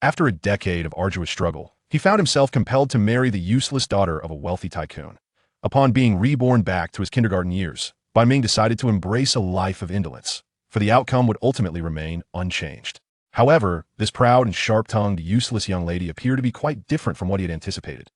After a decade of arduous struggle, he found himself compelled to marry the useless daughter of a wealthy tycoon. Upon being reborn back to his kindergarten years, Bai Ming decided to embrace a life of indolence, for the outcome would ultimately remain unchanged. However, this proud and sharp-tongued, useless young lady appeared to be quite different from what he had anticipated.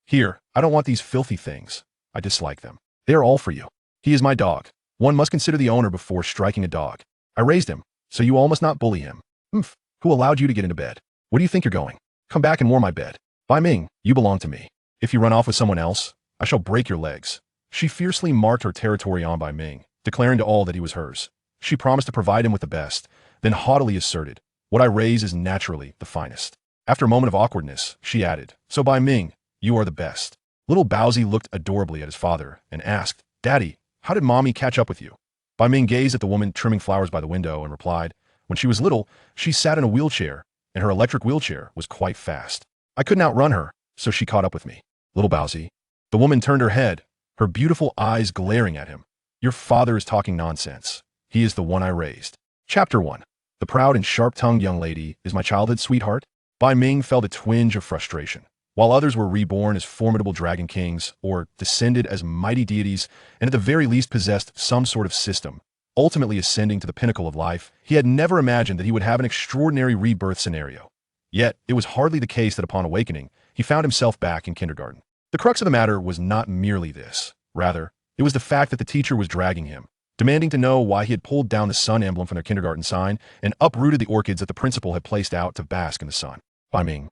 Here, I don't want these filthy things. I dislike them. They are all for you. He is my dog. One must consider the owner before striking a dog. I raised him, so you all must not bully him. Hmph, who allowed you to get into bed? Where do you think you're going? Come back and warm my bed. Bai Ming, you belong to me. If you run off with someone else, I shall break your legs. She fiercely marked her territory on Bai Ming, declaring to all that he was hers. She promised to provide him with the best, then haughtily asserted, "What I raise is naturally the finest." After a moment of awkwardness, she added, "So Bai Ming, you are the best." Little Baozi looked adorably at his father and asked, "Daddy, how did Mommy catch up with you?" Bai Ming gazed at the woman trimming flowers by the window and replied, "When she was little, she sat in a wheelchair, and her electric wheelchair was quite fast. I couldn't outrun her, so she caught up with me." Little Baozi. The woman turned her head, her beautiful eyes glaring at him. "Your father is talking nonsense. He is the one I raised." Chapter 1. The proud and sharp-tongued young lady is my childhood sweetheart. Bai Ming felt a twinge of frustration. While others were reborn as formidable dragon kings, or descended as mighty deities, and at the very least possessed some sort of system, ultimately ascending to the pinnacle of life, he had never imagined that he would have an extraordinary rebirth scenario. Yet, it was hardly the case that upon awakening, he found himself back in kindergarten. The crux of the matter was not merely this. Rather, it was the fact that the teacher was dragging him, demanding to know why he had pulled down the sun emblem from their kindergarten sign and uprooted the orchids that the principal had placed out to bask in the sun. Bai Ming.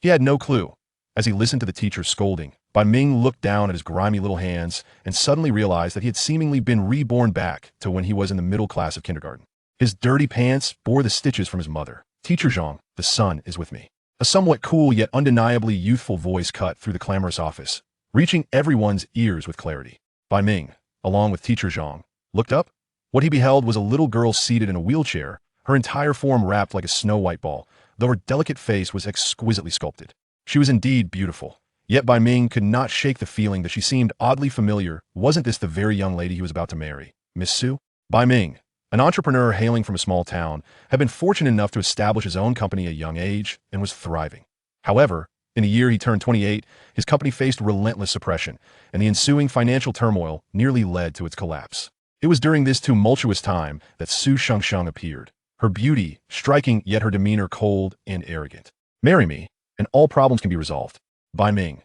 He had no clue. As he listened to the teacher's scolding, Bai Ming looked down at his grimy little hands and suddenly realized that he had seemingly been reborn back to when he was in the middle class of kindergarten. His dirty pants bore the stitches from his mother. "Teacher Zhang, the sun is with me." A somewhat cool yet undeniably youthful voice cut through the clamorous office, reaching everyone's ears with clarity. Bai Ming, along with Teacher Zhang, looked up. What he beheld was a little girl seated in a wheelchair, her entire form wrapped like a snow-white ball, though her delicate face was exquisitely sculpted. She was indeed beautiful, yet Bai Ming could not shake the feeling that she seemed oddly familiar. Wasn't this the very young lady he was about to marry, Miss Su? Bai Ming, an entrepreneur hailing from a small town, had been fortunate enough to establish his own company at a young age and was thriving. However, in the year he turned 28, his company faced relentless suppression, and the ensuing financial turmoil nearly led to its collapse. It was during this tumultuous time that Su Shengsheng appeared, her beauty striking yet her demeanor cold and arrogant. "Marry me, and all problems can be resolved." Bai Ming,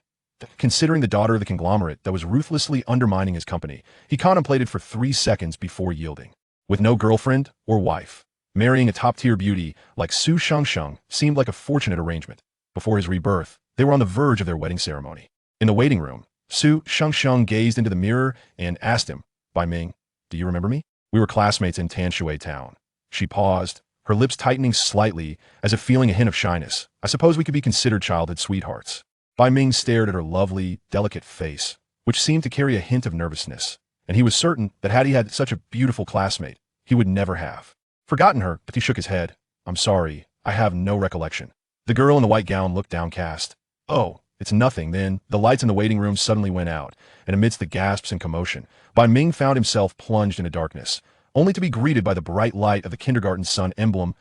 considering the daughter of the conglomerate that was ruthlessly undermining his company, he contemplated for 3 seconds before yielding. With no girlfriend or wife, marrying a top-tier beauty like Su Shengsheng seemed like a fortunate arrangement. Before his rebirth, they were on the verge of their wedding ceremony. In the waiting room, Su Shengsheng gazed into the mirror and asked him, "Bai Ming, do you remember me? We were classmates in Tanshui town." She paused, her lips tightening slightly as if feeling a hint of shyness. "I suppose we could be considered childhood sweethearts." Bai Ming stared at her lovely, delicate face, which seemed to carry a hint of nervousness, and he was certain that had he had such a beautiful classmate, he would never have forgotten her, but he shook his head. "I'm sorry, I have no recollection." The girl in the white gown looked downcast. "Oh, it's nothing." Then the lights in the waiting room suddenly went out, and amidst the gasps and commotion, Bai Ming found himself plunged into darkness, only to be greeted by the bright light of the kindergarten sun emblem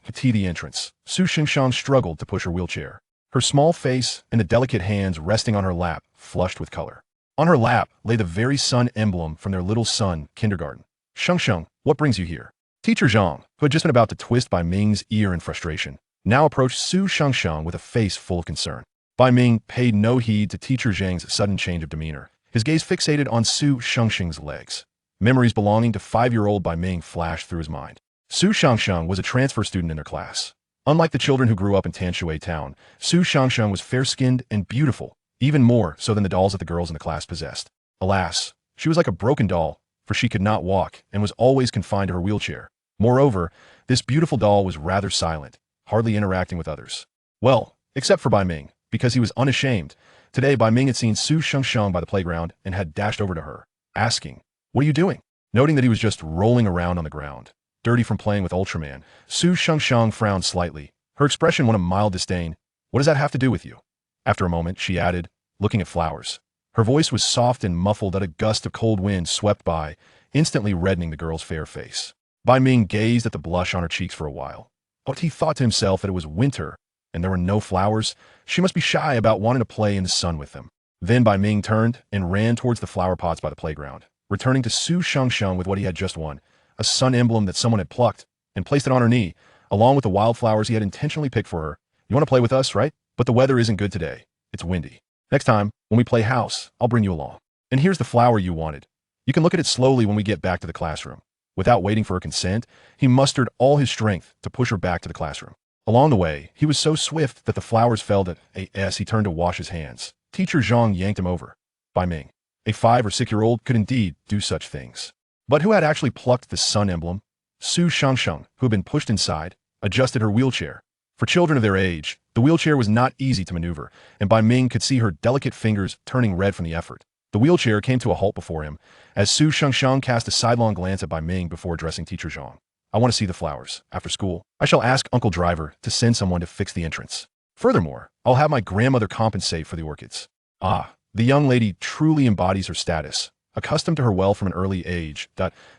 at the entrance. Su Shengsheng struggled to push her wheelchair, her small face and the delicate hands resting on her lap flushed with color. On her lap lay the very sun emblem from their little son, kindergarten. "Shengsheng, what brings you here?" Teacher Zhang, who had just been about to twist Bai Ming's ear in frustration, now approached Su Shengsheng with a face full of concern. Bai Ming paid no heed to Teacher Zhang's sudden change of demeanor, his gaze fixated on Su Shengsheng's legs. Memories belonging to 5-year-old Bai Ming flashed through his mind. Su Shengsheng was a transfer student in their class. Unlike the children who grew up in Tanshui town, Su Shengsheng was fair-skinned and beautiful, even more so than the dolls that the girls in the class possessed. Alas, she was like a broken doll, for she could not walk and was always confined to her wheelchair. Moreover, this beautiful doll was rather silent, hardly interacting with others. Well, except for Bai Ming, because he was unashamed. Today, Bai Ming had seen Su Shengsheng by the playground and had dashed over to her, asking, "What are you doing?" Noting that he was just rolling around on the ground, dirty from playing with Ultraman, Su Shengsheng frowned slightly, her expression one of mild disdain. "What does that have to do with you?" After a moment, she added, looking at flowers. Her voice was soft and muffled that a gust of cold wind swept by, instantly reddening the girl's fair face. Bai Ming gazed at the blush on her cheeks for a while. But he thought to himself that it was winter, And there were no flowers. She must be shy about wanting to play in the sun with them. Then Bai Ming turned and ran towards the flower pots by the playground, returning to Su Shengsheng with what he had just won, a sun emblem that someone had plucked, and placed it on her knee, along with the wildflowers he had intentionally picked for her. You want to play with us, right? But the weather isn't good today. It's windy. Next time, when we play house, I'll bring you along. And here's the flower you wanted. You can look at it slowly when we get back to the classroom. Without waiting for her consent, he mustered all his strength to push her back to the classroom. Along the way, he was so swift that the flowers fell as he turned to wash his hands. Teacher Zhang yanked him over. Bai Ming, a 5 or 6-year-old, could indeed do such things. But who had actually plucked the sun emblem? Su Shengsheng, who had been pushed inside, adjusted her wheelchair. For children of their age, the wheelchair was not easy to maneuver, and Bai Ming could see her delicate fingers turning red from the effort. The wheelchair came to a halt before him, as Su Shengsheng cast a sidelong glance at Bai Ming before addressing Teacher Zhang. I want to see the flowers. After school, I shall ask Uncle Driver to send someone to fix the entrance. Furthermore, I'll have my grandmother compensate for the orchids. Ah, the young lady truly embodies her status. Accustomed to her wealth from an early age,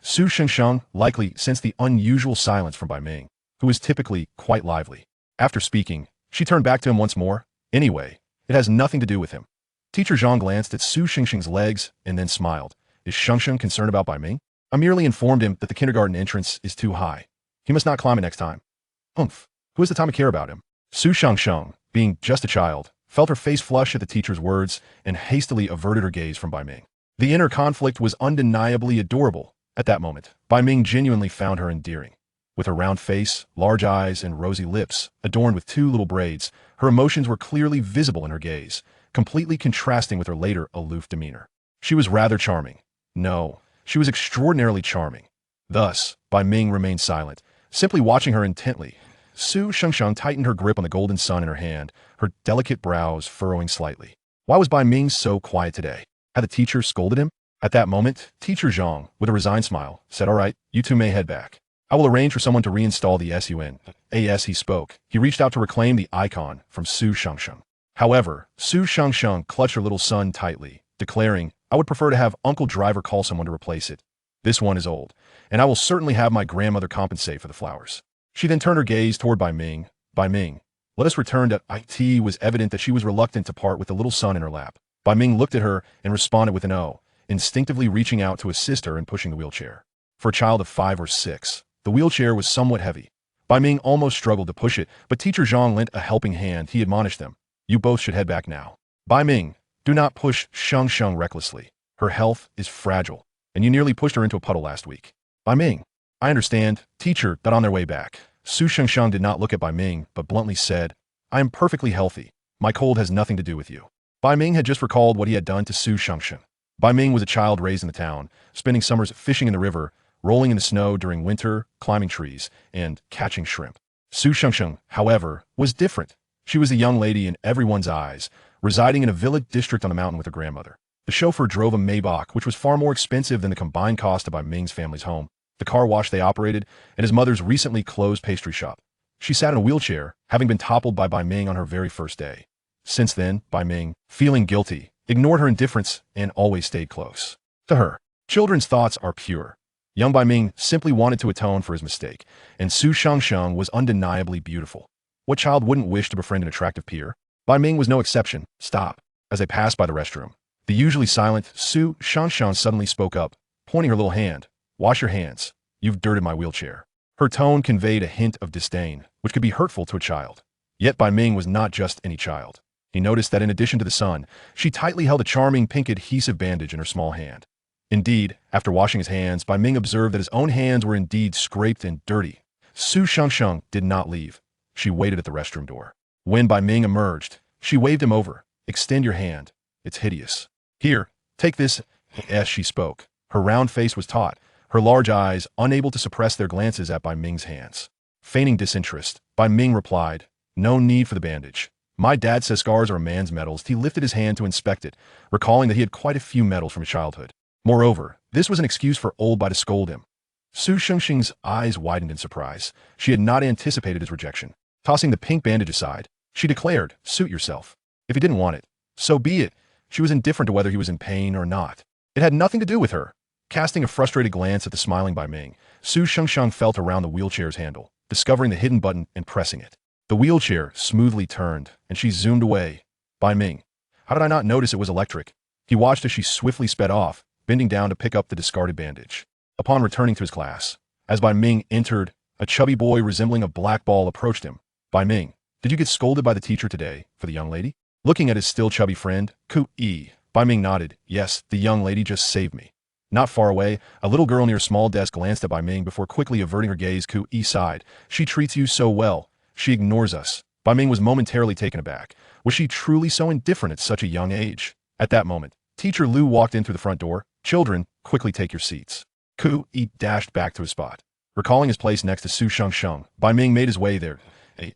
Su Shengsheng likely sensed the unusual silence from Bai Ming, who was typically quite lively. After speaking, she turned back to him once more. Anyway, it has nothing to do with him. Teacher Zhang glanced at Su Shengsheng's legs and then smiled. Is Shengsheng concerned about Bai Ming? I merely informed him that the kindergarten entrance is too high. He must not climb it next time. Humph. Who has the time to care about him? Su Shengsheng, being just a child, felt her face flush at the teacher's words and hastily averted her gaze from Bai Ming. The inner conflict was undeniably adorable. At that moment, Bai Ming genuinely found her endearing. With her round face, large eyes, and rosy lips, adorned with 2 little braids, her emotions were clearly visible in her gaze, completely contrasting with her later aloof demeanor. She was rather charming. No, she was extraordinarily charming. Thus, Bai Ming remained silent, simply watching her intently. Su Shengsheng tightened her grip on the golden sun in her hand, her delicate brows furrowing slightly. Why was Bai Ming so quiet today? Had the teacher scolded him? At that moment, Teacher Zhang, with a resigned smile, said, "All right, you two may head back. I will arrange for someone to reinstall the SUN." As he spoke, he reached out to reclaim the icon from Su Shengsheng. However, Su Shengsheng clutched her little son tightly, declaring, "I would prefer to have Uncle Driver call someone to replace it. This one is old, and I will certainly have my grandmother compensate for the flowers." She then turned her gaze toward Bai Ming. Bai Ming, let us return to it. Was evident that she was reluctant to part with the little son in her lap. Bai Ming looked at her and responded with an "oh," instinctively reaching out to assist her in pushing the wheelchair. For a child of 5 or 6, the wheelchair was somewhat heavy. Bai Ming almost struggled to push it, but Teacher Zhang lent a helping hand. He admonished them. "You both should head back now. Bai Ming, do not push Shengsheng recklessly. Her health is fragile, and you nearly pushed her into a puddle last week." Bai Ming, I understand, teacher. That on their way back, Su Shengsheng did not look at Bai Ming, but bluntly said, "I am perfectly healthy. My cold has nothing to do with you." Bai Ming had just recalled what he had done to Su Shengsheng. Bai Ming was a child raised in the town, spending summers fishing in the river, rolling in the snow during winter, climbing trees, and catching shrimp. Su Shengsheng, however, was different. She was a young lady in everyone's eyes, residing in a village district on the mountain with her grandmother. The chauffeur drove a Maybach, which was far more expensive than the combined cost of Bai Ming's family's home, the car wash they operated, and his mother's recently closed pastry shop. She sat in a wheelchair, having been toppled by Bai Ming on her very first day. Since then, Bai Ming, feeling guilty, ignored her indifference and always stayed close to her. Children's thoughts are pure. Young Bai Ming simply wanted to atone for his mistake, and Su Shengsheng was undeniably beautiful. What child wouldn't wish to befriend an attractive peer? Bai Ming was no exception. Stop. As they passed by the restroom, the usually silent Su Shengsheng suddenly spoke up, pointing her little hand. "Wash your hands. You've dirted my wheelchair." Her tone conveyed a hint of disdain, which could be hurtful to a child. Yet Bai Ming was not just any child. He noticed that in addition to the sun, she tightly held a charming pink adhesive bandage in her small hand. Indeed, after washing his hands, Bai Ming observed that his own hands were indeed scraped and dirty. Su Shengsheng did not leave. She waited at the restroom door. When Bai Ming emerged, she waved him over. "Extend your hand. It's hideous. Here, take this." As she spoke, her round face was taut, her large eyes unable to suppress their glances at Bai Ming's hands. Feigning disinterest, Bai Ming replied, "No need for the bandage. My dad says scars are a man's medals." He lifted his hand to inspect it, recalling that he had quite a few medals from his childhood. Moreover, this was an excuse for old Bai to scold him. Su Shengsheng's eyes widened in surprise. She had not anticipated his rejection. Tossing the pink bandage aside, she declared, "Suit yourself. If he didn't want it, so be it." She was indifferent to whether he was in pain or not. It had nothing to do with her. Casting a frustrated glance at the smiling Bai Ming, Su Shengsheng felt around the wheelchair's handle, discovering the hidden button and pressing it. The wheelchair smoothly turned, and she zoomed away. Bai Ming. How did I not notice it was electric? He watched as she swiftly sped off, bending down to pick up the discarded bandage. Upon returning to his class, as Bai Ming entered, a chubby boy resembling a black ball approached him. Bai Ming, did you get scolded by the teacher today for the young lady? Looking at his still chubby friend, Ku-ee, Bai Ming nodded. Yes, the young lady just saved me. Not far away, a little girl near a small desk glanced at Bai Ming before quickly averting her gaze. Ku-ee sighed. She treats you so well. She ignores us. Bai Ming was momentarily taken aback. Was she truly so indifferent at such a young age? At that moment, Teacher Liu walked in through the front door. Children, quickly take your seats. Ku-ee dashed back to his spot. Recalling his place next to Su Sheng, Bai Ming made his way there.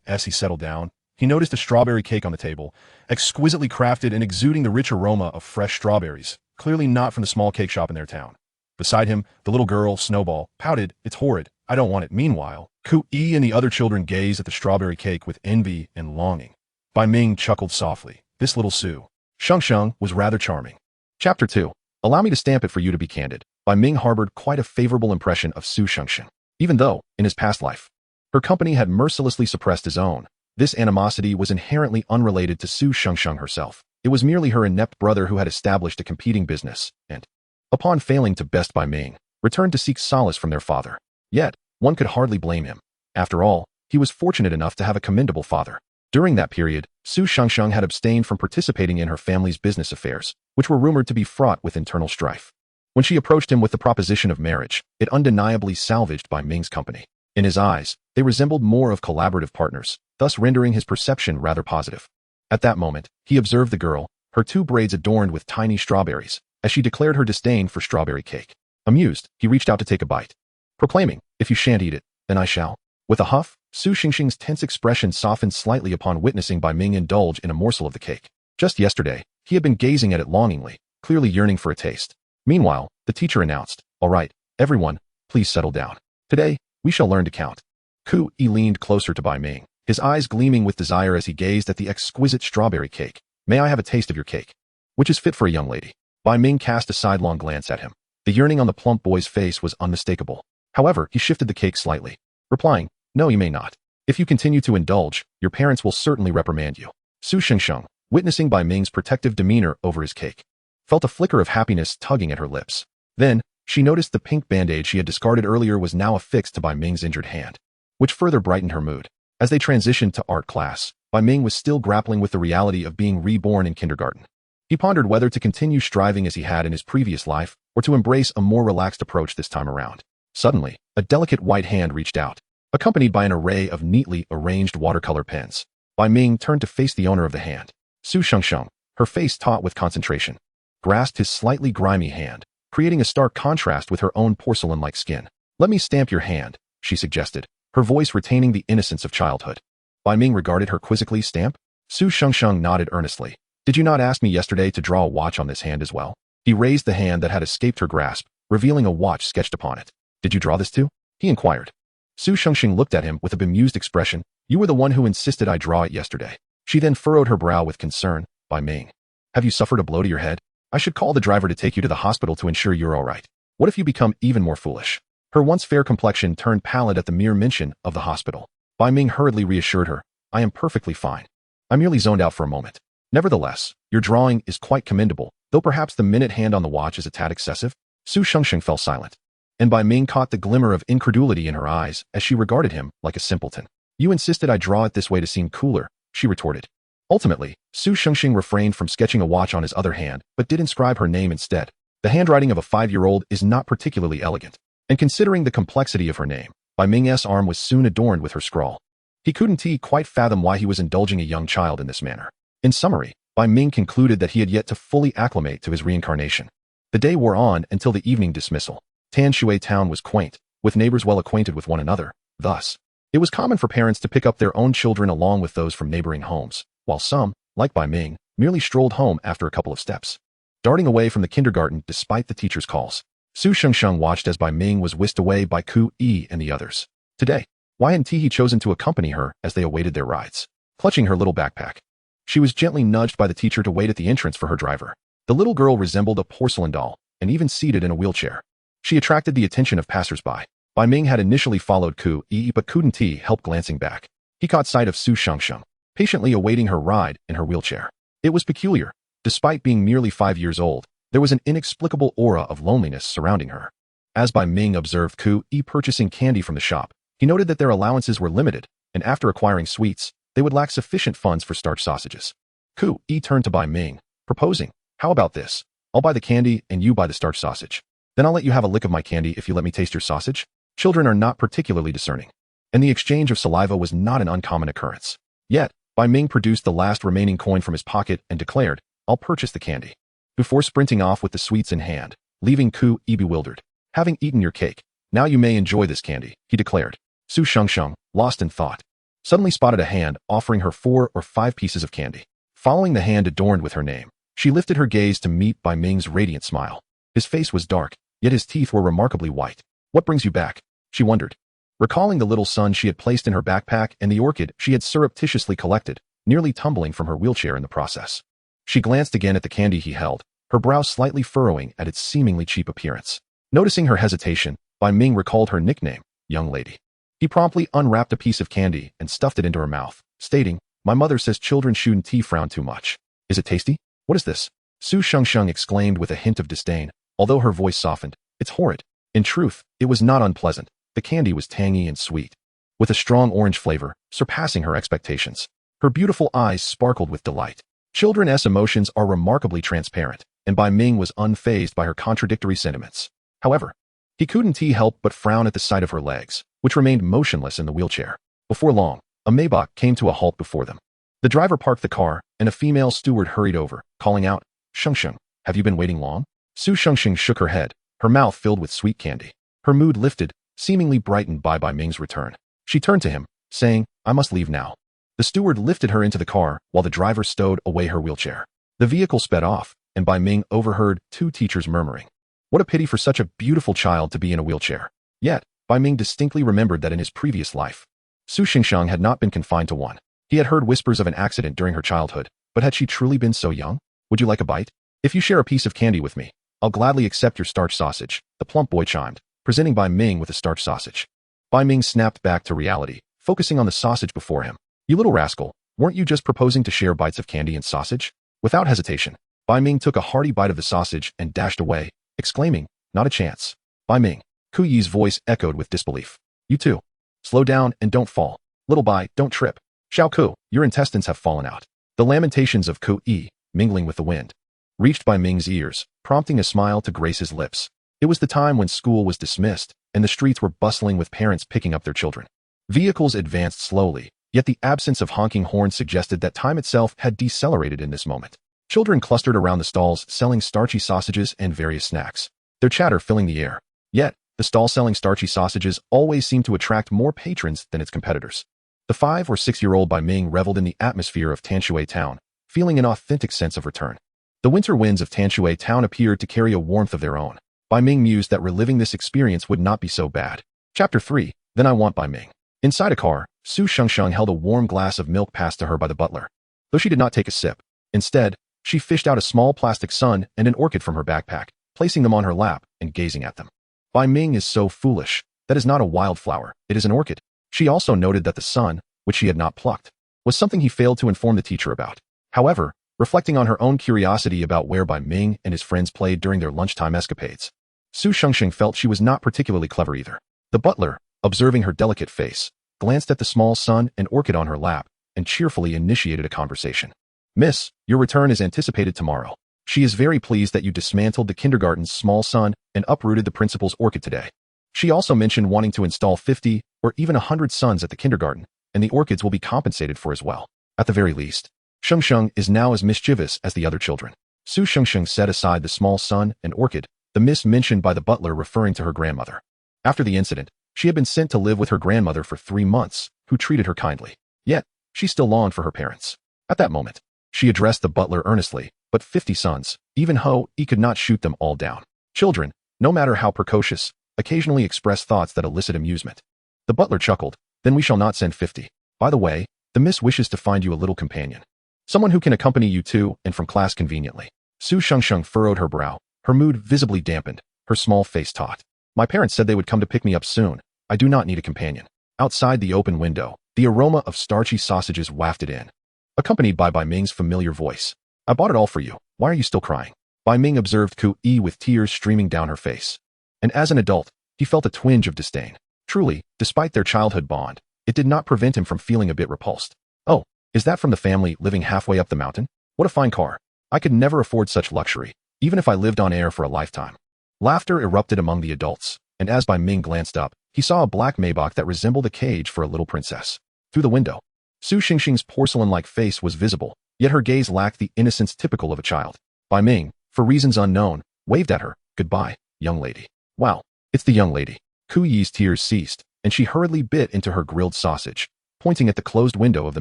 As he settled down, he noticed a strawberry cake on the table, exquisitely crafted and exuding the rich aroma of fresh strawberries, clearly not from the small cake shop in their town. Beside him, the little girl, Snowball, pouted, It's horrid. I don't want it. Meanwhile, Ku-ee and the other children gazed at the strawberry cake with envy and longing. Bai Ming chuckled softly. This little Su Sheng was rather charming. Chapter 2. Allow me to stamp it for you to be candid. Bai Ming harbored quite a favorable impression of Su Sheng, even though, in his past life, her company had mercilessly suppressed his own. This animosity was inherently unrelated to Su Sheng herself. It was merely her inept brother who had established a competing business, and, upon failing to best Bai Ming, returned to seek solace from their father. Yet, one could hardly blame him. After all, he was fortunate enough to have a commendable father. During that period, Su Sheng had abstained from participating in her family's business affairs, which were rumored to be fraught with internal strife. When she approached him with the proposition of marriage, it undeniably salvaged Bai Ming's company. In his eyes, they resembled more of collaborative partners, thus rendering his perception rather positive. At that moment, he observed the girl, her two braids adorned with tiny strawberries, as she declared her disdain for strawberry cake. Amused, he reached out to take a bite, proclaiming, If you shan't eat it, then I shall. With a huff, Su Sheng's tense expression softened slightly upon witnessing Bai Ming indulge in a morsel of the cake. Just yesterday, he had been gazing at it longingly, clearly yearning for a taste. Meanwhile, the teacher announced, All right, everyone, please settle down. Today, we shall learn to count. Ku-ee leaned closer to Bai Ming, his eyes gleaming with desire as he gazed at the exquisite strawberry cake. May I have a taste of your cake? Which is fit for a young lady. Bai Ming cast a sidelong glance at him. The yearning on the plump boy's face was unmistakable. However, he shifted the cake slightly, replying, No, you may not. If you continue to indulge, your parents will certainly reprimand you. Su Sheng, witnessing Bai Ming's protective demeanor over his cake, felt a flicker of happiness tugging at her lips. Then, she noticed the pink band-aid she had discarded earlier was now affixed to Bai Ming's injured hand, which further brightened her mood. As they transitioned to art class, Bai Ming was still grappling with the reality of being reborn in kindergarten. He pondered whether to continue striving as he had in his previous life, or to embrace a more relaxed approach this time around. Suddenly, a delicate white hand reached out, accompanied by an array of neatly arranged watercolor pens. Bai Ming turned to face the owner of the hand. Su Sheng, her face taut with concentration, grasped his slightly grimy hand, creating a stark contrast with her own porcelain-like skin. Let me stamp your hand, she suggested, her voice retaining the innocence of childhood. Bai Ming regarded her quizzically. Stamp? Su Sheng nodded earnestly. Did you not ask me yesterday to draw a watch on this hand as well? He raised the hand that had escaped her grasp, revealing a watch sketched upon it. Did you draw this too? He inquired. Su Sheng looked at him with a bemused expression. You were the one who insisted I draw it yesterday. She then furrowed her brow with concern. Bai Ming, have you suffered a blow to your head? I should call the driver to take you to the hospital to ensure you're all right. What if you become even more foolish? Her once fair complexion turned pallid at the mere mention of the hospital. Bai Ming hurriedly reassured her, I am perfectly fine. I merely zoned out for a moment. Nevertheless, your drawing is quite commendable, though perhaps the minute hand on the watch is a tad excessive. Su Sheng fell silent, and Bai Ming caught the glimmer of incredulity in her eyes as she regarded him like a simpleton. You insisted I draw it this way to seem cooler, she retorted. Ultimately, Su Sheng refrained from sketching a watch on his other hand, but did inscribe her name instead. The handwriting of a 5-year-old is not particularly elegant, and considering the complexity of her name, Bai Ming's arm was soon adorned with her scrawl. He couldn't quite fathom why he was indulging a young child in this manner. In summary, Bai Ming concluded that he had yet to fully acclimate to his reincarnation. The day wore on until the evening dismissal. Tan Shui Town was quaint, with neighbors well acquainted with one another. Thus, it was common for parents to pick up their own children along with those from neighboring homes, while some, like Bai Ming, merely strolled home after a couple of steps. Darting away from the kindergarten despite the teacher's calls, Su Sheng watched as Bai Ming was whisked away by Ku-ee and the others. Today, why hadn't he chosen to accompany her as they awaited their rides? Clutching her little backpack, she was gently nudged by the teacher to wait at the entrance for her driver. The little girl resembled a porcelain doll, and even seated in a wheelchair. She attracted the attention of passers-by. Bai Ming had initially followed Ku-ee but couldn't help glancing back. he caught sight of Su Shengsheng, patiently awaiting her ride in her wheelchair. It was peculiar. Despite being merely 5 years old, there was an inexplicable aura of loneliness surrounding her. As Bai Ming observed Ku-yi purchasing candy from the shop, he noted that their allowances were limited, and after acquiring sweets, they would lack sufficient funds for starch sausages. Ku-yi turned to Bai Ming, proposing, "How about this? I'll buy the candy and you buy the starch sausage. Then I'll let you have a lick of my candy if you let me taste your sausage." Children are not particularly discerning, and the exchange of saliva was not an uncommon occurrence. Yet, Bai Ming produced the last remaining coin from his pocket and declared, "I'll purchase the candy," before sprinting off with the sweets in hand, leaving Ku-yi bewildered. "Having eaten your cake, now you may enjoy this candy," he declared. Su Shengsheng, lost in thought, suddenly spotted a hand offering her 4 or 5 pieces of candy. Following the hand adorned with her name, she lifted her gaze to meet Bai Ming's radiant smile. His face was dark, yet his teeth were remarkably white. "What brings you back?" she wondered. Recalling the little sun she had placed in her backpack and the orchid she had surreptitiously collected, nearly tumbling from her wheelchair in the process. She glanced again at the candy he held, her brow slightly furrowing at its seemingly cheap appearance. Noticing her hesitation, Bai Ming recalled her nickname, Young Lady. He promptly unwrapped a piece of candy and stuffed it into her mouth, stating, "My mother says children shouldn't frown too much. Is it tasty? What is this?" Su Shengsheng exclaimed with a hint of disdain, although her voice softened. "It's horrid." In truth, it was not unpleasant. The candy was tangy and sweet, with a strong orange flavor, surpassing her expectations. Her beautiful eyes sparkled with delight. Children's emotions are remarkably transparent, and Bai Ming was unfazed by her contradictory sentiments. However, he couldn't help but frown at the sight of her legs, which remained motionless in the wheelchair. Before long, a Maybach came to a halt before them. The driver parked the car, and a female steward hurried over, calling out, "Shengsheng, have you been waiting long?" Su Shengsheng shook her head, her mouth filled with sweet candy. Her mood lifted, seemingly brightened by Bai Ming's return. She turned to him, saying, "I must leave now." The steward lifted her into the car while the driver stowed away her wheelchair. The vehicle sped off, and Bai Ming overheard 2 teachers murmuring, "What a pity for such a beautiful child to be in a wheelchair." Yet, Bai Ming distinctly remembered that in his previous life, Su Shengsheng had not been confined to one. He had heard whispers of an accident during her childhood, but had she truly been so young? "Would you like a bite? If you share a piece of candy with me, I'll gladly accept your starch sausage," the plump boy chimed, presenting Bai Ming with a starch sausage. Bai Ming snapped back to reality, focusing on the sausage before him. "You little rascal, weren't you just proposing to share bites of candy and sausage?" Without hesitation, Bai Ming took a hearty bite of the sausage and dashed away, exclaiming, "Not a chance." "Bai Ming," Ku-yi's voice echoed with disbelief. "You too. Slow down and don't fall. Little Bai, don't trip. Xiao Ku, your intestines have fallen out." The lamentations of Ku-yi, mingling with the wind, reached Bai Ming's ears, prompting a smile to grace his lips. It was the time when school was dismissed, and the streets were bustling with parents picking up their children. Vehicles advanced slowly, yet the absence of honking horns suggested that time itself had decelerated in this moment. Children clustered around the stalls selling starchy sausages and various snacks, their chatter filling the air. Yet, the stall selling starchy sausages always seemed to attract more patrons than its competitors. The 5 or 6-year-old Bai Ming reveled in the atmosphere of Tanshui Town, feeling an authentic sense of return. The winter winds of Tanshui Town appeared to carry a warmth of their own. Bai Ming mused that reliving this experience would not be so bad. Chapter 3, Then I Want Bai Ming. Inside a car, Su Shengsheng held a warm glass of milk passed to her by the butler. Though she did not take a sip, instead, she fished out a small plastic sun and an orchid from her backpack, placing them on her lap and gazing at them. "Bai Ming is so foolish. That is not a wildflower, it is an orchid." She also noted that the sun, which she had not plucked, was something he failed to inform the teacher about. However, reflecting on her own curiosity about where Bai Ming and his friends played during their lunchtime escapades, Su Shengsheng felt she was not particularly clever either. The butler, observing her delicate face, glanced at the small sun and orchid on her lap, and cheerfully initiated a conversation. "Miss, your return is anticipated tomorrow. She is very pleased that you dismantled the kindergarten's small sun and uprooted the principal's orchid today. She also mentioned wanting to install 50 or even 100 suns at the kindergarten, and the orchids will be compensated for as well. At the very least, Shengsheng is now as mischievous as the other children." Su Shengsheng set aside the small sun and orchid, the miss mentioned by the butler referring to her grandmother. After the incident, she had been sent to live with her grandmother for 3 months, who treated her kindly. Yet, she still longed for her parents. At that moment, she addressed the butler earnestly, but 50 sons, even he could not shoot them all down. Children, no matter how precocious, occasionally express thoughts that elicit amusement. The butler chuckled, "Then we shall not send 50. By the way, the miss wishes to find you a little companion. Someone who can accompany you to and from class conveniently." Su Shengsheng furrowed her brow, her mood visibly dampened, her small face taut. "My parents said they would come to pick me up soon. I do not need a companion. Outside the open window, the aroma of starchy sausages wafted in, accompanied by Bai Ming's familiar voice. I bought it all for you. Why are you still crying? Bai Ming observed Ku-yi with tears streaming down her face. And as an adult, he felt a twinge of disdain. Truly, despite their childhood bond, it did not prevent him from feeling a bit repulsed. Oh, is that from the family living halfway up the mountain? What a fine car. I could never afford such luxury, even if I lived on air for a lifetime. Laughter erupted among the adults, and as Bai Ming glanced up, he saw a black Maybach that resembled a cage for a little princess. Through the window, Su Xingxing's porcelain-like face was visible, yet her gaze lacked the innocence typical of a child. Bai Ming, for reasons unknown, waved at her. Goodbye, young lady. Wow, it's the young lady. Ku-yi's tears ceased, and she hurriedly bit into her grilled sausage, pointing at the closed window of the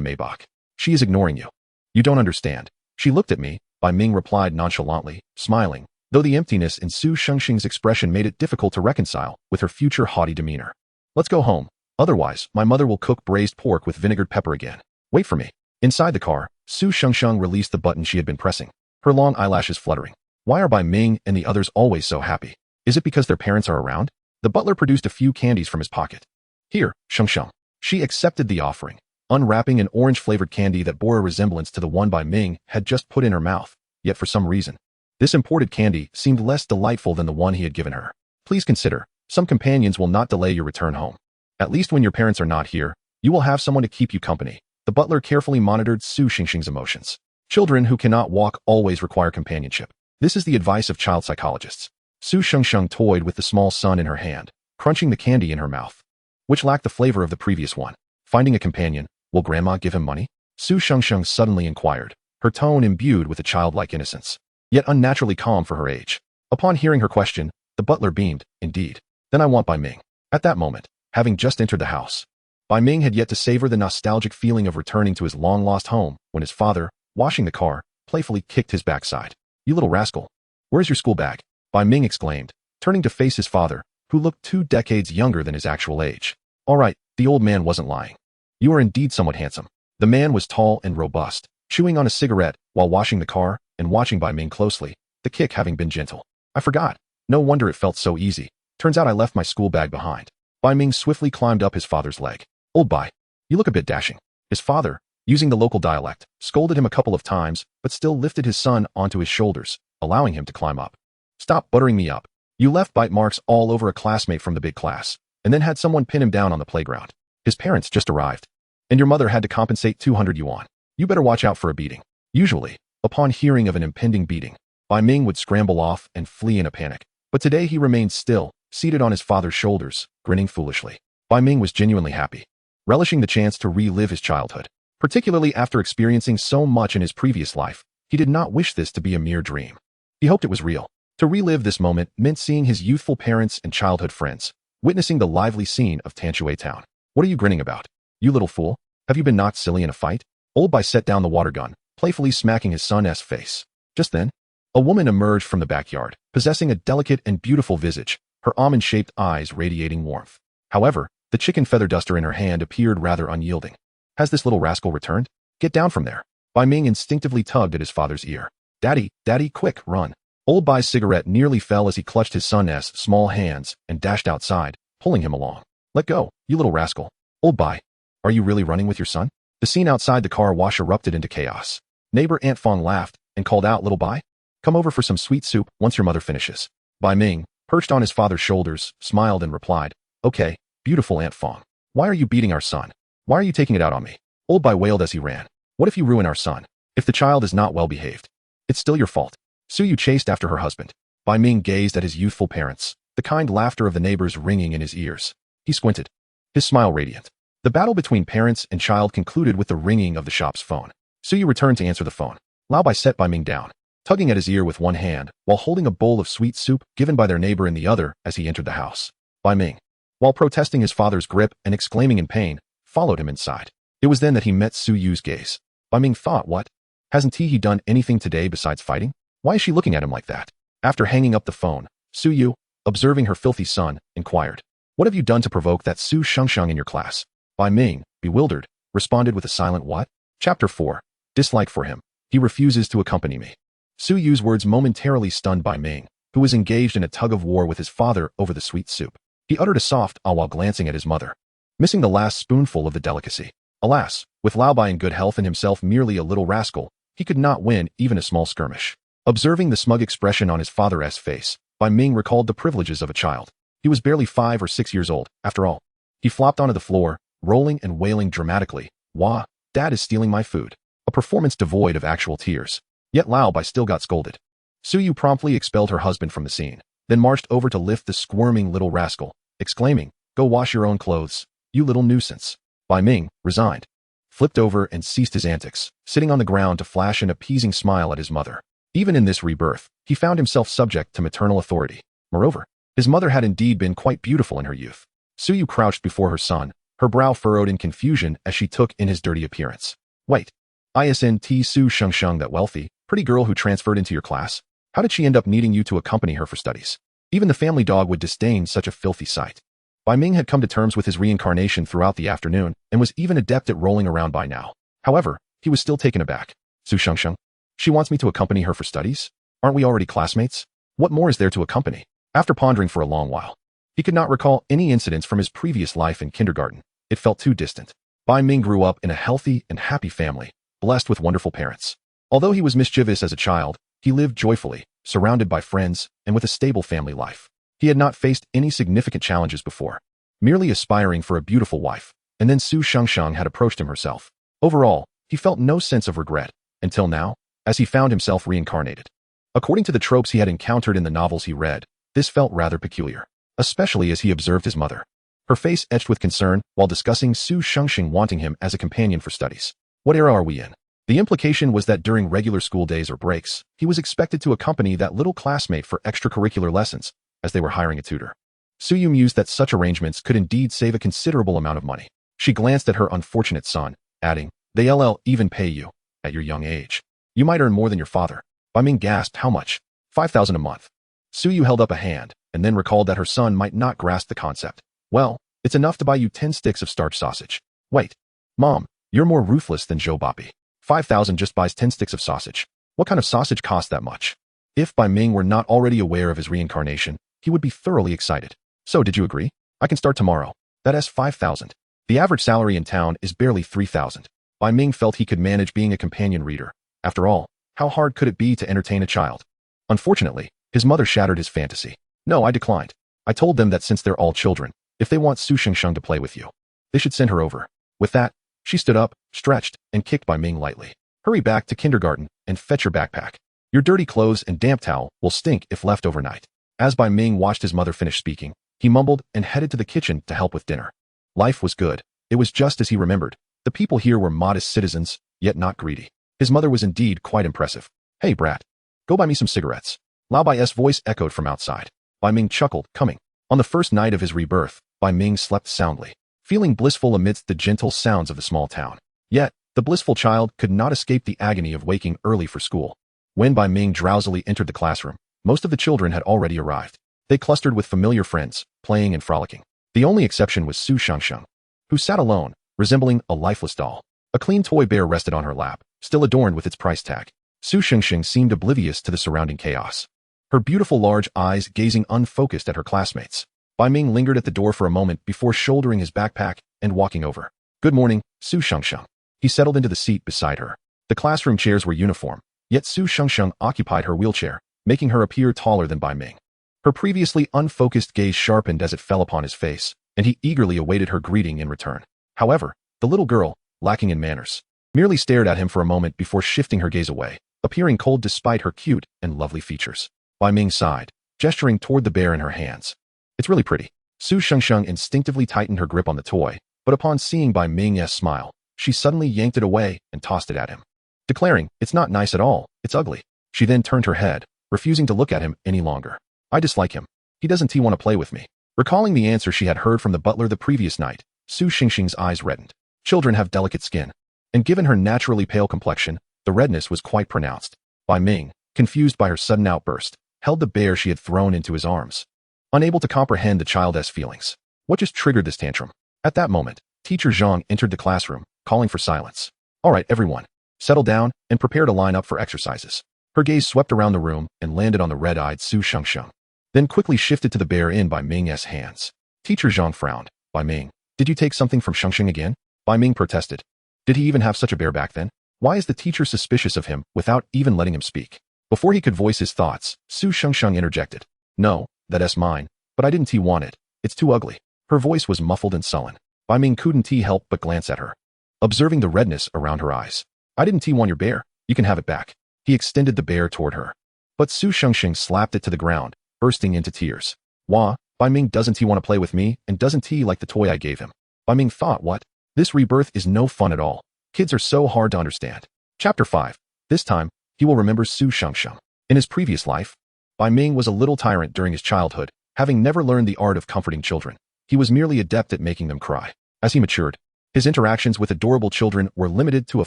Maybach. She is ignoring you. You don't understand. She looked at me, Bai Ming replied nonchalantly, smiling, though the emptiness in Su Xingxing's expression made it difficult to reconcile with her future haughty demeanor. Let's go home. Otherwise, my mother will cook braised pork with vinegared pepper again. Wait for me. Inside the car, Su Xingxing released the button she had been pressing, her long eyelashes fluttering. Why are Bai Ming and the others always so happy? Is it because their parents are around? The butler produced a few candies from his pocket. Here, Xingxing. She accepted the offering, unwrapping an orange-flavored candy that bore a resemblance to the one Bai Ming had just put in her mouth, yet for some reason, this imported candy seemed less delightful than the one he had given her. Please consider, some companions will not delay your return home. At least when your parents are not here, you will have someone to keep you company. The butler carefully monitored Su Xingxing's emotions. Children who cannot walk always require companionship. This is the advice of child psychologists. Su Xingxing toyed with the small son in her hand, crunching the candy in her mouth, which lacked the flavor of the previous one. Finding a companion, will Grandma give him money? Su Xingxing suddenly inquired, her tone imbued with a childlike innocence, yet unnaturally calm for her age. Upon hearing her question, the butler beamed. Indeed. Then I want Bai Ming. At that moment, having just entered the house, Bai Ming had yet to savor the nostalgic feeling of returning to his long-lost home when his father, washing the car, playfully kicked his backside. You little rascal. Where's your school bag? Bai Ming exclaimed, turning to face his father, who looked 2 decades younger than his actual age. All right, the old man wasn't lying. You are indeed somewhat handsome. The man was tall and robust, chewing on a cigarette while washing the car and watching Bai Ming closely, the kick having been gentle. I forgot. No wonder it felt so easy. Turns out I left my school bag behind. Bai Ming swiftly climbed up his father's leg. Old Bai, you look a bit dashing. His father, using the local dialect, scolded him a couple of times, but still lifted his son onto his shoulders, allowing him to climb up. Stop buttering me up. You left bite marks all over a classmate from the big class, and then had someone pin him down on the playground. His parents just arrived, and your mother had to compensate 200 yuan. You better watch out for a beating. Usually, upon hearing of an impending beating, Bai Ming would scramble off and flee in a panic. But today he remained still, seated on his father's shoulders, grinning foolishly. Bai Ming was genuinely happy, relishing the chance to relive his childhood. Particularly after experiencing so much in his previous life, he did not wish this to be a mere dream. He hoped it was real. To relive this moment meant seeing his youthful parents and childhood friends, witnessing the lively scene of Tanshui town. What are you grinning about? You little fool, have you been knocked silly in a fight? Old Bai set down the water gun, playfully smacking his son's face. Just then, a woman emerged from the backyard, possessing a delicate and beautiful visage, her almond-shaped eyes radiating warmth. However, the chicken feather duster in her hand appeared rather unyielding. Has this little rascal returned? Get down from there. Bai Ming instinctively tugged at his father's ear. Daddy, quick, run. Old Bai's cigarette nearly fell as he clutched his son's small hands and dashed outside, pulling him along. Let go, you little rascal. Old Bai, are you really running with your son? The scene outside the car wash erupted into chaos. Neighbor Aunt Fong laughed and called out, Little Bai, come over for some sweet soup once your mother finishes. Bai Ming, perched on his father's shoulders, smiled and replied, Okay, beautiful Aunt Fong. Why are you beating our son? Why are you taking it out on me? Old Bai wailed as he ran. What if you ruin our son? If the child is not well behaved, it's still your fault. Su Yu chased after her husband. Bai Ming gazed at his youthful parents, the kind laughter of the neighbors ringing in his ears. He squinted, his smile radiant. The battle between parents and child concluded with the ringing of the shop's phone. Su Yu returned to answer the phone. Lao Bai set Bai Ming down, tugging at his ear with one hand while holding a bowl of sweet soup given by their neighbor in the other as he entered the house. Bai Ming, while protesting his father's grip and exclaiming in pain, followed him inside. It was then that he met Su Yu's gaze. Bai Ming thought, what? Hasn't he done anything today besides fighting? Why is she looking at him like that? After hanging up the phone, Su Yu, observing her filthy son, inquired, What have you done to provoke that Su Xingxing in your class? Bai Ming, bewildered, responded with a silent what? Chapter 4. Dislike for him. He refuses to accompany me. Su Yu's words momentarily stunned Bai Ming, who was engaged in a tug-of-war with his father over the sweet soup. He uttered a soft ah while glancing at his mother. missing the last spoonful of the delicacy. Alas, with Lao Bai in good health and himself merely a little rascal, he could not win even a small skirmish. Observing the smug expression on his father's face, Bai Ming recalled the privileges of a child. He was barely 5 or 6 years old, after all. He flopped onto the floor, rolling and wailing dramatically. Wah, Dad is stealing my food. A performance devoid of actual tears. Yet Lao Bai still got scolded. Su Yu promptly expelled her husband from the scene, then marched over to lift the squirming little rascal, exclaiming, "Go wash your own clothes, you little nuisance." Bai Ming, resigned, flipped over and ceased his antics, sitting on the ground to flash an appeasing smile at his mother. Even in this rebirth, he found himself subject to maternal authority. Moreover, his mother had indeed been quite beautiful in her youth. Su Yu crouched before her son, her brow furrowed in confusion as she took in his dirty appearance. Wait. Isn't Su Shengsheng that wealthy, pretty girl who transferred into your class? How did she end up needing you to accompany her for studies? Even the family dog would disdain such a filthy sight. Bai Ming had come to terms with his reincarnation throughout the afternoon and was even adept at rolling around by now. However, he was still taken aback. Su Shengsheng? She wants me to accompany her for studies? Aren't we already classmates? What more is there to accompany? After pondering for a long while, he could not recall any incidents from his previous life in kindergarten. It felt too distant. Bai Ming grew up in a healthy and happy family, blessed with wonderful parents. Although he was mischievous as a child, he lived joyfully, surrounded by friends, and with a stable family life. He had not faced any significant challenges before, merely aspiring for a beautiful wife, and then Su Shengsheng had approached him herself. Overall, he felt no sense of regret, until now, as he found himself reincarnated. According to the tropes he had encountered in the novels he read, this felt rather peculiar, especially as he observed his mother. Her face etched with concern while discussing Su Shengsheng wanting him as a companion for studies. What era are we in? The implication was that during regular school days or breaks, he was expected to accompany that little classmate for extracurricular lessons, as they were hiring a tutor. Su Yu mused that such arrangements could indeed save a considerable amount of money. She glanced at her unfortunate son, adding, "They'll even pay you, at your young age. You might earn more than your father." Bai Ming gasped, "How much?" 5,000 a month. Su Yu held up a hand, and then recalled that her son might not grasp the concept. "Well, it's enough to buy you 10 sticks of starch sausage." "Wait. Mom, you're more ruthless than Joe Boppy. 5,000 just buys 10 sticks of sausage. What kind of sausage costs that much?" If Bai Ming were not already aware of his reincarnation, he would be thoroughly excited. "So did you agree? I can start tomorrow. That's 5,000. The average salary in town is barely 3,000. Bai Ming felt he could manage being a companion reader. After all, how hard could it be to entertain a child? Unfortunately, his mother shattered his fantasy. "No, I declined. I told them that since they're all children, if they want Su Shengsheng to play with you, they should send her over." With that, she stood up, stretched, and kicked Bai Ming lightly. "Hurry back to kindergarten and fetch your backpack. Your dirty clothes and damp towel will stink if left overnight." As Bai Ming watched his mother finish speaking, he mumbled and headed to the kitchen to help with dinner. Life was good. It was just as he remembered. The people here were modest citizens, yet not greedy. His mother was indeed quite impressive. "Hey, brat. Go buy me some cigarettes." Lao Bai's voice echoed from outside. Bai Ming chuckled, coming. On the first night of his rebirth, Bai Ming slept soundly, feeling blissful amidst the gentle sounds of the small town. Yet, the blissful child could not escape the agony of waking early for school. When Bai Ming drowsily entered the classroom, most of the children had already arrived. They clustered with familiar friends, playing and frolicking. The only exception was Su Shengsheng, who sat alone, resembling a lifeless doll. A clean toy bear rested on her lap, still adorned with its price tag. Su Shengsheng seemed oblivious to the surrounding chaos, her beautiful large eyes gazing unfocused at her classmates. Bai Ming lingered at the door for a moment before shouldering his backpack and walking over. "Good morning, Su Shengsheng." He settled into the seat beside her. The classroom chairs were uniform, yet Su Shengsheng occupied her wheelchair, making her appear taller than Bai Ming. Her previously unfocused gaze sharpened as it fell upon his face, and he eagerly awaited her greeting in return. However, the little girl, lacking in manners, merely stared at him for a moment before shifting her gaze away, appearing cold despite her cute and lovely features. Bai Ming sighed, gesturing toward the bear in her hands. "It's really pretty." Su Shengsheng instinctively tightened her grip on the toy, but upon seeing Bai Ming's smile, she suddenly yanked it away and tossed it at him, declaring, "It's not nice at all, it's ugly." She then turned her head, refusing to look at him any longer. "I dislike him. He doesn't want to play with me." Recalling the answer she had heard from the butler the previous night, Su Shengsheng's eyes reddened. Children have delicate skin, and given her naturally pale complexion, the redness was quite pronounced. Bai Ming, confused by her sudden outburst, held the bear she had thrown into his arms, unable to comprehend the child's feelings. What just triggered this tantrum? At that moment, Teacher Zhang entered the classroom, calling for silence. "All right, everyone, settle down and prepare to line up for exercises." Her gaze swept around the room and landed on the red-eyed Su Shengsheng, then quickly shifted to the bear in Bai Ming's hands. Teacher Zhang frowned. "Bai Ming, Did you take something from Shengsheng again? Bai Ming protested. Did he even have such a bear back then? Why is the teacher suspicious of him without even letting him speak? Before he could voice his thoughts, Su Shengsheng interjected. No, that's mine, but I didn't want it. It's too ugly. Her voice was muffled and sullen. Bai Ming couldn't help but glance at her, observing the redness around her eyes. I didn't want your bear. You can have it back. He extended the bear toward her. But Su Shengsheng slapped it to the ground, bursting into tears. Wah, Bai Ming doesn't want to play with me and doesn't like the toy I gave him. Bai Ming thought, what? This rebirth is no fun at all. Kids are so hard to understand. Chapter 5. This time, he will remember Su Shengsheng. In his previous life, Bai Ming was a little tyrant during his childhood, having never learned the art of comforting children. He was merely adept at making them cry. As he matured, his interactions with adorable children were limited to a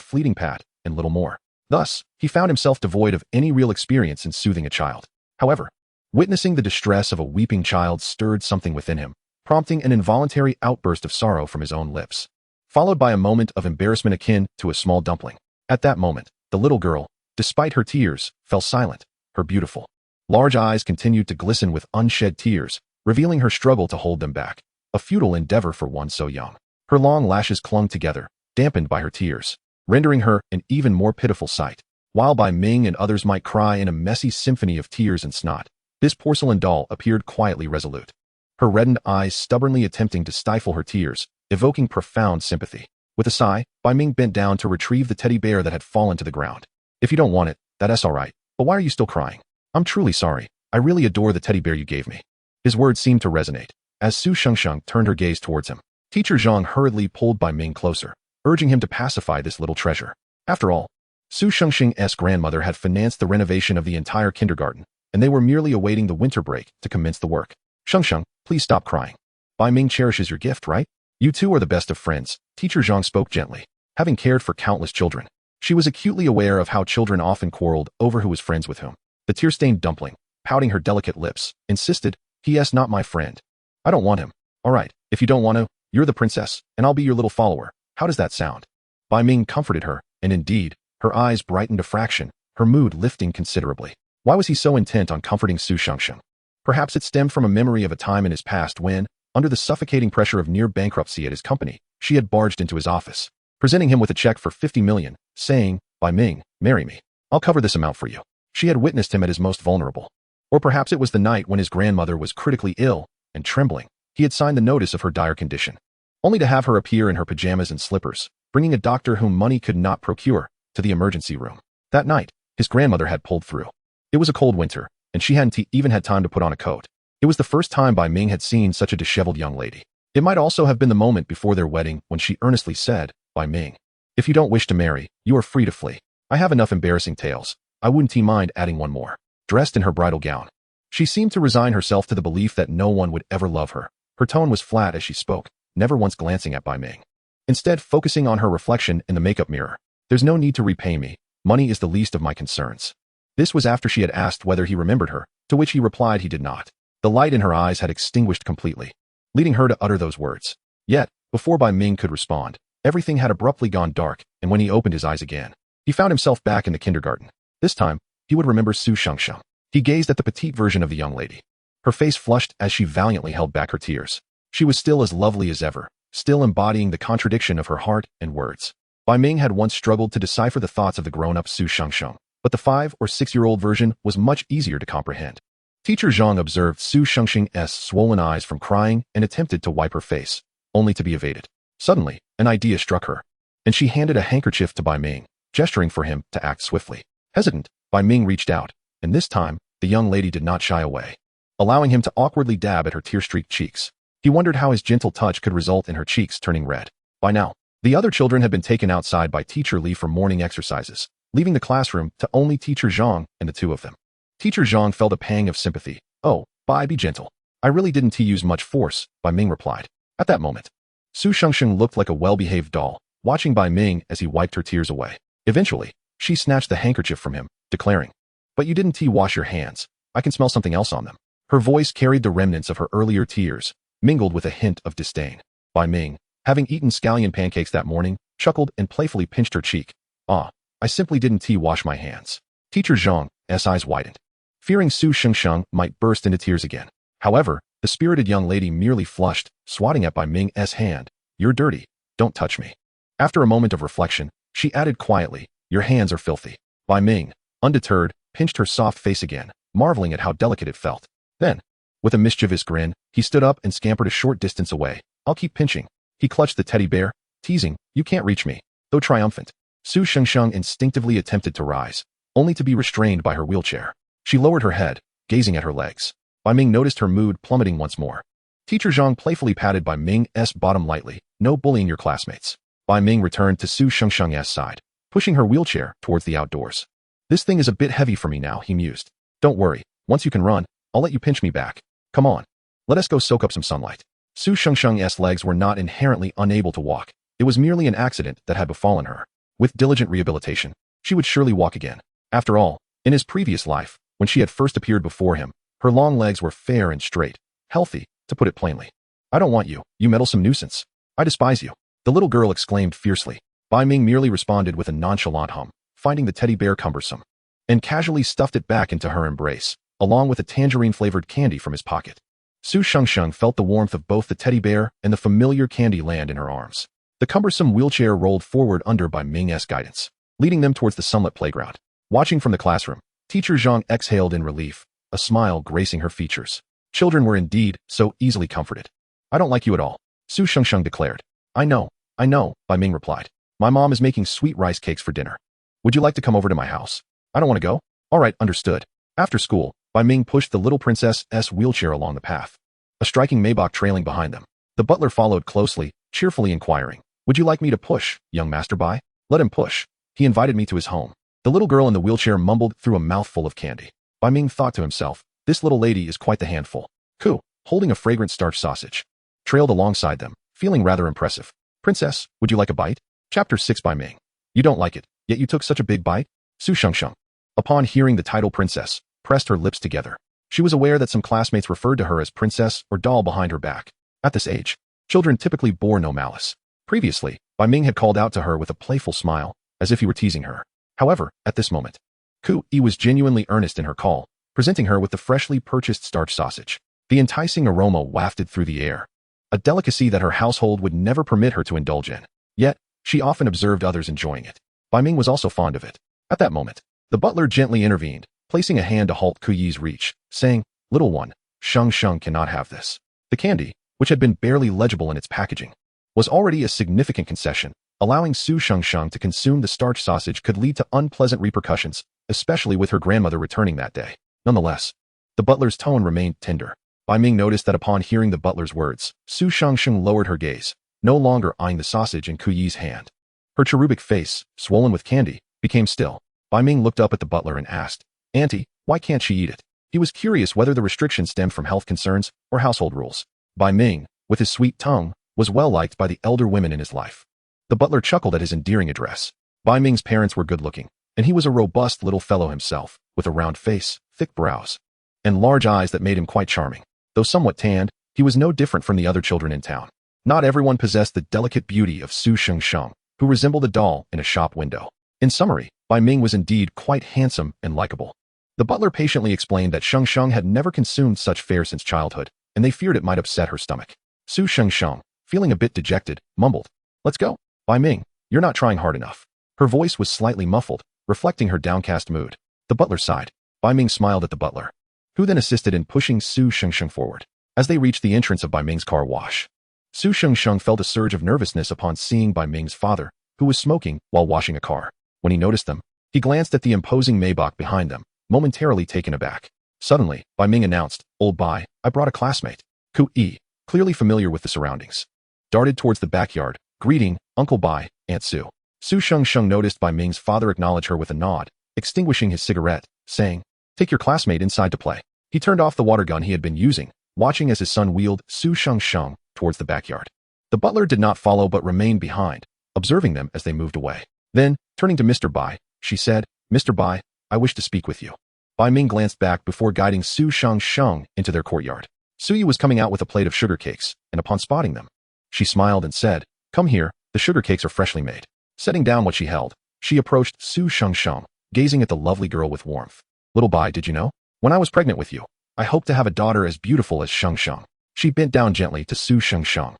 fleeting pat and little more. Thus, he found himself devoid of any real experience in soothing a child. However, witnessing the distress of a weeping child stirred something within him, prompting an involuntary outburst of sorrow from his own lips, followed by a moment of embarrassment akin to a small dumpling. At that moment, the little girl, despite her tears, fell silent. Her beautiful, large eyes continued to glisten with unshed tears, revealing her struggle to hold them back, a futile endeavor for one so young. Her long lashes clung together, dampened by her tears, rendering her an even more pitiful sight. While Bai Ming and others might cry in a messy symphony of tears and snot, this porcelain doll appeared quietly resolute, her reddened eyes stubbornly attempting to stifle her tears, evoking profound sympathy. With a sigh, Bai Ming bent down to retrieve the teddy bear that had fallen to the ground. If you don't want it, that's all right, but why are you still crying? I'm truly sorry. I really adore the teddy bear you gave me. His words seemed to resonate. As Su Shengsheng turned her gaze towards him, Teacher Zhang hurriedly pulled Bai Ming closer, urging him to pacify this little treasure. After all, Su Shengsheng's grandmother had financed the renovation of the entire kindergarten, and they were merely awaiting the winter break to commence the work. Shengsheng, please stop crying. Bai Ming cherishes your gift, right? You two are the best of friends, Teacher Zhang spoke gently. Having cared for countless children, she was acutely aware of how children often quarreled over who was friends with whom. The tear-stained dumpling, pouting her delicate lips, insisted, "He is not my friend. I don't want him." "All right, if you don't want to, you're the princess, and I'll be your little follower. How does that sound?" Bai Ming comforted her, and indeed, her eyes brightened a fraction, her mood lifting considerably. Why was he so intent on comforting Su Shengsheng? Perhaps it stemmed from a memory of a time in his past when, under the suffocating pressure of near bankruptcy at his company, she had barged into his office, presenting him with a check for 50 million, saying, "Bai Ming, marry me. I'll cover this amount for you." She had witnessed him at his most vulnerable. Or perhaps it was the night when his grandmother was critically ill and trembling. He had signed the notice of her dire condition, only to have her appear in her pajamas and slippers, bringing a doctor whom money could not procure to the emergency room. That night, his grandmother had pulled through. It was a cold winter, and she hadn't even had time to put on a coat. It was the first time Bai Ming had seen such a disheveled young lady. It might also have been the moment before their wedding when she earnestly said, "Bai Ming, if you don't wish to marry, you are free to flee. I have enough embarrassing tales. I wouldn't mind adding one more." Dressed in her bridal gown, she seemed to resign herself to the belief that no one would ever love her. Her tone was flat as she spoke, never once glancing at Bai Ming. Instead, focusing on her reflection in the makeup mirror. "There's no need to repay me. Money is the least of my concerns." This was after she had asked whether he remembered her, to which he replied he did not. The light in her eyes had extinguished completely, leading her to utter those words. Yet, before Bai Ming could respond, everything had abruptly gone dark, and when he opened his eyes again, he found himself back in the kindergarten. This time, he would remember Su Shengsheng. He gazed at the petite version of the young lady. Her face flushed as she valiantly held back her tears. She was still as lovely as ever, still embodying the contradiction of her heart and words. Bai Ming had once struggled to decipher the thoughts of the grown-up Su Shengsheng, but the 5- or 6-year-old version was much easier to comprehend. Teacher Zhang observed Su Shengsheng's swollen eyes from crying and attempted to wipe her face, only to be evaded. Suddenly, an idea struck her, and she handed a handkerchief to Bai Ming, gesturing for him to act swiftly. Hesitant, Bai Ming reached out, and this time, the young lady did not shy away, allowing him to awkwardly dab at her tear-streaked cheeks. He wondered how his gentle touch could result in her cheeks turning red. By now, the other children had been taken outside by Teacher Li for morning exercises, leaving the classroom to only Teacher Zhang and the two of them. Teacher Zhang felt a pang of sympathy. "Oh, Bai, be gentle. I really didn't use much force," Bai Ming replied. At that moment, Su Shengsheng looked like a well-behaved doll, watching Bai Ming as he wiped her tears away. Eventually, she snatched the handkerchief from him, declaring, "But you didn't wash your hands. I can smell something else on them." Her voice carried the remnants of her earlier tears, mingled with a hint of disdain. Bai Ming, having eaten scallion pancakes that morning, chuckled and playfully pinched her cheek. "Ah, I simply didn't wash my hands." Teacher Zhang's eyes widened, fearing Su Shengsheng might burst into tears again. However, the spirited young lady merely flushed, swatting at Bai Ming's hand, You're dirty. Don't touch me. After a moment of reflection, she added quietly, your hands are filthy. Bai Ming, undeterred, pinched her soft face again, marveling at how delicate it felt. Then, with a mischievous grin, he stood up and scampered a short distance away. I'll keep pinching. He clutched the teddy bear, teasing, you can't reach me. Though triumphant, Su Shengsheng instinctively attempted to rise, only to be restrained by her wheelchair. She lowered her head, gazing at her legs. Bai Ming noticed her mood plummeting once more. Teacher Zhang playfully patted Bai Ming's bottom lightly, no bullying your classmates. Bai Ming returned to Su Shengsheng's side, pushing her wheelchair towards the outdoors. This thing is a bit heavy for me now, he mused. Don't worry, once you can run, I'll let you pinch me back. Come on. Let us go soak up some sunlight. Su Shengsheng's legs were not inherently unable to walk. It was merely an accident that had befallen her. With diligent rehabilitation, she would surely walk again. After all, in his previous life, when she had first appeared before him, her long legs were fair and straight, healthy, to put it plainly. I don't want you, you meddlesome nuisance. I despise you. The little girl exclaimed fiercely. Bai Ming merely responded with a nonchalant hum, finding the teddy bear cumbersome, and casually stuffed it back into her embrace, along with a tangerine-flavored candy from his pocket. Su Shengsheng felt the warmth of both the teddy bear and the familiar candy land in her arms. The cumbersome wheelchair rolled forward under Bai Ming's guidance, leading them towards the sunlit playground. Watching from the classroom, Teacher Zhang exhaled in relief, a smile gracing her features. Children were indeed so easily comforted. I don't like you at all, Su Shengsheng declared. I know, Bai Ming replied. My mom is making sweet rice cakes for dinner. Would you like to come over to my house? I don't want to go. All right, understood. After school, Bai Ming pushed the little princess's wheelchair along the path, a striking Maybach trailing behind them. The butler followed closely, cheerfully inquiring, would you like me to push, young Master Bai? Let him push. He invited me to his home. The little girl in the wheelchair mumbled through a mouthful of candy. Bai Ming thought to himself, this little lady is quite the handful. Ku, holding a fragrant starch sausage, trailed alongside them, feeling rather impressive. Princess, would you like a bite? Chapter 6 Bai Ming. You don't like it, yet you took such a big bite? Su Shengsheng, upon hearing the title princess, pressed her lips together. She was aware that some classmates referred to her as princess or doll behind her back. At this age, children typically bore no malice. Previously, Bai Ming had called out to her with a playful smile, as if he were teasing her. However, at this moment, Ku Yi was genuinely earnest in her call, presenting her with the freshly purchased starch sausage. The enticing aroma wafted through the air, a delicacy that her household would never permit her to indulge in. Yet, she often observed others enjoying it. Bai Ming was also fond of it. At that moment, the butler gently intervened, placing a hand to halt Ku Yi's reach, saying, little one, Shengsheng cannot have this. The candy, which had been barely legible in its packaging, was already a significant concession. Allowing Su Shengsheng to consume the starch sausage could lead to unpleasant repercussions, especially with her grandmother returning that day. Nonetheless, the butler's tone remained tender. Bai Ming noticed that upon hearing the butler's words, Su Shengsheng lowered her gaze, no longer eyeing the sausage in Ku Yi's hand. Her cherubic face, swollen with candy, became still. Bai Ming looked up at the butler and asked, Auntie, why can't she eat it? He was curious whether the restriction stemmed from health concerns or household rules. Bai Ming, with his sweet tongue, was well liked by the elder women in his life. The butler chuckled at his endearing address. Bai Ming's parents were good-looking, and he was a robust little fellow himself, with a round face, thick brows, and large eyes that made him quite charming. Though somewhat tanned, he was no different from the other children in town. Not everyone possessed the delicate beauty of Su Shengsheng, who resembled a doll in a shop window. In summary, Bai Ming was indeed quite handsome and likable. The butler patiently explained that Shengsheng had never consumed such fare since childhood, and they feared it might upset her stomach. Su Shengsheng, feeling a bit dejected, mumbled, let's go. Bai Ming, you're not trying hard enough. Her voice was slightly muffled, reflecting her downcast mood. The butler sighed. Bai Ming smiled at the butler, who then assisted in pushing Su Shengsheng forward. As they reached the entrance of Bai Ming's car wash, Su Shengsheng felt a surge of nervousness upon seeing Bai Ming's father, who was smoking while washing a car. When he noticed them, he glanced at the imposing Maybach behind them, momentarily taken aback. Suddenly, Bai Ming announced, Old Bai, I brought a classmate. Ku Yi, clearly familiar with the surroundings, darted towards the backyard, greeting, Uncle Bai, Aunt Su. Su Shengsheng noticed Bai Ming's father acknowledge her with a nod, extinguishing his cigarette, saying, take your classmate inside to play. He turned off the water gun he had been using, watching as his son wheeled Su Shengsheng towards the backyard. The butler did not follow but remained behind, observing them as they moved away. Then, turning to Mr. Bai, she said, Mr. Bai, I wish to speak with you. Bai Ming glanced back before guiding Su Shengsheng into their courtyard. Su Yi was coming out with a plate of sugar cakes, and upon spotting them, she smiled and said, come here, the sugar cakes are freshly made. Setting down what she held, she approached Su Shengsheng, gazing at the lovely girl with warmth. Little Bai, did you know? When I was pregnant with you, I hoped to have a daughter as beautiful as Shengsheng. She bent down gently to Su Shengsheng,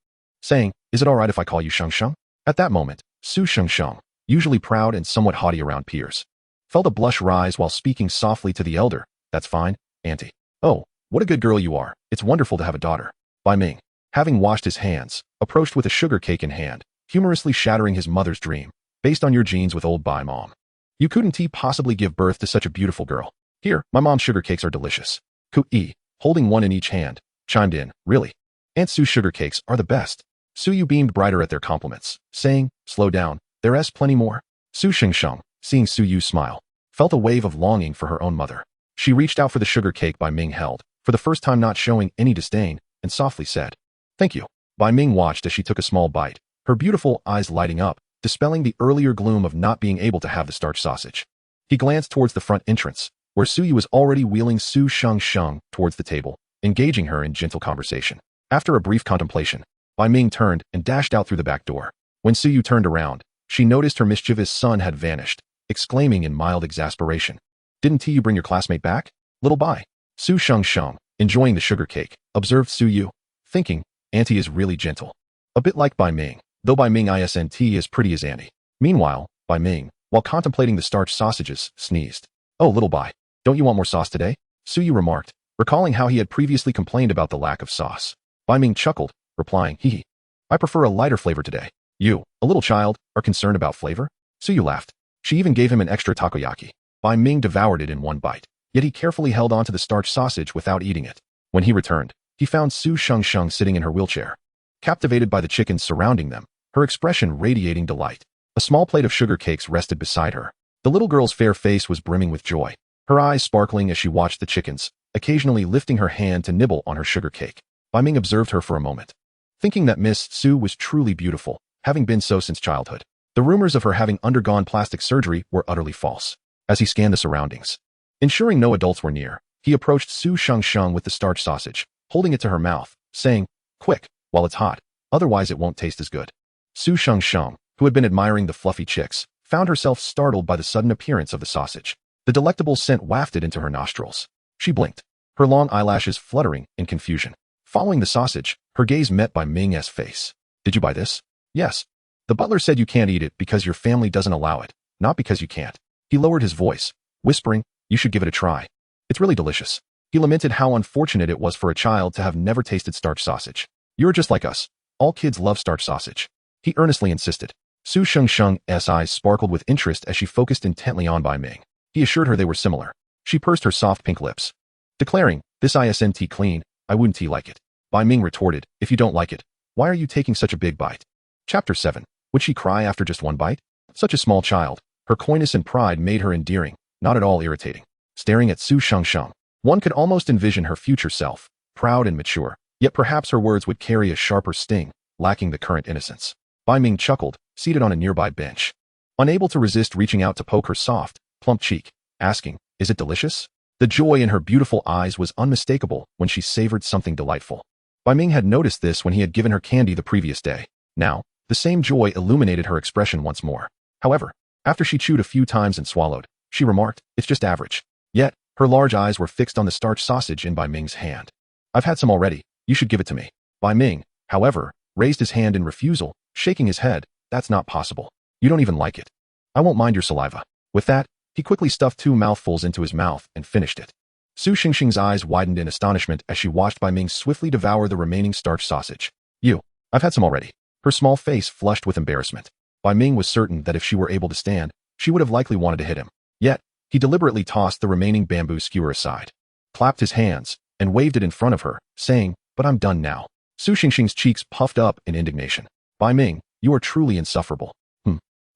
saying, "Is it alright if I call you Sheng Sheng?" At that moment, Su Sheng Sheng, usually proud and somewhat haughty around peers, felt a blush rise while speaking softly to the elder. "That's fine, Auntie." "Oh, what a good girl you are. It's wonderful to have a daughter." Bai Ming, having washed his hands, approached with a sugar cake in hand, humorously shattering his mother's dream, based on your genes with old Bai Mom. "You couldn't possibly give birth to such a beautiful girl. Here, my mom's sugar cakes are delicious." Ku-yi, holding one in each hand, chimed in, "Really? Aunt Su's sugar cakes are the best." Suyu beamed brighter at their compliments, saying, "Slow down, there's plenty more." Su Shengsheng, seeing Suyu smile, felt a wave of longing for her own mother. She reached out for the sugar cake Bai Ming held, for the first time not showing any disdain, and softly said, "Thank you." Bai Ming watched as she took a small bite, her beautiful eyes lighting up, dispelling the earlier gloom of not being able to have the starch sausage. He glanced towards the front entrance, where Suyu was already wheeling Su Shengsheng towards the table, engaging her in gentle conversation. After a brief contemplation, Bai Ming turned and dashed out through the back door. When Suyu turned around, she noticed her mischievous son had vanished, exclaiming in mild exasperation, "Didn't you bring your classmate back, little Bai?" Su Shengsheng, enjoying the sugar cake, observed Suyu, thinking, "Auntie is really gentle." A bit like Bai Ming, though Bai Ming isn't as pretty as Auntie. Meanwhile, Bai Ming, while contemplating the starch sausages, sneezed. "Oh, little Bai, don't you want more sauce today?" Suyu remarked, recalling how he had previously complained about the lack of sauce. Bai Ming chuckled, replying, "Hee hee. I prefer a lighter flavor today." "You, a little child, are concerned about flavor?" Suyu laughed. She even gave him an extra takoyaki. Bai Ming devoured it in one bite, yet he carefully held onto the starch sausage without eating it. When he returned, he found Su Shengsheng sitting in her wheelchair, captivated by the chickens surrounding them, her expression radiating delight. A small plate of sugar cakes rested beside her. The little girl's fair face was brimming with joy, her eyes sparkling as she watched the chickens, occasionally lifting her hand to nibble on her sugar cake. Bai Ming observed her for a moment, thinking that Miss Su was truly beautiful, having been so since childhood. The rumors of her having undergone plastic surgery were utterly false. As he scanned the surroundings, ensuring no adults were near, he approached Su Shengsheng with the starch sausage, holding it to her mouth, saying, "Quick, while it's hot, otherwise it won't taste as good." Su Shengsheng, who had been admiring the fluffy chicks, found herself startled by the sudden appearance of the sausage. The delectable scent wafted into her nostrils. She blinked, her long eyelashes fluttering in confusion. Following the sausage, her gaze met Bai Ming's face. "Did you buy this?" "Yes. The butler said you can't eat it because your family doesn't allow it, not because you can't." He lowered his voice, whispering, "You should give it a try. It's really delicious." He lamented how unfortunate it was for a child to have never tasted starch sausage. "You're just like us. All kids love starch sausage." He earnestly insisted. Su Shengsheng's eyes sparkled with interest as she focused intently on Bai Ming. He assured her they were similar. She pursed her soft pink lips, declaring, "This isn't clean, I wouldn't like it." Bai Ming retorted, "If you don't like it, why are you taking such a big bite?" Chapter 7. Would she cry after just one bite? Such a small child, her coyness and pride made her endearing, not at all irritating. Staring at Su Shengsheng, one could almost envision her future self, proud and mature, yet perhaps her words would carry a sharper sting, lacking the current innocence. Bai Ming chuckled, seated on a nearby bench, unable to resist reaching out to poke her soft, plump cheek, asking, "Is it delicious?" The joy in her beautiful eyes was unmistakable when she savored something delightful. Bai Ming had noticed this when he had given her candy the previous day. Now, the same joy illuminated her expression once more. However, after she chewed a few times and swallowed, she remarked, "It's just average." Yet, her large eyes were fixed on the starch sausage in Bai Ming's hand. "I've had some already, you should give it to me." Bai Ming, however, raised his hand in refusal, shaking his head, "That's not possible. You don't even like it." "I won't mind your saliva." With that, he quickly stuffed 2 mouthfuls into his mouth and finished it. Su Shengsheng's eyes widened in astonishment as she watched Bai Ming swiftly devour the remaining starch sausage. I've had some already." Her small face flushed with embarrassment. Bai Ming was certain that if she were able to stand, she would have likely wanted to hit him. Yet, he deliberately tossed the remaining bamboo skewer aside, clapped his hands, and waved it in front of her, saying, "But I'm done now." Su Shengsheng's cheeks puffed up in indignation. "Bai Ming, you are truly insufferable."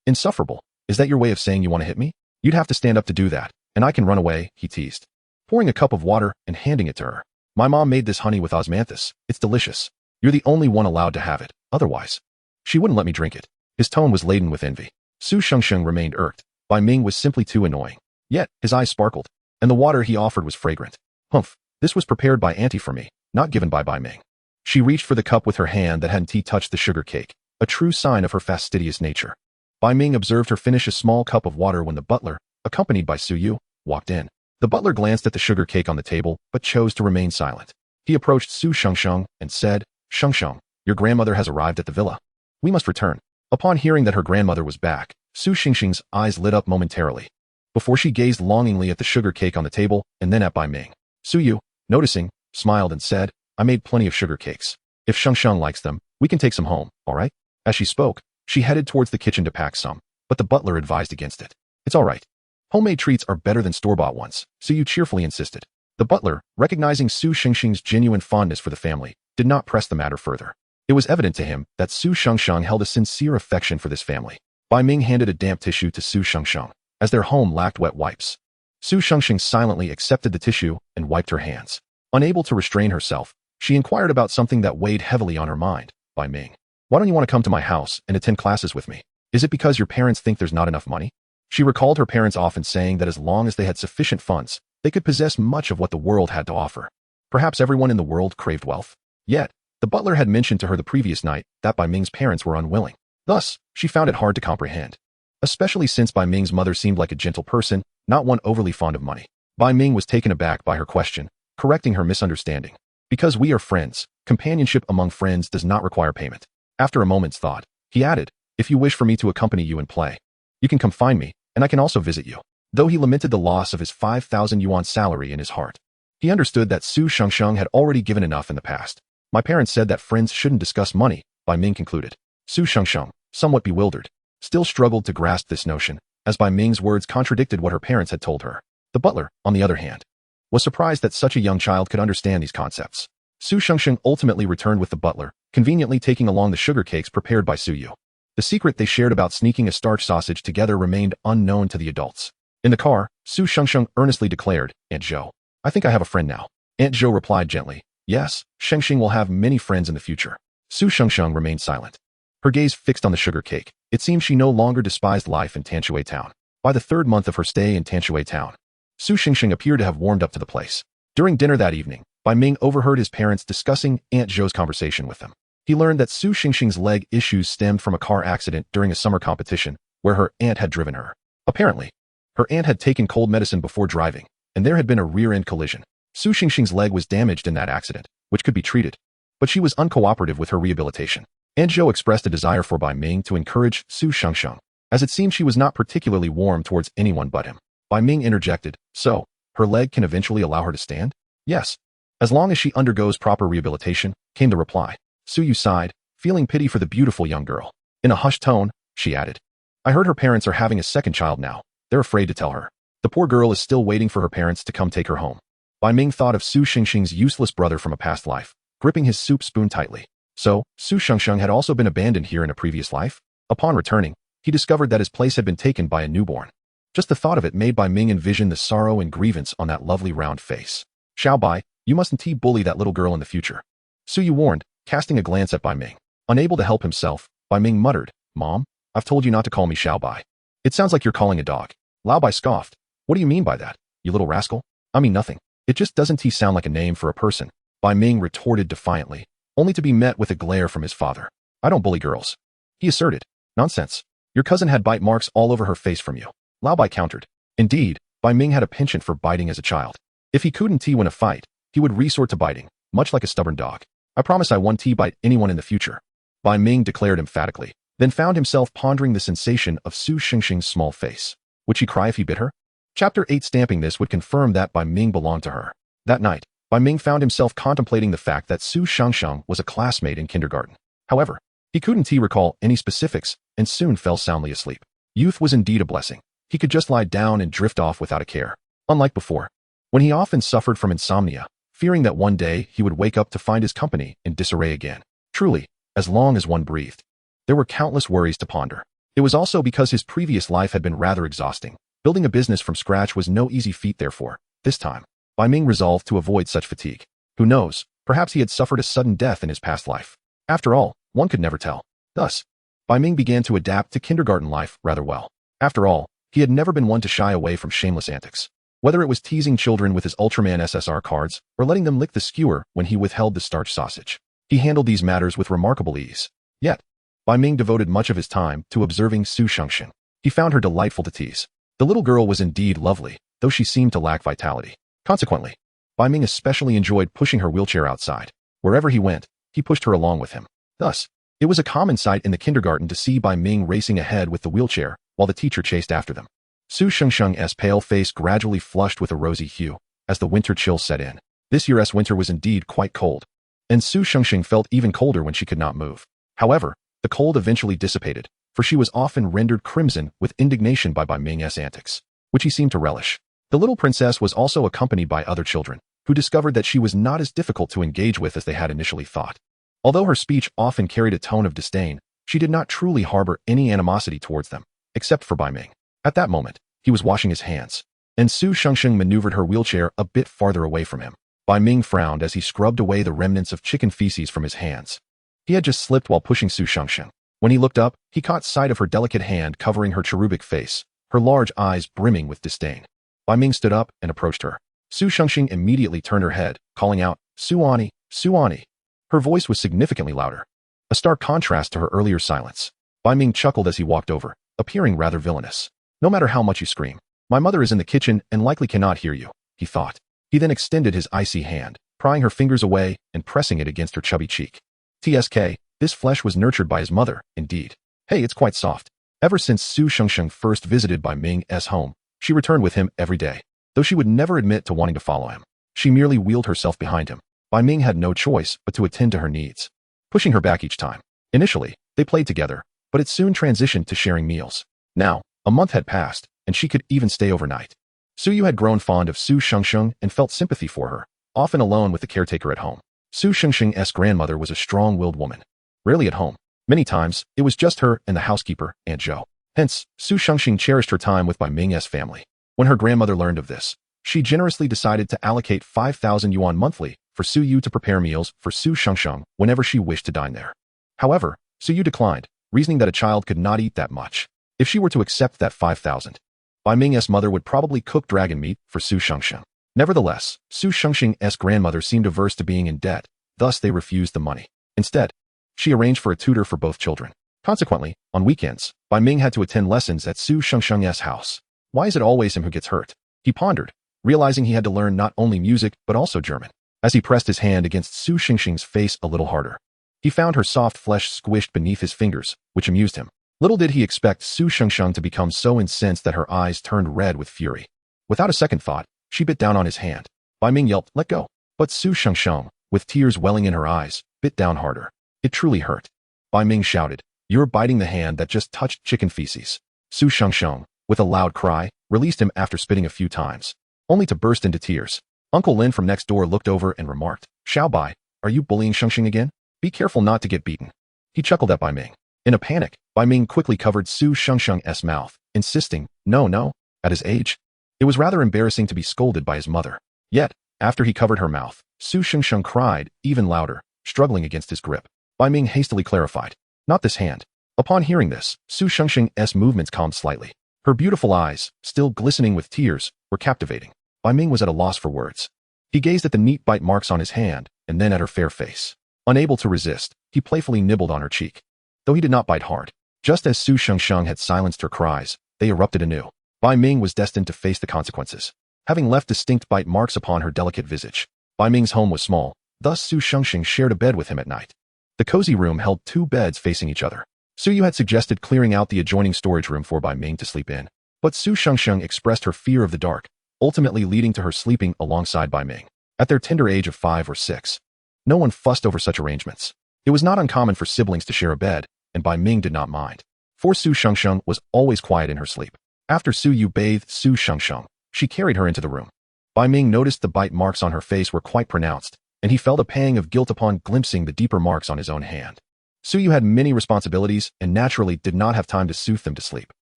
"Insufferable? Is that your way of saying you want to hit me? You'd have to stand up to do that, and I can run away," he teased, pouring a cup of water and handing it to her. "My mom made this honey with osmanthus. It's delicious. You're the only one allowed to have it, otherwise she wouldn't let me drink it." His tone was laden with envy. Su Shengsheng remained irked. Bai Ming was simply too annoying. Yet, his eyes sparkled, and the water he offered was fragrant. "Humph, this was prepared by Auntie for me, not given by Bai Ming." She reached for the cup with her hand that hadn't touched the sugar cake, a true sign of her fastidious nature. Bai Ming observed her finish a small cup of water when the butler, accompanied by Su Yu, walked in. The butler glanced at the sugar cake on the table, but chose to remain silent. He approached Su Shengsheng and said, "Shengsheng, Your grandmother has arrived at the villa. We must return. Upon hearing that her grandmother was back, Su Xingxing's eyes lit up momentarily, before she gazed longingly at the sugar cake on the table and then at Bai Ming. Su Yu, noticing, smiled and said, I made plenty of sugar cakes. If Shengsheng likes them, we can take some home, all right? As she spoke, she headed towards the kitchen to pack some, but the butler advised against it. It's all right. Homemade treats are better than store-bought ones, Su Yu cheerfully insisted. The butler, recognizing Su Xingxing's genuine fondness for the family, did not press the matter further. It was evident to him that Su Shengsheng held a sincere affection for this family. Bai Ming handed a damp tissue to Su Shengsheng, as their home lacked wet wipes. Su Shengsheng silently accepted the tissue and wiped her hands. Unable to restrain herself, she inquired about something that weighed heavily on her mind. Bai Ming, why don't you want to come to my house and attend classes with me? Is it because your parents think there's not enough money? She recalled her parents often saying that as long as they had sufficient funds, they could possess much of what the world had to offer. Perhaps everyone in the world craved wealth. Yet, the butler had mentioned to her the previous night that Bai Ming's parents were unwilling. Thus, she found it hard to comprehend. Especially since Bai Ming's mother seemed like a gentle person, not one overly fond of money. Bai Ming was taken aback by her question, correcting her misunderstanding. Because we are friends, companionship among friends does not require payment. After a moment's thought, he added, if you wish for me to accompany you and play, you can come find me, and I can also visit you. Though he lamented the loss of his 5,000 yuan salary in his heart, he understood that Su Shengsheng had already given enough in the past. My parents said that friends shouldn't discuss money, Bai Ming concluded. Su Shengsheng, somewhat bewildered, still struggled to grasp this notion, as Bai Ming's words contradicted what her parents had told her. The butler, on the other hand, was surprised that such a young child could understand these concepts. Su Shengsheng ultimately returned with the butler, conveniently taking along the sugar cakes prepared by Su Yu. The secret they shared about sneaking a starch sausage together remained unknown to the adults. In the car, Su Shengsheng earnestly declared, Aunt Zhou, I think I have a friend now. Aunt Zhou replied gently, yes, Shengxing will have many friends in the future. Su Shengsheng remained silent. Her gaze fixed on the sugar cake. It seemed she no longer despised life in Tanshui Town. By the third month of her stay in Tanshui Town, Su Xingxing appeared to have warmed up to the place. During dinner that evening, Bai Ming overheard his parents discussing Aunt Zhou's conversation with them. He learned that Su Xingxing's leg issues stemmed from a car accident during a summer competition, where her aunt had driven her. Apparently, her aunt had taken cold medicine before driving, and there had been a rear-end collision. Su Xingxing's leg was damaged in that accident, which could be treated, but she was uncooperative with her rehabilitation. Aunt Zhou expressed a desire for Bai Ming to encourage Su Shengsheng, as it seemed she was not particularly warm towards anyone but him. Bai Ming interjected, so, her leg can eventually allow her to stand? Yes. As long as she undergoes proper rehabilitation, came the reply. Su Yu sighed, feeling pity for the beautiful young girl. In a hushed tone, she added, I heard her parents are having a second child now. They're afraid to tell her. The poor girl is still waiting for her parents to come take her home. Bai Ming thought of Su Xingxing's useless brother from a past life, gripping his soup spoon tightly. So, Su Shengsheng had also been abandoned here in a previous life? Upon returning, he discovered that his place had been taken by a newborn. Just the thought of it made Bai Ming envision the sorrow and grievance on that lovely round face. Xiao Bai, you mustn't bully that little girl in the future. Su Yu warned, casting a glance at Bai Ming. Unable to help himself, Bai Ming muttered, Mom, I've told you not to call me Xiao Bai. It sounds like you're calling a dog. Lao Bai scoffed. What do you mean by that, you little rascal? I mean nothing. It just doesn't sound like a name for a person. Bai Ming retorted defiantly, only to be met with a glare from his father. I don't bully girls, he asserted. Nonsense. Your cousin had bite marks all over her face from you. Lao Bai countered. Indeed, Bai Ming had a penchant for biting as a child. If he couldn't win a fight, he would resort to biting, much like a stubborn dog. I promise I won't bite anyone in the future, Bai Ming declared emphatically, then found himself pondering the sensation of Su Xingxing's small face. Would she cry if he bit her? Chapter 8 stamping this would confirm that Bai Ming belonged to her. That night, Bai Ming found himself contemplating the fact that Su Shengsheng was a classmate in kindergarten. However, he couldn't recall any specifics and soon fell soundly asleep. Youth was indeed a blessing. He could just lie down and drift off without a care. Unlike before, when he often suffered from insomnia, fearing that one day he would wake up to find his company in disarray again. Truly, as long as one breathed, there were countless worries to ponder. It was also because his previous life had been rather exhausting. Building a business from scratch was no easy feat therefore. This time, Bai Ming resolved to avoid such fatigue. Who knows, perhaps he had suffered a sudden death in his past life. After all, one could never tell. Thus, Bai Ming began to adapt to kindergarten life rather well. After all, he had never been one to shy away from shameless antics. Whether it was teasing children with his Ultraman SSR cards or letting them lick the skewer when he withheld the starch sausage, he handled these matters with remarkable ease. Yet, Bai Ming devoted much of his time to observing Su Shengxing. He found her delightful to tease. The little girl was indeed lovely, though she seemed to lack vitality. Consequently, Bai Ming especially enjoyed pushing her wheelchair outside. Wherever he went, he pushed her along with him. Thus, it was a common sight in the kindergarten to see Bai Ming racing ahead with the wheelchair while the teacher chased after them. Su Shengsheng's pale face gradually flushed with a rosy hue as the winter chill set in. This year's winter was indeed quite cold, and Su Shengsheng felt even colder when she could not move. However, the cold eventually dissipated, for she was often rendered crimson with indignation by Bai Ming's antics, which he seemed to relish. The little princess was also accompanied by other children, who discovered that she was not as difficult to engage with as they had initially thought. Although her speech often carried a tone of disdain, she did not truly harbor any animosity towards them, except for Bai Ming. At that moment, he was washing his hands, and Su Shengsheng maneuvered her wheelchair a bit farther away from him. Bai Ming frowned as he scrubbed away the remnants of chicken feces from his hands. He had just slipped while pushing Su Shengsheng. When he looked up, he caught sight of her delicate hand covering her cherubic face, her large eyes brimming with disdain. Bai Ming stood up and approached her. Su Shengsheng immediately turned her head, calling out, "Suani, Suani." Her voice was significantly louder, a stark contrast to her earlier silence. Bai Ming chuckled as he walked over, appearing rather villainous. "No matter how much you scream, my mother is in the kitchen and likely cannot hear you," he thought. He then extended his icy hand, prying her fingers away and pressing it against her chubby cheek. TSK, this flesh was nurtured by his mother, indeed. Hey, it's quite soft. Ever since Su Shengsheng first visited Bai Ming's home, she returned with him every day. Though she would never admit to wanting to follow him, she merely wheeled herself behind him. Bai Ming had no choice but to attend to her needs, pushing her back each time. Initially, they played together, but it soon transitioned to sharing meals. Now, a month had passed, and she could even stay overnight. Su Yu had grown fond of Su Shengsheng and felt sympathy for her, often alone with the caretaker at home. Su Shengsheng's grandmother was a strong-willed woman, rarely at home. Many times, it was just her and the housekeeper, Aunt Zhou. Hence, Su Shengsheng cherished her time with Bai Ming's family. When her grandmother learned of this, she generously decided to allocate 5,000 yuan monthly for Su Yu to prepare meals for Su Shengsheng whenever she wished to dine there. However, Su Yu declined, reasoning that a child could not eat that much. If she were to accept that 5,000, Bai Ming's mother would probably cook dragon meat for Su Shengsheng. Nevertheless, Su Shengsheng's grandmother seemed averse to being in debt, thus they refused the money. Instead, she arranged for a tutor for both children. Consequently, on weekends, Bai Ming had to attend lessons at Su Shengsheng's house. Why is it always him who gets hurt? He pondered, realizing he had to learn not only music but also German. As he pressed his hand against Su Shengsheng's face a little harder, he found her soft flesh squished beneath his fingers, which amused him. Little did he expect Su Shengsheng to become so incensed that her eyes turned red with fury. Without a second thought, she bit down on his hand. Bai Ming yelped, "Let go." But Su Shengsheng, with tears welling in her eyes, bit down harder. It truly hurt. Bai Ming shouted, "You're biting the hand that just touched chicken feces." Su Shengsheng, with a loud cry, released him after spitting a few times, only to burst into tears. Uncle Lin from next door looked over and remarked, "Xiao Bai, are you bullying Shengsheng again? Be careful not to get beaten." He chuckled at Bai Ming. In a panic, Bai Ming quickly covered Su Shengsheng's mouth, insisting, No. At his age, it was rather embarrassing to be scolded by his mother. Yet, after he covered her mouth, Su Shengsheng cried, even louder, struggling against his grip. Bai Ming hastily clarified, "Not this hand." Upon hearing this, Su Shengsheng's movements calmed slightly. Her beautiful eyes, still glistening with tears, were captivating. Bai Ming was at a loss for words. He gazed at the neat bite marks on his hand, and then at her fair face. Unable to resist, he playfully nibbled on her cheek. Though he did not bite hard, just as Su Shengsheng had silenced her cries, they erupted anew. Bai Ming was destined to face the consequences, having left distinct bite marks upon her delicate visage. Bai Ming's home was small, thus Su Shengsheng shared a bed with him at night. The cozy room held 2 beds facing each other. Su Yu had suggested clearing out the adjoining storage room for Bai Ming to sleep in, but Su Shengsheng expressed her fear of the dark, ultimately leading to her sleeping alongside Bai Ming. At their tender age of 5 or 6, no one fussed over such arrangements. It was not uncommon for siblings to share a bed, and Bai Ming did not mind, for Su Shengsheng was always quiet in her sleep. After Su Yu bathed Su Shengsheng, she carried her into the room. Bai Ming noticed the bite marks on her face were quite pronounced, and he felt a pang of guilt upon glimpsing the deeper marks on his own hand. Su Yu had many responsibilities and naturally did not have time to soothe them to sleep.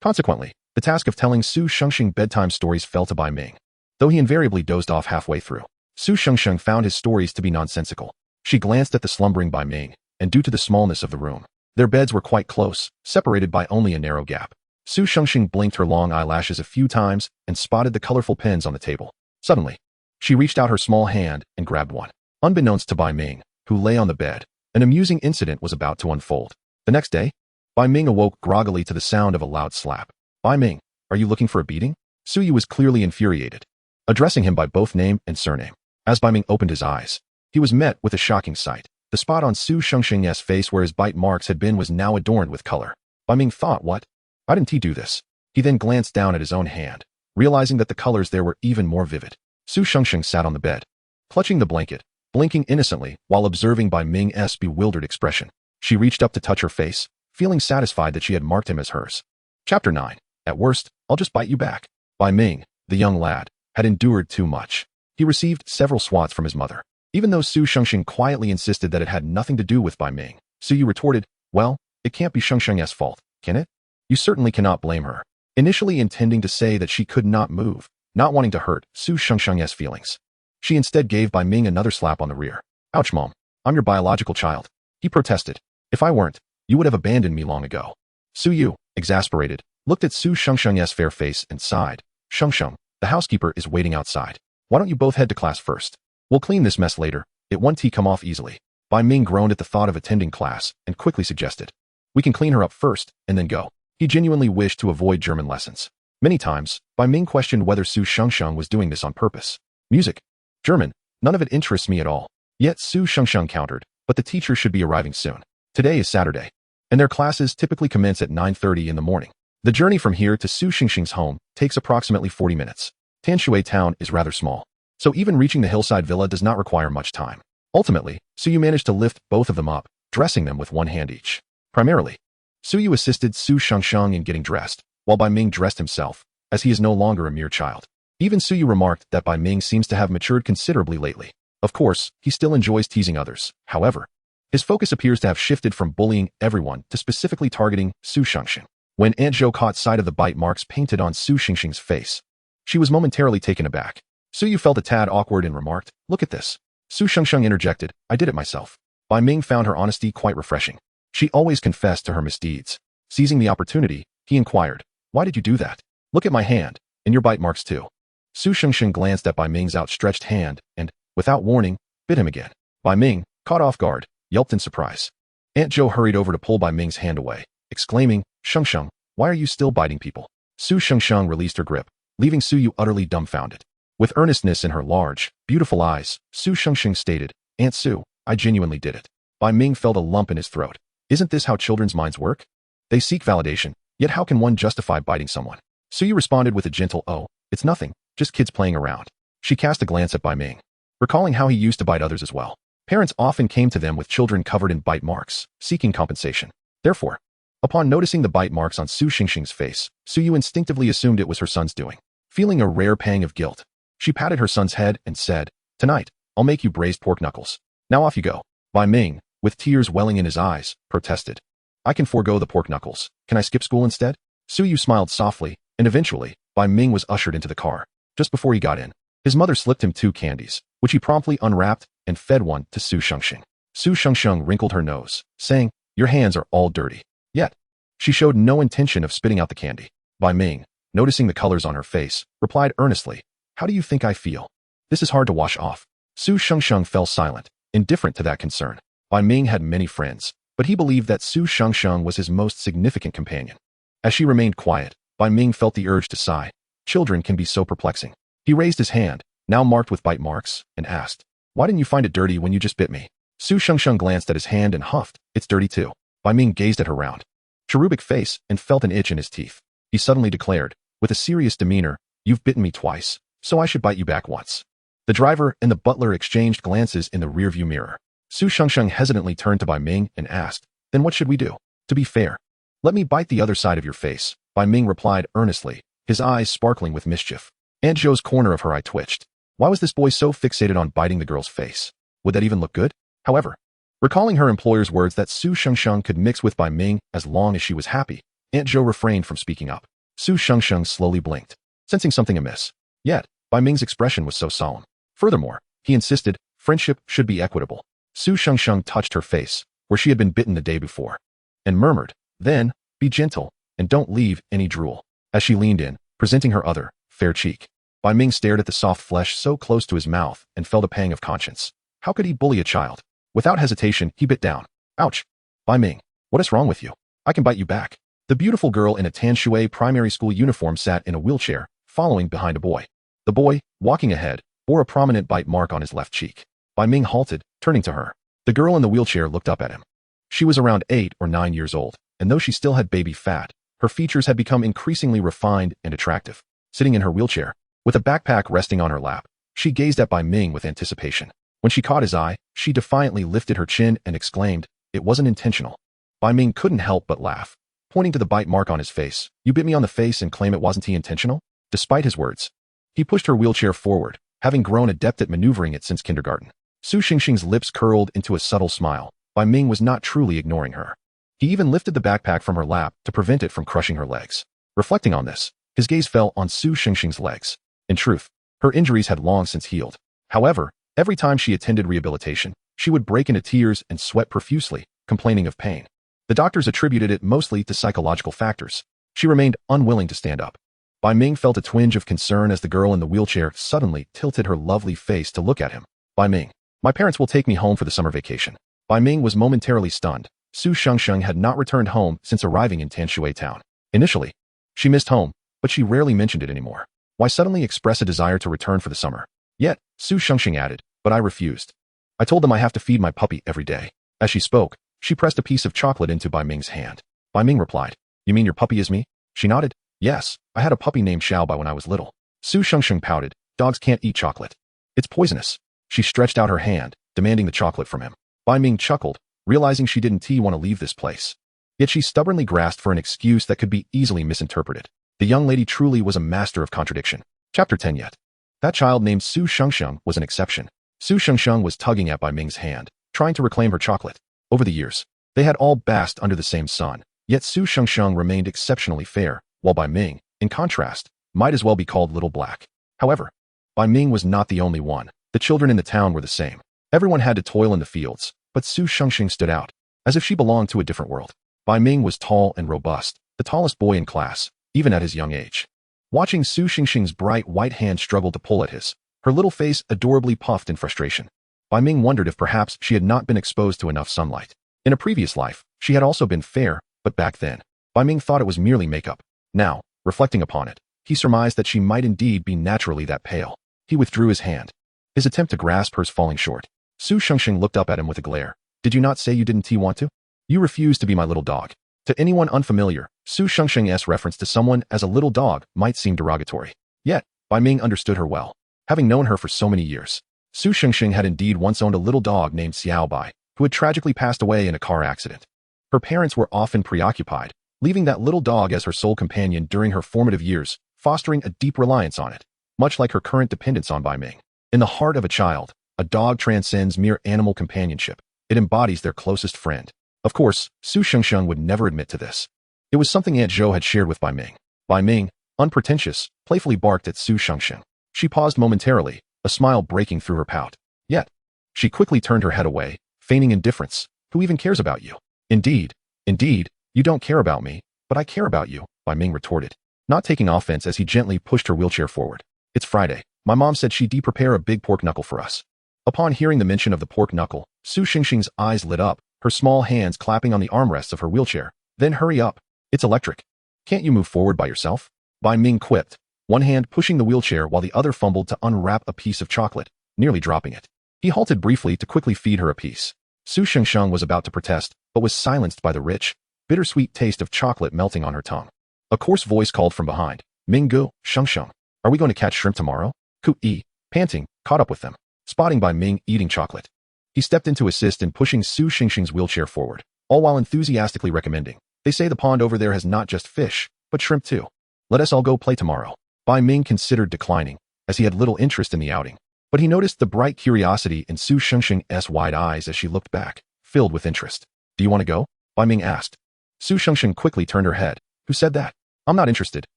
Consequently, the task of telling Su Shengsheng bedtime stories fell to Bai Ming. Though he invariably dozed off halfway through, Su Shengsheng found his stories to be nonsensical. She glanced at the slumbering Bai Ming, and due to the smallness of the room, their beds were quite close, separated by only a narrow gap. Su Shengsheng blinked her long eyelashes a few times and spotted the colorful pens on the table. Suddenly, she reached out her small hand and grabbed one. Unbeknownst to Bai Ming, who lay on the bed, an amusing incident was about to unfold. The next day, Bai Ming awoke groggily to the sound of a loud slap. "Bai Ming, are you looking for a beating?" Su Yu was clearly infuriated, addressing him by both name and surname. As Bai Ming opened his eyes, he was met with a shocking sight. The spot on Su Shengsheng's face where his bite marks had been was now adorned with color. Bai Ming thought, what? Why didn't he do this? He then glanced down at his own hand, realizing that the colors there were even more vivid. Su Shengsheng sat on the bed, clutching the blanket, blinking innocently while observing Bai Ming's bewildered expression. She reached up to touch her face, feeling satisfied that she had marked him as hers. Chapter 9. At worst, I'll just bite you back. Bai Ming, the young lad, had endured too much. He received several swats from his mother. Even though Su Shengsheng quietly insisted that it had nothing to do with Bai Ming, Su Yu retorted, well, it can't be Shengsheng's fault, can it? You certainly cannot blame her. Initially intending to say that she could not move, not wanting to hurt Su Shengsheng's feelings. She instead gave Bai Ming another slap on the rear. Ouch, Mom. I'm your biological child. He protested. If I weren't, you would have abandoned me long ago. Su Yu, exasperated, looked at Su Shengsheng's fair face and sighed. Shengsheng, the housekeeper is waiting outside. Why don't you both head to class first? We'll clean this mess later. It won't come off easily. Bai Ming groaned at the thought of attending class and quickly suggested. We can clean her up first and then go. He genuinely wished to avoid German lessons. Many times, Bai Ming questioned whether Su Shengsheng was doing this on purpose. Music. German. None of it interests me at all. Yet Su Shengsheng countered, but the teacher should be arriving soon. Today is Saturday, and their classes typically commence at 9:30 in the morning. The journey from here to Su Shengsheng's home takes approximately 40 minutes. Tanshui town is rather small, so even reaching the hillside villa does not require much time. Ultimately, Su Yu managed to lift both of them up, dressing them with one hand each. Primarily, Su Yu assisted Su Shengsheng in getting dressed, while Bai Ming dressed himself, as he is no longer a mere child. Even Su Yu remarked that Bai Ming seems to have matured considerably lately. Of course, he still enjoys teasing others. However, his focus appears to have shifted from bullying everyone to specifically targeting Su Shengsheng. When Aunt Zhou caught sight of the bite marks painted on Su Shengsheng's face, she was momentarily taken aback. Su Yu felt a tad awkward and remarked, look at this. Su Shengsheng interjected, I did it myself. Bai Ming found her honesty quite refreshing. She always confessed to her misdeeds. Seizing the opportunity, he inquired, why did you do that? Look at my hand, and your bite marks too. Su Shengsheng glanced at Bai Ming's outstretched hand and, without warning, bit him again. Bai Ming, caught off guard, yelped in surprise. Aunt Zhou hurried over to pull Bai Ming's hand away, exclaiming, Shengsheng, why are you still biting people? Su Shengsheng released her grip, leaving Su Yu utterly dumbfounded. With earnestness in her large, beautiful eyes, Su Shengsheng stated, Aunt Su, I genuinely did it. Bai Ming felt a lump in his throat. Isn't this how children's minds work? They seek validation, yet how can one justify biting someone? Su Yu responded with a gentle, oh, it's nothing, just kids playing around. She cast a glance at Bai Ming, recalling how he used to bite others as well. Parents often came to them with children covered in bite marks, seeking compensation. Therefore, upon noticing the bite marks on Su Shengsheng's face, Su Yu instinctively assumed it was her son's doing. Feeling a rare pang of guilt, she patted her son's head and said, tonight, I'll make you braised pork knuckles. Now off you go. Bai Ming, with tears welling in his eyes, protested. I can forego the pork knuckles. Can I skip school instead? Su Yu smiled softly, and eventually, Bai Ming was ushered into the car. Just before he got in, his mother slipped him 2 candies, which he promptly unwrapped and fed one to Su Shengsheng. Su Shengsheng wrinkled her nose, saying, your hands are all dirty. Yet, she showed no intention of spitting out the candy. Bai Ming, noticing the colors on her face, replied earnestly, how do you think I feel? This is hard to wash off. Su Shengsheng fell silent, indifferent to that concern. Bai Ming had many friends, but he believed that Su Shengsheng was his most significant companion. As she remained quiet, Bai Ming felt the urge to sigh. Children can be so perplexing. He raised his hand, now marked with bite marks, and asked, why didn't you find it dirty when you just bit me? Su Shengsheng glanced at his hand and huffed, it's dirty too. Bai Ming gazed at her round, cherubic face and felt an itch in his teeth. He suddenly declared, with a serious demeanor, you've bitten me twice, so I should bite you back once. The driver and the butler exchanged glances in the rearview mirror. Su Shengsheng hesitantly turned to Bai Ming and asked, then what should we do? To be fair, let me bite the other side of your face, Bai Ming replied earnestly, his eyes sparkling with mischief. Aunt Zhou's corner of her eye twitched. Why was this boy so fixated on biting the girl's face? Would that even look good? However, recalling her employer's words that Su Shengsheng could mix with Bai Ming as long as she was happy, Aunt Zhou refrained from speaking up. Su Shengsheng slowly blinked, sensing something amiss. Yet, Bai Ming's expression was so solemn. Furthermore, he insisted, friendship should be equitable. Su Shengsheng touched her face, where she had been bitten the day before, and murmured, then, be gentle, and don't leave any drool. As she leaned in, presenting her other, fair cheek, Bai Ming stared at the soft flesh so close to his mouth and felt a pang of conscience. How could he bully a child? Without hesitation, he bit down. Ouch! Bai Ming, what is wrong with you? I can bite you back. The beautiful girl in a Tanshui primary school uniform sat in a wheelchair, following behind a boy. The boy, walking ahead, bore a prominent bite mark on his left cheek. Bai Ming halted, turning to her. The girl in the wheelchair looked up at him. She was around 8 or 9 years old, and though she still had baby fat, her features had become increasingly refined and attractive. Sitting in her wheelchair, with a backpack resting on her lap, she gazed at Bai Ming with anticipation. When she caught his eye, she defiantly lifted her chin and exclaimed, "It wasn't intentional." Bai Ming couldn't help but laugh, pointing to the bite mark on his face. "You bit me on the face and claim it wasn't intentional?" Despite his words, he pushed her wheelchair forward, having grown adept at maneuvering it since kindergarten. Su Xingxing's lips curled into a subtle smile. Bai Ming was not truly ignoring her. He even lifted the backpack from her lap to prevent it from crushing her legs. Reflecting on this, his gaze fell on Su Xingxing's legs. In truth, her injuries had long since healed. However, every time she attended rehabilitation, she would break into tears and sweat profusely, complaining of pain. The doctors attributed it mostly to psychological factors. She remained unwilling to stand up. Bai Ming felt a twinge of concern as the girl in the wheelchair suddenly tilted her lovely face to look at him. "Bai Ming, my parents will take me home for the summer vacation." Bai Ming was momentarily stunned. Su Xingxing had not returned home since arriving in Tanshui town. Initially, she missed home, but she rarely mentioned it anymore. Why suddenly express a desire to return for the summer? Yet, Su Xingxing added, "But I refused. I told them I have to feed my puppy every day." As she spoke, she pressed a piece of chocolate into Bai Ming's hand. Bai Ming replied, "You mean your puppy is me?" She nodded. "Yes, I had a puppy named Xiaobai when I was little." Su Xingxing pouted. "Dogs can't eat chocolate. It's poisonous." She stretched out her hand, demanding the chocolate from him. Bai Ming chuckled, realizing she didn't want to leave this place. Yet she stubbornly grasped for an excuse that could be easily misinterpreted. The young lady truly was a master of contradiction. Chapter 10 yet. That child named Su Xingxing was an exception. Su Xingxing was tugging at Bai Ming's hand, trying to reclaim her chocolate. Over the years, they had all basked under the same sun, yet Su Xingxing remained exceptionally fair, while Bai Ming, in contrast, might as well be called Little Black. However, Bai Ming was not the only one. The children in the town were the same. Everyone had to toil in the fields, but Su Xingxing stood out, as if she belonged to a different world. Bai Ming was tall and robust, the tallest boy in class, even at his young age. Watching Su Xingxing's bright white hand struggle to pull at his, her little face adorably puffed in frustration. Bai Ming wondered if perhaps she had not been exposed to enough sunlight. In a previous life, she had also been fair, but back then, Bai Ming thought it was merely makeup. Now, reflecting upon it, he surmised that she might indeed be naturally that pale. He withdrew his hand, his attempt to grasp hers falling short. Su Xingxing looked up at him with a glare. "Did you not say you didn't want to? You refused to be my little dog." To anyone unfamiliar, Su Xingxing's reference to someone as a little dog might seem derogatory. Yet, Bai Ming understood her well. Having known her for so many years, Su Xingxing had indeed once owned a little dog named Xiaobai, who had tragically passed away in a car accident. Her parents were often preoccupied, leaving that little dog as her sole companion during her formative years, fostering a deep reliance on it, much like her current dependence on Bai Ming. In the heart of a child, a dog transcends mere animal companionship. It embodies their closest friend. Of course, Su Xingxing would never admit to this. It was something Aunt Zhou had shared with Bai Ming. Bai Ming, unpretentious, playfully barked at Su Xingxing. She paused momentarily, a smile breaking through her pout. Yet, she quickly turned her head away, feigning indifference. "Who even cares about you?" Indeed, you don't care about me, but I care about you," Bai Ming retorted, not taking offense as he gently pushed her wheelchair forward. "It's Friday. My mom said she'd prepare a big pork knuckle for us." Upon hearing the mention of the pork knuckle, Su Xingxing's eyes lit up, her small hands clapping on the armrests of her wheelchair. "Then hurry up. It's electric. Can't you move forward by yourself?" Bai Ming quipped, one hand pushing the wheelchair while the other fumbled to unwrap a piece of chocolate, nearly dropping it. He halted briefly to quickly feed her a piece. Su Xingxing was about to protest, but was silenced by the rich, bittersweet taste of chocolate melting on her tongue. A coarse voice called from behind. "Minggu, Xingxing, are we going to catch shrimp tomorrow?" Ku-yi, panting, caught up with them, spotting Bai Ming eating chocolate. He stepped in to assist in pushing Su Xingxing's wheelchair forward, all while enthusiastically recommending, "They say the pond over there has not just fish, but shrimp too. Let us all go play tomorrow." Bai Ming considered declining, as he had little interest in the outing, but he noticed the bright curiosity in Su Xingxing's wide eyes as she looked back, filled with interest. "Do you want to go?" Bai Ming asked. Su Xingxing quickly turned her head. "Who said that?" "I'm not interested.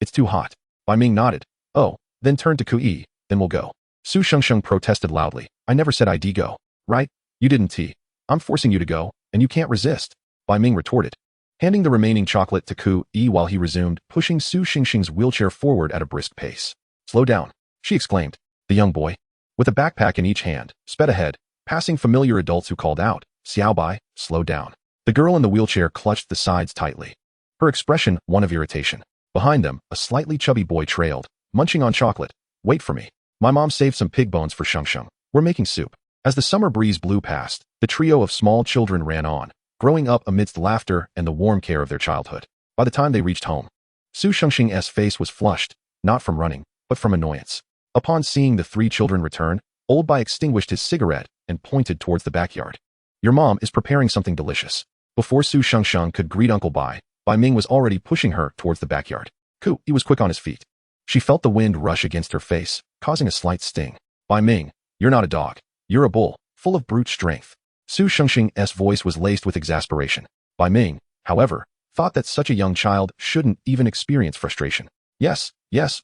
It's too hot." Bai Ming nodded. "Oh, then turned to Ku-yi, "Then we'll go." Su Xingxing protested loudly. "I never said I'd go. Right? You didn't. I'm forcing you to go, and you can't resist," Bai Ming retorted, handing the remaining chocolate to Ku-yi while he resumed pushing Su Xingxing's wheelchair forward at a brisk pace. "Slow down," she exclaimed. The young boy, with a backpack in each hand, sped ahead, passing familiar adults who called out, "Xiaobai, slow down." The girl in the wheelchair clutched the sides tightly, her expression one of irritation. Behind them, a slightly chubby boy trailed, munching on chocolate. "Wait for me. My mom saved some pig bones for Xingxing. We're making soup." As the summer breeze blew past, the trio of small children ran on, growing up amidst laughter and the warm care of their childhood. By the time they reached home, Su Shengxing's face was flushed, not from running, but from annoyance. Upon seeing the three children return, old Bai extinguished his cigarette and pointed towards the backyard. Your mom is preparing something delicious. Before Su Shengxing could greet Uncle Bai, Bai Ming was already pushing her towards the backyard. He was quick on his feet. She felt the wind rush against her face, causing a slight sting. Bai Ming, you're not a dog. You're a bull, full of brute strength. Su Shengxing's voice was laced with exasperation. Bai Ming, however, thought that such a young child shouldn't even experience frustration. Yes,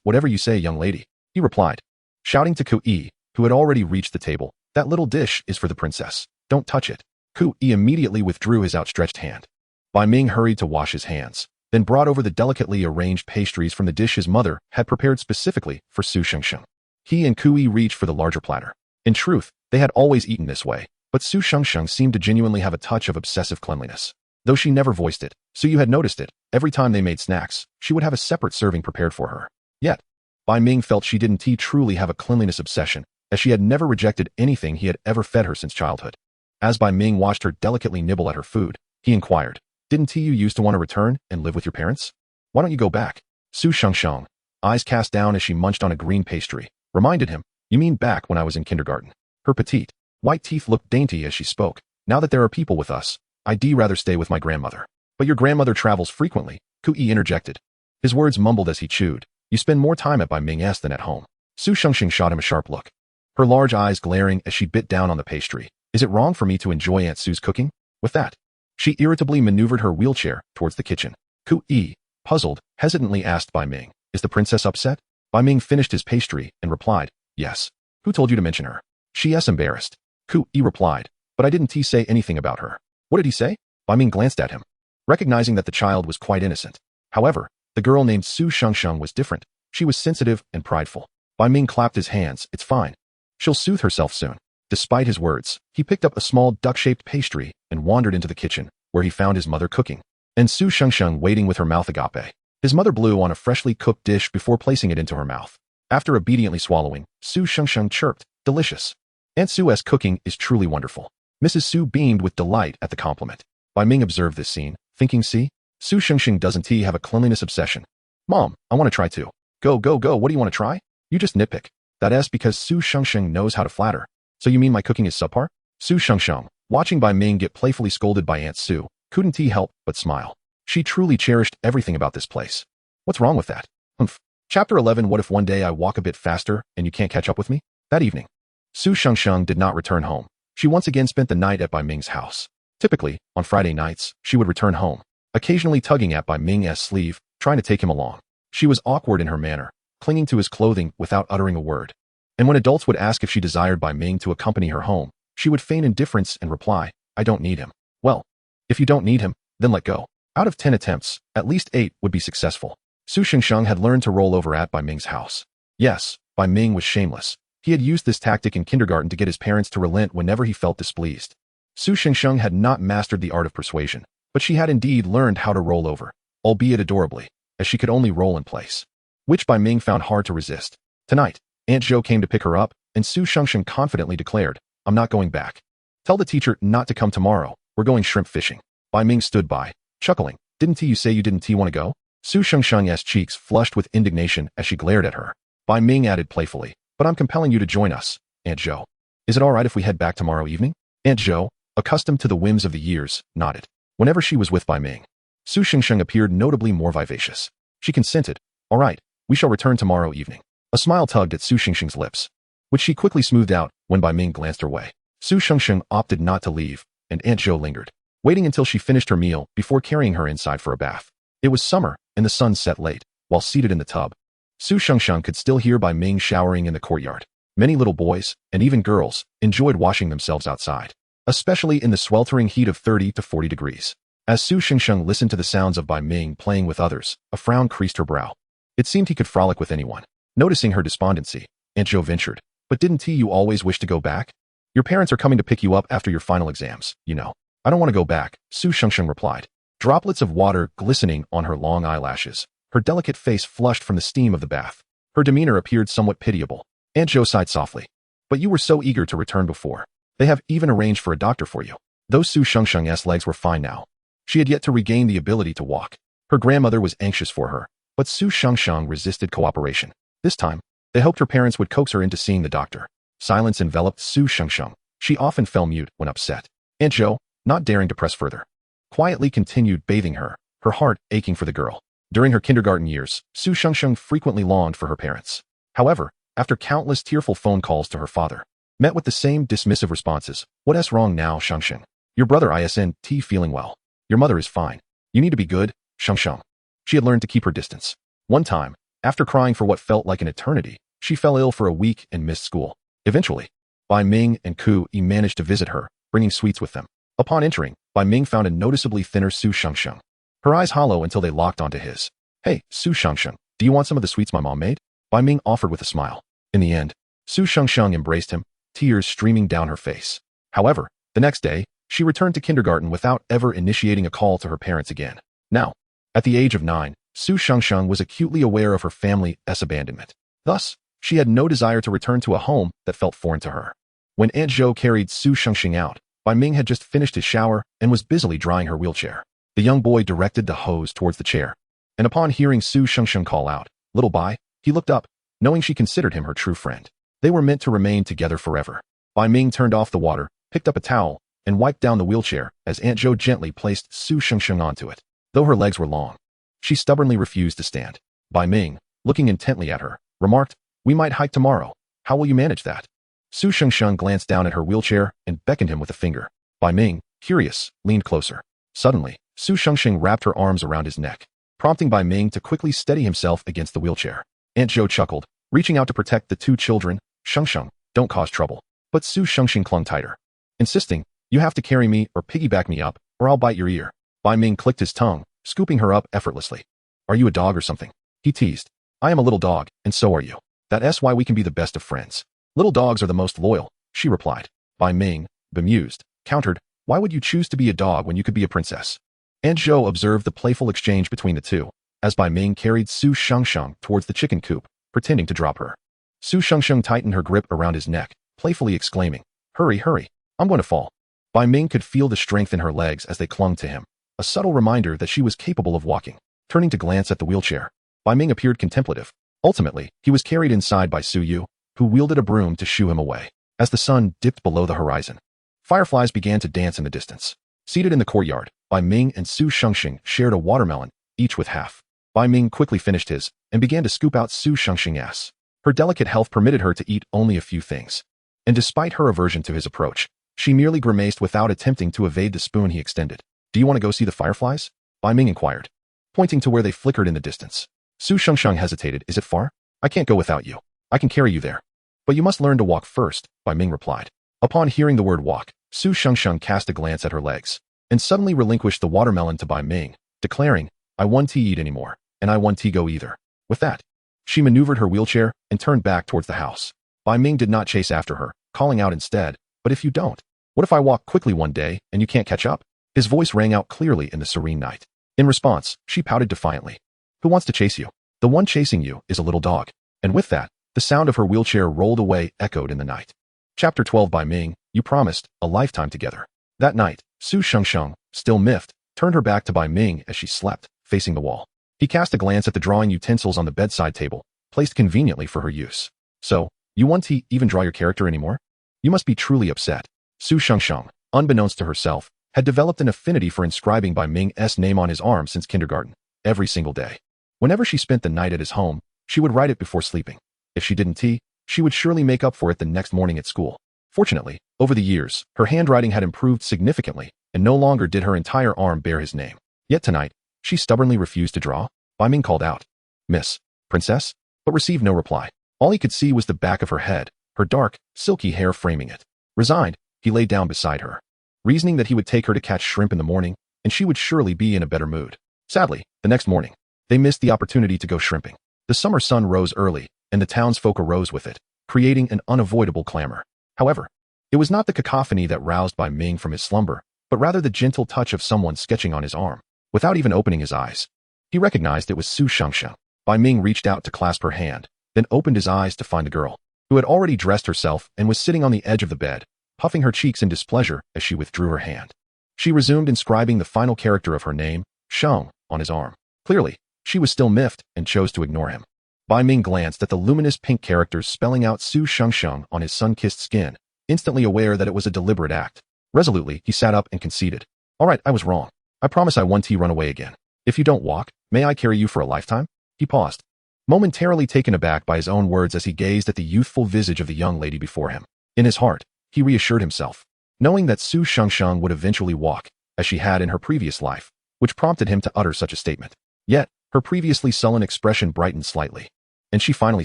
whatever you say, young lady, he replied, shouting to Kui, who had already reached the table. That little dish is for the princess. Don't touch it. Kui immediately withdrew his outstretched hand. Bai Ming hurried to wash his hands, then brought over the delicately arranged pastries from the dish his mother had prepared specifically for Su Shengxing. He and Kui reached for the larger platter. In truth, they had always eaten this way, but Su Shengxing seemed to genuinely have a touch of obsessive cleanliness. Though she never voiced it, Su Yu had noticed it. Every time they made snacks, she would have a separate serving prepared for her. Yet, Bai Ming felt she didn't truly have a cleanliness obsession, as she had never rejected anything he had ever fed her since childhood. As Bai Ming watched her delicately nibble at her food, he inquired, didn't you used to want to return and live with your parents? Why don't you go back? Su Shengxing, eyes cast down as she munched on a green pastry, reminded him, you mean back when I was in kindergarten. Her petite, white teeth looked dainty as she spoke. Now that there are people with us, I'd rather stay with my grandmother. But your grandmother travels frequently, Kui interjected. His words mumbled as he chewed. You spend more time at Bai Ming's than at home. Su Shengxing shot him a sharp look, her large eyes glaring as she bit down on the pastry. Is it wrong for me to enjoy Aunt Su's cooking? With that, she irritably maneuvered her wheelchair towards the kitchen. Kui, puzzled, hesitantly asked Bai Ming, is the princess upset? Bai Ming finished his pastry and replied, yes. Who told you to mention her? She's embarrassed. Kui replied, but I didn't say anything about her. What did he say? Bai Ming glanced at him, recognizing that the child was quite innocent. However, the girl named Su Shengxing was different. She was sensitive and prideful. Bai Ming clapped his hands. It's fine. She'll soothe herself soon. Despite his words, he picked up a small duck-shaped pastry and wandered into the kitchen, where he found his mother cooking, and Su Shengxing waiting with her mouth agape. His mother blew on a freshly cooked dish before placing it into her mouth. After obediently swallowing, Su Shengxing chirped, delicious. Aunt Su's cooking is truly wonderful. Mrs. Su beamed with delight at the compliment. Bai Ming observed this scene, thinking, see, Su Shengxing doesn't have a cleanliness obsession. Mom, I want to try too. Go, what do you want to try? You just nitpick. That's because Su Shengxing knows how to flatter. So you mean my cooking is subpar? Su Shengxing, watching Bai Ming get playfully scolded by Aunt Su, couldn't help but smile. She truly cherished everything about this place. What's wrong with that? Hmph. Chapter 11. What if one day I walk a bit faster and you can't catch up with me? That evening, Su Shengxing did not return home. She once again spent the night at Bai Ming's house. Typically, on Friday nights, she would return home, occasionally tugging at Bai Ming's sleeve, trying to take him along. She was awkward in her manner, clinging to his clothing without uttering a word. And when adults would ask if she desired Bai Ming to accompany her home, she would feign indifference and reply, I don't need him. Well, if you don't need him, then let go. Out of 10 attempts, at least 8 would be successful. Su Shengxing had learned to roll over at Bai Ming's house. Yes, Bai Ming was shameless. He had used this tactic in kindergarten to get his parents to relent whenever he felt displeased. Su Shengxing had not mastered the art of persuasion, but she had indeed learned how to roll over, albeit adorably, as she could only roll in place, which Bai Ming found hard to resist. Tonight, Aunt Zhou came to pick her up, and Su Shengxing confidently declared, I'm not going back. Tell the teacher not to come tomorrow. We're going shrimp fishing. Bai Ming stood by, chuckling. Didn't you say you didn't want to go? Su Shengxing's cheeks flushed with indignation as she glared at her. Bai Ming added playfully, but I'm compelling you to join us, Aunt Zhou. Is it all right if we head back tomorrow evening? Aunt Zhou, accustomed to the whims of the years, nodded. Whenever she was with Bai Ming, Su Shengxing appeared notably more vivacious. She consented. All right, we shall return tomorrow evening. A smile tugged at Su Shengxing's lips, which she quickly smoothed out when Bai Ming glanced her way. Su Shengxing opted not to leave, and Aunt Zhou lingered, waiting until she finished her meal before carrying her inside for a bath. It was summer, and the sun set late. While seated in the tub, Su Shengxing could still hear Bai Ming showering in the courtyard. Many little boys, and even girls, enjoyed washing themselves outside, especially in the sweltering heat of 30 to 40 degrees. As Su Shengxing listened to the sounds of Bai Ming playing with others, a frown creased her brow. It seemed he could frolic with anyone. Noticing her despondency, Aunt Zhou ventured, but didn't you always wish to go back? Your parents are coming to pick you up after your final exams, you know. I don't want to go back, Su Shengxing replied. Droplets of water glistening on her long eyelashes, her delicate face flushed from the steam of the bath. Her demeanor appeared somewhat pitiable. Aunt Zhou sighed softly. But you were so eager to return before. They have even arranged for a doctor for you. Those Su Shengsheng's legs were fine now. She had yet to regain the ability to walk. Her grandmother was anxious for her, but Su Shengsheng resisted cooperation. This time, they hoped her parents would coax her into seeing the doctor. Silence enveloped Su Shengsheng. She often fell mute when upset. Aunt Zhou, not daring to press further, quietly continued bathing her, her heart aching for the girl. During her kindergarten years, Su Shengsheng frequently longed for her parents. However, after countless tearful phone calls to her father, met with the same dismissive responses. What's wrong now, Shengsheng? Your brother isn't feeling well. Your mother is fine. You need to be good, Shengsheng. She had learned to keep her distance. One time, after crying for what felt like an eternity, she fell ill for a week and missed school. Eventually, Bai Ming and Ku Yi managed to visit her, bringing sweets with them. Upon entering, Bai Ming found a noticeably thinner Su Shengsheng. Her eyes hollow until they locked onto his. Hey, Su Shengsheng, do you want some of the sweets my mom made? Bai Ming offered with a smile. In the end, Su Shengsheng embraced him, tears streaming down her face. However, the next day, she returned to kindergarten without ever initiating a call to her parents again. Now, at the age of 9, Su Shengsheng was acutely aware of her family's abandonment. Thus, she had no desire to return to a home that felt foreign to her. When Aunt Zhou carried Su Shengsheng out, Bai Ming had just finished his shower and was busily drying her wheelchair. The young boy directed the hose towards the chair, and upon hearing Su Shengsheng call out, "Little Bai," he looked up, knowing she considered him her true friend. They were meant to remain together forever. Bai Ming turned off the water, picked up a towel, and wiped down the wheelchair as Aunt Zhou gently placed Su Shengsheng onto it. Though her legs were long, she stubbornly refused to stand. Bai Ming, looking intently at her, remarked, "We might hike tomorrow. How will you manage that?" Su Shengsheng glanced down at her wheelchair and beckoned him with a finger. Bai Ming, curious, leaned closer. Suddenly, Su Shengsheng wrapped her arms around his neck, prompting Bai Ming to quickly steady himself against the wheelchair. Aunt Zhou chuckled, reaching out to protect the two children. "Shengsheng, don't cause trouble." But Su Shengsheng clung tighter, insisting, "You have to carry me or piggyback me up, or I'll bite your ear." Bai Ming clicked his tongue, scooping her up effortlessly. "Are you a dog or something?" he teased. "I am a little dog, and so are you. That's why we can be the best of friends." "Little dogs are the most loyal," she replied. Bai Ming, bemused, countered, "Why would you choose to be a dog when you could be a princess?" Aunt Zhou observed the playful exchange between the two, as Bai Ming carried Su Shengsheng towards the chicken coop, pretending to drop her. Su Shengsheng tightened her grip around his neck, playfully exclaiming, "Hurry, hurry, I'm going to fall." Bai Ming could feel the strength in her legs as they clung to him, a subtle reminder that she was capable of walking. Turning to glance at the wheelchair, Bai Ming appeared contemplative. Ultimately, he was carried inside by Su Yu, who wielded a broom to shoo him away. As the sun dipped below the horizon, fireflies began to dance in the distance. Seated in the courtyard, Bai Ming and Su Shengsheng shared a watermelon, each with half. Bai Ming quickly finished his and began to scoop out Su Shengsheng's. Her delicate health permitted her to eat only a few things. And despite her aversion to his approach, she merely grimaced without attempting to evade the spoon he extended. "Do you want to go see the fireflies?" Bai Ming inquired, pointing to where they flickered in the distance. Su Shengsheng hesitated. "Is it far? I can't go without you. I can carry you there. But you must learn to walk first," Bai Ming replied. Upon hearing the word walk, Su Shengsheng cast a glance at her legs, and suddenly relinquished the watermelon to Bai Ming, declaring, "I want to eat anymore, and I want to go either." With that, she maneuvered her wheelchair and turned back towards the house. Bai Ming did not chase after her, calling out instead, "But if you don't, what if I walk quickly one day and you can't catch up?" His voice rang out clearly in the serene night. In response, she pouted defiantly. "Who wants to chase you? The one chasing you is a little dog." And with that, the sound of her wheelchair rolled away echoed in the night. Chapter 12 Bai Ming, you promised a lifetime together. That night, Su Shengsheng, still miffed, turned her back to Bai Ming as she slept, facing the wall. He cast a glance at the drawing utensils on the bedside table, placed conveniently for her use. "So, you want to even draw your character anymore? You must be truly upset." Su Shengsheng, unbeknownst to herself, had developed an affinity for inscribing Bai Ming's name on his arm since kindergarten, every single day. Whenever she spent the night at his home, she would write it before sleeping. If she didn't she would surely make up for it the next morning at school. Fortunately, over the years, her handwriting had improved significantly, and no longer did her entire arm bear his name. Yet tonight, she stubbornly refused to draw. Bai Ming called out, "Miss, Princess?" but received no reply. All he could see was the back of her head, her dark, silky hair framing it. Resigned, he lay down beside her, reasoning that he would take her to catch shrimp in the morning, and she would surely be in a better mood. Sadly, the next morning, they missed the opportunity to go shrimping. The summer sun rose early, and the townsfolk arose with it, creating an unavoidable clamor. However, it was not the cacophony that roused Bai Ming from his slumber, but rather the gentle touch of someone sketching on his arm. Without even opening his eyes, he recognized it was Su Shengsheng. Bai Ming reached out to clasp her hand, then opened his eyes to find the girl, who had already dressed herself and was sitting on the edge of the bed, puffing her cheeks in displeasure as she withdrew her hand. She resumed inscribing the final character of her name, Sheng, on his arm. Clearly, she was still miffed and chose to ignore him. Bai Ming glanced at the luminous pink characters spelling out Su Sheng Sheng on his sun-kissed skin, instantly aware that it was a deliberate act. Resolutely, he sat up and conceded. All right, I was wrong. I promise I won't run away again. If you don't walk, may I carry you for a lifetime? He paused, momentarily taken aback by his own words as he gazed at the youthful visage of the young lady before him. In his heart, he reassured himself, knowing that Su Sheng Sheng would eventually walk, as she had in her previous life, which prompted him to utter such a statement. Yet, her previously sullen expression brightened slightly. And she finally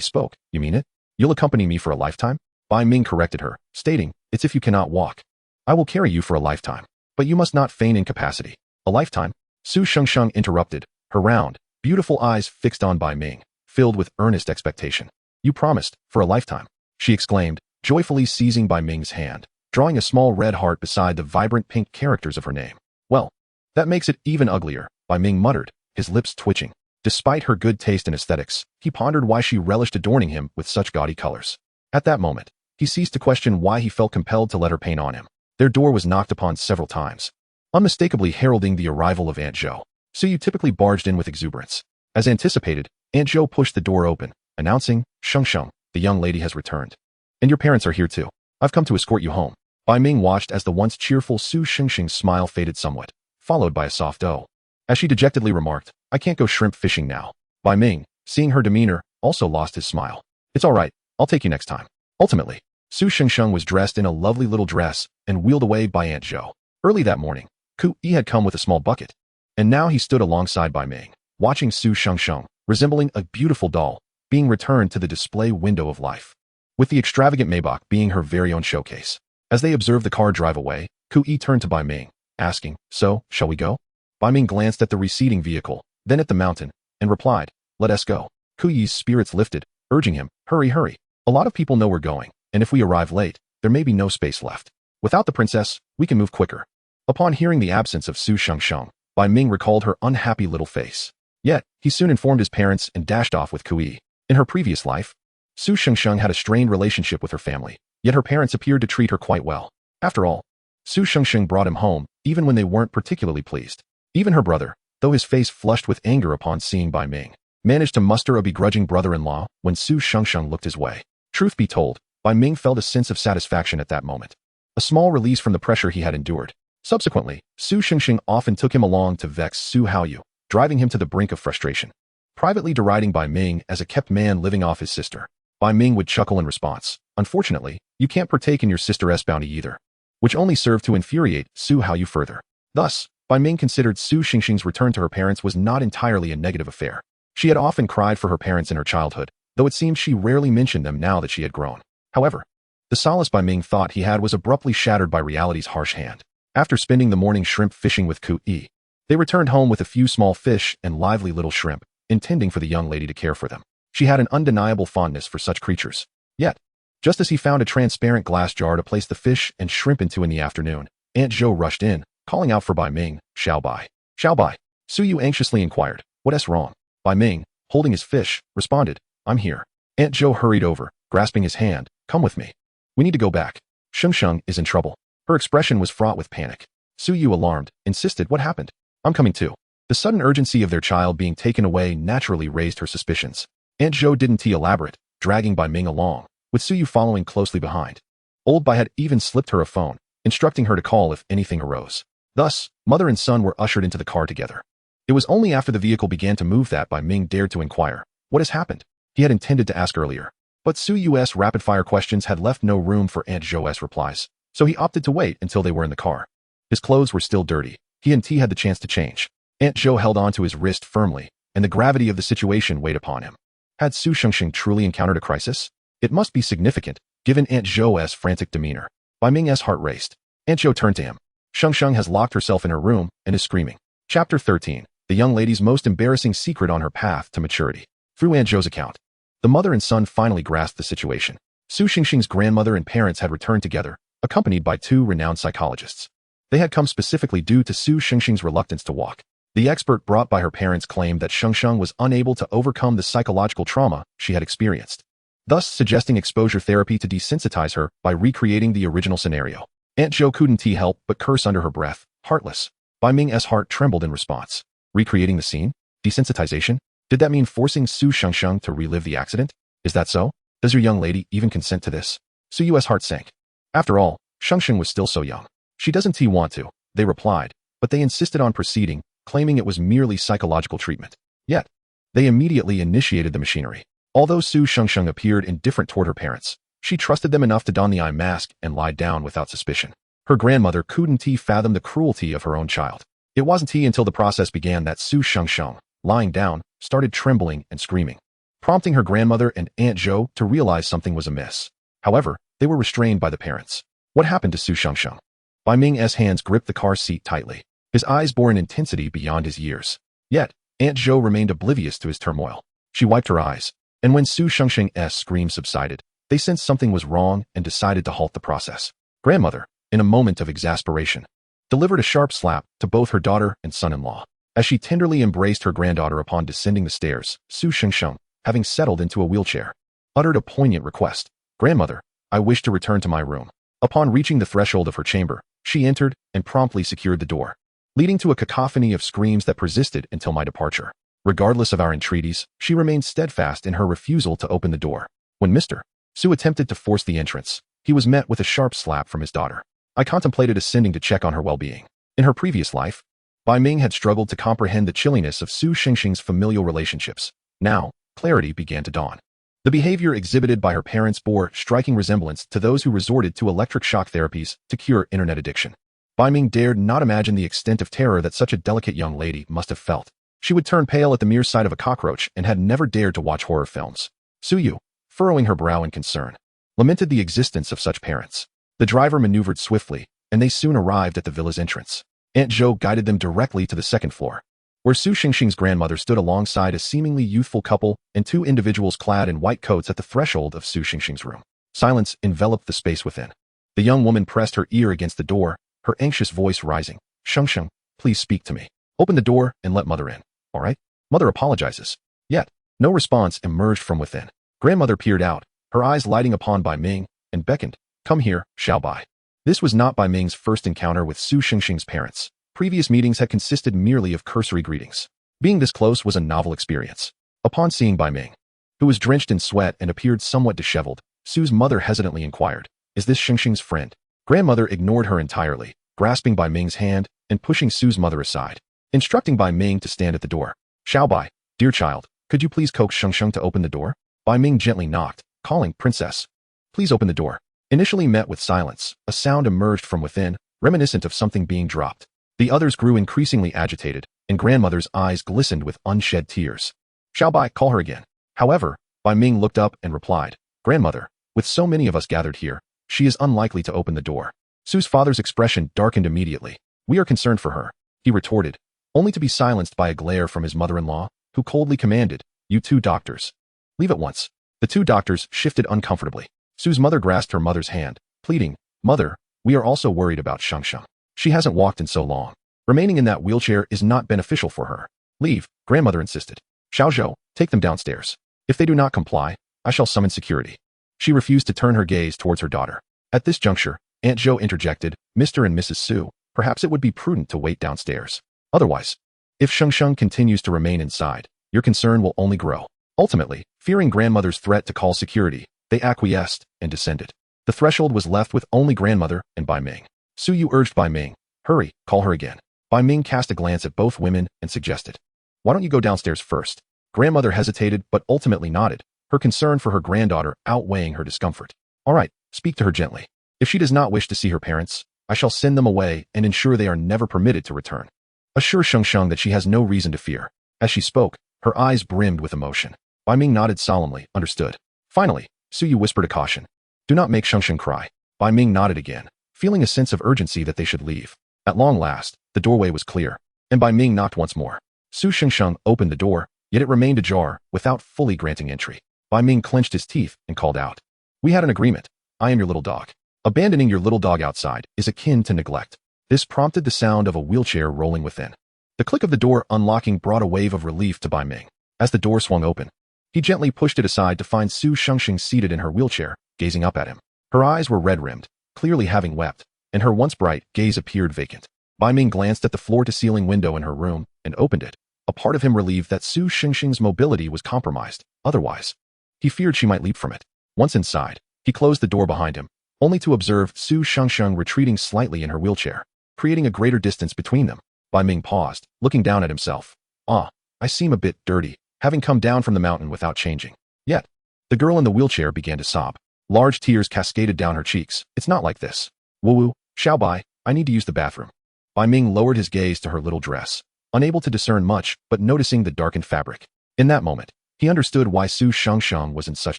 spoke. You mean it? You'll accompany me for a lifetime? Bai Ming corrected her, stating, it's if you cannot walk. I will carry you for a lifetime. But you must not feign incapacity. A lifetime? Su Sheng Sheng interrupted, her round, beautiful eyes fixed on Bai Ming, filled with earnest expectation. You promised, for a lifetime, she exclaimed, joyfully seizing Bai Ming's hand, drawing a small red heart beside the vibrant pink characters of her name. Well, that makes it even uglier, Bai Ming muttered, his lips twitching. Despite her good taste in aesthetics, he pondered why she relished adorning him with such gaudy colors. At that moment, he ceased to question why he felt compelled to let her paint on him. Their door was knocked upon several times, unmistakably heralding the arrival of Aunt Zhou. Suyu typically barged in with exuberance. As anticipated, Aunt Zhou pushed the door open, announcing, Sheng Sheng, the young lady has returned. And your parents are here too. I've come to escort you home. Bai Ming watched as the once cheerful Su Sheng Sheng's smile faded somewhat, followed by a soft "oh." As she dejectedly remarked, I can't go shrimp fishing now. Bai Ming, seeing her demeanor, also lost his smile. It's all right, I'll take you next time. Ultimately, Su Sheng Sheng was dressed in a lovely little dress and wheeled away by Aunt Zhou. Early that morning, Ku Yi had come with a small bucket, and now he stood alongside Bai Ming, watching Su Sheng Sheng, resembling a beautiful doll, being returned to the display window of life, with the extravagant Maybach being her very own showcase. As they observed the car drive away, Ku Yi turned to Bai Ming, asking, so, shall we go? Bai Ming glanced at the receding vehicle, then at the mountain, and replied, let us go. Ku Yi's spirits lifted, urging him, hurry, hurry. A lot of people know we're going, and if we arrive late, there may be no space left. Without the princess, we can move quicker. Upon hearing the absence of Su Sheng Sheng, Bai Ming recalled her unhappy little face. Yet, he soon informed his parents and dashed off with Ku Yi. In her previous life, Su Sheng Sheng had a strained relationship with her family, yet her parents appeared to treat her quite well. After all, Su Sheng Sheng brought him home, even when they weren't particularly pleased. Even her brother, though his face flushed with anger upon seeing Bai Ming, managed to muster a begrudging brother-in-law when Su Sheng Sheng looked his way. Truth be told, Bai Ming felt a sense of satisfaction at that moment, a small release from the pressure he had endured. Subsequently, Su Sheng Sheng often took him along to vex Su Haoyu, driving him to the brink of frustration. Privately deriding Bai Ming as a kept man living off his sister, Bai Ming would chuckle in response, unfortunately, you can't partake in your sister's bounty either, which only served to infuriate Su Haoyu further. Thus, Bai Ming considered Su Sheng Sheng's return to her parents was not entirely a negative affair. She had often cried for her parents in her childhood, though it seemed she rarely mentioned them now that she had grown. However, the solace Bai Ming thought he had was abruptly shattered by reality's harsh hand. After spending the morning shrimp fishing with Ku Yi, they returned home with a few small fish and lively little shrimp, intending for the young lady to care for them. She had an undeniable fondness for such creatures. Yet, just as he found a transparent glass jar to place the fish and shrimp into in the afternoon, Aunt Zhou rushed in, calling out for Bai Ming, Xiao Bai. Xiao Bai. Su Yu anxiously inquired, what's wrong? Bai Ming, holding his fish, responded, I'm here. Aunt Zhou hurried over, grasping his hand, come with me. We need to go back. Sheng Sheng is in trouble. Her expression was fraught with panic. Su Yu, alarmed, insisted, what happened? I'm coming too. The sudden urgency of their child being taken away naturally raised her suspicions. Aunt Zhou didn't elaborate, dragging Bai Ming along, with Su Yu following closely behind. Old Bai had even slipped her a phone, instructing her to call if anything arose. Thus, mother and son were ushered into the car together. It was only after the vehicle began to move that Bai Ming dared to inquire, what has happened? He had intended to ask earlier, but Su Yu's rapid-fire questions had left no room for Aunt Zhou's replies, so he opted to wait until they were in the car. His clothes were still dirty. He and T had the chance to change. Aunt Zhou held on to his wrist firmly, and the gravity of the situation weighed upon him. Had Su Shengsheng truly encountered a crisis? It must be significant, given Aunt Zhou's frantic demeanor. Bai Ming's heart raced. Aunt Zhou turned to him. Sheng has locked herself in her room and is screaming. Chapter 13. The young lady's most embarrassing secret on her path to maturity. Through Aunt Zhou's account, the mother and son finally grasped the situation. Su Shengsheng's grandmother and parents had returned together, accompanied by two renowned psychologists. They had come specifically due to Su Shengsheng's reluctance to walk. The expert brought by her parents claimed that Sheng was unable to overcome the psychological trauma she had experienced. thus suggesting exposure therapy to desensitize her by recreating the original scenario. Aunt Jo couldn't help but curse under her breath, heartless. Bai Ming's heart trembled in response. Recreating the scene? Desensitization? Did that mean forcing Su Shengsheng to relive the accident? Is that so? Does your young lady even consent to this? Su Yu's heart sank. After all, Shengsheng was still so young. She doesn't want to, they replied, but they insisted on proceeding, claiming it was merely psychological treatment. Yet, they immediately initiated the machinery. Although Su Shengsheng appeared indifferent toward her parents, she trusted them enough to don the eye mask and lie down without suspicion. Her grandmother couldn't fathom the cruelty of her own child. It wasn't until the process began that Su Shengsheng, lying down, started trembling and screaming, prompting her grandmother and Aunt Jo to realize something was amiss. However, they were restrained by the parents. What happened to Su Shengsheng? Bai Ming's hands gripped the car seat tightly. His eyes bore an intensity beyond his years. Yet, Aunt Jo remained oblivious to his turmoil. She wiped her eyes, and when Su Shengsheng's scream subsided, they sensed something was wrong and decided to halt the process. Grandmother, in a moment of exasperation, delivered a sharp slap to both her daughter and son-in-law. As she tenderly embraced her granddaughter upon descending the stairs, Su Shengsheng, having settled into a wheelchair, uttered a poignant request. Grandmother, I wish to return to my room. Upon reaching the threshold of her chamber, she entered and promptly secured the door, leading to a cacophony of screams that persisted until my departure. Regardless of our entreaties, she remained steadfast in her refusal to open the door. When Mr. Su attempted to force the entrance, he was met with a sharp slap from his daughter. I contemplated ascending to check on her well-being. In her previous life, Bai Ming had struggled to comprehend the chilliness of Su Shengsheng's familial relationships. Now, clarity began to dawn. The behavior exhibited by her parents bore striking resemblance to those who resorted to electric shock therapies to cure internet addiction. Bai Ming dared not imagine the extent of terror that such a delicate young lady must have felt. She would turn pale at the mere sight of a cockroach and had never dared to watch horror films. Su Yu, furrowing her brow in concern, lamented the existence of such parents. The driver maneuvered swiftly, and they soon arrived at the villa's entrance. Aunt Jo guided them directly to the second floor, where Su Shengsheng's grandmother stood alongside a seemingly youthful couple and two individuals clad in white coats at the threshold of Su Shengsheng's room. Silence enveloped the space within. The young woman pressed her ear against the door, her anxious voice rising. Shengsheng, please speak to me. Open the door and let mother in, all right? Mother apologizes. Yet, no response emerged from within. Grandmother peered out, her eyes lighting upon Bai Ming, and beckoned. Come here, Xiao Bai. This was not Bai Ming's first encounter with Su Shengsheng's parents. Previous meetings had consisted merely of cursory greetings. Being this close was a novel experience. Upon seeing Bai Ming, who was drenched in sweat and appeared somewhat disheveled, Su's mother hesitantly inquired, is this Shengsheng's friend? Grandmother ignored her entirely, grasping Bai Ming's hand and pushing Su's mother aside, instructing Bai Ming to stand at the door. Xiao Bai, dear child, could you please coax Shengsheng to open the door? Bai Ming gently knocked, calling, Princess, please open the door. Initially met with silence, a sound emerged from within, reminiscent of something being dropped. The others grew increasingly agitated, and grandmother's eyes glistened with unshed tears. Xiao Bai, call her again. However, Bai Ming looked up and replied, Grandmother, with so many of us gathered here, she is unlikely to open the door. Su's father's expression darkened immediately. We are concerned for her, he retorted, only to be silenced by a glare from his mother-in-law, who coldly commanded, you two doctors, leave at once. The two doctors shifted uncomfortably. Su's mother grasped her mother's hand, pleading, Mother, we are also worried about Shengsheng. She hasn't walked in so long. Remaining in that wheelchair is not beneficial for her. Leave, grandmother insisted. Xiao Zhou, take them downstairs. If they do not comply, I shall summon security. She refused to turn her gaze towards her daughter. At this juncture, Aunt Jo interjected, Mr. and Mrs. Su, perhaps it would be prudent to wait downstairs. Otherwise, if Shengsheng continues to remain inside, your concern will only grow. Ultimately, fearing grandmother's threat to call security, they acquiesced and descended. The threshold was left with only grandmother and Bai Ming. Su Yu urged Bai Ming, hurry, call her again. Bai Ming cast a glance at both women and suggested, why don't you go downstairs first? Grandmother hesitated but ultimately nodded, her concern for her granddaughter outweighing her discomfort. All right, speak to her gently. If she does not wish to see her parents, I shall send them away and ensure they are never permitted to return. Assure Shengsheng that she has no reason to fear. As she spoke, her eyes brimmed with emotion. Bai Ming nodded solemnly, understood. Finally, Su Yu whispered a caution. Do not make Shengsheng cry. Bai Ming nodded again, feeling a sense of urgency that they should leave. At long last, the doorway was clear, and Bai Ming knocked once more. Su Shengsheng opened the door, yet it remained ajar, without fully granting entry. Bai Ming clenched his teeth and called out, we had an agreement. I am your little dog. Abandoning your little dog outside is akin to neglect. This prompted the sound of a wheelchair rolling within. The click of the door unlocking brought a wave of relief to Bai Ming. As the door swung open, He gently pushed it aside to find Su Shengxing seated in her wheelchair, gazing up at him. Her eyes were red-rimmed, clearly having wept, and her once bright gaze appeared vacant. Bai Ming glanced at the floor-to-ceiling window in her room and opened it, a part of him relieved that Su Shengxing's mobility was compromised. Otherwise, he feared she might leap from it. Once inside, he closed the door behind him, only to observe Su Shengxing retreating slightly in her wheelchair, creating a greater distance between them. Bai Ming paused, looking down at himself. Ah, I seem a bit dirty, having come down from the mountain without changing. Yet, the girl in the wheelchair began to sob. Large tears cascaded down her cheeks. It's not like this. Woo-woo, Xiao Bai, I need to use the bathroom. Bai Ming lowered his gaze to her little dress, unable to discern much, but noticing the darkened fabric. In that moment, he understood why Su Shengxing was in such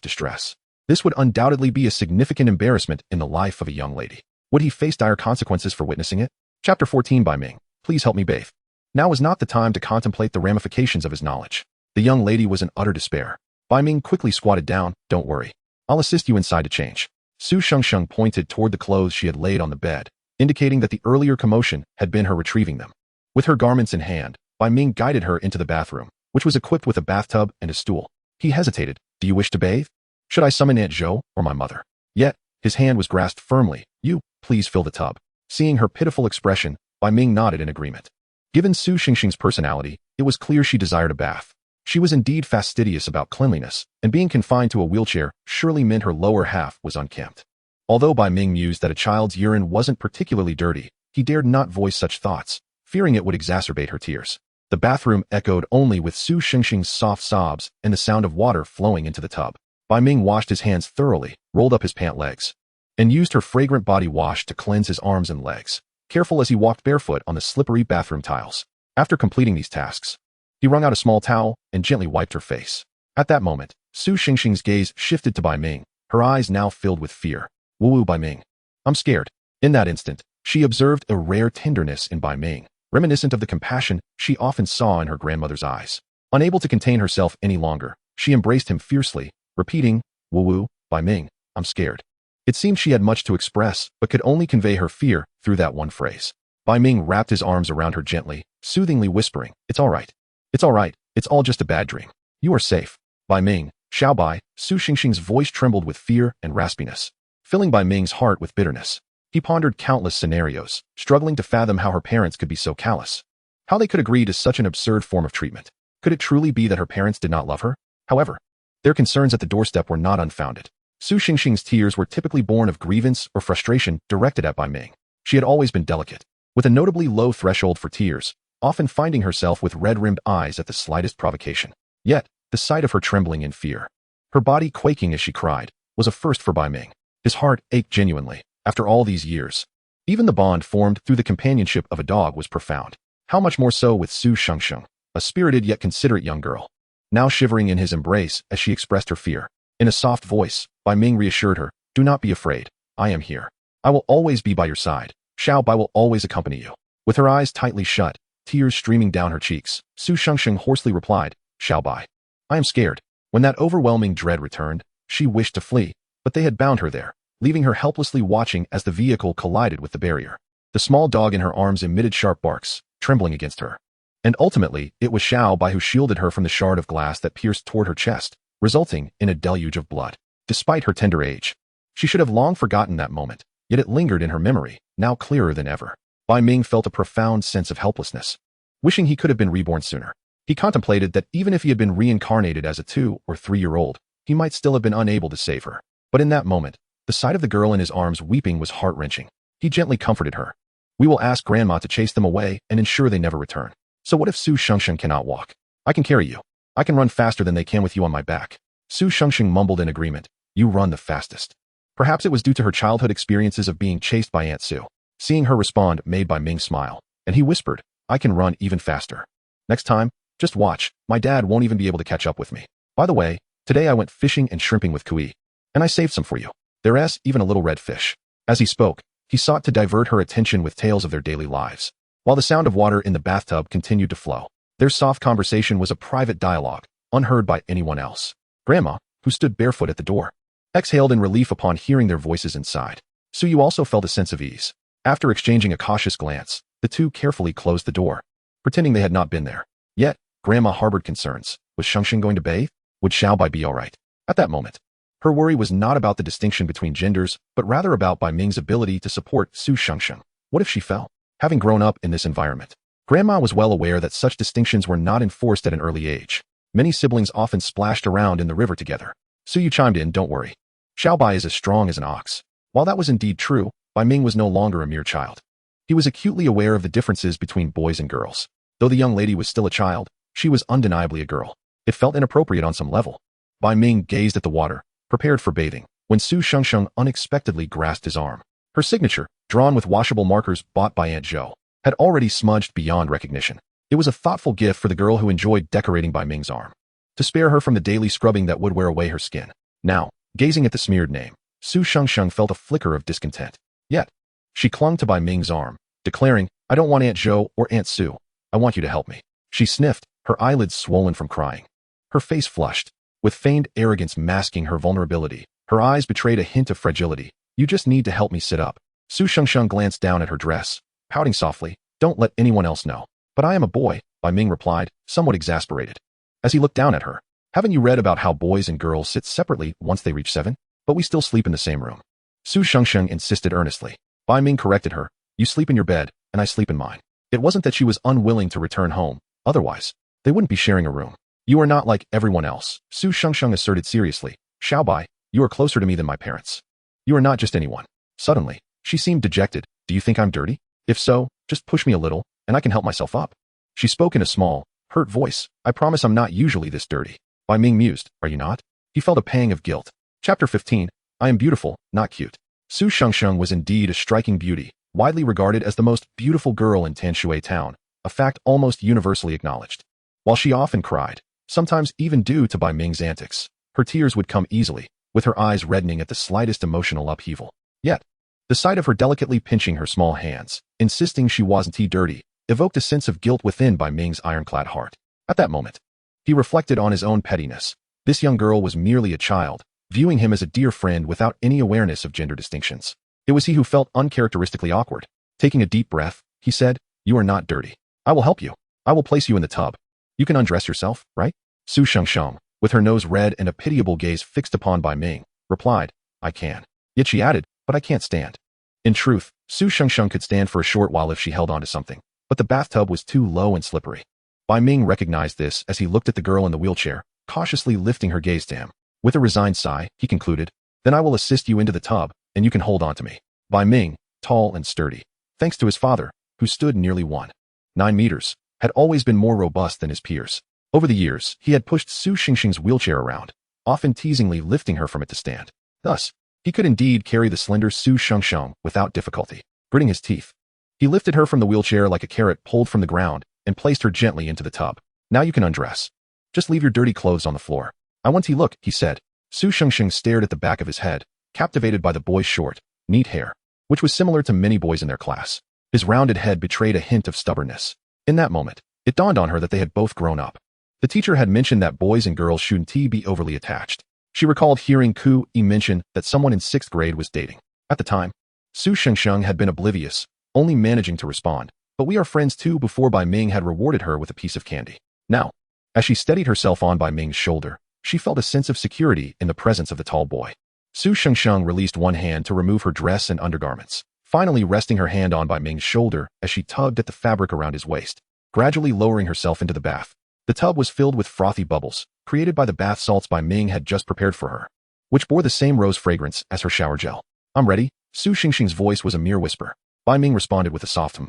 distress. This would undoubtedly be a significant embarrassment in the life of a young lady. Would he face dire consequences for witnessing it? Chapter 14 Bai Ming, please help me bathe. Now was not the time to contemplate the ramifications of his knowledge. The young lady was in utter despair. Bai Ming quickly squatted down. Don't worry. I'll assist you inside to change. Su Shengxing pointed toward the clothes she had laid on the bed, indicating that the earlier commotion had been her retrieving them. With her garments in hand, Bai Ming guided her into the bathroom, which was equipped with a bathtub and a stool. He hesitated. Do you wish to bathe? Should I summon Aunt Zhou or my mother? Yet, his hand was grasped firmly. You, please fill the tub. Seeing her pitiful expression, Bai Ming nodded in agreement. Given Su Shengxing's personality, it was clear she desired a bath. She was indeed fastidious about cleanliness, and being confined to a wheelchair surely meant her lower half was unkempt. Although Bai Ming mused that a child's urine wasn't particularly dirty, he dared not voice such thoughts, fearing it would exacerbate her tears. The bathroom echoed only with Su Shengxing's soft sobs and the sound of water flowing into the tub. Bai Ming washed his hands thoroughly, rolled up his pant legs, and used her fragrant body wash to cleanse his arms and legs, careful as he walked barefoot on the slippery bathroom tiles. After completing these tasks, he wrung out a small towel and gently wiped her face. At that moment, Su Shengxing's gaze shifted to Bai Ming, her eyes now filled with fear. Woo-woo Bai Ming. I'm scared. In that instant, she observed a rare tenderness in Bai Ming, reminiscent of the compassion she often saw in her grandmother's eyes. Unable to contain herself any longer, she embraced him fiercely, repeating, Woo-woo, Bai Ming, I'm scared. It seemed she had much to express, but could only convey her fear through that one phrase. Bai Ming wrapped his arms around her gently, soothingly whispering, It's all right. It's all right. It's all just a bad dream. You are safe. Bai Ming, Xiao Bai, Su Shengxing's voice trembled with fear and raspiness, filling Bai Ming's heart with bitterness. He pondered countless scenarios, struggling to fathom how her parents could be so callous. How they could agree to such an absurd form of treatment. Could it truly be that her parents did not love her? However, their concerns at the doorstep were not unfounded. Su Shengxing's tears were typically born of grievance or frustration directed at Bai Ming. She had always been delicate, with a notably low threshold for tears, often finding herself with red-rimmed eyes at the slightest provocation. Yet, the sight of her trembling in fear, her body quaking as she cried, was a first for Bai Ming. His heart ached genuinely. After all these years, even the bond formed through the companionship of a dog was profound. How much more so with Su Shengxing, a spirited yet considerate young girl, now shivering in his embrace as she expressed her fear. In a soft voice, Bai Ming reassured her, Do not be afraid. I am here. I will always be by your side. Xiao Bai will always accompany you. With her eyes tightly shut, tears streaming down her cheeks, Su Shengxing hoarsely replied, Xiao Bai. I am scared. When that overwhelming dread returned, she wished to flee, but they had bound her there, leaving her helplessly watching as the vehicle collided with the barrier. The small dog in her arms emitted sharp barks, trembling against her. And ultimately, it was Xiao Bai who shielded her from the shard of glass that pierced toward her chest, resulting in a deluge of blood. Despite her tender age, she should have long forgotten that moment, yet it lingered in her memory, now clearer than ever. Bai Ming felt a profound sense of helplessness, wishing he could have been reborn sooner. He contemplated that even if he had been reincarnated as a 2- or 3-year-old, he might still have been unable to save her. But in that moment, the sight of the girl in his arms weeping was heart-wrenching. He gently comforted her. We will ask Grandma to chase them away and ensure they never return. So what if Su Shengxing cannot walk? I can carry you. I can run faster than they can with you on my back. Su Shengxing mumbled in agreement. You run the fastest. Perhaps it was due to her childhood experiences of being chased by Aunt Su. Seeing her respond made Bai Ming smile, and he whispered, I can run even faster. Next time, just watch, my dad won't even be able to catch up with me. By the way, today I went fishing and shrimping with Kui, and I saved some for you. There's even a little red fish. As he spoke, he sought to divert her attention with tales of their daily lives, while the sound of water in the bathtub continued to flow. Their soft conversation was a private dialogue, unheard by anyone else. Grandma, who stood barefoot at the door, exhaled in relief upon hearing their voices inside. Su Yu also felt a sense of ease. After exchanging a cautious glance, the two carefully closed the door, pretending they had not been there. Yet, Grandma harbored concerns. Was Shengxing going to bathe? Would Xiaobai be alright? At that moment, her worry was not about the distinction between genders, but rather about Bai Ming's ability to support Su Shengsheng. What if she fell? Having grown up in this environment, Grandma was well aware that such distinctions were not enforced at an early age. Many siblings often splashed around in the river together. Su Yu chimed in, don't worry. Xiaobai is as strong as an ox. While that was indeed true, Bai Ming was no longer a mere child. He was acutely aware of the differences between boys and girls. Though the young lady was still a child, she was undeniably a girl. It felt inappropriate on some level. Bai Ming gazed at the water, prepared for bathing, when Su Shengsheng unexpectedly grasped his arm. Her signature, drawn with washable markers bought by Aunt Zhou, had already smudged beyond recognition. It was a thoughtful gift for the girl who enjoyed decorating Bai Ming's arm, to spare her from the daily scrubbing that would wear away her skin. Now, gazing at the smeared name, Su Shengsheng felt a flicker of discontent. Yet, she clung to Bai Ming's arm, declaring, I don't want Aunt Zhou or Aunt Su. I want you to help me. She sniffed, her eyelids swollen from crying. Her face flushed, with feigned arrogance masking her vulnerability. Her eyes betrayed a hint of fragility. You just need to help me sit up. Su Shengsheng glanced down at her dress, pouting softly. Don't let anyone else know. But I am a boy, Bai Ming replied, somewhat exasperated. As he looked down at her, haven't you read about how boys and girls sit separately once they reach 7? But we still sleep in the same room. Su Shengsheng insisted earnestly. Bai Ming corrected her. You sleep in your bed, and I sleep in mine. It wasn't that she was unwilling to return home. Otherwise, they wouldn't be sharing a room. You are not like everyone else, Su Shengsheng asserted seriously. Xiaobai, you are closer to me than my parents. You are not just anyone. Suddenly, she seemed dejected. Do you think I'm dirty? If so, just push me a little, and I can help myself up. She spoke in a small, hurt voice. I promise I'm not usually this dirty. Bai Ming mused. Are you not? He felt a pang of guilt. Chapter 15. I am beautiful, not cute. Su Shengsheng was indeed a striking beauty, widely regarded as the most beautiful girl in Tanshui town, a fact almost universally acknowledged. While she often cried, sometimes even due to Bai Ming's antics, her tears would come easily, with her eyes reddening at the slightest emotional upheaval. Yet, the sight of her delicately pinching her small hands, insisting she wasn't dirty, evoked a sense of guilt within Bai Ming's ironclad heart. At that moment, he reflected on his own pettiness. This young girl was merely a child, viewing him as a dear friend without any awareness of gender distinctions. It was he who felt uncharacteristically awkward. Taking a deep breath, he said, You are not dirty. I will help you. I will place you in the tub. You can undress yourself, right? Su Shengsheng, with her nose red and a pitiable gaze fixed upon Bai Ming, replied, I can. Yet she added, but I can't stand. In truth, Su Shengsheng could stand for a short while if she held on to something, but the bathtub was too low and slippery. Bai Ming recognized this as he looked at the girl in the wheelchair, cautiously lifting her gaze to him. With a resigned sigh, he concluded, Then I will assist you into the tub, and you can hold on to me. Bai Ming, tall and sturdy, thanks to his father, who stood nearly 1.9 meters, had always been more robust than his peers. Over the years, he had pushed Su Shengsheng's wheelchair around, often teasingly lifting her from it to stand. Thus, he could indeed carry the slender Su Shengsheng without difficulty. Gritting his teeth, he lifted her from the wheelchair like a carrot pulled from the ground and placed her gently into the tub. Now you can undress. Just leave your dirty clothes on the floor. I want to look, he said. Su Shengsheng stared at the back of his head, captivated by the boy's short, neat hair, which was similar to many boys in their class. His rounded head betrayed a hint of stubbornness. In that moment, it dawned on her that they had both grown up. The teacher had mentioned that boys and girls shouldn't be overly attached. She recalled hearing Ku Yi mention that someone in 6th grade was dating. At the time, Su Shengsheng had been oblivious, only managing to respond, but we are friends too before Bai Ming had rewarded her with a piece of candy. Now, as she steadied herself on Bai Ming's shoulder, she felt a sense of security in the presence of the tall boy. Su Shengsheng released one hand to remove her dress and undergarments, finally resting her hand on Bai Ming's shoulder as she tugged at the fabric around his waist, gradually lowering herself into the bath. The tub was filled with frothy bubbles, created by the bath salts Bai Ming had just prepared for her, which bore the same rose fragrance as her shower gel. I'm ready. Su Shengsheng's voice was a mere whisper. Bai Ming responded with a soft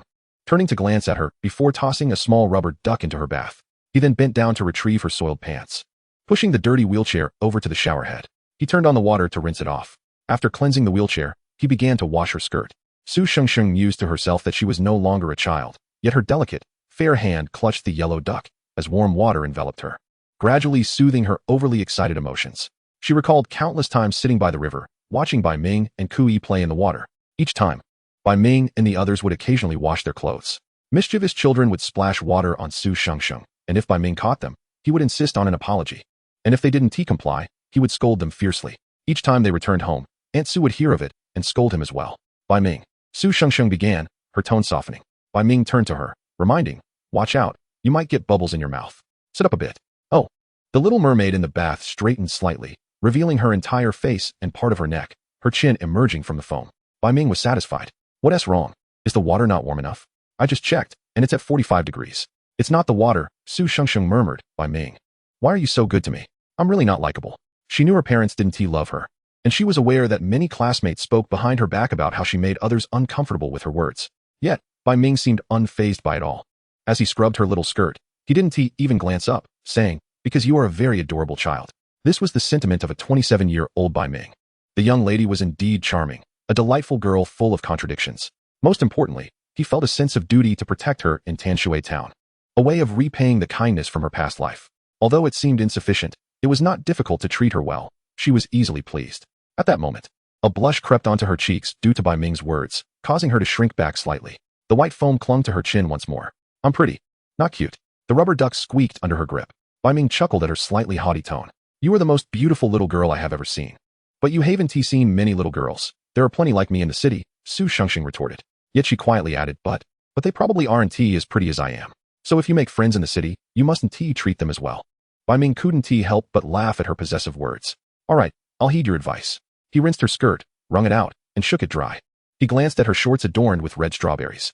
turning to glance at her before tossing a small rubber duck into her bath. He then bent down to retrieve her soiled pants. Pushing the dirty wheelchair over to the shower head, he turned on the water to rinse it off. After cleansing the wheelchair, he began to wash her skirt. Su Shengsheng mused to herself that she was no longer a child, yet her delicate, fair hand clutched the yellow duck as warm water enveloped her, gradually soothing her overly excited emotions. She recalled countless times sitting by the river, watching Bai Ming and Ku Yi play in the water. Each time, Bai Ming and the others would occasionally wash their clothes. Mischievous children would splash water on Su Shengsheng, and if Bai Ming caught them, he would insist on an apology. And if they didn't comply, he would scold them fiercely. Each time they returned home, Aunt Su would hear of it and scold him as well. Bai Ming. Su Shengsheng began, her tone softening. Bai Ming turned to her, reminding, Watch out, you might get bubbles in your mouth. Sit up a bit. Oh. The little mermaid in the bath straightened slightly, revealing her entire face and part of her neck, her chin emerging from the foam. Bai Ming was satisfied. What's wrong? Is the water not warm enough? I just checked, and it's at 45 degrees. It's not the water, Su Shengsheng murmured. Bai Ming, why are you so good to me? I'm really not likable. She knew her parents didn't love her, and she was aware that many classmates spoke behind her back about how she made others uncomfortable with her words. Yet, Bai Ming seemed unfazed by it all. As he scrubbed her little skirt, he didn't even glance up, saying, because you are a very adorable child. This was the sentiment of a 27-year-old Bai Ming. The young lady was indeed charming, a delightful girl full of contradictions. Most importantly, he felt a sense of duty to protect her in Tanshui town, a way of repaying the kindness from her past life. Although it seemed insufficient, it was not difficult to treat her well. She was easily pleased. At that moment, a blush crept onto her cheeks due to Bai Ming's words, causing her to shrink back slightly. The white foam clung to her chin once more. I'm pretty. Not cute. The rubber duck squeaked under her grip. Bai Ming chuckled at her slightly haughty tone. You are the most beautiful little girl I have ever seen. But you haven't seen many little girls. There are plenty like me in the city, Su Shengsheng retorted. Yet she quietly added, but they probably aren't as pretty as I am. So if you make friends in the city, you mustn't treat them as well. Bai Ming couldn't help but laugh at her possessive words. All right, I'll heed your advice. He rinsed her skirt, wrung it out, and shook it dry. He glanced at her shorts adorned with red strawberries.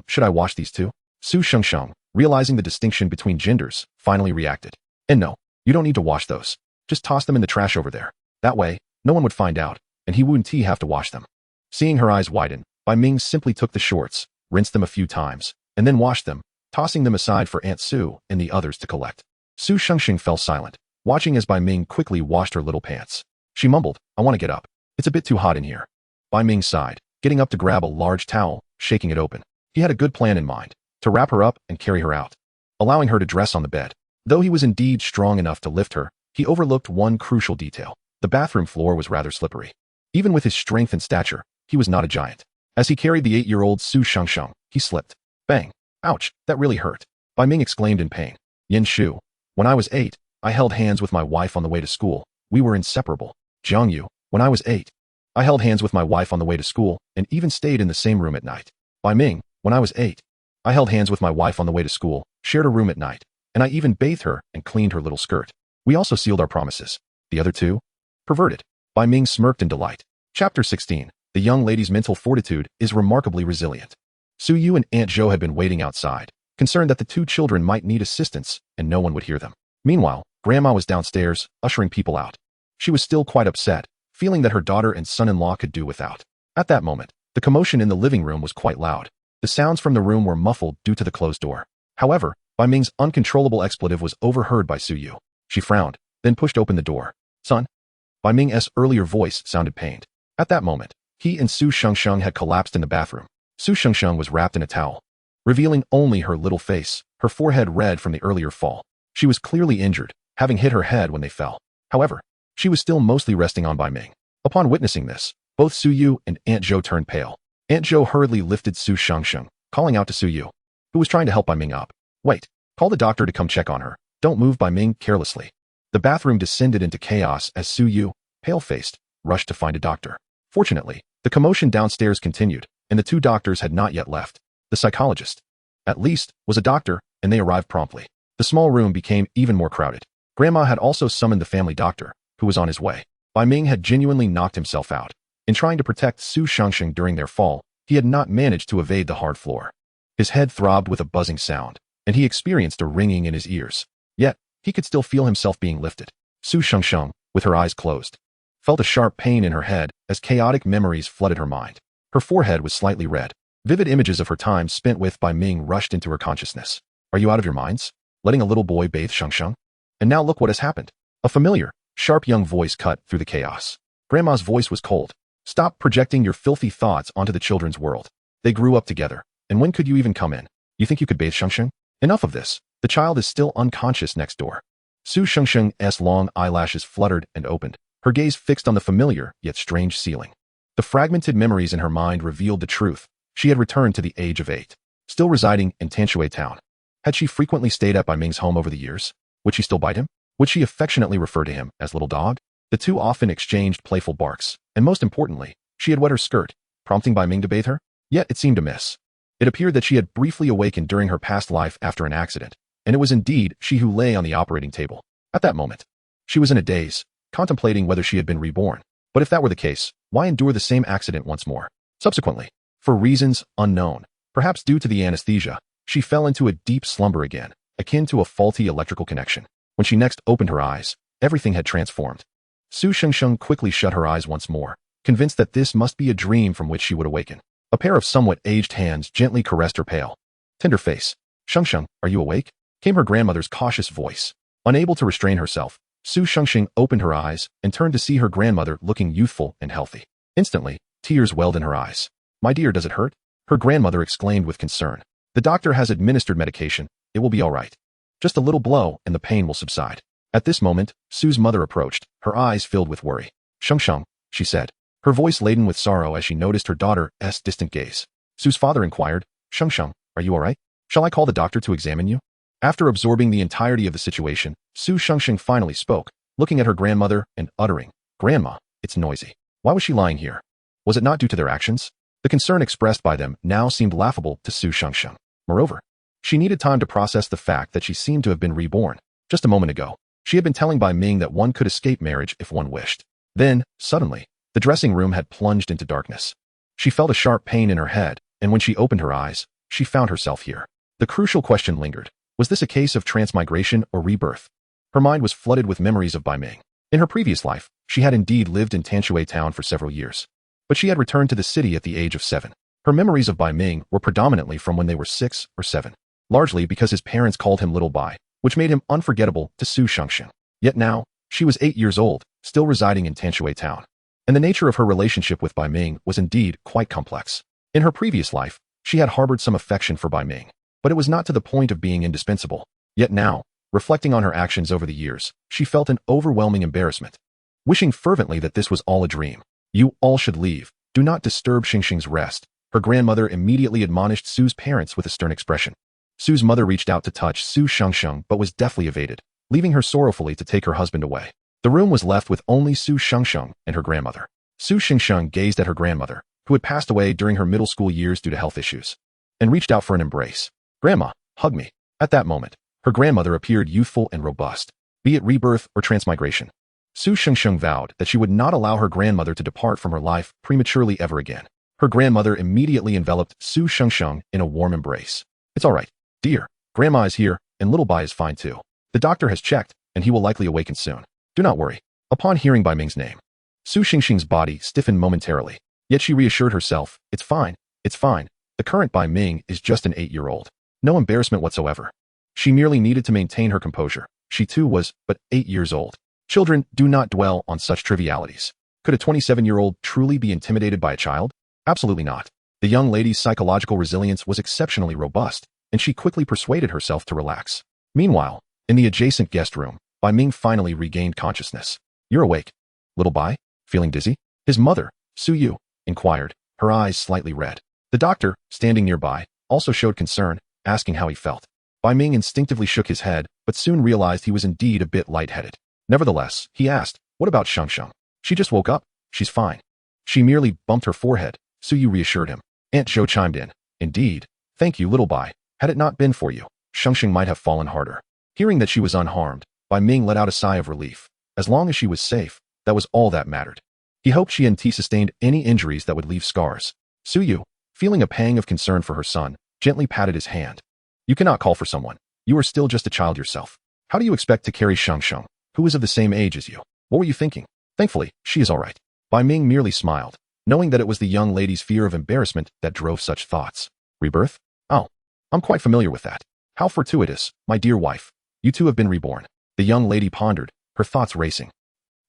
Should I wash these too? Su Shengsheng, realizing the distinction between genders, finally reacted. And no, you don't need to wash those. Just toss them in the trash over there. That way, no one would find out, and he wouldn't have to wash them. Seeing her eyes widen, Bai Ming simply took the shorts, rinsed them a few times, and then washed them, tossing them aside for Aunt Su and the others to collect. Su Shengsheng fell silent, watching as Bai Ming quickly washed her little pants. She mumbled, I want to get up. It's a bit too hot in here. Bai Ming sighed, getting up to grab a large towel, shaking it open. He had a good plan in mind, to wrap her up and carry her out, allowing her to dress on the bed. Though he was indeed strong enough to lift her, he overlooked one crucial detail. The bathroom floor was rather slippery. Even with his strength and stature, he was not a giant. As he carried the 8-year-old Su Shengsheng, he slipped. Bang! Ouch, that really hurt. Bai Ming exclaimed in pain. Yin Shu. When I was 8, I held hands with my wife on the way to school. We were inseparable. Jiang Yu. When I was 8, I held hands with my wife on the way to school and even stayed in the same room at night. Bai Ming. When I was 8, I held hands with my wife on the way to school, shared a room at night, and I even bathed her and cleaned her little skirt. We also sealed our promises. The other two? Perverted. Bai Ming smirked in delight. Chapter 16. The young lady's mental fortitude is remarkably resilient. Su Yu and Aunt Zhou had been waiting outside, concerned that the two children might need assistance and no one would hear them. Meanwhile, Grandma was downstairs, ushering people out. She was still quite upset, feeling that her daughter and son-in-law could do without. At that moment, the commotion in the living room was quite loud. The sounds from the room were muffled due to the closed door. However, Bai Ming's uncontrollable expletive was overheard by Su Yu. She frowned, then pushed open the door. Son? Bai Ming's earlier voice sounded pained. At that moment, he and Su Shengsheng had collapsed in the bathroom. Su Shengsheng was wrapped in a towel, revealing only her little face, her forehead red from the earlier fall. She was clearly injured, having hit her head when they fell. However, she was still mostly resting on Bai Ming. Upon witnessing this, both Su Yu and Aunt Zhou turned pale. Aunt Zhou hurriedly lifted Su Shengsheng, calling out to Su Yu, who was trying to help Bai Ming up. Wait, call the doctor to come check on her. Don't move Bai Ming carelessly. The bathroom descended into chaos as Su Yu, pale-faced, rushed to find a doctor. Fortunately, the commotion downstairs continued, and the two doctors had not yet left. The psychologist, at least, was a doctor, and they arrived promptly. The small room became even more crowded. Grandma had also summoned the family doctor, who was on his way. Bai Ming had genuinely knocked himself out. In trying to protect Su Shengsheng during their fall, he had not managed to evade the hard floor. His head throbbed with a buzzing sound, and he experienced a ringing in his ears. Yet, he could still feel himself being lifted. Su Shengsheng, with her eyes closed, felt a sharp pain in her head as chaotic memories flooded her mind. Her forehead was slightly red. Vivid images of her time spent with Bai Ming rushed into her consciousness. Are you out of your minds? Letting a little boy bathe Shengsheng? And now look what has happened. A familiar, sharp young voice cut through the chaos. Grandma's voice was cold. Stop projecting your filthy thoughts onto the children's world. They grew up together, and when could you even come in? You think you could bathe Shengsheng? Enough of this. The child is still unconscious next door. Su Shengsheng's long eyelashes fluttered and opened, her gaze fixed on the familiar yet strange ceiling. The fragmented memories in her mind revealed the truth. She had returned to the age of 8, still residing in Tanshui town. Had she frequently stayed at Bai Ming's home over the years? Would she still bite him? Would she affectionately refer to him as little dog? The two often exchanged playful barks, and most importantly, she had wet her skirt, prompting Bai Ming to bathe her. Yet it seemed amiss. It appeared that she had briefly awakened during her past life after an accident, and it was indeed she who lay on the operating table. At that moment, she was in a daze, contemplating whether she had been reborn. But if that were the case, why endure the same accident once more? Subsequently, for reasons unknown, perhaps due to the anesthesia, she fell into a deep slumber again, akin to a faulty electrical connection. When she next opened her eyes, everything had transformed. Su Shengsheng quickly shut her eyes once more, convinced that this must be a dream from which she would awaken. A pair of somewhat aged hands gently caressed her pale, tender face. "Shengsheng, are you awake?" came her grandmother's cautious voice. Unable to restrain herself, Su Shengsheng opened her eyes and turned to see her grandmother looking youthful and healthy. Instantly, tears welled in her eyes. "My dear, does it hurt?" her grandmother exclaimed with concern. "The doctor has administered medication. It will be all right. Just a little blow and the pain will subside." At this moment, Su's mother approached, her eyes filled with worry. "Shengsheng," she said, her voice laden with sorrow as she noticed her daughter's distant gaze. Su's father inquired, "Shengsheng, are you all right? Shall I call the doctor to examine you?" After absorbing the entirety of the situation, Su Shengsheng finally spoke, looking at her grandmother and uttering, "Grandma, it's noisy. Why was she lying here? Was it not due to their actions?" The concern expressed by them now seemed laughable to Su Shengsheng. Moreover, she needed time to process the fact that she seemed to have been reborn. Just a moment ago, she had been telling Bai Ming that one could escape marriage if one wished. Then, suddenly, the dressing room had plunged into darkness. She felt a sharp pain in her head, and when she opened her eyes, she found herself here. The crucial question lingered. Was this a case of transmigration or rebirth? Her mind was flooded with memories of Bai Ming. In her previous life, she had indeed lived in Tanshui town for several years. But she had returned to the city at the age of 7. Her memories of Bai Ming were predominantly from when they were 6 or 7, largely because his parents called him Little Bai, which made him unforgettable to Su Shengsheng. Yet now, she was 8 years old, still residing in Tanshui town. And the nature of her relationship with Bai Ming was indeed quite complex. In her previous life, she had harbored some affection for Bai Ming, but it was not to the point of being indispensable. Yet now, reflecting on her actions over the years, she felt an overwhelming embarrassment. Wishing fervently that this was all a dream. "You all should leave. Do not disturb Shengsheng's rest," her grandmother immediately admonished Su's parents with a stern expression. Su's mother reached out to touch Su Shengsheng but was deftly evaded, leaving her sorrowfully to take her husband away. The room was left with only Su Shengsheng and her grandmother. Su Shengsheng gazed at her grandmother, who had passed away during her middle school years due to health issues, and reached out for an embrace. "Grandma, hug me." At that moment, her grandmother appeared youthful and robust, be it rebirth or transmigration. Su Shengsheng vowed that she would not allow her grandmother to depart from her life prematurely ever again. Her grandmother immediately enveloped Su Shengsheng in a warm embrace. "It's all right, dear. Grandma is here, and Little Bai is fine too. The doctor has checked, and he will likely awaken soon. Do not worry." Upon hearing Bai Ming's name, Su Shengsheng's body stiffened momentarily, yet she reassured herself, "It's fine, it's fine. The current Bai Ming is just an 8-year-old. No embarrassment whatsoever." She merely needed to maintain her composure. She too was but 8 years old. Children do not dwell on such trivialities. Could a 27-year-old truly be intimidated by a child? Absolutely not. The young lady's psychological resilience was exceptionally robust, and she quickly persuaded herself to relax. Meanwhile, in the adjacent guest room, Bai Ming finally regained consciousness. "You're awake, Little Bai? Feeling dizzy?" His mother, Su Yu, inquired, her eyes slightly red. The doctor, standing nearby, also showed concern, asking how he felt. Bai Ming instinctively shook his head, but soon realized he was indeed a bit lightheaded. Nevertheless, he asked, "What about Shengsheng? She just woke up. She's fine." "She merely bumped her forehead," Su Yu reassured him. Aunt Zhou chimed in. "Indeed. Thank you, Little Bai. Had it not been for you, Shengsheng might have fallen harder." Hearing that she was unharmed, Bai Ming let out a sigh of relief. As long as she was safe, that was all that mattered. He hoped she hadn't sustained any injuries that would leave scars. Su Yu, feeling a pang of concern for her son, gently patted his hand. "You cannot call for someone. You are still just a child yourself. How do you expect to carry Shengsheng, who is of the same age as you? What were you thinking?" "Thankfully, she is all right." Bai Ming merely smiled, knowing that it was the young lady's fear of embarrassment that drove such thoughts. "Rebirth? Oh, I'm quite familiar with that. How fortuitous, my dear wife. You two have been reborn." The young lady pondered, her thoughts racing.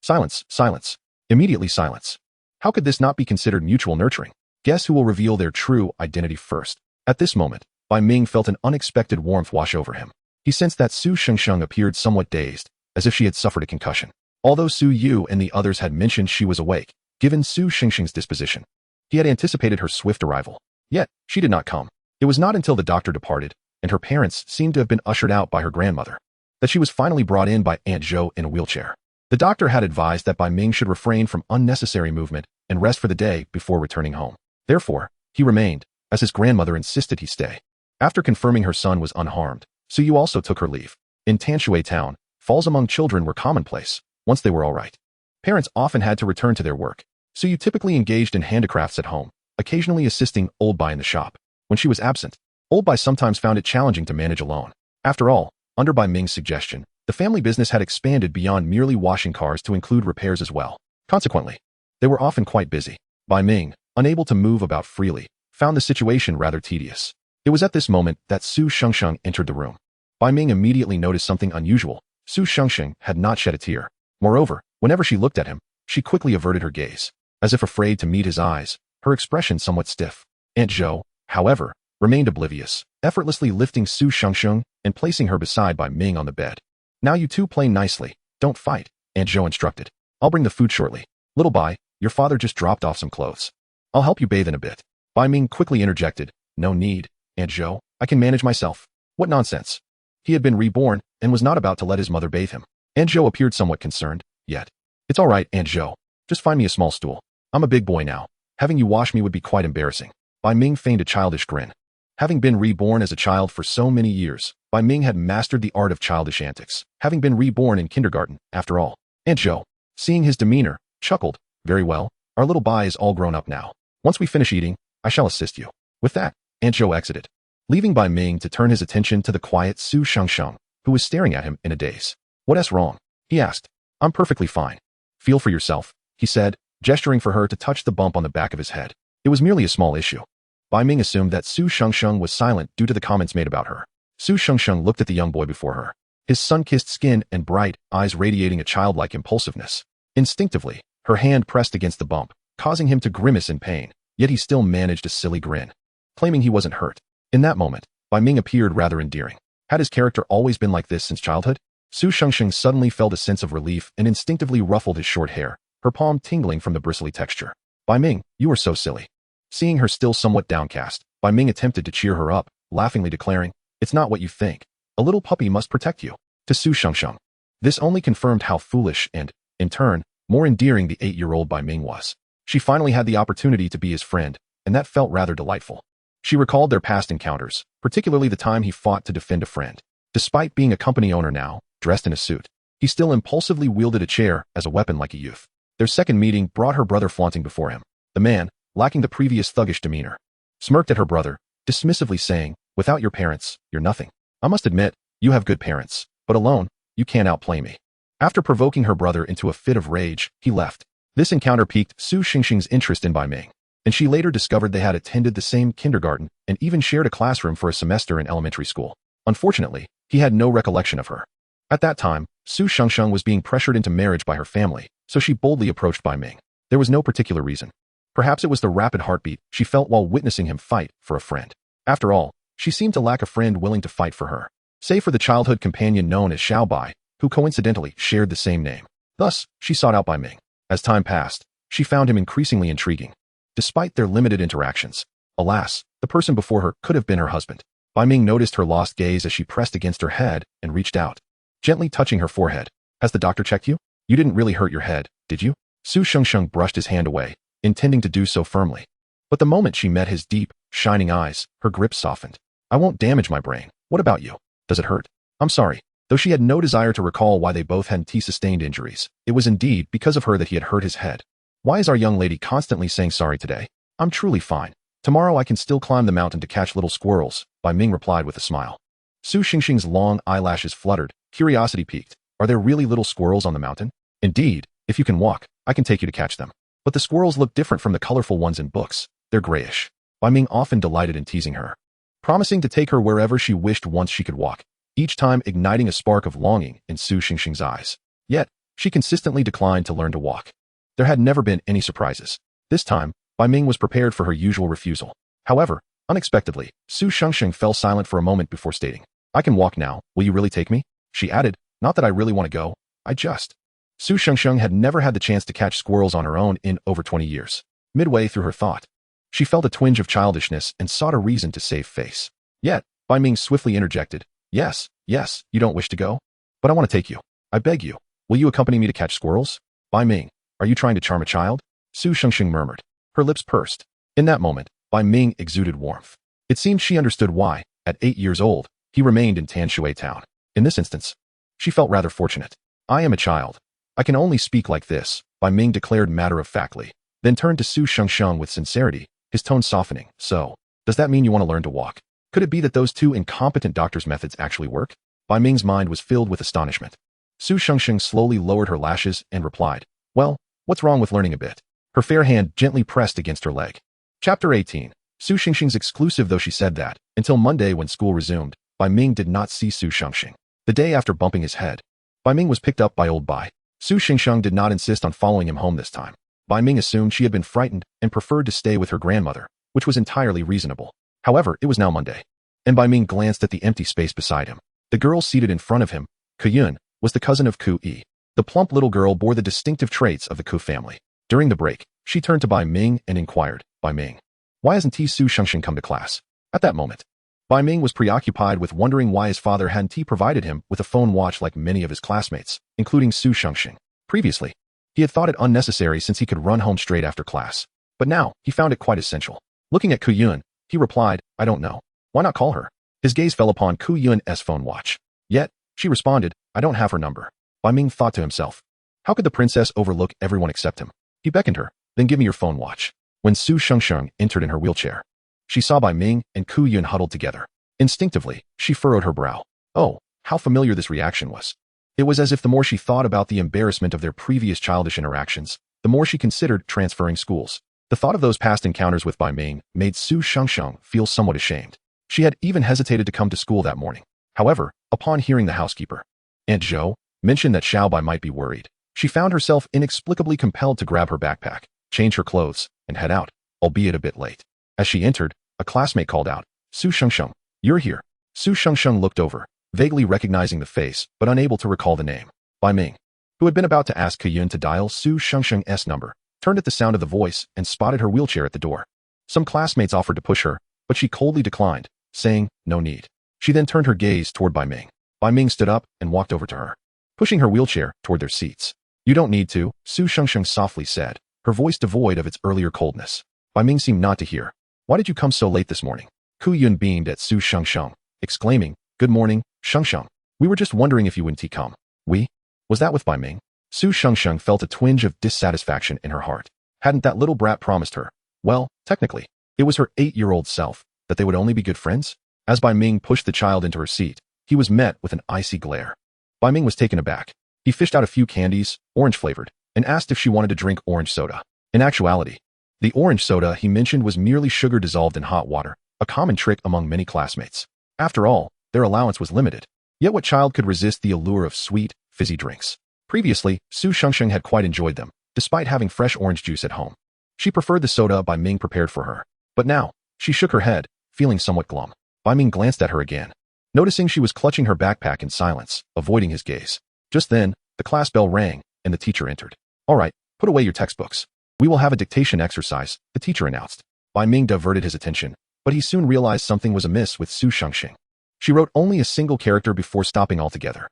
Silence, silence. Immediately silence. How could this not be considered mutual nurturing? Guess who will reveal their true identity first? At this moment, Bai Ming felt an unexpected warmth wash over him. He sensed that Su Shengsheng appeared somewhat dazed, as if she had suffered a concussion. Although Su Yu and the others had mentioned she was awake, given Su Shengsheng's disposition, he had anticipated her swift arrival. Yet, she did not come. It was not until the doctor departed, and her parents seemed to have been ushered out by her grandmother, that she was finally brought in by Aunt Zhou in a wheelchair. The doctor had advised that Bai Ming should refrain from unnecessary movement and rest for the day before returning home. Therefore, he remained, as his grandmother insisted he stay. After confirming her son was unharmed, Su Yu also took her leave. In Tanshui town, Falls among children were commonplace, once they were all right. Parents often had to return to their work, so you typically engaged in handicrafts at home, occasionally assisting Old Bai in the shop. When she was absent, Old Bai sometimes found it challenging to manage alone. After all, under Bai Ming's suggestion, the family business had expanded beyond merely washing cars to include repairs as well. Consequently, they were often quite busy. Bai Ming, unable to move about freely, found the situation rather tedious. It was at this moment that Su Shengsheng entered the room. Bai Ming immediately noticed something unusual. Su Shengsheng had not shed a tear. Moreover, whenever she looked at him, she quickly averted her gaze, as if afraid to meet his eyes, her expression somewhat stiff. Aunt Zhou, however, remained oblivious, effortlessly lifting Su Shengsheng and placing her beside Bai Ming on the bed. Now you two play nicely, don't fight, Aunt Zhou instructed. I'll bring the food shortly. Little Bai, your father just dropped off some clothes. I'll help you bathe in a bit. Bai Ming quickly interjected, no need, Aunt Zhou, I can manage myself. What nonsense. He had been reborn and was not about to let his mother bathe him. Aunt Zhou appeared somewhat concerned, yet. It's all right, Aunt Zhou. Just find me a small stool. I'm a big boy now. Having you wash me would be quite embarrassing. Bai Ming feigned a childish grin. Having been reborn as a child for so many years, Bai Ming had mastered the art of childish antics, having been reborn in kindergarten, after all. Aunt Zhou, seeing his demeanor, chuckled, very well, our little Bai is all grown up now. Once we finish eating, I shall assist you. With that, Aunt Zhou exited, leaving Bai Ming to turn his attention to the quiet Su Shengsheng, who was staring at him in a daze. What's wrong? He asked. I'm perfectly fine. Feel for yourself, he said, gesturing for her to touch the bump on the back of his head. It was merely a small issue. Bai Ming assumed that Su Shengsheng was silent due to the comments made about her. Su Shengsheng looked at the young boy before her, his sun-kissed skin and bright eyes radiating a childlike impulsiveness. Instinctively, her hand pressed against the bump, causing him to grimace in pain, yet he still managed a silly grin, claiming he wasn't hurt. In that moment, Bai Ming appeared rather endearing. Had his character always been like this since childhood? Su Shengsheng suddenly felt a sense of relief and instinctively ruffled his short hair, her palm tingling from the bristly texture. Bai Ming, you are so silly. Seeing her still somewhat downcast, Bai Ming attempted to cheer her up, laughingly declaring, it's not what you think. A little puppy must protect you. To Su Shengsheng. This only confirmed how foolish and, in turn, more endearing the 8-year-old Bai Ming was. She finally had the opportunity to be his friend, and that felt rather delightful. She recalled their past encounters, particularly the time he fought to defend a friend. Despite being a company owner now, dressed in a suit, he still impulsively wielded a chair as a weapon like a youth. Their second meeting brought her brother flaunting before him. The man, lacking the previous thuggish demeanor, smirked at her brother, dismissively saying, without your parents, you're nothing. I must admit, you have good parents, but alone, you can't outplay me. After provoking her brother into a fit of rage, he left. This encounter piqued Su Shengsheng's interest in Bai Ming, and she later discovered they had attended the same kindergarten and even shared a classroom for a semester in elementary school. Unfortunately, he had no recollection of her. At that time, Su Shengsheng was being pressured into marriage by her family, so she boldly approached Bai Ming. There was no particular reason. Perhaps it was the rapid heartbeat she felt while witnessing him fight for a friend. After all, she seemed to lack a friend willing to fight for her, save for the childhood companion known as Xiao Bai, who coincidentally shared the same name. Thus, she sought out Bai Ming. As time passed, she found him increasingly intriguing. Despite their limited interactions, alas, the person before her could have been her husband. Bai Ming noticed her lost gaze as she pressed against her head and reached out, gently touching her forehead. Has the doctor checked you? You didn't really hurt your head, did you? Su Shengsheng brushed his hand away, intending to do so firmly. But the moment she met his deep, shining eyes, her grip softened. I won't damage my brain. What about you? Does it hurt? I'm sorry. Though she had no desire to recall why they both had sustained injuries, it was indeed because of her that he had hurt his head. Why is our young lady constantly saying sorry today? I'm truly fine. Tomorrow I can still climb the mountain to catch little squirrels, Bai Ming replied with a smile. Su Shengsheng's long eyelashes fluttered, curiosity piqued. Are there really little squirrels on the mountain? Indeed, if you can walk, I can take you to catch them. But the squirrels look different from the colorful ones in books. They're grayish. Bai Ming often delighted in teasing her, promising to take her wherever she wished once she could walk, each time igniting a spark of longing in Su Shengsheng's eyes. Yet, she consistently declined to learn to walk. There had never been any surprises. This time, Bai Ming was prepared for her usual refusal. However, unexpectedly, Su Shengsheng fell silent for a moment before stating, I can walk now, will you really take me? She added, not that I really want to go, I just. Su Shengsheng had never had the chance to catch squirrels on her own in over 20 years. Midway through her thought, she felt a twinge of childishness and sought a reason to save face. Yet, Bai Ming swiftly interjected, yes, you don't wish to go? But I want to take you. I beg you. Will you accompany me to catch squirrels? Bai Ming, are you trying to charm a child? Su Shengsheng murmured. Her lips pursed. In that moment, Bai Ming exuded warmth. It seemed she understood why, at 8 years old, he remained in Tanshui town. In this instance, She felt rather fortunate. I am a child. I can only speak like this, Bai Ming declared matter-of-factly, then turned to Su Shengsheng with sincerity, his tone softening. So, does that mean you want to learn to walk? Could it be that those two incompetent doctors' methods actually work? Bai Ming's mind was filled with astonishment. Su Shengsheng slowly lowered her lashes and replied, well, what's wrong with learning a bit? Her fair hand gently pressed against her leg. Chapter 18. Su Shengsheng's exclusive. Though she said that, until Monday when school resumed, Bai Ming did not see Su Shengsheng. The day after bumping his head, Bai Ming was picked up by old Bai. Su Shengsheng did not insist on following him home this time. Bai Ming assumed she had been frightened and preferred to stay with her grandmother, which was entirely reasonable. However, it was now Monday, and Bai Ming glanced at the empty space beside him. The girl seated in front of him, Ku Yun, was the cousin of Ku Yi. The plump little girl bore the distinctive traits of the Ku family. During the break, she turned to Bai Ming and inquired, Bai Ming, why hasn't Su Shengsheng come to class? At that moment, Bai Ming was preoccupied with wondering why his father hadn't provided him with a phone watch like many of his classmates, including Su Shengsheng. Previously, he had thought it unnecessary since he could run home straight after class. But now, he found it quite essential. Looking at Ku Yun, he replied, I don't know. Why not call her? His gaze fell upon Ku Yun's phone watch. Yet, she responded, I don't have her number. Bai Ming thought to himself, how could the princess overlook everyone except him? He beckoned her, then give me your phone watch. When Su Shengsheng entered in her wheelchair, she saw Bai Ming and Ku Yun huddled together. Instinctively, she furrowed her brow. Oh, how familiar this reaction was. It was as if the more she thought about the embarrassment of their previous childish interactions, the more she considered transferring schools. The thought of those past encounters with Bai Ming made Su Shengsheng feel somewhat ashamed. She had even hesitated to come to school that morning. However, upon hearing the housekeeper, Aunt Zhou, mention that Xiao Bai might be worried, she found herself inexplicably compelled to grab her backpack, change her clothes, and head out, albeit a bit late. As she entered, a classmate called out, Su Shengsheng, you're here. Su Shengsheng looked over, vaguely recognizing the face, but unable to recall the name. Bai Ming, who had been about to ask Ku Yun to dial Su Shengsheng's number, turned at the sound of the voice and spotted her wheelchair at the door. Some classmates offered to push her, but she coldly declined, saying, no need. She then turned her gaze toward Bai Ming. Bai Ming stood up and walked over to her, pushing her wheelchair toward their seats. You don't need to, Su Shengsheng softly said, her voice devoid of its earlier coldness. Bai Ming seemed not to hear. Why did you come so late this morning? Ku Yun beamed at Su Shengsheng, exclaiming, good morning, Shengsheng. We were just wondering if you wouldn't come. We? Was that with Bai Ming? Su Shengsheng felt a twinge of dissatisfaction in her heart. Hadn't that little brat promised her? Well, technically, it was her 8-year-old self, that they would only be good friends? As Bai Ming pushed the child into her seat, he was met with an icy glare. Bai Ming was taken aback. He fished out a few candies, orange-flavored, and asked if she wanted to drink orange soda. In actuality, the orange soda he mentioned was merely sugar dissolved in hot water, a common trick among many classmates. After all, their allowance was limited. Yet what child could resist the allure of sweet, fizzy drinks? Previously, Su Shengsheng had quite enjoyed them, despite having fresh orange juice at home. She preferred the soda Bai Ming prepared for her. But now, she shook her head, feeling somewhat glum. Bai Ming glanced at her again, noticing she was clutching her backpack in silence, avoiding his gaze. Just then, the class bell rang, and the teacher entered. All right, put away your textbooks. We will have a dictation exercise, the teacher announced. Bai Ming diverted his attention, but he soon realized something was amiss with Su Shengsheng. She wrote only a single character before stopping altogether.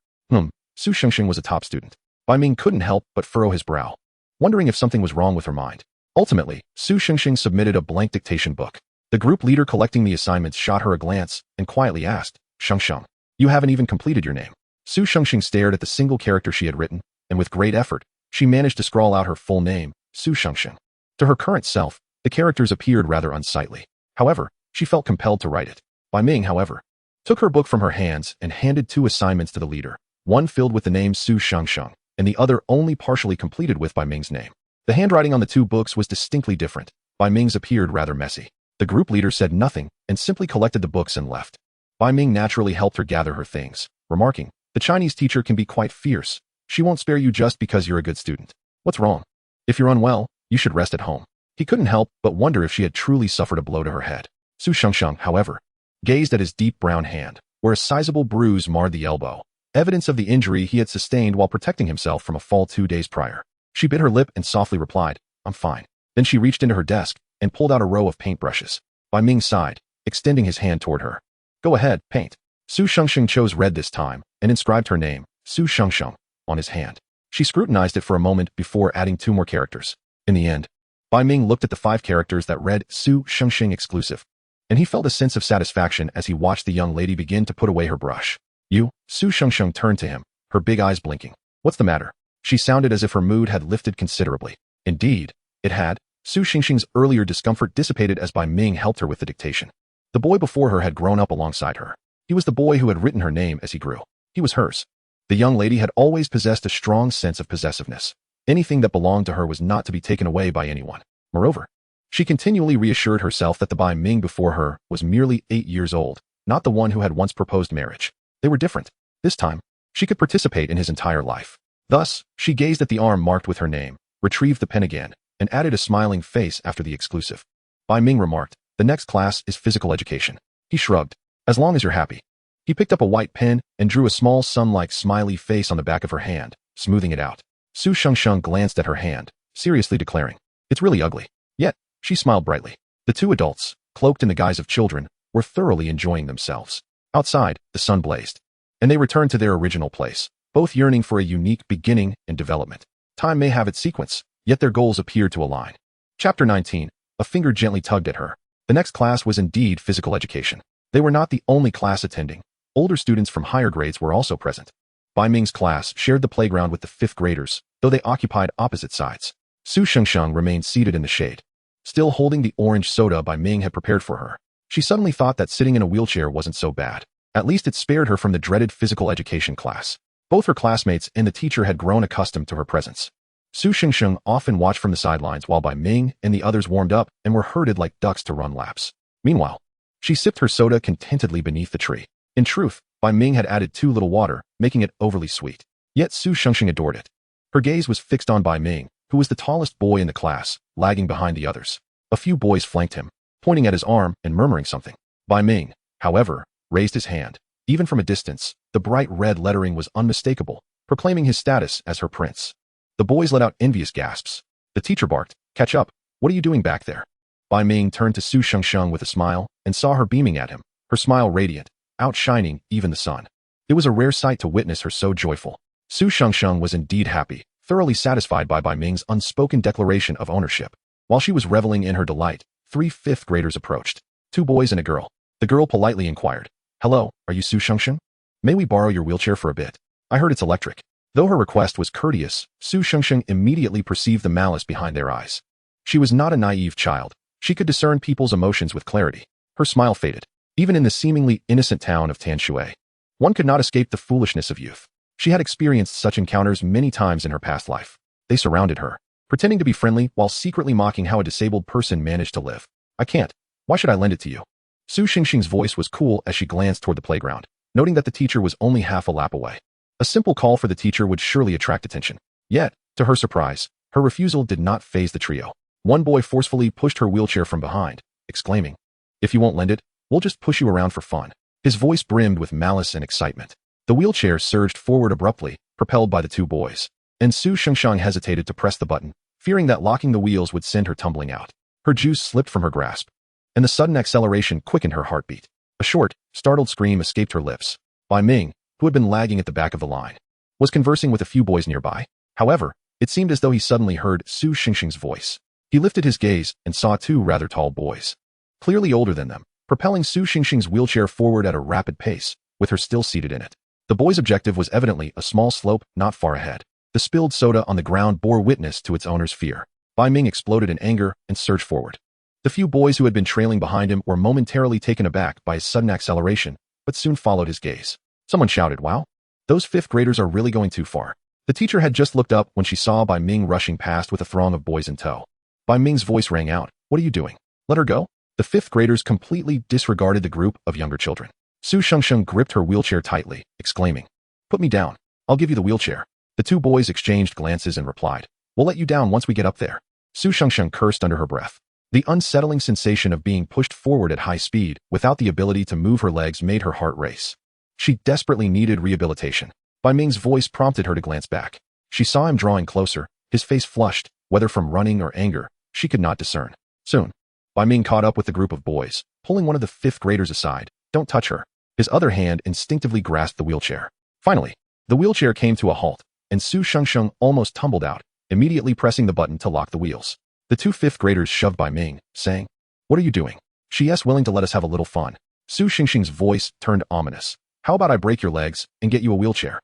Su Shengsheng was a top student. Bai Ming couldn't help but furrow his brow, wondering if something was wrong with her mind. Ultimately, Su Shengsheng submitted a blank dictation book. The group leader collecting the assignments shot her a glance and quietly asked, Shengsheng, you haven't even completed your name. Su Shengsheng stared at the single character she had written, and with great effort, she managed to scrawl out her full name, Su Shengsheng. To her current self, the characters appeared rather unsightly. However, she felt compelled to write it. Bai Ming, however, took her book from her hands and handed 2 assignments to the leader, one filled with the name Su Shengsheng, and the other only partially completed with Bai Ming's name. The handwriting on the 2 books was distinctly different. Bai Ming's appeared rather messy. The group leader said nothing and simply collected the books and left. Bai Ming naturally helped her gather her things, remarking, the Chinese teacher can be quite fierce. She won't spare you just because you're a good student. What's wrong? If you're unwell, you should rest at home. He couldn't help but wonder if she had truly suffered a blow to her head. Su Shengsheng, however, gazed at his deep brown hand, where a sizable bruise marred the elbow, evidence of the injury he had sustained while protecting himself from a fall 2 days prior. She bit her lip and softly replied, I'm fine. Then she reached into her desk and pulled out a row of paintbrushes. Bai Ming sighed, extending his hand toward her. Go ahead, paint. Su Shengsheng chose red this time and inscribed her name, Su Shengsheng, on his hand. She scrutinized it for a moment before adding 2 more characters. In the end, Bai Ming looked at the 5 characters that read Su Shengsheng exclusive, and he felt a sense of satisfaction as he watched the young lady begin to put away her brush. You, Su Shengsheng turned to him, her big eyes blinking. What's the matter? She sounded as if her mood had lifted considerably. Indeed, it had. Su Xingxing's earlier discomfort dissipated as Bai Ming helped her with the dictation. The boy before her had grown up alongside her. He was the boy who had written her name as he grew. He was hers. The young lady had always possessed a strong sense of possessiveness. Anything that belonged to her was not to be taken away by anyone. Moreover, she continually reassured herself that the Bai Ming before her was merely 8 years old, not the one who had once proposed marriage. They were different. This time, she could participate in his entire life. Thus, she gazed at the arm marked with her name, retrieved the pen again, and added a smiling face after the exclusive. Bai Ming remarked, "The next class is physical education." He shrugged. "As long as you're happy." He picked up a white pen and drew a small sun-like smiley face on the back of her hand, smoothing it out. Su Xingxing glanced at her hand, seriously declaring, "It's really ugly." Yet, she smiled brightly. The two adults, cloaked in the guise of children, were thoroughly enjoying themselves. Outside, the sun blazed, and they returned to their original place, both yearning for a unique beginning and development. Time may have its sequence, yet their goals appeared to align. Chapter 19. A finger gently tugged at her. The next class was indeed physical education. They were not the only class attending. Older students from higher grades were also present. Bai Ming's class shared the playground with the 5th graders, though they occupied opposite sides. Su Xingxing remained seated in the shade, still holding the orange soda Bai Ming had prepared for her. She suddenly thought that sitting in a wheelchair wasn't so bad. At least it spared her from the dreaded physical education class. Both her classmates and the teacher had grown accustomed to her presence. Su Xingxing often watched from the sidelines while Bai Ming and the others warmed up and were herded like ducks to run laps. Meanwhile, she sipped her soda contentedly beneath the tree. In truth, Bai Ming had added too little water, making it overly sweet. Yet Su Xingxing adored it. Her gaze was fixed on Bai Ming, who was the tallest boy in the class, lagging behind the others. A few boys flanked him, pointing at his arm and murmuring something. Bai Ming, however, raised his hand. Even from a distance, the bright red lettering was unmistakable, proclaiming his status as her prince. The boys let out envious gasps. The teacher barked, "Catch up, what are you doing back there?" Bai Ming turned to Su Xingxing with a smile and saw her beaming at him, her smile radiant, outshining even the sun. It was a rare sight to witness her so joyful. Su Xingxing was indeed happy, thoroughly satisfied by Bai Ming's unspoken declaration of ownership. While she was reveling in her delight, 3 5th graders approached. 2 boys and a girl. The girl politely inquired, "Hello, are you Su Xingxing? May we borrow your wheelchair for a bit? I heard it's electric." Though her request was courteous, Su Xingxing immediately perceived the malice behind their eyes. She was not a naive child. She could discern people's emotions with clarity. Her smile faded. Even in the seemingly innocent town of Tanshui, one could not escape the foolishness of youth. She had experienced such encounters many times in her past life. They surrounded her, pretending to be friendly while secretly mocking how a disabled person managed to live. "I can't. Why should I lend it to you?" Su Xingxing's voice was cool as she glanced toward the playground, noting that the teacher was only half a lap away. A simple call for the teacher would surely attract attention. Yet, to her surprise, her refusal did not faze the trio. One boy forcefully pushed her wheelchair from behind, exclaiming, "If you won't lend it, we'll just push you around for fun." His voice brimmed with malice and excitement. The wheelchair surged forward abruptly, propelled by the 2 boys, and Su Xingxing hesitated to press the button, fearing that locking the wheels would send her tumbling out. Her juice slipped from her grasp, and the sudden acceleration quickened her heartbeat. A short, startled scream escaped her lips. Bai Ming, who had been lagging at the back of the line, was conversing with a few boys nearby. However, it seemed as though he suddenly heard Su Xingxing's voice. He lifted his gaze and saw 2 rather tall boys, clearly older than them, propelling Su Xingxing's wheelchair forward at a rapid pace, with her still seated in it. The boy's objective was evidently a small slope not far ahead. The spilled soda on the ground bore witness to its owner's fear. Bai Ming exploded in anger and surged forward. The few boys who had been trailing behind him were momentarily taken aback by his sudden acceleration, but soon followed his gaze. Someone shouted, "Wow! Those 5th graders are really going too far." The teacher had just looked up when she saw Bai Ming rushing past with a throng of boys in tow. Bai Ming's voice rang out, "What are you doing? Let her go?" The 5th graders completely disregarded the group of younger children. Su Xingxing gripped her wheelchair tightly, exclaiming, "Put me down. I'll give you the wheelchair." The 2 boys exchanged glances and replied, "We'll let you down once we get up there." Su Xingxing cursed under her breath. The unsettling sensation of being pushed forward at high speed without the ability to move her legs made her heart race. She desperately needed rehabilitation. Bai Ming's voice prompted her to glance back. She saw him drawing closer, his face flushed, whether from running or anger, she could not discern. Soon, Bai Ming caught up with the group of boys, pulling one of the 5th graders aside. "Don't touch her." His other hand instinctively grasped the wheelchair. Finally, the wheelchair came to a halt, and Su Xingxing almost tumbled out, immediately pressing the button to lock the wheels. The 2 5th graders shoved Bai Ming, saying, "What are you doing?" "She's willing to let us have a little fun." Su Xingxing's voice turned ominous. "How about I break your legs and get you a wheelchair?"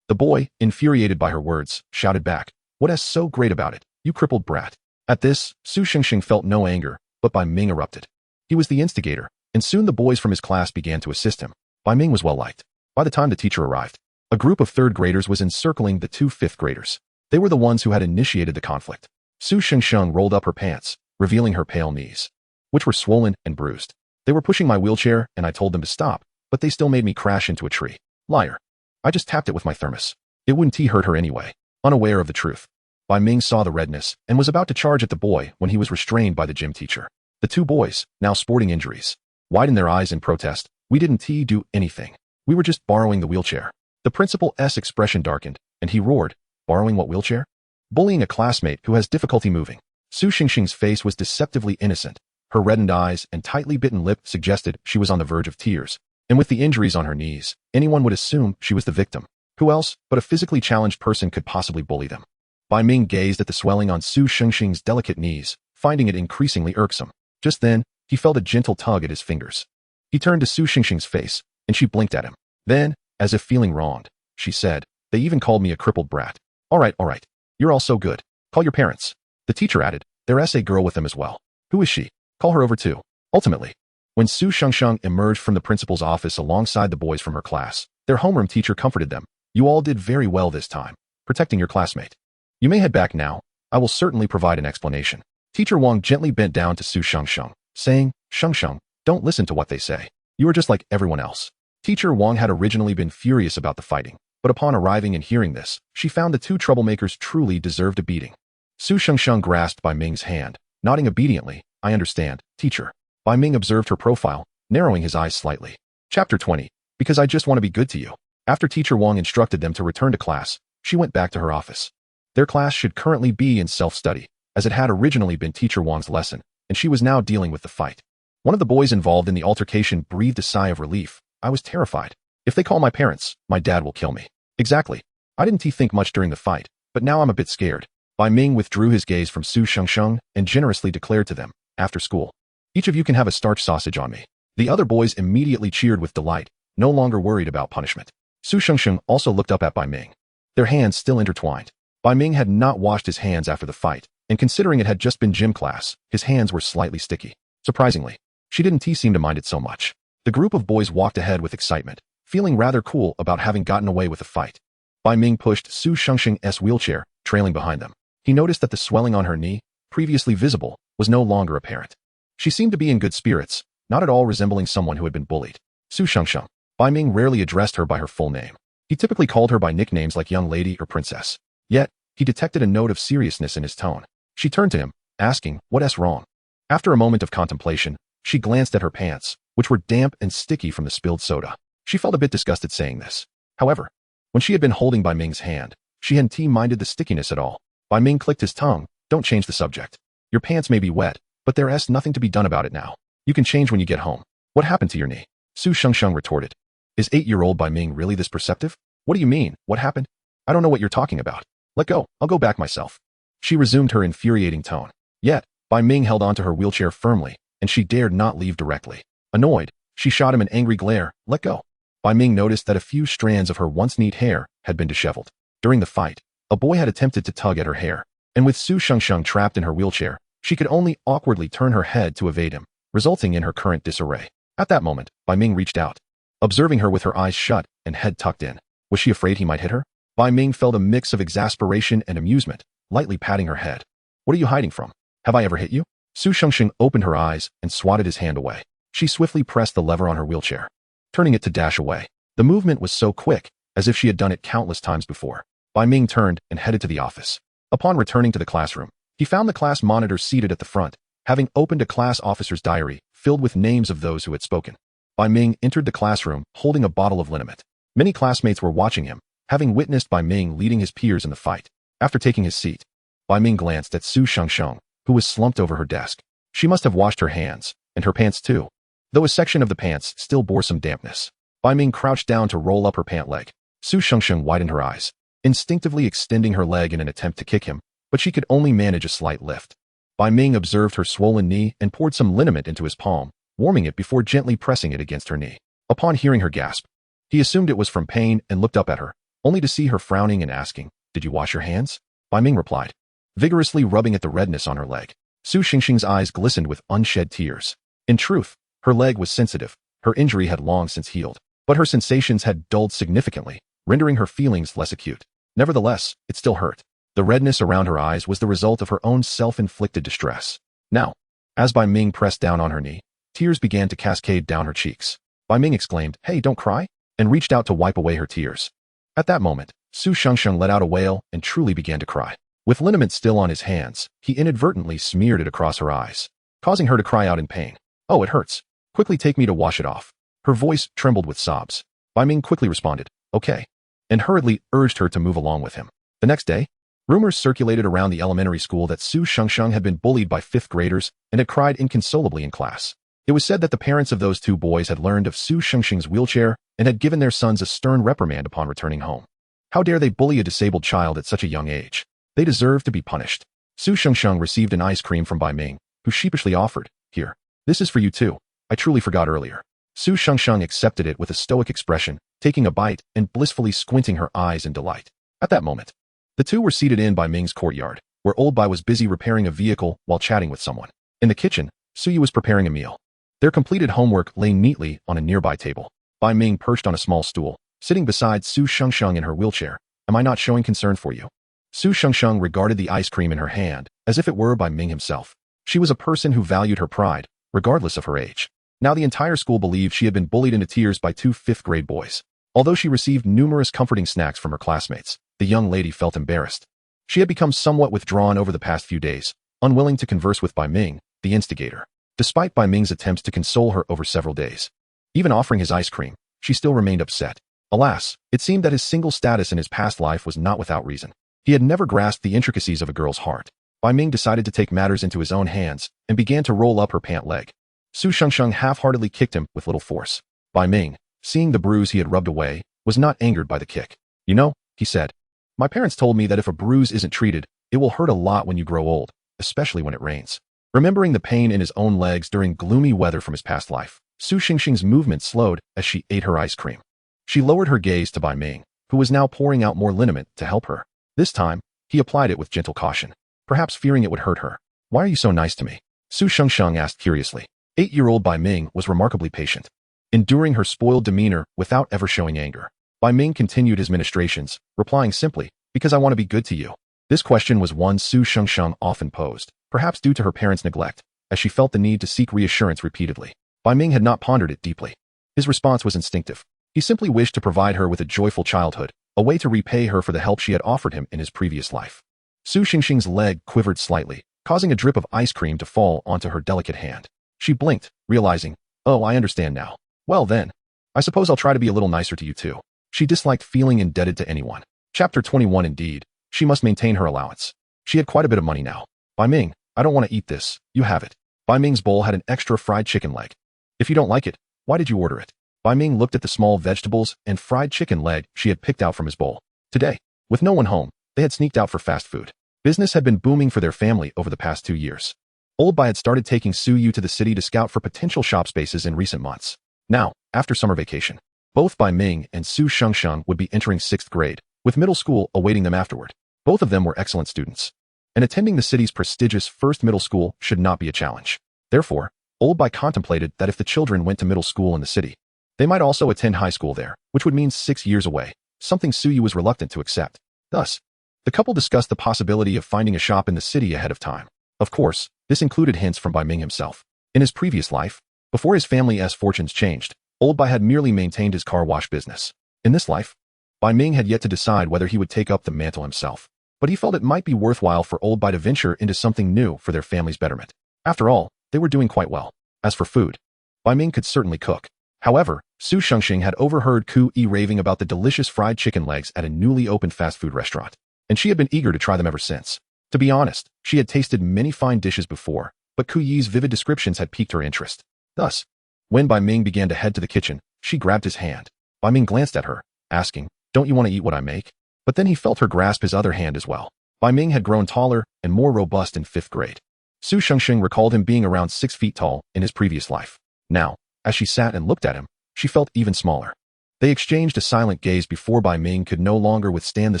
The boy, infuriated by her words, shouted back, "What's so great about it, you crippled brat?" At this, Su Xingxing felt no anger, but Bai Ming erupted. He was the instigator, and soon the boys from his class began to assist him. Bai Ming was well liked. By the time the teacher arrived, a group of third graders was encircling the two fifth graders. They were the ones who had initiated the conflict. Su Xingxing rolled up her pants, revealing her pale knees, which were swollen and bruised. They were pushing my wheelchair, and I told them to stop, but they still made me crash into a tree. Liar. I just tapped it with my thermos. It wouldn't hurt her anyway. Unaware of the truth, Bai Ming saw the redness and was about to charge at the boy when he was restrained by the gym teacher. The two boys, now sporting injuries, widened their eyes in protest. "We didn't do anything. We were just borrowing the wheelchair." The principal's expression darkened, and he roared, "Borrowing what wheelchair? Bullying a classmate who has difficulty moving." Su Xingxing's face was deceptively innocent. Her reddened eyes and tightly bitten lip suggested she was on the verge of tears. And with the injuries on her knees, anyone would assume she was the victim. Who else but a physically challenged person could possibly bully them? Bai Ming gazed at the swelling on Su Xingxing's delicate knees, finding it increasingly irksome. Just then, he felt a gentle tug at his fingers. He turned to Su Xingxing's face, and she blinked at him. Then, as if feeling wronged, she said, "They even called me a crippled brat." All right. You're all so good. Call your parents." The teacher added, "There's a girl with them as well. Who is she? Call her over too." Ultimately, when Su Xingxing emerged from the principal's office alongside the boys from her class, their homeroom teacher comforted them. "You all did very well this time, protecting your classmate. You may head back now. I will certainly provide an explanation." Teacher Wang gently bent down to Su Xingxing, saying, "Xingxing, don't listen to what they say. You are just like everyone else." Teacher Wang had originally been furious about the fighting, but upon arriving and hearing this, she found the two troublemakers truly deserved a beating. Su Xingxing grasped Bai Ming's hand, nodding obediently. "I understand, teacher." Bai Ming observed her profile, narrowing his eyes slightly. Chapter 20. Because I just want to be good to you. After Teacher Wang instructed them to return to class, she went back to her office. Their class should currently be in self-study, as it had originally been Teacher Wang's lesson, and she was now dealing with the fight. One of the boys involved in the altercation breathed a sigh of relief. "I was terrified. If they call my parents, my dad will kill me." Exactly. I didn't think much during the fight, but now I'm a bit scared. Bai Ming withdrew his gaze from Su Xingxing and generously declared to them, "After school, each of you can have a starch sausage on me." The other boys immediately cheered with delight, no longer worried about punishment. Su Xingxing also looked up at Bai Ming, their hands still intertwined. Bai Ming had not washed his hands after the fight, and considering it had just been gym class, his hands were slightly sticky. Surprisingly, she didn't seem to mind it so much. The group of boys walked ahead with excitement, feeling rather cool about having gotten away with the fight. Bai Ming pushed Su Xingxing's wheelchair, trailing behind them. He noticed that the swelling on her knee, previously visible, was no longer apparent. She seemed to be in good spirits, not at all resembling someone who had been bullied. Su Xingxing. Bai Ming rarely addressed her by her full name. He typically called her by nicknames like young lady or princess. Yet, he detected a note of seriousness in his tone. She turned to him, asking, "What's wrong?" After a moment of contemplation, she glanced at her pants, which were damp and sticky from the spilled soda. She felt a bit disgusted saying this. However, when she had been holding Bai Ming's hand, she hadn't minded the stickiness at all. Bai Ming clicked his tongue. "Don't change the subject. Your pants may be wet, but there's nothing to be done about it now. You can change when you get home." "What happened to your knee?" Su Xingxing retorted. Is 8-year-old Bai Ming really this perceptive? "What do you mean, what happened? I don't know what you're talking about. Let go, I'll go back myself." She resumed her infuriating tone. Yet, Bai Ming held onto her wheelchair firmly, and she dared not leave directly. Annoyed, she shot him an angry glare. "Let go." Bai Ming noticed that a few strands of her once neat hair had been disheveled. During the fight, a boy had attempted to tug at her hair, and with Su Xingxing trapped in her wheelchair, she could only awkwardly turn her head to evade him, resulting in her current disarray. At that moment, Bai Ming reached out, observing her with her eyes shut and head tucked in. Was she afraid he might hit her? Bai Ming felt a mix of exasperation and amusement, lightly patting her head. "What are you hiding from? Have I ever hit you?" Su Xingxing opened her eyes and swatted his hand away. She swiftly pressed the lever on her wheelchair, turning it to dash away. The movement was so quick, as if she had done it countless times before. Bai Ming turned and headed to the office. Upon returning to the classroom, he found the class monitor seated at the front, having opened a class officer's diary filled with names of those who had spoken. Bai Ming entered the classroom holding a bottle of liniment. Many classmates were watching him, having witnessed Bai Ming leading his peers in the fight. After taking his seat, Bai Ming glanced at Su Xingxing, who was slumped over her desk. She must have washed her hands, and her pants too, though a section of the pants still bore some dampness. Bai Ming crouched down to roll up her pant leg. Su Xingxing widened her eyes, instinctively extending her leg in an attempt to kick him, but she could only manage a slight lift. Bai Ming observed her swollen knee and poured some liniment into his palm, warming it before gently pressing it against her knee. Upon hearing her gasp, he assumed it was from pain and looked up at her, only to see her frowning and asking, "Did you wash your hands?" Bai Ming replied, vigorously rubbing at the redness on her leg. Su Xingxing's eyes glistened with unshed tears. In truth, her leg was sensitive, her injury had long since healed, but her sensations had dulled significantly, rendering her feelings less acute. Nevertheless, it still hurt. The redness around her eyes was the result of her own self-inflicted distress. Now, as Bai Ming pressed down on her knee, tears began to cascade down her cheeks. Bai Ming exclaimed, "Hey, don't cry," and reached out to wipe away her tears. At that moment, Su Shengsheng let out a wail and truly began to cry. With liniment still on his hands, he inadvertently smeared it across her eyes, causing her to cry out in pain. "Oh, it hurts. Quickly take me to wash it off." Her voice trembled with sobs. Bai Ming quickly responded, "Okay," and hurriedly urged her to move along with him. The next day, rumors circulated around the elementary school that Su Shengsheng had been bullied by 5th graders and had cried inconsolably in class. It was said that the parents of those 2 boys had learned of Su Shengsheng's wheelchair and had given their sons a stern reprimand upon returning home. How dare they bully a disabled child at such a young age? They deserve to be punished. Su Shengsheng received an ice cream from Bai Ming, who sheepishly offered, "Here, this is for you too. I truly forgot earlier." Su Shengsheng accepted it with a stoic expression, taking a bite and blissfully squinting her eyes in delight. At that moment, the 2 were seated in Bai Ming's courtyard, where old Bai was busy repairing a vehicle while chatting with someone. In the kitchen, Suyi was preparing a meal. Their completed homework lay neatly on a nearby table. Bai Ming perched on a small stool, sitting beside Su Shengsheng in her wheelchair. "Am I not showing concern for you?" Su Shengsheng regarded the ice cream in her hand as if it were Bai Ming himself. She was a person who valued her pride, regardless of her age. Now the entire school believed she had been bullied into tears by 2 5th-grade boys. Although she received numerous comforting snacks from her classmates, the young lady felt embarrassed. She had become somewhat withdrawn over the past few days, unwilling to converse with Bai Ming, the instigator. Despite Bai Ming's attempts to console her over several days, even offering his ice cream, she still remained upset. Alas, it seemed that his single status in his past life was not without reason. He had never grasped the intricacies of a girl's heart. Bai Ming decided to take matters into his own hands and began to roll up her pant leg. Su Shengsheng half-heartedly kicked him with little force. Bai Ming, seeing the bruise he had rubbed away, was not angered by the kick. "You know," he said, "my parents told me that if a bruise isn't treated, it will hurt a lot when you grow old, especially when it rains." Remembering the pain in his own legs during gloomy weather from his past life, Su Xingxing's movement slowed as she ate her ice cream. She lowered her gaze to Bai Ming, who was now pouring out more liniment to help her. This time, he applied it with gentle caution, perhaps fearing it would hurt her. "Why are you so nice to me?" Su Shengsheng asked curiously. 8-year-old Bai Ming was remarkably patient, enduring her spoiled demeanor without ever showing anger. Bai Ming continued his ministrations, replying simply, "Because I want to be good to you." This question was one Su Shengsheng often posed, perhaps due to her parents' neglect, as she felt the need to seek reassurance repeatedly. Bai Ming had not pondered it deeply. His response was instinctive. He simply wished to provide her with a joyful childhood, a way to repay her for the help she had offered him in his previous life. Su Xingxing's leg quivered slightly, causing a drip of ice cream to fall onto her delicate hand. She blinked, realizing, "Oh, I understand now. Well then, I suppose I'll try to be a little nicer to you too." She disliked feeling indebted to anyone. Chapter 21 Indeed, she must maintain her allowance. She had quite a bit of money now. "Bai Ming, I don't want to eat this. You have it." Bai Ming's bowl had an extra fried chicken leg. "If you don't like it, why did you order it?" Bai Ming looked at the small vegetables and fried chicken leg she had picked out from his bowl. Today, with no one home, they had sneaked out for fast food. Business had been booming for their family over the past 2 years. Old Bai had started taking Su Yu to the city to scout for potential shop spaces in recent months. Now, after summer vacation, both Bai Ming and Su Shengsheng would be entering 6th grade, with middle school awaiting them afterward. Both of them were excellent students, and attending the city's prestigious first middle school should not be a challenge. Therefore, Old Bai contemplated that if the children went to middle school in the city, they might also attend high school there, which would mean 6 years away, something Su Yu was reluctant to accept. Thus, the couple discussed the possibility of finding a shop in the city ahead of time. Of course, this included hints from Bai Ming himself. In his previous life, before his family's fortunes changed, Old Bai had merely maintained his car wash business. In this life, Bai Ming had yet to decide whether he would take up the mantle himself, but he felt it might be worthwhile for Old Bai to venture into something new for their family's betterment. After all, they were doing quite well. As for food, Bai Ming could certainly cook. However, Su Shengxing had overheard Ku Yi raving about the delicious fried chicken legs at a newly opened fast food restaurant, and she had been eager to try them ever since. To be honest, she had tasted many fine dishes before, but Ku Yi's vivid descriptions had piqued her interest. Thus, when Bai Ming began to head to the kitchen, she grabbed his hand. Bai Ming glanced at her, asking, "Don't you want to eat what I make?" But then he felt her grasp his other hand as well. Bai Ming had grown taller and more robust in 5th grade. Su Shengxing recalled him being around 6 feet tall in his previous life. Now, as she sat and looked at him, she felt even smaller. They exchanged a silent gaze before Bai Ming could no longer withstand the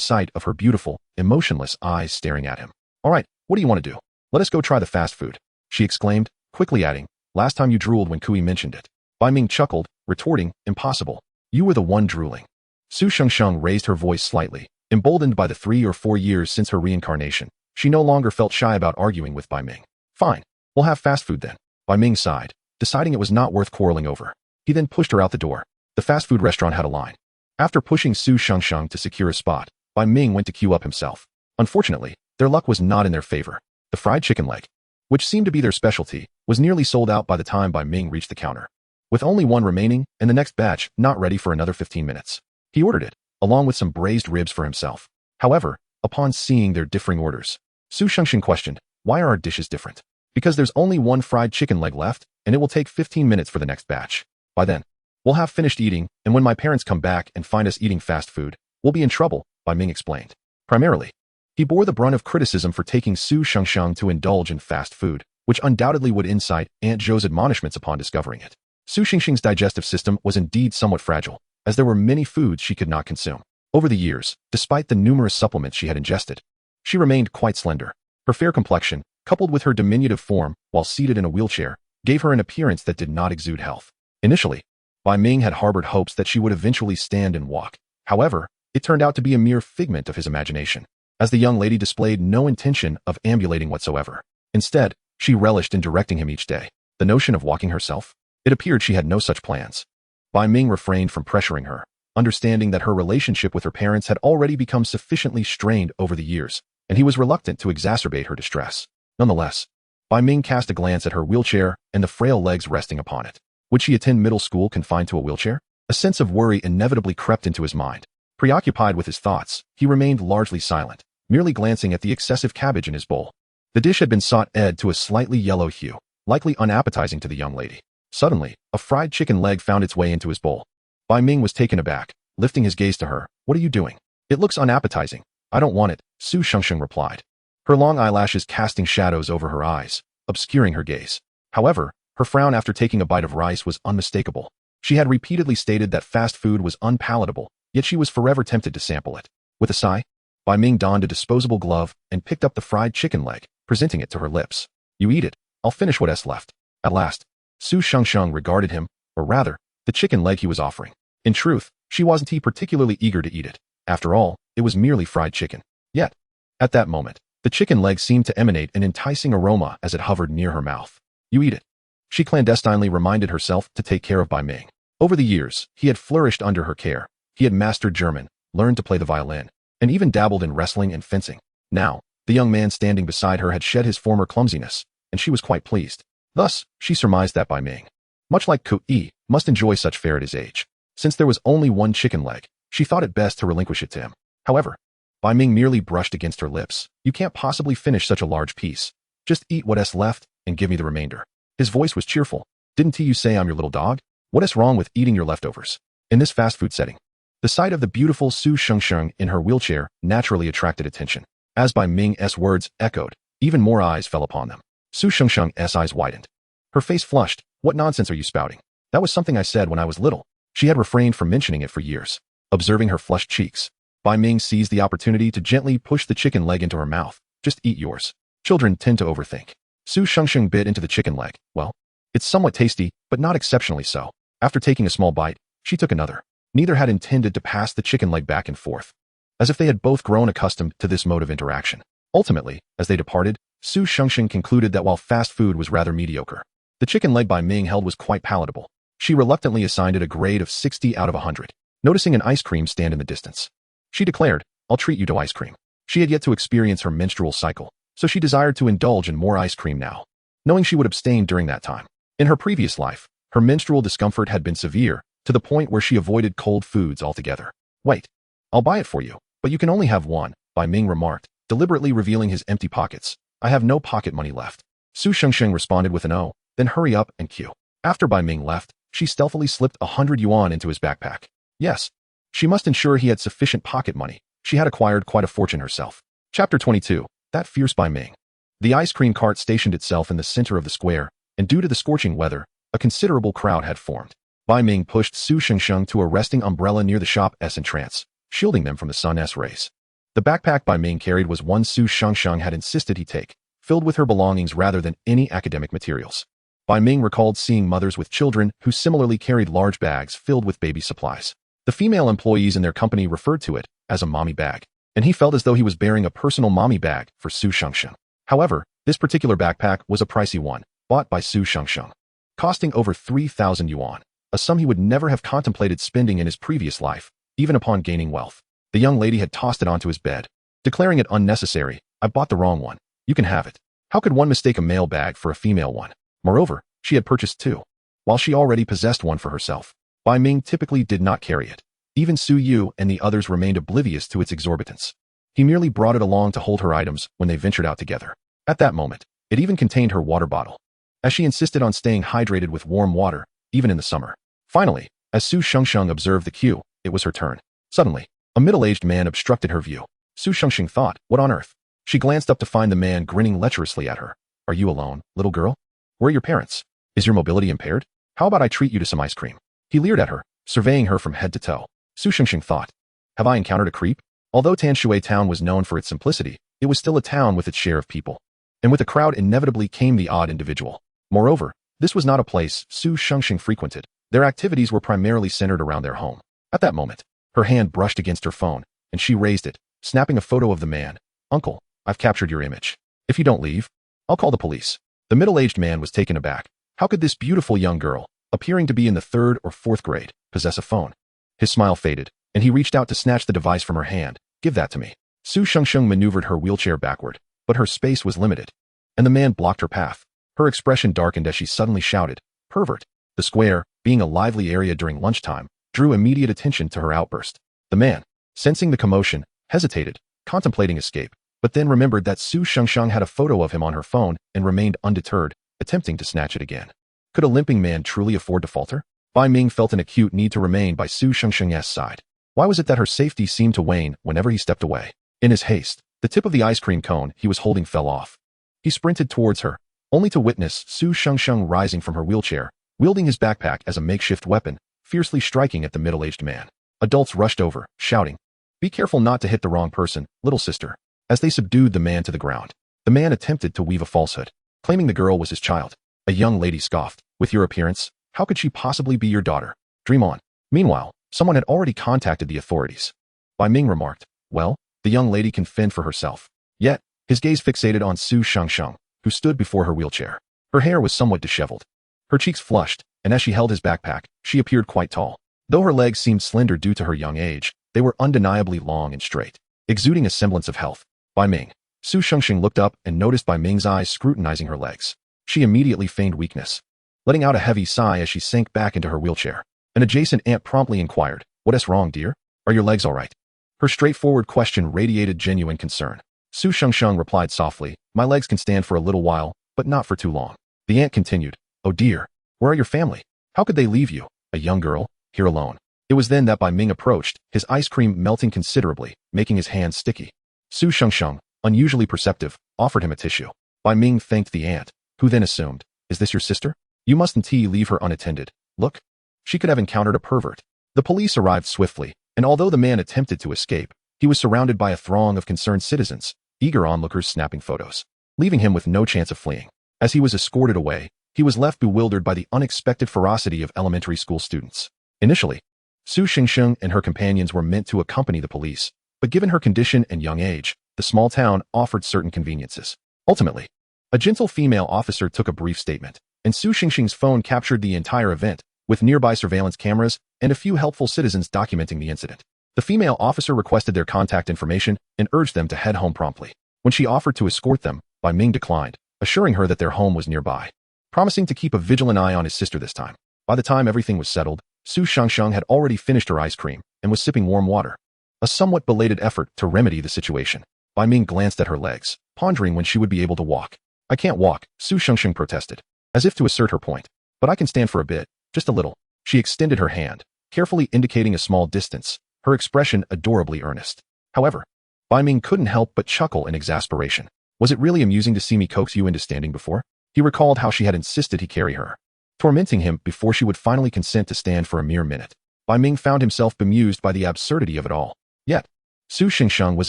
sight of her beautiful, emotionless eyes staring at him. All right, what do you want to do? Let us go try the fast food, she exclaimed, quickly adding, last time you drooled when Kui mentioned it. Bai Ming chuckled, retorting, impossible. You were the one drooling. Su Shengsheng raised her voice slightly, emboldened by the 3 or 4 years since her reincarnation. She no longer felt shy about arguing with Bai Ming. Fine, we'll have fast food then. Bai Ming sighed, deciding it was not worth quarreling over. He then pushed her out the door. The fast food restaurant had a line. After pushing Su Shengsheng to secure a spot, Bai Ming went to queue up himself. Unfortunately, their luck was not in their favor. The fried chicken leg, which seemed to be their specialty, was nearly sold out by the time Bai Ming reached the counter. With only one remaining, and the next batch not ready for another 15 minutes. He ordered it, along with some braised ribs for himself. However, upon seeing their differing orders, Su Shengsheng questioned, why are our dishes different? Because there's only one fried chicken leg left, and it will take 15 minutes for the next batch. By then, we'll have finished eating, and when my parents come back and find us eating fast food, we'll be in trouble, Bai Ming explained. Primarily, he bore the brunt of criticism for taking Su Shengsheng to indulge in fast food, which undoubtedly would incite Aunt Zhou's admonishments upon discovering it. Su Shengsheng's digestive system was indeed somewhat fragile, as there were many foods she could not consume. Over the years, despite the numerous supplements she had ingested, she remained quite slender. Her fair complexion, coupled with her diminutive form while seated in a wheelchair, gave her an appearance that did not exude health. Initially, Bai Ming had harbored hopes that she would eventually stand and walk. However, it turned out to be a mere figment of his imagination, as the young lady displayed no intention of ambulating whatsoever. Instead, she relished in directing him each day. The notion of walking herself? It appeared she had no such plans. Bai Ming refrained from pressuring her, understanding that her relationship with her parents had already become sufficiently strained over the years, and he was reluctant to exacerbate her distress. Nonetheless, Bai Ming cast a glance at her wheelchair and the frail legs resting upon it. Would she attend middle school confined to a wheelchair? A sense of worry inevitably crept into his mind. Preoccupied with his thoughts, he remained largely silent, merely glancing at the excessive cabbage in his bowl. The dish had been sautéed to a slightly yellow hue, likely unappetizing to the young lady. Suddenly, a fried chicken leg found its way into his bowl. Bai Ming was taken aback, lifting his gaze to her. What are you doing? It looks unappetizing. I don't want it, Su Shengsheng replied, her long eyelashes casting shadows over her eyes, obscuring her gaze. However, her frown after taking a bite of rice was unmistakable. She had repeatedly stated that fast food was unpalatable, yet she was forever tempted to sample it. With a sigh, Bai Ming donned a disposable glove and picked up the fried chicken leg, presenting it to her lips. You eat it, I'll finish what's left. At last, Su Shengsheng regarded him, or rather, the chicken leg he was offering. In truth, she wasn't particularly eager to eat it. After all, it was merely fried chicken. Yet, at that moment, the chicken leg seemed to emanate an enticing aroma as it hovered near her mouth. You eat it. She clandestinely reminded herself to take care of Bai Ming. Over the years, he had flourished under her care. He had mastered German, learned to play the violin, and even dabbled in wrestling and fencing. Now, the young man standing beside her had shed his former clumsiness, and she was quite pleased. Thus, she surmised that Bai Ming, much like Kui, must enjoy such fare at his age. Since there was only one chicken leg, she thought it best to relinquish it to him. However, Bai Ming merely brushed against her lips. You can't possibly finish such a large piece. Just eat what's left and give me the remainder. His voice was cheerful. Didn't you say I'm your little dog? What's wrong with eating your leftovers? In this fast food setting, the sight of the beautiful Su Shengsheng in her wheelchair naturally attracted attention. As Bai Ming's words echoed, even more eyes fell upon them. Su Shengsheng's eyes widened. Her face flushed. What nonsense are you spouting? That was something I said when I was little. She had refrained from mentioning it for years. Observing her flushed cheeks, Bai Ming seized the opportunity to gently push the chicken leg into her mouth. Just eat yours. Children tend to overthink. Su Shengsheng bit into the chicken leg. Well, it's somewhat tasty, but not exceptionally so. After taking a small bite, she took another. Neither had intended to pass the chicken leg back and forth, as if they had both grown accustomed to this mode of interaction. Ultimately, as they departed, Su Shengsheng concluded that while fast food was rather mediocre, the chicken leg Bai Ming held was quite palatable. She reluctantly assigned it a grade of 60 out of 100. Noticing an ice cream stand in the distance, she declared, I'll treat you to ice cream. She had yet to experience her menstrual cycle, so she desired to indulge in more ice cream now, knowing she would abstain during that time. In her previous life, her menstrual discomfort had been severe, to the point where she avoided cold foods altogether. Wait, I'll buy it for you, but you can only have one, Bai Ming remarked, deliberately revealing his empty pockets. I have no pocket money left. Su Shengsheng responded with an "Oh, then hurry up and queue." After Bai Ming left, she stealthily slipped 100 yuan into his backpack. Yes, she must ensure he had sufficient pocket money. She had acquired quite a fortune herself. Chapter 22. That fierce Bai Ming. The ice cream cart stationed itself in the center of the square, and due to the scorching weather, a considerable crowd had formed. Bai Ming pushed Su Shengsheng to a resting umbrella near the shop's entrance, shielding them from the sun's rays. The backpack Bai Ming carried was one Su Shengsheng had insisted he take, filled with her belongings rather than any academic materials. Bai Ming recalled seeing mothers with children who similarly carried large bags filled with baby supplies. The female employees in their company referred to it as a mommy bag, and he felt as though he was bearing a personal mommy bag for Su Shengsheng. However, this particular backpack was a pricey one, bought by Su Shengsheng, costing over 3,000 yuan, a sum he would never have contemplated spending in his previous life, even upon gaining wealth. The young lady had tossed it onto his bed, declaring it unnecessary. I bought the wrong one. You can have it. How could one mistake a male bag for a female one? Moreover, she had purchased two, while she already possessed one for herself. Bai Ming typically did not carry it. Even Su Yu and the others remained oblivious to its exorbitance. He merely brought it along to hold her items when they ventured out together. At that moment, it even contained her water bottle, as she insisted on staying hydrated with warm water, even in the summer. Finally, as Su Shengsheng observed the queue, it was her turn. Suddenly, a middle-aged man obstructed her view. Su Shengsheng thought, what on earth? She glanced up to find the man grinning lecherously at her. Are you alone, little girl? Where are your parents? Is your mobility impaired? How about I treat you to some ice cream? He leered at her, surveying her from head to toe. Su Shengsheng thought, have I encountered a creep? Although Tanshui town was known for its simplicity, it was still a town with its share of people. And with the crowd inevitably came the odd individual. Moreover, this was not a place Su Shengsheng frequented. Their activities were primarily centered around their home. At that moment, her hand brushed against her phone, and she raised it, snapping a photo of the man. Uncle, I've captured your image. If you don't leave, I'll call the police. The middle-aged man was taken aback. How could this beautiful young girl, appearing to be in the 3rd or 4th grade, possess a phone? His smile faded, and he reached out to snatch the device from her hand. Give that to me. Su Shengsheng maneuvered her wheelchair backward, but her space was limited, and the man blocked her path. Her expression darkened as she suddenly shouted, pervert. The square, being a lively area during lunchtime, drew immediate attention to her outburst. The man, sensing the commotion, hesitated, contemplating escape, but then remembered that Su Shengsheng had a photo of him on her phone and remained undeterred, attempting to snatch it again. Could a limping man truly afford to falter? Bai Ming felt an acute need to remain by Su Shengsheng's side. Why was it that her safety seemed to wane whenever he stepped away? In his haste, the tip of the ice cream cone he was holding fell off. He sprinted towards her, only to witness Su Shengsheng rising from her wheelchair, wielding his backpack as a makeshift weapon, fiercely striking at the middle-aged man. Adults rushed over, shouting, be careful not to hit the wrong person, little sister. As they subdued the man to the ground, the man attempted to weave a falsehood, claiming the girl was his child. A young lady scoffed, with your appearance, how could she possibly be your daughter? Dream on. Meanwhile, someone had already contacted the authorities. Bai Ming remarked, well, the young lady can fend for herself. Yet, his gaze fixated on Su Shengsheng, who stood before her wheelchair. Her hair was somewhat disheveled. Her cheeks flushed, and as she held his backpack, she appeared quite tall. Though her legs seemed slender due to her young age, they were undeniably long and straight, exuding a semblance of health. Bai Ming. Su Shengsheng looked up and noticed Bai Ming's eyes scrutinizing her legs. She immediately feigned weakness, letting out a heavy sigh as she sank back into her wheelchair. An adjacent aunt promptly inquired, what's wrong, dear? Are your legs all right? Her straightforward question radiated genuine concern. Su Shengsheng replied softly, my legs can stand for a little while, but not for too long. The aunt continued, oh dear, where are your family? How could they leave you, a young girl, here alone? It was then that Bai Ming approached, his ice cream melting considerably, making his hands sticky. Su Shengsheng, unusually perceptive, offered him a tissue. Bai Ming thanked the aunt, who then assumed, is this your sister? You mustn't leave her unattended. Look. She could have encountered a pervert. The police arrived swiftly, and although the man attempted to escape, he was surrounded by a throng of concerned citizens, eager onlookers snapping photos, leaving him with no chance of fleeing. As he was escorted away, he was left bewildered by the unexpected ferocity of elementary school students. Initially, Su Shengsheng and her companions were meant to accompany the police, but given her condition and young age, the small town offered certain conveniences. Ultimately, a gentle female officer took a brief statement, and Su Shengsheng's phone captured the entire event, with nearby surveillance cameras and a few helpful citizens documenting the incident. The female officer requested their contact information and urged them to head home promptly. When she offered to escort them, Bai Ming declined, assuring her that their home was nearby, promising to keep a vigilant eye on his sister this time. By the time everything was settled, Su Shengsheng had already finished her ice cream and was sipping warm water, a somewhat belated effort to remedy the situation. Bai Ming glanced at her legs, pondering when she would be able to walk. I can't walk, Su Shengsheng protested, as if to assert her point. But I can stand for a bit, just a little. She extended her hand, carefully indicating a small distance, her expression adorably earnest. However, Bai Ming couldn't help but chuckle in exasperation. Was it really amusing to see me coax you into standing before? He recalled how she had insisted he carry her tormenting him before she would finally consent to stand for a mere minute. Bai Ming found himself bemused by the absurdity of it all. Yet, Su Xingsheng was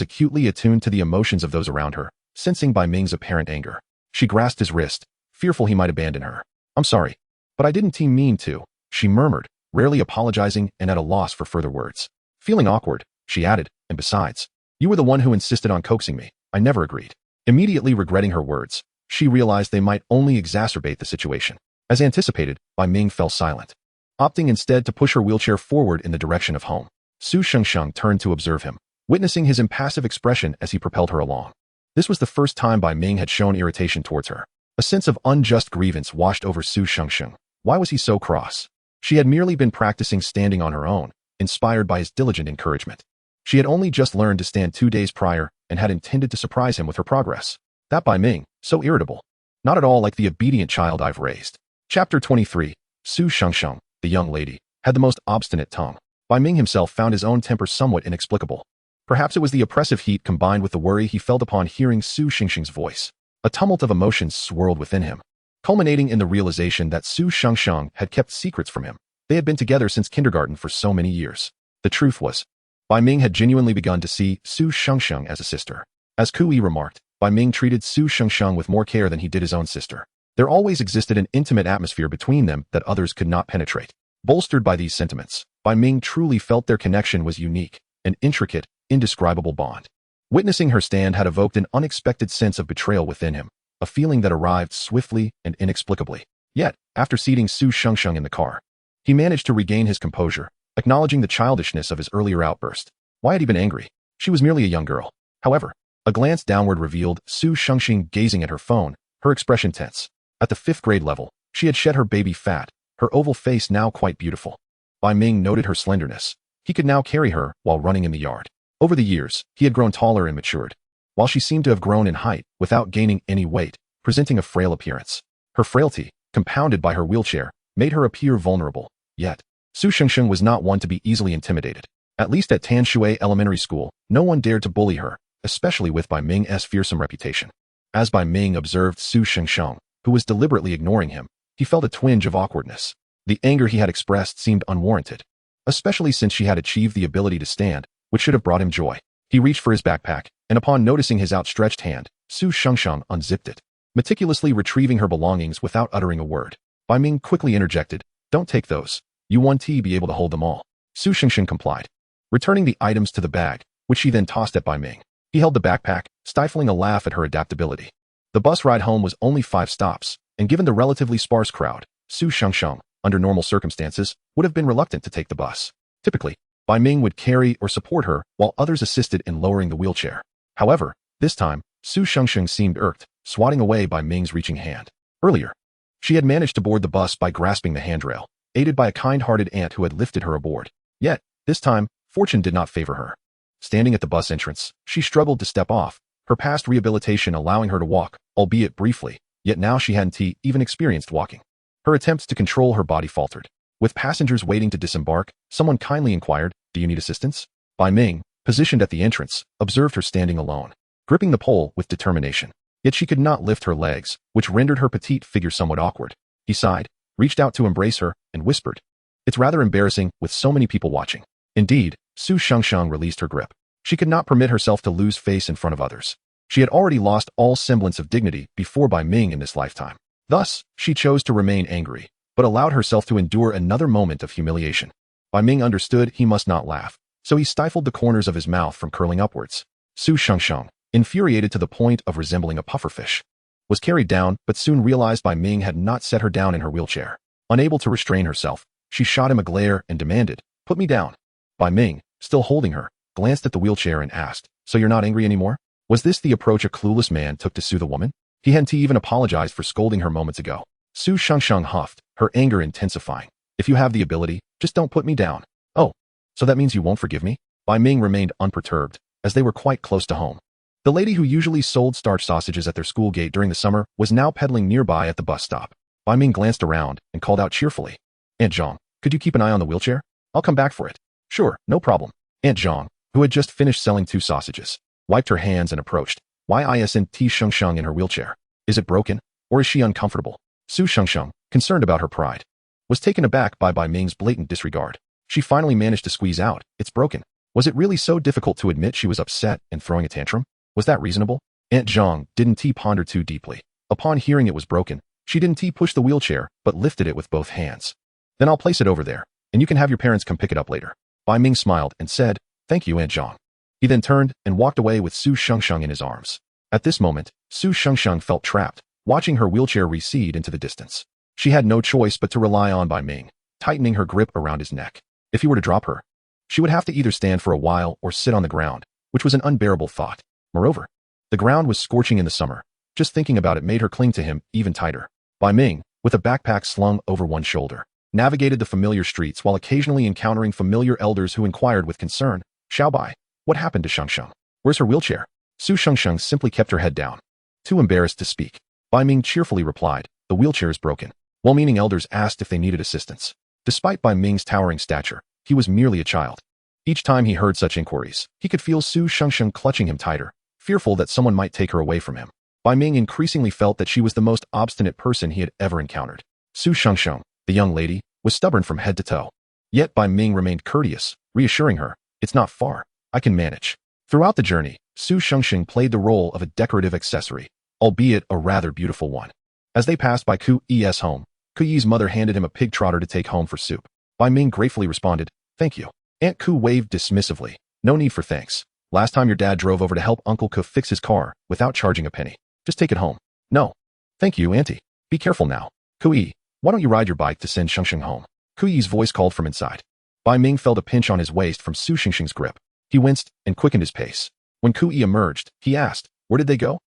acutely attuned to the emotions of those around her, sensing Bai Ming's apparent anger. She grasped his wrist, fearful he might abandon her. "I'm sorry, but I didn't mean to," she murmured, rarely apologizing and at a loss for further words. Feeling awkward, she added, "And besides, you were the one who insisted on coaxing me. I never agreed." Immediately regretting her words, she realized they might only exacerbate the situation. As anticipated, Bai Ming fell silent, opting instead to push her wheelchair forward in the direction of home. Su Shengsheng turned to observe him, witnessing his impassive expression as he propelled her along. This was the first time Bai Ming had shown irritation towards her. A sense of unjust grievance washed over Su Shengsheng. Why was he so cross? She had merely been practicing standing on her own, inspired by his diligent encouragement. She had only just learned to stand 2 days prior and had intended to surprise him with her progress. That Bai Ming, so irritable. Not at all like the obedient child I've raised. Chapter 23. Su Shengsheng, the young lady, had the most obstinate tongue. Bai Ming himself found his own temper somewhat inexplicable. Perhaps it was the oppressive heat combined with the worry he felt upon hearing Su Shengsheng's voice. A tumult of emotions swirled within him, culminating in the realization that Su Shengsheng had kept secrets from him. They had been together since kindergarten for so many years. The truth was, Bai Ming had genuinely begun to see Su Shengsheng as a sister. As Kui remarked, Bai Ming treated Su Shengsheng with more care than he did his own sister. There always existed an intimate atmosphere between them that others could not penetrate. Bolstered by these sentiments, Bai Ming truly felt their connection was unique, an intricate, indescribable bond. Witnessing her stand had evoked an unexpected sense of betrayal within him, a feeling that arrived swiftly and inexplicably. Yet, after seating Su Shengsheng in the car, he managed to regain his composure, acknowledging the childishness of his earlier outburst. Why had he been angry? She was merely a young girl. However, a glance downward revealed Su Shengsheng gazing at her phone, her expression tense. At the 5th grade level, she had shed her baby fat, her oval face now quite beautiful. Bai Ming noted her slenderness. He could now carry her while running in the yard. Over the years, he had grown taller and matured, while she seemed to have grown in height without gaining any weight, presenting a frail appearance. Her frailty, compounded by her wheelchair, made her appear vulnerable. Yet, Su Shengsheng was not one to be easily intimidated. At least at Tanshui Elementary School, no one dared to bully her, especially with Bai Ming's fearsome reputation. As Bai Ming observed Su Shengsheng, who was deliberately ignoring him, he felt a twinge of awkwardness. The anger he had expressed seemed unwarranted, especially since she had achieved the ability to stand, which should have brought him joy. He reached for his backpack, and upon noticing his outstretched hand, Su Shengsheng unzipped it, meticulously retrieving her belongings without uttering a word. Bai Ming quickly interjected, "Don't take those. You won't be able to hold them all." Su Shengsheng complied, returning the items to the bag, which she then tossed at Bai Ming. He held the backpack, stifling a laugh at her adaptability. The bus ride home was only 5 stops, and given the relatively sparse crowd, Su Shengsheng, under normal circumstances, would have been reluctant to take the bus. Typically, Bai Ming would carry or support her, while others assisted in lowering the wheelchair. However, this time, Su Shengsheng seemed irked, swatting away Bai Ming's reaching hand. Earlier, she had managed to board the bus by grasping the handrail, aided by a kind-hearted aunt who had lifted her aboard. Yet, this time, fortune did not favor her. Standing at the bus entrance, she struggled to step off, her past rehabilitation allowing her to walk, albeit briefly, yet now she hadn't even experienced walking. Her attempts to control her body faltered. With passengers waiting to disembark, someone kindly inquired, "Do you need assistance?" Bai Ming, positioned at the entrance, observed her standing alone, gripping the pole with determination. Yet she could not lift her legs, which rendered her petite figure somewhat awkward. He sighed, reached out to embrace her, and whispered, "It's rather embarrassing with so many people watching." Indeed, Su Shengsheng released her grip. She could not permit herself to lose face in front of others. She had already lost all semblance of dignity before Bai Ming in this lifetime. Thus, she chose to remain angry, but allowed herself to endure another moment of humiliation. Bai Ming understood he must not laugh, so he stifled the corners of his mouth from curling upwards. Su Shengsheng, infuriated to the point of resembling a pufferfish, was carried down but soon realized Bai Ming had not set her down in her wheelchair. Unable to restrain herself, she shot him a glare and demanded, "Put me down." Bai Ming, still holding her, glanced at the wheelchair and asked, "So you're not angry anymore?" Was this the approach a clueless man took to soothe a woman? He hadn't even apologized for scolding her moments ago. Su Shengsheng huffed, her anger intensifying. "If you have the ability, just don't put me down." "Oh, so that means you won't forgive me?" Bai Ming remained unperturbed, as they were quite close to home. The lady who usually sold starch sausages at their school gate during the summer was now peddling nearby at the bus stop. Bai Ming glanced around and called out cheerfully, "Aunt Zhang, could you keep an eye on the wheelchair? I'll come back for it." "Sure, no problem." Aunt Zhang, who had just finished selling 2 sausages, wiped her hands and approached, "Why isn't Shengsheng in her wheelchair? Is it broken, or is she uncomfortable?" Su Shengsheng, concerned about her pride, was taken aback by Bai Ming's blatant disregard. She finally managed to squeeze out, "It's broken." Was it really so difficult to admit she was upset and throwing a tantrum? Was that reasonable? Aunt Zhang didn't ponder too deeply. Upon hearing it was broken, she didn't push the wheelchair, but lifted it with both hands. "Then I'll place it over there, and you can have your parents come pick it up later." Bai Ming smiled and said, "Thank you, Aunt Zhang." He then turned and walked away with Su Shengsheng in his arms. At this moment, Su Shengsheng felt trapped, watching her wheelchair recede into the distance. She had no choice but to rely on Bai Ming, tightening her grip around his neck. If he were to drop her, she would have to either stand for a while or sit on the ground, which was an unbearable thought. Moreover, the ground was scorching in the summer. Just thinking about it made her cling to him even tighter. Bai Ming, with a backpack slung over one shoulder, navigated the familiar streets while occasionally encountering familiar elders who inquired with concern, "Xiao Bai, what happened to Shengsheng? Where's her wheelchair?" Su Shengsheng simply kept her head down, too embarrassed to speak. Bai Ming cheerfully replied, "The wheelchair is broken." Well-meaning elders asked if they needed assistance. Despite Bai Ming's towering stature, he was merely a child. Each time he heard such inquiries, he could feel Su Shengsheng clutching him tighter, fearful that someone might take her away from him. Bai Ming increasingly felt that she was the most obstinate person he had ever encountered. Su Shengsheng, the young lady, was stubborn from head to toe. Yet Bai Ming remained courteous, reassuring her, "It's not far. I can manage." Throughout the journey, Su Shengsheng played the role of a decorative accessory, albeit a rather beautiful one. As they passed by Ku Yi's home, Ku Yi's mother handed him a pig trotter to take home for soup. Bai Ming gratefully responded, "Thank you." Aunt Ku waved dismissively, "No need for thanks. Last time your dad drove over to help Uncle Ku fix his car without charging a penny. Just take it home." "No. Thank you, Auntie. Be careful now. Ku Yi, why don't you ride your bike to send Shengsheng home?" Ku Yi's voice called from inside. Bai Ming felt a pinch on his waist from Su Shengsheng's grip. He winced and quickened his pace. When Ku Yi emerged, he asked, "Where did they go?"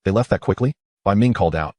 They left that quickly?" Bai Ming called out,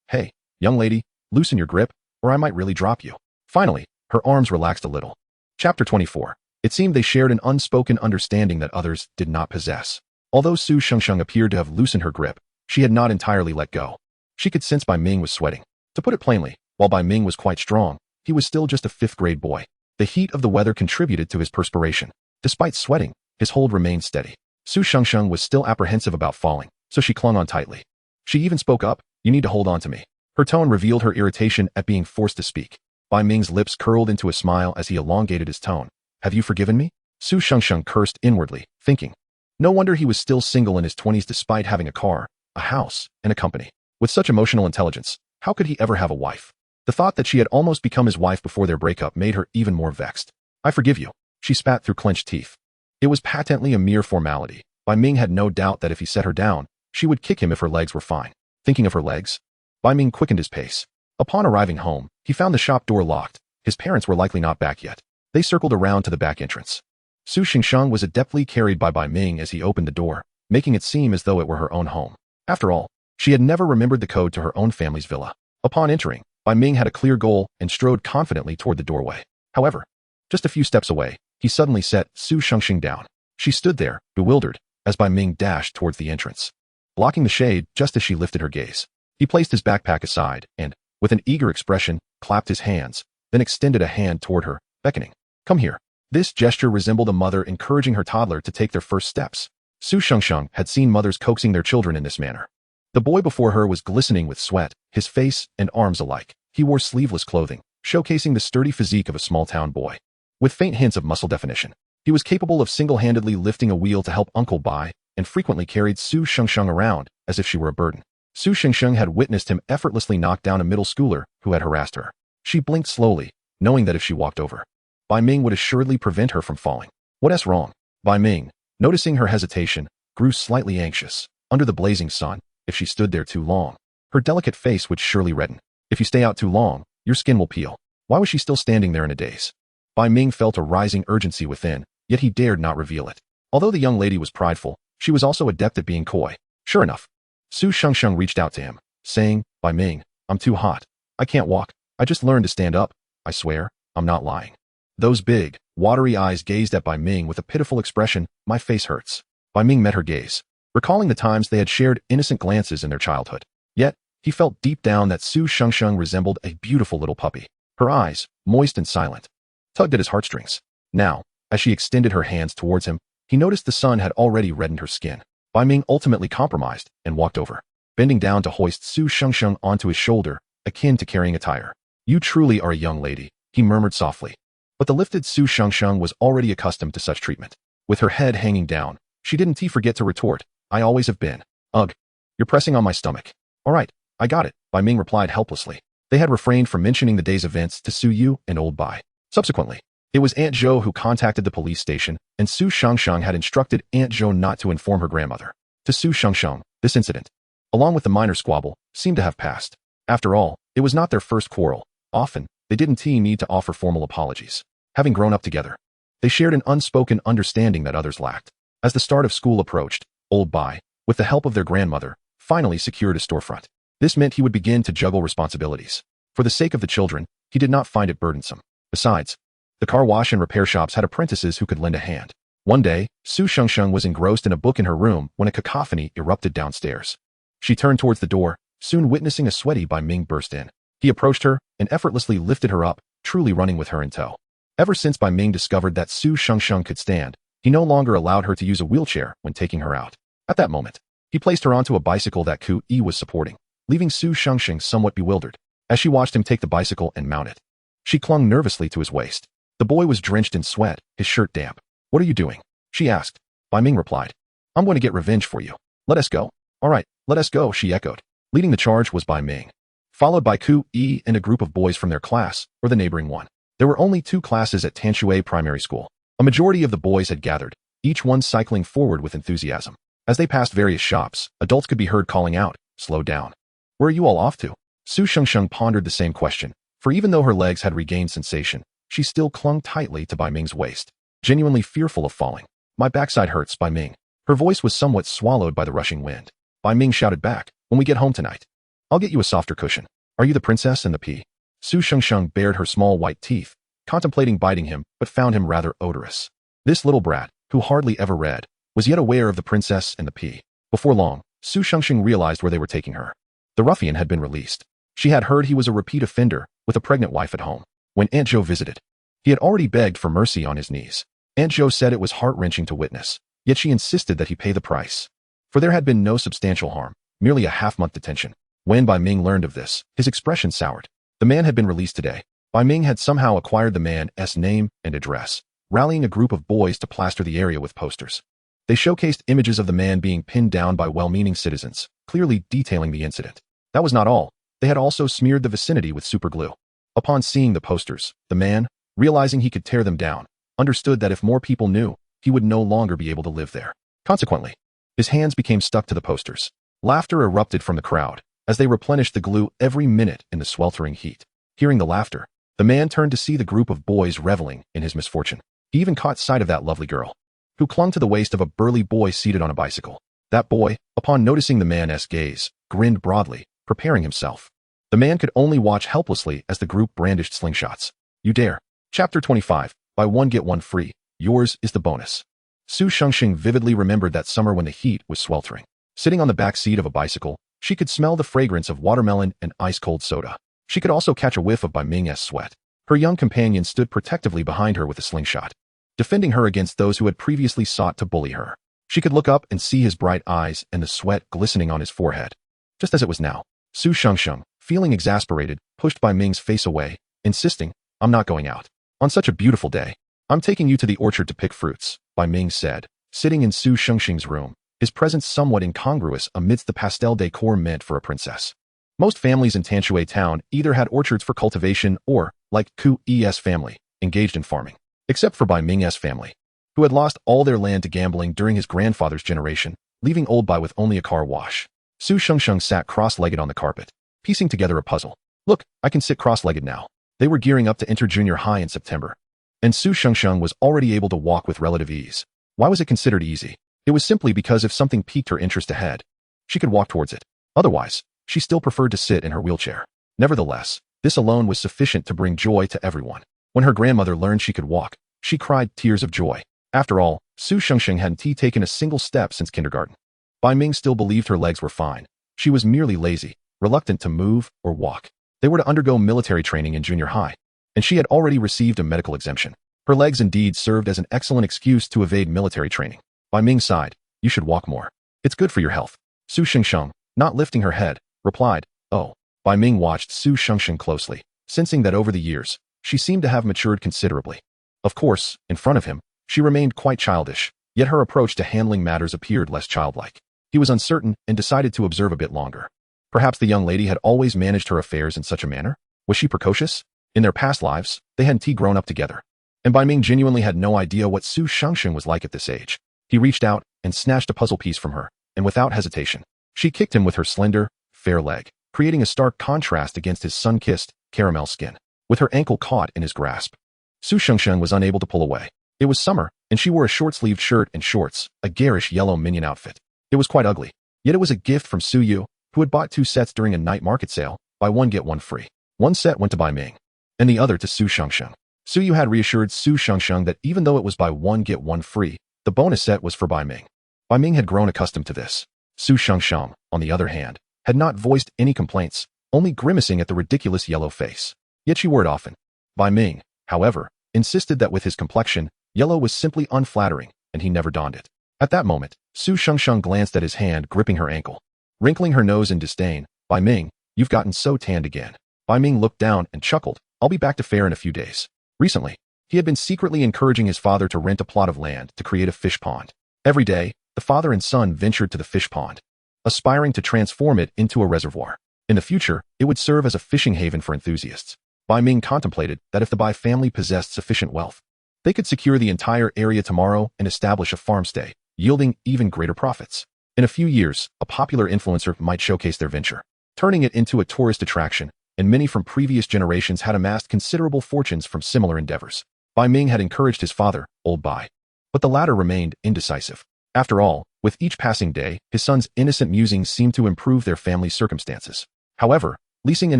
Hey, young lady, loosen your grip, or I might really drop you." Finally, her arms relaxed a little. Chapter 24. It seemed they shared an unspoken understanding that others did not possess. Although Su Shengsheng appeared to have loosened her grip, she had not entirely let go. She could sense Bai Ming was sweating. To put it plainly, while Bai Ming was quite strong, he was still just a fifth-grade boy. The heat of the weather contributed to his perspiration. Despite sweating, his hold remained steady. Su Shengsheng was still apprehensive about falling, so she clung on tightly. She even spoke up, "You need to hold on to me." Her tone revealed her irritation at being forced to speak. Bai Ming's lips curled into a smile as he elongated his tone. "Have you forgiven me?" Su Shengsheng cursed inwardly, thinking, no wonder he was still single in his 20s despite having a car, a house, and a company. With such emotional intelligence, how could he ever have a wife? The thought that she had almost become his wife before their breakup made her even more vexed. "I forgive you," she spat through clenched teeth. It was patently a mere formality. Bai Ming had no doubt that if he set her down, she would kick him if her legs were fine. Thinking of her legs, Bai Ming quickened his pace. Upon arriving home, he found the shop door locked. His parents were likely not back yet. They circled around to the back entrance. Su Shengsheng was adeptly carried by Bai Ming as he opened the door, making it seem as though it were her own home. After all, she had never remembered the code to her own family's villa. Upon entering, Bai Ming had a clear goal and strode confidently toward the doorway. However, just a few steps away, he suddenly set Su Shengsheng down. She stood there, bewildered, as Bai Ming dashed towards the entrance, blocking the shade just as she lifted her gaze. He placed his backpack aside and, with an eager expression, clapped his hands, then extended a hand toward her, beckoning, "Come here." This gesture resembled a mother encouraging her toddler to take their first steps. Su Shengsheng had seen mothers coaxing their children in this manner. The boy before her was glistening with sweat, his face and arms alike. He wore sleeveless clothing, showcasing the sturdy physique of a small-town boy. With faint hints of muscle definition, he was capable of single-handedly lifting a wheel to help Uncle Bai, and frequently carried Su Shengsheng around as if she were a burden. Su Shengsheng had witnessed him effortlessly knock down a middle schooler who had harassed her. She blinked slowly, knowing that if she walked over, Bai Ming would assuredly prevent her from falling. What's wrong? Bai Ming, noticing her hesitation, grew slightly anxious. Under the blazing sun, if she stood there too long, her delicate face would surely redden. If you stay out too long, your skin will peel. Why was she still standing there in a daze? Bai Ming felt a rising urgency within, yet he dared not reveal it. Although the young lady was prideful, she was also adept at being coy. Sure enough, Su Shengsheng reached out to him, saying, "Bai Ming, I'm too hot. I can't walk. I just learned to stand up. I swear, I'm not lying." Those big, watery eyes gazed at Bai Ming with a pitiful expression. "My face hurts." Bai Ming met her gaze, recalling the times they had shared innocent glances in their childhood. Yet, he felt deep down that Su Shengsheng resembled a beautiful little puppy. Her eyes, moist and silent, tugged at his heartstrings. Now, as she extended her hands towards him, he noticed the sun had already reddened her skin. Bai Ming ultimately compromised and walked over. bending down to hoist Su Shengsheng onto his shoulder, akin to carrying a tire. You truly are a young lady, he murmured softly. But the lifted Su Shengsheng was already accustomed to such treatment. With her head hanging down, she didn't forget to retort, I always have been. Ugh. You're pressing on my stomach. All right, I got it, Bai Ming replied helplessly. They had refrained from mentioning the day's events to Su Yu and old Bai. Subsequently, it was Aunt Zhou who contacted the police station, and Su Shengsheng had instructed Aunt Zhou not to inform her grandmother. To Su Shengsheng, this incident, along with the minor squabble, seemed to have passed. After all, it was not their first quarrel. Often, they didn't need to offer formal apologies. Having grown up together, they shared an unspoken understanding that others lacked. As the start of school approached, old Bai, with the help of their grandmother, finally secured a storefront. This meant he would begin to juggle responsibilities. For the sake of the children, he did not find it burdensome. Besides, the car wash and repair shops had apprentices who could lend a hand. One day, Su Shengsheng was engrossed in a book in her room when a cacophony erupted downstairs. She turned towards the door, soon witnessing a sweaty Bai Ming burst in. He approached her and effortlessly lifted her up, truly running with her in tow. Ever since Bai Ming discovered that Su Shengsheng could stand, he no longer allowed her to use a wheelchair when taking her out. At that moment, he placed her onto a bicycle that Ku Yi was supporting, leaving Su Shengsheng somewhat bewildered. As she watched him take the bicycle and mount it, she clung nervously to his waist. The boy was drenched in sweat, his shirt damp. What are you doing? She asked. Bai Ming replied. I'm going to get revenge for you. Let us go. All right, let us go, she echoed. Leading the charge was Bai Ming, followed by Ku Yi and a group of boys from their class, or the neighboring one. There were only 2 classes at Tanshui Primary School. A majority of the boys had gathered, each one cycling forward with enthusiasm. As they passed various shops, adults could be heard calling out, slow down. Where are you all off to? Su Shengsheng pondered the same question, for even though her legs had regained sensation, she still clung tightly to Bai Ming's waist, genuinely fearful of falling. My backside hurts, Bai Ming. Her voice was somewhat swallowed by the rushing wind. Bai Ming shouted back, when we get home tonight, I'll get you a softer cushion. Are you the princess and the pea? Su Shengsheng bared her small white teeth, contemplating biting him, but found him rather odorous. This little brat, who hardly ever read, was yet aware of the princess and the pea. Before long, Su Shengsheng realized where they were taking her. The ruffian had been released. She had heard he was a repeat offender, with a pregnant wife at home. When Aunt Zhou visited, he had already begged for mercy on his knees. Aunt Zhou said it was heart-wrenching to witness, yet she insisted that he pay the price. For there had been no substantial harm, merely a half-month detention. When Bai Ming learned of this, his expression soured. The man had been released today. Bai Ming had somehow acquired the man's name and address, rallying a group of boys to plaster the area with posters. They showcased images of the man being pinned down by well-meaning citizens, clearly detailing the incident. That was not all. They had also smeared the vicinity with superglue. Upon seeing the posters, the man, realizing he could tear them down, understood that if more people knew, he would no longer be able to live there. Consequently, his hands became stuck to the posters. Laughter erupted from the crowd, as they replenished the glue every minute in the sweltering heat. Hearing the laughter, the man turned to see the group of boys reveling in his misfortune. He even caught sight of that lovely girl, who clung to the waist of a burly boy seated on a bicycle. That boy, upon noticing the man's gaze, grinned broadly, preparing himself. The man could only watch helplessly as the group brandished slingshots. You dare. Chapter 25. Buy one get one free. Yours is the bonus. Su Shengsheng vividly remembered that summer when the heat was sweltering. Sitting on the back seat of a bicycle, she could smell the fragrance of watermelon and ice-cold soda. She could also catch a whiff of Bai Ming's sweat. Her young companion stood protectively behind her with a slingshot, defending her against those who had previously sought to bully her. She could look up and see his bright eyes and the sweat glistening on his forehead. Just as it was now, Su Shengsheng, feeling exasperated, pushed Bai Ming's face away, insisting, I'm not going out. On such a beautiful day, I'm taking you to the orchard to pick fruits, Bai Ming said, sitting in Su Shengsheng's room, his presence somewhat incongruous amidst the pastel decor meant for a princess. Most families in Tanshui town either had orchards for cultivation or, like Ku Yi's family, engaged in farming. Except for Bai Ming's family, who had lost all their land to gambling during his grandfather's generation, leaving old Bai with only a car wash. Su Shengsheng sat cross-legged on the carpet, piecing together a puzzle. Look, I can sit cross-legged now. They were gearing up to enter junior high in September, and Su Shengsheng was already able to walk with relative ease. Why was it considered easy? It was simply because if something piqued her interest ahead, she could walk towards it. Otherwise, she still preferred to sit in her wheelchair. Nevertheless, this alone was sufficient to bring joy to everyone. When her grandmother learned she could walk, she cried tears of joy. After all, Su Shengsheng hadn't taken a single step since kindergarten. Bai Ming still believed her legs were fine. She was merely lazy, reluctant to move or walk. They were to undergo military training in junior high, and she had already received a medical exemption. Her legs indeed served as an excellent excuse to evade military training. Bai Ming sighed, you should walk more. It's good for your health. Su Shengsheng, not lifting her head, replied, "Oh." Bai Ming watched Su Shengsheng closely, sensing that over the years, she seemed to have matured considerably. Of course, in front of him, she remained quite childish, yet her approach to handling matters appeared less childlike. He was uncertain and decided to observe a bit longer. Perhaps the young lady had always managed her affairs in such a manner? Was she precocious? In their past lives, they had grown up together. And Bai Ming genuinely had no idea what Su Shengsheng was like at this age. He reached out and snatched a puzzle piece from her, and without hesitation, she kicked him with her slender, fair leg, creating a stark contrast against his sun-kissed, caramel skin. With her ankle caught in his grasp, Su Shengsheng was unable to pull away. It was summer, and she wore a short-sleeved shirt and shorts, a garish yellow minion outfit. It was quite ugly, yet it was a gift from Su Yu, who had bought 2 sets during a night market sale, buy one get one free. One set went to Bai Ming, and the other to Su Shengsheng. Su Yu had reassured Su Shengsheng that even though it was buy one get one free, the bonus set was for Bai Ming. Bai Ming had grown accustomed to this. Su Shengsheng, on the other hand, had not voiced any complaints, only grimacing at the ridiculous yellow face. Yet she wore it often. Bai Ming, however, insisted that with his complexion, yellow was simply unflattering, and he never donned it. At that moment, Su Shengsheng glanced at his hand gripping her ankle. Wrinkling her nose in disdain, "Bai Ming, you've gotten so tanned again." Bai Ming looked down and chuckled, "I'll be back to fair in a few days." Recently, he had been secretly encouraging his father to rent a plot of land to create a fish pond. Every day, the father and son ventured to the fish pond, aspiring to transform it into a reservoir. In the future, it would serve as a fishing haven for enthusiasts. Bai Ming contemplated that if the Bai family possessed sufficient wealth, they could secure the entire area tomorrow and establish a farmstay, yielding even greater profits. In a few years, a popular influencer might showcase their venture, turning it into a tourist attraction, and many from previous generations had amassed considerable fortunes from similar endeavors. Bai Ming had encouraged his father, old Bai, but the latter remained indecisive. After all, with each passing day, his son's innocent musings seemed to improve their family's circumstances. However, leasing an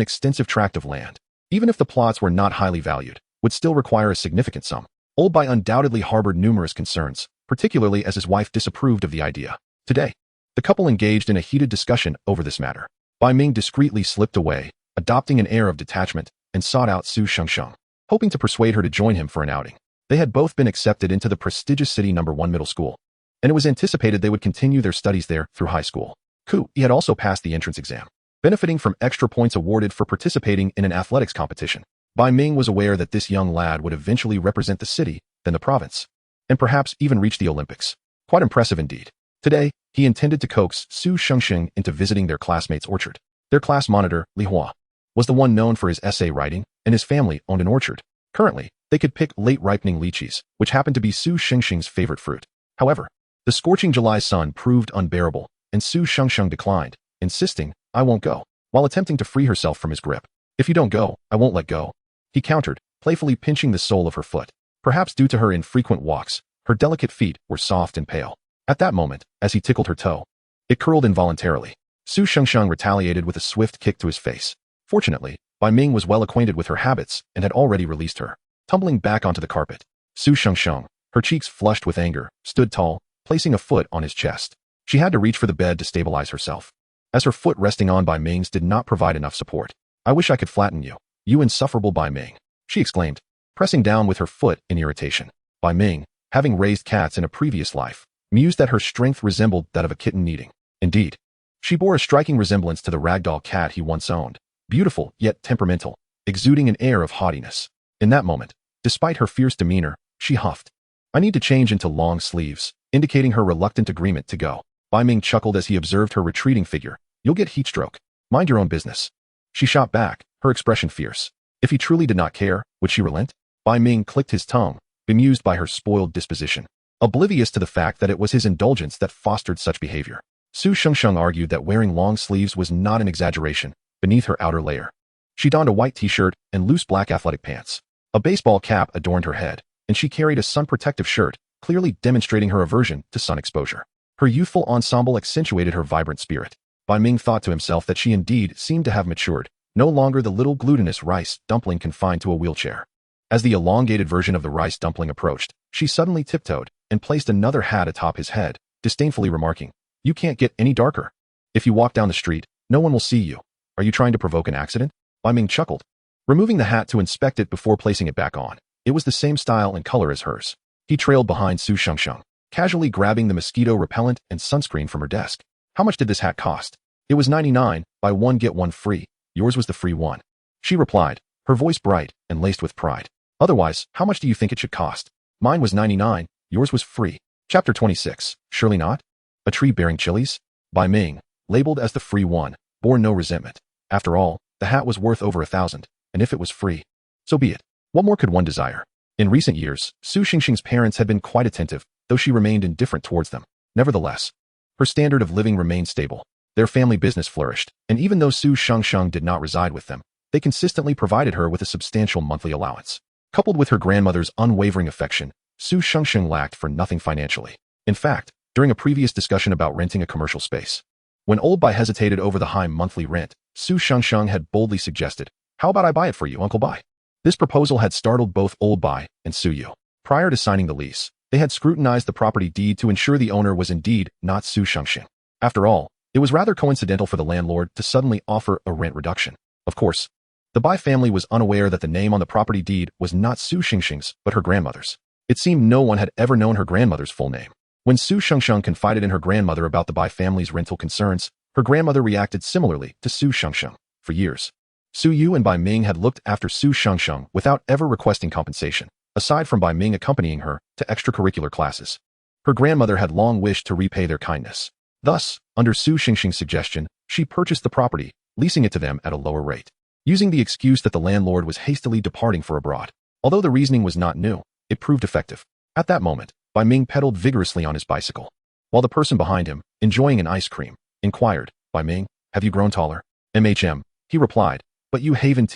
extensive tract of land, even if the plots were not highly valued, would still require a significant sum. Old Bai undoubtedly harbored numerous concerns, particularly as his wife disapproved of the idea. Today, the couple engaged in a heated discussion over this matter. Bai Ming discreetly slipped away, adopting an air of detachment, and sought out Su Shengsheng, hoping to persuade her to join him for an outing. They had both been accepted into the prestigious City No. 1 middle school, and it was anticipated they would continue their studies there through high school. He had also passed the entrance exam, benefiting from extra points awarded for participating in an athletics competition. Bai Ming was aware that this young lad would eventually represent the city, then the province, and perhaps even reach the Olympics. Quite impressive indeed. Today, he intended to coax Su Shengsheng into visiting their classmate's orchard. Their class monitor, Li Hua, was the one known for his essay writing, and his family owned an orchard. Currently, they could pick late-ripening lychees, which happened to be Su Shengsheng's favorite fruit. However, the scorching July sun proved unbearable, and Su Shengsheng declined, insisting, "I won't go," while attempting to free herself from his grip. "If you don't go, I won't let go," he countered, playfully pinching the sole of her foot. Perhaps due to her infrequent walks, her delicate feet were soft and pale. At that moment, as he tickled her toe, it curled involuntarily. Su Shengsheng retaliated with a swift kick to his face. Fortunately, Bai Ming was well acquainted with her habits and had already released her. Tumbling back onto the carpet, Su Shengsheng, her cheeks flushed with anger, stood tall, placing a foot on his chest. She had to reach for the bed to stabilize herself, as her foot resting on Bai Ming's did not provide enough support. "I wish I could flatten you, you insufferable Bai Ming," she exclaimed, pressing down with her foot in irritation. Bai Ming, having raised cats in a previous life, mused that her strength resembled that of a kitten kneading. Indeed, she bore a striking resemblance to the ragdoll cat he once owned, beautiful yet temperamental, exuding an air of haughtiness. In that moment, despite her fierce demeanor, she huffed, "I need to change into long sleeves," indicating her reluctant agreement to go. Bai Ming chuckled as he observed her retreating figure. "You'll get heat stroke. Mind your own business." She shot back, her expression fierce. If he truly did not care, would she relent? Bai Ming clicked his tongue, bemused by her spoiled disposition, oblivious to the fact that it was his indulgence that fostered such behavior. Su Shengsheng argued that wearing long sleeves was not an exaggeration beneath her outer layer. She donned a white t-shirt and loose black athletic pants. A baseball cap adorned her head, and she carried a sun-protective shirt, clearly demonstrating her aversion to sun exposure. Her youthful ensemble accentuated her vibrant spirit. Bai Ming thought to himself that she indeed seemed to have matured, no longer the little glutinous rice dumpling confined to a wheelchair. As the elongated version of the rice dumpling approached, she suddenly tiptoed and placed another hat atop his head, disdainfully remarking, "You can't get any darker. If you walk down the street, no one will see you. Are you trying to provoke an accident?" Bai Ming chuckled, removing the hat to inspect it before placing it back on. It was the same style and color as hers. He trailed behind Su Shengsheng, casually grabbing the mosquito repellent and sunscreen from her desk. "How much did this hat cost?" It was 99, buy one get one free. Yours was the free one. She replied, her voice bright and laced with pride. Otherwise, how much do you think it should cost? Mine was 99, yours was free. Chapter 26, Surely Not? A Tree Bearing Chilies? Bai Ming, labeled as the free one, bore no resentment. After all, the hat was worth over 1,000, and if it was free, so be it. What more could one desire? In recent years, Su Xingxing's parents had been quite attentive, though she remained indifferent towards them. Nevertheless, her standard of living remained stable. Their family business flourished, and even though Su Xingxing did not reside with them, they consistently provided her with a substantial monthly allowance. Coupled with her grandmother's unwavering affection, Su Xingxing lacked for nothing financially. In fact, during a previous discussion about renting a commercial space, when Old Bai hesitated over the high monthly rent, Su Xingxing had boldly suggested, "How about I buy it for you, Uncle Bai?" This proposal had startled both Old Bai and Su Yu. Prior to signing the lease, they had scrutinized the property deed to ensure the owner was indeed not Su Xingxing. After all, it was rather coincidental for the landlord to suddenly offer a rent reduction. Of course, the Bai family was unaware that the name on the property deed was not Su Xingxing's, but her grandmother's. It seemed no one had ever known her grandmother's full name. When Su Xingxing confided in her grandmother about the Bai family's rental concerns, her grandmother reacted similarly to Su Xingxing. For years, Su Yu and Bai Ming had looked after Su Xingxing without ever requesting compensation, aside from Bai Ming accompanying her to extracurricular classes. Her grandmother had long wished to repay their kindness. Thus, under Su Xingxing's suggestion, she purchased the property, leasing it to them at a lower rate, using the excuse that the landlord was hastily departing for abroad. Although the reasoning was not new, it proved effective. At that moment, Bai Ming pedaled vigorously on his bicycle, while the person behind him, enjoying an ice cream, inquired, "Bai Ming, have you grown taller?" "Mhm," he replied, "but you haven't."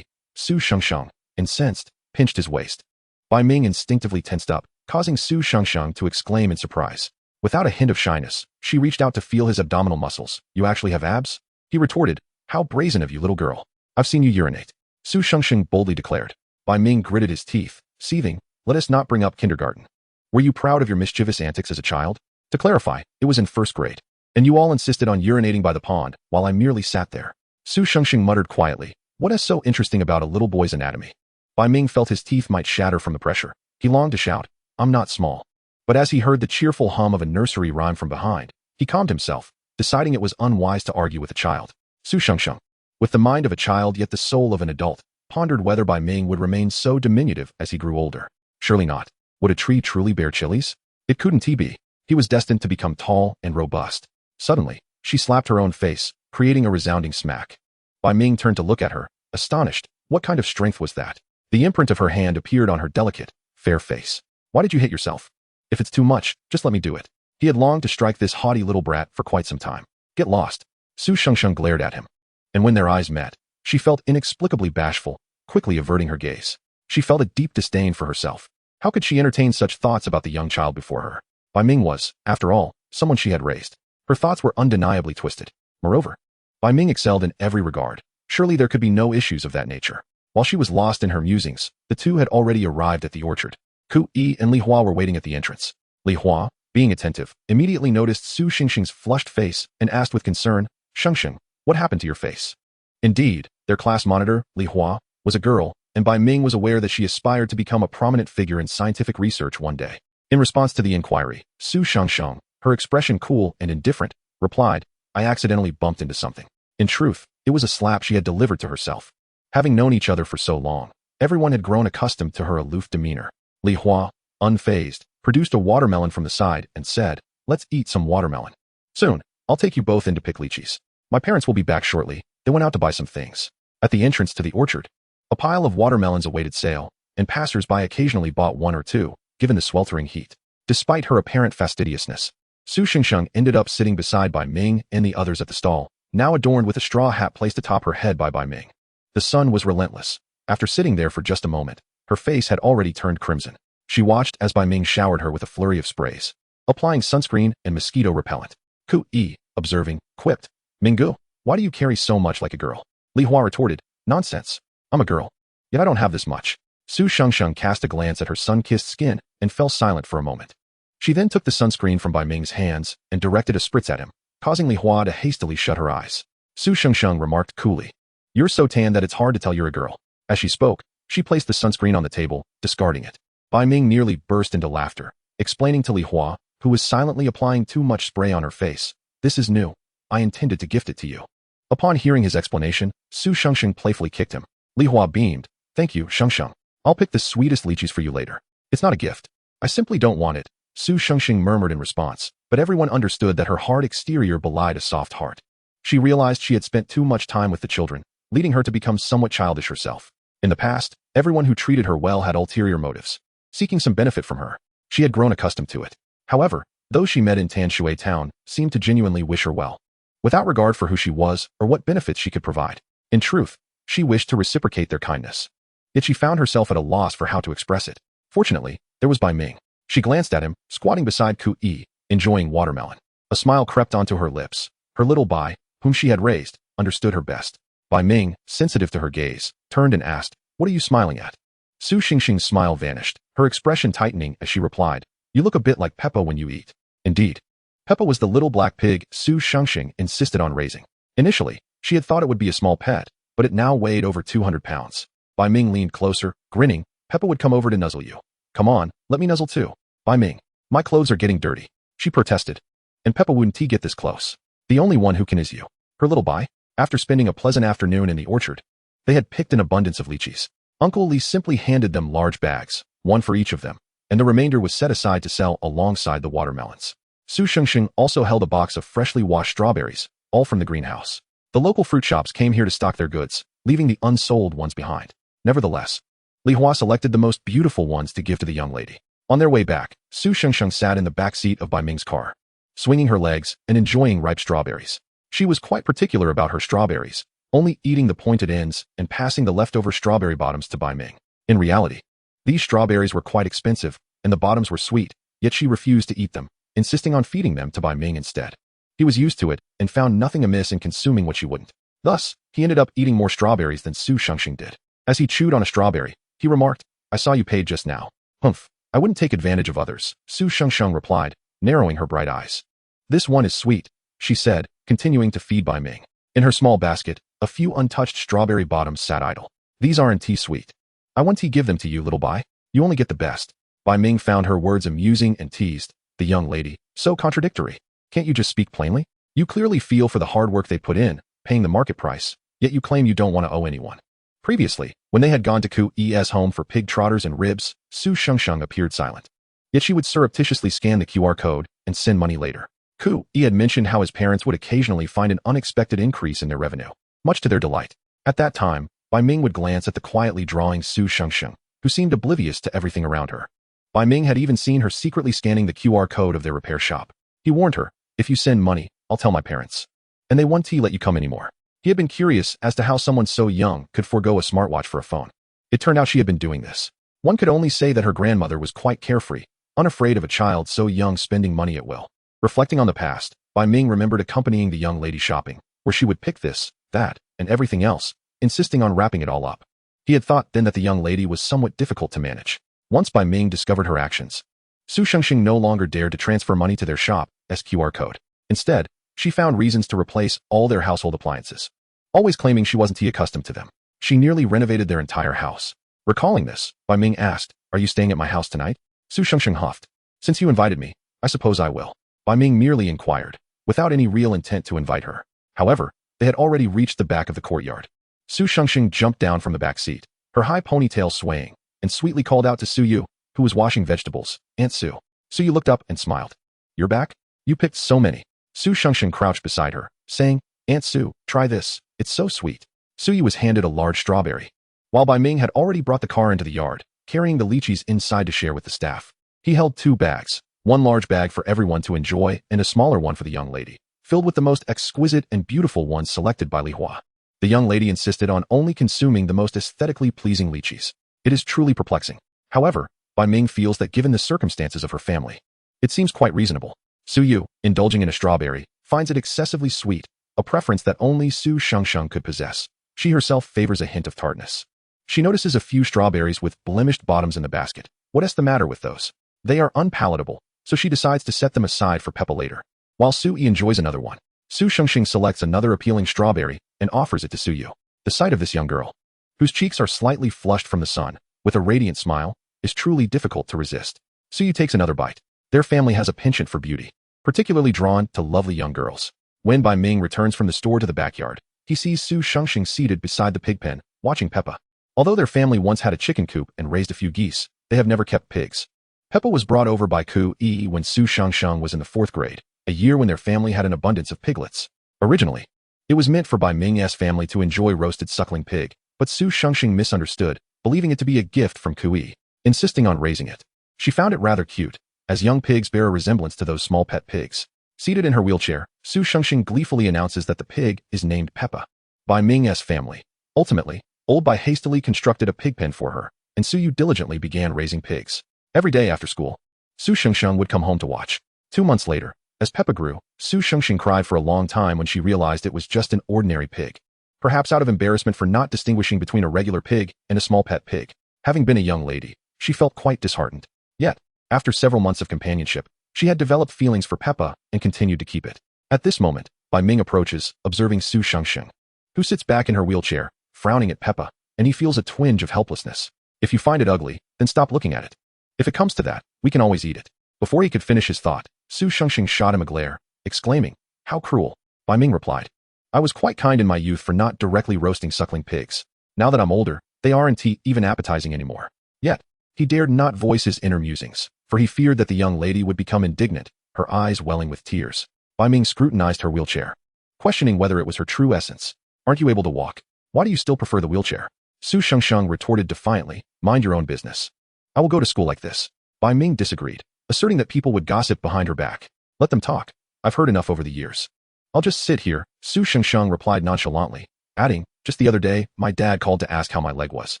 Su Xingxing, incensed, pinched his waist. Bai Ming instinctively tensed up, causing Su Xingxing to exclaim in surprise. Without a hint of shyness, she reached out to feel his abdominal muscles. "You actually have abs?" He retorted, "How brazen of you, little girl. I've seen you urinate." Su Xingxing boldly declared. Bai Ming gritted his teeth, seething, "Let us not bring up kindergarten. Were you proud of your mischievous antics as a child? To clarify, it was in first grade. And you all insisted on urinating by the pond, while I merely sat there." Su Xingxing muttered quietly, "What is so interesting about a little boy's anatomy?" Bai Ming felt his teeth might shatter from the pressure. He longed to shout, "I'm not small." But as he heard the cheerful hum of a nursery rhyme from behind, he calmed himself, deciding it was unwise to argue with a child. Su Xingxing, with the mind of a child yet the soul of an adult, pondered whether Bai Ming would remain so diminutive as he grew older. Surely not. Would a tree truly bear chilies? It couldn't be. He was destined to become tall and robust. Suddenly, she slapped her own face, creating a resounding smack. Bai Ming turned to look at her, astonished. What kind of strength was that? The imprint of her hand appeared on her delicate, fair face. "Why did you hit yourself? If it's too much, just let me do it." He had longed to strike this haughty little brat for quite some time. "Get lost." Su Xingxing glared at him. And when their eyes met, she felt inexplicably bashful, quickly averting her gaze. She felt a deep disdain for herself. How could she entertain such thoughts about the young child before her? Bai Ming was, after all, someone she had raised. Her thoughts were undeniably twisted. Moreover, Bai Ming excelled in every regard. Surely there could be no issues of that nature. While she was lost in her musings, the two had already arrived at the orchard. Ku Yi and Li Hua were waiting at the entrance. Li Hua, being attentive, immediately noticed Su Xingxing's flushed face and asked with concern, "Xingxing, what happened to your face?" Indeed, their class monitor, Li Hua, was a girl, and Bai Ming was aware that she aspired to become a prominent figure in scientific research one day. In response to the inquiry, Su Xingxing, her expression cool and indifferent, replied, "I accidentally bumped into something." In truth, it was a slap she had delivered to herself. Having known each other for so long, everyone had grown accustomed to her aloof demeanor. Li Hua, unfazed, produced a watermelon from the side and said, "Let's eat some watermelon. Soon, I'll take you both in to pick lychees. My parents will be back shortly. They went out to buy some things." At the entrance to the orchard, a pile of watermelons awaited sale, and passers-by occasionally bought one or two, given the sweltering heat. Despite her apparent fastidiousness, Su Xingxing ended up sitting beside Bai Ming and the others at the stall, now adorned with a straw hat placed atop her head by Bai Ming. The sun was relentless. After sitting there for just a moment, her face had already turned crimson. She watched as Bai Ming showered her with a flurry of sprays, applying sunscreen and mosquito repellent. Ku Yi, observing, quipped, "Minggu, why do you carry so much like a girl?" Li Hua retorted, "Nonsense. I'm a girl. Yet I don't have this much." Su Xingxing cast a glance at her sun-kissed skin and fell silent for a moment. She then took the sunscreen from Bai Ming's hands and directed a spritz at him, causing Li Hua to hastily shut her eyes. Su Xingxing remarked coolly, "You're so tan that it's hard to tell you're a girl." As she spoke, she placed the sunscreen on the table, discarding it. Bai Ming nearly burst into laughter, explaining to Li Hua, who was silently applying too much spray on her face, "This is new. I intended to gift it to you." Upon hearing his explanation, Su Shengsheng playfully kicked him. Li Hua beamed. "Thank you, Shengsheng. I'll pick the sweetest lychees for you later. It's not a gift. I simply don't want it," Su Shengsheng murmured in response, but everyone understood that her hard exterior belied a soft heart. She realized she had spent too much time with the children, leading her to become somewhat childish herself. In the past, everyone who treated her well had ulterior motives, seeking some benefit from her. She had grown accustomed to it. However, those she met in Tanshui town seemed to genuinely wish her well, without regard for who she was or what benefits she could provide. In truth, she wished to reciprocate their kindness. Yet she found herself at a loss for how to express it. Fortunately, there was Bai Ming. She glanced at him, squatting beside Ku Yi, enjoying watermelon. A smile crept onto her lips. Her little Bai, whom she had raised, understood her best. Bai Ming, sensitive to her gaze, turned and asked, "What are you smiling at?" Su Shengsheng's smile vanished, her expression tightening as she replied, "You look a bit like Peppa when you eat." Indeed, Peppa was the little black pig Su Shengsheng insisted on raising. Initially, she had thought it would be a small pet, but it now weighed over 200 pounds. Bai Ming leaned closer, grinning. "Peppa would come over to nuzzle you." "Come on, let me nuzzle too." "Bai Ming, my clothes are getting dirty," she protested. "And Peppa wouldn't get this close. The only one who can is you." Her little Bai, after spending a pleasant afternoon in the orchard, they had picked an abundance of lychees. Uncle Li simply handed them large bags, one for each of them, and the remainder was set aside to sell alongside the watermelons. Su Shengsheng also held a box of freshly washed strawberries, all from the greenhouse. The local fruit shops came here to stock their goods, leaving the unsold ones behind. Nevertheless, Li Hua selected the most beautiful ones to give to the young lady. On their way back, Su Shengsheng sat in the back seat of Bai Ming's car, swinging her legs and enjoying ripe strawberries. She was quite particular about her strawberries, only eating the pointed ends and passing the leftover strawberry bottoms to Bai Ming. In reality, these strawberries were quite expensive, and the bottoms were sweet, yet she refused to eat them, insisting on feeding them to Bai Ming instead. He was used to it and found nothing amiss in consuming what she wouldn't. Thus, he ended up eating more strawberries than Su Shengsheng did. As he chewed on a strawberry, he remarked, "I saw you paid just now." "Humph, I wouldn't take advantage of others," Su Shengsheng replied, narrowing her bright eyes. "This one is sweet," she said, continuing to feed Bai Ming. In her small basket, a few untouched strawberry bottoms sat idle. "These aren't tea sweet. I want to give them to you, little Bai. You only get the best." Bai Ming found her words amusing and teased, "The young lady, so contradictory. Can't you just speak plainly? You clearly feel for the hard work they put in, paying the market price, yet you claim you don't want to owe anyone." Previously, when they had gone to Ku Yi's home for pig trotters and ribs, Su Shengsheng appeared silent. Yet she would surreptitiously scan the QR code and send money later. Ku Yi had mentioned how his parents would occasionally find an unexpected increase in their revenue, much to their delight. At that time, Bai Ming would glance at the quietly drawing Su Shengsheng, who seemed oblivious to everything around her. Bai Ming had even seen her secretly scanning the QR code of their repair shop. He warned her, "If you send money, I'll tell my parents. And they won't let you come anymore." He had been curious as to how someone so young could forego a smartwatch for a phone. It turned out she had been doing this. One could only say that her grandmother was quite carefree, unafraid of a child so young spending money at will. Reflecting on the past, Bai Ming remembered accompanying the young lady shopping, where she would pick this, that, and everything else, insisting on wrapping it all up. He had thought then that the young lady was somewhat difficult to manage. Once Bai Ming discovered her actions, Su Shengsheng no longer dared to transfer money to their shop as QR code. Instead, she found reasons to replace all their household appliances, always claiming she wasn't accustomed to them. She nearly renovated their entire house. Recalling this, Bai Ming asked, "Are you staying at my house tonight?" Su Shengsheng huffed. "Since you invited me, I suppose I will." Bai Ming merely inquired, without any real intent to invite her. However, they had already reached the back of the courtyard. Su Shengsheng jumped down from the back seat, her high ponytail swaying, and sweetly called out to Su Yu, who was washing vegetables, "Aunt Su." Su Yu looked up and smiled. "You're back? You picked so many." Su Shengsheng crouched beside her, saying, "Aunt Su, try this. It's so sweet." Su Yu was handed a large strawberry, while Bai Ming had already brought the car into the yard, carrying the lychees inside to share with the staff. He held 2 bags, one large bag for everyone to enjoy and a smaller one for the young lady, filled with the most exquisite and beautiful ones selected by Li Hua. The young lady insisted on only consuming the most aesthetically pleasing lychees. It is truly perplexing. However, Bai Ming feels that given the circumstances of her family, it seems quite reasonable. Su Yu, indulging in a strawberry, finds it excessively sweet, a preference that only Su Shengsheng could possess. She herself favors a hint of tartness. She notices a few strawberries with blemished bottoms in the basket. What is the matter with those? They are unpalatable, so she decides to set them aside for Peppa later. While Su Yi enjoys another one, Su Shengsheng selects another appealing strawberry and offers it to Su Yu. The sight of this young girl, whose cheeks are slightly flushed from the sun, with a radiant smile, is truly difficult to resist. Su Yu takes another bite. Their family has a penchant for beauty, particularly drawn to lovely young girls. When Bai Ming returns from the store to the backyard, he sees Su Shengxing seated beside the pig pen, watching Peppa. Although their family once had a chicken coop and raised a few geese, they have never kept pigs. Peppa was brought over by Ku Yi when Su Shengxing was in the 4th grade, a year when their family had an abundance of piglets. Originally, it was meant for Bai Ming's family to enjoy roasted suckling pig, but Su Shengxing misunderstood, believing it to be a gift from Ku Yi, insisting on raising it. She found it rather cute, as young pigs bear a resemblance to those small pet pigs. Seated in her wheelchair, Su Shengxing gleefully announces that the pig is named Peppa. Bai Ming's family. Ultimately, Old Bai hastily constructed a pig pen for her, and Su Yu diligently began raising pigs. Every day after school, Su Shengxing would come home to watch. 2 months later, as Peppa grew, Su Shengxing cried for a long time when she realized it was just an ordinary pig. Perhaps out of embarrassment for not distinguishing between a regular pig and a small pet pig. Having been a young lady, she felt quite disheartened. Yet, after several months of companionship, she had developed feelings for Peppa and continued to keep it. At this moment, Bai Ming approaches, observing Su Shengxing, who sits back in her wheelchair, frowning at Peppa, and he feels a twinge of helplessness. If you find it ugly, then stop looking at it. If it comes to that, we can always eat it. Before he could finish his thought, Su Shengxing shot him a glare, exclaiming, "How cruel." Bai Ming replied, "I was quite kind in my youth for not directly roasting suckling pigs. Now that I'm older, they aren't even appetizing anymore." Yet, he dared not voice his inner musings, for he feared that the young lady would become indignant, her eyes welling with tears. Bai Ming scrutinized her wheelchair, questioning whether it was her true essence. "Aren't you able to walk? Why do you still prefer the wheelchair?" Su Shengxing retorted defiantly, "Mind your own business. I will go to school like this." Bai Ming disagreed, asserting that people would gossip behind her back. "Let them talk. I've heard enough over the years. I'll just sit here," Su Shengxing replied nonchalantly, adding, "Just the other day, my dad called to ask how my leg was,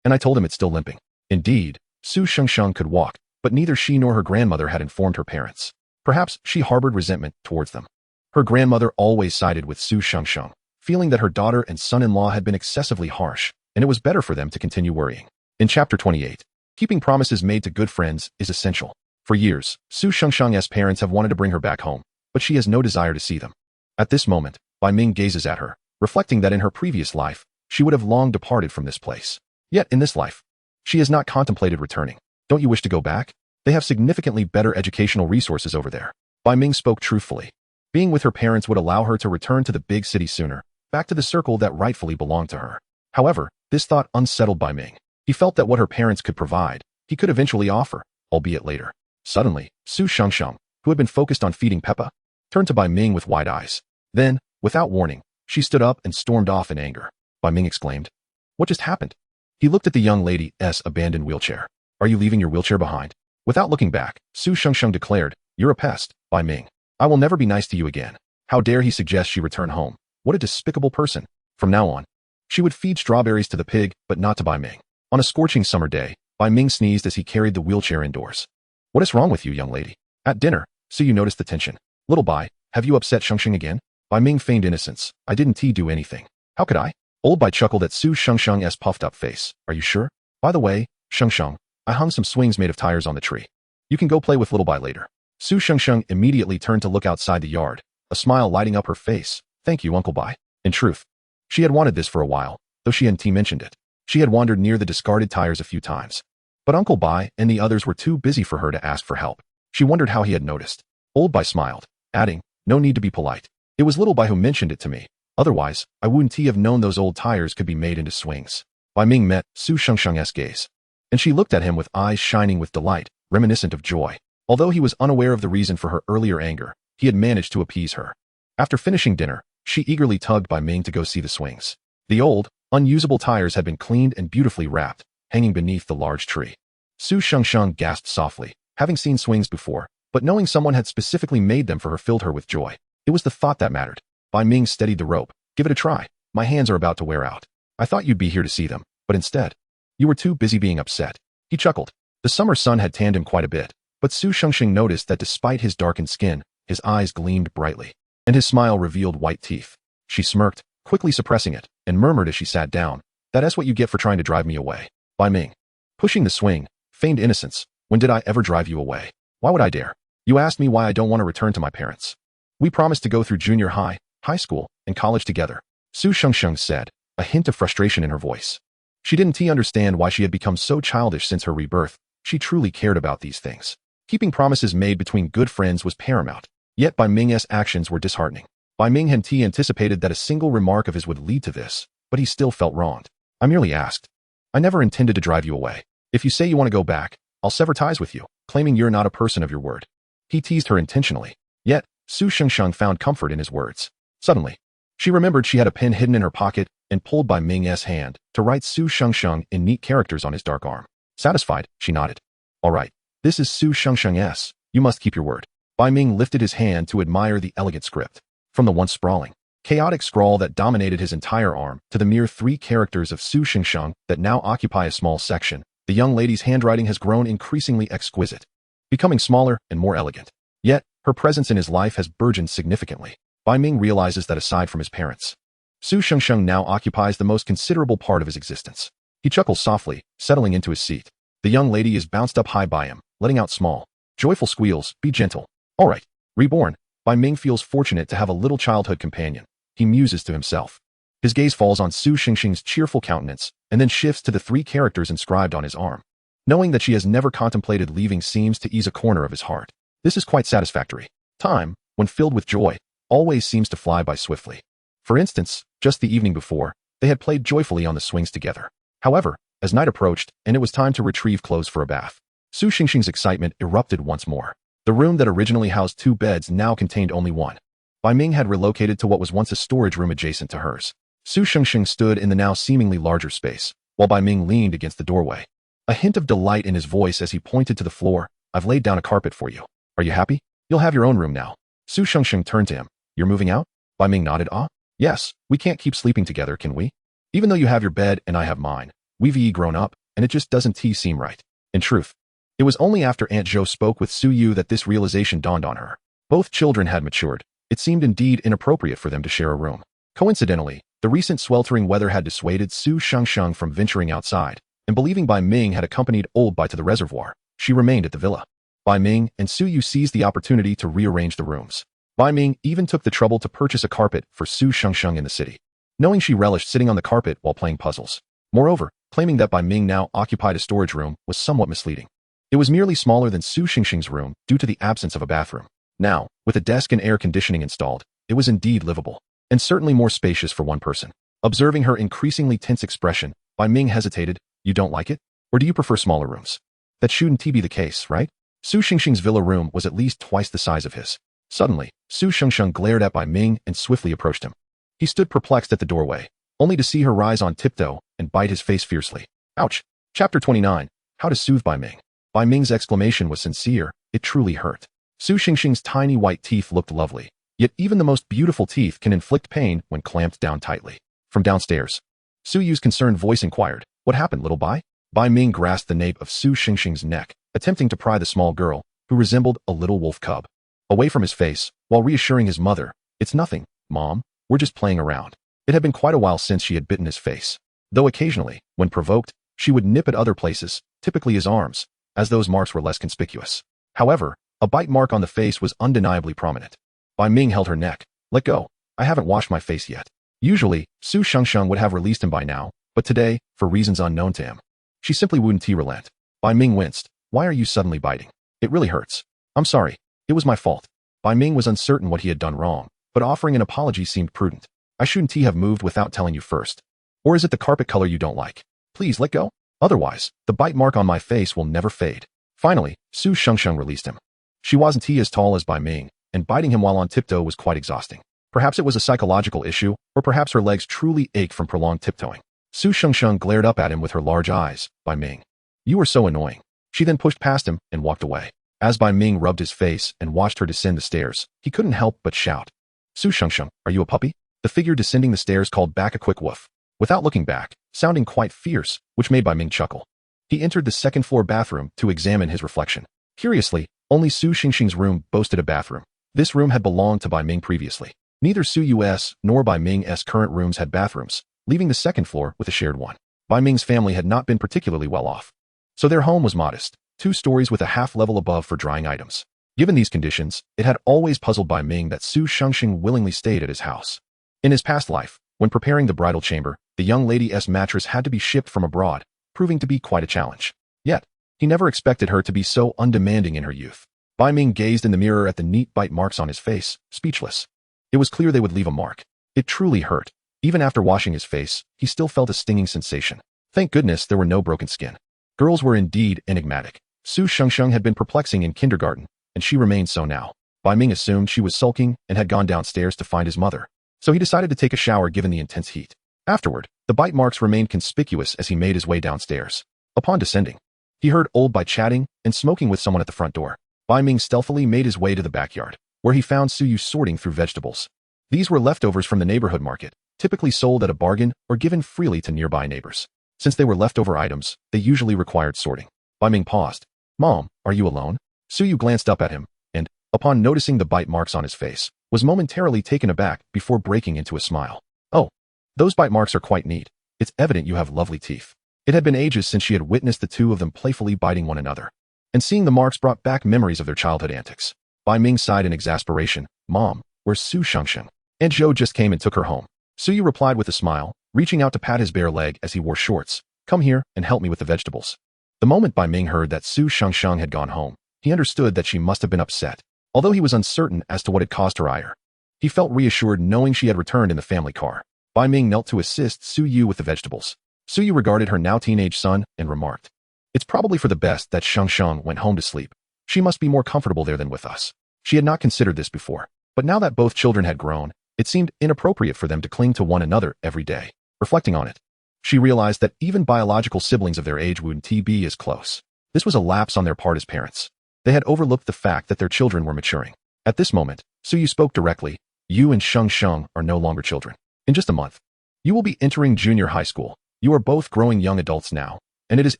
and I told him it's still limping." Indeed, Su Shengxing could walk, but neither she nor her grandmother had informed her parents. Perhaps she harbored resentment towards them. Her grandmother always sided with Su Shengxing, feeling that her daughter and son-in-law had been excessively harsh, and it was better for them to continue worrying. In Chapter 28, keeping promises made to good friends is essential. For years, Su Shengxing's parents have wanted to bring her back home, but she has no desire to see them. At this moment, Bai Ming gazes at her, reflecting that in her previous life, she would have long departed from this place. Yet in this life, she has not contemplated returning. "Don't you wish to go back? They have significantly better educational resources over there." Bai Ming spoke truthfully. Being with her parents would allow her to return to the big city sooner, back to the circle that rightfully belonged to her. However, this thought unsettled Bai Ming. He felt that what her parents could provide, he could eventually offer, albeit later. Suddenly, Su Shengxing, who had been focused on feeding Peppa, turned to Bai Ming with wide eyes. Then, without warning, she stood up and stormed off in anger. Bai Ming exclaimed, "What just happened?" He looked at the young lady's abandoned wheelchair. "Are you leaving your wheelchair behind?" Without looking back, Su Shengxing declared, "You're a pest, Bai Ming. I will never be nice to you again." How dare he suggest she return home? What a despicable person. From now on, she would feed strawberries to the pig, but not to Bai Ming. On a scorching summer day, Bai Ming sneezed as he carried the wheelchair indoors. "What is wrong with you, young lady?" At dinner, Su Yu noticed the tension. "Little Bai, have you upset Shengxing again?" Bai Ming feigned innocence. "I didn't do anything. How could I?" Old Bai chuckled at Su Shengxing's puffed up face. "Are you sure? By the way, Shengxing, I hung some swings made of tires on the tree. You can go play with little Bai later." Su Shengxing immediately turned to look outside the yard, a smile lighting up her face. "Thank you, Uncle Bai." In truth, she had wanted this for a while, though she hadn't mentioned it. She had wandered near the discarded tires a few times. But Uncle Bai and the others were too busy for her to ask for help. She wondered how he had noticed. Old Bai smiled, adding, "No need to be polite. It was little Bai who mentioned it to me. Otherwise, I wouldn't have known those old tires could be made into swings." Bai Ming met Su Shengxing's gaze, and she looked at him with eyes shining with delight, reminiscent of joy. Although he was unaware of the reason for her earlier anger, he had managed to appease her. After finishing dinner, she eagerly tugged Bai Ming to go see the swings. The old, unusable tires had been cleaned and beautifully wrapped, hanging beneath the large tree. Su Shengxing gasped softly, having seen swings before, but knowing someone had specifically made them for her filled her with joy. It was the thought that mattered. Bai Ming steadied the rope. "Give it a try. My hands are about to wear out. I thought you'd be here to see them, but instead, you were too busy being upset." He chuckled. The summer sun had tanned him quite a bit, but Su Shengxing noticed that despite his darkened skin, his eyes gleamed brightly, and his smile revealed white teeth. She smirked, quickly suppressing it, and murmured as she sat down, "That's what you get for trying to drive me away." Bai Ming, pushing the swing, feigned innocence. "When did I ever drive you away? Why would I dare? You asked me why I don't want to return to my parents. We promised to go through junior high, high school, and college together," Su Shengxing said, a hint of frustration in her voice. She didn't understand why she had become so childish since her rebirth. She truly cared about these things. Keeping promises made between good friends was paramount, yet Bai Ming's actions were disheartening. Bai Ming had anticipated that a single remark of his would lead to this, but he still felt wronged. I merely asked. I never intended to drive you away. If you say you want to go back, I'll sever ties with you, claiming you're not a person of your word. He teased her intentionally. Yet, Su Shengsheng found comfort in his words. Suddenly, she remembered she had a pen hidden in her pocket and pulled Bai Ming's hand to write Su Shengsheng in neat characters on his dark arm. Satisfied, she nodded. All right, this is Su Shengsheng's. You must keep your word. Bai Ming lifted his hand to admire the elegant script. From the once sprawling, chaotic scrawl that dominated his entire arm to the mere 3 characters of Su Shengsheng that now occupy a small section, the young lady's handwriting has grown increasingly exquisite, becoming smaller and more elegant. Yet, her presence in his life has burgeoned significantly. Bai Ming realizes that aside from his parents, Su Shengsheng now occupies the most considerable part of his existence. He chuckles softly, settling into his seat. The young lady is bounced up high by him, letting out small, joyful squeals. Be gentle. All right. Reborn. Bai Ming feels fortunate to have a little childhood companion. He muses to himself. His gaze falls on Su Shengsheng's cheerful countenance, and then shifts to the 3 characters inscribed on his arm. Knowing that she has never contemplated leaving seems to ease a corner of his heart. This is quite satisfactory. Time, when filled with joy, always seems to fly by swiftly. For instance, just the evening before, they had played joyfully on the swings together. However, as night approached and it was time to retrieve clothes for a bath, Su Shengsheng's excitement erupted once more. The room that originally housed 2 beds now contained only 1. Bai Ming had relocated to what was once a storage room adjacent to hers. Su Shengsheng stood in the now seemingly larger space, while Bai Ming leaned against the doorway. A hint of delight in his voice as he pointed to the floor. I've laid down a carpet for you. Are you happy? You'll have your own room now. Su Shengsheng turned to him. You're moving out? Bai Ming nodded. Yes, we can't keep sleeping together, can we? Even though you have your bed and I have mine, we've grown up, and it just doesn't seem right. In truth, it was only after Aunt Zhou spoke with Su Yu that this realization dawned on her. Both children had matured. It seemed indeed inappropriate for them to share a room. Coincidentally, the recent sweltering weather had dissuaded Su Shengsheng from venturing outside, and believing Bai Ming had accompanied old Bai to the reservoir, she remained at the villa. Bai Ming and Su Yu seized the opportunity to rearrange the rooms. Bai Ming even took the trouble to purchase a carpet for Su Shengsheng in the city, knowing she relished sitting on the carpet while playing puzzles. Moreover, claiming that Bai Ming now occupied a storage room was somewhat misleading. It was merely smaller than Su Shengsheng's room due to the absence of a bathroom. Now, with a desk and air conditioning installed, it was indeed livable, and certainly more spacious for one person. Observing her increasingly tense expression, Bai Ming hesitated. You don't like it? Or do you prefer smaller rooms? That shouldn't be the case, right? Su Shengsheng's villa room was at least twice the size of his. Suddenly, Su Shengsheng glared at Bai Ming and swiftly approached him. He stood perplexed at the doorway, only to see her rise on tiptoe and bite his face fiercely. Ouch! Chapter 29. How to soothe Bai Ming. Bai Ming's exclamation was sincere. It truly hurt. Su Shengsheng's tiny white teeth looked lovely, yet even the most beautiful teeth can inflict pain when clamped down tightly. From downstairs, Su Yu's concerned voice inquired, What happened, little Bai? Bai Ming grasped the nape of Su Shengsheng's neck, attempting to pry the small girl, who resembled a little wolf cub, away from his face, while reassuring his mother, It's nothing, Mom, we're just playing around. It had been quite a while since she had bitten his face, though occasionally, when provoked, she would nip at other places, typically his arms, as those marks were less conspicuous. However, a bite mark on the face was undeniably prominent. Bai Ming held her neck. Let go. I haven't washed my face yet. Usually, Su Shengsheng would have released him by now, but today, for reasons unknown to him, she simply wouldn't relent. Bai Ming winced. Why are you suddenly biting? It really hurts. I'm sorry. It was my fault. Bai Ming was uncertain what he had done wrong, but offering an apology seemed prudent. I shouldn't have moved without telling you first. Or is it the carpet color you don't like? Please let go. Otherwise, the bite mark on my face will never fade. Finally, Su Shengsheng released him. She wasn't as tall as Bai Ming, and biting him while on tiptoe was quite exhausting. Perhaps it was a psychological issue, or perhaps her legs truly ached from prolonged tiptoeing. Su Shengsheng glared up at him with her large eyes. Bai Ming, you are so annoying. She then pushed past him and walked away. As Bai Ming rubbed his face and watched her descend the stairs, he couldn't help but shout. Su Shengsheng, are you a puppy? The figure descending the stairs called back a quick woof, without looking back, sounding quite fierce, which made Bai Ming chuckle. He entered the second-floor bathroom to examine his reflection. Curiously, only Su Shengsheng's room boasted a bathroom. This room had belonged to Bai Ming previously. Neither Su Yu's nor Bai Ming's current rooms had bathrooms, leaving the second floor with a shared one. Bai Ming's family had not been particularly well off, so their home was modest, 2 stories with a half-level above for drying items. Given these conditions, it had always puzzled Bai Ming that Su Shengsheng willingly stayed at his house. In his past life, when preparing the bridal chamber, the young lady's mattress had to be shipped from abroad, proving to be quite a challenge. Yet, he never expected her to be so undemanding in her youth. Bai Ming gazed in the mirror at the neat bite marks on his face, speechless. It was clear they would leave a mark. It truly hurt. Even after washing his face, he still felt a stinging sensation. Thank goodness there were no broken skin. Girls were indeed enigmatic. Su Shengsheng had been perplexing in kindergarten, and she remained so now. Bai Ming assumed she was sulking and had gone downstairs to find his mother, so he decided to take a shower given the intense heat. Afterward, the bite marks remained conspicuous as he made his way downstairs. Upon descending, he heard old Bai chatting and smoking with someone at the front door. Bai Ming stealthily made his way to the backyard, where he found Su Yu sorting through vegetables. These were leftovers from the neighborhood market, typically sold at a bargain or given freely to nearby neighbors. Since they were leftover items, they usually required sorting. Bai Ming paused. "Mom, are you alone?" Su Yu glanced up at him, and, upon noticing the bite marks on his face, was momentarily taken aback before breaking into a smile. "Oh, those bite marks are quite neat. It's evident you have lovely teeth." It had been ages since she had witnessed the two of them playfully biting one another, and seeing the marks brought back memories of their childhood antics. Bai Ming sighed in exasperation. "Mom, where's Su Shengsheng? Aunt Zhou just came and took her home." Su Yu replied with a smile, reaching out to pat his bare leg as he wore shorts. "Come here and help me with the vegetables." The moment Bai Ming heard that Su Shengsheng had gone home, he understood that she must have been upset, although he was uncertain as to what had caused her ire. He felt reassured knowing she had returned in the family car. Bai Ming knelt to assist Su Yu with the vegetables. Su Yu regarded her now teenage son and remarked, "It's probably for the best that Shengsheng went home to sleep. She must be more comfortable there than with us." She had not considered this before, but now that both children had grown, it seemed inappropriate for them to cling to one another every day. Reflecting on it, she realized that even biological siblings of their age wouldn't be as close. This was a lapse on their part as parents. They had overlooked the fact that their children were maturing. At this moment, Su Yu spoke directly. "You and Shengsheng are no longer children. In just a month, you will be entering junior high school. You are both growing young adults now, and it is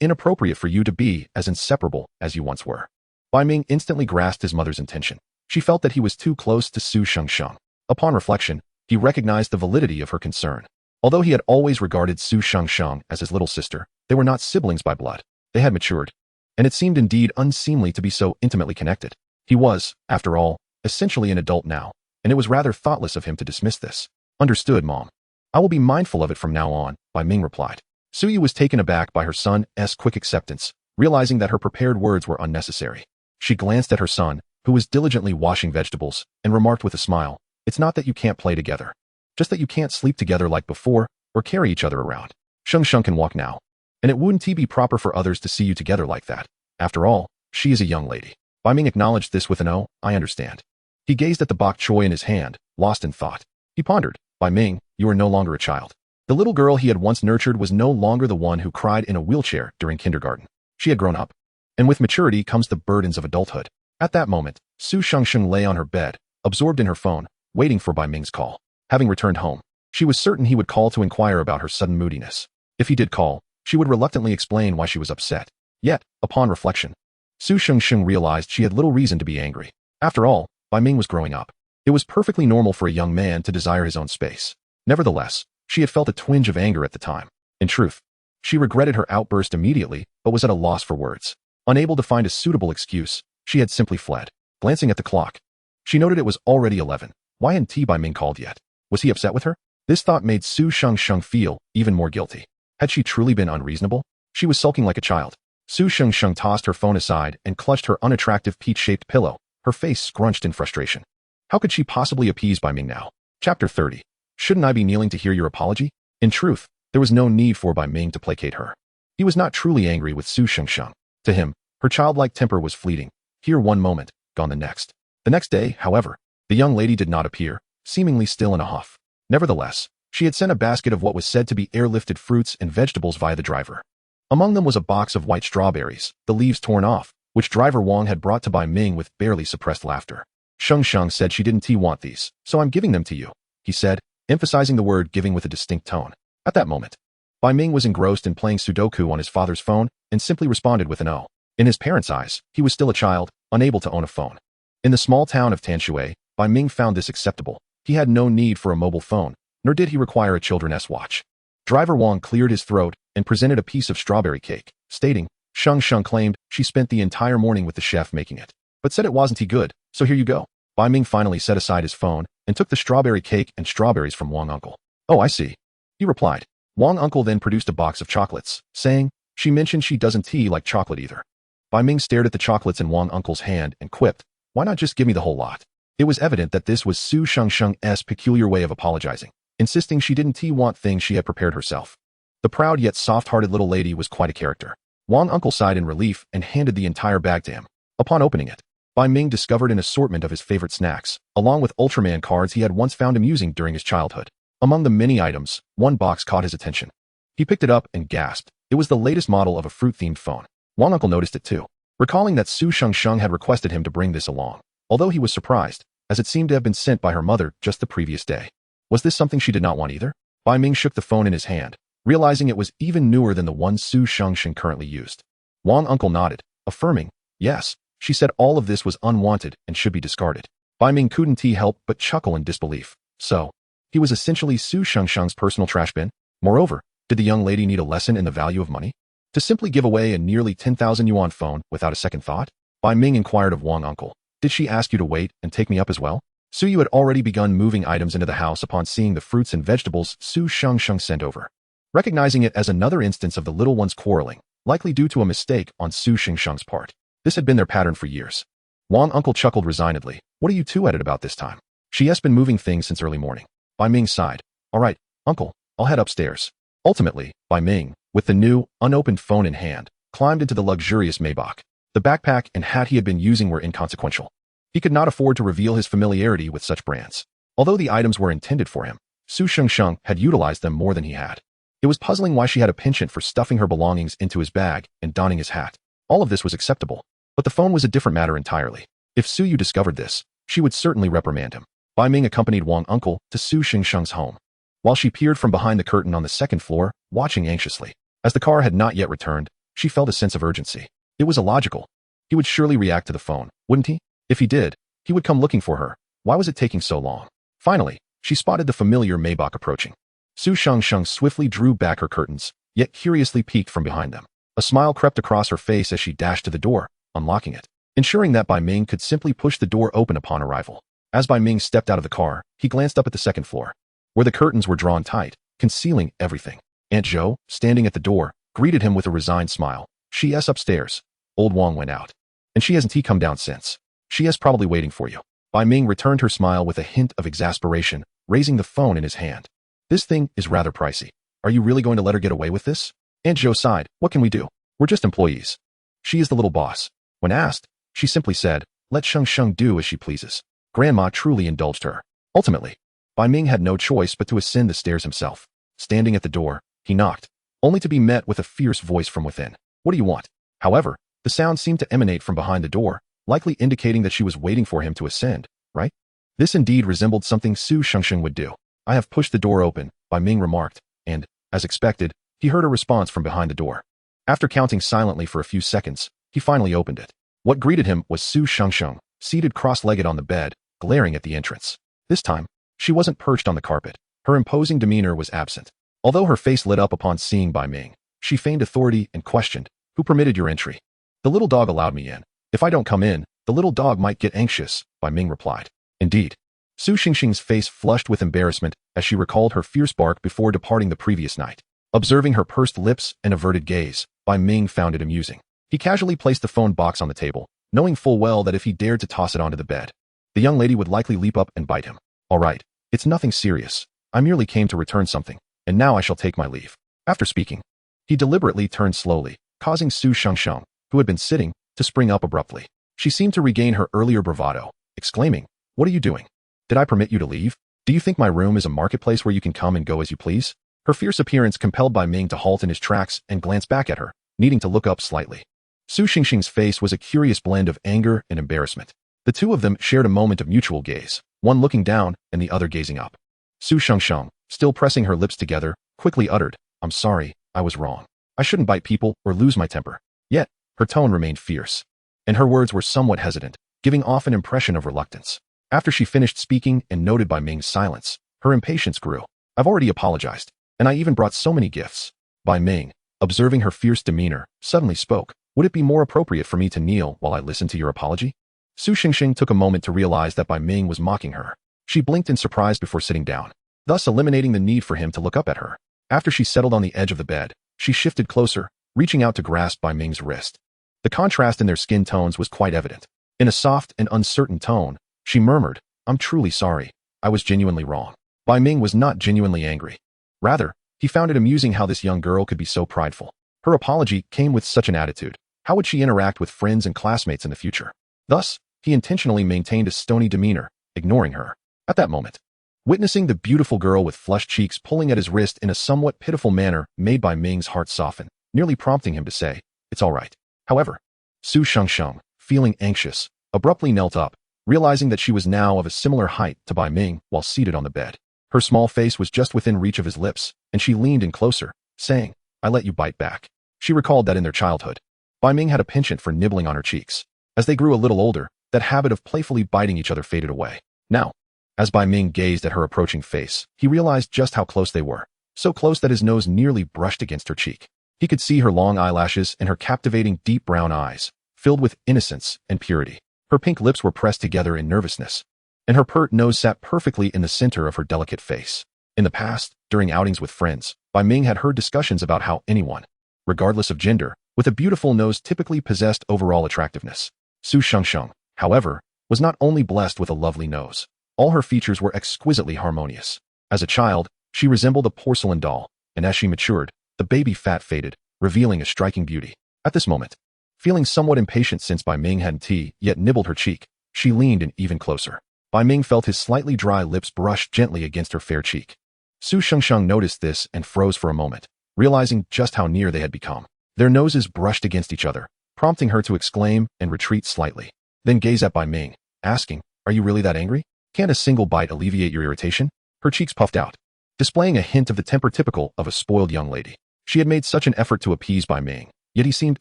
inappropriate for you to be as inseparable as you once were." Bai Ming instantly grasped his mother's intention. She felt that he was too close to Su Shengsheng. Upon reflection, he recognized the validity of her concern. Although he had always regarded Su Shengsheng as his little sister, they were not siblings by blood. They had matured, and it seemed indeed unseemly to be so intimately connected. He was, after all, essentially an adult now, and it was rather thoughtless of him to dismiss this. "Understood, Mom. I will be mindful of it from now on," Bai Ming replied. Su Yu was taken aback by her son's quick acceptance, realizing that her prepared words were unnecessary. She glanced at her son, who was diligently washing vegetables, and remarked with a smile, "It's not that you can't play together. Just that you can't sleep together like before, or carry each other around. Shengsheng can walk now, and it wouldn't be proper for others to see you together like that. After all, she is a young lady." Bai Ming acknowledged this with an "Oh, I understand." He gazed at the bok choy in his hand, lost in thought. He pondered, "Bai Ming, you are no longer a child." The little girl he had once nurtured was no longer the one who cried in a wheelchair during kindergarten. She had grown up, and with maturity comes the burdens of adulthood. At that moment, Su Shengsheng lay on her bed, absorbed in her phone, waiting for Bai Ming's call. Having returned home, she was certain he would call to inquire about her sudden moodiness. If he did call, she would reluctantly explain why she was upset. Yet, upon reflection, Su Shengsheng realized she had little reason to be angry. After all, Bai Ming was growing up. It was perfectly normal for a young man to desire his own space. Nevertheless, she had felt a twinge of anger at the time. In truth, she regretted her outburst immediately, but was at a loss for words. Unable to find a suitable excuse, she had simply fled. Glancing at the clock, she noted it was already 11. Why hadn't Bai Ming called yet? Was he upset with her? This thought made Su Shengsheng feel even more guilty. Had she truly been unreasonable? She was sulking like a child. Su Shengsheng tossed her phone aside and clutched her unattractive peach-shaped pillow, her face scrunched in frustration. How could she possibly appease Bai Ming now? Chapter 30. Shouldn't I be kneeling to hear your apology? In truth, there was no need for Bai Ming to placate her. He was not truly angry with Su Shengsheng. To him, her childlike temper was fleeting. Here one moment, gone the next. The next day, however, the young lady did not appear, seemingly still in a huff. Nevertheless, she had sent a basket of what was said to be airlifted fruits and vegetables via the driver. Among them was a box of white strawberries, the leaves torn off, which driver Wang had brought to Bai Ming with barely suppressed laughter. "Shengsheng said she didn't want these, so I'm giving them to you," he said, emphasizing the word giving with a distinct tone. At that moment, Bai Ming was engrossed in playing Sudoku on his father's phone and simply responded with an "oh." In his parents' eyes, he was still a child, unable to own a phone. In the small town of Tanshui, Bai Ming found this acceptable. He had no need for a mobile phone, nor did he require a children's watch. Driver Wang cleared his throat and presented a piece of strawberry cake, stating, "Shengsheng claimed she spent the entire morning with the chef making it, but said it wasn't good, so here you go." Bai Ming finally set aside his phone and took the strawberry cake and strawberries from Wang uncle. "Oh, I see," he replied. Wang uncle then produced a box of chocolates, saying, "She mentioned she doesn't like chocolate either." Bai Ming stared at the chocolates in Wang uncle's hand and quipped, "Why not just give me the whole lot?" It was evident that this was Su Shengsheng's peculiar way of apologizing, insisting she didn't want things she had prepared herself. The proud yet soft-hearted little lady was quite a character. Wang uncle sighed in relief and handed the entire bag to him. Upon opening it, Bai Ming discovered an assortment of his favorite snacks, along with Ultraman cards he had once found amusing during his childhood. Among the many items, one box caught his attention. He picked it up and gasped. It was the latest model of a fruit-themed phone. Wang uncle noticed it too, recalling that Su Shengsheng had requested him to bring this along, although he was surprised, as it seemed to have been sent by her mother just the previous day. Was this something she did not want either? Bai Ming shook the phone in his hand, realizing it was even newer than the one Su Shengsheng currently used. Wang uncle nodded, affirming, yes. She said all of this was unwanted and should be discarded. Bai Ming couldn't help but chuckle in disbelief. So, he was essentially Su Shengsheng's personal trash bin? Moreover, did the young lady need a lesson in the value of money? To simply give away a nearly 10,000 yuan phone without a second thought? Bai Ming inquired of Wang uncle, did she ask you to wait and take me up as well? Su Yu had already begun moving items into the house upon seeing the fruits and vegetables Su Shengsheng sent over. Recognizing it as another instance of the little ones quarreling, likely due to a mistake on Su Shengsheng's part. This had been their pattern for years. Wang uncle chuckled resignedly. What are you two at it about this time? She has been moving things since early morning. Bai Ming sighed. All right, uncle, I'll head upstairs. Ultimately, Bai Ming, with the new, unopened phone in hand, climbed into the luxurious Maybach. The backpack and hat he had been using were inconsequential. He could not afford to reveal his familiarity with such brands. Although the items were intended for him, Su Shengsheng had utilized them more than he had. It was puzzling why she had a penchant for stuffing her belongings into his bag and donning his hat. All of this was acceptable, but the phone was a different matter entirely. If Su Yu discovered this, she would certainly reprimand him. Bai Ming accompanied Wang uncle to Su Shengsheng's home, while she peered from behind the curtain on the second floor, watching anxiously. As the car had not yet returned, she felt a sense of urgency. It was illogical. He would surely react to the phone, wouldn't he? If he did, he would come looking for her. Why was it taking so long? Finally, she spotted the familiar Maybach approaching. Su Shengsheng swiftly drew back her curtains, yet curiously peeked from behind them. A smile crept across her face as she dashed to the door, unlocking it, ensuring that Bai Ming could simply push the door open upon arrival. As Bai Ming stepped out of the car, he glanced up at the second floor, where the curtains were drawn tight, concealing everything. Aunt Zhou, standing at the door, greeted him with a resigned smile. She's upstairs. Old Wang went out. And she hasn't come down since. She is probably waiting for you. Bai Ming returned her smile with a hint of exasperation, raising the phone in his hand. This thing is rather pricey. Are you really going to let her get away with this? Aunt Zhou sighed. What can we do? We're just employees. She is the little boss. When asked, she simply said, let Shengsheng do as she pleases. Grandma truly indulged her. Ultimately, Bai Ming had no choice but to ascend the stairs himself. Standing at the door, he knocked, only to be met with a fierce voice from within. What do you want? However, the sound seemed to emanate from behind the door, likely indicating that she was waiting for him to ascend, right? This indeed resembled something Su Shengsheng would do. I have pushed the door open, Bai Ming remarked, and, as expected, he heard a response from behind the door. After counting silently for a few seconds, he finally opened it. What greeted him was Su Shengsheng, seated cross-legged on the bed, glaring at the entrance. This time, she wasn't perched on the carpet. Her imposing demeanor was absent. Although her face lit up upon seeing Bai Ming, she feigned authority and questioned, who permitted your entry? The little dog allowed me in. If I don't come in, the little dog might get anxious, Bai Ming replied. Indeed. Su Shengsheng's face flushed with embarrassment as she recalled her fierce bark before departing the previous night. Observing her pursed lips and averted gaze, Bai Ming found it amusing. He casually placed the phone box on the table, knowing full well that if he dared to toss it onto the bed, the young lady would likely leap up and bite him. All right, it's nothing serious. I merely came to return something, and now I shall take my leave. After speaking, he deliberately turned slowly, causing Su Shengsheng, who had been sitting, to spring up abruptly. She seemed to regain her earlier bravado, exclaiming, what are you doing? Did I permit you to leave? Do you think my room is a marketplace where you can come and go as you please? Her fierce appearance compelled Bai Ming to halt in his tracks and glance back at her, needing to look up slightly. Su Shengsheng's face was a curious blend of anger and embarrassment. The two of them shared a moment of mutual gaze, one looking down and the other gazing up. Su Shengsheng, still pressing her lips together, quickly uttered, I'm sorry, I was wrong. I shouldn't bite people or lose my temper. Yet, her tone remained fierce, and her words were somewhat hesitant, giving off an impression of reluctance. After she finished speaking and noted Bai Ming's silence, her impatience grew. I've already apologized, and I even brought so many gifts. Bai Ming, observing her fierce demeanor, suddenly spoke. Would it be more appropriate for me to kneel while I listen to your apology? Su Shengsheng took a moment to realize that Bai Ming was mocking her. She blinked in surprise before sitting down, thus eliminating the need for him to look up at her. After she settled on the edge of the bed, she shifted closer, reaching out to grasp Bai Ming's wrist. The contrast in their skin tones was quite evident. In a soft and uncertain tone, She murmured, I'm truly sorry. I was genuinely wrong. Bai Ming was not genuinely angry. Rather, he found it amusing how this young girl could be so prideful. Her apology came with such an attitude. How would she interact with friends and classmates in the future? Thus, he intentionally maintained a stony demeanor, ignoring her. At that moment, witnessing the beautiful girl with flushed cheeks pulling at his wrist in a somewhat pitiful manner made Bai Ming's heart soften, nearly prompting him to say, it's all right. However, Su Shengsheng, feeling anxious, abruptly knelt up, realizing that she was now of a similar height to Bai Ming while seated on the bed. Her small face was just within reach of his lips, and she leaned in closer, saying, I let you bite back. She recalled that in their childhood, Bai Ming had a penchant for nibbling on her cheeks. As they grew a little older, that habit of playfully biting each other faded away. Now, as Bai Ming gazed at her approaching face, he realized just how close they were, so close that his nose nearly brushed against her cheek. He could see her long eyelashes and her captivating deep brown eyes, filled with innocence and purity. Her pink lips were pressed together in nervousness, and her pert nose sat perfectly in the center of her delicate face. In the past, during outings with friends, Bai Ming had heard discussions about how anyone, regardless of gender, with a beautiful nose typically possessed overall attractiveness. Su Shengsheng, however, was not only blessed with a lovely nose. All her features were exquisitely harmonious. As a child, she resembled a porcelain doll, and as she matured, the baby fat faded, revealing a striking beauty. At this moment, feeling somewhat impatient since Bai Ming hadn't yet nibbled her cheek, she leaned in even closer. Bai Ming felt his slightly dry lips brush gently against her fair cheek. Su Shengsheng noticed this and froze for a moment, realizing just how near they had become. Their noses brushed against each other, prompting her to exclaim and retreat slightly. Then gaze at Bai Ming, asking, are you really that angry? Can't a single bite alleviate your irritation? Her cheeks puffed out, displaying a hint of the temper typical of a spoiled young lady. She had made such an effort to appease Bai Ming, yet he seemed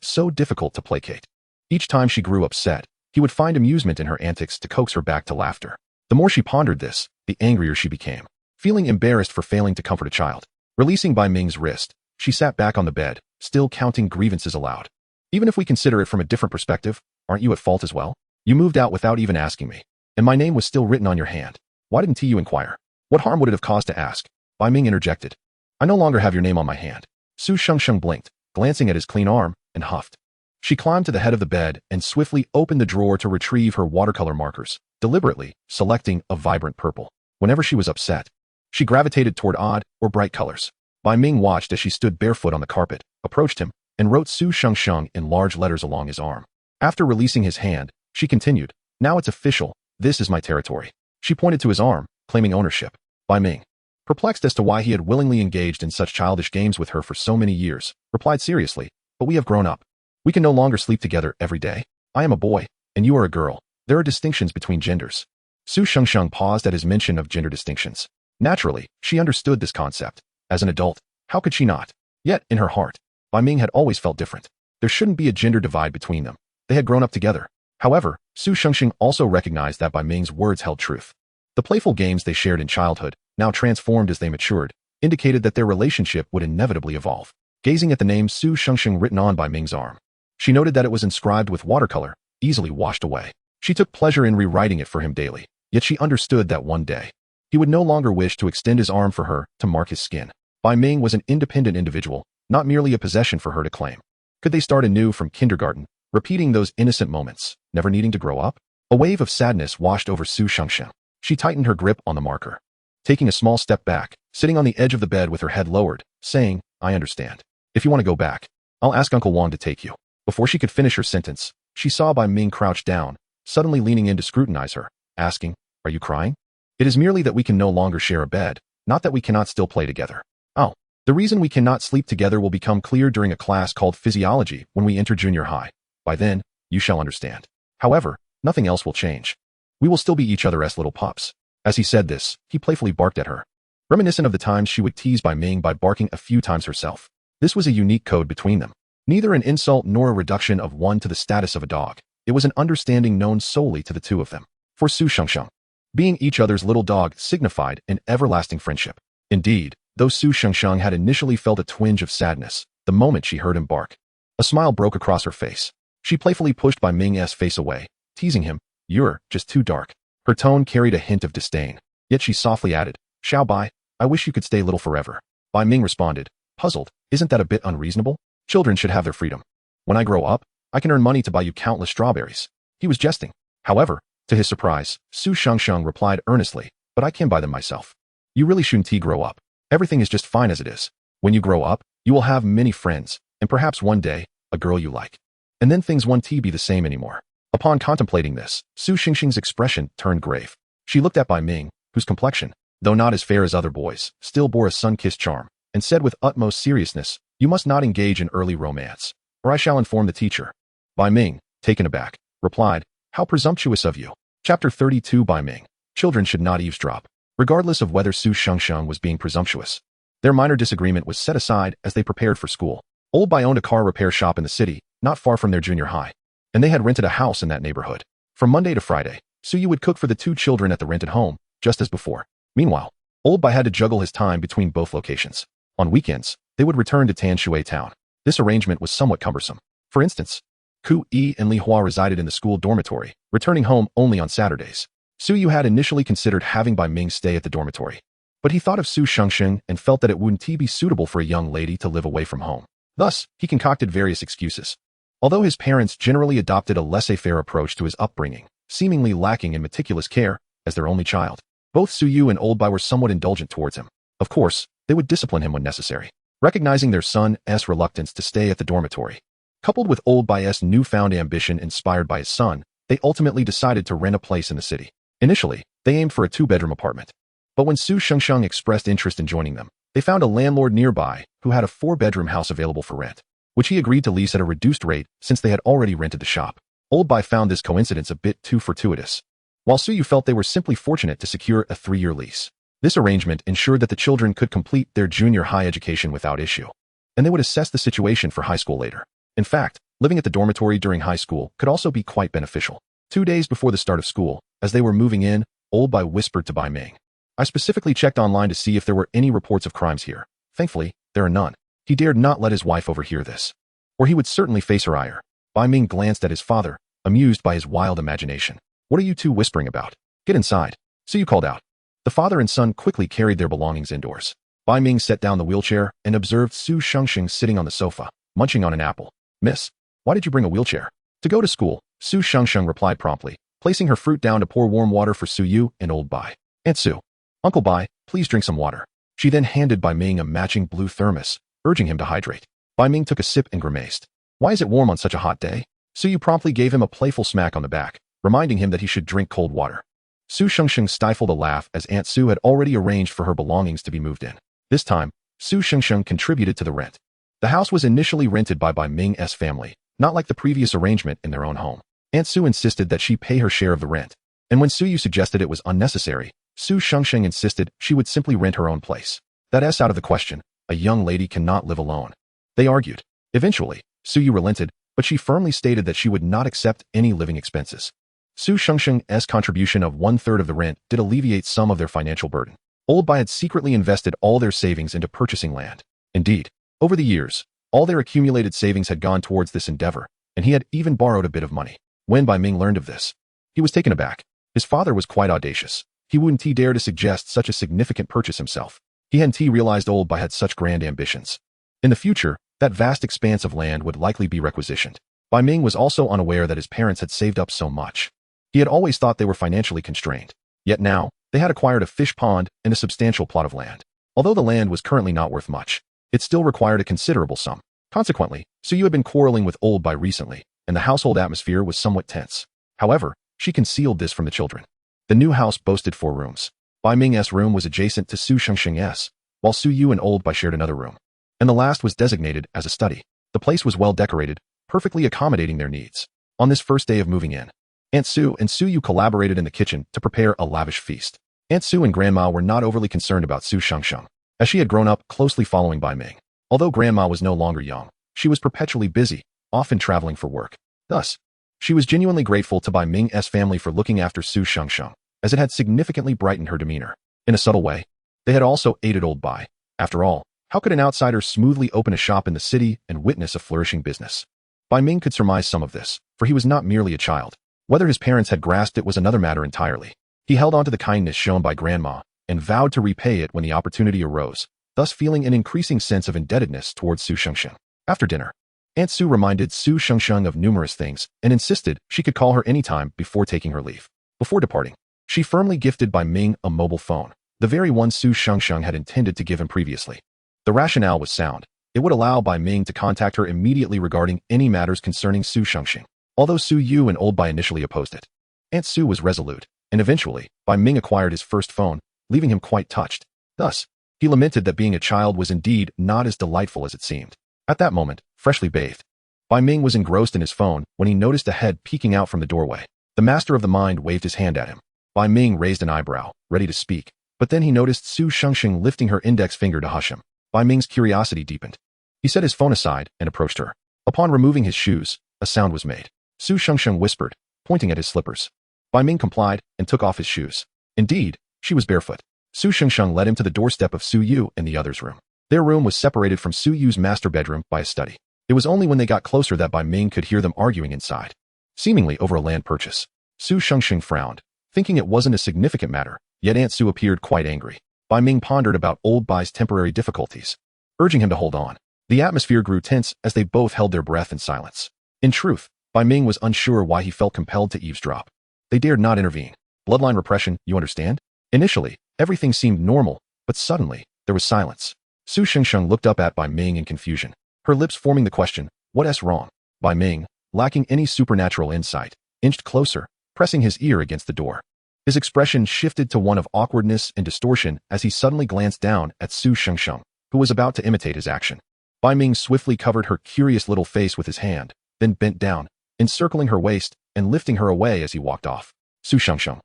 so difficult to placate. Each time she grew upset, he would find amusement in her antics to coax her back to laughter. The more she pondered this, the angrier she became. Feeling embarrassed for failing to comfort a child, releasing Bai Ming's wrist, she sat back on the bed, still counting grievances aloud. Even if we consider it from a different perspective, aren't you at fault as well? You moved out without even asking me, and my name was still written on your hand. Why didn't you inquire? What harm would it have caused to ask? Bai Ming interjected. I no longer have your name on my hand. Su Shengsheng blinked, glancing at his clean arm, and huffed. She climbed to the head of the bed and swiftly opened the drawer to retrieve her watercolor markers, deliberately selecting a vibrant purple. Whenever she was upset, she gravitated toward odd or bright colors. Bai Ming watched as she stood barefoot on the carpet, approached him, and wrote Su Shengsheng in large letters along his arm. After releasing his hand, she continued, now it's official, this is my territory. She pointed to his arm, claiming ownership. Bai Ming, perplexed as to why he had willingly engaged in such childish games with her for so many years, replied seriously, but we have grown up. We can no longer sleep together every day. I am a boy, and you are a girl. There are distinctions between genders. Su Shengsheng paused at his mention of gender distinctions. Naturally, she understood this concept. As an adult, how could she not? Yet, in her heart, Bai Ming had always felt different. There shouldn't be a gender divide between them. They had grown up together. However, Su Shengsheng also recognized that Bai Ming's words held truth. The playful games they shared in childhood, now transformed as they matured, indicated that their relationship would inevitably evolve. Gazing at the name Su Shengsheng written on Bai Ming's arm, she noted that it was inscribed with watercolor, easily washed away. She took pleasure in rewriting it for him daily, yet she understood that one day, he would no longer wish to extend his arm for her to mark his skin. Bai Ming was an independent individual, not merely a possession for her to claim. Could they start anew from kindergarten, repeating those innocent moments, never needing to grow up? A wave of sadness washed over Su Shengsheng. She tightened her grip on the marker, taking a small step back, sitting on the edge of the bed with her head lowered, saying, I understand. If you want to go back, I'll ask Uncle Wang to take you. Before she could finish her sentence, she saw Bai Ming crouch down, suddenly leaning in to scrutinize her, asking, are you crying? It is merely that we can no longer share a bed, not that we cannot still play together. Oh, the reason we cannot sleep together will become clear during a class called physiology when we enter junior high. By then, you shall understand. However, nothing else will change. We will still be each other's little pups. As he said this, he playfully barked at her, reminiscent of the times she would tease Bai Ming by barking a few times herself. This was a unique code between them. Neither an insult nor a reduction of one to the status of a dog. It was an understanding known solely to the two of them. For Su Shengsheng, being each other's little dog signified an everlasting friendship. Indeed, though Su Shengsheng had initially felt a twinge of sadness the moment she heard him bark, a smile broke across her face. She playfully pushed Bai Ming's face away, teasing him, you're just too dark. Her tone carried a hint of disdain, yet she softly added, Xiao Bai, I wish you could stay little forever. Bai Ming responded, puzzled, isn't that a bit unreasonable? Children should have their freedom. When I grow up, I can earn money to buy you countless strawberries. He was jesting. However, To his surprise, Su Shengsheng replied earnestly, "But I can buy them myself. You really shouldn't grow up. Everything is just fine as it is. When you grow up, you will have many friends, and perhaps one day, a girl you like. And then things won't be the same anymore." Upon contemplating this, Su Shengsheng's expression turned grave. She looked at Bai Ming, whose complexion, though not as fair as other boys, still bore a sun-kissed charm, and said with utmost seriousness, "You must not engage in early romance, or I shall inform the teacher." Bai Ming, taken aback, replied, "How presumptuous of you." Chapter 32 Bai Ming. Children should not eavesdrop. Regardless of whether Su Shengsheng was being presumptuous, their minor disagreement was set aside as they prepared for school. Old Bai owned a car repair shop in the city, not far from their junior high, and they had rented a house in that neighborhood. From Monday to Friday, Suyu would cook for the two children at the rented home, just as before. Meanwhile, Old Bai had to juggle his time between both locations. On weekends, they would return to Tanshui town. This arrangement was somewhat cumbersome. For instance, Ku Yi and Li Hua resided in the school dormitory, returning home only on Saturdays. Suyu had initially considered having Bai Ming stay at the dormitory, but he thought of Su Shengsheng and felt that it wouldn't be suitable for a young lady to live away from home. Thus, he concocted various excuses. Although his parents generally adopted a laissez-faire approach to his upbringing, seemingly lacking in meticulous care, as their only child, both Suyu and Old Bai were somewhat indulgent towards him. Of course, they would discipline him when necessary. Recognizing their son's reluctance to stay at the dormitory, coupled with Old Bai's newfound ambition inspired by his son, they ultimately decided to rent a place in the city. Initially, they aimed for a two-bedroom apartment. But when Su Shengsheng expressed interest in joining them, they found a landlord nearby who had a four-bedroom house available for rent, which he agreed to lease at a reduced rate since they had already rented the shop. Old Bai found this coincidence a bit too fortuitous, while Suyu felt they were simply fortunate to secure a 3-year lease. This arrangement ensured that the children could complete their junior high education without issue, and they would assess the situation for high school later. In fact, living at the dormitory during high school could also be quite beneficial. 2 days before the start of school, as they were moving in, Old Bai whispered to Bai Ming, "I specifically checked online to see if there were any reports of crimes here. Thankfully, there are none." He dared not let his wife overhear this, or he would certainly face her ire. Bai Ming glanced at his father, amused by his wild imagination. "What are you two whispering about? Get inside." Suyu called out. The father and son quickly carried their belongings indoors. Bai Ming set down the wheelchair and observed Su Shengsheng sitting on the sofa, munching on an apple. "Miss, why did you bring a wheelchair?" "To go to school," Su Shengsheng replied promptly, placing her fruit down to pour warm water for Suyu and Old Bai. "Aunt Su, Uncle Bai, please drink some water." She then handed Bai Ming a matching blue thermos, urging him to hydrate. Bai Ming took a sip and grimaced. "Why is it warm on such a hot day?" Suyu promptly gave him a playful smack on the back, reminding him that he should drink cold water. Su Shengsheng stifled a laugh as Aunt Su had already arranged for her belongings to be moved in. This time, Su Shengsheng contributed to the rent. The house was initially rented by Bai Ming's family, not like the previous arrangement in their own home. Aunt Su insisted that she pay her share of the rent, and when Suyu suggested it was unnecessary, Su Shengsheng insisted she would simply rent her own place. That's out of the question. A young lady cannot live alone. They argued. Eventually, Suyu relented, but she firmly stated that she would not accept any living expenses. Su Shengsheng's contribution of 1/3 of the rent did alleviate some of their financial burden. Old Bai had secretly invested all their savings into purchasing land. Indeed, over the years, all their accumulated savings had gone towards this endeavor, and he had even borrowed a bit of money. When Bai Ming learned of this, he was taken aback. His father was quite audacious. He wouldn't dare to suggest such a significant purchase himself. He hadn't realized Old Bai had such grand ambitions. In the future, that vast expanse of land would likely be requisitioned. Bai Ming was also unaware that his parents had saved up so much. He had always thought they were financially constrained. Yet now, they had acquired a fish pond and a substantial plot of land. Although the land was currently not worth much, it still required a considerable sum. Consequently, Suyu had been quarreling with Old Bai recently, and the household atmosphere was somewhat tense. However, she concealed this from the children. The new house boasted 4 rooms. Bai Ming's room was adjacent to Su Shengsheng's, while Suyu and Old Bai shared another room, and the last was designated as a study. The place was well decorated, perfectly accommodating their needs. On this first day of moving in, Aunt Su and Suyu collaborated in the kitchen to prepare a lavish feast. Aunt Su and Grandma were not overly concerned about Su Shengsheng, as she had grown up closely following Bai Ming. Although Grandma was no longer young, she was perpetually busy, often traveling for work. Thus, she was genuinely grateful to Bai Ming's family for looking after Su Shengsheng, as it had significantly brightened her demeanor. In a subtle way, they had also aided Old Bai. After all, how could an outsider smoothly open a shop in the city and witness a flourishing business? Bai Ming could surmise some of this, for he was not merely a child. Whether his parents had grasped it was another matter entirely. He held on to the kindness shown by Grandma and vowed to repay it when the opportunity arose, thus feeling an increasing sense of indebtedness towards Su Shengsheng. After dinner, Aunt Su reminded Su Shengsheng of numerous things and insisted she could call her anytime before taking her leave. Before departing, she firmly gifted Bai Ming a mobile phone, the very one Su Shengsheng had intended to give him previously. The rationale was sound. It would allow Bai Ming to contact her immediately regarding any matters concerning Su Shengxing, although Su Yu and Old Bai initially opposed it. Aunt Su was resolute, and eventually, Bai Ming acquired his first phone, leaving him quite touched. Thus, he lamented that being a child was indeed not as delightful as it seemed. At that moment, freshly bathed, Bai Ming was engrossed in his phone when he noticed a head peeking out from the doorway. The master of the mind waved his hand at him. Bai Ming raised an eyebrow, ready to speak, but then he noticed Su Shengxing lifting her index finger to hush him. Bai Ming's curiosity deepened. He set his phone aside and approached her. Upon removing his shoes, a sound was made. Su Shengxing whispered, pointing at his slippers. Bai Ming complied and took off his shoes. Indeed, she was barefoot. Su Shengxing led him to the doorstep of Su Yu and the other's room. Their room was separated from Su Yu's master bedroom by a study. It was only when they got closer that Bai Ming could hear them arguing inside, seemingly over a land purchase. Su Shengxing frowned, thinking it wasn't a significant matter, yet Aunt Su appeared quite angry. Bai Ming pondered about Old Bai's temporary difficulties, urging him to hold on. The atmosphere grew tense as they both held their breath in silence. In truth, Bai Ming was unsure why he felt compelled to eavesdrop. They dared not intervene. Bloodline repression, you understand? Initially, everything seemed normal, but suddenly, there was silence. Su Shengsheng looked up at Bai Ming in confusion, her lips forming the question, what's wrong? Bai Ming, lacking any supernatural insight, inched closer, pressing his ear against the door. His expression shifted to one of awkwardness and distortion as he suddenly glanced down at Su Shengsheng, who was about to imitate his action. Bai Ming swiftly covered her curious little face with his hand, then bent down, encircling her waist and lifting her away as he walked off. Su Shengsheng.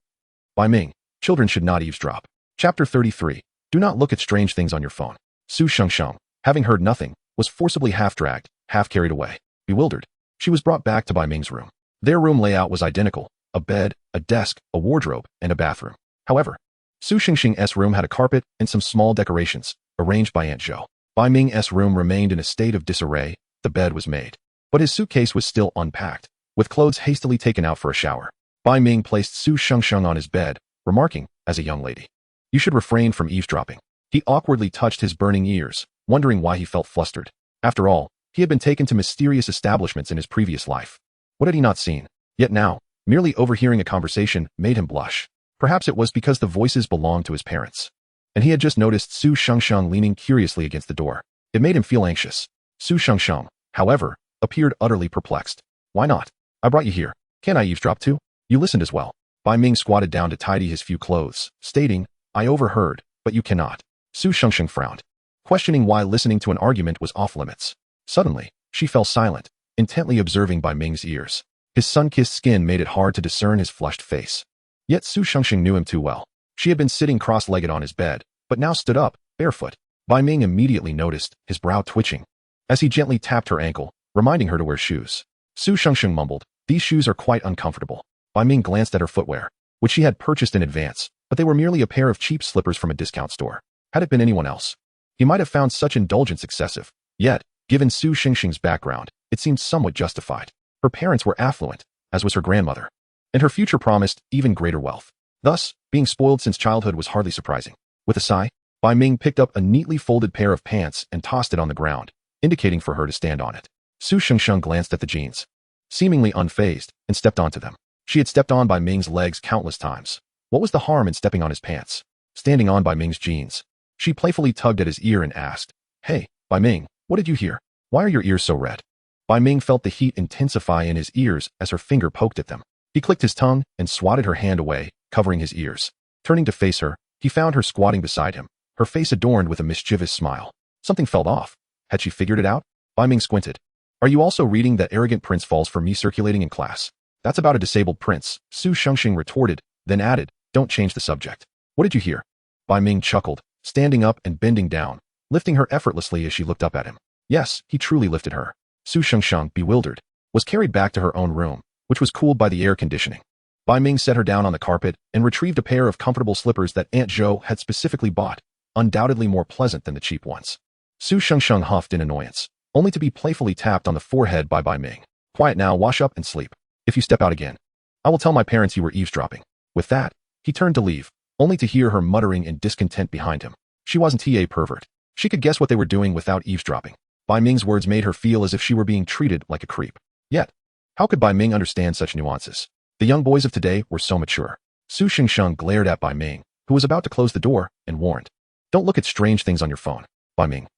Bai Ming, children should not eavesdrop. Chapter 33. Do not look at strange things on your phone. Su Shengsheng, having heard nothing, was forcibly half-dragged, half-carried away. Bewildered, she was brought back to Bai Ming's room. Their room layout was identical, a bed, a desk, a wardrobe, and a bathroom. However, Su Shengxing's room had a carpet and some small decorations, arranged by Aunt Zhou. Bai Ming's room remained in a state of disarray. The bed was made, but his suitcase was still unpacked, with clothes hastily taken out for a shower. Bai Ming placed Su Shengsheng on his bed, remarking, as a young lady, you should refrain from eavesdropping. He awkwardly touched his burning ears, wondering why he felt flustered. After all, he had been taken to mysterious establishments in his previous life. What had he not seen? Yet now, merely overhearing a conversation made him blush. Perhaps it was because the voices belonged to his parents. And he had just noticed Su Shengsheng leaning curiously against the door. It made him feel anxious. Su Shengsheng, however, appeared utterly perplexed. Why not? I brought you here. Can I eavesdrop too? You listened as well. Bai Ming squatted down to tidy his few clothes, stating, I overheard, but you cannot. Su Shengsheng frowned, questioning why listening to an argument was off limits. Suddenly, she fell silent, intently observing Bai Ming's ears. His sun-kissed skin made it hard to discern his flushed face. Yet Su Shengsheng knew him too well. She had been sitting cross-legged on his bed, but now stood up, barefoot. Bai Ming immediately noticed, his brow twitching, as he gently tapped her ankle, reminding her to wear shoes. Su Shengsheng mumbled, these shoes are quite uncomfortable. Bai Ming glanced at her footwear, which she had purchased in advance, but they were merely a pair of cheap slippers from a discount store. Had it been anyone else, he might have found such indulgence excessive. Yet, given Su Shengsheng's background, it seemed somewhat justified. Her parents were affluent, as was her grandmother, and her future promised even greater wealth. Thus, being spoiled since childhood was hardly surprising. With a sigh, Bai Ming picked up a neatly folded pair of pants and tossed it on the ground, indicating for her to stand on it. Su Shengsheng glanced at the jeans, seemingly unfazed, and stepped onto them. She had stepped on Bai Ming's legs countless times. What was the harm in stepping on his pants? Standing on Bai Ming's jeans, she playfully tugged at his ear and asked, Hey, Bai Ming, what did you hear? Why are your ears so red? Bai Ming felt the heat intensify in his ears as her finger poked at them. He clicked his tongue and swatted her hand away, covering his ears. Turning to face her, he found her squatting beside him, her face adorned with a mischievous smile. Something felt off. Had she figured it out? Bai Ming squinted. Are you also reading That Arrogant Prince Falls for Me circulating in class? That's about a disabled prince, Su Shengsheng retorted, then added, Don't change the subject. What did you hear? Bai Ming chuckled, standing up and bending down, lifting her effortlessly as she looked up at him. Yes, he truly lifted her. Su Shengsheng, bewildered, was carried back to her own room, which was cooled by the air conditioning. Bai Ming set her down on the carpet and retrieved a pair of comfortable slippers that Aunt Zhou had specifically bought, undoubtedly more pleasant than the cheap ones. Su Shengsheng huffed in annoyance, only to be playfully tapped on the forehead by Bai Ming. Quiet now, wash up and sleep. If you step out again, I will tell my parents you were eavesdropping. With that, he turned to leave, only to hear her muttering in discontent behind him. She wasn't a pervert. She could guess what they were doing without eavesdropping. Bai Ming's words made her feel as if she were being treated like a creep. Yet, how could Bai Ming understand such nuances? The young boys of today were so mature. Su Xingsheng glared at Bai Ming, who was about to close the door, and warned, "Don't look at strange things on your phone, Bai Ming."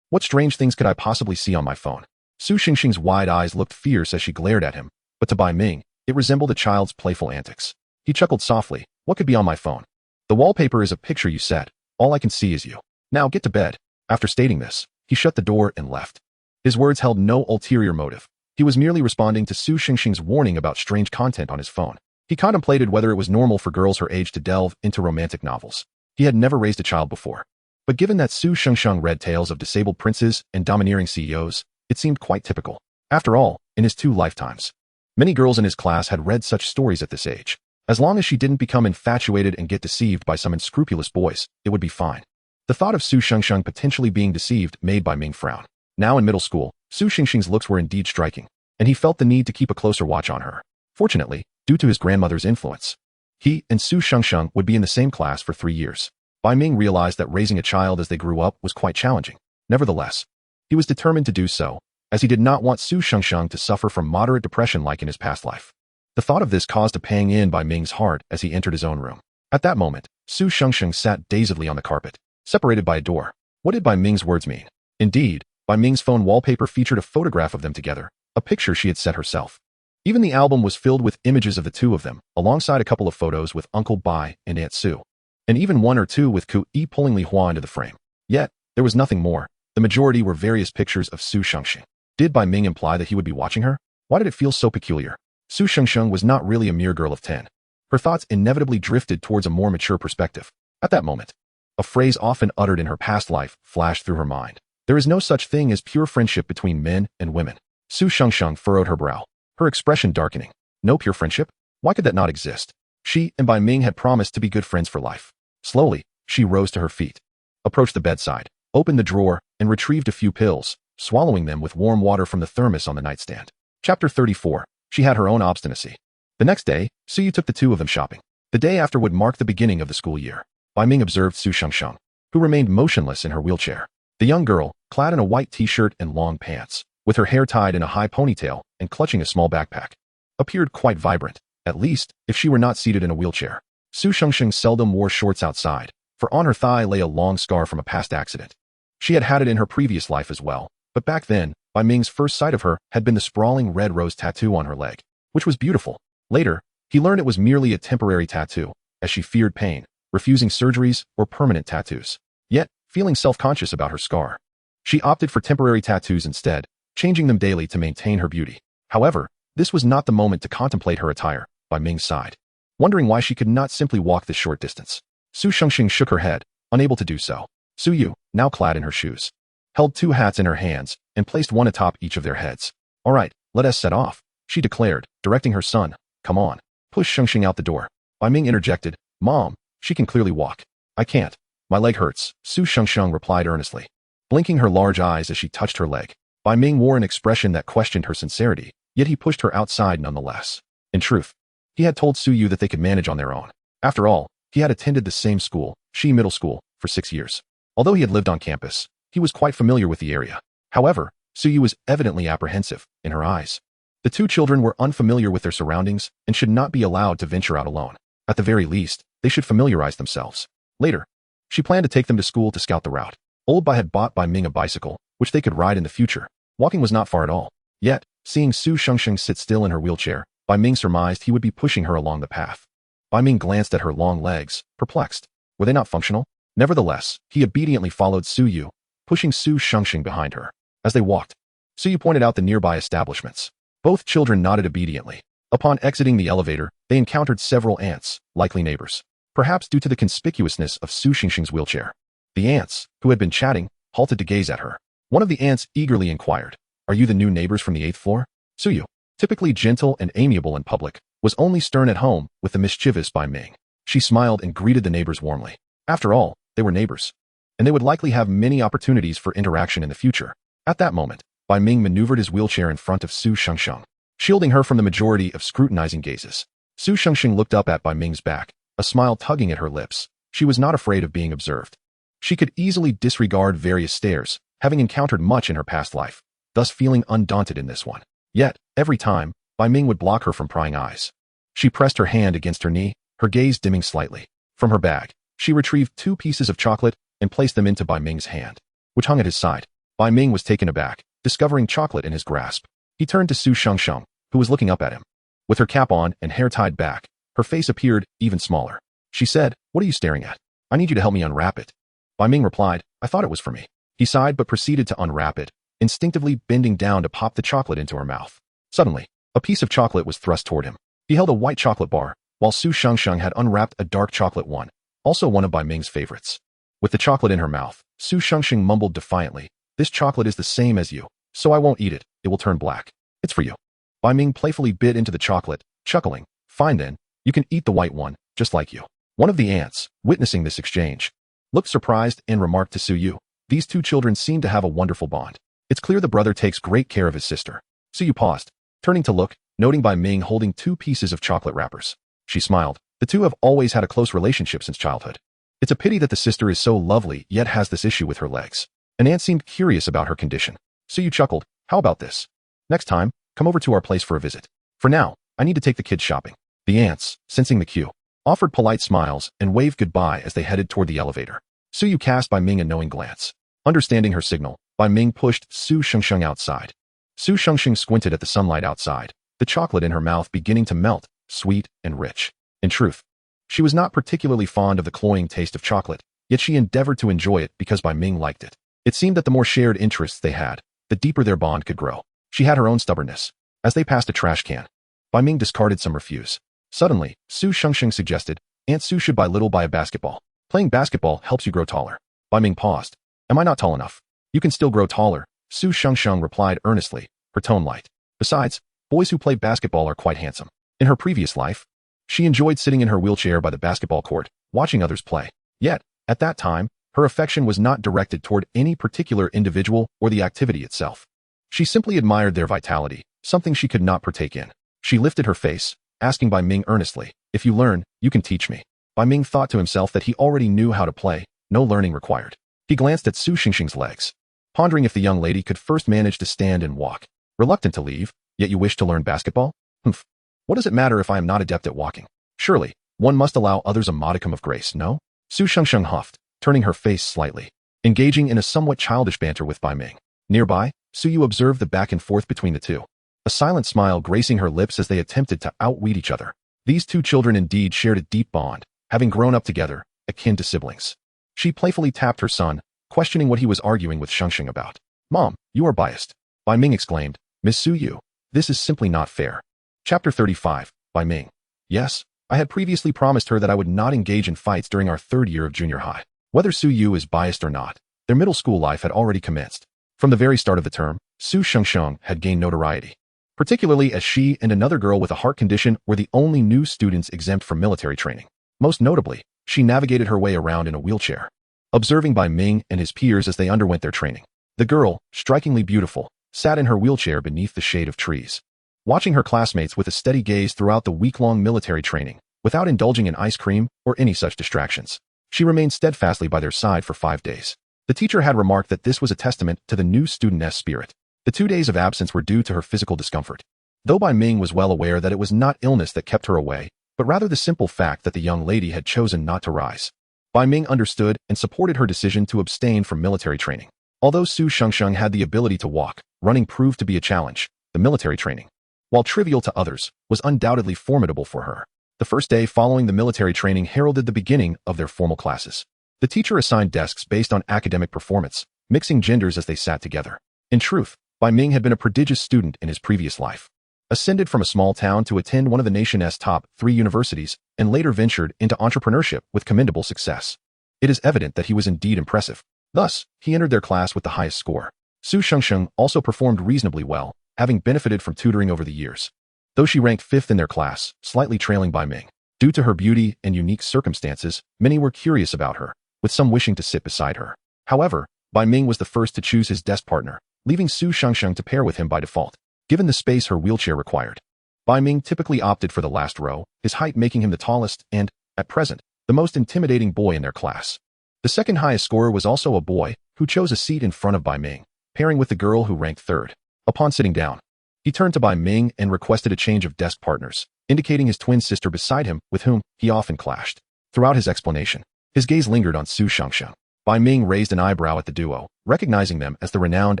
"What strange things could I possibly see on my phone?" Su Xingxing's wide eyes looked fierce as she glared at him, but to Bai Ming, it resembled a child's playful antics. He chuckled softly. "What could be on my phone? The wallpaper is a picture you said. All I can see is you. Now get to bed." After stating this, he shut the door and left. His words held no ulterior motive. He was merely responding to Su Xingxing's warning about strange content on his phone. He contemplated whether it was normal for girls her age to delve into romantic novels. He had never raised a child before. But given that Su Xingsheng read tales of disabled princes and domineering CEOs, it seemed quite typical. After all, in his 2 lifetimes, many girls in his class had read such stories at this age. As long as she didn't become infatuated and get deceived by some unscrupulous boys, it would be fine. The thought of Su Xingsheng potentially being deceived made Bai Ming frown. Now in middle school, Su Xingxing's looks were indeed striking, and he felt the need to keep a closer watch on her. Fortunately, due to his grandmother's influence, he and Su Xingsheng would be in the same class for 3 years. Bai Ming realized that raising a child as they grew up was quite challenging. Nevertheless, he was determined to do so, as he did not want Su Xingsheng to suffer from moderate depression like in his past life. The thought of this caused a pang in Bai Ming's heart as he entered his own room. At that moment, Su Xingsheng sat dazedly on the carpet, separated by a door. What did Bai Ming's words mean? Indeed, Bai Ming's phone wallpaper featured a photograph of them together, a picture she had set herself. Even the album was filled with images of the two of them, alongside a couple of photos with Uncle Bai and Aunt Su, and even 1 or 2 with Ku Yi pulling Li Hua into the frame. Yet, there was nothing more. The majority were various pictures of Su Xingxing. Did Bai Ming imply that he would be watching her? Why did it feel so peculiar? Su Xingsheng was not really a mere girl of 10. Her thoughts inevitably drifted towards a more mature perspective. At that moment, a phrase often uttered in her past life flashed through her mind. There is no such thing as pure friendship between men and women. Su Xingsheng furrowed her brow, her expression darkening. No pure friendship? Why could that not exist? She and Bai Ming had promised to be good friends for life. Slowly, she rose to her feet, approached the bedside, opened the drawer, and retrieved a few pills, swallowing them with warm water from the thermos on the nightstand. Chapter 34. She had her own obstinacy. The next day, Su Yu took the two of them shopping. The day after would mark the beginning of the school year. Bai Ming observed Su Xingsheng, who remained motionless in her wheelchair. The young girl, clad in a white t-shirt and long pants, with her hair tied in a high ponytail and clutching a small backpack, appeared quite vibrant, at least if she were not seated in a wheelchair. Su Xingsheng seldom wore shorts outside, for on her thigh lay a long scar from a past accident. She had had it in her previous life as well, but back then, Bai Ming's first sight of her had been the sprawling red rose tattoo on her leg, which was beautiful. Later, he learned it was merely a temporary tattoo, as she feared pain, refusing surgeries or permanent tattoos. Yet, feeling self-conscious about her scar, she opted for temporary tattoos instead, changing them daily to maintain her beauty. However, this was not the moment to contemplate her attire. Bai Ming sighed, wondering why she could not simply walk this short distance. Su Xingxing shook her head, unable to do so. Su Yu, now clad in her shoes, held 2 hats in her hands and placed one atop each of their heads. "All right, let us set off," she declared, directing her son. "Come on." Push Xingxing out the door. Bai Ming interjected, "Mom, she can clearly walk." "I can't. My leg hurts," Su Xingsheng replied earnestly, blinking her large eyes as she touched her leg. Bai Ming wore an expression that questioned her sincerity, yet he pushed her outside nonetheless. In truth, he had told Su Yu that they could manage on their own. After all, he had attended the same school, Shi Middle School, for 6 years. Although he had lived on campus, he was quite familiar with the area. However, Su Yu was evidently apprehensive, in her eyes. The two children were unfamiliar with their surroundings and should not be allowed to venture out alone. At the very least, they should familiarize themselves. Later, she planned to take them to school to scout the route. Old Bai had bought Bai Ming a bicycle, which they could ride in the future. Walking was not far at all. Yet, seeing Su Xingxing sit still in her wheelchair, Bai Ming surmised he would be pushing her along the path. Bai Ming glanced at her long legs, perplexed. Were they not functional? Nevertheless, he obediently followed Su Yu, pushing Su Xingxing behind her. As they walked, Su Yu pointed out the nearby establishments. Both children nodded obediently. Upon exiting the elevator, they encountered several aunts, likely neighbors, perhaps due to the conspicuousness of Su Xingxing's wheelchair. The aunts, who had been chatting, halted to gaze at her. One of the aunts eagerly inquired, "Are you the new neighbors from the 8th floor?" Su Yu, typically gentle and amiable in public, was only stern at home with the mischievous Bai Ming. She smiled and greeted the neighbors warmly. After all, they were neighbors, and they would likely have many opportunities for interaction in the future. At that moment, Bai Ming maneuvered his wheelchair in front of Su Xingxing, shielding her from the majority of scrutinizing gazes. Su Xingxing looked up at Bai Ming's back, a smile tugging at her lips. She was not afraid of being observed. She could easily disregard various stares, having encountered much in her past life, thus feeling undaunted in this one. Yet, every time, Bai Ming would block her from prying eyes. She pressed her hand against her knee, her gaze dimming slightly. From her bag, she retrieved 2 pieces of chocolate and placed them into Bai Ming's hand, which hung at his side. Bai Ming was taken aback, discovering chocolate in his grasp. He turned to Su Shengsheng, who was looking up at him. With her cap on and hair tied back, her face appeared even smaller. She said, "What are you staring at? I need you to help me unwrap it." Bai Ming replied, "I thought it was for me." He sighed but proceeded to unwrap it, instinctively bending down to pop the chocolate into her mouth. Suddenly, a piece of chocolate was thrust toward him. He held a white chocolate bar, while Su Shengsheng had unwrapped a dark chocolate one, also one of Bai Ming's favorites. With the chocolate in her mouth, Su Shengsheng mumbled defiantly, "This chocolate is the same as you, so I won't eat it, it will turn black. It's for you." Bai Ming playfully bit into the chocolate, chuckling, "Fine then, you can eat the white one, just like you." One of the ants, witnessing this exchange, looked surprised and remarked to Su Yu, "These 2 children seem to have a wonderful bond. It's clear the brother takes great care of his sister." Su Yu paused, turning to look, noting Bai Ming holding 2 pieces of chocolate wrappers. She smiled. The 2 have always had a close relationship since childhood. It's a pity that the sister is so lovely yet has this issue with her legs. An ant seemed curious about her condition. Su Yu chuckled, "How about this? Next time, come over to our place for a visit. For now, I need to take the kids shopping." The ants, sensing the cue, offered polite smiles and waved goodbye as they headed toward the elevator. Su Yu cast Bai Ming a knowing glance. Understanding her signal, Bai Ming pushed Su Shengsheng outside. Su Shengsheng squinted at the sunlight outside, the chocolate in her mouth beginning to melt, sweet and rich. In truth, she was not particularly fond of the cloying taste of chocolate, yet she endeavored to enjoy it because Bai Ming liked it. It seemed that the more shared interests they had, the deeper their bond could grow. She had her own stubbornness. As they passed a trash can, Bai Ming discarded some refuse. Suddenly, Su Shengsheng suggested, "Aunt Su should buy a basketball. Playing basketball helps you grow taller." Bai Ming paused. "Am I not tall enough?" "You can still grow taller," Su Shengsheng replied earnestly, her tone light. "Besides, boys who play basketball are quite handsome." In her previous life, she enjoyed sitting in her wheelchair by the basketball court, watching others play. Yet, at that time, her affection was not directed toward any particular individual or the activity itself. She simply admired their vitality, something she could not partake in. She lifted her face, asking Bai Ming earnestly, "If you learn, you can teach me." Bai Ming thought to himself that he already knew how to play, no learning required. He glanced at Su Shengsheng's legs, pondering if the young lady could first manage to stand and walk. "Reluctant to leave, yet you wish to learn basketball? Hmph. What does it matter if I am not adept at walking? Surely, one must allow others a modicum of grace, no?" Su Shengsheng huffed, turning her face slightly, engaging in a somewhat childish banter with Bai Ming. Nearby, Su Yu observed the back and forth between the 2. A silent smile gracing her lips as they attempted to outwit each other. These 2 children indeed shared a deep bond, having grown up together, akin to siblings. She playfully tapped her son, questioning what he was arguing with Shengsheng about. "Mom, you are biased." Bai Ming exclaimed, "Miss Su Yu, this is simply not fair." Chapter 35, Bai Ming. Yes, I had previously promised her that I would not engage in fights during our 3rd year of junior high. Whether Su Yu is biased or not, their middle school life had already commenced. From the very start of the term, Su Shengsheng had gained notoriety, particularly as she and another girl with a heart condition were the only new students exempt from military training. Most notably, she navigated her way around in a wheelchair, observing Bai Ming and his peers as they underwent their training. The girl, strikingly beautiful, sat in her wheelchair beneath the shade of trees, watching her classmates with a steady gaze throughout the week-long military training, without indulging in ice cream or any such distractions. She remained steadfastly by their side for 5 days. The teacher had remarked that this was a testament to the new studentess spirit. The 2 days of absence were due to her physical discomfort, though Bai Ming was well aware that it was not illness that kept her away, but rather the simple fact that the young lady had chosen not to rise. Bai Ming understood and supported her decision to abstain from military training. Although Su Shengsheng had the ability to walk, running proved to be a challenge. The military training, while trivial to others, was undoubtedly formidable for her. The first day following the military training heralded the beginning of their formal classes. The teacher assigned desks based on academic performance, mixing genders as they sat together. In truth, Bai Ming had been a prodigious student in his previous life, ascended from a small town to attend one of the nation's top 3 universities, and later ventured into entrepreneurship with commendable success. It is evident that he was indeed impressive. Thus, he entered their class with the highest score. Su Shengsheng also performed reasonably well, having benefited from tutoring over the years. Though she ranked 5th in their class, slightly trailing Bai Ming. Due to her beauty and unique circumstances, many were curious about her, with some wishing to sit beside her. However, Bai Ming was the first to choose his desk partner, leaving Su Shengsheng to pair with him by default, given the space her wheelchair required. Bai Ming typically opted for the last row, his height making him the tallest and, at present, the most intimidating boy in their class. The second highest scorer was also a boy, who chose a seat in front of Bai Ming, pairing with the girl who ranked 3rd. Upon sitting down, he turned to Bai Ming and requested a change of desk partners. indicating his twin sister beside him with whom he often clashed. Throughout his explanation, his gaze lingered on Su Shengsheng. Bai Ming raised an eyebrow at the duo, recognizing them as the renowned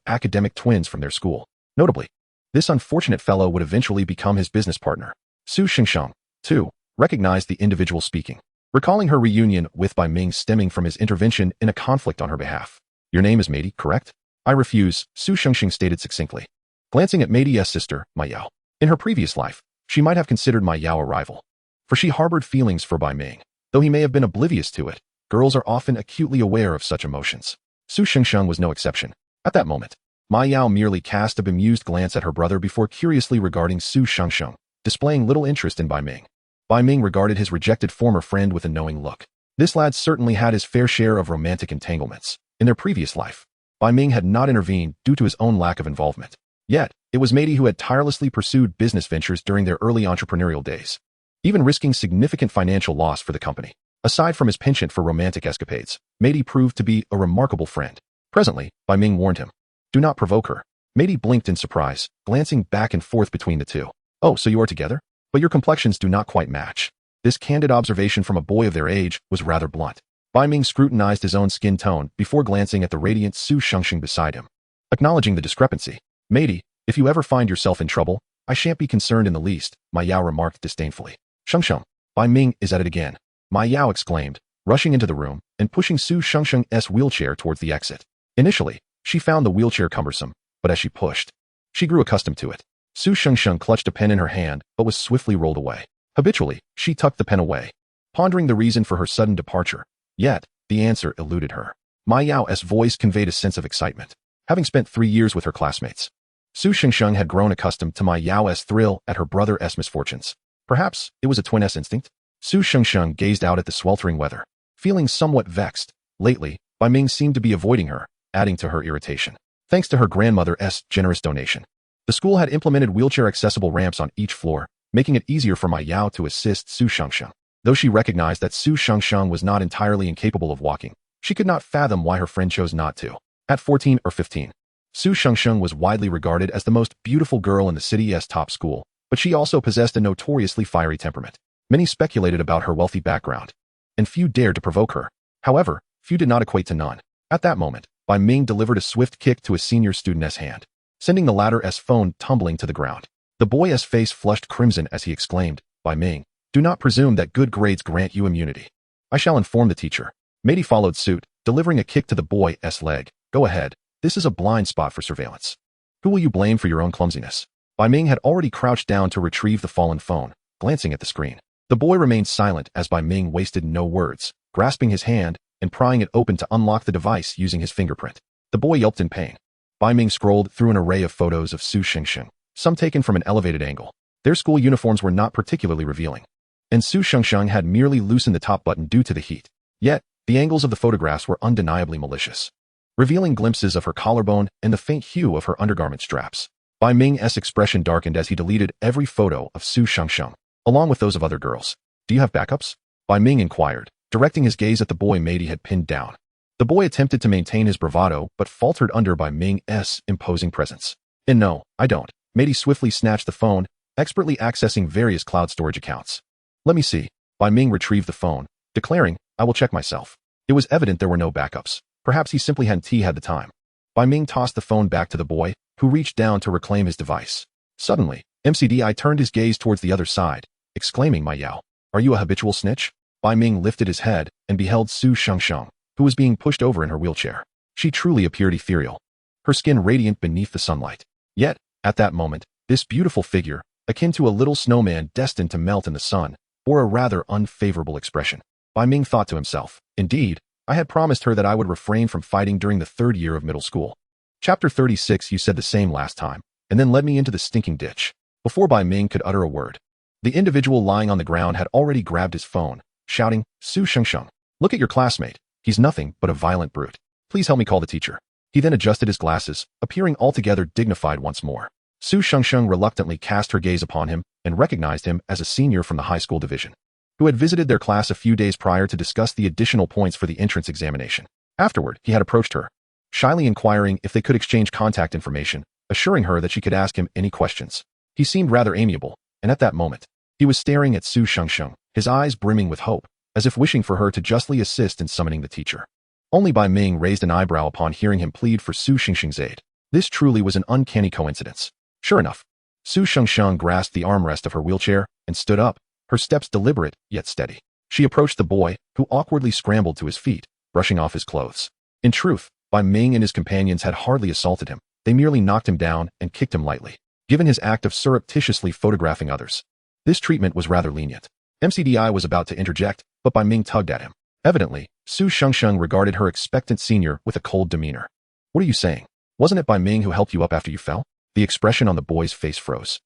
academic twins from their school. Notably, this unfortunate fellow would eventually become his business partner. Su Shengsheng, too, recognized the individual speaking, recalling her reunion with Bai Ming stemming from his intervention in a conflict on her behalf. Your name is Meidi, correct? I refuse, Su Shengsheng stated succinctly, glancing at Meidi's sister, Ma Yao. In her previous life, she might have considered Ma Yao a rival, for she harbored feelings for Bai Ming. Though he may have been oblivious to it, girls are often acutely aware of such emotions. Su Shengsheng was no exception. At that moment, Ma Yao merely cast a bemused glance at her brother before curiously regarding Su Shengsheng, displaying little interest in Bai Ming. Bai Ming regarded his rejected former friend with a knowing look. This lad certainly had his fair share of romantic entanglements. In their previous life, Bai Ming had not intervened due to his own lack of involvement. Yet, it was Meidi who had tirelessly pursued business ventures during their early entrepreneurial days, even risking significant financial loss for the company. Aside from his penchant for romantic escapades, Meidi proved to be a remarkable friend. Presently, Bai Ming warned him, "Do not provoke her." Meidi blinked in surprise, glancing back and forth between the two. "Oh, so you are together? But your complexions do not quite match." This candid observation from a boy of their age was rather blunt. Bai Ming scrutinized his own skin tone before glancing at the radiant Su Shengsheng beside him. Acknowledging the discrepancy, "Meidi, if you ever find yourself in trouble, I shan't be concerned in the least," Ma Yao remarked disdainfully. "Shengsheng, Bai Ming is at it again," Ma Yao exclaimed, rushing into the room and pushing Su Shengsheng's wheelchair towards the exit. Initially, she found the wheelchair cumbersome, but as she pushed, she grew accustomed to it. Su Shengsheng clutched a pen in her hand but was swiftly rolled away. Habitually, she tucked the pen away, pondering the reason for her sudden departure. Yet, the answer eluded her. Ma Yao's voice conveyed a sense of excitement. Having spent 3 years with her classmates, Su Shengsheng had grown accustomed to Ma Yao's thrill at her brother's misfortunes. Perhaps it was a twin-s instinct? Su Shengsheng gazed out at the sweltering weather, feeling somewhat vexed. Lately, Bai Ming seemed to be avoiding her, adding to her irritation. Thanks to her grandmother's generous donation, the school had implemented wheelchair-accessible ramps on each floor, making it easier for Ma Yao to assist Su Shengsheng. Though she recognized that Su Shengsheng was not entirely incapable of walking, she could not fathom why her friend chose not to. At 14 or 15, Su Shengsheng was widely regarded as the most beautiful girl in the city's top school, but she also possessed a notoriously fiery temperament. Many speculated about her wealthy background, and few dared to provoke her. However, few did not equate to none. At that moment, Bai Ming delivered a swift kick to a senior student's hand, sending the latter's phone tumbling to the ground. The boy's face flushed crimson as he exclaimed, "Bai Ming, do not presume that good grades grant you immunity. I shall inform the teacher." Meidi followed suit, delivering a kick to the boy's leg. "Go ahead. This is a blind spot for surveillance. Who will you blame for your own clumsiness?" Bai Ming had already crouched down to retrieve the fallen phone, glancing at the screen. The boy remained silent as Bai Ming wasted no words, grasping his hand and prying it open to unlock the device using his fingerprint. The boy yelped in pain. Bai Ming scrolled through an array of photos of Su Shengsheng, some taken from an elevated angle. Their school uniforms were not particularly revealing, and Su Shengsheng had merely loosened the top button due to the heat. Yet, the angles of the photographs were undeniably malicious, revealing glimpses of her collarbone and the faint hue of her undergarment straps. Bai Ming's expression darkened as he deleted every photo of Su Shengsheng, along with those of other girls. "Do you have backups?" Bai Ming inquired, directing his gaze at the boy Meidi had pinned down. The boy attempted to maintain his bravado but faltered under Bai Ming's imposing presence. "And no, I don't." Meidi swiftly snatched the phone, expertly accessing various cloud storage accounts. "Let me see." Bai Ming retrieved the phone, declaring, "I will check myself." It was evident there were no backups. Perhaps he simply hadn't had the time. Bai Ming tossed the phone back to the boy, who reached down to reclaim his device. Suddenly, MCDI turned his gaze towards the other side, exclaiming, "Ma Yao, are you a habitual snitch?" Bai Ming lifted his head and beheld Su Shengsheng, who was being pushed over in her wheelchair. She truly appeared ethereal, her skin radiant beneath the sunlight. Yet, at that moment, this beautiful figure, akin to a little snowman destined to melt in the sun, bore a rather unfavorable expression. Bai Ming thought to himself, "Indeed, I had promised her that I would refrain from fighting during the 3rd year of middle school. Chapter 36. You said the same last time, and then led me into the stinking ditch." Before Bai Ming could utter a word, the individual lying on the ground had already grabbed his phone, shouting, "Su Shengsheng, look at your classmate. He's nothing but a violent brute. Please help me call the teacher." He then adjusted his glasses, appearing altogether dignified once more. Su Shengsheng reluctantly cast her gaze upon him and recognized him as a senior from the high school division, who had visited their class a few days prior to discuss the additional points for the entrance examination. Afterward, he had approached her, shyly inquiring if they could exchange contact information, assuring her that she could ask him any questions. He seemed rather amiable, and at that moment, He was staring at Su Shengsheng, his eyes brimming with hope, as if wishing for her to justly assist in summoning the teacher. Only Bai Ming raised an eyebrow upon hearing him plead for Su Shengsheng's aid. This truly was an uncanny coincidence. Sure enough, Su Shengsheng grasped the armrest of her wheelchair and stood up, her steps deliberate yet steady. She approached the boy, who awkwardly scrambled to his feet, brushing off his clothes. In truth, Bai Ming and his companions had hardly assaulted him. They merely knocked him down and kicked him lightly, given his act of surreptitiously photographing others. This treatment was rather lenient. MCDI was about to interject, but Bai Ming tugged at him. Evidently, Su Shengsheng regarded her expectant senior with a cold demeanor. What are you saying? Wasn't it Bai Ming who helped you up after you fell? The expression on the boy's face froze.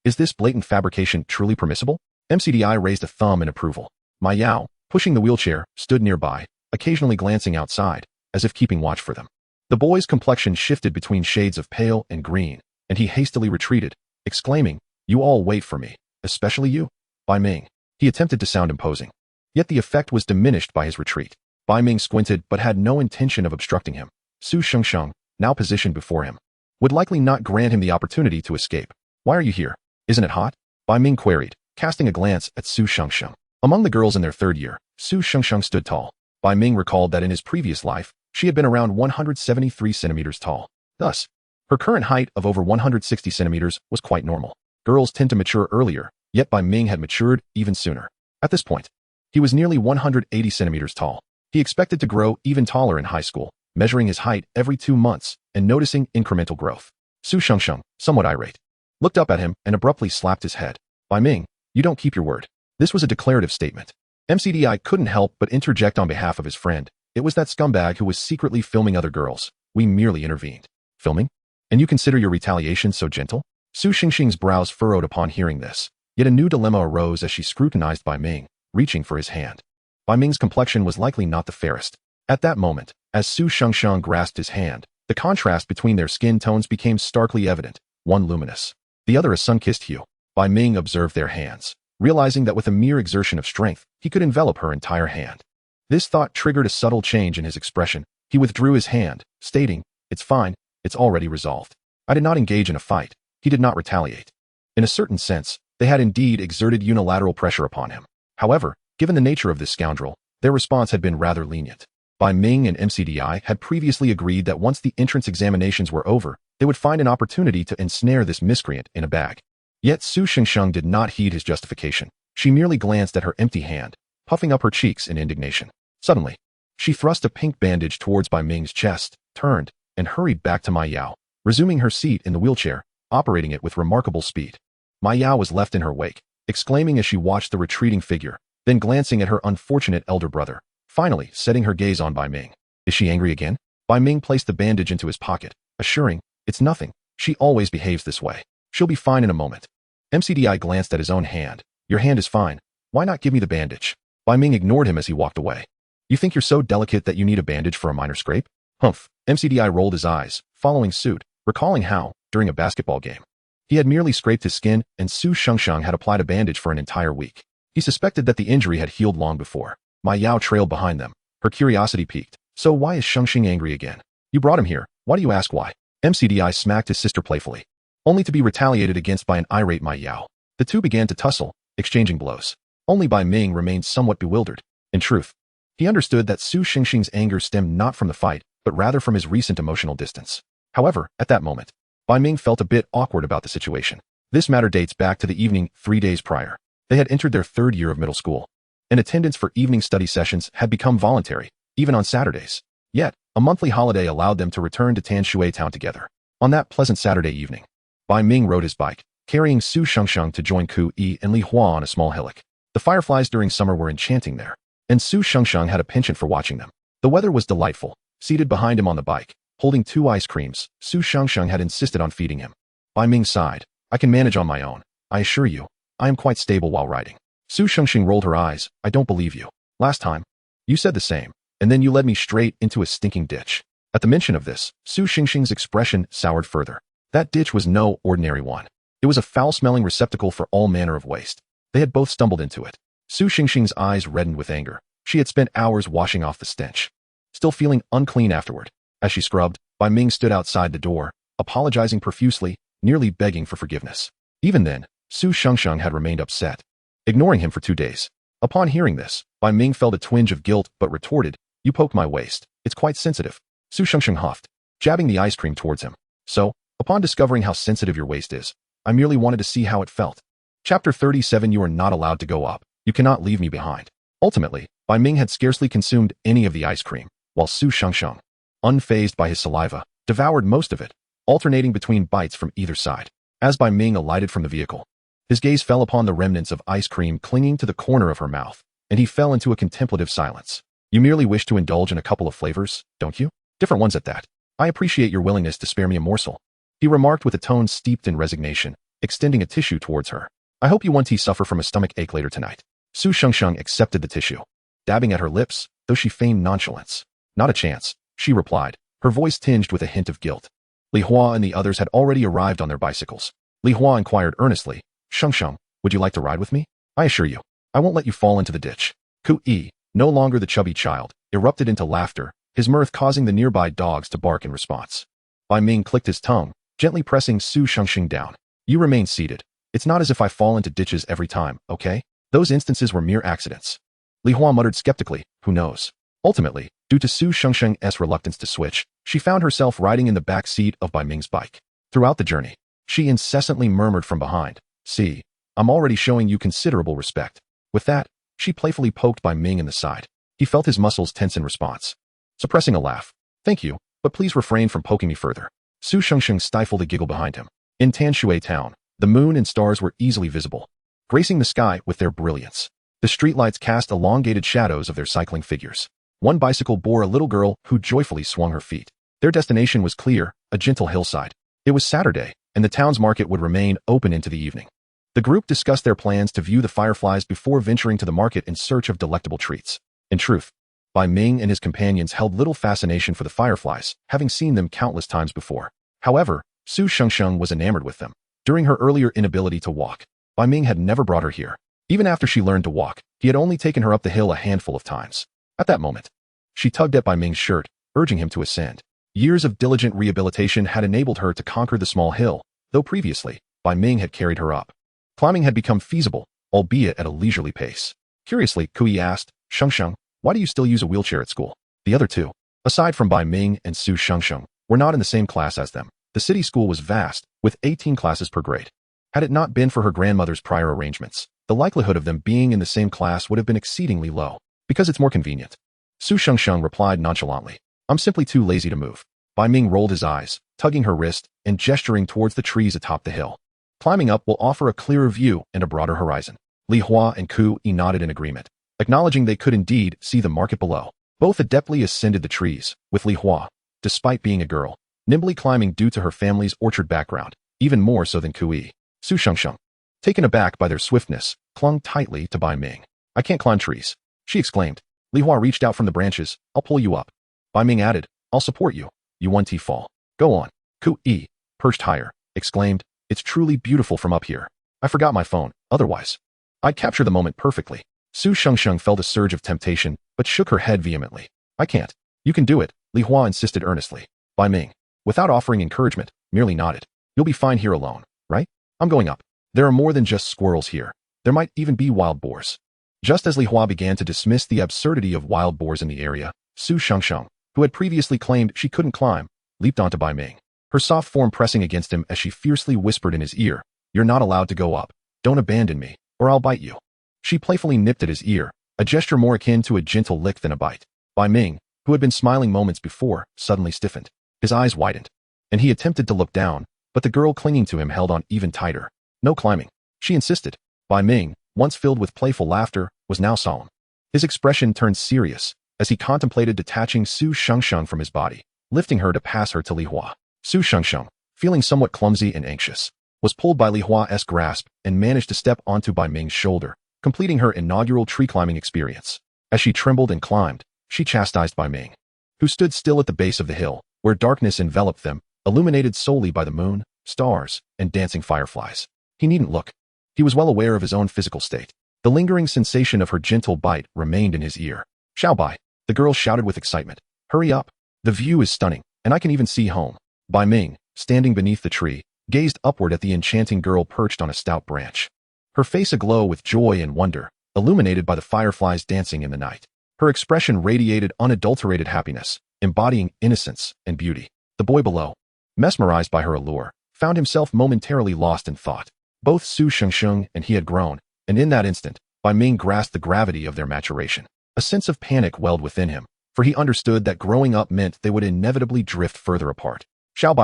Is this blatant fabrication truly permissible? MCDI raised a thumb in approval. Ma Yao, pushing the wheelchair, stood nearby, occasionally glancing outside, as if keeping watch for them. The boy's complexion shifted between shades of pale and green, and he hastily retreated, exclaiming, "You all wait for me, especially you, Bai Ming." He attempted to sound imposing. Yet the effect was diminished by his retreat. Bai Ming squinted but had no intention of obstructing him. Su Shengsheng, now positioned before him, would likely not grant him the opportunity to escape. "Why are you here? Isn't it hot?" Bai Ming queried, casting a glance at Su Shengsheng. Among the girls in their third year, Su Shengsheng stood tall. Bai Ming recalled that in his previous life, she had been around 173 centimeters tall. Thus, her current height of over 160 centimeters was quite normal. Girls tend to mature earlier, yet Bai Ming had matured even sooner. At this point, he was nearly 180 centimeters tall. He expected to grow even taller in high school, measuring his height every 2 months and noticing incremental growth. Su Shengsheng, somewhat irate, looked up at him and abruptly slapped his head. "Bai Ming, you don't keep your word." This was a declarative statement. MCDI couldn't help but interject on behalf of his friend. "It was that scumbag who was secretly filming other girls. We merely intervened." "Filming? And you consider your retaliation so gentle?" Su Shengsheng's brows furrowed upon hearing this. Yet a new dilemma arose as she scrutinized Bai Ming, reaching for his hand. Bai Ming's complexion was likely not the fairest. At that moment, as Su Shengsheng grasped his hand, the contrast between their skin tones became starkly evident, one luminous, the other a sun-kissed hue. Bai Ming observed their hands, realizing that with a mere exertion of strength, he could envelop her entire hand. This thought triggered a subtle change in his expression. He withdrew his hand, stating, "It's fine, it's already resolved." I did not engage in a fight. He did not retaliate. In a certain sense, they had indeed exerted unilateral pressure upon him. However, given the nature of this scoundrel, their response had been rather lenient. Bai Ming and MCDI had previously agreed that once the entrance examinations were over, they would find an opportunity to ensnare this miscreant in a bag. Yet Su Shengsheng did not heed his justification. She merely glanced at her empty hand, puffing up her cheeks in indignation. Suddenly, she thrust a pink bandage towards Bai Ming's chest, turned, and hurried back to Ma Yao, resuming her seat in the wheelchair, operating it with remarkable speed. Ma Yao was left in her wake, exclaiming as she watched the retreating figure, then glancing at her unfortunate elder brother, finally setting her gaze on Bai Ming. Is she angry again? Bai Ming placed the bandage into his pocket, assuring, "It's nothing. She always behaves this way. She'll be fine in a moment." MCDI glanced at his own hand. "Your hand is fine. Why not give me the bandage?" Bai Ming ignored him as he walked away. "You think you're so delicate that you need a bandage for a minor scrape?" "Humph." MCDI rolled his eyes, following suit, recalling how, during a basketball game, he had merely scraped his skin and Su Shengsheng had applied a bandage for an entire week. He suspected that the injury had healed long before. Ma Yao trailed behind them, her curiosity piqued. "So why is Shengsheng angry again? You brought him here. Why do you ask why?" MCDI smacked his sister playfully, only to be retaliated against by an irate Ma Yao. The two began to tussle, exchanging blows. Only Bai Ming remained somewhat bewildered. In truth, he understood that Su Shengsheng's anger stemmed not from the fight, but rather from his recent emotional distance. However, at that moment, Bai Ming felt a bit awkward about the situation. This matter dates back to the evening 3 days prior. They had entered their third year of middle school, and attendance for evening study sessions had become voluntary, even on Saturdays. Yet, a monthly holiday allowed them to return to Tanshui town together. On that pleasant Saturday evening, Bai Ming rode his bike, carrying Su Shengsheng to join Ku Yi and Li Hua on a small hillock. The fireflies during summer were enchanting there, and Su Shengsheng had a penchant for watching them. The weather was delightful. Seated behind him on the bike, holding 2 ice creams, Su Shengsheng had insisted on feeding him. Bai Ming sighed. "I can manage on my own. I assure you, I am quite stable while riding." Su Shengsheng rolled her eyes. "I don't believe you. Last time, you said the same, and then you led me straight into a stinking ditch." At the mention of this, Su Shengsheng's expression soured further. That ditch was no ordinary one. It was a foul-smelling receptacle for all manner of waste. They had both stumbled into it. Su Shengsheng's eyes reddened with anger. She had spent hours washing off the stench, still feeling unclean afterward. As she scrubbed, Bai Ming stood outside the door, apologizing profusely, nearly begging for forgiveness. Even then, Su Shengsheng had remained upset. ignoring him for 2 days. Upon hearing this, Bai Ming felt a twinge of guilt but retorted, "You poked my waist. It's quite sensitive." Su Shengsheng huffed, jabbing the ice cream towards him. "So, upon discovering how sensitive your waist is, I merely wanted to see how it felt." Chapter 37. You are not allowed to go up. You cannot leave me behind. Ultimately, Bai Ming had scarcely consumed any of the ice cream, while Su Shengsheng, unfazed by his saliva, devoured most of it, alternating between bites from either side. As Bai Ming alighted from the vehicle, his gaze fell upon the remnants of ice cream clinging to the corner of her mouth, and he fell into a contemplative silence. "You merely wish to indulge in a couple of flavors, don't you? Different ones at that. I appreciate your willingness to spare me a morsel," he remarked with a tone steeped in resignation, extending a tissue towards her. "I hope you won't suffer from a stomach ache later tonight." Su Shengsheng accepted the tissue, dabbing at her lips, though she feigned nonchalance. "Not a chance," she replied, her voice tinged with a hint of guilt. Li Hua and the others had already arrived on their bicycles. Li Hua inquired earnestly, "Shengsheng, would you like to ride with me? I assure you, I won't let you fall into the ditch." Ku-yi, no longer the chubby child, erupted into laughter, his mirth causing the nearby dogs to bark in response. Bai Ming clicked his tongue, gently pressing Su Shengsheng down. "You remain seated. It's not as if I fall into ditches every time, okay? Those instances were mere accidents." Li Hua muttered skeptically, "Who knows?" Ultimately, due to Su Shengsheng's reluctance to switch, she found herself riding in the back seat of Bai Ming's bike. Throughout the journey, she incessantly murmured from behind, "See, I'm already showing you considerable respect." With that, she playfully poked Bai Ming in the side. He felt his muscles tense in response. Suppressing a laugh, "Thank you, but please refrain from poking me further." Su Shengsheng stifled a giggle behind him. In Tanshui town, the moon and stars were easily visible, gracing the sky with their brilliance. The streetlights cast elongated shadows of their cycling figures. One bicycle bore a little girl who joyfully swung her feet. Their destination was clear, a gentle hillside. It was Saturday, and the town's market would remain open into the evening. The group discussed their plans to view the fireflies before venturing to the market in search of delectable treats. In truth, Bai Ming and his companions held little fascination for the fireflies, having seen them countless times before. However, Su Shengsheng was enamored with them. During her earlier inability to walk, Bai Ming had never brought her here. Even after she learned to walk, he had only taken her up the hill a handful of times. At that moment, she tugged at Bai Ming's shirt, urging him to ascend. Years of diligent rehabilitation had enabled her to conquer the small hill, though previously, Bai Ming had carried her up. Climbing had become feasible, albeit at a leisurely pace. Curiously, Kui asked, "Shengsheng, why do you still use a wheelchair at school?" The other two, aside from Bai Ming and Su Shengsheng, were not in the same class as them. The city school was vast, with 18 classes per grade. Had it not been for her grandmother's prior arrangements, the likelihood of them being in the same class would have been exceedingly low, because it's more convenient. Su Shengsheng replied nonchalantly, "I'm simply too lazy to move." Bai Ming rolled his eyes, tugging her wrist and gesturing towards the trees atop the hill. "Climbing up will offer a clearer view and a broader horizon." Li Hua and Ku-yi nodded in agreement, acknowledging they could indeed see the market below. Both adeptly ascended the trees, with Li Hua, despite being a girl, nimbly climbing due to her family's orchard background, even more so than Ku-yi. Su Shengsheng, taken aback by their swiftness, clung tightly to Bai Ming. "I can't climb trees," she exclaimed. Li Hua reached out from the branches. "I'll pull you up." Bai Ming added, "I'll support you. You won't fall. Go on." Ku-yi, perched higher, exclaimed, "It's truly beautiful from up here. I forgot my phone, otherwise I'd capture the moment perfectly." Su Shengsheng felt a surge of temptation, but shook her head vehemently. "I can't." "You can do it," Li Hua insisted earnestly. Bai Ming, without offering encouragement, merely nodded. "You'll be fine here alone, right? I'm going up. There are more than just squirrels here. There might even be wild boars." Just as Li Hua began to dismiss the absurdity of wild boars in the area, Su Shengsheng, who had previously claimed she couldn't climb, leaped onto Bai Ming, her soft form pressing against him as she fiercely whispered in his ear, "You're not allowed to go up. Don't abandon me, or I'll bite you." She playfully nipped at his ear, a gesture more akin to a gentle lick than a bite. Bai Ming, who had been smiling moments before, suddenly stiffened. His eyes widened, and he attempted to look down, but the girl clinging to him held on even tighter. "No climbing," she insisted. Bai Ming, once filled with playful laughter, was now solemn. His expression turned serious as he contemplated detaching Su Shengsheng from his body, lifting her to pass her to Li Hua. Su Shengsheng, feeling somewhat clumsy and anxious, was pulled by Li Hua's grasp and managed to step onto Bai Ming's shoulder, completing her inaugural tree-climbing experience. As she trembled and climbed, she chastised Bai Ming, who stood still at the base of the hill, where darkness enveloped them, illuminated solely by the moon, stars, and dancing fireflies. He needn't look. He was well aware of his own physical state. The lingering sensation of her gentle bite remained in his ear. "Bai," the girl shouted with excitement. "Hurry up. The view is stunning, and I can even see home." Bai Ming, standing beneath the tree, gazed upward at the enchanting girl perched on a stout branch. her face aglow with joy and wonder, illuminated by the fireflies dancing in the night. Her expression radiated unadulterated happiness, embodying innocence and beauty. The boy below, mesmerized by her allure, found himself momentarily lost in thought. Both Su Shengsheng and he had grown, and in that instant, Bai Ming grasped the gravity of their maturation. A sense of panic welled within him, for he understood that growing up meant they would inevitably drift further apart. Xiao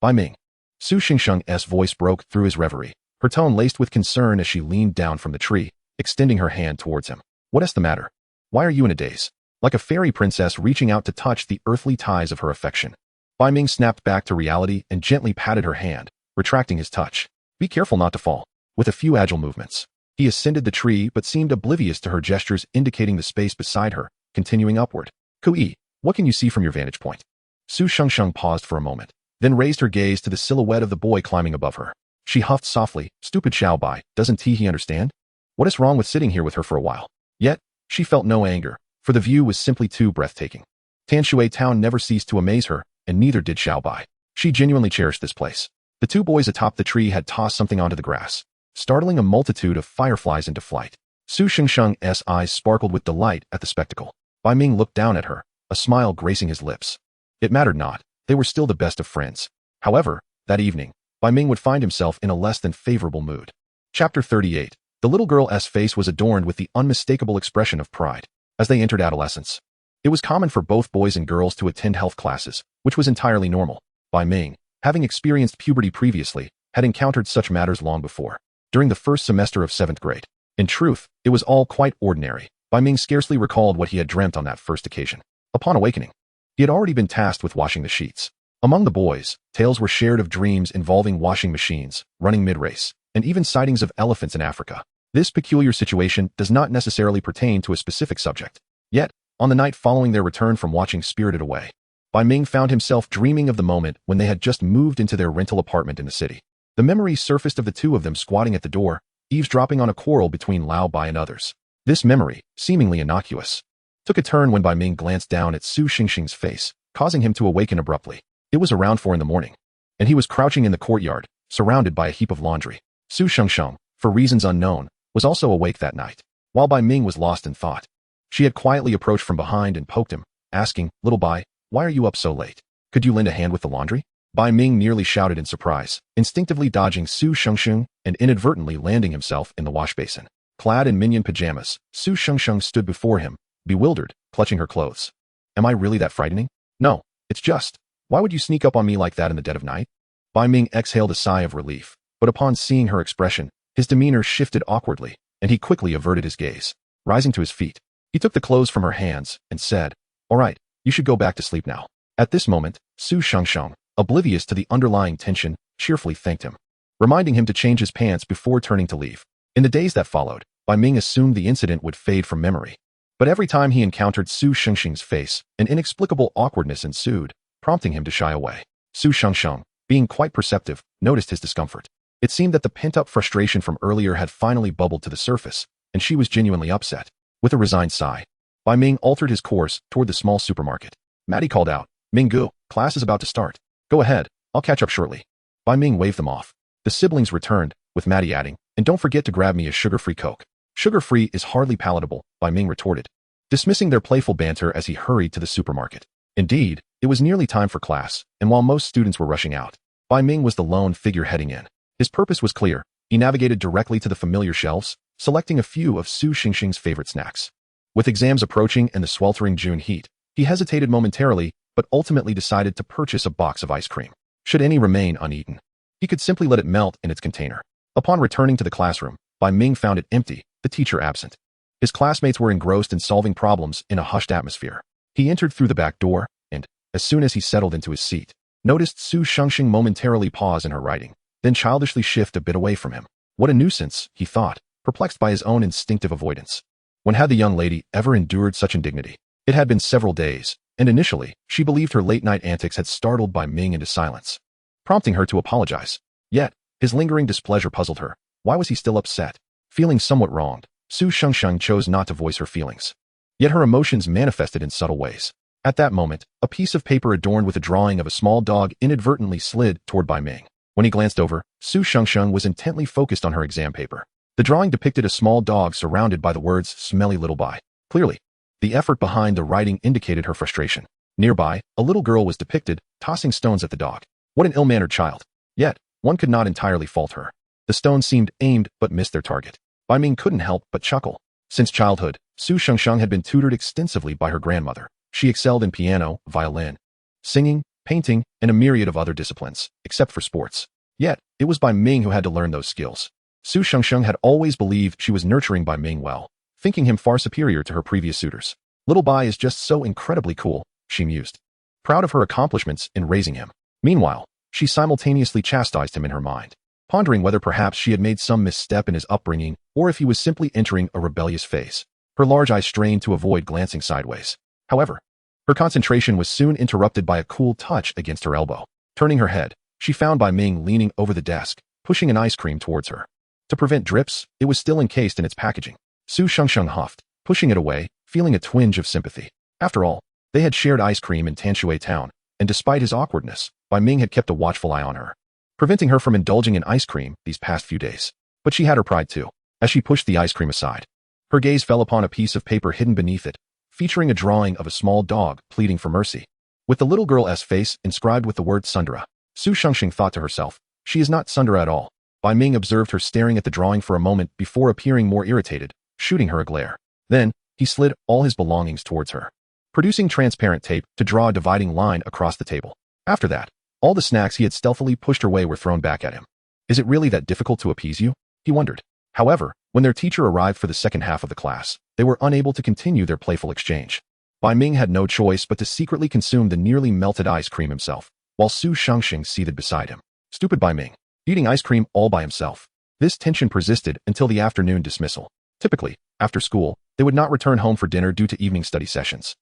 Bai Ming. Su Shengsheng's voice broke through his reverie, her tone laced with concern as she leaned down from the tree, extending her hand towards him. What is the matter? Why are you in a daze? Like a fairy princess reaching out to touch the earthly ties of her affection. Bai Ming snapped back to reality and gently patted her hand, retracting his touch. Be careful not to fall. With a few agile movements, he ascended the tree but seemed oblivious to her gestures indicating the space beside her, continuing upward. Kui, what can you see from your vantage point? Su Shengsheng paused for a moment, then raised her gaze to the silhouette of the boy climbing above her. She huffed softly. Stupid Xiao Bai, doesn't he understand? What is wrong with sitting here with her for a while? Yet, she felt no anger, for the view was simply too breathtaking. Tanshui Town never ceased to amaze her, and neither did Xiao Bai. She genuinely cherished this place. The two boys atop the tree had tossed something onto the grass, startling a multitude of fireflies into flight. Su Shengsheng's eyes sparkled with delight at the spectacle. Bai Ming looked down at her, a smile gracing his lips. It mattered not, they were still the best of friends. However, that evening, Bai Ming would find himself in a less than favorable mood. Chapter 38. The little girl's face was adorned with the unmistakable expression of pride. As they entered adolescence, it was common for both boys and girls to attend health classes, which was entirely normal. Bai Ming, having experienced puberty previously, had encountered such matters long before, during the first semester of 7th grade. In truth, it was all quite ordinary. Bai Ming scarcely recalled what he had dreamt on that first occasion. Upon awakening, he had already been tasked with washing the sheets. Among the boys, tales were shared of dreams involving washing machines, running mid-race, and even sightings of elephants in Africa. This peculiar situation does not necessarily pertain to a specific subject. Yet, on the night following their return from watching Spirited Away, Bai Ming found himself dreaming of the moment when they had just moved into their rental apartment in the city. The memory surfaced of the two of them squatting at the door, eavesdropping on a quarrel between Lao Bai and others. This memory, seemingly innocuous, took a turn when Bai Ming glanced down at Su Shengsheng's face, causing him to awaken abruptly. It was around 4 a.m, and he was crouching in the courtyard, surrounded by a heap of laundry. Su Shengsheng, for reasons unknown, was also awake that night. While Bai Ming was lost in thought, she had quietly approached from behind and poked him, asking, "Little Bai, why are you up so late? Could you lend a hand with the laundry?" Bai Ming nearly shouted in surprise, instinctively dodging Su Shengsheng and inadvertently landing himself in the wash basin. Clad in minion pajamas, Su Shengsheng stood before him, bewildered, clutching her clothes. Am I really that frightening? No, it's just, why would you sneak up on me like that in the dead of night? Bai Ming exhaled a sigh of relief, but upon seeing her expression, his demeanor shifted awkwardly, and he quickly averted his gaze. Rising to his feet, he took the clothes from her hands and said, "All right, you should go back to sleep now." At this moment, Su Shengsheng, oblivious to the underlying tension, cheerfully thanked him, reminding him to change his pants before turning to leave. In the days that followed, Bai Ming assumed the incident would fade from memory. But every time he encountered Su Shengsheng's face, an inexplicable awkwardness ensued, prompting him to shy away. Su Shengsheng, being quite perceptive, noticed his discomfort. It seemed that the pent-up frustration from earlier had finally bubbled to the surface, and she was genuinely upset. With a resigned sigh, Bai Ming altered his course toward the small supermarket. Maddie called out, "Minggu, class is about to start. Go ahead, I'll catch up shortly." Bai Ming waved them off. The siblings returned, with Maddie adding, "And don't forget to grab me a sugar-free Coke." "Sugar-free is hardly palatable," Bai Ming retorted, dismissing their playful banter as he hurried to the supermarket. Indeed, it was nearly time for class, and while most students were rushing out, Bai Ming was the lone figure heading in. His purpose was clear. He navigated directly to the familiar shelves, selecting a few of Su Shengsheng's favorite snacks. With exams approaching and the sweltering June heat, he hesitated momentarily, but ultimately decided to purchase a box of ice cream. Should any remain uneaten, he could simply let it melt in its container. Upon returning to the classroom, Bai Ming found it empty, the teacher absent. His classmates were engrossed in solving problems in a hushed atmosphere. He entered through the back door, and, as soon as he settled into his seat, noticed Su Shengsheng momentarily pause in her writing, then childishly shift a bit away from him. What a nuisance, he thought, perplexed by his own instinctive avoidance. When had the young lady ever endured such indignity? It had been several days, and initially, she believed her late-night antics had startled Bai Ming into silence, prompting her to apologize. Yet, his lingering displeasure puzzled her. Why was he still upset? Feeling somewhat wronged, Su Shengsheng chose not to voice her feelings. Yet her emotions manifested in subtle ways. At that moment, a piece of paper adorned with a drawing of a small dog inadvertently slid toward Bai Ming. When he glanced over, Su Shengsheng was intently focused on her exam paper. The drawing depicted a small dog surrounded by the words, "Smelly little Bai." Clearly, the effort behind the writing indicated her frustration. Nearby, a little girl was depicted, tossing stones at the dog. What an ill-mannered child. Yet, one could not entirely fault her. The stones seemed aimed but missed their target. Bai Ming couldn't help but chuckle. Since childhood, Su Shengsheng had been tutored extensively by her grandmother. She excelled in piano, violin, singing, painting, and a myriad of other disciplines, except for sports. Yet, it was Bai Ming who had to learn those skills. Su Shengsheng had always believed she was nurturing Bai Ming well, thinking him far superior to her previous suitors. Little Bai is just so incredibly cool, she mused, proud of her accomplishments in raising him. Meanwhile, she simultaneously chastised him in her mind, pondering whether perhaps she had made some misstep in his upbringing or if he was simply entering a rebellious phase. Her large eyes strained to avoid glancing sideways. However, her concentration was soon interrupted by a cool touch against her elbow. Turning her head, she found Bai Ming leaning over the desk, pushing an ice cream towards her. To prevent drips, it was still encased in its packaging. Su Shengsheng huffed, pushing it away, feeling a twinge of sympathy. After all, they had shared ice cream in Tanshui town, and despite his awkwardness, Bai Ming had kept a watchful eye on her, preventing her from indulging in ice cream these past few days. But she had her pride too. As she pushed the ice cream aside, her gaze fell upon a piece of paper hidden beneath it, featuring a drawing of a small dog pleading for mercy. With the little girl's face inscribed with the word Sundara, Su Shengsheng thought to herself, she is not Sundara at all. Bai Ming observed her staring at the drawing for a moment before appearing more irritated, shooting her a glare. Then, he slid all his belongings towards her, producing transparent tape to draw a dividing line across the table. After that, all the snacks he had stealthily pushed her way were thrown back at him. Is it really that difficult to appease you? He wondered. However, when their teacher arrived for the second half of the class, they were unable to continue their playful exchange. Bai Ming had no choice but to secretly consume the nearly melted ice cream himself, while Su Shengsheng seated beside him. Stupid Bai Ming, eating ice cream all by himself. This tension persisted until the afternoon dismissal. Typically, after school, they would not return home for dinner due to evening study sessions,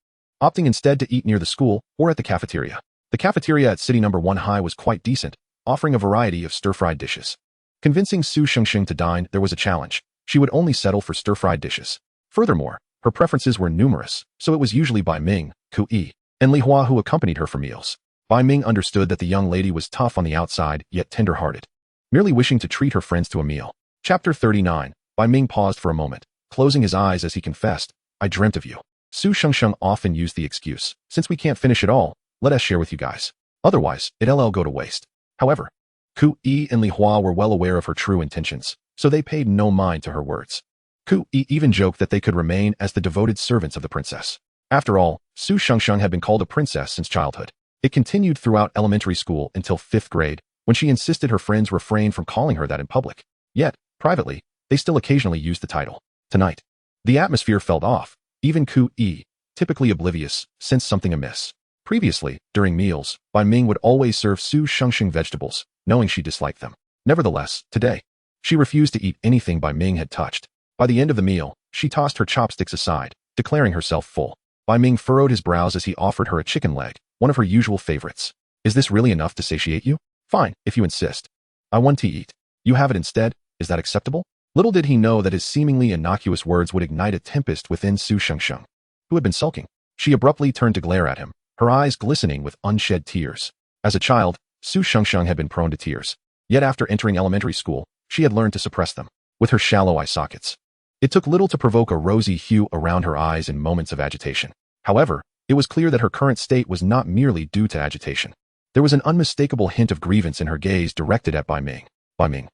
opting instead to eat near the school or at the cafeteria. The cafeteria at City No. 1 High was quite decent, offering a variety of stir-fried dishes. Convincing Su Shengsheng to dine there was a challenge. She would only settle for stir-fried dishes. Furthermore, her preferences were numerous, so it was usually Bai Ming, Ku Yi, and Li Hua who accompanied her for meals. Bai Ming understood that the young lady was tough on the outside, yet tender-hearted, merely wishing to treat her friends to a meal. Chapter 39. Bai Ming paused for a moment, closing his eyes as he confessed, I dreamt of you. Su Shengsheng often used the excuse, since we can't finish it all, let us share with you guys. Otherwise, it'll go to waste. However, Ku Yi and Li Hua were well aware of her true intentions, so they paid no mind to her words. Ku Yi even joked that they could remain as the devoted servants of the princess. After all, Su Shengsheng had been called a princess since childhood. It continued throughout elementary school until 5th grade, when she insisted her friends refrain from calling her that in public. Yet, privately, they still occasionally used the title. Tonight, the atmosphere felt off. Even Ku Yi, typically oblivious, sensed something amiss. Previously, during meals, Bai Ming would always serve Su Shengsheng vegetables, knowing she disliked them. Nevertheless, today, she refused to eat anything Bai Ming had touched. By the end of the meal, she tossed her chopsticks aside, declaring herself full. Bai Ming furrowed his brows as he offered her a chicken leg, one of her usual favorites. Is this really enough to satiate you? Fine, if you insist. I want to eat. You have it instead, is that acceptable? Little did he know that his seemingly innocuous words would ignite a tempest within Su Shengsheng, who had been sulking. She abruptly turned to glare at him, her eyes glistening with unshed tears. As a child, Su Shengsheng had been prone to tears. Yet after entering elementary school, she had learned to suppress them, with her shallow eye sockets. It took little to provoke a rosy hue around her eyes in moments of agitation. However, it was clear that her current state was not merely due to agitation. There was an unmistakable hint of grievance in her gaze directed at Bai Ming. Bai Ming.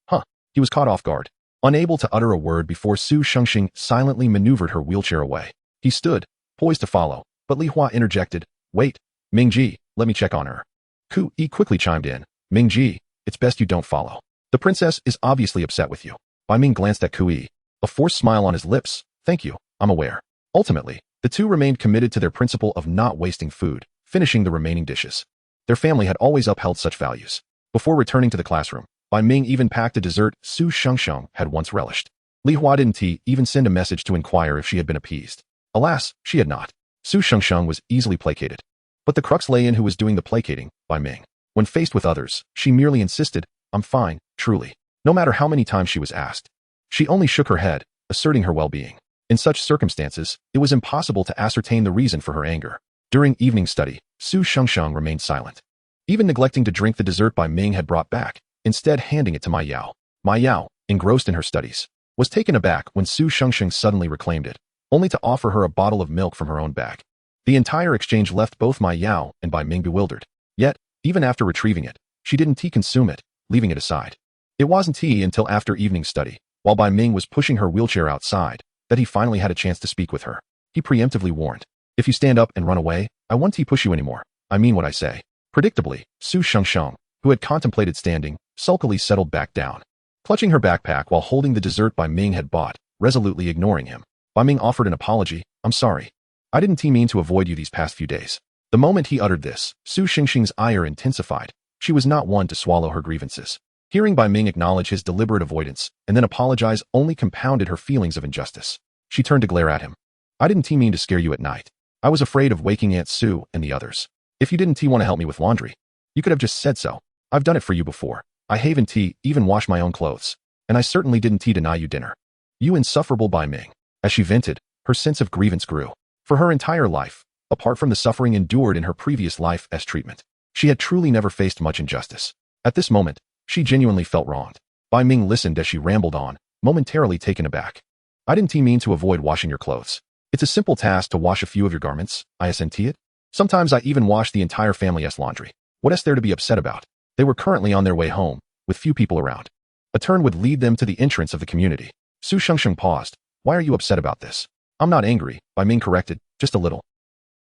Huh. He was caught off guard, unable to utter a word before Su Shengsheng silently maneuvered her wheelchair away. He stood, poised to follow, but Li Hua interjected, Wait, Ming-ji, let me check on her. Ku Yi quickly chimed in, Ming-ji, it's best you don't follow. The princess is obviously upset with you. Bai Ming glanced at Ku Yi, a forced smile on his lips. Thank you, I'm aware. Ultimately, the two remained committed to their principle of not wasting food, finishing the remaining dishes. Their family had always upheld such values. Before returning to the classroom, Bai Ming even packed a dessert Su Shengsheng had once relished. Li Hua didn't even send a message to inquire if she had been appeased. Alas, she had not. Su Shengsheng was easily placated. But the crux lay in who was doing the placating, Bai Ming. When faced with others, she merely insisted, I'm fine, truly. No matter how many times she was asked. She only shook her head, asserting her well-being. In such circumstances, it was impossible to ascertain the reason for her anger. During evening study, Su Shengsheng remained silent, even neglecting to drink the dessert Bai Ming had brought back, instead handing it to Ma Yao. Ma Yao, engrossed in her studies, was taken aback when Su Shengsheng suddenly reclaimed it, only to offer her a bottle of milk from her own bag. The entire exchange left both Mai Yao and Bai Ming bewildered. Yet, even after retrieving it, she didn't consume it, leaving it aside. It wasn't until after evening study, while Bai Ming was pushing her wheelchair outside, that he finally had a chance to speak with her. He preemptively warned, "If you stand up and run away, I won't push you anymore. I mean what I say." Predictably, Su Shengsheng, who had contemplated standing, sulkily settled back down. Clutching her backpack while holding the dessert Bai Ming had bought, resolutely ignoring him, Bai Ming offered an apology. "I'm sorry. I didn't mean to avoid you these past few days." The moment he uttered this, Su Shengsheng's ire intensified. She was not one to swallow her grievances. Hearing Bai Ming acknowledge his deliberate avoidance and then apologize only compounded her feelings of injustice. She turned to glare at him. "I didn't mean to scare you at night. I was afraid of waking Aunt Sue and the others. If you didn't want to help me with laundry, you could have just said so. I've done it for you before. I haven't even washed my own clothes. And I certainly didn't deny you dinner. You insufferable Bai Ming." As she vented, her sense of grievance grew. For her entire life, apart from the suffering endured in her previous life as treatment, she had truly never faced much injustice. At this moment, she genuinely felt wronged. Bai Ming listened as she rambled on, momentarily taken aback. "I didn't mean to avoid washing your clothes. It's a simple task to wash a few of your garments, isn't it? Sometimes I even wash the entire family's laundry. What is there to be upset about?" They were currently on their way home, with few people around. A turn would lead them to the entrance of the community. Su Shengsheng paused. "Why are you upset about this?" "I'm not angry," Bai Ming corrected, "just a little."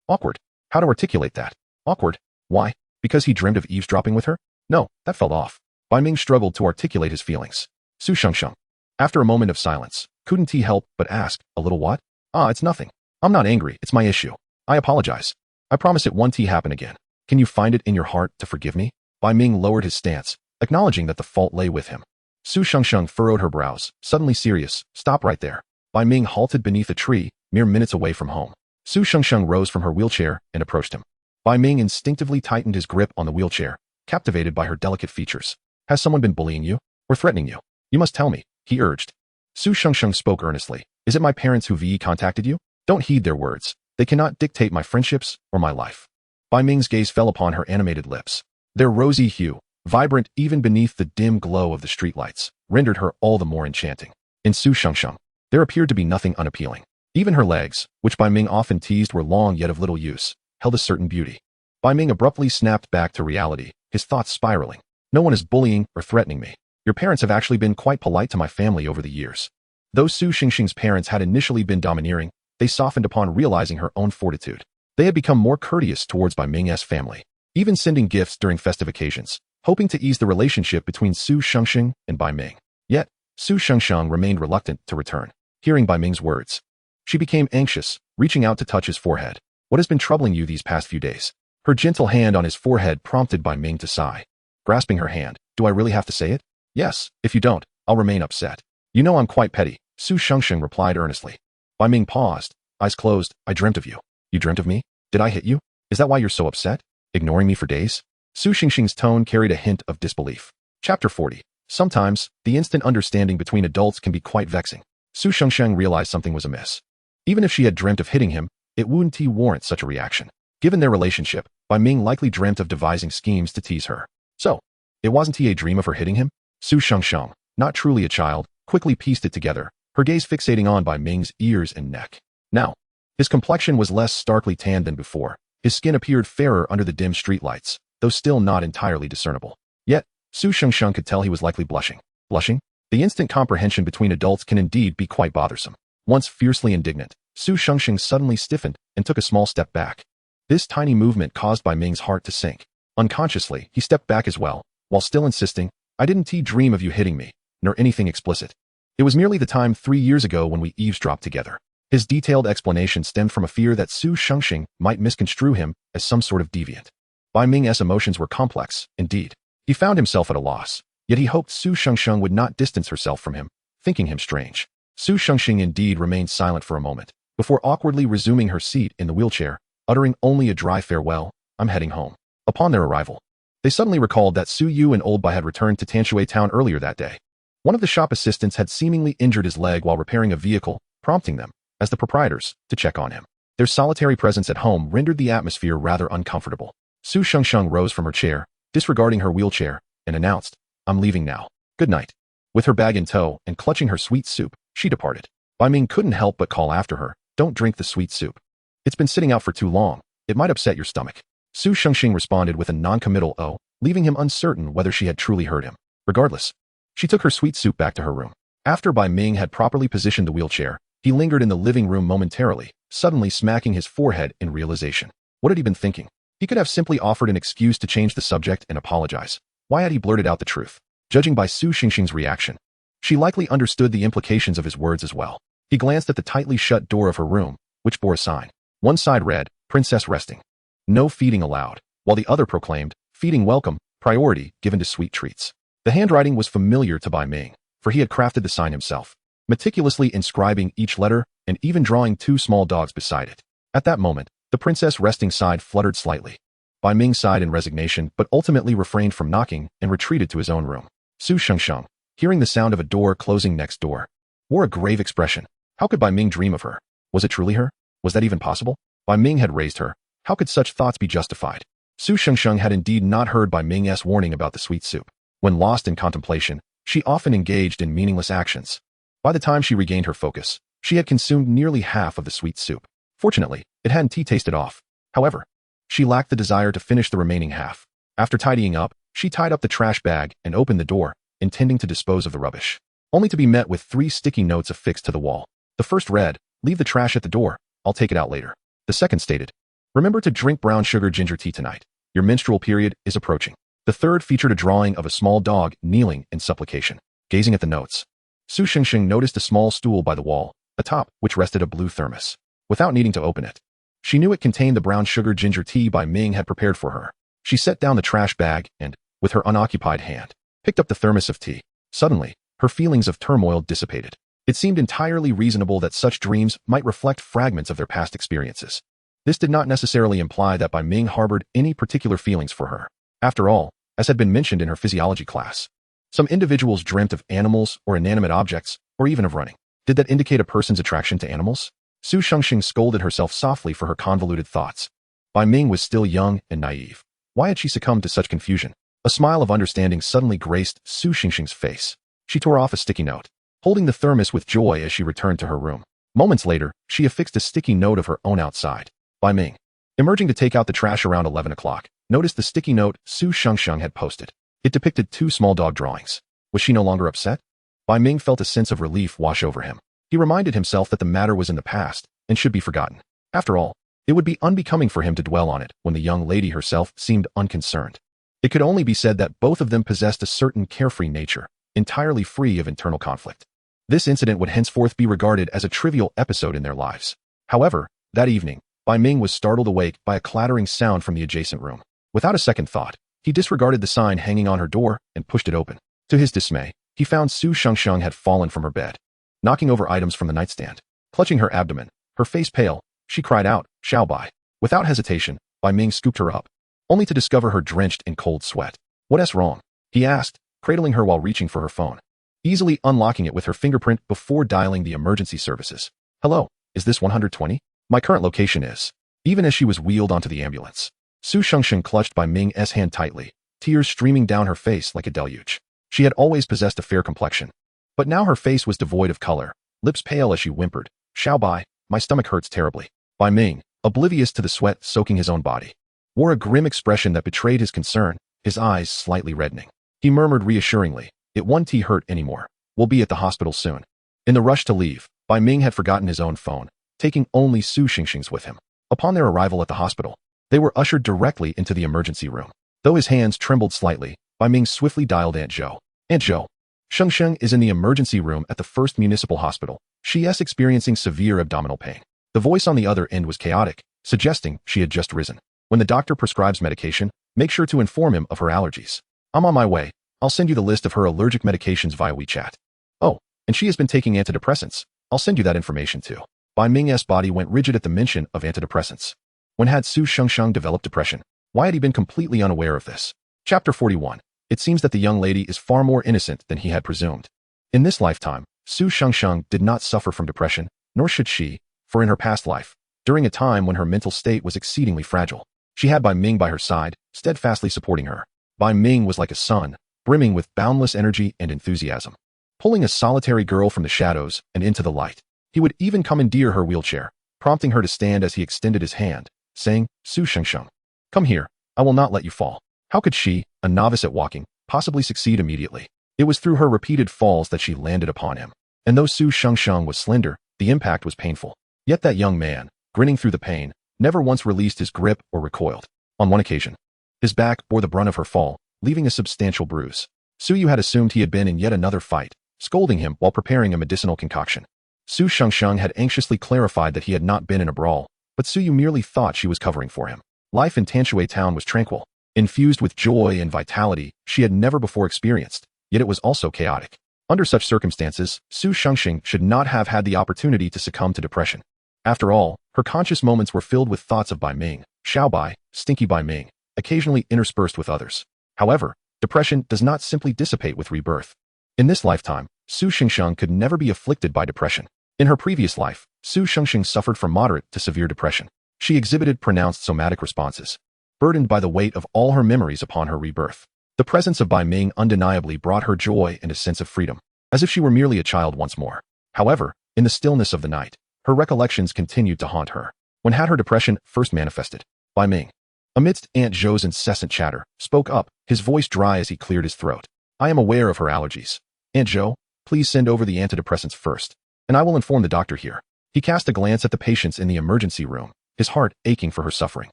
Awkward. How to articulate that? Awkward. Why? Because he dreamed of eavesdropping with her? No, that felt off. Bai Ming struggled to articulate his feelings. Su Shengsheng, after a moment of silence, couldn't he help but ask, "A little what?" It's nothing. I'm not angry, it's my issue. I apologize. I promise it won't happen again. Can you find it in your heart to forgive me?" Bai Ming lowered his stance, acknowledging that the fault lay with him. Su Shengsheng furrowed her brows, suddenly serious. "Stop right there." Bai Ming halted beneath a tree, mere minutes away from home. Su Shengsheng rose from her wheelchair and approached him. Bai Ming instinctively tightened his grip on the wheelchair, captivated by her delicate features. "Has someone been bullying you? Or threatening you? You must tell me," he urged. Su Shengsheng spoke earnestly. "Is it my parents who contacted you? Don't heed their words. They cannot dictate my friendships or my life." Bai Ming's gaze fell upon her animated lips. Their rosy hue, vibrant even beneath the dim glow of the streetlights, rendered her all the more enchanting. In Su Shengsheng, there appeared to be nothing unappealing. Even her legs, which Bai Ming often teased were long yet of little use, held a certain beauty. Bai Ming abruptly snapped back to reality, his thoughts spiraling. "No one is bullying or threatening me. Your parents have actually been quite polite to my family over the years." Though Su Shengsheng's parents had initially been domineering, they softened upon realizing her own fortitude. They had become more courteous towards Bai Ming's family, even sending gifts during festive occasions, hoping to ease the relationship between Su Shengsheng and Bai Ming. Yet, Su Shengsheng remained reluctant to return. Hearing Bai Ming's words, she became anxious, reaching out to touch his forehead. "What has been troubling you these past few days?" Her gentle hand on his forehead prompted Bai Ming to sigh. Grasping her hand, "Do I really have to say it?" "Yes, if you don't, I'll remain upset." "You know I'm quite petty," Su Shengsheng replied earnestly. Bai Ming paused, eyes closed. "I dreamt of you." "You dreamt of me? Did I hit you? Is that why you're so upset? Ignoring me for days?" Su Shengsheng's tone carried a hint of disbelief. Chapter 40. Sometimes, the instant understanding between adults can be quite vexing. Su Shengsheng realized something was amiss. Even if she had dreamt of hitting him, it wouldn't warrant such a reaction. Given their relationship, Bai Ming likely dreamt of devising schemes to tease her. So, it wasn't a dream of her hitting him? Su Shengsheng, not truly a child, quickly pieced it together, her gaze fixating on Bai Ming's ears and neck. Now, his complexion was less starkly tanned than before. His skin appeared fairer under the dim streetlights, though still not entirely discernible. Yet, Su Shengsheng could tell he was likely blushing. Blushing? The instant comprehension between adults can indeed be quite bothersome. Once fiercely indignant, Su Shengsheng suddenly stiffened and took a small step back. This tiny movement caused Bai Ming's heart to sink. Unconsciously, he stepped back as well, while still insisting, "I didn't dream of you hitting me, nor anything explicit. It was merely the time 3 years ago when we eavesdropped together." His detailed explanation stemmed from a fear that Su Shengsheng might misconstrue him as some sort of deviant. Bai Ming's emotions were complex, indeed. He found himself at a loss, yet he hoped Su Shengsheng would not distance herself from him, thinking him strange. Su Shengsheng indeed remained silent for a moment, before awkwardly resuming her seat in the wheelchair, uttering only a dry farewell. "I'm heading home." Upon their arrival, they suddenly recalled that Su Yu and Old Bai had returned to Tanshui town earlier that day. One of the shop assistants had seemingly injured his leg while repairing a vehicle, prompting them, as the proprietors, to check on him. Their solitary presence at home rendered the atmosphere rather uncomfortable. Su Shengsheng rose from her chair, disregarding her wheelchair, and announced, "I'm leaving now. Good night." With her bag in tow and clutching her sweet soup, she departed. Bai Ming couldn't help but call after her, "Don't drink the sweet soup. It's been sitting out for too long. It might upset your stomach." Su Shengxing responded with a non-committal "oh," leaving him uncertain whether she had truly heard him. Regardless, she took her sweet soup back to her room. After Bai Ming had properly positioned the wheelchair, he lingered in the living room momentarily, suddenly smacking his forehead in realization. What had he been thinking? He could have simply offered an excuse to change the subject and apologize. Why had he blurted out the truth? Judging by Su Shengxing's reaction, she likely understood the implications of his words as well. He glanced at the tightly shut door of her room, which bore a sign. One side read, "Princess resting. No feeding allowed," while the other proclaimed, "Feeding welcome, priority given to sweet treats." The handwriting was familiar to Bai Ming, for he had crafted the sign himself, meticulously inscribing each letter and even drawing two small dogs beside it. At that moment, the princess resting side fluttered slightly. Bai Ming sighed in resignation but ultimately refrained from knocking and retreated to his own room. Su Shengxing, hearing the sound of a door closing next door, wore a grave expression. How could Bai Ming dream of her? Was it truly her? Was that even possible? Bai Ming had raised her. How could such thoughts be justified? Su Shengxing had indeed not heard Bai Ming's warning about the sweet soup. When lost in contemplation, she often engaged in meaningless actions. By the time she regained her focus, she had consumed nearly half of the sweet soup. Fortunately, it hadn't tasted off. However, she lacked the desire to finish the remaining half. After tidying up, she tied up the trash bag and opened the door, intending to dispose of the rubbish, only to be met with 3 sticky notes affixed to the wall. The first read, "Leave the trash at the door. I'll take it out later." The second stated, "Remember to drink brown sugar ginger tea tonight. Your menstrual period is approaching." The third featured a drawing of a small dog kneeling in supplication. Gazing at the notes, Su Shengxing noticed a small stool by the wall, atop which rested a blue thermos. Without needing to open it, she knew it contained the brown sugar ginger tea Bai Ming had prepared for her. She set down the trash bag and, with her unoccupied hand, picked up the thermos of tea. Suddenly, her feelings of turmoil dissipated. It seemed entirely reasonable that such dreams might reflect fragments of their past experiences. This did not necessarily imply that Bai Ming harbored any particular feelings for her. After all, as had been mentioned in her physiology class, some individuals dreamt of animals or inanimate objects, or even of running. Did that indicate a person's attraction to animals? Su Shengxing scolded herself softly for her convoluted thoughts. Bai Ming was still young and naive. Why had she succumbed to such confusion? A smile of understanding suddenly graced Su Shengxing's face. She tore off a sticky note, holding the thermos with joy as she returned to her room. Moments later, she affixed a sticky note of her own outside. Bai Ming, emerging to take out the trash around 11 o'clock, noticed the sticky note Su Shengxing had posted. It depicted 2 small dog drawings. Was she no longer upset? Bai Ming felt a sense of relief wash over him. He reminded himself that the matter was in the past and should be forgotten. After all, it would be unbecoming for him to dwell on it when the young lady herself seemed unconcerned. It could only be said that both of them possessed a certain carefree nature, entirely free of internal conflict. This incident would henceforth be regarded as a trivial episode in their lives. However, that evening, Bai Ming was startled awake by a clattering sound from the adjacent room. Without a second thought, he disregarded the sign hanging on her door and pushed it open. To his dismay, he found Su Shengxing had fallen from her bed, knocking over items from the nightstand. Clutching her abdomen, her face pale, she cried out, "Xiao Bai." Without hesitation, Bai Ming scooped her up, only to discover her drenched in cold sweat. "What's wrong?" he asked, cradling her while reaching for her phone, easily unlocking it with her fingerprint before dialing the emergency services. "Hello, is this 120? My current location is." Even as she was wheeled onto the ambulance, Su Shengxing clutched Bai Ming's hand tightly, tears streaming down her face like a deluge. She had always possessed a fair complexion, but now her face was devoid of color, lips pale as she whimpered, "Xiao Bai, my stomach hurts terribly." Bai Ming, oblivious to the sweat soaking his own body, wore a grim expression that betrayed his concern, his eyes slightly reddening. He murmured reassuringly, "It won't hurt anymore. We'll be at the hospital soon." In the rush to leave, Bai Ming had forgotten his own phone, taking only Su Shengxing's with him. Upon their arrival at the hospital, they were ushered directly into the emergency room. Though his hands trembled slightly, Bai Ming swiftly dialed Aunt Zhou. "Aunt Zhou, Shengxing is in the emergency room at the First Municipal Hospital. She is experiencing severe abdominal pain." The voice on the other end was chaotic, suggesting she had just risen. "When the doctor prescribes medication, make sure to inform him of her allergies." "I'm on my way. I'll send you the list of her allergic medications via WeChat." "Oh, and she has been taking antidepressants. I'll send you that information too." Bai Ming's body went rigid at the mention of antidepressants. When had Su Shengxing developed depression? Why had he been completely unaware of this? Chapter 41. It seems that the young lady is far more innocent than he had presumed. In this lifetime, Su Shengxing did not suffer from depression, nor should she, for in her past life, during a time when her mental state was exceedingly fragile, she had Bai Ming by her side, steadfastly supporting her. Bai Ming was like a sun, brimming with boundless energy and enthusiasm. pulling a solitary girl from the shadows and into the light. He would even commandeer her wheelchair, prompting her to stand as he extended his hand, saying, Su Shengsheng, come here, I will not let you fall. How could she, a novice at walking, possibly succeed immediately? It was through her repeated falls that she landed upon him. And though Su Shengsheng was slender, the impact was painful. Yet that young man, grinning through the pain, never once released his grip or recoiled. On one occasion, his back bore the brunt of her fall, leaving a substantial bruise. Su Yu had assumed he had been in yet another fight, scolding him while preparing a medicinal concoction. Su Shengsheng had anxiously clarified that he had not been in a brawl, but Su Yu merely thought she was covering for him. Life in Tanshui town was tranquil, infused with joy and vitality she had never before experienced, yet it was also chaotic. Under such circumstances, Su Shengsheng should not have had the opportunity to succumb to depression. After all, her conscious moments were filled with thoughts of Bai Ming, Xiao Bai, Stinky Bai Ming, occasionally interspersed with others. However, depression does not simply dissipate with rebirth. In this lifetime, Su Shengsheng could never be afflicted by depression. In her previous life, Su Shengsheng suffered from moderate to severe depression. She exhibited pronounced somatic responses, burdened by the weight of all her memories upon her rebirth. The presence of Bai Ming undeniably brought her joy and a sense of freedom, as if she were merely a child once more. However, in the stillness of the night, her recollections continued to haunt her. When had her depression first manifested? Bai Ming, amidst Aunt Zhou's incessant chatter, spoke up, his voice dry as he cleared his throat. I am aware of her allergies. Aunt Zhou, please send over the antidepressants first, and I will inform the doctor here. He cast a glance at the patients in the emergency room, his heart aching for her suffering.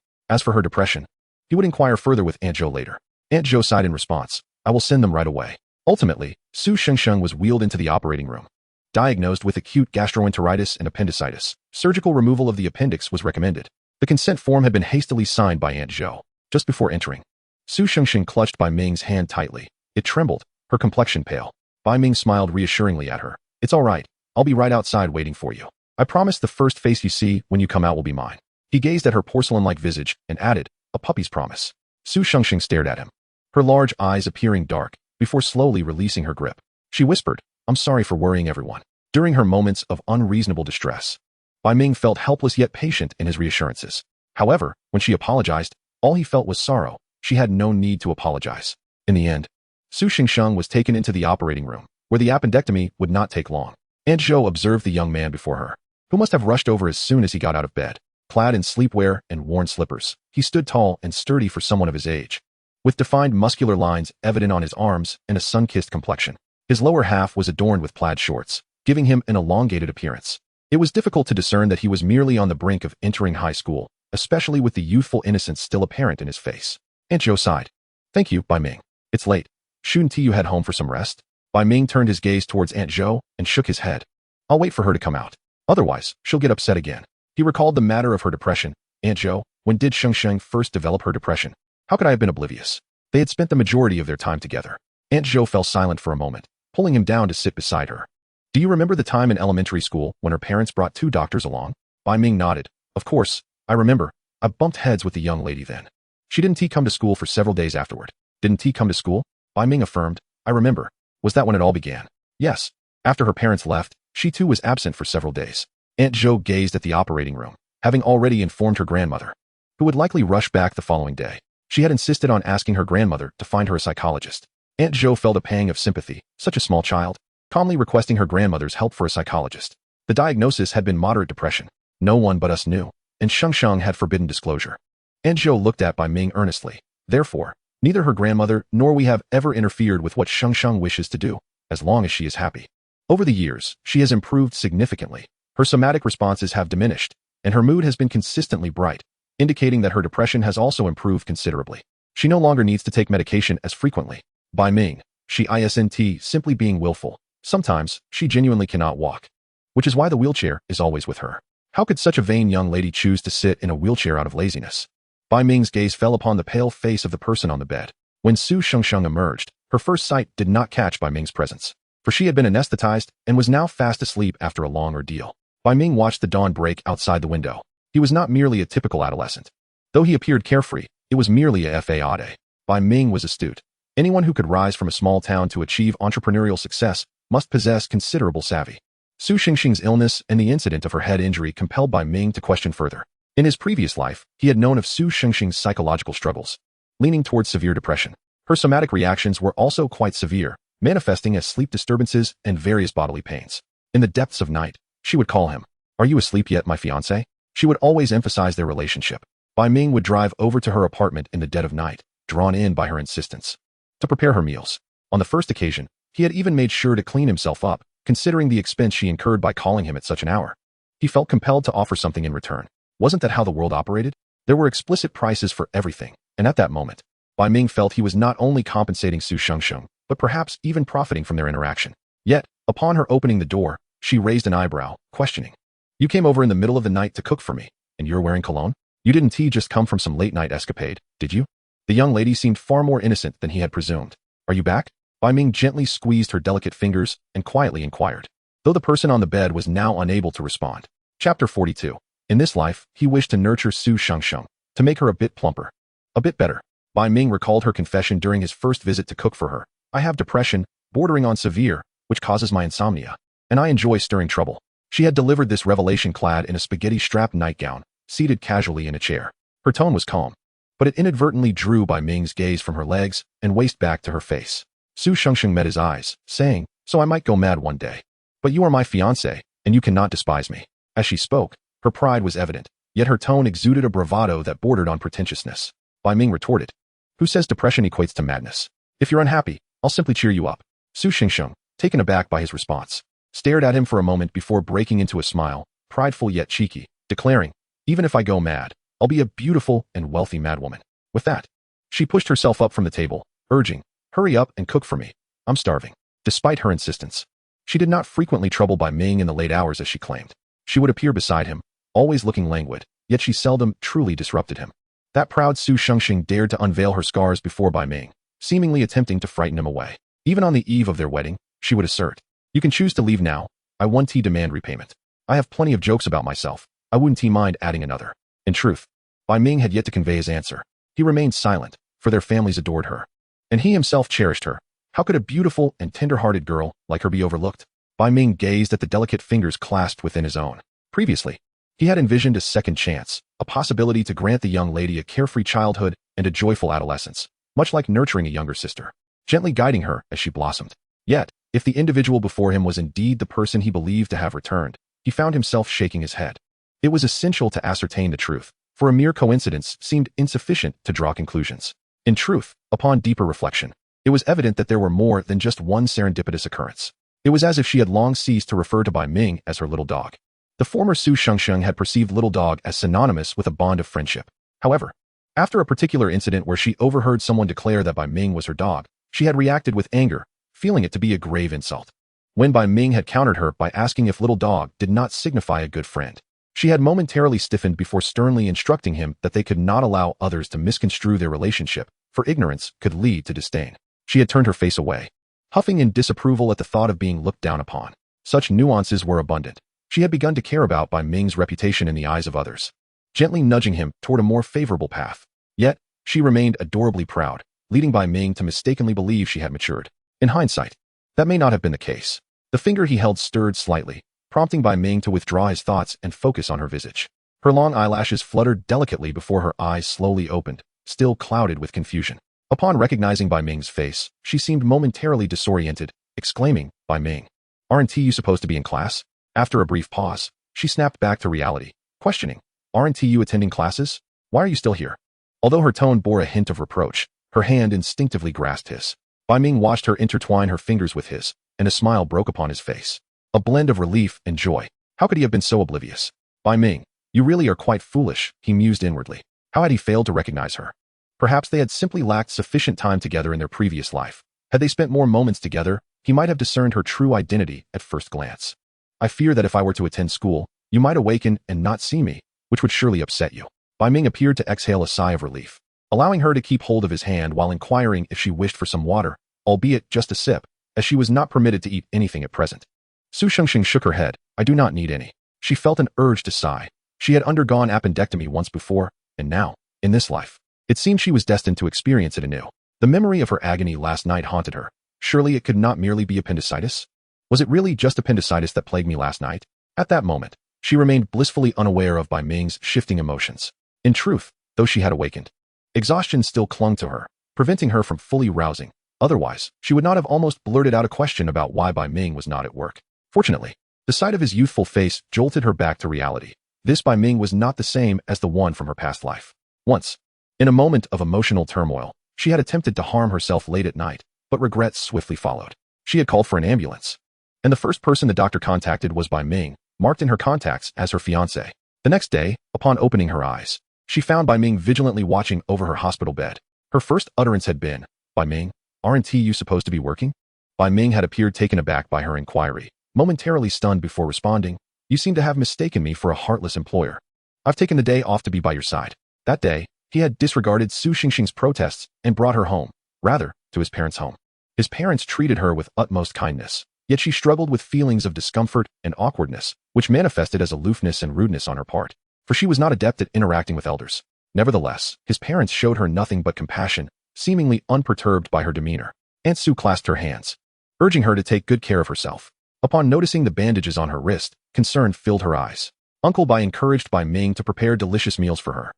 As for her depression, he would inquire further with Aunt Zhou later. Aunt Zhou sighed in response. I will send them right away. Ultimately, Su Shengsheng was wheeled into the operating room. Diagnosed with acute gastroenteritis and appendicitis, surgical removal of the appendix was recommended. The consent form had been hastily signed by Aunt Zhou. Just before entering, Su Shengsheng clutched Bai Ming's hand tightly. It trembled, her complexion pale. Bai Ming smiled reassuringly at her. It's all right. I'll be right outside waiting for you. I promise the first face you see when you come out will be mine. He gazed at her porcelain-like visage and added, a puppy's promise. Su Shengsheng stared at him, her large eyes appearing dark, before slowly releasing her grip. She whispered, I'm sorry for worrying everyone. During her moments of unreasonable distress, Bai Ming felt helpless yet patient in his reassurances. However, when she apologized, all he felt was sorrow. She had no need to apologize. In the end, Su Shengsheng was taken into the operating room, where the appendectomy would not take long. Aunt Zhou observed the young man before her, who must have rushed over as soon as he got out of bed. Clad in sleepwear and worn slippers, he stood tall and sturdy for someone of his age, with defined muscular lines evident on his arms and a sun-kissed complexion. His lower half was adorned with plaid shorts, giving him an elongated appearance. It was difficult to discern that he was merely on the brink of entering high school, especially with the youthful innocence still apparent in his face. Aunt Zhou sighed. Thank you, Bai Ming. It's late. Shouldn't you head home for some rest? Bai Ming turned his gaze towards Aunt Zhou and shook his head. I'll wait for her to come out. Otherwise, she'll get upset again. He recalled the matter of her depression. Aunt Zhou, when did Shengsheng first develop her depression? How could I have been oblivious? They had spent the majority of their time together. Aunt Zhou fell silent for a moment, pulling him down to sit beside her. Do you remember the time in elementary school when her parents brought 2 doctors along? Bai Ming nodded. Of course, I remember. I bumped heads with the young lady then. She didn't come to school for several days afterward. Didn't come to school? Bai Ming affirmed. I remember. Was that when it all began? Yes. After her parents left, she too was absent for several days. Aunt Zhou gazed at the operating room, having already informed her grandmother, who would likely rush back the following day. She had insisted on asking her grandmother to find her a psychologist. Aunt Zhou felt a pang of sympathy, such a small child, calmly requesting her grandmother's help for a psychologist. The diagnosis had been moderate depression. No one but us knew, and Shengsheng had forbidden disclosure. Aunt Zhou looked at Bai Ming earnestly. Therefore, neither her grandmother nor we have ever interfered with what Shengsheng wishes to do, as long as she is happy. Over the years, she has improved significantly. Her somatic responses have diminished, and her mood has been consistently bright, indicating that her depression has also improved considerably. She no longer needs to take medication as frequently. Bai Ming, she isn't simply being willful. Sometimes, she genuinely cannot walk, which is why the wheelchair is always with her. How could such a vain young lady choose to sit in a wheelchair out of laziness? Bai Ming's gaze fell upon the pale face of the person on the bed. When Su Shengsheng emerged, her first sight did not catch Bai Ming's presence, for she had been anesthetized and was now fast asleep after a long ordeal. Bai Ming watched the dawn break outside the window. He was not merely a typical adolescent. Though he appeared carefree, it was merely a fade. Bai Ming was astute. Anyone who could rise from a small town to achieve entrepreneurial success must possess considerable savvy. Su Shengsheng's illness and the incident of her head injury compelled Bai Ming to question further. In his previous life, he had known of Su Shengsheng's psychological struggles, leaning towards severe depression. Her somatic reactions were also quite severe, manifesting as sleep disturbances and various bodily pains. In the depths of night, she would call him, "Are you asleep yet, my fiancé?" She would always emphasize their relationship. Bai Ming would drive over to her apartment in the dead of night, drawn in by her insistence, to prepare her meals. On the first occasion, he had even made sure to clean himself up, considering the expense she incurred by calling him at such an hour. He felt compelled to offer something in return. Wasn't that how the world operated? There were explicit prices for everything, and at that moment, Bai Ming felt he was not only compensating Su Shengsheng, but perhaps even profiting from their interaction. Yet, upon her opening the door, she raised an eyebrow, questioning. "You came over in the middle of the night to cook for me, and you're wearing cologne? You didn't just come from some late-night escapade, did you?" The young lady seemed far more innocent than he had presumed. "Are you back?" Bai Ming gently squeezed her delicate fingers and quietly inquired, though the person on the bed was now unable to respond. Chapter 42. In this life, he wished to nurture Su Shengsheng, to make her a bit plumper, a bit better. Bai Ming recalled her confession during his first visit to cook for her. "I have depression, bordering on severe, which causes my insomnia, and I enjoy stirring trouble." She had delivered this revelation clad in a spaghetti-strapped nightgown, seated casually in a chair. Her tone was calm, but it inadvertently drew Bai Ming's gaze from her legs and waist back to her face. Su Shengsheng met his eyes, saying, "So I might go mad one day. But you are my fiancé, and you cannot despise me." As she spoke, her pride was evident, yet her tone exuded a bravado that bordered on pretentiousness. Bai Ming retorted, "Who says depression equates to madness? If you're unhappy, I'll simply cheer you up." Su Shengsheng, taken aback by his response, stared at him for a moment before breaking into a smile, prideful yet cheeky, declaring, "Even if I go mad, I'll be a beautiful and wealthy madwoman." With that, she pushed herself up from the table, urging, "Hurry up and cook for me. I'm starving." Despite her insistence, she did not frequently trouble Bai Ming in the late hours as she claimed. She would appear beside him, always looking languid, yet she seldom truly disrupted him. That proud Su Shengsheng dared to unveil her scars before Bai Ming, seemingly attempting to frighten him away. Even on the eve of their wedding, she would assert, "You can choose to leave now. I won't demand repayment. I have plenty of jokes about myself. I wouldn't mind adding another." In truth, Bai Ming had yet to convey his answer. He remained silent, for their families adored her, and he himself cherished her. How could a beautiful and tender-hearted girl like her be overlooked? Bai Ming gazed at the delicate fingers clasped within his own. Previously, he had envisioned a second chance, a possibility to grant the young lady a carefree childhood and a joyful adolescence, much like nurturing a younger sister, gently guiding her as she blossomed. Yet, if the individual before him was indeed the person he believed to have returned, he found himself shaking his head. It was essential to ascertain the truth, for a mere coincidence seemed insufficient to draw conclusions. In truth, upon deeper reflection, it was evident that there were more than just one serendipitous occurrence. It was as if she had long ceased to refer to Bai Ming as her little dog. The former Su Shengsheng had perceived little dog as synonymous with a bond of friendship. However, after a particular incident where she overheard someone declare that Bai Ming was her dog, she had reacted with anger, feeling it to be a grave insult. When Bai Ming had countered her by asking if little dog did not signify a good friend, she had momentarily stiffened before sternly instructing him that they could not allow others to misconstrue their relationship, for ignorance could lead to disdain. She had turned her face away, huffing in disapproval at the thought of being looked down upon. Such nuances were abundant. She had begun to care about Bai Ming's reputation in the eyes of others, gently nudging him toward a more favorable path. Yet, she remained adorably proud, leading Bai Ming to mistakenly believe she had matured. In hindsight, that may not have been the case. The finger he held stirred slightly, prompting Bai Ming to withdraw his thoughts and focus on her visage. Her long eyelashes fluttered delicately before her eyes slowly opened, still clouded with confusion. Upon recognizing Bai Ming's face, she seemed momentarily disoriented, exclaiming, "Bai Ming, aren't you supposed to be in class?" After a brief pause, she snapped back to reality, questioning, "Aren't you attending classes? Why are you still here?" Although her tone bore a hint of reproach, her hand instinctively grasped his. Bai Ming watched her intertwine her fingers with his, and a smile broke upon his face. A blend of relief and joy. How could he have been so oblivious? "Bai Ming, you really are quite foolish," he mused inwardly. How had he failed to recognize her? Perhaps they had simply lacked sufficient time together in their previous life. Had they spent more moments together, he might have discerned her true identity at first glance. "I fear that if I were to attend school, you might awaken and not see me, which would surely upset you." Bai Ming appeared to exhale a sigh of relief, allowing her to keep hold of his hand while inquiring if she wished for some water, albeit just a sip, as she was not permitted to eat anything at present. Su Shengsheng shook her head. "I do not need any." She felt an urge to sigh. She had undergone appendectomy once before, and now, in this life, it seemed she was destined to experience it anew. The memory of her agony last night haunted her. Surely it could not merely be appendicitis? Was it really just appendicitis that plagued me last night? At that moment, she remained blissfully unaware of Bai Ming's shifting emotions. In truth, though she had awakened, exhaustion still clung to her, preventing her from fully rousing. Otherwise, she would not have almost blurted out a question about why Bai Ming was not at work. Fortunately, the sight of his youthful face jolted her back to reality. This Bai Ming was not the same as the one from her past life. Once, in a moment of emotional turmoil, she had attempted to harm herself late at night, but regret swiftly followed. She had called for an ambulance, and the first person the doctor contacted was Bai Ming, marked in her contacts as her fiancé. The next day, upon opening her eyes, she found Bai Ming vigilantly watching over her hospital bed. Her first utterance had been, "Bai Ming, aren't you supposed to be working?" Bai Ming had appeared taken aback by her inquiry, momentarily stunned before responding, "You seem to have mistaken me for a heartless employer. I've taken the day off to be by your side." That day, he had disregarded Su Xingxing's protests and brought her home, rather, to his parents' home. His parents treated her with utmost kindness, yet she struggled with feelings of discomfort and awkwardness, which manifested as aloofness and rudeness on her part, for she was not adept at interacting with elders. Nevertheless, his parents showed her nothing but compassion, seemingly unperturbed by her demeanor. Aunt Su clasped her hands, urging her to take good care of herself. Upon noticing the bandages on her wrist, concern filled her eyes. Uncle Bai encouraged Bai Ming to prepare delicious meals for her.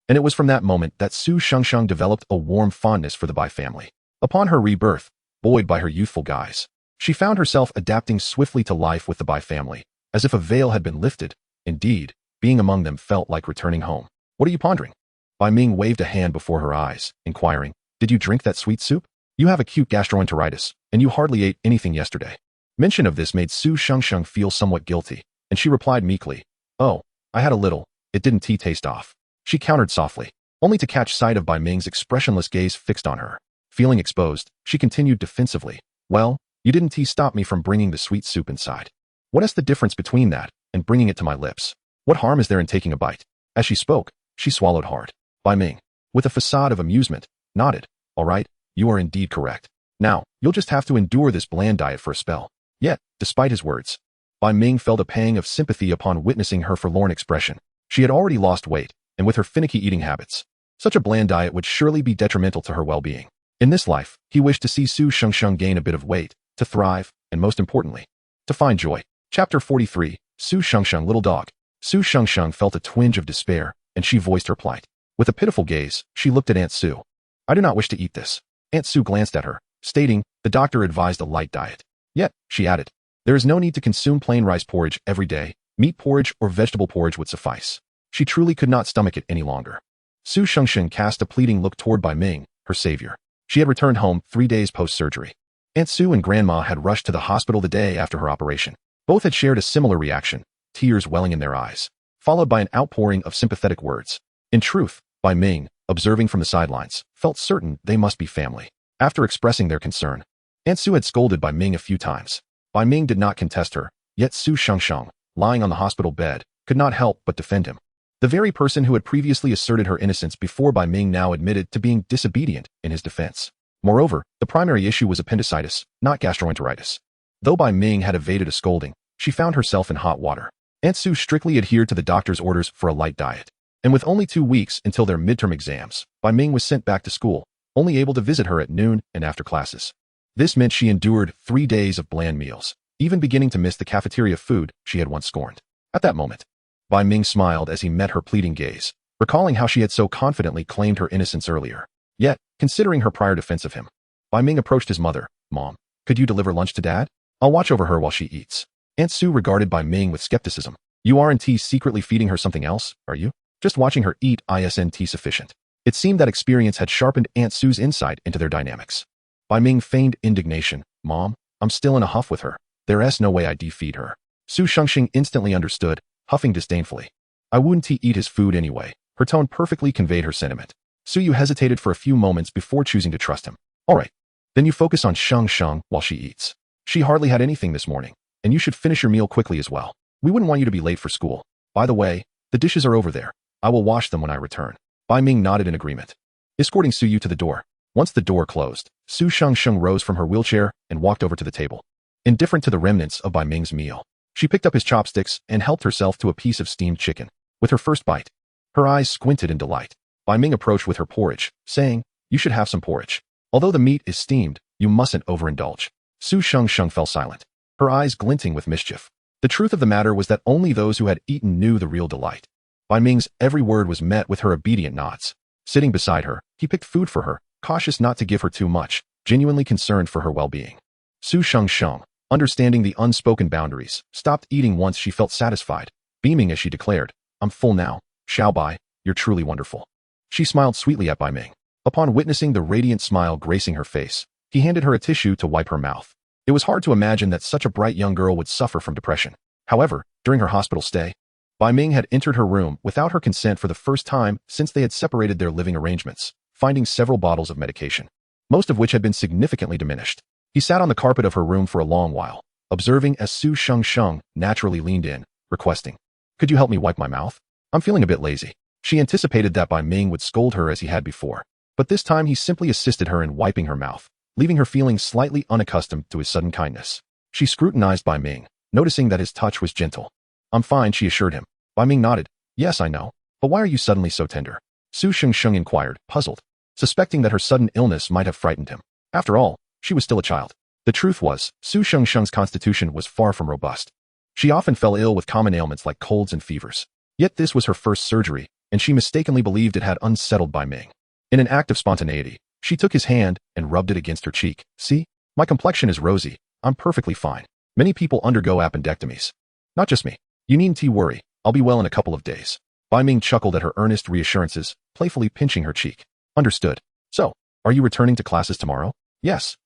And it was from that moment that Su Xingxing developed a warm fondness for the Bai family. Upon her rebirth, buoyed by her youthful guise, she found herself adapting swiftly to life with the Bai family, as if a veil had been lifted. Indeed, being among them felt like returning home. "What are you pondering?" Bai Ming waved a hand before her eyes, inquiring, "Did you drink that sweet soup? You have acute gastroenteritis, and you hardly ate anything yesterday." Mention of this made Su Xingxing feel somewhat guilty, and she replied meekly, "Oh, I had a little. It didn't taste off." She countered softly, only to catch sight of Bai Ming's expressionless gaze fixed on her. Feeling exposed, she continued defensively, "Well, you didn't stop me from bringing the sweet soup inside. What is the difference between that and bringing it to my lips? What harm is there in taking a bite?" As she spoke, she swallowed hard. Bai Ming, with a facade of amusement, nodded. "All right, you are indeed correct. Now, you'll just have to endure this bland diet for a spell." Yet, despite his words, Bai Ming felt a pang of sympathy upon witnessing her forlorn expression. She had already lost weight, and with her finicky eating habits, such a bland diet would surely be detrimental to her well-being. In this life, he wished to see Su Xingxing gain a bit of weight, to thrive, and most importantly, to find joy. Chapter 43, Su Xingxing Little Dog. Su Xingxing felt a twinge of despair, and she voiced her plight. With a pitiful gaze, she looked at Aunt Su. "I do not wish to eat this." Aunt Su glanced at her, stating, "The doctor advised a light diet." Yet, she added, "There is no need to consume plain rice porridge every day. Meat porridge or vegetable porridge would suffice." She truly could not stomach it any longer. Su Xingxing cast a pleading look toward Bai Ming, her savior. She had returned home 3 days post-surgery. Aunt Su and Grandma had rushed to the hospital the day after her operation. Both had shared a similar reaction, tears welling in their eyes, followed by an outpouring of sympathetic words. In truth, Bai Ming, observing from the sidelines, felt certain they must be family. After expressing their concern, Aunt Su had scolded Bai Ming a few times. Bai Ming did not contest her, yet Su Xingxing, lying on the hospital bed, could not help but defend him. The very person who had previously asserted her innocence before Bai Ming now admitted to being disobedient in his defense. Moreover, the primary issue was appendicitis, not gastroenteritis. Though Bai Ming had evaded a scolding, she found herself in hot water. Aunt Su strictly adhered to the doctor's orders for a light diet. And with only 2 weeks until their midterm exams, Bai Ming was sent back to school, only able to visit her at noon and after classes. This meant she endured 3 days of bland meals, even beginning to miss the cafeteria food she had once scorned. At that moment, Bai Ming smiled as he met her pleading gaze, recalling how she had so confidently claimed her innocence earlier. Yet, considering her prior defense of him, Bai Ming approached his mother. "Mom, could you deliver lunch to Dad? I'll watch over her while she eats." Aunt Su regarded Bai Ming with skepticism. "You aren't secretly feeding her something else, are you? Just watching her eat isn't sufficient." It seemed that experience had sharpened Aunt Su's insight into their dynamics. Bai Ming feigned indignation. "Mom, I'm still in a huff with her. There's no way I defeat her." Su Xingxing instantly understood, huffing disdainfully. "I wouldn't eat his food anyway." Her tone perfectly conveyed her sentiment. Su Yu hesitated for a few moments before choosing to trust him. "All right, then you focus on Xingxing while she eats. She hardly had anything this morning, and you should finish your meal quickly as well. We wouldn't want you to be late for school. By the way, the dishes are over there. I will wash them when I return." Bai Ming nodded in agreement, escorting Su Yu to the door. Once the door closed, Su Xingxing rose from her wheelchair and walked over to the table. Indifferent to the remnants of Bai Ming's meal, she picked up his chopsticks and helped herself to a piece of steamed chicken. With her first bite, her eyes squinted in delight. Bai Ming approached with her porridge, saying, "You should have some porridge. Although the meat is steamed, you mustn't overindulge." Su Xingxing fell silent, her eyes glinting with mischief. The truth of the matter was that only those who had eaten knew the real delight. Bai Ming's every word was met with her obedient nods. Sitting beside her, he picked food for her, cautious not to give her too much, genuinely concerned for her well-being. Su Shengsheng, understanding the unspoken boundaries, stopped eating once she felt satisfied, beaming as she declared, "I'm full now, Xiao Bai, you're truly wonderful." She smiled sweetly at Bai Ming. Upon witnessing the radiant smile gracing her face, he handed her a tissue to wipe her mouth. It was hard to imagine that such a bright young girl would suffer from depression. However, during her hospital stay, Bai Ming had entered her room without her consent for the first time since they had separated their living arrangements, finding several bottles of medication, most of which had been significantly diminished. He sat on the carpet of her room for a long while, observing as Su Shengsheng naturally leaned in, requesting, "Could you help me wipe my mouth? I'm feeling a bit lazy." She anticipated that Bai Ming would scold her as he had before, but this time he simply assisted her in wiping her mouth, leaving her feeling slightly unaccustomed to his sudden kindness. She scrutinized Bai Ming, noticing that his touch was gentle. "I'm fine," she assured him. Bai Ming nodded. "Yes, I know. But why are you suddenly so tender?" Su Shengsheng inquired, puzzled, suspecting that her sudden illness might have frightened him. After all, she was still a child. The truth was, Su Shengsheng's constitution was far from robust. She often fell ill with common ailments like colds and fevers. Yet this was her first surgery, and she mistakenly believed it had unsettled Bai Ming. In an act of spontaneity, she took his hand and rubbed it against her cheek. "See? My complexion is rosy. I'm perfectly fine. Many people undergo appendectomies. Not just me. You needn't worry. I'll be well in a couple of days." Bai Ming chuckled at her earnest reassurances, playfully pinching her cheek. "Understood. So, are you returning to classes tomorrow?" Yes,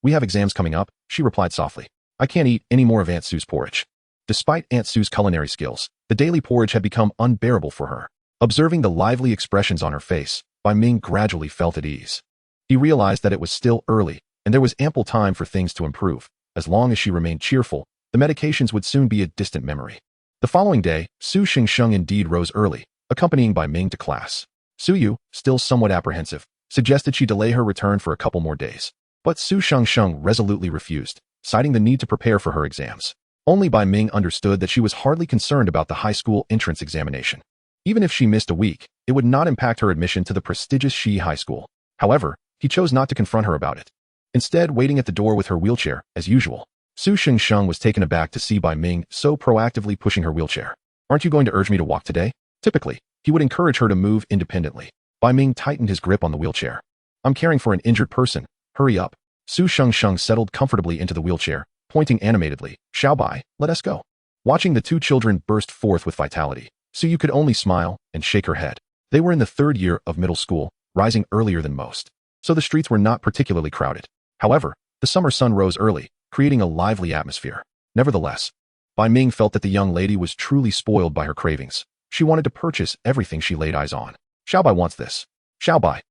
we have exams coming up," she replied softly. "I can't eat any more of Aunt Sue's porridge." Despite Aunt Sue's culinary skills, the daily porridge had become unbearable for her. Observing the lively expressions on her face, Bai Ming gradually felt at ease. He realized that it was still early, and there was ample time for things to improve. As long as she remained cheerful, the medications would soon be a distant memory. The following day, Su Shengsheng indeed rose early, accompanying Bai Ming to class. Su Yu, still somewhat apprehensive, suggested she delay her return for a couple more days. But Su Shengsheng resolutely refused, citing the need to prepare for her exams. Only Bai Ming understood that she was hardly concerned about the high school entrance examination. Even if she missed a week, it would not impact her admission to the prestigious Shi High School. However, he chose not to confront her about it. Instead, waiting at the door with her wheelchair, as usual, Su Shengsheng was taken aback to see Bai Ming so proactively pushing her wheelchair. "Aren't you going to urge me to walk today?" Typically, he would encourage her to move independently. Bai Ming tightened his grip on the wheelchair. "I'm caring for an injured person. Hurry up." Su Shengsheng settled comfortably into the wheelchair, pointing animatedly, "Xiao Bai, let us go." Watching the two children burst forth with vitality, Su Yu could only smile and shake her head. They were in the third year of middle school, rising earlier than most, so the streets were not particularly crowded. However, the summer sun rose early, creating a lively atmosphere. Nevertheless, Bai Ming felt that the young lady was truly spoiled by her cravings. She wanted to purchase everything she laid eyes on. "Xiao Bai wants this. Xiao Bai."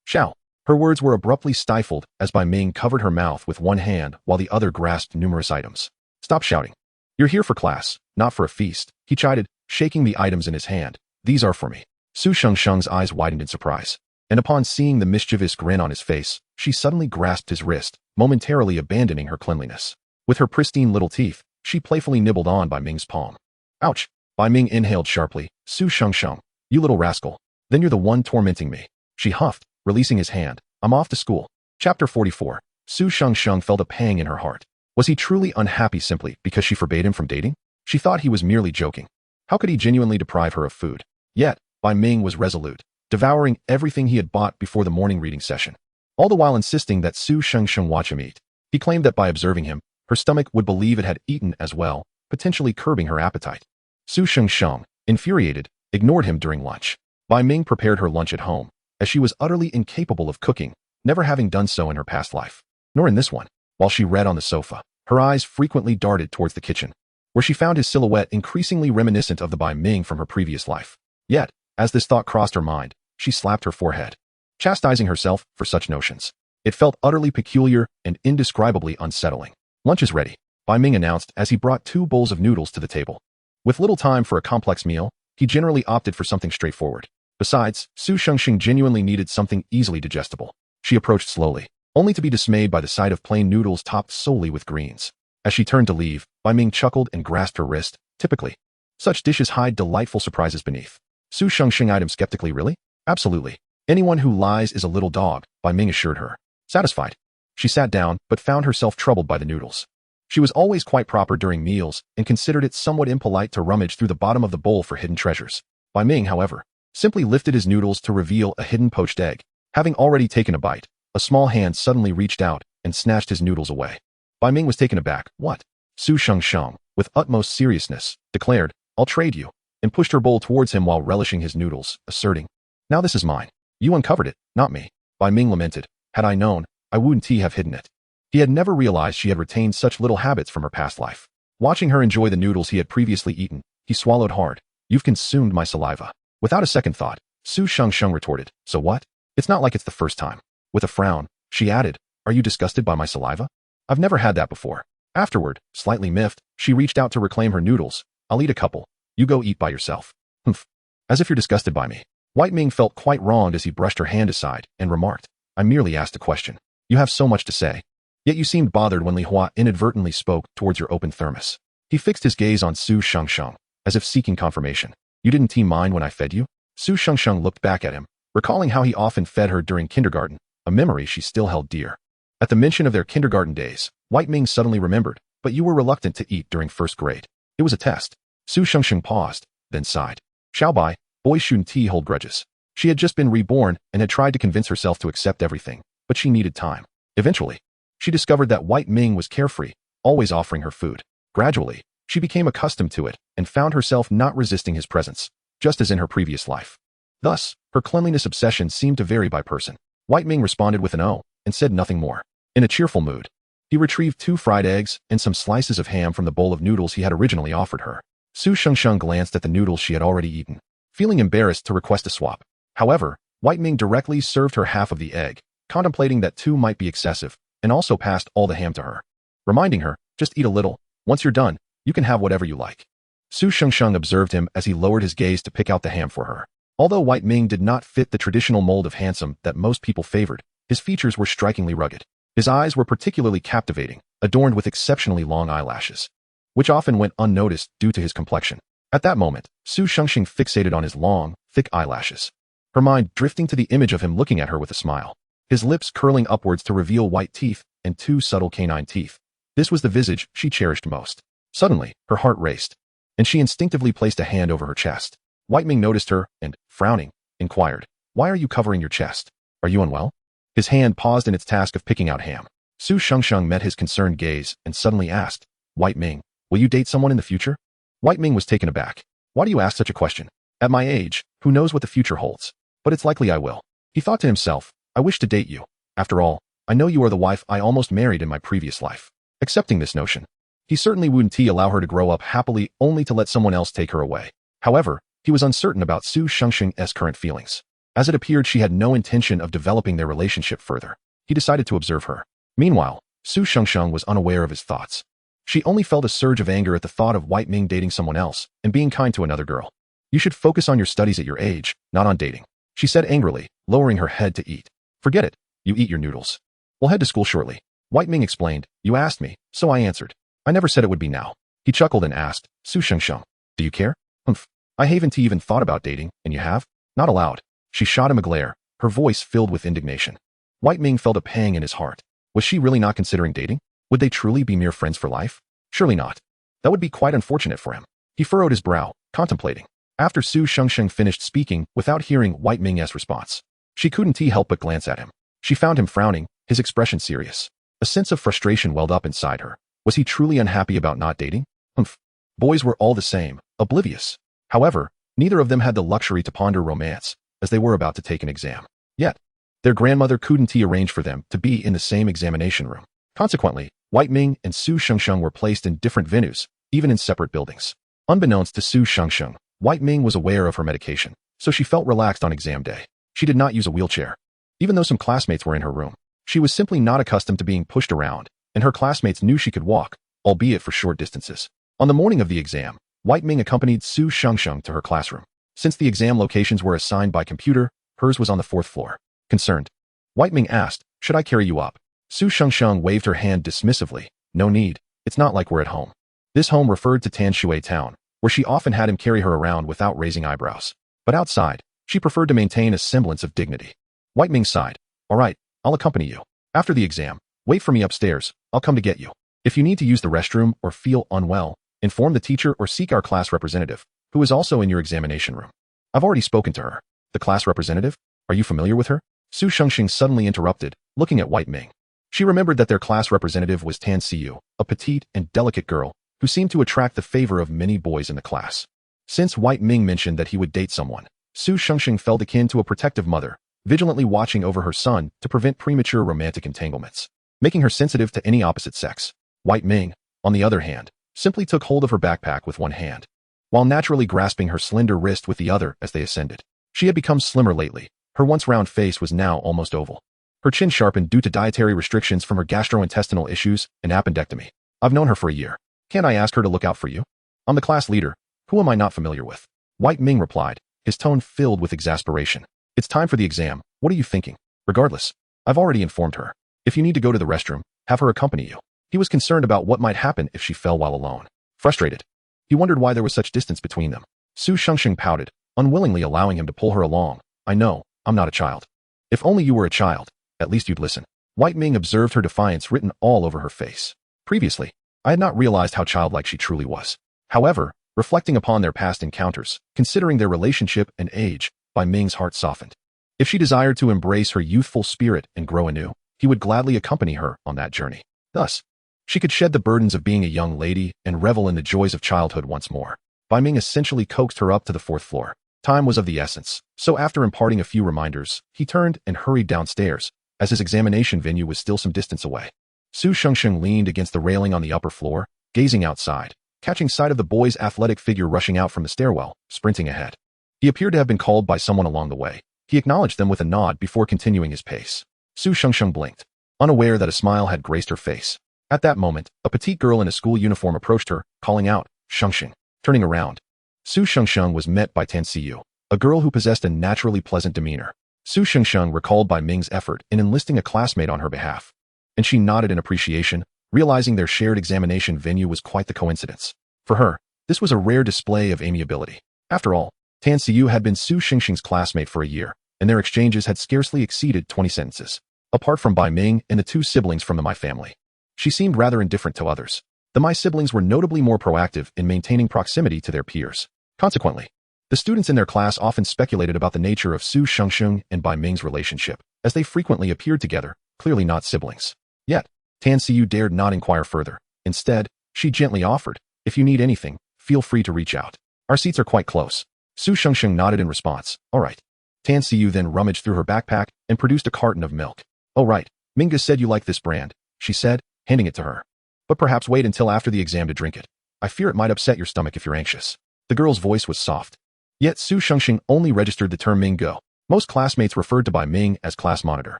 "Xiao." Her words were abruptly stifled as Bai Ming covered her mouth with one hand while the other grasped numerous items. "Stop shouting. You're here for class, not for a feast," he chided, shaking the items in his hand. "These are for me." Su Shengsheng's eyes widened in surprise, and upon seeing the mischievous grin on his face, she suddenly grasped his wrist, momentarily abandoning her cleanliness. With her pristine little teeth, she playfully nibbled on Bai Ming's palm. "Ouch!" Bai Ming inhaled sharply. "Su Shengsheng, you little rascal. Then you're the one tormenting me." She huffed, releasing his hand. "I'm off to school." Chapter 44. Su Shengsheng felt a pang in her heart. Was he truly unhappy simply because she forbade him from dating? She thought he was merely joking. How could he genuinely deprive her of food? Yet, Bai Ming was resolute, devouring everything he had bought before the morning reading session, all the while insisting that Su Shengsheng watch him eat. He claimed that by observing him, her stomach would believe it had eaten as well, potentially curbing her appetite. Su Shengsheng, infuriated, ignored him during lunch. Bai Ming prepared her lunch at home, as she was utterly incapable of cooking, never having done so in her past life, nor in this one. While she read on the sofa, her eyes frequently darted towards the kitchen, where she found his silhouette increasingly reminiscent of the Bai Ming from her previous life. Yet, as this thought crossed her mind, she slapped her forehead, chastising herself for such notions. It felt utterly peculiar and indescribably unsettling. "Lunch is ready," Bai Ming announced as he brought 2 bowls of noodles to the table. With little time for a complex meal, he generally opted for something straightforward. Besides, Su Shengsheng genuinely needed something easily digestible. She approached slowly, only to be dismayed by the sight of plain noodles topped solely with greens. As she turned to leave, Bai Ming chuckled and grasped her wrist. Typically, such dishes hide delightful surprises beneath. Su Shengsheng eyed him skeptically. "Really?" "Absolutely. Anyone who lies is a little dog," Bai Ming assured her. Satisfied, she sat down but found herself troubled by the noodles. She was always quite proper during meals and considered it somewhat impolite to rummage through the bottom of the bowl for hidden treasures. Bai Ming, however, simply lifted his noodles to reveal a hidden poached egg. Having already taken a bite, A small hand suddenly reached out and snatched his noodles away. Bai Ming was taken aback. What? Su Shengsheng, with utmost seriousness, declared, I'll trade you, and pushed her bowl towards him while relishing his noodles, asserting, Now this is mine. You uncovered it, not me. Bai Ming lamented, Had I known, I wouldn't have hidden it. He had never realized she had retained such little habits from her past life. Watching her enjoy the noodles he had previously eaten, he swallowed hard. You've consumed my saliva. Without a second thought, Su Shengsheng retorted, So what? It's not like it's the first time. With a frown, she added, Are you disgusted by my saliva? I've never had that before. Afterward, slightly miffed, she reached out to reclaim her noodles. I'll eat a couple. You go eat by yourself. Humph. As if you're disgusted by me. White Ming felt quite wronged as he brushed her hand aside and remarked, I merely asked a question. You have so much to say. Yet you seemed bothered when Li Hua inadvertently spoke towards your open thermos. He fixed his gaze on Su Shengsheng, as if seeking confirmation. You didn't mind when I fed you? Su Shengsheng looked back at him, recalling how he often fed her during kindergarten, a memory she still held dear. At the mention of their kindergarten days, White Ming suddenly remembered, but you were reluctant to eat during first grade. It was a test. Su Shengsheng paused, then sighed. Bai, boys shouldn't hold grudges. She had just been reborn and had tried to convince herself to accept everything, but she needed time. Eventually, she discovered that White Ming was carefree, always offering her food. Gradually, she became accustomed to it and found herself not resisting his presence, just as in her previous life. Thus, her cleanliness obsession seemed to vary by person. White Ming responded with an "oh" and said nothing more. In a cheerful mood, he retrieved 2 fried eggs and some slices of ham from the bowl of noodles he had originally offered her. Su Shengsheng glanced at the noodles she had already eaten, feeling embarrassed to request a swap. However, White Ming directly served her half of the egg, contemplating that 2 might be excessive, and also passed all the ham to her, reminding her, just eat a little. Once you're done, you can have whatever you like. Su Shengsheng observed him as he lowered his gaze to pick out the ham for her. Although White Ming did not fit the traditional mold of handsome that most people favored, his features were strikingly rugged. His eyes were particularly captivating, adorned with exceptionally long eyelashes, which often went unnoticed due to his complexion. At that moment, Su Shengsheng fixated on his long, thick eyelashes, her mind drifting to the image of him looking at her with a smile, his lips curling upwards to reveal white teeth and 2 subtle canine teeth. This was the visage she cherished most. Suddenly, her heart raced, and she instinctively placed a hand over her chest. White Ming noticed her and, frowning, inquired, Why are you covering your chest? Are you unwell? His hand paused in its task of picking out ham. Su Shengsheng met his concerned gaze and suddenly asked, White Ming, will you date someone in the future? White Ming was taken aback. Why do you ask such a question? At my age, who knows what the future holds? But it's likely I will. He thought to himself, I wish to date you. After all, I know you are the wife I almost married in my previous life. Accepting this notion, he certainly wouldn't allow her to grow up happily only to let someone else take her away. However, he was uncertain about Su Shengsheng's current feelings. As it appeared she had no intention of developing their relationship further, he decided to observe her. Meanwhile, Su Shengsheng was unaware of his thoughts. She only felt a surge of anger at the thought of White Ming dating someone else and being kind to another girl. You should focus on your studies at your age, not on dating, she said angrily, lowering her head to eat. Forget it. You eat your noodles. We'll head to school shortly. White Ming explained. You asked me, so I answered. I never said it would be now. He chuckled and asked, Su Shengsheng, do you care? Humph. I haven't even thought about dating, and you have? Not allowed. She shot him a glare, her voice filled with indignation. White Ming felt a pang in his heart. Was she really not considering dating? Would they truly be mere friends for life? Surely not. That would be quite unfortunate for him. He furrowed his brow, contemplating. After Su Shengsheng finished speaking without hearing White Ming's response, she couldn't help but glance at him. She found him frowning, his expression serious. A sense of frustration welled up inside her. Was he truly unhappy about not dating? Humph. Boys were all the same, oblivious. However, neither of them had the luxury to ponder romance, as they were about to take an exam. Yet, their grandmother couldn't arrange for them to be in the same examination room. Consequently, White Ming and Su Shengsheng were placed in different venues, even in separate buildings. Unbeknownst to Su Shengsheng, White Ming was aware of her medication, so she felt relaxed on exam day. She did not use a wheelchair. Even though some classmates were in her room, she was simply not accustomed to being pushed around, and her classmates knew she could walk, albeit for short distances. On the morning of the exam, White Ming accompanied Su Shengsheng to her classroom. Since the exam locations were assigned by computer, hers was on the 4th floor. Concerned, White Ming asked, should I carry you up? Su Shengsheng waved her hand dismissively. No need, it's not like we're at home. This home referred to Tanshui town, where she often had him carry her around without raising eyebrows. But outside, she preferred to maintain a semblance of dignity. White Ming sighed. All right, I'll accompany you. After the exam, wait for me upstairs, I'll come to get you. If you need to use the restroom or feel unwell, inform the teacher or seek our class representative, who is also in your examination room. I've already spoken to her. The class representative? Are you familiar with her? Su Shengsheng suddenly interrupted, looking at Bai Ming. She remembered that their class representative was Tan Siyu, a petite and delicate girl who seemed to attract the favor of many boys in the class. Since Bai Ming mentioned that he would date someone, Su Shengsheng felt akin to a protective mother, vigilantly watching over her son to prevent premature romantic entanglements, making her sensitive to any opposite sex. Bai Ming, on the other hand, simply took hold of her backpack with one hand, while naturally grasping her slender wrist with the other as they ascended. She had become slimmer lately. Her once round face was now almost oval. Her chin sharpened due to dietary restrictions from her gastrointestinal issues and appendectomy. I've known her for a year. Can't I ask her to look out for you? I'm the class leader. Who am I not familiar with? Bai Ming replied, his tone filled with exasperation. It's time for the exam. What are you thinking? Regardless, I've already informed her. If you need to go to the restroom, have her accompany you. He was concerned about what might happen if she fell while alone. Frustrated, he wondered why there was such distance between them. Su Shengsheng pouted, unwillingly allowing him to pull her along. I know, I'm not a child. If only you were a child, at least you'd listen. Bai Ming observed her defiance written all over her face. Previously, I had not realized how childlike she truly was. However, reflecting upon their past encounters, considering their relationship and age, Bai Ming's heart softened. If she desired to embrace her youthful spirit and grow anew, he would gladly accompany her on that journey. Thus, she could shed the burdens of being a young lady and revel in the joys of childhood once more. Bai Ming essentially coaxed her up to the 4th floor. Time was of the essence, so after imparting a few reminders, he turned and hurried downstairs, as his examination venue was still some distance away. Su Shengsheng leaned against the railing on the upper floor, gazing outside, catching sight of the boy's athletic figure rushing out from the stairwell, sprinting ahead. He appeared to have been called by someone along the way. He acknowledged them with a nod before continuing his pace. Su Shengsheng blinked, unaware that a smile had graced her face. At that moment, a petite girl in a school uniform approached her, calling out, Shengsheng. Turning around, Su Shengsheng was met by Tan Siyu, a girl who possessed a naturally pleasant demeanor. Su Shengsheng recalled Bai Ming's effort in enlisting a classmate on her behalf, and she nodded in appreciation, realizing their shared examination venue was quite the coincidence. For her, this was a rare display of amiability. After all, Tan Siyu had been Su Shengsheng's classmate for a year, and their exchanges had scarcely exceeded 20 sentences. Apart from Bai Ming and the 2 siblings from the Mai family, she seemed rather indifferent to others. The Mai siblings were notably more proactive in maintaining proximity to their peers. Consequently, the students in their class often speculated about the nature of Su Shengsheng and Bai Ming's relationship, as they frequently appeared together, clearly not siblings. Yet, Tan Siyu dared not inquire further. Instead, she gently offered, if you need anything, feel free to reach out. Our seats are quite close. Su Shengsheng nodded in response. All right. Tan Siyu then rummaged through her backpack and produced a carton of milk. Oh right, Minga said you like this brand, she said, handing it to her. But perhaps wait until after the exam to drink it. I fear it might upset your stomach if you're anxious. The girl's voice was soft. Yet Su Shengsheng only registered the term Mingo. Most classmates referred to Bai Ming as class monitor,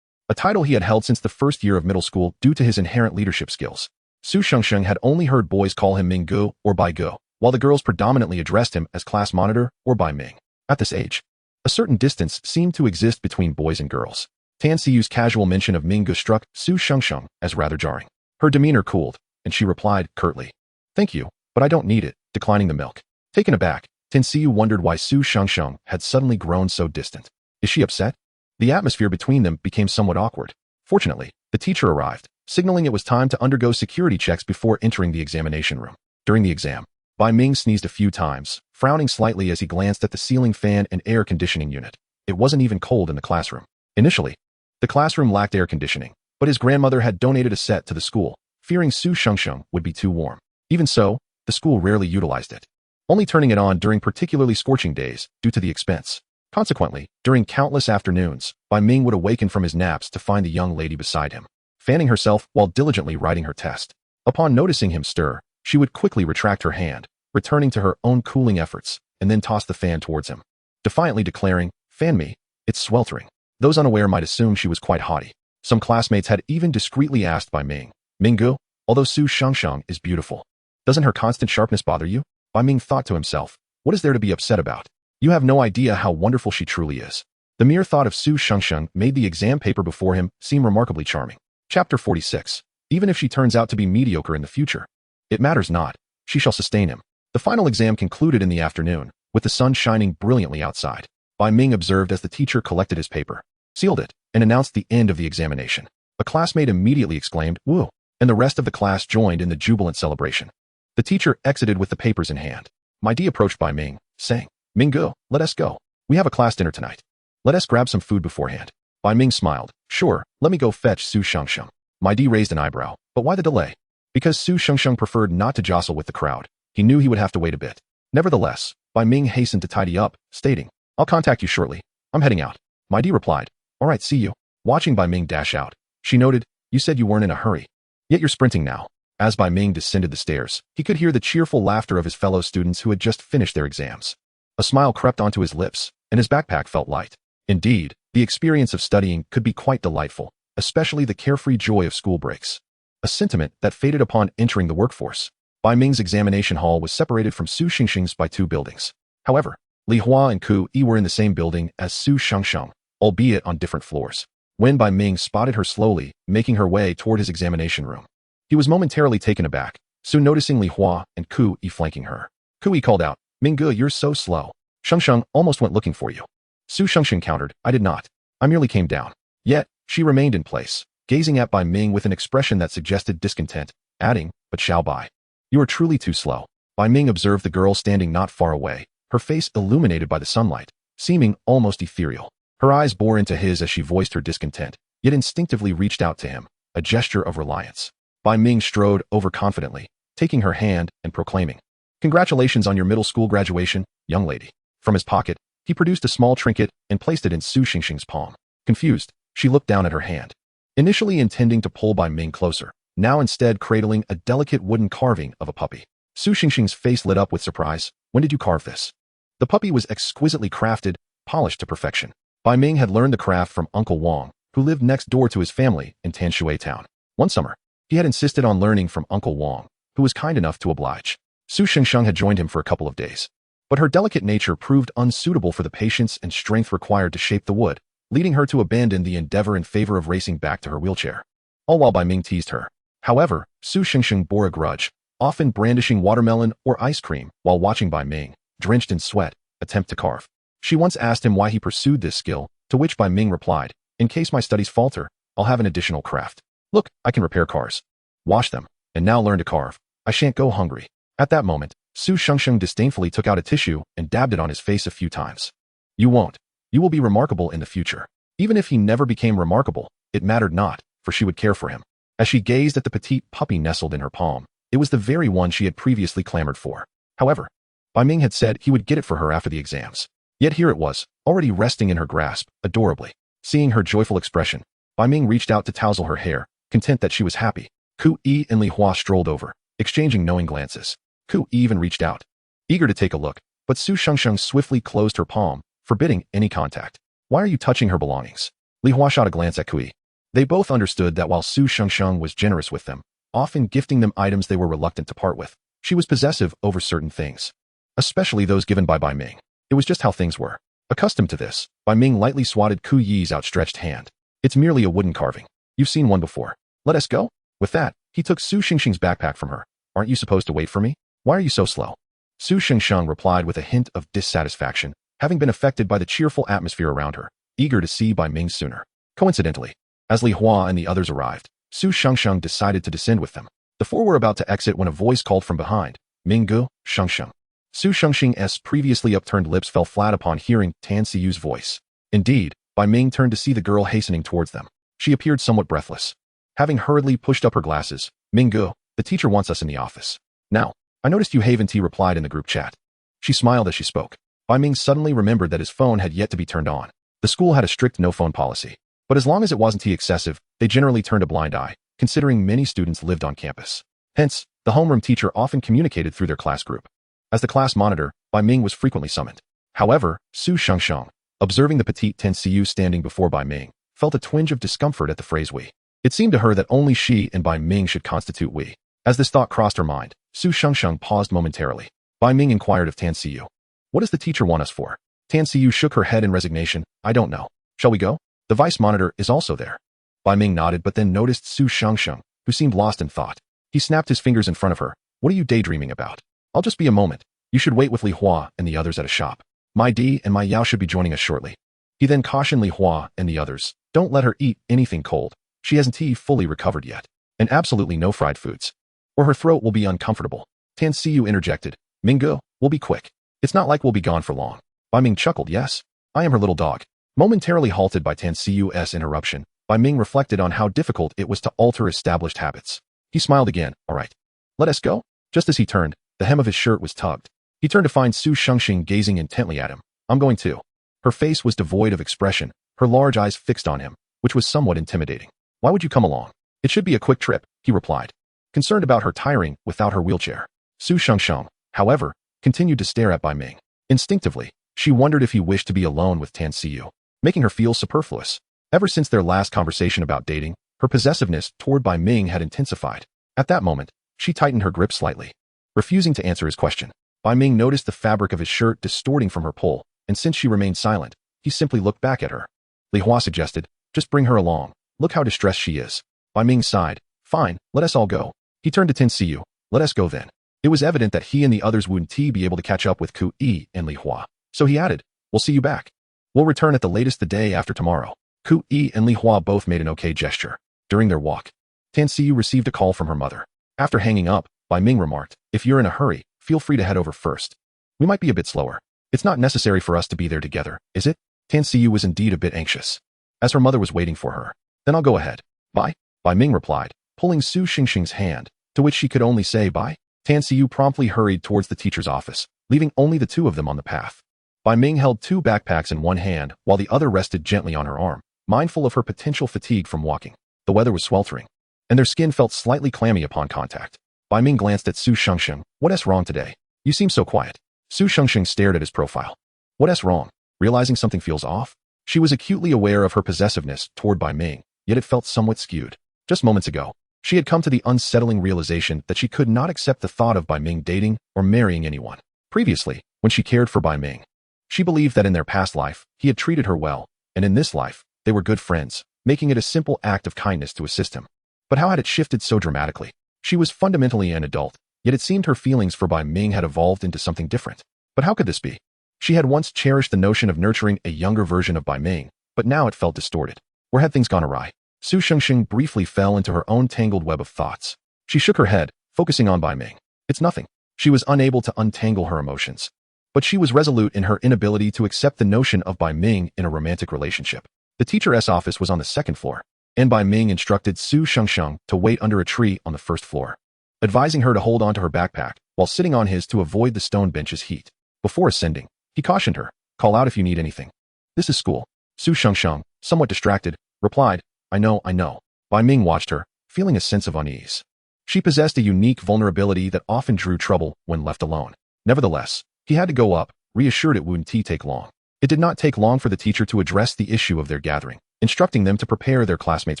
a title he had held since the 1st year of middle school due to his inherent leadership skills. Su Shengsheng had only heard boys call him Mingo or Bai Go, while the girls predominantly addressed him as class monitor or Bai Ming. At this age, a certain distance seemed to exist between boys and girls. Tan Siyu's casual mention of Mingo struck Su Shengsheng as rather jarring. Her demeanor cooled, and she replied curtly, Thank you, but I don't need it, declining the milk. Taken aback, Tan Siyu wondered why Su Shengsheng had suddenly grown so distant. Is she upset? The atmosphere between them became somewhat awkward. Fortunately, the teacher arrived, signaling it was time to undergo security checks before entering the examination room. During the exam, Bai Ming sneezed a few times, frowning slightly as he glanced at the ceiling fan and air conditioning unit. It wasn't even cold in the classroom. Initially, the classroom lacked air conditioning, but his grandmother had donated a set to the school, fearing Su Shengsheng would be too warm. Even so, the school rarely utilized it, only turning it on during particularly scorching days due to the expense. Consequently, during countless afternoons, Bai Ming would awaken from his naps to find the young lady beside him, fanning herself while diligently writing her test. Upon noticing him stir, she would quickly retract her hand, returning to her own cooling efforts, and then toss the fan towards him, defiantly declaring, Fan me, it's sweltering. Those unaware might assume she was quite haughty. Some classmates had even discreetly asked Bai Ming, Mingu, although Su Shengsheng is beautiful, doesn't her constant sharpness bother you? Bai Ming thought to himself, what is there to be upset about? You have no idea how wonderful she truly is. The mere thought of Su Shengsheng made the exam paper before him seem remarkably charming. Chapter 46. Even if she turns out to be mediocre in the future, it matters not. She shall sustain him. The final exam concluded in the afternoon, with the sun shining brilliantly outside. Bai Ming observed as the teacher collected his paper, sealed it, and announced the end of the examination. A classmate immediately exclaimed, Woo! And the rest of the class joined in the jubilant celebration. The teacher exited with the papers in hand. Mai Di approached Bai Ming, saying, Mingu, let us go. We have a class dinner tonight. Let us grab some food beforehand. Bai Ming smiled. Sure, let me go fetch Su Shengsheng. Mai Di raised an eyebrow. But why the delay? Because Su Shengsheng preferred not to jostle with the crowd. He knew he would have to wait a bit. Nevertheless, Bai Ming hastened to tidy up, stating, I'll contact you shortly. I'm heading out. Mai Di replied, all right, see you. Watching Bai Ming dash out, she noted, you said you weren't in a hurry. Yet you're sprinting now. As Bai Ming descended the stairs, he could hear the cheerful laughter of his fellow students who had just finished their exams. A smile crept onto his lips, and his backpack felt light. Indeed, the experience of studying could be quite delightful, especially the carefree joy of school breaks. A sentiment that faded upon entering the workforce. Bai Ming's examination hall was separated from Su Shengsheng's by 2 buildings. However, Li Hua and Ku Yi were in the same building as Su Shengsheng, albeit on different floors. When Bai Ming spotted her slowly, making her way toward his examination room, he was momentarily taken aback, soon noticing Li Hua and Ku Yi flanking her. Ku Yi called out, Mingge, you're so slow. Shengsheng almost went looking for you. Su Shengsheng countered, I did not. I merely came down. Yet, she remained in place, gazing at Bai Ming with an expression that suggested discontent, adding, but Xiao Bai. You are truly too slow. Bai Ming observed the girl standing not far away, her face illuminated by the sunlight, seeming almost ethereal. Her eyes bore into his as she voiced her discontent, yet instinctively reached out to him, a gesture of reliance. Bai Ming strode overconfidently, taking her hand and proclaiming, Congratulations on your middle school graduation, young lady. From his pocket, he produced a small trinket and placed it in Su Shengsheng's palm. Confused, she looked down at her hand, initially intending to pull Bai Ming closer, now instead cradling a delicate wooden carving of a puppy. Su Shengsheng's face lit up with surprise. When did you carve this? The puppy was exquisitely crafted, polished to perfection. Bai Ming had learned the craft from Uncle Wang, who lived next door to his family in Tanshui Town. One summer, he had insisted on learning from Uncle Wang, who was kind enough to oblige. Su Shengsheng had joined him for a couple of days. But her delicate nature proved unsuitable for the patience and strength required to shape the wood, leading her to abandon the endeavor in favor of racing back to her wheelchair. All while Bai Ming teased her. However, Su Shengsheng bore a grudge, often brandishing watermelon or ice cream while watching Bai Ming, drenched in sweat, attempt to carve. She once asked him why he pursued this skill, to which Bai Ming replied, in case my studies falter, I'll have an additional craft. Look, I can repair cars, wash them, and now learn to carve. I shan't go hungry. At that moment, Su Shengsheng disdainfully took out a tissue and dabbed it on his face a few times. You won't. You will be remarkable in the future. Even if he never became remarkable, it mattered not, for she would care for him. As she gazed at the petite puppy nestled in her palm, it was the very one she had previously clamored for. However, Bai Ming had said he would get it for her after the exams. Yet here it was, already resting in her grasp, adorably. Seeing her joyful expression, Bai Ming reached out to tousle her hair, content that she was happy. Ku Yi and Li Hua strolled over, exchanging knowing glances. Ku Yi even reached out, eager to take a look, but Su Shengsheng swiftly closed her palm, forbidding any contact. Why are you touching her belongings? Li Hua shot a glance at Ku Yi. They both understood that while Su Shengsheng was generous with them, often gifting them items they were reluctant to part with, she was possessive over certain things, especially those given by Bai Ming. It was just how things were. Accustomed to this, Bai Ming lightly swatted Ku Yi's outstretched hand. It's merely a wooden carving. You've seen one before. Let us go? With that, he took Su Shengsheng's backpack from her. Aren't you supposed to wait for me? Why are you so slow? Su Shengsheng replied with a hint of dissatisfaction, having been affected by the cheerful atmosphere around her, eager to see Bai Ming sooner. Coincidentally, as Li Hua and the others arrived, Su Shengsheng decided to descend with them. The four were about to exit when a voice called from behind, Mingge, Shengsheng. Su Shengsheng's previously upturned lips fell flat upon hearing Tan Siyu's voice. Indeed, Bai Ming turned to see the girl hastening towards them. She appeared somewhat breathless. Having hurriedly pushed up her glasses, Mingge, the teacher wants us in the office. Now, I noticed you Hmph replied in the group chat. She smiled as she spoke. Bai Ming suddenly remembered that his phone had yet to be turned on. The school had a strict no-phone policy. But as long as it wasn't excessive, they generally turned a blind eye, considering many students lived on campus. Hence, the homeroom teacher often communicated through their class group. As the class monitor, Bai Ming was frequently summoned. However, Su Shengsheng, observing the petite Tan Siyu standing before Bai Ming, felt a twinge of discomfort at the phrase we. It seemed to her that only she and Bai Ming should constitute we. As this thought crossed her mind, Su Shengsheng paused momentarily. Bai Ming inquired of Tan Siyu. What does the teacher want us for? Tan Siyu shook her head in resignation. I don't know. Shall we go? The vice monitor is also there. Bai Ming nodded but then noticed Su Shengsheng, who seemed lost in thought. He snapped his fingers in front of her. What are you daydreaming about? I'll just be a moment. You should wait with Li Hua and the others at a shop. Mai Di and Mai Yao should be joining us shortly. He then cautioned Li Hua and the others. Don't let her eat anything cold. She hasn't fully recovered yet. And absolutely no fried foods, or her throat will be uncomfortable. Tan Siyu interjected. Mingge, we'll be quick. It's not like we'll be gone for long. Bai Ming chuckled. Yes, I am her little dog. Momentarily halted by Tan Siu's interruption, Bai Ming reflected on how difficult it was to alter established habits. He smiled again. All right. Let us go? Just as he turned, the hem of his shirt was tugged. He turned to find Su Shengxing gazing intently at him. I'm going too. Her face was devoid of expression, her large eyes fixed on him, which was somewhat intimidating. Why would you come along? It should be a quick trip, he replied, concerned about her tiring without her wheelchair. Su Shengxing, however, continued to stare at Bai Ming. Instinctively, she wondered if he wished to be alone with Tan Siu, making her feel superfluous. Ever since their last conversation about dating, her possessiveness toward Bai Ming had intensified. At that moment, she tightened her grip slightly. Refusing to answer his question, Bai Ming noticed the fabric of his shirt distorting from her pull, and since she remained silent, he simply looked back at her. Li Hua suggested, just bring her along. Look how distressed she is. Bai Ming sighed. Fine, let us all go. He turned to Tan Siu. Let us go then. It was evident that he and the others wouldn't be able to catch up with Ku Yi and Li Hua. So he added, we'll see you back. We'll return at the latest the day after tomorrow. Ku Yi and Li Hua both made an okay gesture. During their walk, Tan Siu received a call from her mother. After hanging up, Bai Ming remarked, if you're in a hurry, feel free to head over first. We might be a bit slower. It's not necessary for us to be there together, is it? Tan Siu was indeed a bit anxious, as her mother was waiting for her. Then I'll go ahead. Bye. Bai Ming replied, pulling Su Shengxing's hand, to which she could only say bye. Tan Siu promptly hurried towards the teacher's office, leaving only the two of them on the path. Bai Ming held two backpacks in one hand while the other rested gently on her arm, mindful of her potential fatigue from walking. The weather was sweltering, and their skin felt slightly clammy upon contact. Bai Ming glanced at Su Shengxing. What's wrong today? You seem so quiet. Su Shengxing stared at his profile. What's wrong? Realizing something feels off? She was acutely aware of her possessiveness toward Bai Ming, yet it felt somewhat skewed. Just moments ago, she had come to the unsettling realization that she could not accept the thought of Bai Ming dating or marrying anyone. Previously, when she cared for Bai Ming, she believed that in their past life, he had treated her well, and in this life, they were good friends, making it a simple act of kindness to assist him. But how had it shifted so dramatically? She was fundamentally an adult, yet it seemed her feelings for Bai Ming had evolved into something different. But how could this be? She had once cherished the notion of nurturing a younger version of Bai Ming, but now it felt distorted. Where had things gone awry? Su Shengxing briefly fell into her own tangled web of thoughts. She shook her head, focusing on Bai Ming. It's nothing. She was unable to untangle her emotions. But she was resolute in her inability to accept the notion of Bai Ming in a romantic relationship. The teacher's office was on the second floor, and Bai Ming instructed Su Shengxing to wait under a tree on the first floor, advising her to hold onto her backpack while sitting on his to avoid the stone bench's heat. Before ascending, he cautioned her, call out if you need anything. This is school. Su Shengxing, somewhat distracted, replied, I know. Bai Ming watched her, feeling a sense of unease. She possessed a unique vulnerability that often drew trouble when left alone. Nevertheless, he had to go up, reassured it wouldn't take long. It did not take long for the teacher to address the issue of their gathering, instructing them to prepare their classmates'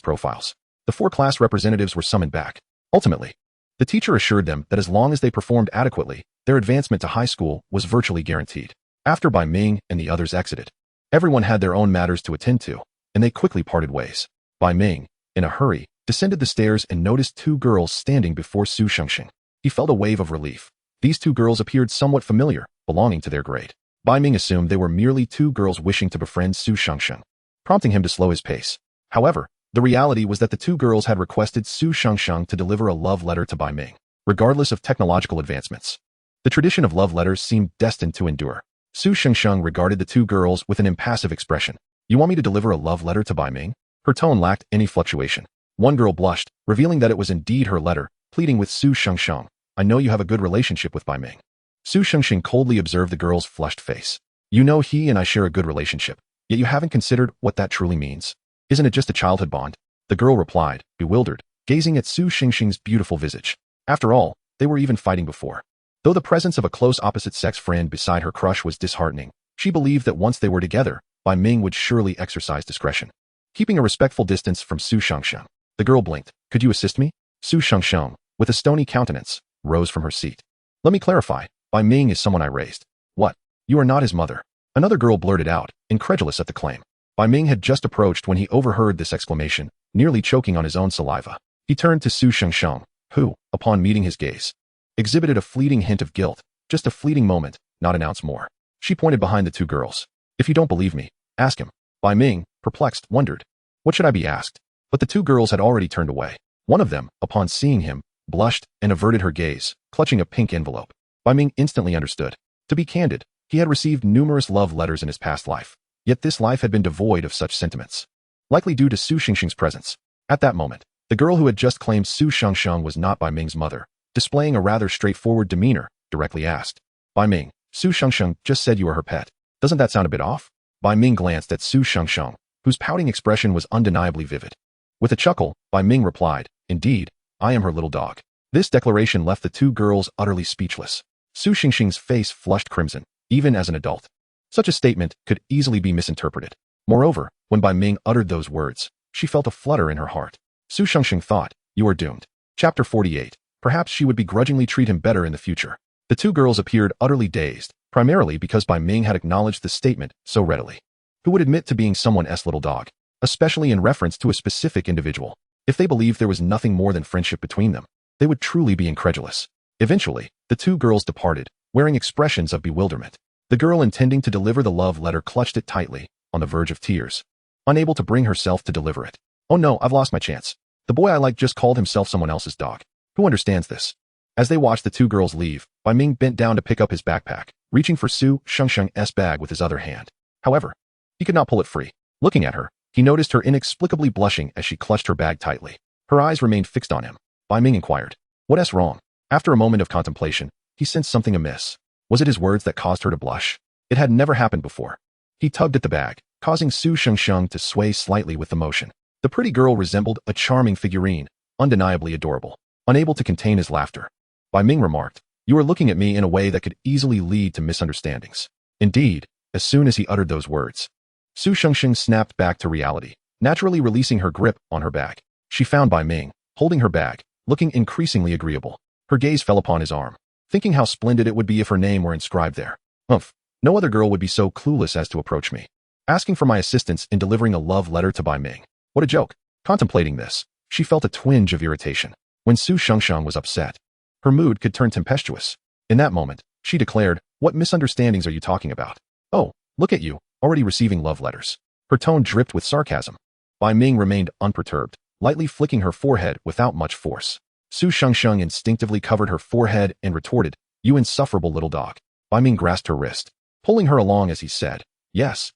profiles. The 4 class representatives were summoned back. Ultimately, the teacher assured them that as long as they performed adequately, their advancement to high school was virtually guaranteed. After Bai Ming and the others exited, everyone had their own matters to attend to, and they quickly parted ways. Bai Ming, in a hurry, descended the stairs and noticed 2 girls standing before Su Shengxing. He felt a wave of relief. These 2 girls appeared somewhat familiar, belonging to their grade. Bai Ming assumed they were merely 2 girls wishing to befriend Su Shengxing, prompting him to slow his pace. However, the reality was that the 2 girls had requested Su Shengxing to deliver a love letter to Bai Ming, regardless of technological advancements. The tradition of love letters seemed destined to endure. Su Shengxing regarded the 2 girls with an impassive expression. You want me to deliver a love letter to Bai Ming? Her tone lacked any fluctuation. One girl blushed, revealing that it was indeed her letter, pleading with Su Shengxing. I know you have a good relationship with Bai Ming. Su Shengxing coldly observed the girl's flushed face. You know he and I share a good relationship, yet you haven't considered what that truly means. Isn't it just a childhood bond? The girl replied, bewildered, gazing at Su Shengxing's beautiful visage. After all, they were even fighting before. Though the presence of a close opposite-sex friend beside her crush was disheartening, she believed that once they were together, Bai Ming would surely exercise discretion. Keeping a respectful distance from Su Shengxing, the girl blinked. Could you assist me? Su Shengxing, with a stony countenance, rose from her seat. Let me clarify. Bai Ming is someone I raised. What? You are not his mother. Another girl blurted out, incredulous at the claim. Bai Ming had just approached when he overheard this exclamation, nearly choking on his own saliva. He turned to Su Shengxing, who, upon meeting his gaze, exhibited a fleeting hint of guilt, just a fleeting moment, not an ounce more. She pointed behind the 2 girls. If you don't believe me, ask him. Bai Ming, perplexed, wondered. What should I be asked? But the 2 girls had already turned away. One of them, upon seeing him, blushed and averted her gaze, clutching a pink envelope. Bai Ming instantly understood. To be candid, he had received numerous love letters in his past life, Yet this life had been devoid of such sentiments. Likely due to Su Xingxing's presence. At that moment, the girl who had just claimed Su Shengsheng was not Bai Ming's mother, displaying a rather straightforward demeanor, directly asked. Bai Ming, Su Shengsheng just said you are her pet. Doesn't that sound a bit off? Bai Ming glanced at Su Shengsheng, whose pouting expression was undeniably vivid. With a chuckle, Bai Ming replied, indeed, I am her little dog. This declaration left the two girls utterly speechless. Su Xingxing's face flushed crimson, even as an adult. Such a statement could easily be misinterpreted. Moreover, when Bai Ming uttered those words, she felt a flutter in her heart. Su Shengxing thought, you are doomed. Chapter 48. Perhaps she would begrudgingly treat him better in the future. The two girls appeared utterly dazed, primarily because Bai Ming had acknowledged the statement so readily. Who would admit to being someone else's little dog, especially in reference to a specific individual? If they believed there was nothing more than friendship between them, they would truly be incredulous. Eventually, the two girls departed, wearing expressions of bewilderment. The girl intending to deliver the love letter clutched it tightly, on the verge of tears, unable to bring herself to deliver it. Oh no, I've lost my chance. The boy I like just called himself someone else's dog. Who understands this? As they watched the two girls leave, Bai Ming bent down to pick up his backpack, reaching for Su Shengsheng's bag with his other hand. However, he could not pull it free. Looking at her, he noticed her inexplicably blushing as she clutched her bag tightly. Her eyes remained fixed on him. Bai Ming inquired, "What's wrong?" After a moment of contemplation, he sensed something amiss. Was it his words that caused her to blush? It had never happened before. He tugged at the bag, causing Su Shengsheng to sway slightly with the motion. The pretty girl resembled a charming figurine, undeniably adorable. Unable to contain his laughter, Bai Ming remarked, "You are looking at me in a way that could easily lead to misunderstandings." Indeed, as soon as he uttered those words, Su Shengsheng snapped back to reality, naturally releasing her grip on her bag. She found Bai Ming, holding her bag, looking increasingly agreeable. Her gaze fell upon his arm, thinking how splendid it would be if her name were inscribed there. Humph, no other girl would be so clueless as to approach me, asking for my assistance in delivering a love letter to Bai Ming. What a joke. Contemplating this, she felt a twinge of irritation. When Su Shengsheng was upset, her mood could turn tempestuous. In that moment, she declared, "What misunderstandings are you talking about? Oh, look at you, already receiving love letters." Her tone dripped with sarcasm. Bai Ming remained unperturbed, lightly flicking her forehead without much force. Su Shengsheng instinctively covered her forehead and retorted, "You insufferable little dog." Bai Ming grasped her wrist, pulling her along as he said, Yes,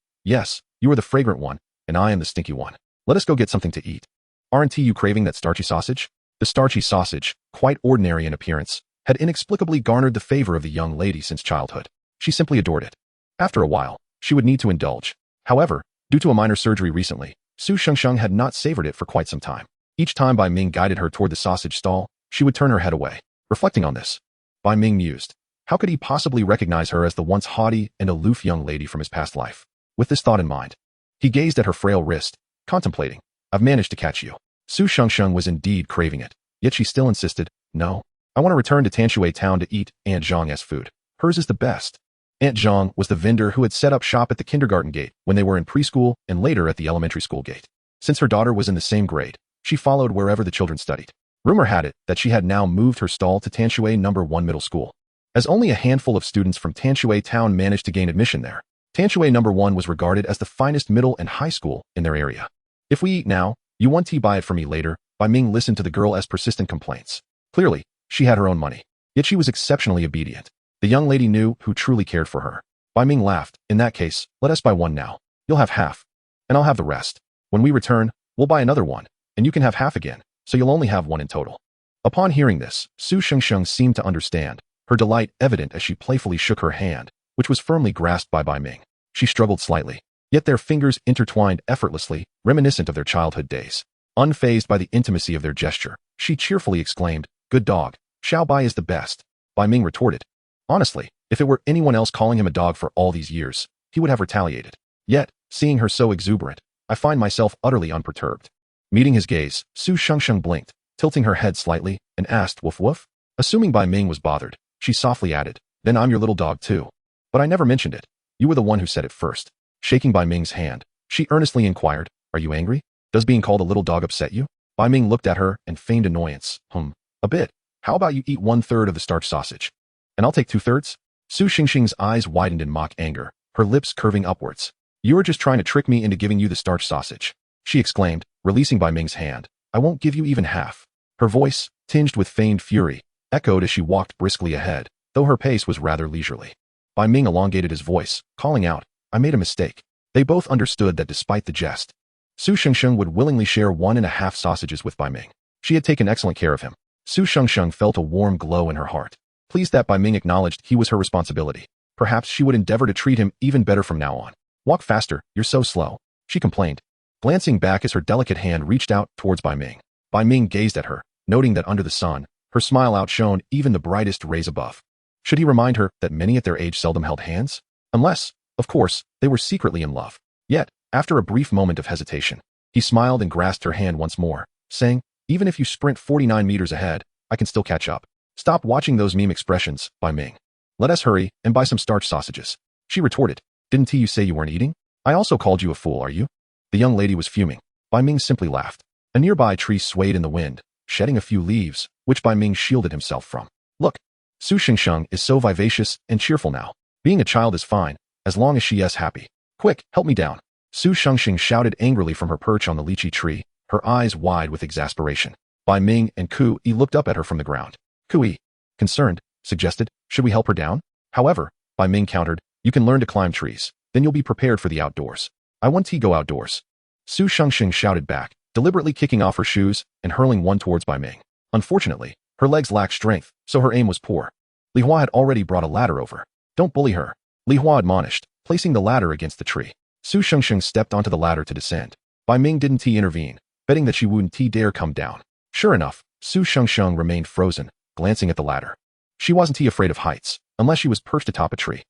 you are the fragrant one, and I am the stinky one. Let us go get something to eat. Aren't you craving that starchy sausage?" The starchy sausage, quite ordinary in appearance, had inexplicably garnered the favor of the young lady since childhood. She simply adored it. After a while, she would need to indulge. However, due to a minor surgery recently, Su Shengsheng had not savored it for quite some time. Each time Bai Ming guided her toward the sausage stall, she would turn her head away. Reflecting on this, Bai Ming mused, how could he possibly recognize her as the once haughty and aloof young lady from his past life? With this thought in mind, he gazed at her frail wrist, contemplating, "I've managed to catch you." Su Shengsheng was indeed craving it, yet she still insisted, "No, I want to return to Tanshui town to eat Aunt Zhang's food. Hers is the best." Aunt Zhang was the vendor who had set up shop at the kindergarten gate when they were in preschool and later at the elementary school gate. Since her daughter was in the same grade, she followed wherever the children studied. Rumor had it that she had now moved her stall to Tanshui No. 1 Middle School. As only a handful of students from Tanshui town managed to gain admission there, Tanshui No. 1 was regarded as the finest middle and high school in their area. "If we eat now, you want to buy it for me later?" Bai Ming listened to the girl's persistent complaints. Clearly, she had her own money, yet she was exceptionally obedient. The young lady knew who truly cared for her. Bai Ming laughed, "In that case, let us buy one now. You'll have half, and I'll have the rest. When we return, we'll buy another one, and you can have half again, so you'll only have one in total." Upon hearing this, Su Shengsheng seemed to understand, her delight evident as she playfully shook her hand, which was firmly grasped by Bai Ming. She struggled slightly, yet their fingers intertwined effortlessly, reminiscent of their childhood days. Unfazed by the intimacy of their gesture, she cheerfully exclaimed, "Good dog, Xiao Bai is the best." Bai Ming retorted, "Honestly, if it were anyone else calling him a dog for all these years, he would have retaliated. Yet, seeing her so exuberant, I find myself utterly unperturbed." Meeting his gaze, Su Shengsheng blinked, tilting her head slightly, and asked, "Woof woof?" Assuming Bai Ming was bothered, she softly added, "Then I'm your little dog too. But I never mentioned it. You were the one who said it first." Shaking Bai Ming's hand, she earnestly inquired, "Are you angry? Does being called a little dog upset you?" Bai Ming looked at her and feigned annoyance. A bit. How about you eat 1/3 of the starch sausage? And I'll take 2/3? Su Xingxing's eyes widened in mock anger, her lips curving upwards. "You were just trying to trick me into giving you the starch sausage," she exclaimed, releasing Bai Ming's hand. "I won't give you even half." Her voice, tinged with feigned fury, echoed as she walked briskly ahead, though her pace was rather leisurely. Bai Ming elongated his voice, calling out, "I made a mistake. They both understood that despite the jest, Su Shengsheng would willingly share 1.5 sausages with Bai Ming. She had taken excellent care of him. Su Shengsheng felt a warm glow in her heart, pleased that Bai Ming acknowledged he was her responsibility. Perhaps she would endeavor to treat him even better from now on. Walk faster, you're so slow, she complained, glancing back as her delicate hand reached out towards Bai Ming. Bai Ming gazed at her, noting that under the sun, her smile outshone even the brightest rays above. Should he remind her that many at their age seldom held hands? Unless, of course, they were secretly in love. Yet, after a brief moment of hesitation, he smiled and grasped her hand once more, saying, even if you sprint 49 meters ahead, I can still catch up. Stop watching those meme expressions, Bai Ming. Let us hurry and buy some starch sausages. She retorted, didn't you say you weren't eating? I also called you a fool, are you? The young lady was fuming. Bai Ming simply laughed. A nearby tree swayed in the wind, shedding a few leaves, which Bai Ming shielded himself from. Look, Su Shengsheng is so vivacious and cheerful now. Being a child is fine, as long as she is happy. Quick, help me down. Su Shengsheng shouted angrily from her perch on the lychee tree, her eyes wide with exasperation. Bai Ming and Ku Yi looked up at her from the ground. Ku Yi, concerned, suggested, should we help her down? However, Bai Ming countered, you can learn to climb trees, then you'll be prepared for the outdoors. I want to go outdoors. Su Shengsheng shouted back, deliberately kicking off her shoes and hurling one towards Bai Ming. Unfortunately, her legs lacked strength, so her aim was poor. Li Hua had already brought a ladder over. Don't bully her, Li Hua admonished, placing the ladder against the tree. Su Shengsheng stepped onto the ladder to descend. Bai Ming didn't intervene, betting that she wouldn't dare come down. Sure enough, Su Shengsheng remained frozen, glancing at the ladder. She wasn't afraid of heights, unless she was perched atop a tree.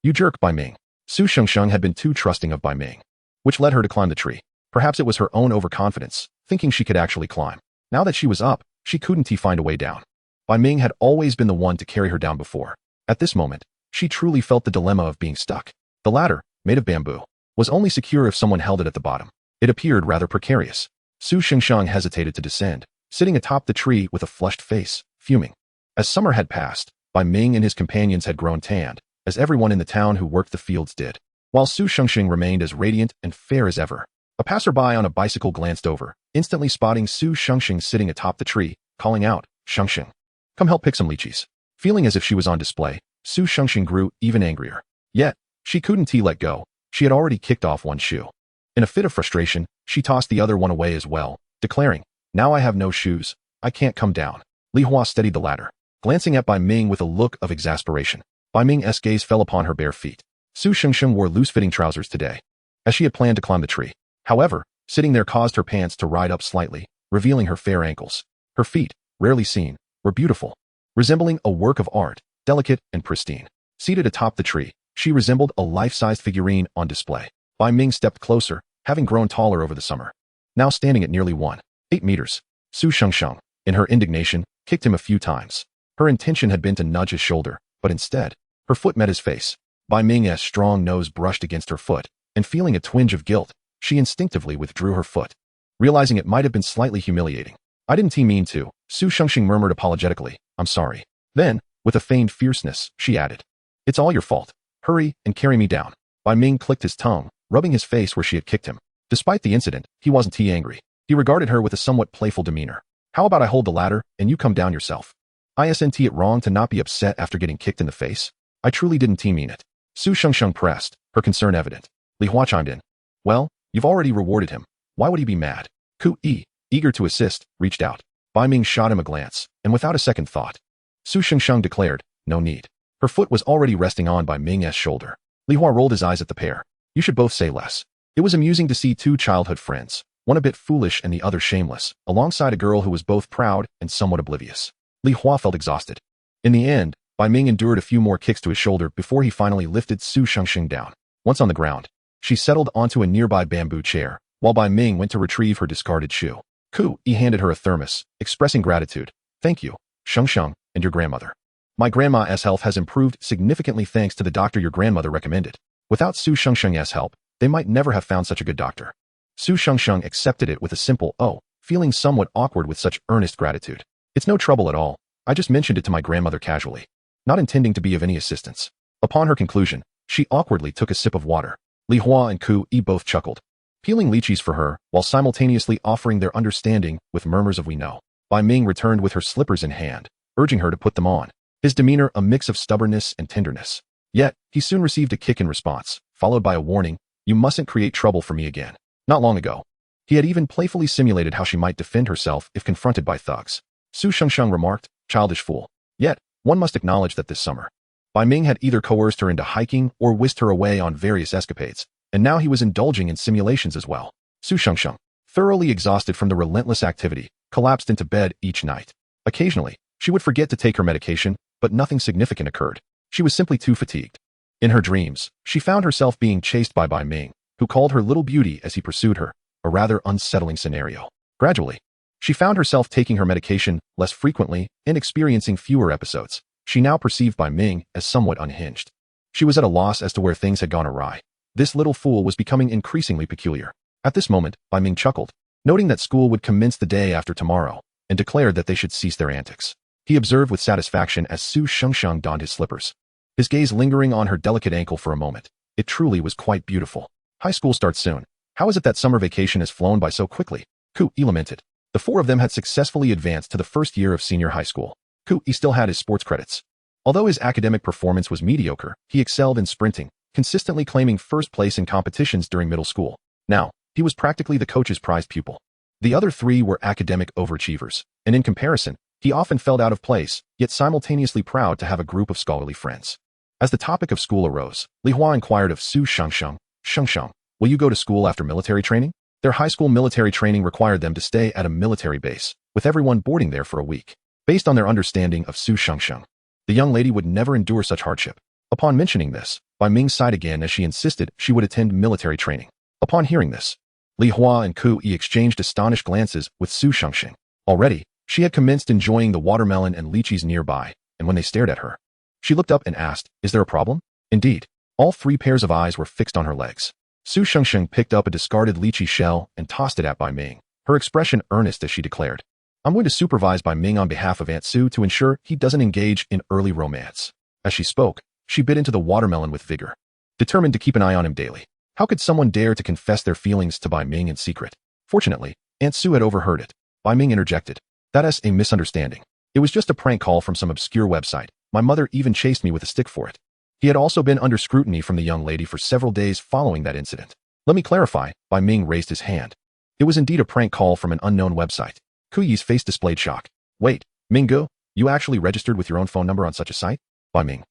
You jerk, Bai Ming. Su Shengsheng had been too trusting of Bai Ming, which led her to climb the tree. Perhaps it was her own overconfidence, thinking she could actually climb. Now that she was up, she couldn't find a way down. Bai Ming had always been the one to carry her down before. At this moment, she truly felt the dilemma of being stuck. The ladder, made of bamboo, was only secure if someone held it at the bottom. It appeared rather precarious. Su Shengsheng hesitated to descend, sitting atop the tree with a flushed face, fuming. As summer had passed, Bai Ming and his companions had grown tanned, as everyone in the town who worked the fields did, while Su Shengsheng remained as radiant and fair as ever. A passerby on a bicycle glanced over, instantly spotting Su Shengsheng sitting atop the tree, calling out, Shengsheng, come help pick some lychees. Feeling as if she was on display, Su Shengsheng grew even angrier. Yet, she couldn't let go. She had already kicked off one shoe. In a fit of frustration, she tossed the other one away as well, declaring, now I have no shoes, I can't come down. Li Hua steadied the ladder, glancing at Bai Ming with a look of exasperation. Bai Ming's gaze fell upon her bare feet. Su Shengsheng wore loose-fitting trousers today, as she had planned to climb the tree. However, sitting there caused her pants to ride up slightly, revealing her fair ankles. Her feet, rarely seen, were beautiful, resembling a work of art, delicate and pristine. Seated atop the tree, she resembled a life-sized figurine on display. Bai Ming stepped closer, having grown taller over the summer. Now standing at nearly 1.8 meters, Su Shengsheng, in her indignation, kicked him a few times. Her intention had been to nudge his shoulder, but instead, her foot met his face. Bai Ming's strong nose brushed against her foot, and feeling a twinge of guilt, she instinctively withdrew her foot, realizing it might have been slightly humiliating. I didn't mean to, Su Shengsheng murmured apologetically, I'm sorry. Then, with a feigned fierceness, she added, it's all your fault. Hurry and carry me down. Bai Ming clicked his tongue, rubbing his face where she had kicked him. Despite the incident, he wasn't angry. He regarded her with a somewhat playful demeanor. How about I hold the ladder, and you come down yourself? Isn't it wrong to not be upset after getting kicked in the face? I truly didn't mean it. Su Shengsheng pressed, her concern evident. Li Hua chimed in. Well, you've already rewarded him. Why would he be mad? Ku Yi, eager to assist, reached out. Bai Ming shot him a glance, and without a second thought, Su Shengsheng declared, no need. Her foot was already resting on Bai Ming's shoulder. Li Hua rolled his eyes at the pair. You should both say less. It was amusing to see two childhood friends, one a bit foolish and the other shameless, alongside a girl who was both proud and somewhat oblivious. Li Hua felt exhausted. In the end, Bai Ming endured a few more kicks to his shoulder before he finally lifted Su Shengsheng down. Once on the ground, she settled onto a nearby bamboo chair, while Bai Ming went to retrieve her discarded shoe. Ku Yi handed her a thermos, expressing gratitude. Thank you, Shengsheng, and your grandmother. My grandma's health has improved significantly thanks to the doctor your grandmother recommended. Without Su Shengsheng's help, they might never have found such a good doctor. Su Shengsheng accepted it with a simple oh, feeling somewhat awkward with such earnest gratitude. It's no trouble at all. I just mentioned it to my grandmother casually, not intending to be of any assistance. Upon her conclusion, she awkwardly took a sip of water. Li Hua and Ku Yi both chuckled, peeling lychees for her while simultaneously offering their understanding with murmurs of we know. Bai Ming returned with her slippers in hand, urging her to put them on, his demeanor a mix of stubbornness and tenderness. Yet, he soon received a kick in response, followed by a warning, You mustn't create trouble for me again. Not long ago, he had even playfully simulated how she might defend herself if confronted by thugs. Su Shengsheng remarked, childish fool. Yet, one must acknowledge that this summer, Bai Ming had either coerced her into hiking or whisked her away on various escapades, and now he was indulging in simulations as well. Su Shengsheng, thoroughly exhausted from the relentless activity, collapsed into bed each night. Occasionally, she would forget to take her medication, but nothing significant occurred. She was simply too fatigued. In her dreams, she found herself being chased by Bai Ming, who called her little beauty as he pursued her, a rather unsettling scenario. Gradually, she found herself taking her medication less frequently and experiencing fewer episodes. She now perceived Bai Ming as somewhat unhinged. She was at a loss as to where things had gone awry. This little fool was becoming increasingly peculiar. At this moment, Bai Ming chuckled, noting that school would commence the day after tomorrow, and declared that they should cease their antics. He observed with satisfaction as Su Shengsheng donned his slippers, his gaze lingering on her delicate ankle for a moment. It truly was quite beautiful. High school starts soon. How is it that summer vacation has flown by so quickly? Ku-yi lamented. The four of them had successfully advanced to the first year of senior high school. Ku-yi still had his sports credits. Although his academic performance was mediocre, he excelled in sprinting, consistently claiming first place in competitions during middle school. Now, he was practically the coach's prized pupil. The other three were academic overachievers, and in comparison, he often felt out of place, yet simultaneously proud to have a group of scholarly friends. As the topic of school arose, Li Hua inquired of Su Shengsheng, Shengsheng, will you go to school after military training? Their high school military training required them to stay at a military base, with everyone boarding there for a week. Based on their understanding of Su Shengsheng, the young lady would never endure such hardship. Upon mentioning this, Bai Ming sighed again as she insisted she would attend military training. Upon hearing this, Li Hua and Ku-yi exchanged astonished glances with Su Shengsheng. Already, she had commenced enjoying the watermelon and lychees nearby, and when they stared at her, she looked up and asked, is there a problem? Indeed, all three pairs of eyes were fixed on her legs. Su Shengsheng picked up a discarded lychee shell and tossed it at Bai Ming, her expression earnest as she declared, I'm going to supervise Bai Ming on behalf of Aunt Su to ensure he doesn't engage in early romance. As she spoke, she bit into the watermelon with vigor, determined to keep an eye on him daily. How could someone dare to confess their feelings to Bai Ming in secret? Fortunately, Aunt Su had overheard it. Bai Ming interjected, that's a misunderstanding. It was just a prank call from some obscure website. My mother even chased me with a stick for it. He had also been under scrutiny from the young lady for several days following that incident. Let me clarify, Bai Ming raised his hand. It was indeed a prank call from an unknown website. Ku-yi's face displayed shock. Wait, Minggu, you actually registered with your own phone number on such a site? Bai Ming.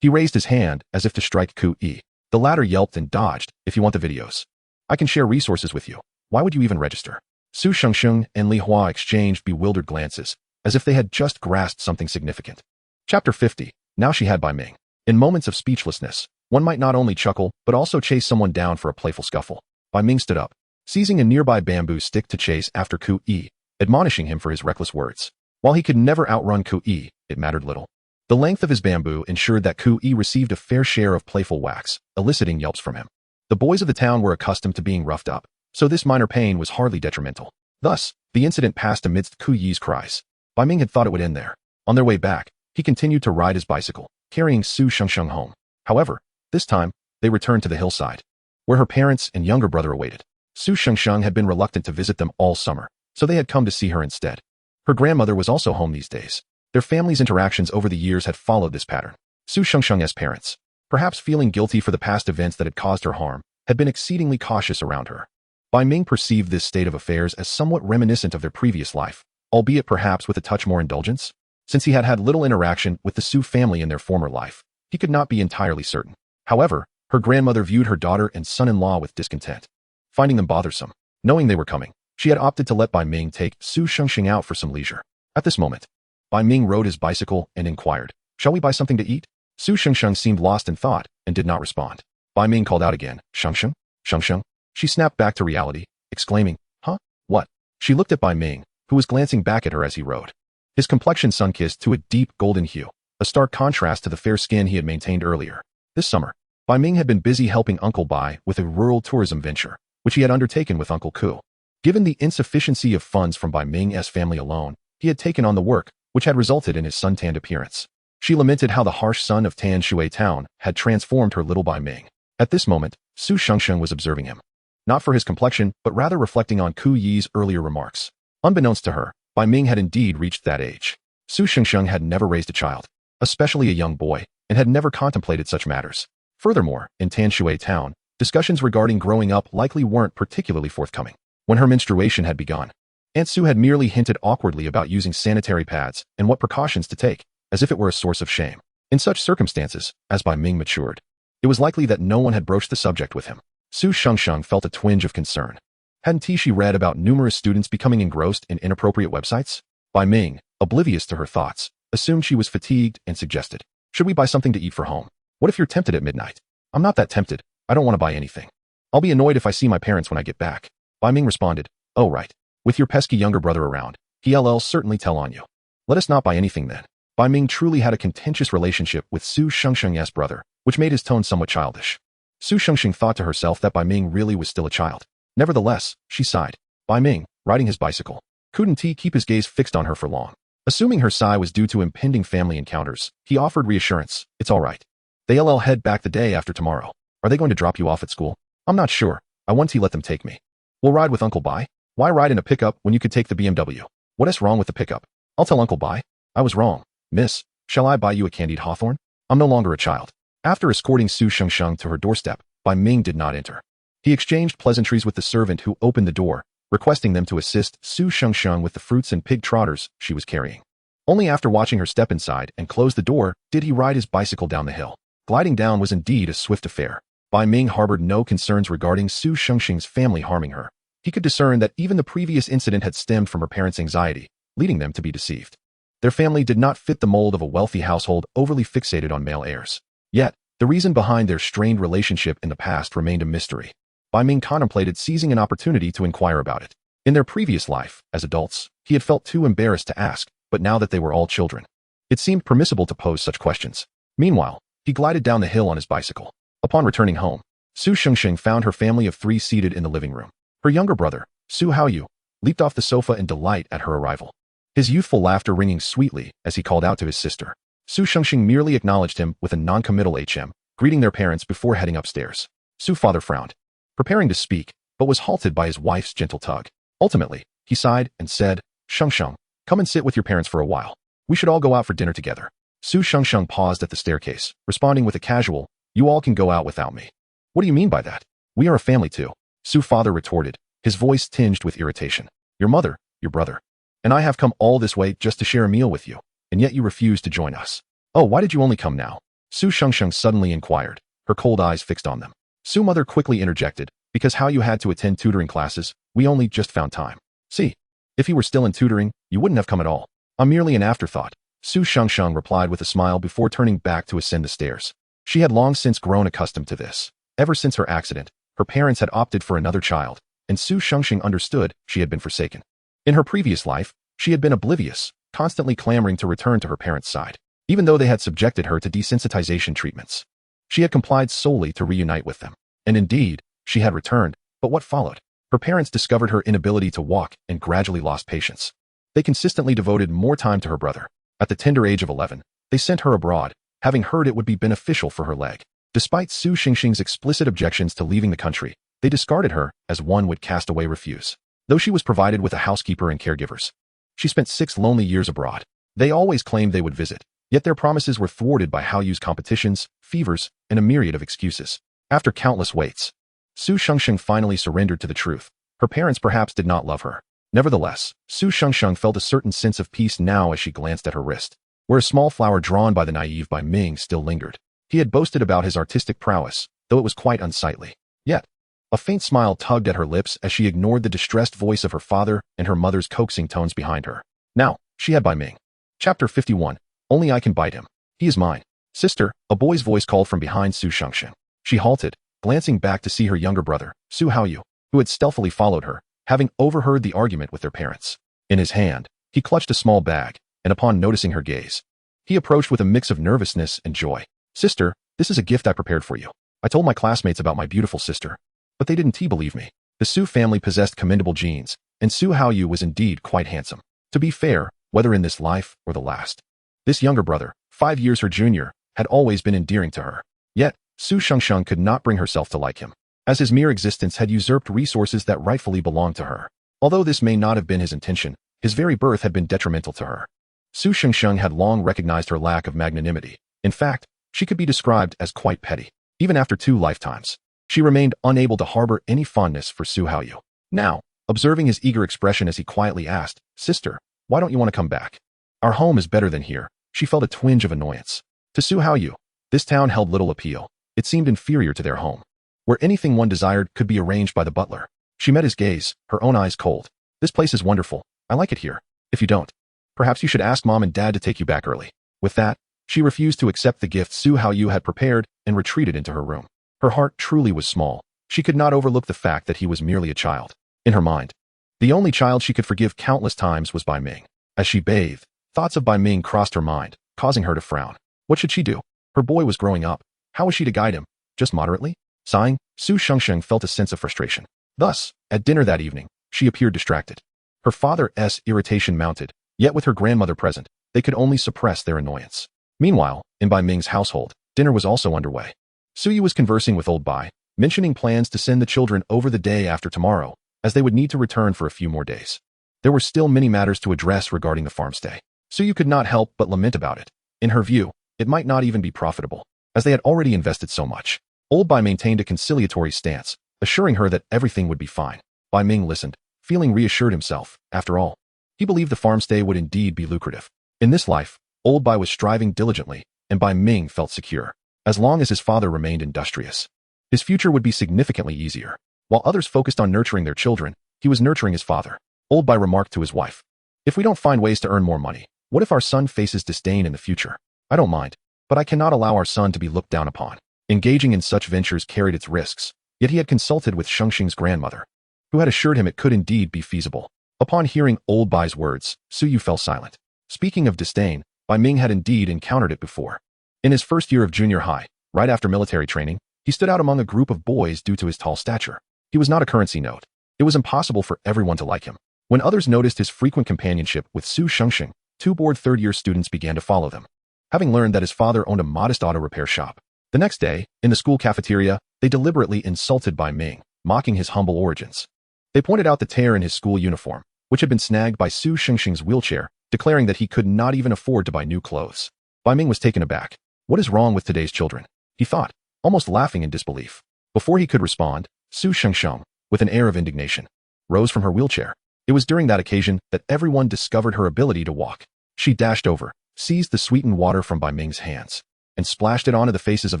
He raised his hand as if to strike Ku-yi. The latter yelped and dodged. If you want the videos, I can share resources with you. Why would you even register? Su Shengsheng and Li Hua exchanged bewildered glances, as if they had just grasped something significant. Chapter 50. Now she had Bai Ming. In moments of speechlessness, one might not only chuckle, but also chase someone down for a playful scuffle. Bai Ming stood up, seizing a nearby bamboo stick to chase after Ku-yi, admonishing him for his reckless words. While he could never outrun Ku-yi, it mattered little. The length of his bamboo ensured that Ku-yi received a fair share of playful whacks, eliciting yelps from him. The boys of the town were accustomed to being roughed up, so this minor pain was hardly detrimental. Thus, the incident passed amidst Ku-yi's cries. Bai Ming had thought it would end there. On their way back, he continued to ride his bicycle, carrying Su Shengsheng home. However, this time, they returned to the hillside, where her parents and younger brother awaited. Su Shengsheng had been reluctant to visit them all summer, so they had come to see her instead. Her grandmother was also home these days. Their family's interactions over the years had followed this pattern. Su Shengsheng's parents, perhaps feeling guilty for the past events that had caused her harm, had been exceedingly cautious around her. Bai Ming perceived this state of affairs as somewhat reminiscent of their previous life, albeit perhaps with a touch more indulgence. Since he had had little interaction with the Su family in their former life, he could not be entirely certain. However, her grandmother viewed her daughter and son-in-law with discontent, finding them bothersome. Knowing they were coming, she had opted to let Bai Ming take Su Shengsheng out for some leisure. At this moment, Bai Ming rode his bicycle and inquired, shall we buy something to eat? Su Shengsheng seemed lost in thought and did not respond. Bai Ming called out again, Shengsheng? Shengsheng? She snapped back to reality, exclaiming, huh? What? She looked at Bai Ming, who was glancing back at her as he rode. His complexion sun-kissed to a deep golden hue, a stark contrast to the fair skin he had maintained earlier. This summer, Bai Ming had been busy helping Uncle Bai with a rural tourism venture, which he had undertaken with Uncle Ku. Given the insufficiency of funds from Bai Ming's family alone, he had taken on the work, which had resulted in his sun-tanned appearance. She lamented how the harsh sun of Tan Shui town had transformed her little Bai Ming. At this moment, Su Shengsheng was observing him, not for his complexion, but rather reflecting on Ku-yi's earlier remarks. Unbeknownst to her, Bai Ming had indeed reached that age. Su Shengsheng had never raised a child, especially a young boy, and had never contemplated such matters. Furthermore, in Tan Shui town, Discussions regarding growing up likely weren't particularly forthcoming. When her menstruation had begun, Aunt Sue had merely hinted awkwardly about using sanitary pads and what precautions to take, as if it were a source of shame. In such circumstances, as Bai Ming matured, it was likely that no one had broached the subject with him. Su Shengsheng felt a twinge of concern. Hadn't she read about numerous students becoming engrossed in inappropriate websites? Bai Ming, oblivious to her thoughts, assumed she was fatigued and suggested, "Should we buy something to eat for home? What if you're tempted at midnight?" "I'm not that tempted. I don't want to buy anything. I'll be annoyed if I see my parents when I get back." Bai Ming responded, "Oh right. With your pesky younger brother around, he'll certainly tell on you. Let us not buy anything then." Bai Ming truly had a contentious relationship with Su Shengsheng's brother, which made his tone somewhat childish. Su Shengsheng thought to herself that Bai Ming really was still a child. Nevertheless, she sighed. Bai Ming, riding his bicycle, couldn't he keep his gaze fixed on her for long. Assuming her sigh was due to impending family encounters, he offered reassurance. "It's all right. They'll head back the day after tomorrow. Are they going to drop you off at school?" "I'm not sure. I want to let them take me." "We'll ride with Uncle Bai." "Why ride in a pickup when you could take the BMW?" "What's wrong with the pickup?" "I'll tell Uncle Bai." "I was wrong. Miss, shall I buy you a candied hawthorn?" "I'm no longer a child." After escorting Su Shengsheng to her doorstep, Bai Ming did not enter. He exchanged pleasantries with the servant who opened the door, requesting them to assist Su Shengsheng with the fruits and pig trotters she was carrying. Only after watching her step inside and close the door did he ride his bicycle down the hill. Gliding down was indeed a swift affair. Bai Ming harbored no concerns regarding Su Shengsheng's family harming her. He could discern that even the previous incident had stemmed from her parents' anxiety, leading them to be deceived. Their family did not fit the mold of a wealthy household overly fixated on male heirs. Yet, the reason behind their strained relationship in the past remained a mystery. Bai Ming contemplated seizing an opportunity to inquire about it. In their previous life, as adults, he had felt too embarrassed to ask, but now that they were all children, it seemed permissible to pose such questions. Meanwhile, he glided down the hill on his bicycle. Upon returning home, Su Shengsheng found her family of 3 seated in the living room. Her younger brother, Su Haoyu, leaped off the sofa in delight at her arrival, his youthful laughter ringing sweetly as he called out to his sister. Su Shengsheng merely acknowledged him with a non-committal HM, greeting their parents before heading upstairs. Su's father frowned, preparing to speak, but was halted by his wife's gentle tug. Ultimately, he sighed and said, "Shengsheng, come and sit with your parents for a while. We should all go out for dinner together." Su Shengsheng paused at the staircase, responding with a casual, "You all can go out without me." "What do you mean by that? We are a family too," Su's father retorted, his voice tinged with irritation. "Your mother, your brother, and I have come all this way just to share a meal with you, and yet you refuse to join us." "Oh, why did you only come now?" Su Shengsheng suddenly inquired, her cold eyes fixed on them. Su's mother quickly interjected, "Because how you had to attend tutoring classes, we only just found time." "See, if you were still in tutoring, you wouldn't have come at all. I'm merely an afterthought," Su Shengsheng replied with a smile before turning back to ascend the stairs. She had long since grown accustomed to this. Ever since her accident, her parents had opted for another child, and Su Shengsheng understood she had been forsaken. In her previous life, she had been oblivious, constantly clamoring to return to her parents' side, even though they had subjected her to desensitization treatments. She had complied solely to reunite with them. And indeed, she had returned, but what followed? Her parents discovered her inability to walk and gradually lost patience. They consistently devoted more time to her brother. At the tender age of 11, they sent her abroad, having heard it would be beneficial for her leg. Despite Su Shengsheng's explicit objections to leaving the country, they discarded her as one would cast away refuse. Though she was provided with a housekeeper and caregivers, she spent 6 lonely years abroad. They always claimed they would visit, yet their promises were thwarted by Haoyu's competitions, fevers, and a myriad of excuses. After countless waits, Su Shengsheng finally surrendered to the truth. Her parents perhaps did not love her. Nevertheless, Su Shengsheng felt a certain sense of peace now as she glanced at her wrist, where a small flower drawn by the naive Bai Ming still lingered. He had boasted about his artistic prowess, though it was quite unsightly. Yet, a faint smile tugged at her lips as she ignored the distressed voice of her father and her mother's coaxing tones behind her. Now, she had Bai Ming. Chapter 51. Only I can bite him. He is mine. "Sister," a boy's voice called from behind Su Shengsheng. She halted, glancing back to see her younger brother, Su Haoyu, who had stealthily followed her, having overheard the argument with their parents. In his hand, he clutched a small bag, and upon noticing her gaze, he approached with a mix of nervousness and joy. "Sister, this is a gift I prepared for you. I told my classmates about my beautiful sister, but they didn't believe me." The Su family possessed commendable genes, and Su Haoyu was indeed quite handsome. To be fair, whether in this life or the last, this younger brother, 5 years her junior, had always been endearing to her. Yet, Su Shengsheng could not bring herself to like him, as his mere existence had usurped resources that rightfully belonged to her. Although this may not have been his intention, his very birth had been detrimental to her. Su Shengsheng had long recognized her lack of magnanimity. In fact, she could be described as quite petty. Even after 2 lifetimes, She remained unable to harbor any fondness for Su Haoyu. Now, observing his eager expression as he quietly asked, "Sister, why don't you want to come back? Our home is better than here." She felt a twinge of annoyance. To Su Haoyu, this town held little appeal. It seemed inferior to their home, where anything one desired could be arranged by the butler. She met his gaze, her own eyes cold. "This place is wonderful. I like it here. If you don't, perhaps you should ask Mom and Dad to take you back early." With that, she refused to accept the gift Su Haoyu had prepared and retreated into her room. Her heart truly was small. She could not overlook the fact that he was merely a child. In her mind, the only child she could forgive countless times was Bai Ming. As she bathed, thoughts of Bai Ming crossed her mind, causing her to frown. What should she do? Her boy was growing up. How was she to guide him? Just moderately? Sighing, Su Shengsheng felt a sense of frustration. Thus, at dinner that evening, she appeared distracted. Her father's irritation mounted, yet with her grandmother present, they could only suppress their annoyance. Meanwhile, in Bai Ming's household, dinner was also underway. Suyu was conversing with old Bai, mentioning plans to send the children over the day after tomorrow, as they would need to return for a few more days. There were still many matters to address regarding the farm stay. Suyu could not help but lament about it. In her view, it might not even be profitable, as they had already invested so much. Old Bai maintained a conciliatory stance, assuring her that everything would be fine. Bai Ming listened, feeling reassured himself. After all, he believed the farm stay would indeed be lucrative. In this life, old Bai was striving diligently, and Bai Ming felt secure, as long as his father remained industrious. His future would be significantly easier. While others focused on nurturing their children, he was nurturing his father. Old Bai remarked to his wife, "If we don't find ways to earn more money, what if our son faces disdain in the future? I don't mind, but I cannot allow our son to be looked down upon." Engaging in such ventures carried its risks, yet he had consulted with Shengxing's grandmother, who had assured him it could indeed be feasible. Upon hearing old Bai's words, Suyu fell silent. Speaking of disdain, Bai Ming had indeed encountered it before. In his first year of junior high, right after military training, he stood out among a group of boys due to his tall stature. He was not a currency note. It was impossible for everyone to like him. When others noticed his frequent companionship with Su Shengxing, two bored third-year students began to follow them. Having learned that his father owned a modest auto repair shop, the next day, in the school cafeteria, they deliberately insulted Bai Ming, mocking his humble origins. They pointed out the tear in his school uniform, which had been snagged by Su Shengxing's wheelchair, declaring that he could not even afford to buy new clothes. Bai Ming was taken aback. What is wrong with today's children? He thought, almost laughing in disbelief. Before he could respond, Su Shengsheng, with an air of indignation, rose from her wheelchair. It was during that occasion that everyone discovered her ability to walk. She dashed over, seized the sweetened water from Bai Ming's hands, and splashed it onto the faces of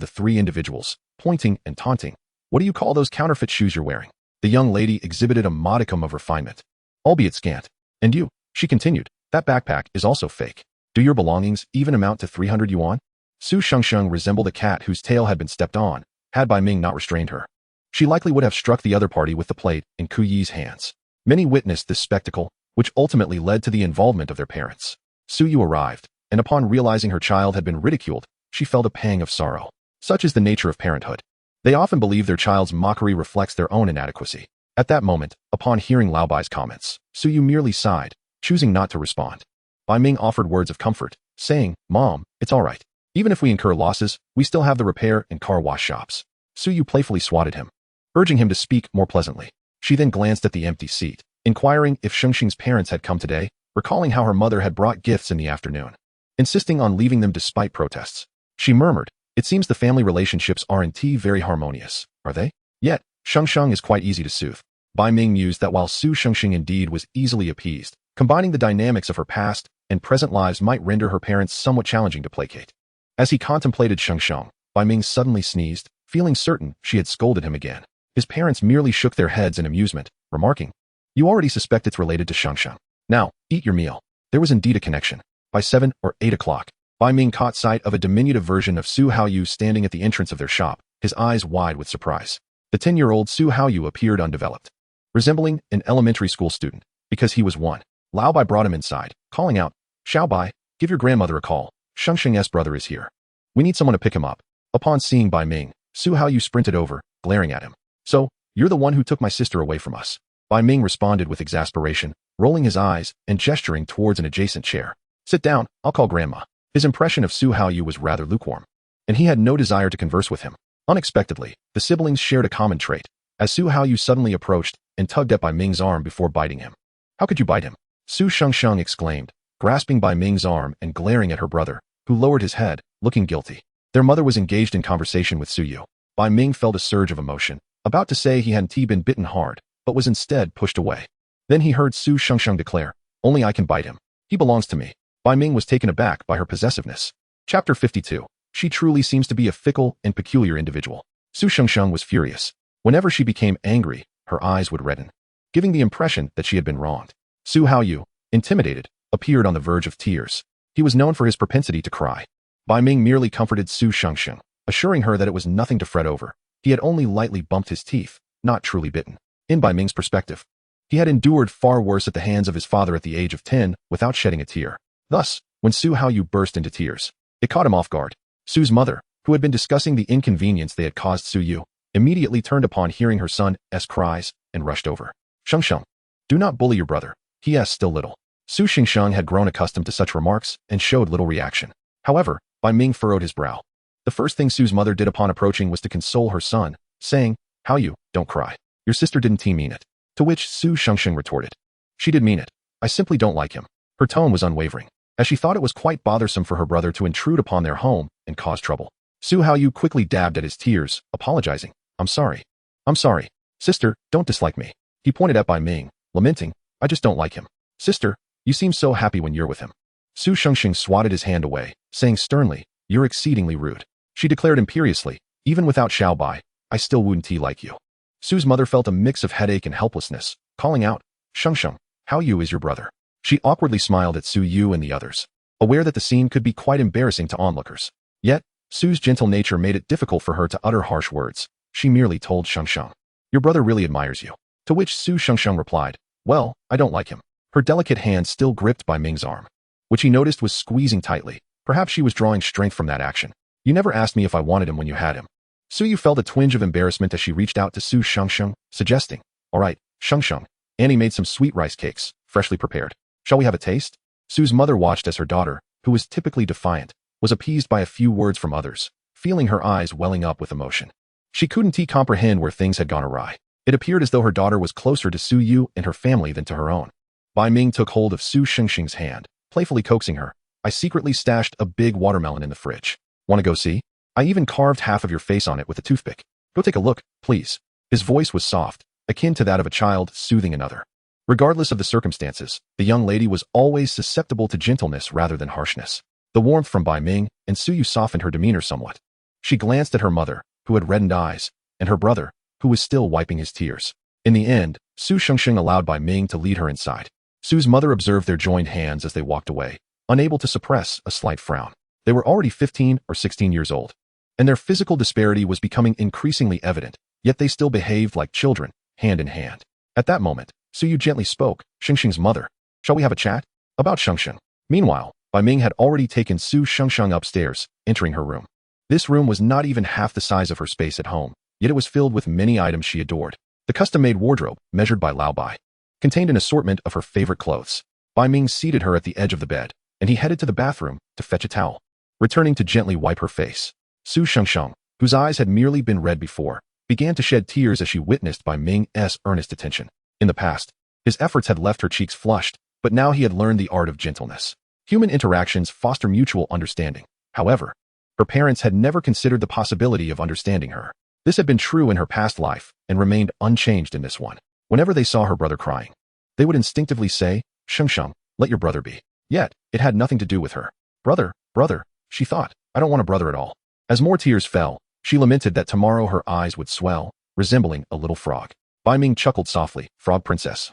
the three individuals, pointing and taunting. "What do you call those counterfeit shoes you're wearing?" The young lady exhibited a modicum of refinement, albeit scant. "And you," she continued, "that backpack is also fake. Do your belongings even amount to 300 yuan? Su Shengsheng resembled a cat whose tail had been stepped on, had Bai Ming not restrained her. She likely would have struck the other party with the plate in Ku Yi's hands. Many witnessed this spectacle, which ultimately led to the involvement of their parents. Su Yu arrived, and upon realizing her child had been ridiculed, she felt a pang of sorrow. Such is the nature of parenthood. They often believe their child's mockery reflects their own inadequacy. At that moment, upon hearing Lao Bai's comments, Su Yu merely sighed, choosing not to respond. Bai Ming offered words of comfort, saying, "Mom, it's all right. Even if we incur losses, we still have the repair and car wash shops." Su Yu playfully swatted him, urging him to speak more pleasantly. She then glanced at the empty seat, inquiring if Shengxing's parents had come today, recalling how her mother had brought gifts in the afternoon, insisting on leaving them despite protests. She murmured, "It seems the family relationships are indeed very harmonious, are they? Yet, Shengsheng is quite easy to soothe." Bai Ming mused that while Su Shengxing indeed was easily appeased, combining the dynamics of her past and present lives might render her parents somewhat challenging to placate. As he contemplated Shengsheng, Bai Ming suddenly sneezed, feeling certain she had scolded him again. His parents merely shook their heads in amusement, remarking, "You already suspect it's related to Shengsheng. Now, eat your meal." There was indeed a connection. By 7 or 8 o'clock, Bai Ming caught sight of a diminutive version of Su Haoyu standing at the entrance of their shop, his eyes wide with surprise. The 10-year-old Su Haoyu appeared undeveloped, resembling an elementary school student, because he was one. Lao Bai brought him inside, calling out, "Xiao Bai, give your grandmother a call. Shengxing's brother is here. We need someone to pick him up." Upon seeing Bai Ming, Su Haoyu sprinted over, glaring at him. "So, you're the one who took my sister away from us." Bai Ming responded with exasperation, rolling his eyes and gesturing towards an adjacent chair. "Sit down, I'll call Grandma." His impression of Su Haoyu was rather lukewarm, and he had no desire to converse with him. Unexpectedly, the siblings shared a common trait, as Su Haoyu suddenly approached and tugged at Bai Ming's arm before biting him. "How could you bite him?" Su Shengsheng exclaimed, grasping Bai Ming's arm and glaring at her brother, who lowered his head, looking guilty. Their mother was engaged in conversation with Su Yu. Bai Ming felt a surge of emotion, about to say he hadn't been bitten hard, but was instead pushed away. Then he heard Su Shengsheng declare, "Only I can bite him. He belongs to me." Bai Ming was taken aback by her possessiveness. Chapter 52. She truly seems to be a fickle and peculiar individual. Su Shengsheng was furious. Whenever she became angry, her eyes would redden, giving the impression that she had been wronged. Su Haoyu, intimidated, appeared on the verge of tears. He was known for his propensity to cry. Bai Ming merely comforted Su Shengsheng, assuring her that it was nothing to fret over. He had only lightly bumped his teeth, not truly bitten. In Bai Ming's perspective, he had endured far worse at the hands of his father at the age of 10 without shedding a tear. Thus, when Su Haoyu burst into tears, it caught him off guard. Su's mother, who had been discussing the inconvenience they had caused Su Yu, immediately turned upon hearing her son's cries and rushed over. "Shengsheng, do not bully your brother. He is still little." Su Shengsheng had grown accustomed to such remarks and showed little reaction. However, Bai Ming furrowed his brow. The first thing Su's mother did upon approaching was to console her son, saying, "Haoyu, don't cry. Your sister didn't mean it." To which Su Shengsheng retorted, "She did mean it. I simply don't like him." Her tone was unwavering, as she thought it was quite bothersome for her brother to intrude upon their home and cause trouble. Su Haoyu quickly dabbed at his tears, apologizing. "I'm sorry. I'm sorry. Sister, don't dislike me." He pointed at Bai Ming, lamenting, "I just don't like him." "Sister, you seem so happy when you're with him." Su Shengsheng swatted his hand away, saying sternly, "You're exceedingly rude." She declared imperiously, "Even without Xiao Bai, I still wouldn't like you." Su's mother felt a mix of headache and helplessness, calling out, "Shengsheng, Haoyu is your brother." She awkwardly smiled at Su Yu and the others, aware that the scene could be quite embarrassing to onlookers. Yet, Su's gentle nature made it difficult for her to utter harsh words. She merely told Shengsheng, "Your brother really admires you." To which Su Shengsheng replied, "Well, I don't like him." Her delicate hand still gripped Bai Ming's arm, which he noticed was squeezing tightly. Perhaps she was drawing strength from that action. "You never asked me if I wanted him when you had him." Su Yu felt a twinge of embarrassment as she reached out to Su Shengsheng, suggesting, "All right, Shengsheng, Annie made some sweet rice cakes, freshly prepared. Shall we have a taste?" Su's mother watched as her daughter, who was typically defiant, was appeased by a few words from others, feeling her eyes welling up with emotion. She couldn't comprehend where things had gone awry. It appeared as though her daughter was closer to Su Yu and her family than to her own. Bai Ming took hold of Su Shengsheng's hand, playfully coaxing her. "I secretly stashed a big watermelon in the fridge. Want to go see? I even carved half of your face on it with a toothpick. Go take a look, please." His voice was soft, akin to that of a child soothing another. Regardless of the circumstances, the young lady was always susceptible to gentleness rather than harshness. The warmth from Bai Ming and Su Yu softened her demeanor somewhat. She glanced at her mother, who had reddened eyes, and her brother, who was still wiping his tears. In the end, Su Shengsheng allowed Bai Ming to lead her inside. Su's mother observed their joined hands as they walked away, unable to suppress a slight frown. They were already 15 or 16 years old, and their physical disparity was becoming increasingly evident, yet they still behaved like children, hand in hand. At that moment, Su Yu gently spoke, Shengsheng's mother, "Shall we have a chat?" About Shengsheng. Meanwhile, Bai Ming had already taken Su Shengsheng upstairs, entering her room. This room was not even half the size of her space at home, yet it was filled with many items she adored. The custom-made wardrobe, measured by Lao Bai, contained an assortment of her favorite clothes. Bai Ming seated her at the edge of the bed, and he headed to the bathroom to fetch a towel, returning to gently wipe her face. Su Shengsheng, whose eyes had merely been red before, began to shed tears as she witnessed Bai Ming's earnest attention. In the past, his efforts had left her cheeks flushed, but now he had learned the art of gentleness. Human interactions foster mutual understanding. However, her parents had never considered the possibility of understanding her. This had been true in her past life and remained unchanged in this one. Whenever they saw her brother crying, they would instinctively say, "Shengsheng, let your brother be." Yet, it had nothing to do with her. Brother, she thought, "I don't want a brother at all." As more tears fell, she lamented that tomorrow her eyes would swell, resembling a little frog. Bai Ming chuckled softly, "Frog princess,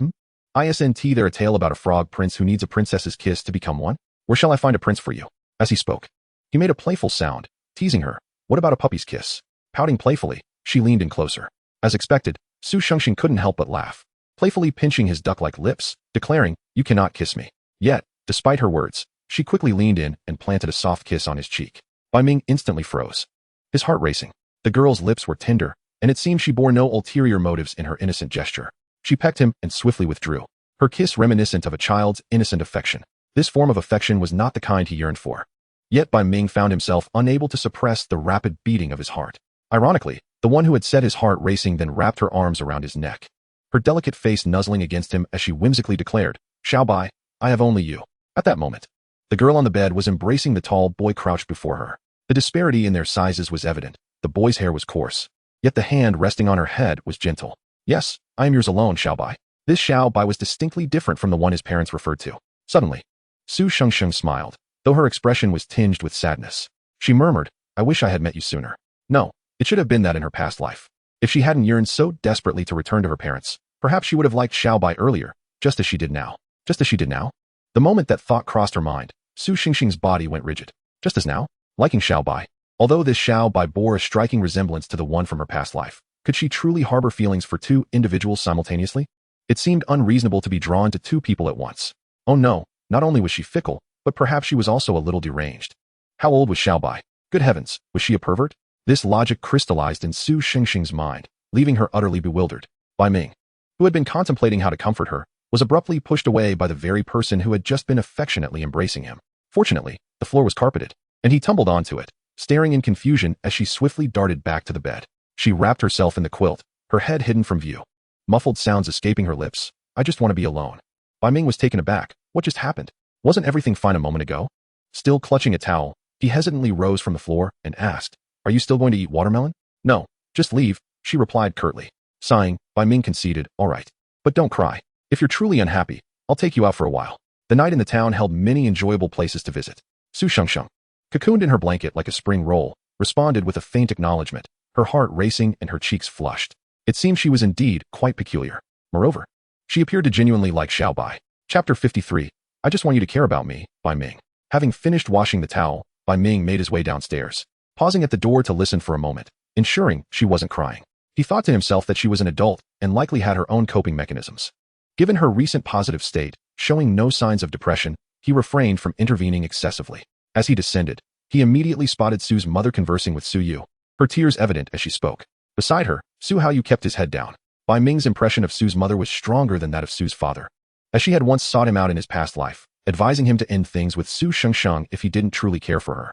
Isn't there a tale about a frog prince who needs a princess's kiss to become one? Where shall I find a prince for you?" As he spoke, he made a playful sound, teasing her. "What about a puppy's kiss?" Pouting playfully, she leaned in closer. As expected, Su Shengsheng couldn't help but laugh, playfully pinching his duck-like lips, declaring, "You cannot kiss me." Yet, despite her words, she quickly leaned in and planted a soft kiss on his cheek. Bai Ming instantly froze, his heart racing. The girl's lips were tender, and it seemed she bore no ulterior motives in her innocent gesture. She pecked him and swiftly withdrew, her kiss reminiscent of a child's innocent affection. This form of affection was not the kind he yearned for. Yet Bai Ming found himself unable to suppress the rapid beating of his heart. Ironically, the one who had set his heart racing then wrapped her arms around his neck, her delicate face nuzzling against him as she whimsically declared, "Xiao Bai, I have only you." At that moment, the girl on the bed was embracing the tall boy crouched before her. The disparity in their sizes was evident. The boy's hair was coarse, yet the hand resting on her head was gentle. Yes, I am yours alone, Bai. This Bai was distinctly different from the one his parents referred to. Suddenly, Su Shengsheng smiled, though her expression was tinged with sadness. She murmured, I wish I had met you sooner. No, it should have been that in her past life. If she hadn't yearned so desperately to return to her parents, perhaps she would have liked Bai earlier, just as she did now. Just as she did now? The moment that thought crossed her mind, Su Shengsheng's body went rigid. Just as now? Liking Bai. Although this Bai bore a striking resemblance to the one from her past life, could she truly harbor feelings for two individuals simultaneously? It seemed unreasonable to be drawn to two people at once. Oh no, not only was she fickle, but perhaps she was also a little deranged. How old was Bai? Good heavens, was she a pervert? This logic crystallized in Su Shengsheng's mind, leaving her utterly bewildered. Bai Ming, who had been contemplating how to comfort her, was abruptly pushed away by the very person who had just been affectionately embracing him. Fortunately, the floor was carpeted, and he tumbled onto it, staring in confusion as she swiftly darted back to the bed. She wrapped herself in the quilt, her head hidden from view. Muffled sounds escaping her lips. I just want to be alone. Bai Ming was taken aback. What just happened? Wasn't everything fine a moment ago? Still clutching a towel, he hesitantly rose from the floor and asked, Are you still going to eat watermelon? No, just leave, she replied curtly. Sighing, Bai Ming conceded, All right. But don't cry. If you're truly unhappy, I'll take you out for a while. The night in the town held many enjoyable places to visit. Su Shengsheng, cocooned in her blanket like a spring roll, responded with a faint acknowledgement, her heart racing and her cheeks flushed. It seemed she was indeed quite peculiar. Moreover, she appeared to genuinely like Bai. Chapter 53. I just want you to care about me, Bai Ming. Having finished washing the towel, Bai Ming made his way downstairs, pausing at the door to listen for a moment, ensuring she wasn't crying. He thought to himself that she was an adult and likely had her own coping mechanisms. Given her recent positive state, showing no signs of depression, he refrained from intervening excessively. As he descended, he immediately spotted Su's mother conversing with Su Yu, her tears evident as she spoke. Beside her, Su Haoyu kept his head down. Bai Ming's impression of Su's mother was stronger than that of Su's father, as she had once sought him out in his past life, advising him to end things with Su Shengsheng if he didn't truly care for her,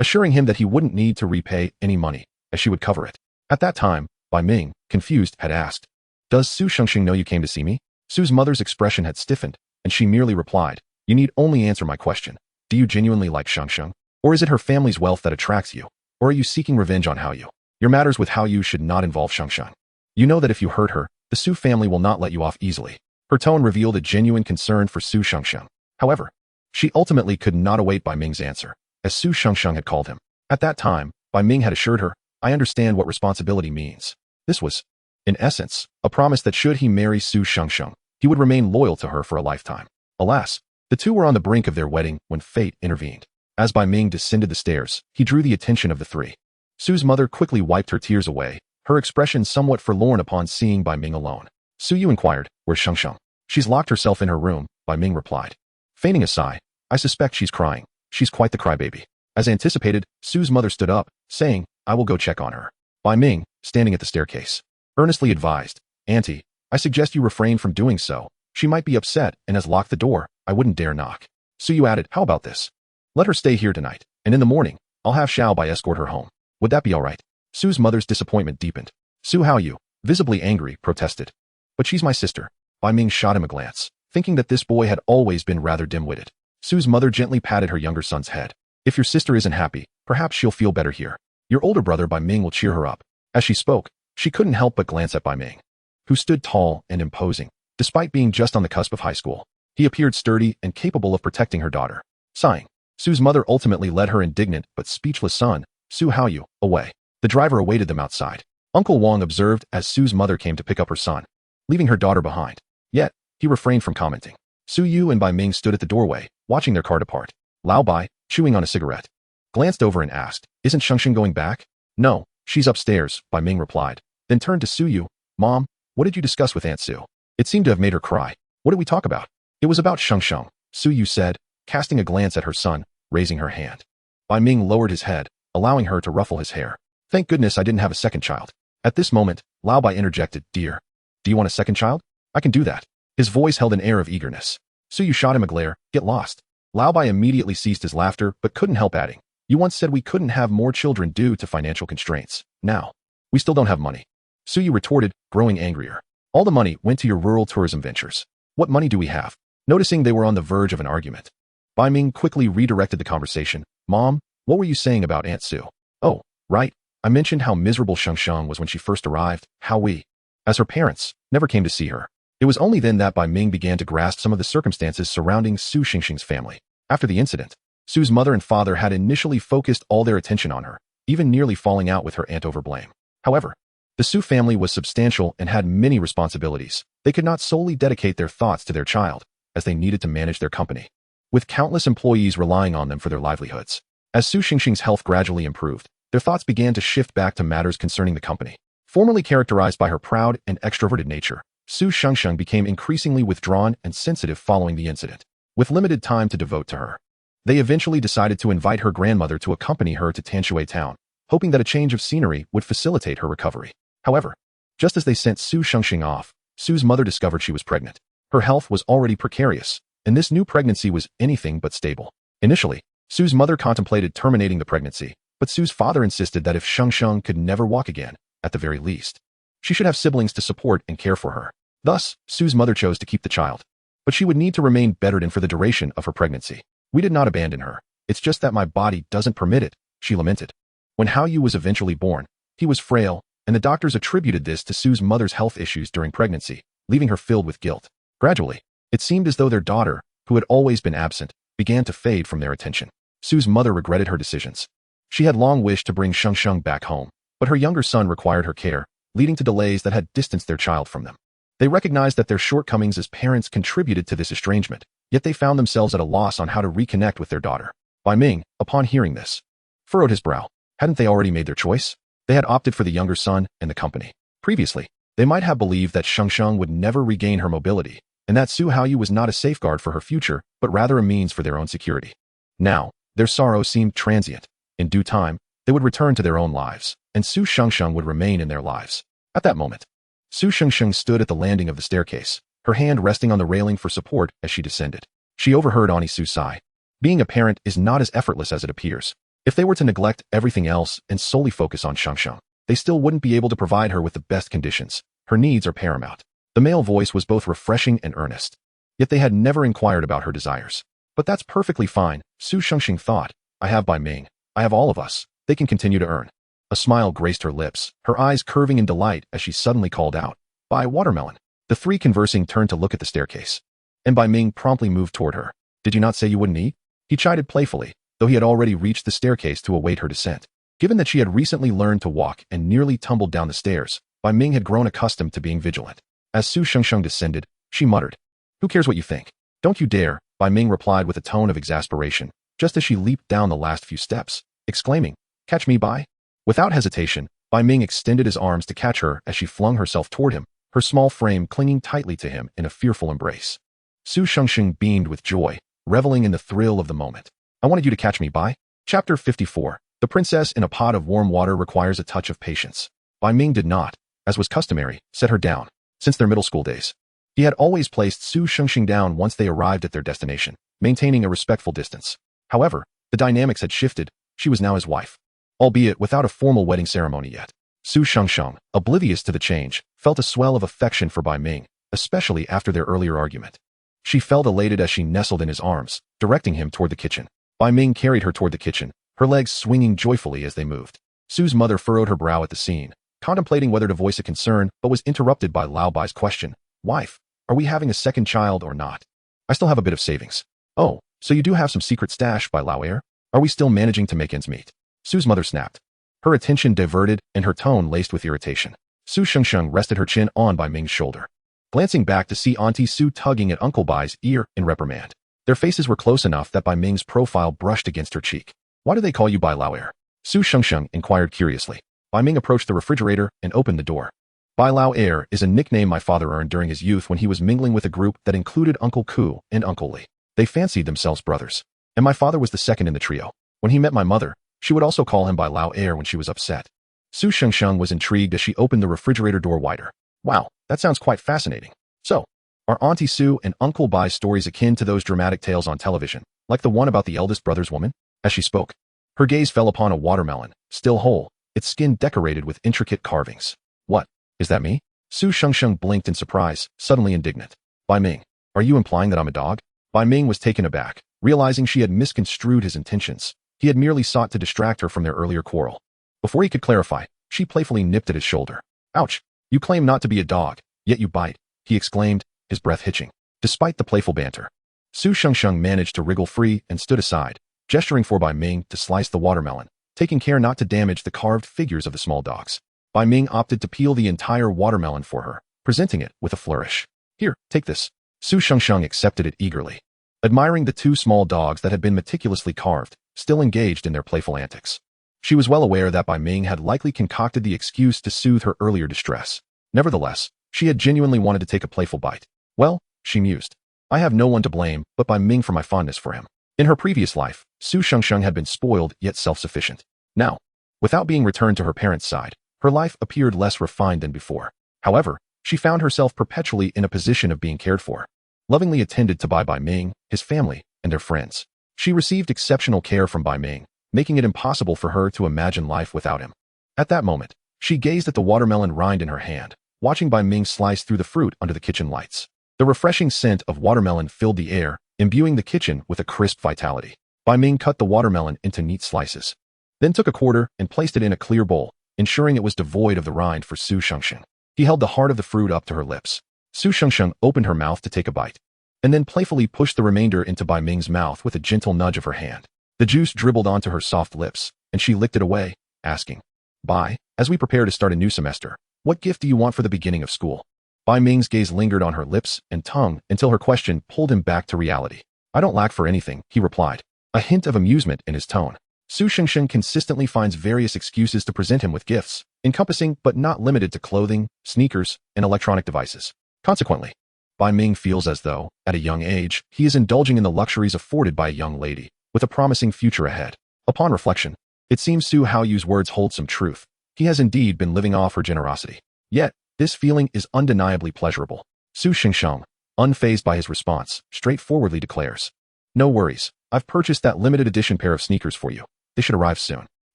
assuring him that he wouldn't need to repay any money, as she would cover it. At that time, Bai Ming, confused, had asked, Does Su Shengsheng know you came to see me? Su's mother's expression had stiffened, and she merely replied, You need only answer my question. Do you genuinely like Shengsheng? Or is it her family's wealth that attracts you? Or are you seeking revenge on Haoyu? Your matters with Haoyu should not involve Shengsheng. You know that if you hurt her, the Su family will not let you off easily. Her tone revealed a genuine concern for Su Shengsheng. However, she ultimately could not await Bai Ming's answer, as Su Shengsheng had called him. At that time, Bai Ming had assured her, I understand what responsibility means. This was, in essence, a promise that should he marry Su Shengsheng, he would remain loyal to her for a lifetime. Alas, the two were on the brink of their wedding when fate intervened. As Bai Ming descended the stairs, he drew the attention of the three. Su's mother quickly wiped her tears away, her expression somewhat forlorn upon seeing Bai Ming alone. Su Yu inquired, Where's Shengsheng? She's locked herself in her room, Bai Ming replied. Feigning a sigh, I suspect she's crying. She's quite the crybaby. As anticipated, Su's mother stood up, saying, I will go check on her. Bai Ming, standing at the staircase, earnestly advised, Auntie, I suggest you refrain from doing so. She might be upset and has locked the door. I wouldn't dare knock. Su Yu added, How about this? Let her stay here tonight, and in the morning, I'll have Bai escort her home. Would that be all right? Su's mother's disappointment deepened. Su Haoyu, visibly angry, protested. But she's my sister. Bai Ming shot him a glance, thinking that this boy had always been rather dim-witted. Su's mother gently patted her younger son's head. If your sister isn't happy, perhaps she'll feel better here. Your older brother Bai Ming will cheer her up. As she spoke, she couldn't help but glance at Bai Ming, who stood tall and imposing, despite being just on the cusp of high school. He appeared sturdy and capable of protecting her daughter. Sighing, Su's mother ultimately led her indignant but speechless son, Su Haoyu, away. The driver awaited them outside. Uncle Wang observed as Su's mother came to pick up her son, leaving her daughter behind. Yet, he refrained from commenting. Su Yu and Bai Ming stood at the doorway, watching their car depart. Lao Bai, chewing on a cigarette, glanced over and asked, Isn't Shengsheng going back? No, she's upstairs, Bai Ming replied, then turned to Su Yu. Mom, what did you discuss with Aunt Su? It seemed to have made her cry. What did we talk about? It was about Shengsheng, Su Yu said, casting a glance at her son, raising her hand. Bai Ming lowered his head, allowing her to ruffle his hair. Thank goodness I didn't have a second child. At this moment, Lao Bai interjected, Dear, do you want a second child? I can do that. His voice held an air of eagerness. Su Yu shot him a glare, Get lost. Lao Bai immediately ceased his laughter but couldn't help adding, You once said we couldn't have more children due to financial constraints. Now, we still don't have money. Su Yu retorted, growing angrier. All the money went to your rural tourism ventures. What money do we have? Noticing they were on the verge of an argument, Bai Ming quickly redirected the conversation. Mom, what were you saying about Aunt Su? Oh, right. I mentioned how miserable Shengsheng was when she first arrived, how we, as her parents, never came to see her. It was only then that Bai Ming began to grasp some of the circumstances surrounding Su Xingxing's family. After the incident, Su's mother and father had initially focused all their attention on her, even nearly falling out with her aunt over blame. However, the Su family was substantial and had many responsibilities. They could not solely dedicate their thoughts to their child, as they needed to manage their company, with countless employees relying on them for their livelihoods. As Su Xingxing's health gradually improved, their thoughts began to shift back to matters concerning the company. Formerly characterized by her proud and extroverted nature, Su Xingxing became increasingly withdrawn and sensitive following the incident. With limited time to devote to her, they eventually decided to invite her grandmother to accompany her to Tanshui town, hoping that a change of scenery would facilitate her recovery. However, just as they sent Su Xingxing off, Su's mother discovered she was pregnant. Her health was already precarious, and this new pregnancy was anything but stable. Initially, Su's mother contemplated terminating the pregnancy, but Su's father insisted that if Shengsheng could never walk again, at the very least, she should have siblings to support and care for her. Thus, Su's mother chose to keep the child, but she would need to remain bedridden for the duration of her pregnancy. We did not abandon her. It's just that my body doesn't permit it, she lamented. When Hao Yu was eventually born, he was frail, and the doctors attributed this to Su's mother's health issues during pregnancy, leaving her filled with guilt. Gradually, it seemed as though their daughter, who had always been absent, began to fade from their attention. Su's mother regretted her decisions. She had long wished to bring Shengsheng back home, but her younger son required her care, leading to delays that had distanced their child from them. They recognized that their shortcomings as parents contributed to this estrangement, yet they found themselves at a loss on how to reconnect with their daughter. Bai Ming, upon hearing this, furrowed his brow. Hadn't they already made their choice? They had opted for the younger son and the company. Previously, they might have believed that Shengsheng would never regain her mobility, and that Su Haoyu was not a safeguard for her future, but rather a means for their own security. Now, their sorrow seemed transient. In due time, they would return to their own lives, and Su Shengsheng would remain in their lives. At that moment, Su Shengsheng stood at the landing of the staircase, her hand resting on the railing for support as she descended. She overheard Ani Su sigh. Being a parent is not as effortless as it appears. If they were to neglect everything else and solely focus on Shengsheng, they still wouldn't be able to provide her with the best conditions. Her needs are paramount. The male voice was both refreshing and earnest. Yet they had never inquired about her desires. But that's perfectly fine, Su Shengxing thought. I have Bai Ming. I have all of us. They can continue to earn. A smile graced her lips, her eyes curving in delight as she suddenly called out, Bai Watermelon. The three conversing turned to look at the staircase. And Bai Ming promptly moved toward her. Did you not say you wouldn't eat? He chided playfully, though he had already reached the staircase to await her descent. Given that she had recently learned to walk and nearly tumbled down the stairs, Bai Ming had grown accustomed to being vigilant. As Su Shengsheng descended, she muttered, Who cares what you think? Don't you dare, Bai Ming replied with a tone of exasperation, just as she leaped down the last few steps, exclaiming, Catch me, Bai? Without hesitation, Bai Ming extended his arms to catch her as she flung herself toward him, her small frame clinging tightly to him in a fearful embrace. Su Shengxing beamed with joy, reveling in the thrill of the moment. I wanted you to catch me, Bai. Chapter 54. The princess in a pot of warm water requires a touch of patience. Bai Ming did not, as was customary, set her down. Since their middle school days, he had always placed Su Shengxing down once they arrived at their destination, maintaining a respectful distance. However, the dynamics had shifted. She was now his wife, albeit without a formal wedding ceremony yet. Su Shengsheng, oblivious to the change, felt a swell of affection for Bai Ming, especially after their earlier argument. She felt elated as she nestled in his arms, directing him toward the kitchen. Bai Ming carried her toward the kitchen, her legs swinging joyfully as they moved. Su's mother furrowed her brow at the scene, contemplating whether to voice a concern, but was interrupted by Lao Bai's question. Wife, are we having a second child or not? I still have a bit of savings. Oh, so you do have some secret stash by Lao Air? Are we still managing to make ends meet? Su's mother snapped. Her attention diverted and her tone laced with irritation. Su Shengsheng rested her chin on Bai Ming's shoulder, glancing back to see Auntie Su tugging at Uncle Bai's ear in reprimand. Their faces were close enough that Bai Ming's profile brushed against her cheek. Why do they call you Bai Lao Air? Su Shengsheng inquired curiously. Bai Ming approached the refrigerator and opened the door. Bai Lao Air is a nickname my father earned during his youth when he was mingling with a group that included Uncle Ku and Uncle Li. They fancied themselves brothers, and my father was the second in the trio. When he met my mother, she would also call him Bai Lao Air when she was upset. Su Shengsheng was intrigued as she opened the refrigerator door wider. Wow, that sounds quite fascinating. So, are Auntie Su and Uncle Bai's stories akin to those dramatic tales on television, like the one about the eldest brother's woman? As she spoke, her gaze fell upon a watermelon, still whole, its skin decorated with intricate carvings. What? Is that me? Su Shengsheng blinked in surprise, suddenly indignant. Bai Ming, are you implying that I'm a dog? Bai Ming was taken aback, realizing she had misconstrued his intentions. He had merely sought to distract her from their earlier quarrel. Before he could clarify, she playfully nipped at his shoulder. Ouch! You claim not to be a dog, yet you bite, he exclaimed, his breath hitching. Despite the playful banter, Su Shengsheng managed to wriggle free and stood aside, gesturing for Bai Ming to slice the watermelon, taking care not to damage the carved figures of the small dogs. Bai Ming opted to peel the entire watermelon for her, presenting it with a flourish. Here, take this. Su Shengsheng accepted it eagerly, admiring the two small dogs that had been meticulously carved, still engaged in their playful antics. She was well aware that Bai Ming had likely concocted the excuse to soothe her earlier distress. Nevertheless, she had genuinely wanted to take a playful bite. Well, she mused, I have no one to blame but Bai Ming for my fondness for him. In her previous life, Su Shengsheng had been spoiled yet self-sufficient. Now, without being returned to her parents' side, her life appeared less refined than before. However, she found herself perpetually in a position of being cared for, lovingly attended to by Bai Ming, his family, and their friends. She received exceptional care from Bai Ming, making it impossible for her to imagine life without him. At that moment, she gazed at the watermelon rind in her hand, watching Bai Ming slice through the fruit under the kitchen lights. The refreshing scent of watermelon filled the air, imbuing the kitchen with a crisp vitality. Bai Ming cut the watermelon into neat slices, then took a quarter and placed it in a clear bowl, ensuring it was devoid of the rind for Su Shengsheng. He held the heart of the fruit up to her lips. Su Shengsheng opened her mouth to take a bite, and then playfully pushed the remainder into Bai Ming's mouth with a gentle nudge of her hand. The juice dribbled onto her soft lips, and she licked it away, asking, Bai, as we prepare to start a new semester, what gift do you want for the beginning of school? Bai Ming's gaze lingered on her lips and tongue until her question pulled him back to reality. I don't lack for anything, he replied, a hint of amusement in his tone. Su Shengsheng consistently finds various excuses to present him with gifts, encompassing but not limited to clothing, sneakers, and electronic devices. Consequently, Bai Ming feels as though, at a young age, he is indulging in the luxuries afforded by a young lady, with a promising future ahead. Upon reflection, it seems Su Haoyu's words hold some truth. He has indeed been living off her generosity. Yet, this feeling is undeniably pleasurable. Su Shengsheng, unfazed by his response, straightforwardly declares, no worries, I've purchased that limited edition pair of sneakers for you. They should arrive soon.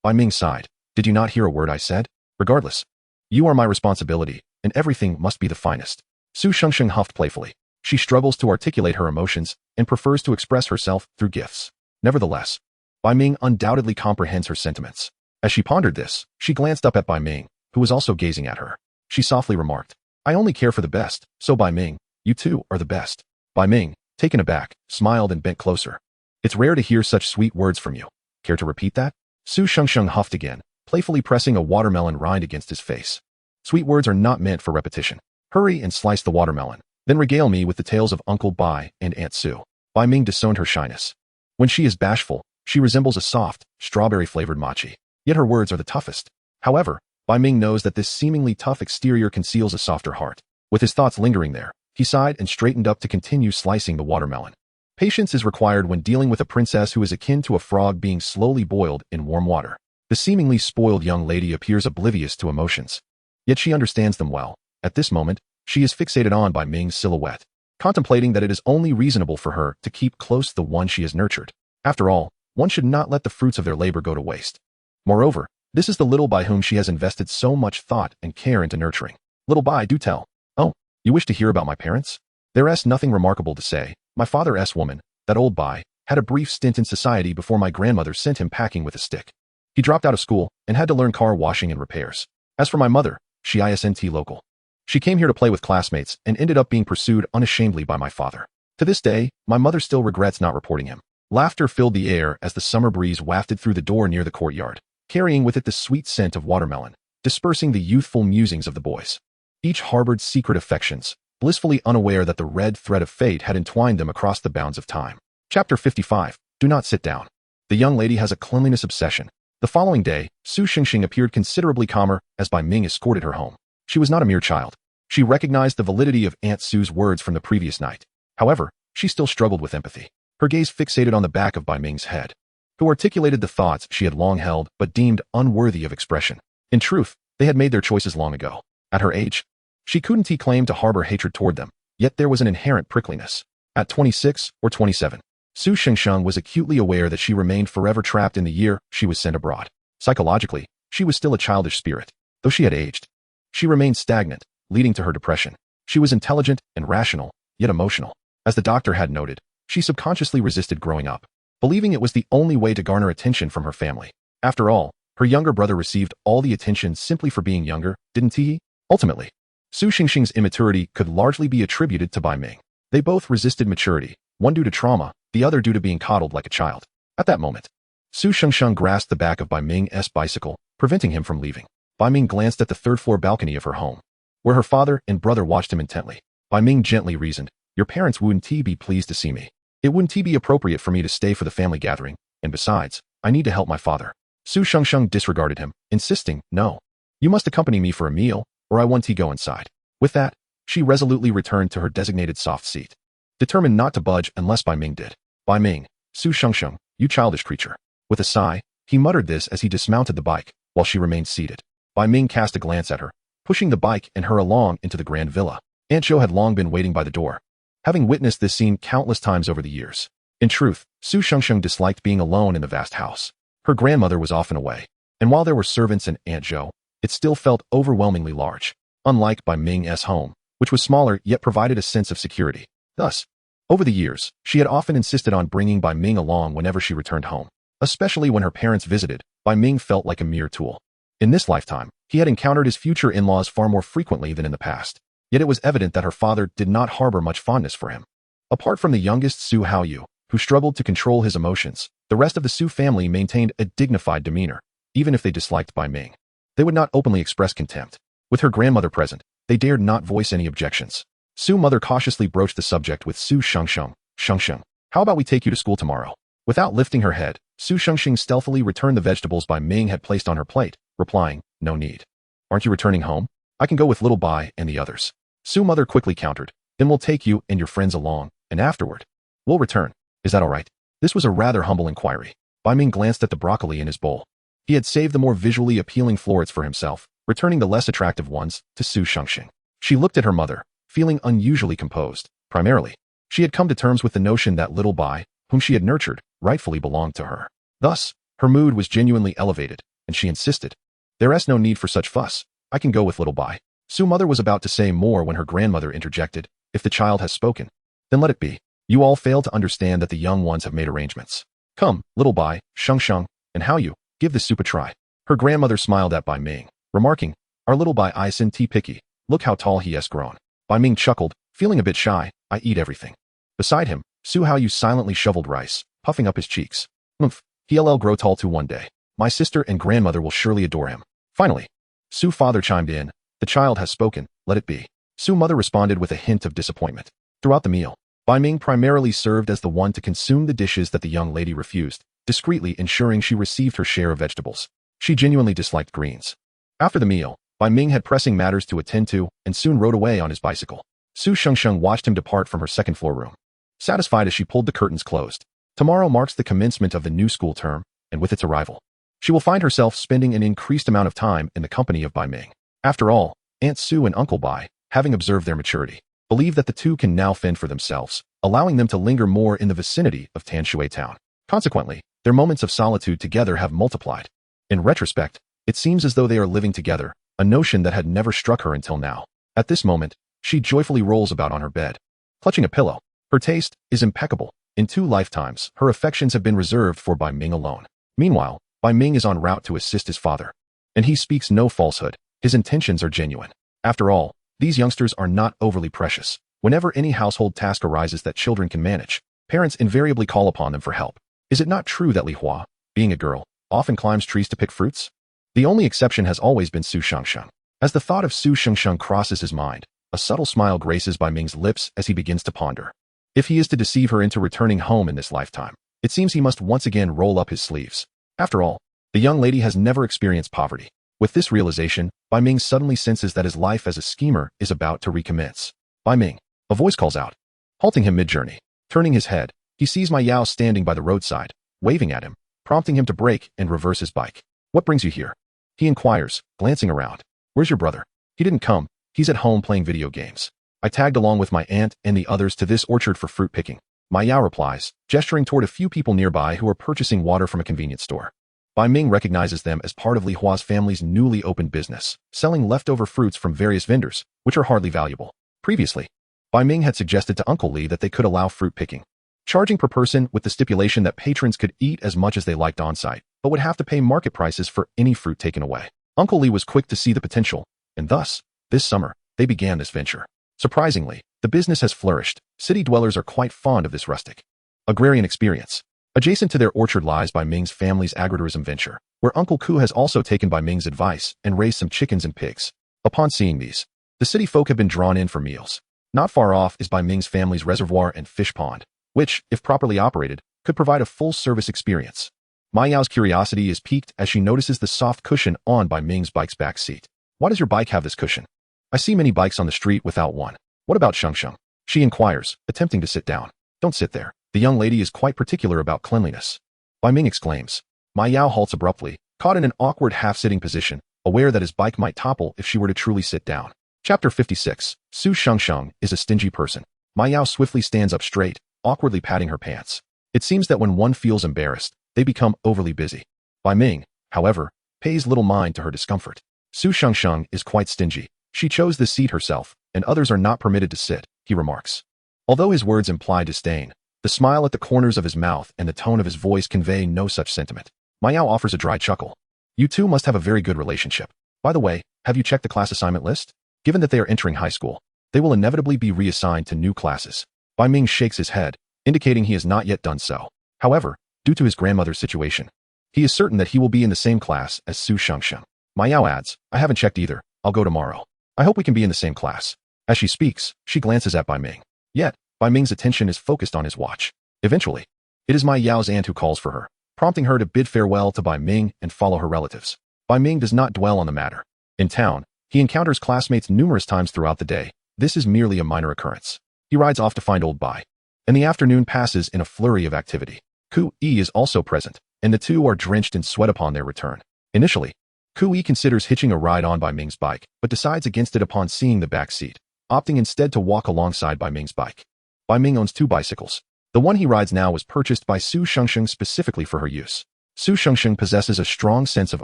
Bai Ming sighed. Did you not hear a word I said? Regardless, you are my responsibility, and everything must be the finest. Su Shengsheng huffed playfully. She struggles to articulate her emotions and prefers to express herself through gifts. Nevertheless, Bai Ming undoubtedly comprehends her sentiments. As she pondered this, she glanced up at Bai Ming, who was also gazing at her. She softly remarked, I only care for the best, so Bai Ming, you too are the best. Bai Ming, taken aback, smiled and bent closer. It's rare to hear such sweet words from you. Care to repeat that? Su Shengsheng huffed again, playfully pressing a watermelon rind against his face. Sweet words are not meant for repetition. Hurry and slice the watermelon, then regale me with the tales of Uncle Bai and Aunt Su. Bai Ming disowned her shyness. When she is bashful, she resembles a soft, strawberry-flavored mochi. Yet her words are the toughest. However, Bai Ming knows that this seemingly tough exterior conceals a softer heart. With his thoughts lingering there, he sighed and straightened up to continue slicing the watermelon. Patience is required when dealing with a princess who is akin to a frog being slowly boiled in warm water. The seemingly spoiled young lady appears oblivious to emotions. Yet she understands them well. At this moment, she is fixated on Bai Ming's silhouette, contemplating that it is only reasonable for her to keep close the one she has nurtured. After all, one should not let the fruits of their labor go to waste. Moreover, this is the little Bai whom she has invested so much thought and care into nurturing. Little Bai, do tell. Oh, you wish to hear about my parents? There's nothing remarkable to say. My father's woman, that old Bai, had a brief stint in society before my grandmother sent him packing with a stick. He dropped out of school and had to learn car washing and repairs. As for my mother, she isn't local. She came here to play with classmates and ended up being pursued unashamedly by my father. To this day, my mother still regrets not reporting him. Laughter filled the air as the summer breeze wafted through the door near the courtyard, carrying with it the sweet scent of watermelon, dispersing the youthful musings of the boys. Each harbored secret affections, blissfully unaware that the red thread of fate had entwined them across the bounds of time. Chapter 55. Do not sit down. The young lady has a cleanliness obsession. The following day, Su Shengsheng appeared considerably calmer as Bai Ming escorted her home. She was not a mere child. She recognized the validity of Aunt Su's words from the previous night. However, she still struggled with empathy. Her gaze fixated on the back of Bai Ming's head, who articulated the thoughts she had long held but deemed unworthy of expression. In truth, they had made their choices long ago. At her age, she couldn't claim to harbor hatred toward them, yet there was an inherent prickliness. At 26 or 27, Su Shengsheng was acutely aware that she remained forever trapped in the year she was sent abroad. Psychologically, she was still a childish spirit. Though she had aged, she remained stagnant, leading to her depression. She was intelligent and rational, yet emotional. As the doctor had noted, she subconsciously resisted growing up, believing it was the only way to garner attention from her family. After all, Her younger brother received all the attention simply for being younger, didn't he? Ultimately, Su Xingxing's immaturity could largely be attributed to Bai Ming. They both resisted maturity, one due to trauma, the other due to being coddled like a child. At that moment, Su Xingxing grasped the back of Bai Ming's bicycle, preventing him from leaving. Bai Ming glanced at the third-floor balcony of her home, where her father and brother watched him intently. Bai Ming gently reasoned, "Your parents wouldn't be pleased to see me. It wouldn't be appropriate for me to stay for the family gathering, and besides, I need to help my father." Su Xingxing disregarded him, insisting, "No. You must accompany me for a meal, or I won't go inside." With that, she resolutely returned to her designated soft seat, determined not to budge unless Bai Ming did. "Bai Ming, Su Xingxing, you childish creature." With a sigh, he muttered this as he dismounted the bike, while she remained seated. Bai Ming cast a glance at her, pushing the bike and her along into the grand villa. Aunt Zhou had long been waiting by the door, having witnessed this scene countless times over the years. In truth, Su Xingxing disliked being alone in the vast house. Her grandmother was often away, and while there were servants and Aunt Zhou, it still felt overwhelmingly large, unlike Bai Ming's home, which was smaller yet provided a sense of security. Thus, over the years, she had often insisted on bringing Bai Ming along whenever she returned home. Especially when her parents visited, Bai Ming felt like a mere tool. In this lifetime, he had encountered his future in-laws far more frequently than in the past, yet it was evident that her father did not harbor much fondness for him. Apart from the youngest Su Haoyu, who struggled to control his emotions, the rest of the Su family maintained a dignified demeanor, even if they disliked Bai Ming. They would not openly express contempt. With her grandmother present, they dared not voice any objections. Su's mother cautiously broached the subject with Su Xingxing. "Xingxing, how about we take you to school tomorrow?" Without lifting her head, Su Xingxing stealthily returned the vegetables Bai Ming had placed on her plate, replying, "No need." "Aren't you returning home? I can go with little Bai and the others." Su's mother quickly countered, "Then we'll take you and your friends along, and afterward, we'll return. Is that all right?" This was a rather humble inquiry. Bai Ming glanced at the broccoli in his bowl. He had saved the more visually appealing florets for himself, returning the less attractive ones to Su Xingxing. She looked at her mother, feeling unusually composed. Primarily, she had come to terms with the notion that little Bai, whom she had nurtured, rightfully belonged to her. Thus, her mood was genuinely elevated, and she insisted, "There's no need for such fuss. I can go with little Bai." Su's mother was about to say more when her grandmother interjected, "If the child has spoken, then let it be. You all fail to understand that the young ones have made arrangements. Come, little Bai, Xingxing, and Haoyu, give this soup a try." Her grandmother smiled at Bai Ming, remarking, "Our little Bai isn't picky. Look how tall he has grown." Bai Ming chuckled, feeling a bit shy. "I eat everything." Beside him, Su Haoyu silently shoveled rice, puffing up his cheeks. "Hmph, he'll grow tall too one day. My sister and grandmother will surely adore him." Finally, Su's father chimed in, "The child has spoken, let it be." Su's mother responded with a hint of disappointment. Throughout the meal, Bai Ming primarily served as the one to consume the dishes that the young lady refused, discreetly ensuring she received her share of vegetables. She genuinely disliked greens. After the meal, Bai Ming had pressing matters to attend to and soon rode away on his bicycle. Su Xingxing watched him depart from her second-floor room, satisfied as she pulled the curtains closed. Tomorrow marks the commencement of the new school term, and with its arrival, she will find herself spending an increased amount of time in the company of Bai Ming. After all, Aunt Su and Uncle Bai, having observed their maturity, believe that the two can now fend for themselves, allowing them to linger more in the vicinity of Tanshui town. Consequently, their moments of solitude together have multiplied. In retrospect, it seems as though they are living together, a notion that had never struck her until now. At this moment, she joyfully rolls about on her bed, clutching a pillow. Her taste is impeccable. In 2 lifetimes, her affections have been reserved for Bai Ming alone. Meanwhile, Bai Ming is en route to assist his father, and he speaks no falsehood. His intentions are genuine. After all, these youngsters are not overly precious. Whenever any household task arises that children can manage, parents invariably call upon them for help. Is it not true that Li Hua, being a girl, often climbs trees to pick fruits? The only exception has always been Su Xingxing. As the thought of Su Xingxing crosses his mind, a subtle smile graces Bai Ming's lips as he begins to ponder. If he is to deceive her into returning home in this lifetime, it seems he must once again roll up his sleeves. After all, the young lady has never experienced poverty. With this realization, Bai Ming suddenly senses that his life as a schemer is about to recommence. "Bai Ming," a voice calls out, halting him mid-journey. Turning his head, he sees Ma Yao standing by the roadside, waving at him, prompting him to brake and reverse his bike. "What brings you here?" he inquires, glancing around. "Where's your brother?" "He didn't come. He's at home playing video games. I tagged along with my aunt and the others to this orchard for fruit picking." Ma Yao replies, gesturing toward a few people nearby who are purchasing water from a convenience store. Bai Ming recognizes them as part of Li Hua's family's newly opened business, selling leftover fruits from various vendors, which are hardly valuable. Previously, Bai Ming had suggested to Uncle Li that they could allow fruit picking, charging per person with the stipulation that patrons could eat as much as they liked on-site. but would have to pay market prices for any fruit taken away. Uncle Li was quick to see the potential, and thus, this summer, they began this venture. Surprisingly, the business has flourished. City dwellers are quite fond of this rustic agrarian experience. Adjacent to their orchard lies Bai Ming's family's agritourism venture, where Uncle Ku has also taken Bai Ming's advice and raised some chickens and pigs. Upon seeing these, the city folk have been drawn in for meals. Not far off is Bai Ming's family's reservoir and fish pond, which, if properly operated, could provide a full-service experience. Ma Yao's curiosity is piqued as she notices the soft cushion on Bai Ming's bike's back seat. Why does your bike have this cushion? I see many bikes on the street without one. What about Hmph? She inquires, attempting to sit down. Don't sit there. The young lady is quite particular about cleanliness. Bai Ming exclaims. Ma Yao halts abruptly, caught in an awkward half-sitting position, aware that his bike might topple if she were to truly sit down. Chapter 56. Su Hmph is a stingy person. Ma Yao swiftly stands up straight, awkwardly patting her pants. It seems that when one feels embarrassed, they become overly busy. Bai Ming, however, pays little mind to her discomfort. Su Hmph is quite stingy. She chose this seat herself, and others are not permitted to sit, he remarks. Although his words imply disdain, the smile at the corners of his mouth and the tone of his voice convey no such sentiment. Ma Yao offers a dry chuckle. You two must have a very good relationship. By the way, have you checked the class assignment list? Given that they are entering high school, they will inevitably be reassigned to new classes. Bai Ming shakes his head, indicating he has not yet done so. However, due to his grandmother's situation, he is certain that he will be in the same class as Su Hmph. Ma Yao adds, I haven't checked either. I'll go tomorrow. I hope we can be in the same class. As she speaks, she glances at Bai Ming. Yet, Bai Ming's attention is focused on his watch. Eventually, it is Ma Yao's aunt who calls for her, prompting her to bid farewell to Bai Ming and follow her relatives. Bai Ming does not dwell on the matter. In town, he encounters classmates numerous times throughout the day. This is merely a minor occurrence. He rides off to find old Bai. And the afternoon passes in a flurry of activity. Ku Yi is also present, and the two are drenched in sweat upon their return. Initially, Ku Yi considers hitching a ride on Bai Ming's bike, but decides against it upon seeing the back seat, opting instead to walk alongside Bai Ming's bike. Bai Ming owns two bicycles. The one he rides now was purchased by Su Hmph specifically for her use. Su Hmph possesses a strong sense of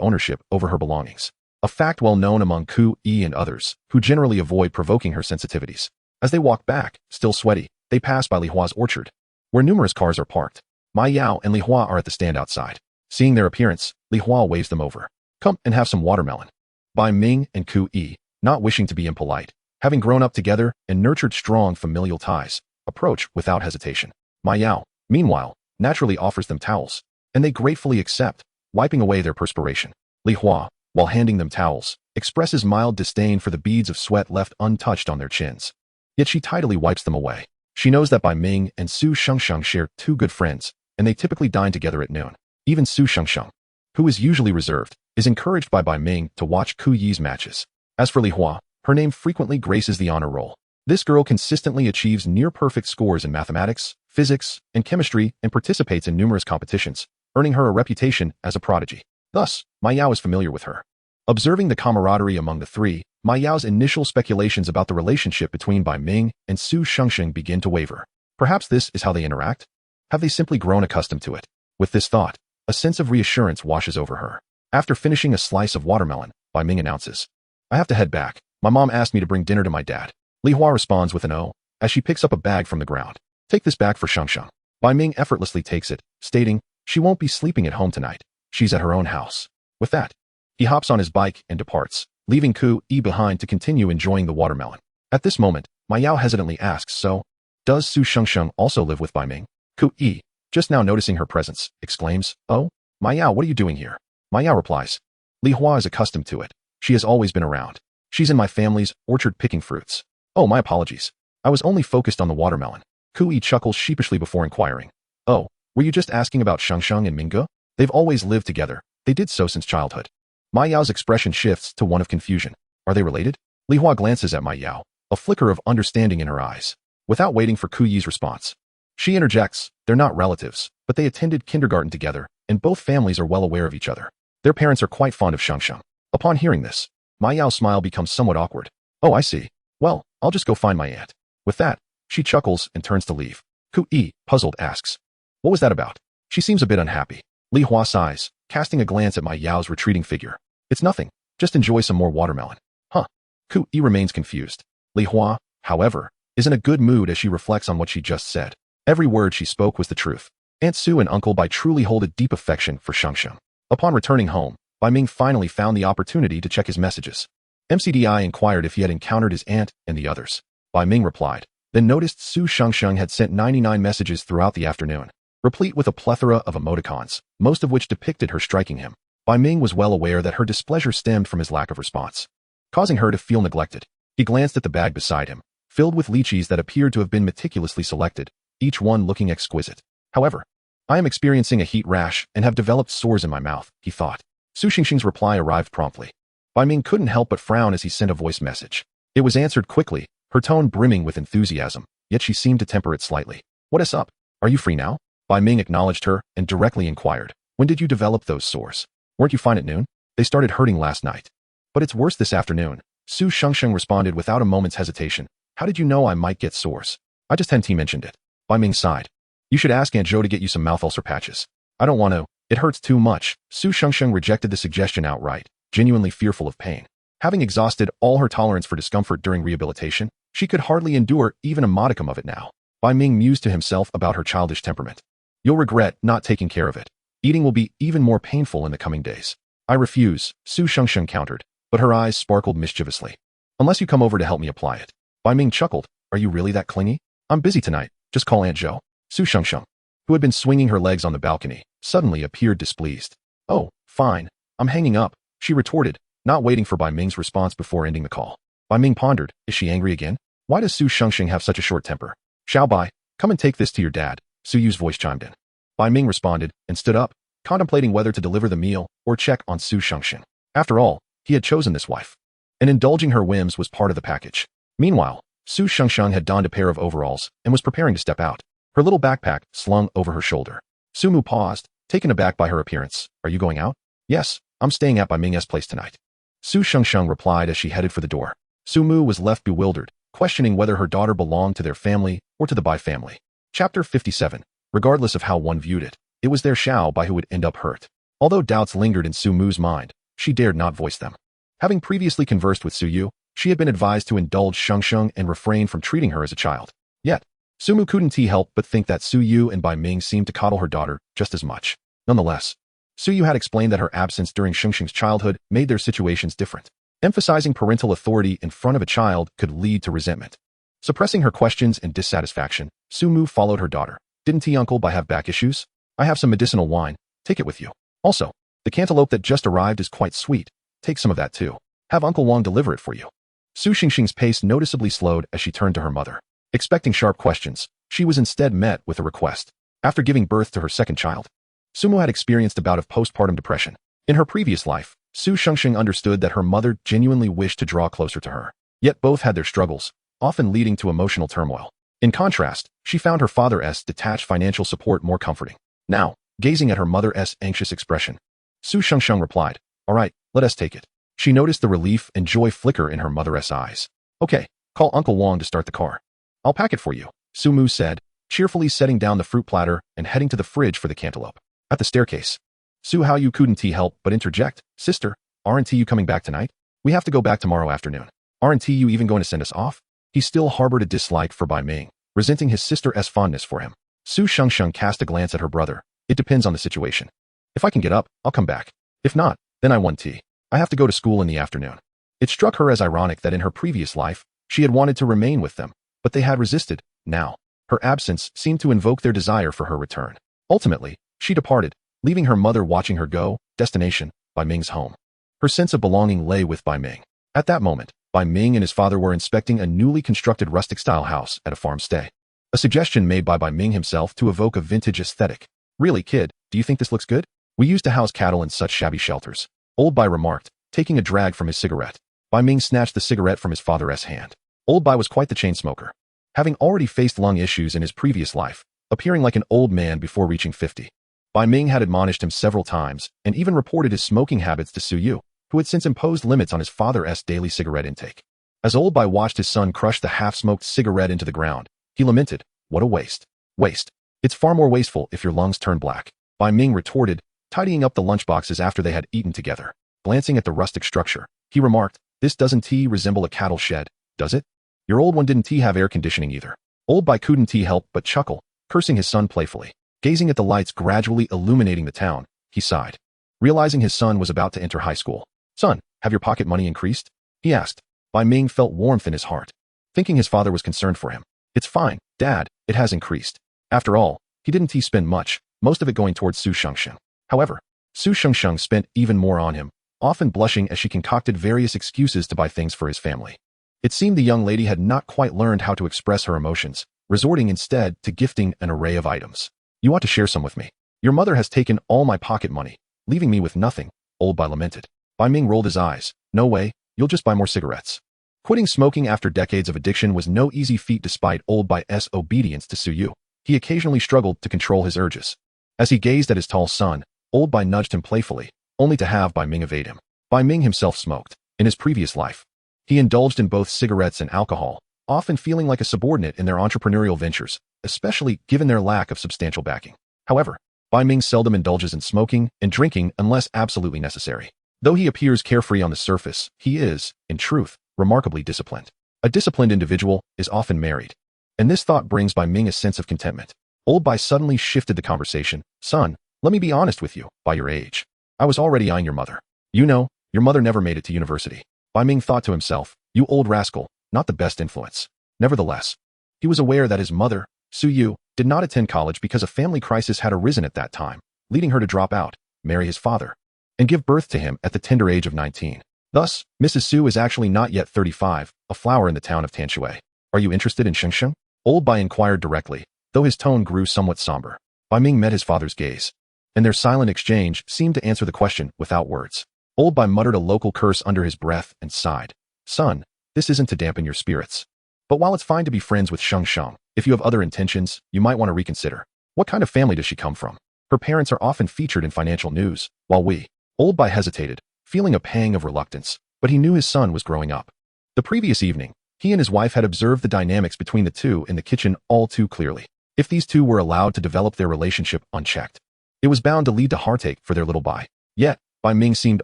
ownership over her belongings, a fact well known among Ku Yi and others, who generally avoid provoking her sensitivities. As they walk back, still sweaty, they pass by Li Hua's orchard, where numerous cars are parked. Ma Yao and Li Hua are at the stand outside. Seeing their appearance, Li Hua waves them over. Come and have some watermelon. Bai Ming and Ku Yi, not wishing to be impolite, having grown up together and nurtured strong familial ties, approach without hesitation. Ma Yao, meanwhile, naturally offers them towels, and they gratefully accept, wiping away their perspiration. Li Hua, while handing them towels, expresses mild disdain for the beads of sweat left untouched on their chins. Yet she tidily wipes them away. She knows that Bai Ming and Su Hmph share two good friends, and they typically dine together at noon. Even Su Hmph, who is usually reserved, is encouraged by Bai Ming to watch Ku Yi's matches. As for Li Hua, her name frequently graces the honor roll. This girl consistently achieves near-perfect scores in mathematics, physics, and chemistry and participates in numerous competitions, earning her a reputation as a prodigy. Thus, Ma Yao is familiar with her. Observing the camaraderie among the three, Ma Yao's initial speculations about the relationship between Bai Ming and Su Hmph begin to waver. Perhaps this is how they interact? Have they simply grown accustomed to it? With this thought, a sense of reassurance washes over her. After finishing a slice of watermelon, Bai Ming announces, I have to head back. My mom asked me to bring dinner to my dad. Li Hua responds with an "Oh," as she picks up a bag from the ground. Take this bag for Hmph. Bai Ming effortlessly takes it, stating, she won't be sleeping at home tonight. She's at her own house. With that, he hops on his bike and departs, leaving Ku Yi behind to continue enjoying the watermelon. At this moment, Ma Yao hesitantly asks, so, does Su Hmph also live with Bai Ming? Ku Yi, just now noticing her presence, exclaims, oh, Ma Yao, what are you doing here? Ma Yao replies, Li Hua is accustomed to it. She has always been around. She's in my family's orchard picking fruits. Oh, my apologies. I was only focused on the watermelon. Ku Yi chuckles sheepishly before inquiring. Oh, were you just asking about Hmph and Mingge? They've always lived together. They did so since childhood. Ma Yao's expression shifts to one of confusion. Are they related? Li Hua glances at Ma Yao, a flicker of understanding in her eyes. Without waiting for Ku Yi's response, she interjects, they're not relatives, but they attended kindergarten together, and both families are well aware of each other. Their parents are quite fond of Hmph. Upon hearing this, Ma Yao's smile becomes somewhat awkward. Oh, I see. Well, I'll just go find my aunt. With that, she chuckles and turns to leave. Ku Yi, puzzled, asks, what was that about? She seems a bit unhappy. Li Hua sighs, casting a glance at Ma Yao's retreating figure. It's nothing. Just enjoy some more watermelon. Huh. Ku Yi remains confused. Li Hua, however, is in a good mood as she reflects on what she just said. Every word she spoke was the truth. Aunt Su and Uncle Bai truly hold a deep affection for Hmph. Upon returning home, Bai Ming finally found the opportunity to check his messages. MCDI inquired if he had encountered his aunt and the others. Bai Ming replied, then noticed Su Shengsheng had sent 99 messages throughout the afternoon, replete with a plethora of emoticons, most of which depicted her striking him. Bai Ming was well aware that her displeasure stemmed from his lack of response, causing her to feel neglected. He glanced at the bag beside him, filled with lychees that appeared to have been meticulously selected, each one looking exquisite. However, I am experiencing a heat rash and have developed sores in my mouth, he thought. Su Xingxing's reply arrived promptly. Bai Ming couldn't help but frown as he sent a voice message. It was answered quickly, her tone brimming with enthusiasm, yet she seemed to temper it slightly. What is up? Are you free now? Bai Ming acknowledged her and directly inquired, when did you develop those sores? Weren't you fine at noon? They started hurting last night. But it's worse this afternoon. Su Shengsheng responded without a moment's hesitation. How did you know I might get sores? I just hadn't mentioned it. Bai Ming sighed. You should ask Aunt Zhou to get you some mouth ulcer patches. I don't want to. It hurts too much. Su Shengsheng rejected the suggestion outright, genuinely fearful of pain. Having exhausted all her tolerance for discomfort during rehabilitation, she could hardly endure even a modicum of it now. Bai Ming mused to himself about her childish temperament. You'll regret not taking care of it. Eating will be even more painful in the coming days. I refuse, Su Shengsheng countered, but her eyes sparkled mischievously. Unless you come over to help me apply it. Bai Ming chuckled. Are you really that clingy? I'm busy tonight. Just call Aunt Zhou. Su Shengsheng, who had been swinging her legs on the balcony, suddenly appeared displeased. Oh, fine. I'm hanging up, she retorted, not waiting for Bai Ming's response before ending the call. Bai Ming pondered, is she angry again? Why does Su Shengsheng have such a short temper? Xiao Bai, come and take this to your dad, Su Yu's voice chimed in. Bai Ming responded and stood up, contemplating whether to deliver the meal or check on Su Shengsheng. After all, he had chosen this wife, and indulging her whims was part of the package. Meanwhile, Su Shengsheng had donned a pair of overalls and was preparing to step out, her little backpack slung over her shoulder. Su Mu paused, taken aback by her appearance. Are you going out? Yes, I'm staying at Bai Ming's place tonight. Su Shengsheng replied as she headed for the door. Su Mu was left bewildered, questioning whether her daughter belonged to their family or to the Bai family. Chapter 57. Regardless of how one viewed it, it was their Xiao Bai who would end up hurt. Although doubts lingered in Su Mu's mind, she dared not voice them. Having previously conversed with Su Yu, she had been advised to indulge Shengsheng and refrain from treating her as a child. Yet, Su Mu couldn't help but think that Su Yu and Bai Ming seemed to coddle her daughter just as much. Nonetheless, Su Yu had explained that her absence during Shengsheng's childhood made their situations different. Emphasizing parental authority in front of a child could lead to resentment. Suppressing her questions and dissatisfaction, Su Mu followed her daughter. Didn't Uncle Bai have back issues? I have some medicinal wine. Take it with you. Also, the cantaloupe that just arrived is quite sweet. Take some of that too. Have Uncle Wang deliver it for you. Su Xingxing's pace noticeably slowed as she turned to her mother. Expecting sharp questions, she was instead met with a request. After giving birth to her second child, Su Mu had experienced a bout of postpartum depression. In her previous life, Su Shengxing understood that her mother genuinely wished to draw closer to her. Yet both had their struggles, often leading to emotional turmoil. In contrast, she found her father's detached financial support more comforting. Now, gazing at her mother's anxious expression, Su Shengsheng replied, all right, let us take it. She noticed the relief and joy flicker in her mother's eyes. Okay, call Uncle Wang to start the car. I'll pack it for you, Su Mu said, cheerfully setting down the fruit platter and heading to the fridge for the cantaloupe. At the staircase, Su Haoyu couldn't help but interject, sister, aren't you coming back tonight? We have to go back tomorrow afternoon. Aren't you even going to send us off? He still harbored a dislike for Bai Ming, resenting his sister's fondness for him. Su Shengsheng cast a glance at her brother. It depends on the situation. If I can get up, I'll come back. If not, then I want tea. I have to go to school in the afternoon. It struck her as ironic that in her previous life, she had wanted to remain with them, but they had resisted. Now, her absence seemed to invoke their desire for her return. Ultimately, she departed, leaving her mother watching her go. Destination, Bai Ming's home. Her sense of belonging lay with Bai Ming. At that moment, Bai Ming and his father were inspecting a newly constructed rustic-style house at a farm stay. A suggestion made by Bai Ming himself to evoke a vintage aesthetic. Really, kid, do you think this looks good? We used to house cattle in such shabby shelters. Old Bai remarked, taking a drag from his cigarette. Bai Ming snatched the cigarette from his father's hand. Old Bai was quite the chain smoker, having already faced lung issues in his previous life, appearing like an old man before reaching 50. Bai Ming had admonished him several times and even reported his smoking habits to Su Yu, who had since imposed limits on his father's daily cigarette intake. As Old Bai watched his son crush the half-smoked cigarette into the ground, he lamented, what a waste. Waste. It's far more wasteful if your lungs turn black. Bai Ming retorted, tidying up the lunchboxes after they had eaten together. Glancing at the rustic structure, he remarked, this doesn't resemble a cattle shed, does it? Your old one didn't have air conditioning either. Old Bai couldn't help but chuckle, cursing his son playfully. Gazing at the lights gradually illuminating the town, he sighed. realizing his son was about to enter high school. "Son, have your pocket money increased?" he asked. Bai Ming felt warmth in his heart, thinking his father was concerned for him. "It's fine, Dad, it has increased." After all, he didn't spend much, most of it going towards Su Shengsheng. However, Su Shengsheng spent even more on him, often blushing as she concocted various excuses to buy things for his family. It seemed the young lady had not quite learned how to express her emotions, resorting instead to gifting an array of items. "You ought to share some with me. Your mother has taken all my pocket money, leaving me with nothing," Old Bai lamented. Bai Ming rolled his eyes. "No way, you'll just buy more cigarettes." Quitting smoking after decades of addiction was no easy feat despite Old Bai's obedience to Su Yu. He occasionally struggled to control his urges. As he gazed at his tall son, Old Bai nudged him playfully, only to have Bai Ming evade him. Bai Ming himself smoked. In his previous life, he indulged in both cigarettes and alcohol, often feeling like a subordinate in their entrepreneurial ventures, especially given their lack of substantial backing. However, Bai Ming seldom indulges in smoking and drinking unless absolutely necessary. Though he appears carefree on the surface, he is, in truth, remarkably disciplined. A disciplined individual is often married, and this thought brings Bai Ming a sense of contentment. Old Bai suddenly shifted the conversation. "Son, let me be honest with you, by your age, I was already eyeing your mother. You know, your mother never made it to university." Bai Ming thought to himself, "You old rascal, not the best influence." Nevertheless, he was aware that his mother, Su Yu, did not attend college because a family crisis had arisen at that time, leading her to drop out, marry his father, and give birth to him at the tender age of 19. Thus, Mrs. Su is actually not yet 35, a flower in the town of Tanshui. "Are you interested in Shengsheng?" Old Bai inquired directly, though his tone grew somewhat somber. Bai Ming met his father's gaze, and their silent exchange seemed to answer the question without words. Old Bai muttered a local curse under his breath and sighed. "Son, this isn't to dampen your spirits. But while it's fine to be friends with Shengsheng, if you have other intentions, you might want to reconsider. What kind of family does she come from? Her parents are often featured in financial news, while we..." Old Bai hesitated, feeling a pang of reluctance, but he knew his son was growing up. The previous evening, he and his wife had observed the dynamics between the two in the kitchen all too clearly. If these two were allowed to develop their relationship unchecked, it was bound to lead to heartache for their little Bai. Yet, Bai Ming seemed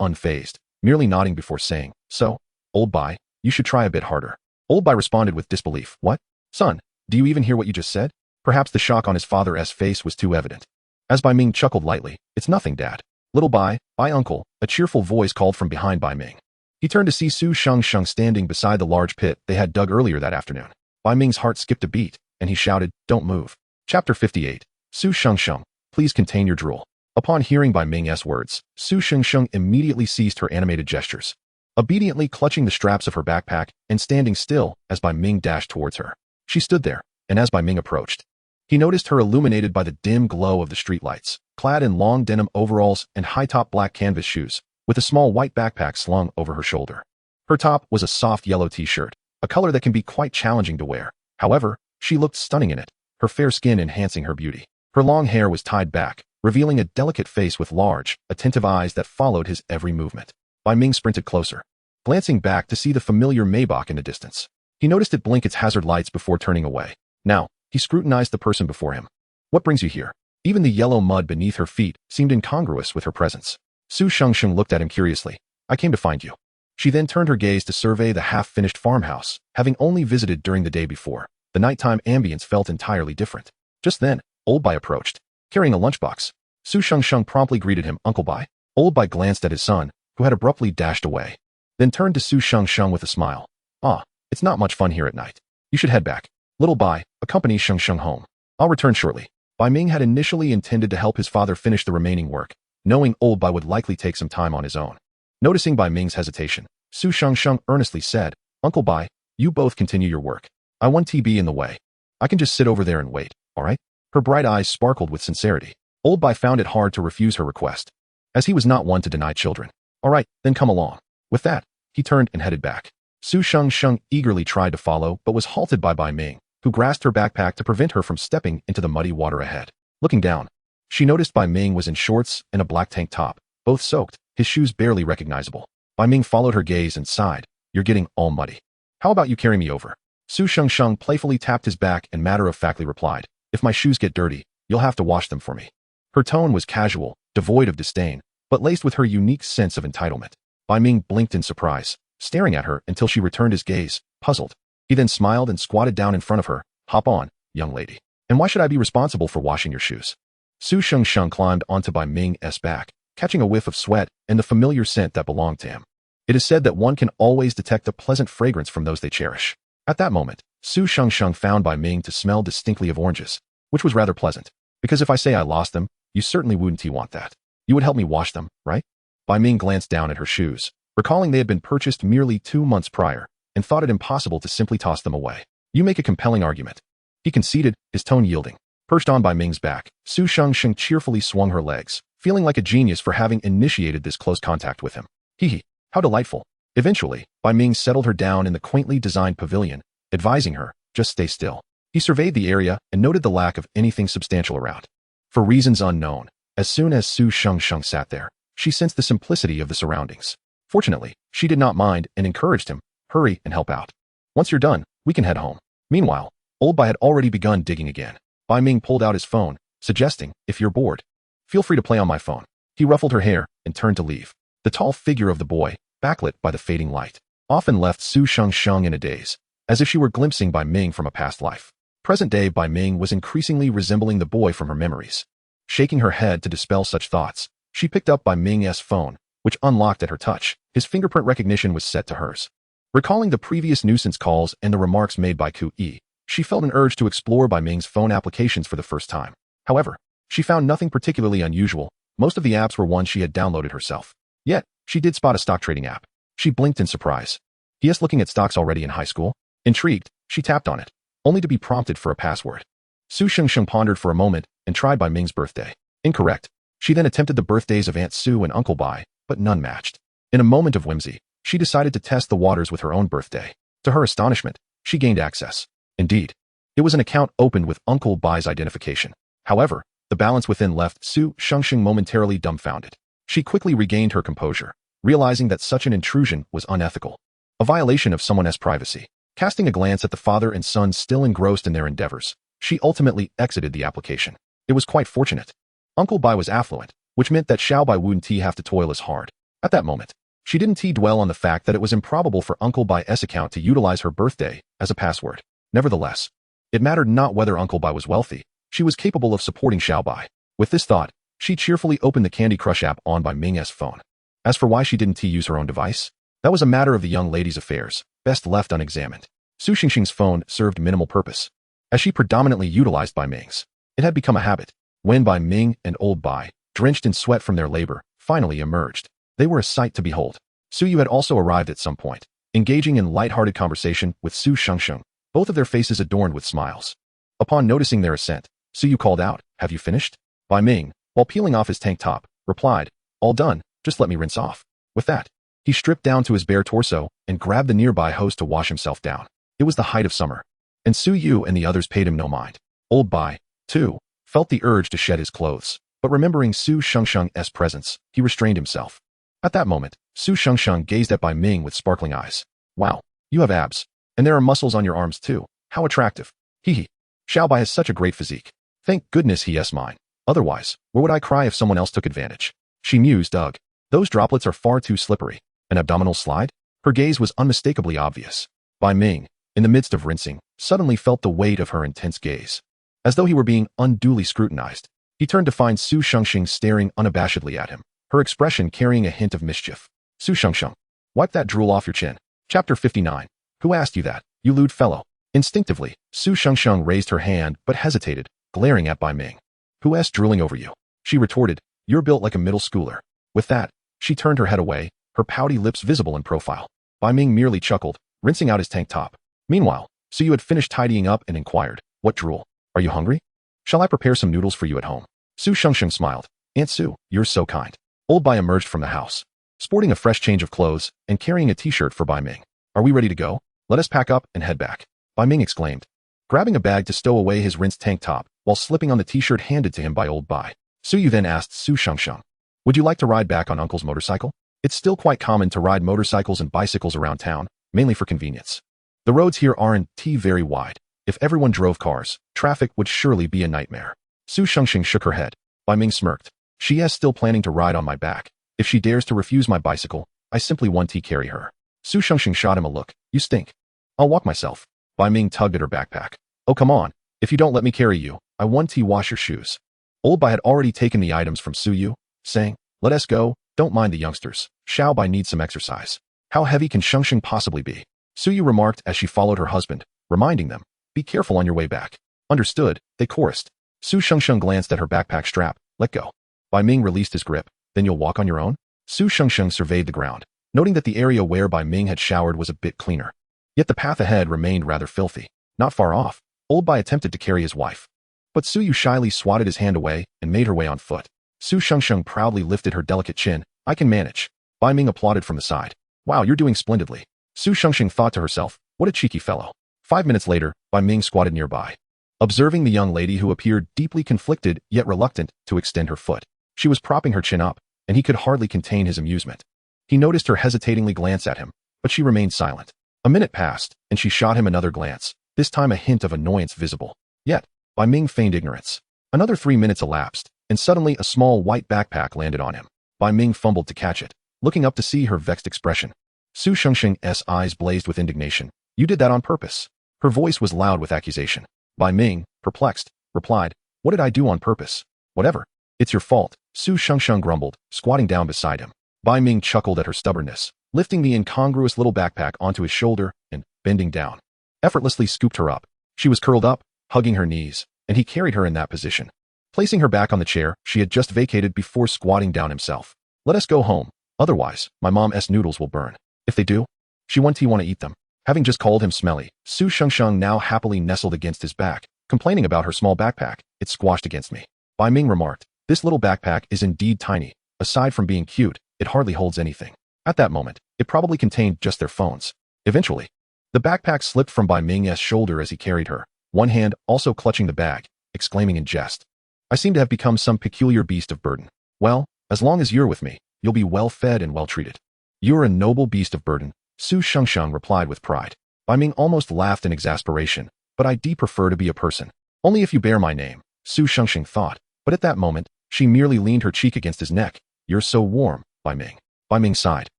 unfazed, merely nodding before saying, "So, Old Bai, you should try a bit harder." Old Bai responded with disbelief. "What? Son, do you even hear what you just said?" Perhaps the shock on his father's face was too evident. As Bai Ming chuckled lightly, "It's nothing, Dad. Little Bai, uncle," a cheerful voice called from behind Bai Ming. He turned to see Su Shengsheng standing beside the large pit they had dug earlier that afternoon. Bai Ming's heart skipped a beat, and he shouted, "Don't move." Chapter 58. Su Shengsheng, please contain your drool. Upon hearing Bai Ming's words, Su Shengsheng immediately ceased her animated gestures, obediently clutching the straps of her backpack and standing still as Bai Ming dashed towards her. She stood there, and as Bai Ming approached, he noticed her illuminated by the dim glow of the streetlights, clad in long denim overalls and high-top black canvas shoes, with a small white backpack slung over her shoulder. Her top was a soft yellow t-shirt, a color that can be quite challenging to wear. However, she looked stunning in it, her fair skin enhancing her beauty. Her long hair was tied back, revealing a delicate face with large, attentive eyes that followed his every movement. Bai Ming sprinted closer, glancing back to see the familiar Maybach in the distance. He noticed it blink its hazard lights before turning away. Now, he scrutinized the person before him. "What brings you here?" Even the yellow mud beneath her feet seemed incongruous with her presence. Su Shengsheng looked at him curiously. "I came to find you." She then turned her gaze to survey the half-finished farmhouse, having only visited during the day before. The nighttime ambience felt entirely different. Just then, Old Bai approached, carrying a lunchbox. Su Shengsheng promptly greeted him, "Uncle Bai." Old Bai glanced at his son, who had abruptly dashed away, then turned to Su Shengsheng with a smile. "Ah, it's not much fun here at night. You should head back. Little Bai, accompany Shengsheng home. I'll return shortly." Bai Ming had initially intended to help his father finish the remaining work, knowing Old Bai would likely take some time on his own. Noticing Bai Ming's hesitation, Su Shengsheng earnestly said, "Uncle Bai, you both continue your work. I won't be in the way. I can just sit over there and wait, all right?" Her bright eyes sparkled with sincerity. Old Bai found it hard to refuse her request, as he was not one to deny children. "All right, then come along." With that, he turned and headed back. Su Shengsheng eagerly tried to follow but was halted by Bai Ming, who grasped her backpack to prevent her from stepping into the muddy water ahead. Looking down, she noticed Bai Ming was in shorts and a black tank top, both soaked, his shoes barely recognizable. Bai Ming followed her gaze and sighed, "You're getting all muddy. How about you carry me over?" Su Shengsheng playfully tapped his back and matter-of-factly replied, "If my shoes get dirty, you'll have to wash them for me." Her tone was casual, devoid of disdain, but laced with her unique sense of entitlement. Bai Ming blinked in surprise, staring at her until she returned his gaze, puzzled. He then smiled and squatted down in front of her. "Hop on, young lady. And why should I be responsible for washing your shoes?" Su Shengsheng climbed onto Bai Ming's back, catching a whiff of sweat and the familiar scent that belonged to him. It is said that one can always detect a pleasant fragrance from those they cherish. At that moment, Su Shengsheng found Bai Ming to smell distinctly of oranges, which was rather pleasant, because if I say I lost them, you certainly wouldn't want that. You would help me wash them, right? Bai Ming glanced down at her shoes, recalling they had been purchased merely 2 months prior, and thought it impossible to simply toss them away. You make a compelling argument. He conceded, his tone yielding. Perched on Bai Ming's back, Su Shengsheng cheerfully swung her legs, feeling like a genius for having initiated this close contact with him. Hee, how delightful. Eventually, Bai Ming settled her down in the quaintly designed pavilion, advising her, just stay still. He surveyed the area and noted the lack of anything substantial around. For reasons unknown, as soon as Su Shengsheng sat there, she sensed the simplicity of the surroundings. Fortunately, she did not mind and encouraged him, hurry and help out. Once you're done, we can head home. Meanwhile, old Bai had already begun digging again. Bai Ming pulled out his phone, suggesting, if you're bored, feel free to play on my phone. He ruffled her hair and turned to leave. The tall figure of the boy, backlit by the fading light, often left Su Shengsheng in a daze, as if she were glimpsing Bai Ming from a past life. Present-day Bai Ming was increasingly resembling the boy from her memories. Shaking her head to dispel such thoughts, she picked up Bai Ming's phone, which unlocked at her touch. His fingerprint recognition was set to hers. Recalling the previous nuisance calls and the remarks made by Ku Yi, she felt an urge to explore Bai Ming's phone applications for the first time. However, she found nothing particularly unusual. Most of the apps were ones she had downloaded herself. Yet, she did spot a stock trading app. She blinked in surprise. Yes, looking at stocks already in high school? Intrigued, she tapped on it, only to be prompted for a password. Su Shengsheng pondered for a moment and tried Bai Ming's birthday. Incorrect. She then attempted the birthdays of Aunt Su and Uncle Bai, but none matched. In a moment of whimsy, she decided to test the waters with her own birthday. To her astonishment, she gained access. Indeed, it was an account opened with Uncle Bai's identification. However, the balance within left Su Shengsheng momentarily dumbfounded. She quickly regained her composure, realizing that such an intrusion was unethical, a violation of someone's privacy. Casting a glance at the father and son still engrossed in their endeavors, she ultimately exited the application. It was quite fortunate. Uncle Bai was affluent, which meant that Xiao Bai wouldn't have to toil as hard. At that moment, she didn't dwell on the fact that it was improbable for Uncle Bai's account to utilize her birthday as a password. Nevertheless, it mattered not whether Uncle Bai was wealthy. She was capable of supporting Xiao Bai. With this thought, she cheerfully opened the Candy Crush app on Bai Ming's phone. As for why she didn't use her own device, that was a matter of the young lady's affairs, best left unexamined. Su Shengsheng's phone served minimal purpose, as she predominantly utilized Bai Ming's. It had become a habit. When Bai Ming and old Bai, drenched in sweat from their labor, finally emerged, they were a sight to behold. Su Yu had also arrived at some point, engaging in light-hearted conversation with Su Shengsheng, both of their faces adorned with smiles. Upon noticing their ascent, Su Yu called out, "Have you finished?" Bai Ming, while peeling off his tank top, replied, "All done, just let me rinse off." With that, he stripped down to his bare torso and grabbed the nearby hose to wash himself down. It was the height of summer, and Su Yu and the others paid him no mind. Old Bai, too, felt the urge to shed his clothes, but remembering Su Shengsheng's presence, he restrained himself. At that moment, Su Shengsheng gazed at Bai Ming with sparkling eyes. "Wow, you have abs, and there are muscles on your arms too. How attractive. Hee. Xiao Bai has such a great physique. Thank goodness he is mine. Otherwise, where would I cry if someone else took advantage?" She mused. Ugh, those droplets are far too slippery. An abdominal slide? Her gaze was unmistakably obvious. Bai Ming, in the midst of rinsing, suddenly felt the weight of her intense gaze. As though he were being unduly scrutinized, he turned to find Su Shengsheng staring unabashedly at him, her expression carrying a hint of mischief. "Su Shengsheng, wipe that drool off your chin." Chapter 59. Who asked you that, you lewd fellow? Instinctively, Su Shengsheng raised her hand but hesitated, glaring at Bai Ming. "Who's drooling over you?" She retorted, "You're built like a middle schooler." With that, she turned her head away, her pouty lips visible in profile. Bai Ming merely chuckled, rinsing out his tank top. Meanwhile, Su Yu had finished tidying up and inquired, "What drool? Are you hungry? Shall I prepare some noodles for you at home?" Su Shengsheng smiled. "Aunt Su, you're so kind." Old Bai emerged from the house, sporting a fresh change of clothes and carrying a t-shirt for Bai Ming. "Are we ready to go? Let us pack up and head back," Bai Ming exclaimed, grabbing a bag to stow away his rinsed tank top while slipping on the t-shirt handed to him by old Bai. Su Yu then asked Su Shengsheng, "Would you like to ride back on Uncle's motorcycle? It's still quite common to ride motorcycles and bicycles around town, mainly for convenience. The roads here aren't very wide. If everyone drove cars, traffic would surely be a nightmare." Su Shengsheng shook her head. Bai Ming smirked. "She is still planning to ride on my back. If she dares to refuse my bicycle, I simply won't carry her." Su Shengsheng shot him a look. "You stink. I'll walk myself." Bai Ming tugged at her backpack. "Oh, come on. If you don't let me carry you, I won't wash your shoes." Old Bai had already taken the items from Su Yu, saying, Let us go, don't mind the youngsters. Xiao Bai needs some exercise. How heavy can Shengsheng possibly be? Suyu remarked as she followed her husband, reminding them, be careful on your way back. Understood, they chorused. Su Shengsheng glanced at her backpack strap. Let go. Bai Ming released his grip. Then you'll walk on your own? Su Shengsheng surveyed the ground, noting that the area where Bai Ming had showered was a bit cleaner. Yet the path ahead remained rather filthy. Not far off, old Bai attempted to carry his wife. But Suyu shyly swatted his hand away and made her way on foot. Su Shengsheng proudly lifted her delicate chin. I can manage. Bai Ming applauded from the side. Wow, you're doing splendidly. Su Shengsheng thought to herself, what a cheeky fellow. 5 minutes later, Bai Ming squatted nearby, observing the young lady who appeared deeply conflicted yet reluctant to extend her foot. She was propping her chin up, and he could hardly contain his amusement. He noticed her hesitatingly glance at him, but she remained silent. A minute passed, and she shot him another glance, this time a hint of annoyance visible. Yet, Bai Ming feigned ignorance. Another 3 minutes elapsed, and suddenly a small white backpack landed on him. Bai Ming fumbled to catch it, looking up to see her vexed expression. Su Shengsheng's eyes blazed with indignation. You did that on purpose. Her voice was loud with accusation. Bai Ming, perplexed, replied, what did I do on purpose? Whatever. It's your fault, Su Shengsheng grumbled, squatting down beside him. Bai Ming chuckled at her stubbornness, lifting the incongruous little backpack onto his shoulder and, bending down, effortlessly scooped her up. She was curled up, hugging her knees, and he carried her in that position, placing her back on the chair she had just vacated before squatting down himself. Let us go home. Otherwise, my mom's noodles will burn. If they do, she won't want to eat them. Having just called him smelly, Su Shengsheng now happily nestled against his back, complaining about her small backpack. It's squashed against me. Bai Ming remarked, this little backpack is indeed tiny. Aside from being cute, it hardly holds anything. At that moment, it probably contained just their phones. Eventually, the backpack slipped from Bai Ming's shoulder as he carried her, one hand also clutching the bag, exclaiming in jest, I seem to have become some peculiar beast of burden. Well, as long as you're with me, you'll be well fed and well treated. You're a noble beast of burden, Su Shengsheng replied with pride. Bai Ming almost laughed in exasperation, but I prefer to be a person. Only if you bear my name, Su Shengsheng thought, but at that moment, she merely leaned her cheek against his neck. You're so warm, Bai Ming. Bai Ming sighed.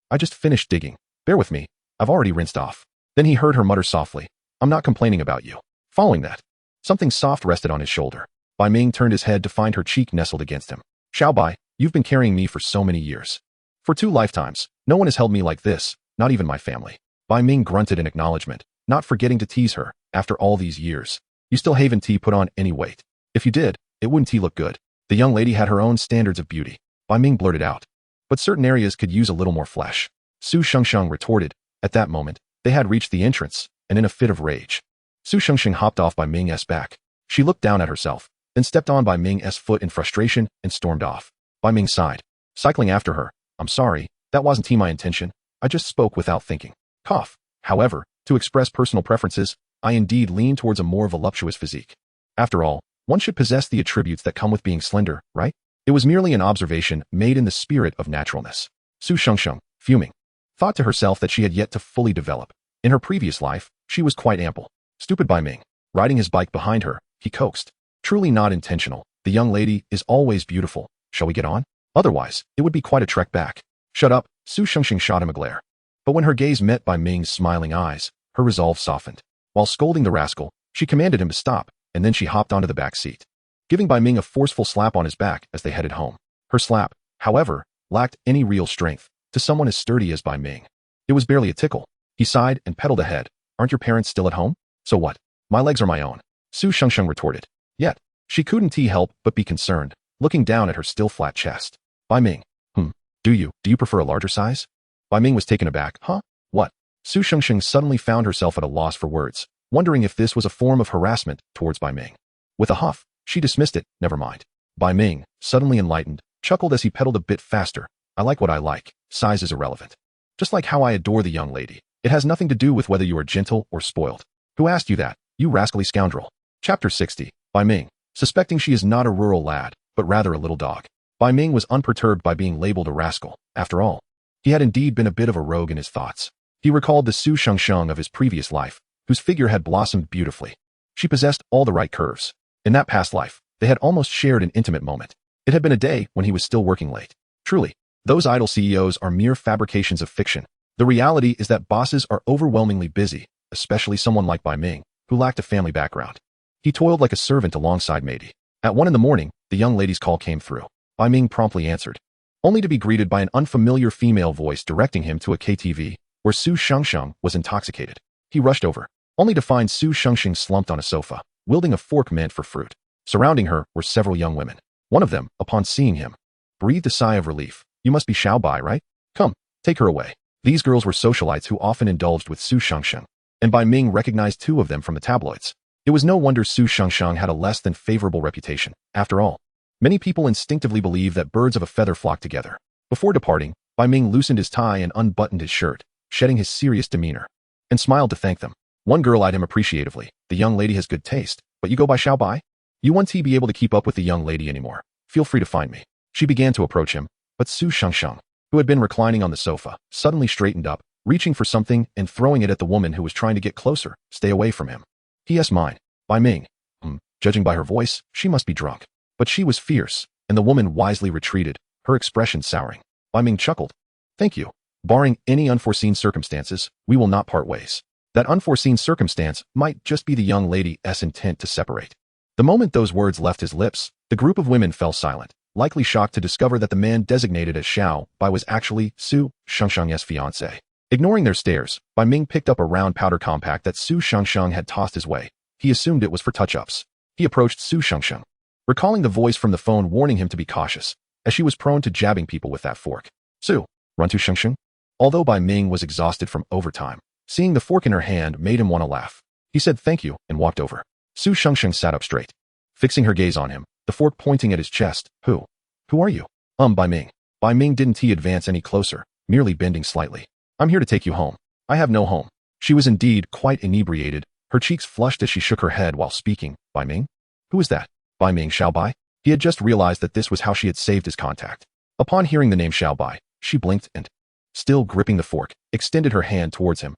I just finished digging. Bear with me. I've already rinsed off. Then he heard her mutter softly, I'm not complaining about you. Following that, something soft rested on his shoulder. Bai Ming turned his head to find her cheek nestled against him. Xiao Bai, you've been carrying me for so many years. For 2 lifetimes, no one has held me like this, not even my family. Bai Ming grunted in acknowledgement, not forgetting to tease her. After all these years, you still haven't put on any weight. If you did, it wouldn't look good. The young lady had her own standards of beauty. Bai Ming blurted out. But certain areas could use a little more flesh. Su Shengsheng retorted. At that moment, they had reached the entrance, and in a fit of rage, Su Shengsheng hopped off Bai Ming's back. She looked down at herself, then stepped on Bai Ming's foot in frustration and stormed off. Bai Ming sighed, cycling after her. I'm sorry, that wasn't my intention. I just spoke without thinking. Cough. However, to express personal preferences, I indeed lean towards a more voluptuous physique. After all, one should possess the attributes that come with being slender, right? It was merely an observation made in the spirit of naturalness. Su Shengsheng, fuming, thought to herself that she had yet to fully develop. In her previous life, she was quite ample. Stupid Bai Ming. Riding his bike behind her, he coaxed. Truly not intentional. The young lady is always beautiful. Shall we get on? Otherwise, it would be quite a trek back. Shut up, Su Shengsheng shot him a glare. But when her gaze met Bai Ming's smiling eyes, her resolve softened. While scolding the rascal, she commanded him to stop, and then she hopped onto the back seat, giving Bai Ming a forceful slap on his back as they headed home. Her slap, however, lacked any real strength to someone as sturdy as Bai Ming. It was barely a tickle. He sighed and pedaled ahead. Aren't your parents still at home? So what? My legs are my own, Su Shengsheng retorted. Yet, she couldn't help but be concerned, looking down at her still flat chest. Bai Ming. Do you prefer a larger size? Bai Ming was taken aback. Huh? What? Su Shengsheng suddenly found herself at a loss for words, wondering if this was a form of harassment towards Bai Ming. With a huff, she dismissed it. Never mind. Bai Ming, suddenly enlightened, chuckled as he pedaled a bit faster. I like what I like. Size is irrelevant. Just like how I adore the young lady. It has nothing to do with whether you are gentle or spoiled. Who asked you that, you rascally scoundrel? Chapter 60. Bai Ming, suspecting she is not a rural lad, but rather a little dog. Bai Ming was unperturbed by being labeled a rascal. After all, he had indeed been a bit of a rogue in his thoughts. He recalled the Su Shengsheng of his previous life, whose figure had blossomed beautifully. She possessed all the right curves. In that past life, they had almost shared an intimate moment. It had been a day when he was still working late. Truly, those idle CEOs are mere fabrications of fiction. The reality is that bosses are overwhelmingly busy, especially someone like Bai Ming, who lacked a family background. He toiled like a servant alongside Matey. At 1 in the morning, the young lady's call came through. Bai Ming promptly answered. only to be greeted by an unfamiliar female voice directing him to a KTV, where Su Shengsheng was intoxicated. He rushed over, only to find Su Shengsheng slumped on a sofa, wielding a fork meant for fruit. Surrounding her were several young women. One of them, upon seeing him, breathed a sigh of relief. You must be Xiao Bai, right? Come, take her away. These girls were socialites who often indulged with Su Shengsheng, and Bai Ming recognized two of them from the tabloids. It was no wonder Su Shengsheng had a less than favorable reputation. After all, many people instinctively believe that birds of a feather flock together. Before departing, Bai Ming loosened his tie and unbuttoned his shirt, shedding his serious demeanor, and smiled to thank them. One girl eyed him appreciatively. The young lady has good taste, but you go by Xiao Bai? You won't be able to keep up with the young lady anymore. Feel free to find me. She began to approach him, but Su Shengsheng, who had been reclining on the sofa, suddenly straightened up, reaching for something and throwing it at the woman who was trying to get closer. Stay away from him. P.S. Mine. Bai Ming. Judging by her voice, she must be drunk. But she was fierce, and the woman wisely retreated, her expression souring. Bai Ming chuckled. Thank you. Barring any unforeseen circumstances, we will not part ways. That unforeseen circumstance might just be the young lady's intent to separate. The moment those words left his lips, the group of women fell silent, likely shocked to discover that the man designated as Xiao Bai was actually Su Shengsheng's fiancé. Ignoring their stares, Bai Ming picked up a round powder compact that Su Shengsheng had tossed his way. He assumed it was for touch-ups. He approached Su Shengsheng, recalling the voice from the phone warning him to be cautious, as she was prone to jabbing people with that fork. Su, run to Shengsheng? Although Bai Ming was exhausted from overtime, seeing the fork in her hand made him want to laugh. He said thank you and walked over. Su Shengsheng sat up straight, fixing her gaze on him, the fork pointing at his chest. Who are you? Bai Ming. Bai Ming didn't advance any closer, merely bending slightly. I'm here to take you home. I have no home. She was indeed quite inebriated, her cheeks flushed as she shook her head while speaking. Bai Ming? Who is that? Bai Ming Xiao Bai? He had just realized that this was how she had saved his contact. Upon hearing the name Xiao Bai, she blinked and, still gripping the fork, extended her hand towards him.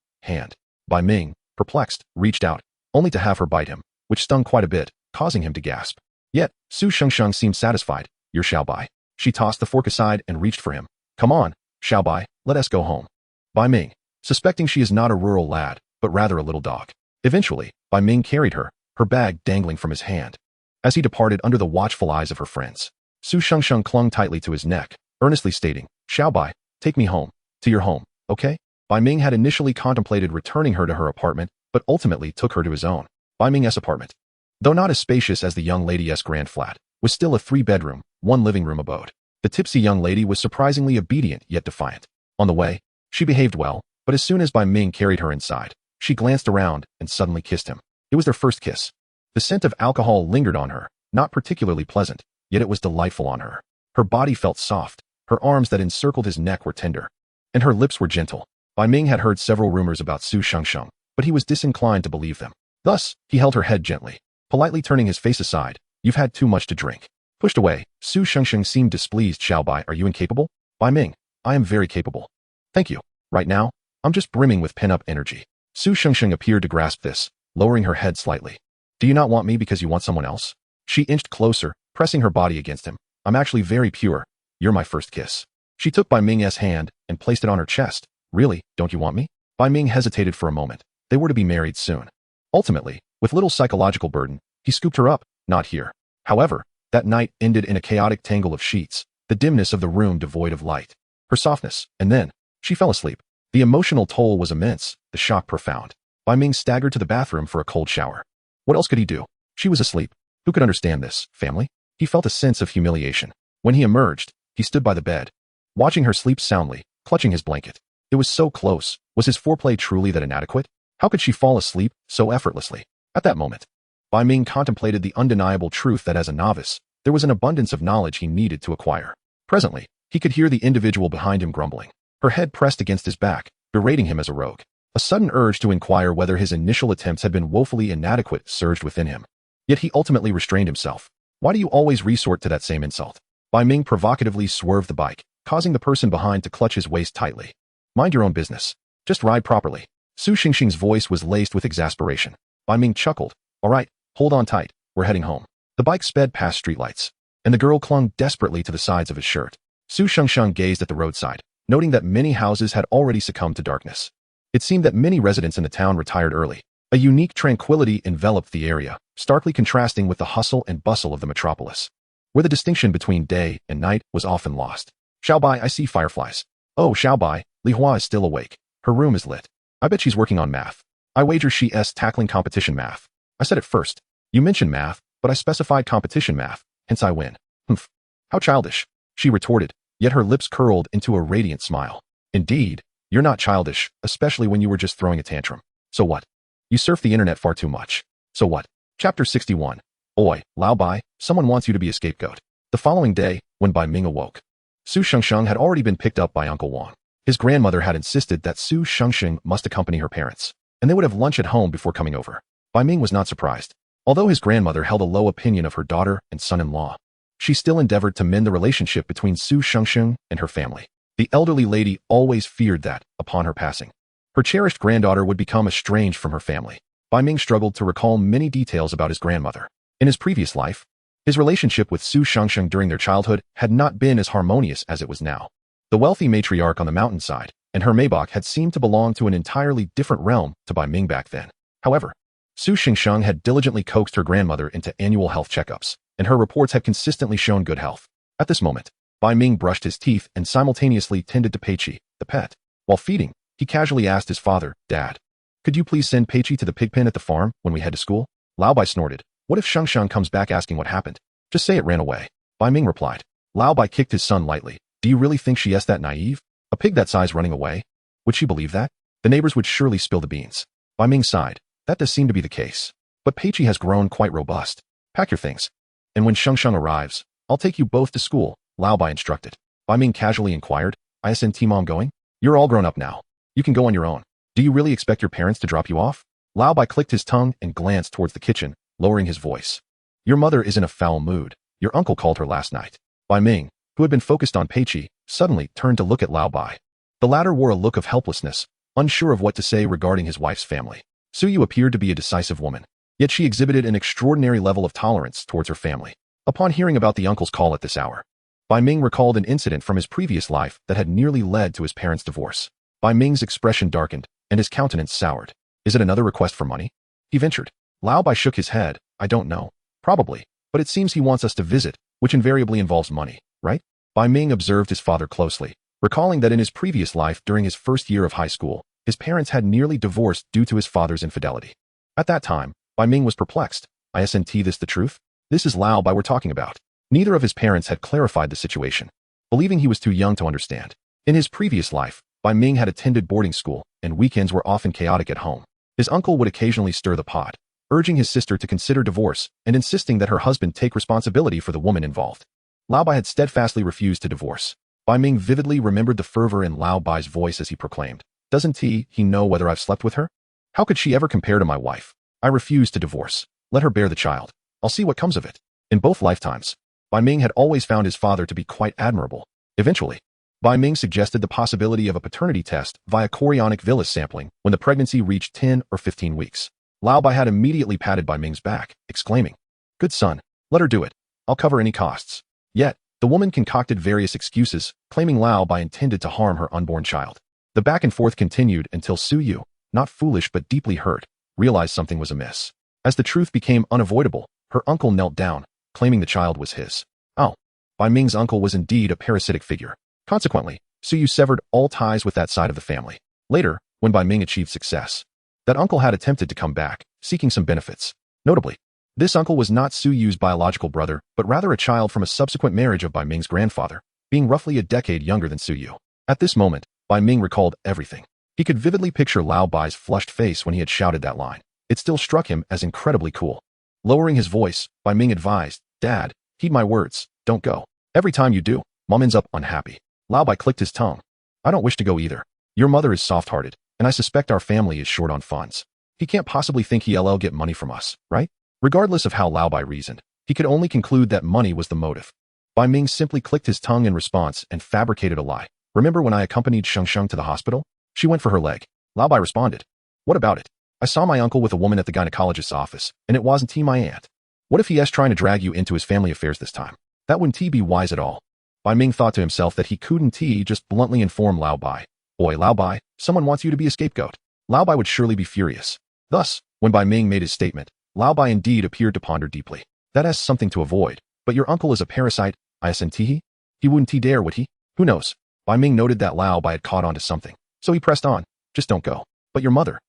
Bai Ming, perplexed, reached out, only to have her bite him, which stung quite a bit, causing him to gasp. Yet, Su Shengsheng seemed satisfied. You're Xiao Bai. She tossed the fork aside and reached for him. Come on, Xiao Bai, let us go home. Bai Ming, suspecting she is not a rural lad, but rather a little dog. Eventually, Bai Ming carried her, her bag dangling from his hand. As he departed under the watchful eyes of her friends, Su Shengsheng clung tightly to his neck, earnestly stating, Xiao Bai, take me home. To your home, okay? Bai Ming had initially contemplated returning her to her apartment, but ultimately took her to his own. Bai Ming's apartment, though not as spacious as the young lady's grand flat, was still a 3-bedroom, 1 living room abode. The tipsy young lady was surprisingly obedient yet defiant. On the way, she behaved well, but as soon as Bai Ming carried her inside, she glanced around and suddenly kissed him. It was their first kiss. The scent of alcohol lingered on her, not particularly pleasant, yet it was delightful on her. Her body felt soft, her arms that encircled his neck were tender, and her lips were gentle. Bai Ming had heard several rumors about Su Shengsheng, but he was disinclined to believe them. Thus, he held her head gently, politely turning his face aside. You've had too much to drink. Pushed away, Su Shengsheng seemed displeased. Xiao Bai, are you incapable? Bai Ming, I am very capable. Thank you. Right now, I'm just brimming with pent-up energy. Su Shengsheng appeared to grasp this, lowering her head slightly. Do you not want me because you want someone else? She inched closer, pressing her body against him. I'm actually very pure. You're my first kiss. She took Bai Ming's hand and placed it on her chest. Really, don't you want me? Bai Ming hesitated for a moment. They were to be married soon. Ultimately, with little psychological burden, he scooped her up. Not here. However, that night ended in a chaotic tangle of sheets, the dimness of the room devoid of light, her softness, and then, she fell asleep. The emotional toll was immense, the shock profound. Bai Ming staggered to the bathroom for a cold shower. What else could he do? She was asleep. Who could understand this, family? He felt a sense of humiliation. When he emerged, he stood by the bed, watching her sleep soundly, clutching his blanket. It was so close. Was his foreplay truly that inadequate? How could she fall asleep so effortlessly? At that moment, Bai Ming contemplated the undeniable truth that as a novice, there was an abundance of knowledge he needed to acquire. Presently, he could hear the individual behind him grumbling, her head pressed against his back, berating him as a rogue. A sudden urge to inquire whether his initial attempts had been woefully inadequate surged within him. Yet he ultimately restrained himself. Why do you always resort to that same insult? Bai Ming provocatively swerved the bike, causing the person behind to clutch his waist tightly. Mind your own business. Just ride properly. Su Shengsheng's voice was laced with exasperation. Bai Ming chuckled. All right, hold on tight. We're heading home. The bike sped past streetlights, and the girl clung desperately to the sides of his shirt. Su Shengsheng gazed at the roadside, noting that many houses had already succumbed to darkness. It seemed that many residents in the town retired early. A unique tranquility enveloped the area, starkly contrasting with the hustle and bustle of the metropolis, where the distinction between day and night was often lost. Bai, I see fireflies. Oh, Bai, Li Hua is still awake. Her room is lit. I bet she's working on math. I wager she's tackling competition math. I said it first. You mentioned math, but I specified competition math, hence I win. Humph. How childish, she retorted, yet her lips curled into a radiant smile. Indeed, you're not childish, especially when you were just throwing a tantrum. So what? You surf the internet far too much. So what? Chapter 61. Oi, Bai, someone wants you to be a scapegoat. The following day, when Bai Ming awoke, Su Shengsheng had already been picked up by Uncle Wang. His grandmother had insisted that Su Shengsheng must accompany her parents, and they would have lunch at home before coming over. Bai Ming was not surprised. Although his grandmother held a low opinion of her daughter and son-in-law, she still endeavored to mend the relationship between Su Shengsheng and her family. The elderly lady always feared that, upon her passing, her cherished granddaughter would become estranged from her family. Bai Ming struggled to recall many details about his grandmother. In his previous life, his relationship with Su Shengsheng during their childhood had not been as harmonious as it was now. The wealthy matriarch on the mountainside and her Maybach had seemed to belong to an entirely different realm to Bai Ming back then. However, Su Shengsheng had diligently coaxed her grandmother into annual health checkups, and her reports had consistently shown good health. At this moment, Bai Ming brushed his teeth and simultaneously tended to Peiqi, the pet. While feeding, he casually asked his father, Dad, could you please send Peiqi to the pig pen at the farm when we head to school? Bai snorted. What if Shengsheng comes back asking what happened? Just say it ran away. Bai Ming replied. Bai kicked his son lightly. Do you really think she's that naive? A pig that size running away? Would she believe that? The neighbors would surely spill the beans. Bai Ming sighed. That does seem to be the case. But Peiqi has grown quite robust. Pack your things. And when Shengsheng arrives, I'll take you both to school, Bai instructed. Bai Ming casually inquired, Isn't Mom going? You're all grown up now. You can go on your own. Do you really expect your parents to drop you off? Bai clicked his tongue and glanced towards the kitchen, lowering his voice. Your mother is in a foul mood. Your uncle called her last night. Bai Ming, who had been focused on Peiqi, suddenly turned to look at Bai. The latter wore a look of helplessness, unsure of what to say regarding his wife's family. Su Yu appeared to be a decisive woman, yet she exhibited an extraordinary level of tolerance towards her family. Upon hearing about the uncle's call at this hour, Bai Ming recalled an incident from his previous life that had nearly led to his parents' divorce. Bai Ming's expression darkened, and his countenance soured. Is it another request for money? He ventured. Bai shook his head. I don't know. Probably, but it seems he wants us to visit, which invariably involves money, right? Bai Ming observed his father closely, recalling that in his previous life during his first year of high school, his parents had nearly divorced due to his father's infidelity. At that time, Bai Ming was perplexed. Isn't this the truth? This is Bai we're talking about. Neither of his parents had clarified the situation, believing he was too young to understand. In his previous life, Bai Ming had attended boarding school, and weekends were often chaotic at home. His uncle would occasionally stir the pot, urging his sister to consider divorce and insisting that her husband take responsibility for the woman involved. Bai had steadfastly refused to divorce. Bai Ming vividly remembered the fervor in Bai's voice as he proclaimed, Doesn't he know whether I've slept with her? How could she ever compare to my wife? I refuse to divorce. Let her bear the child. I'll see what comes of it. In both lifetimes, Bai Ming had always found his father to be quite admirable. Eventually, Bai Ming suggested the possibility of a paternity test via chorionic villus sampling when the pregnancy reached 10 or 15 weeks. Bai had immediately patted Bai Ming's back, exclaiming, Good son, let her do it. I'll cover any costs. Yet, the woman concocted various excuses, claiming Bai intended to harm her unborn child. The back and forth continued until Su Yu, not foolish but deeply hurt, realized something was amiss. As the truth became unavoidable, her uncle knelt down, claiming the child was his. Oh, Bai Ming's uncle was indeed a parasitic figure. Consequently, Su Yu severed all ties with that side of the family. Later, when Bai Ming achieved success, that uncle had attempted to come back, seeking some benefits. Notably, this uncle was not Su Yu's biological brother, but rather a child from a subsequent marriage of Bai Ming's grandfather, being roughly a decade younger than Su Yu. At this moment, Bai Ming recalled everything. He could vividly picture Bai's flushed face when he had shouted that line. It still struck him as incredibly cool. Lowering his voice, Bai Ming advised, Dad, heed my words, don't go. Every time you do, Mom ends up unhappy. Bai clicked his tongue. I don't wish to go either. Your mother is soft-hearted, and I suspect our family is short on funds. He can't possibly think he'll get money from us, right? Regardless of how Bai reasoned, he could only conclude that money was the motive. Bai Ming simply clicked his tongue in response and fabricated a lie. Remember when I accompanied Shengsheng to the hospital? She went for her leg. Bai responded. What about it? I saw my uncle with a woman at the gynecologist's office, and it wasn't my aunt. What if he's trying to drag you into his family affairs this time? That wouldn't be wise at all. Bai Ming thought to himself that he couldn't just bluntly inform Bai. Oi, Bai, someone wants you to be a scapegoat. Bai would surely be furious. Thus, when Bai Ming made his statement, Bai indeed appeared to ponder deeply. That has something to avoid, but your uncle is a parasite, isn't he? He wouldn't dare, would he? Who knows? Bai Ming noted that Lao Bai had caught on to something, so he pressed on. Just don't go. But your mother.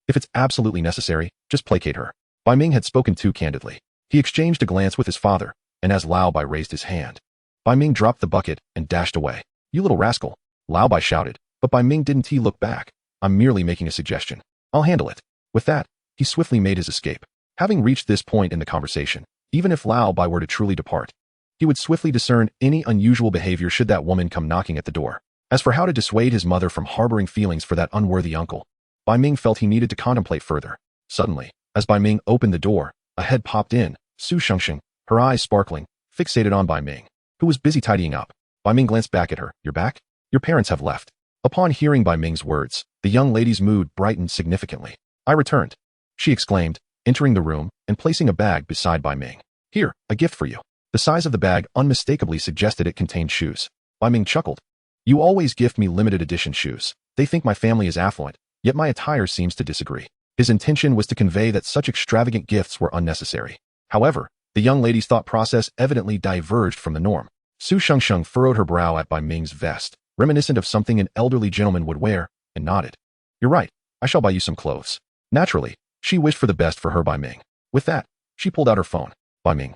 If it's absolutely necessary, just placate her. Bai Ming had spoken too candidly. He exchanged a glance with his father, and as Lao Bai raised his hand, Bai Ming dropped the bucket and dashed away. You little rascal, Lao Bai shouted, but Bai Ming didn't look back. I'm merely making a suggestion. I'll handle it. With that, he swiftly made his escape. Having reached this point in the conversation, even if Lao Bai were to truly depart, he would swiftly discern any unusual behavior should that woman come knocking at the door. As for how to dissuade his mother from harboring feelings for that unworthy uncle, Bai Ming felt he needed to contemplate further. Suddenly, as Bai Ming opened the door, a head popped in, Su Shengsheng, her eyes sparkling, fixated on Bai Ming, who was busy tidying up. Bai Ming glanced back at her. You're back? Your parents have left. Upon hearing Bai Ming's words, the young lady's mood brightened significantly. I returned, she exclaimed, entering the room and placing a bag beside Bai Ming. Here, a gift for you. The size of the bag unmistakably suggested it contained shoes. Bai Ming chuckled. You always gift me limited edition shoes. They think my family is affluent, yet my attire seems to disagree. His intention was to convey that such extravagant gifts were unnecessary. However, the young lady's thought process evidently diverged from the norm. Su Shengsheng furrowed her brow at Bai Ming's vest, reminiscent of something an elderly gentleman would wear, and nodded. You're right, I shall buy you some clothes. Naturally, she wished for the best for her Bai Ming. With that, she pulled out her phone. Bai Ming.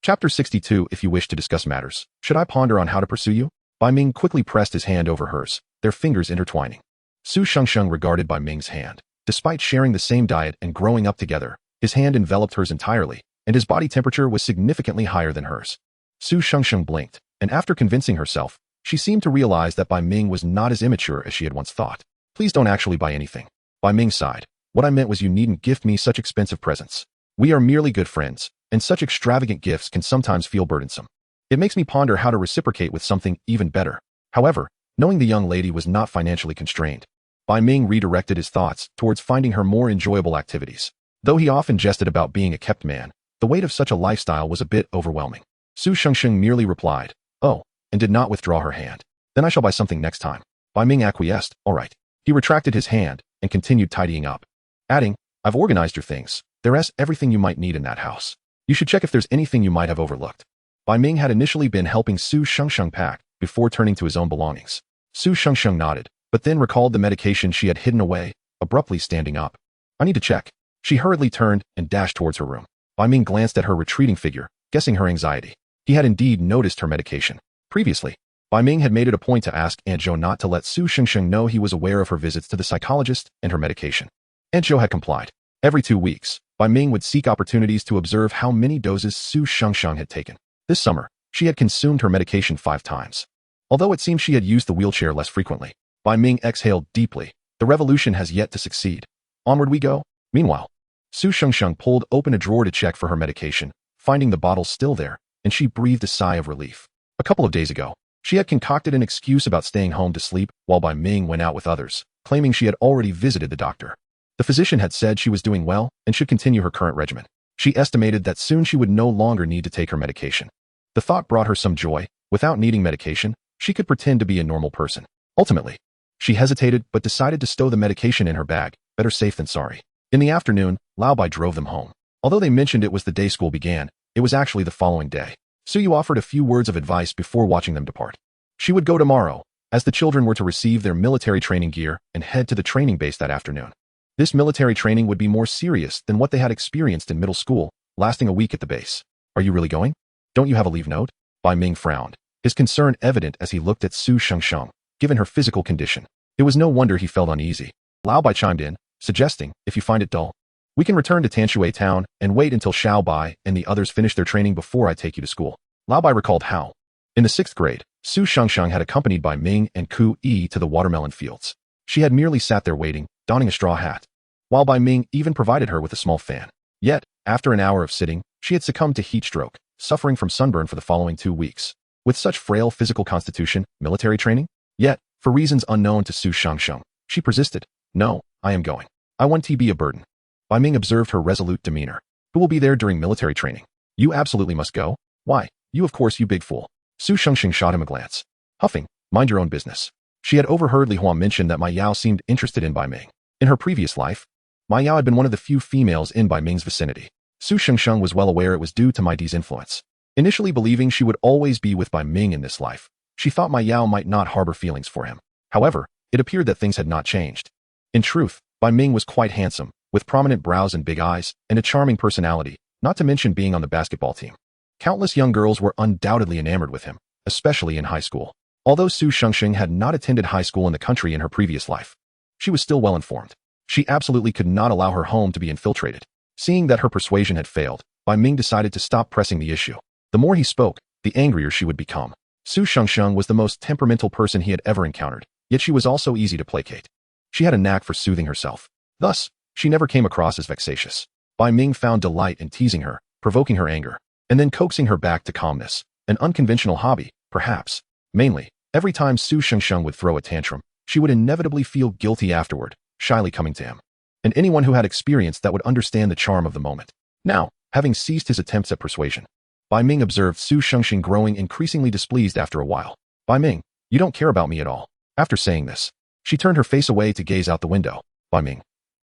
Chapter 62. If you wish to discuss matters, should I ponder on how to pursue you? Bai Ming quickly pressed his hand over hers, their fingers intertwining. Su Shengsheng regarded Bai Ming's hand. Despite sharing the same diet and growing up together, his hand enveloped hers entirely, and his body temperature was significantly higher than hers. Su Shengsheng blinked, and after convincing herself, she seemed to realize that Bai Ming was not as immature as she had once thought. Please don't actually buy anything. Bai Ming sighed. What I meant was you needn't gift me such expensive presents. We are merely good friends, and such extravagant gifts can sometimes feel burdensome. It makes me ponder how to reciprocate with something even better. However, knowing the young lady was not financially constrained, Bai Ming redirected his thoughts towards finding her more enjoyable activities. Though he often jested about being a kept man, the weight of such a lifestyle was a bit overwhelming. Su Shengsheng merely replied, oh, and did not withdraw her hand. Then I shall buy something next time. Bai Ming acquiesced, all right. He retracted his hand and continued tidying up, adding, I've organized your things. There's everything you might need in that house. You should check if there's anything you might have overlooked. Bai Ming had initially been helping Su Shengsheng pack before turning to his own belongings. Su Shengsheng nodded, but then recalled the medication she had hidden away, abruptly standing up. I need to check. She hurriedly turned and dashed towards her room. Bai Ming glanced at her retreating figure, guessing her anxiety. He had indeed noticed her medication. Previously, Bai Ming had made it a point to ask Aunt Zhou not to let Su Shengsheng know he was aware of her visits to the psychologist and her medication. Aunt Zhou had complied. Every 2 weeks, Bai Ming would seek opportunities to observe how many doses Su Shengsheng had taken. This summer, she had consumed her medication 5 times. Although it seemed she had used the wheelchair less frequently, Bai Ming exhaled deeply. The revolution has yet to succeed. Onward we go. Meanwhile, Su Shengsheng pulled open a drawer to check for her medication, finding the bottle still there, and she breathed a sigh of relief. A couple of days ago, she had concocted an excuse about staying home to sleep while Bai Ming went out with others, claiming she had already visited the doctor. The physician had said she was doing well and should continue her current regimen. She estimated that soon she would no longer need to take her medication. The thought brought her some joy. Without needing medication, she could pretend to be a normal person. Ultimately, she hesitated but decided to stow the medication in her bag, better safe than sorry. In the afternoon, Lao Bai drove them home. Although they mentioned it was the day school began, it was actually the following day. Suyu offered a few words of advice before watching them depart. She would go tomorrow, as the children were to receive their military training gear and head to the training base that afternoon. This military training would be more serious than what they had experienced in middle school, lasting a week at the base. Are you really going? Don't you have a leave note? Bai Ming frowned, his concern evident as he looked at Su Shengsheng, given her physical condition. It was no wonder he felt uneasy. Lao Bai chimed in, suggesting, if you find it dull, we can return to Tanshui town and wait until Xiao Bai and the others finish their training before I take you to school. Lao Bai recalled how, in the 6th grade, Su Shengsheng had accompanied Bai Ming and Ku Yi to the watermelon fields. She had merely sat there waiting, donning a straw hat, while Bai Ming even provided her with a small fan. Yet, after an hour of sitting, she had succumbed to heat stroke, suffering from sunburn for the following 2 weeks. With such frail physical constitution, military training? Yet, for reasons unknown to Su Shengsheng, she persisted. No, I am going. I want to be a burden. Bai Ming observed her resolute demeanor. Who will be there during military training? You absolutely must go. Why, you of course, you big fool. Su Shengsheng shot him a glance. Huffing, mind your own business. She had overheard Li Huan mention that Mai Yao seemed interested in Bai Ming. In her previous life, Mai Yao had been one of the few females in Bai Ming's vicinity. Su Shengsheng was well aware it was due to Mai Di's influence. Initially believing she would always be with Bai Ming in this life, She thought Mai Yao might not harbor feelings for him. However, it appeared that things had not changed. In truth, Bai Ming was quite handsome, with prominent brows and big eyes, and a charming personality, not to mention being on the basketball team. Countless young girls were undoubtedly enamored with him, especially in high school. Although Su Shengsheng had not attended high school in the country in her previous life, she was still well informed. She absolutely could not allow her home to be infiltrated. Seeing that her persuasion had failed, Bai Ming decided to stop pressing the issue. The more he spoke, the angrier she would become. Su Shengsheng was the most temperamental person he had ever encountered, yet she was also easy to placate. She had a knack for soothing herself. Thus, she never came across as vexatious. Bai Ming found delight in teasing her, provoking her anger, and then coaxing her back to calmness, an unconventional hobby, perhaps. Mainly, every time Su Shengsheng would throw a tantrum, she would inevitably feel guilty afterward, shyly coming to him. And anyone who had experience that would understand the charm of the moment. Now, having ceased his attempts at persuasion, Bai Ming observed Su Shengsheng growing increasingly displeased after a while. Bai Ming, you don't care about me at all. After saying this, she turned her face away to gaze out the window. Bai Ming.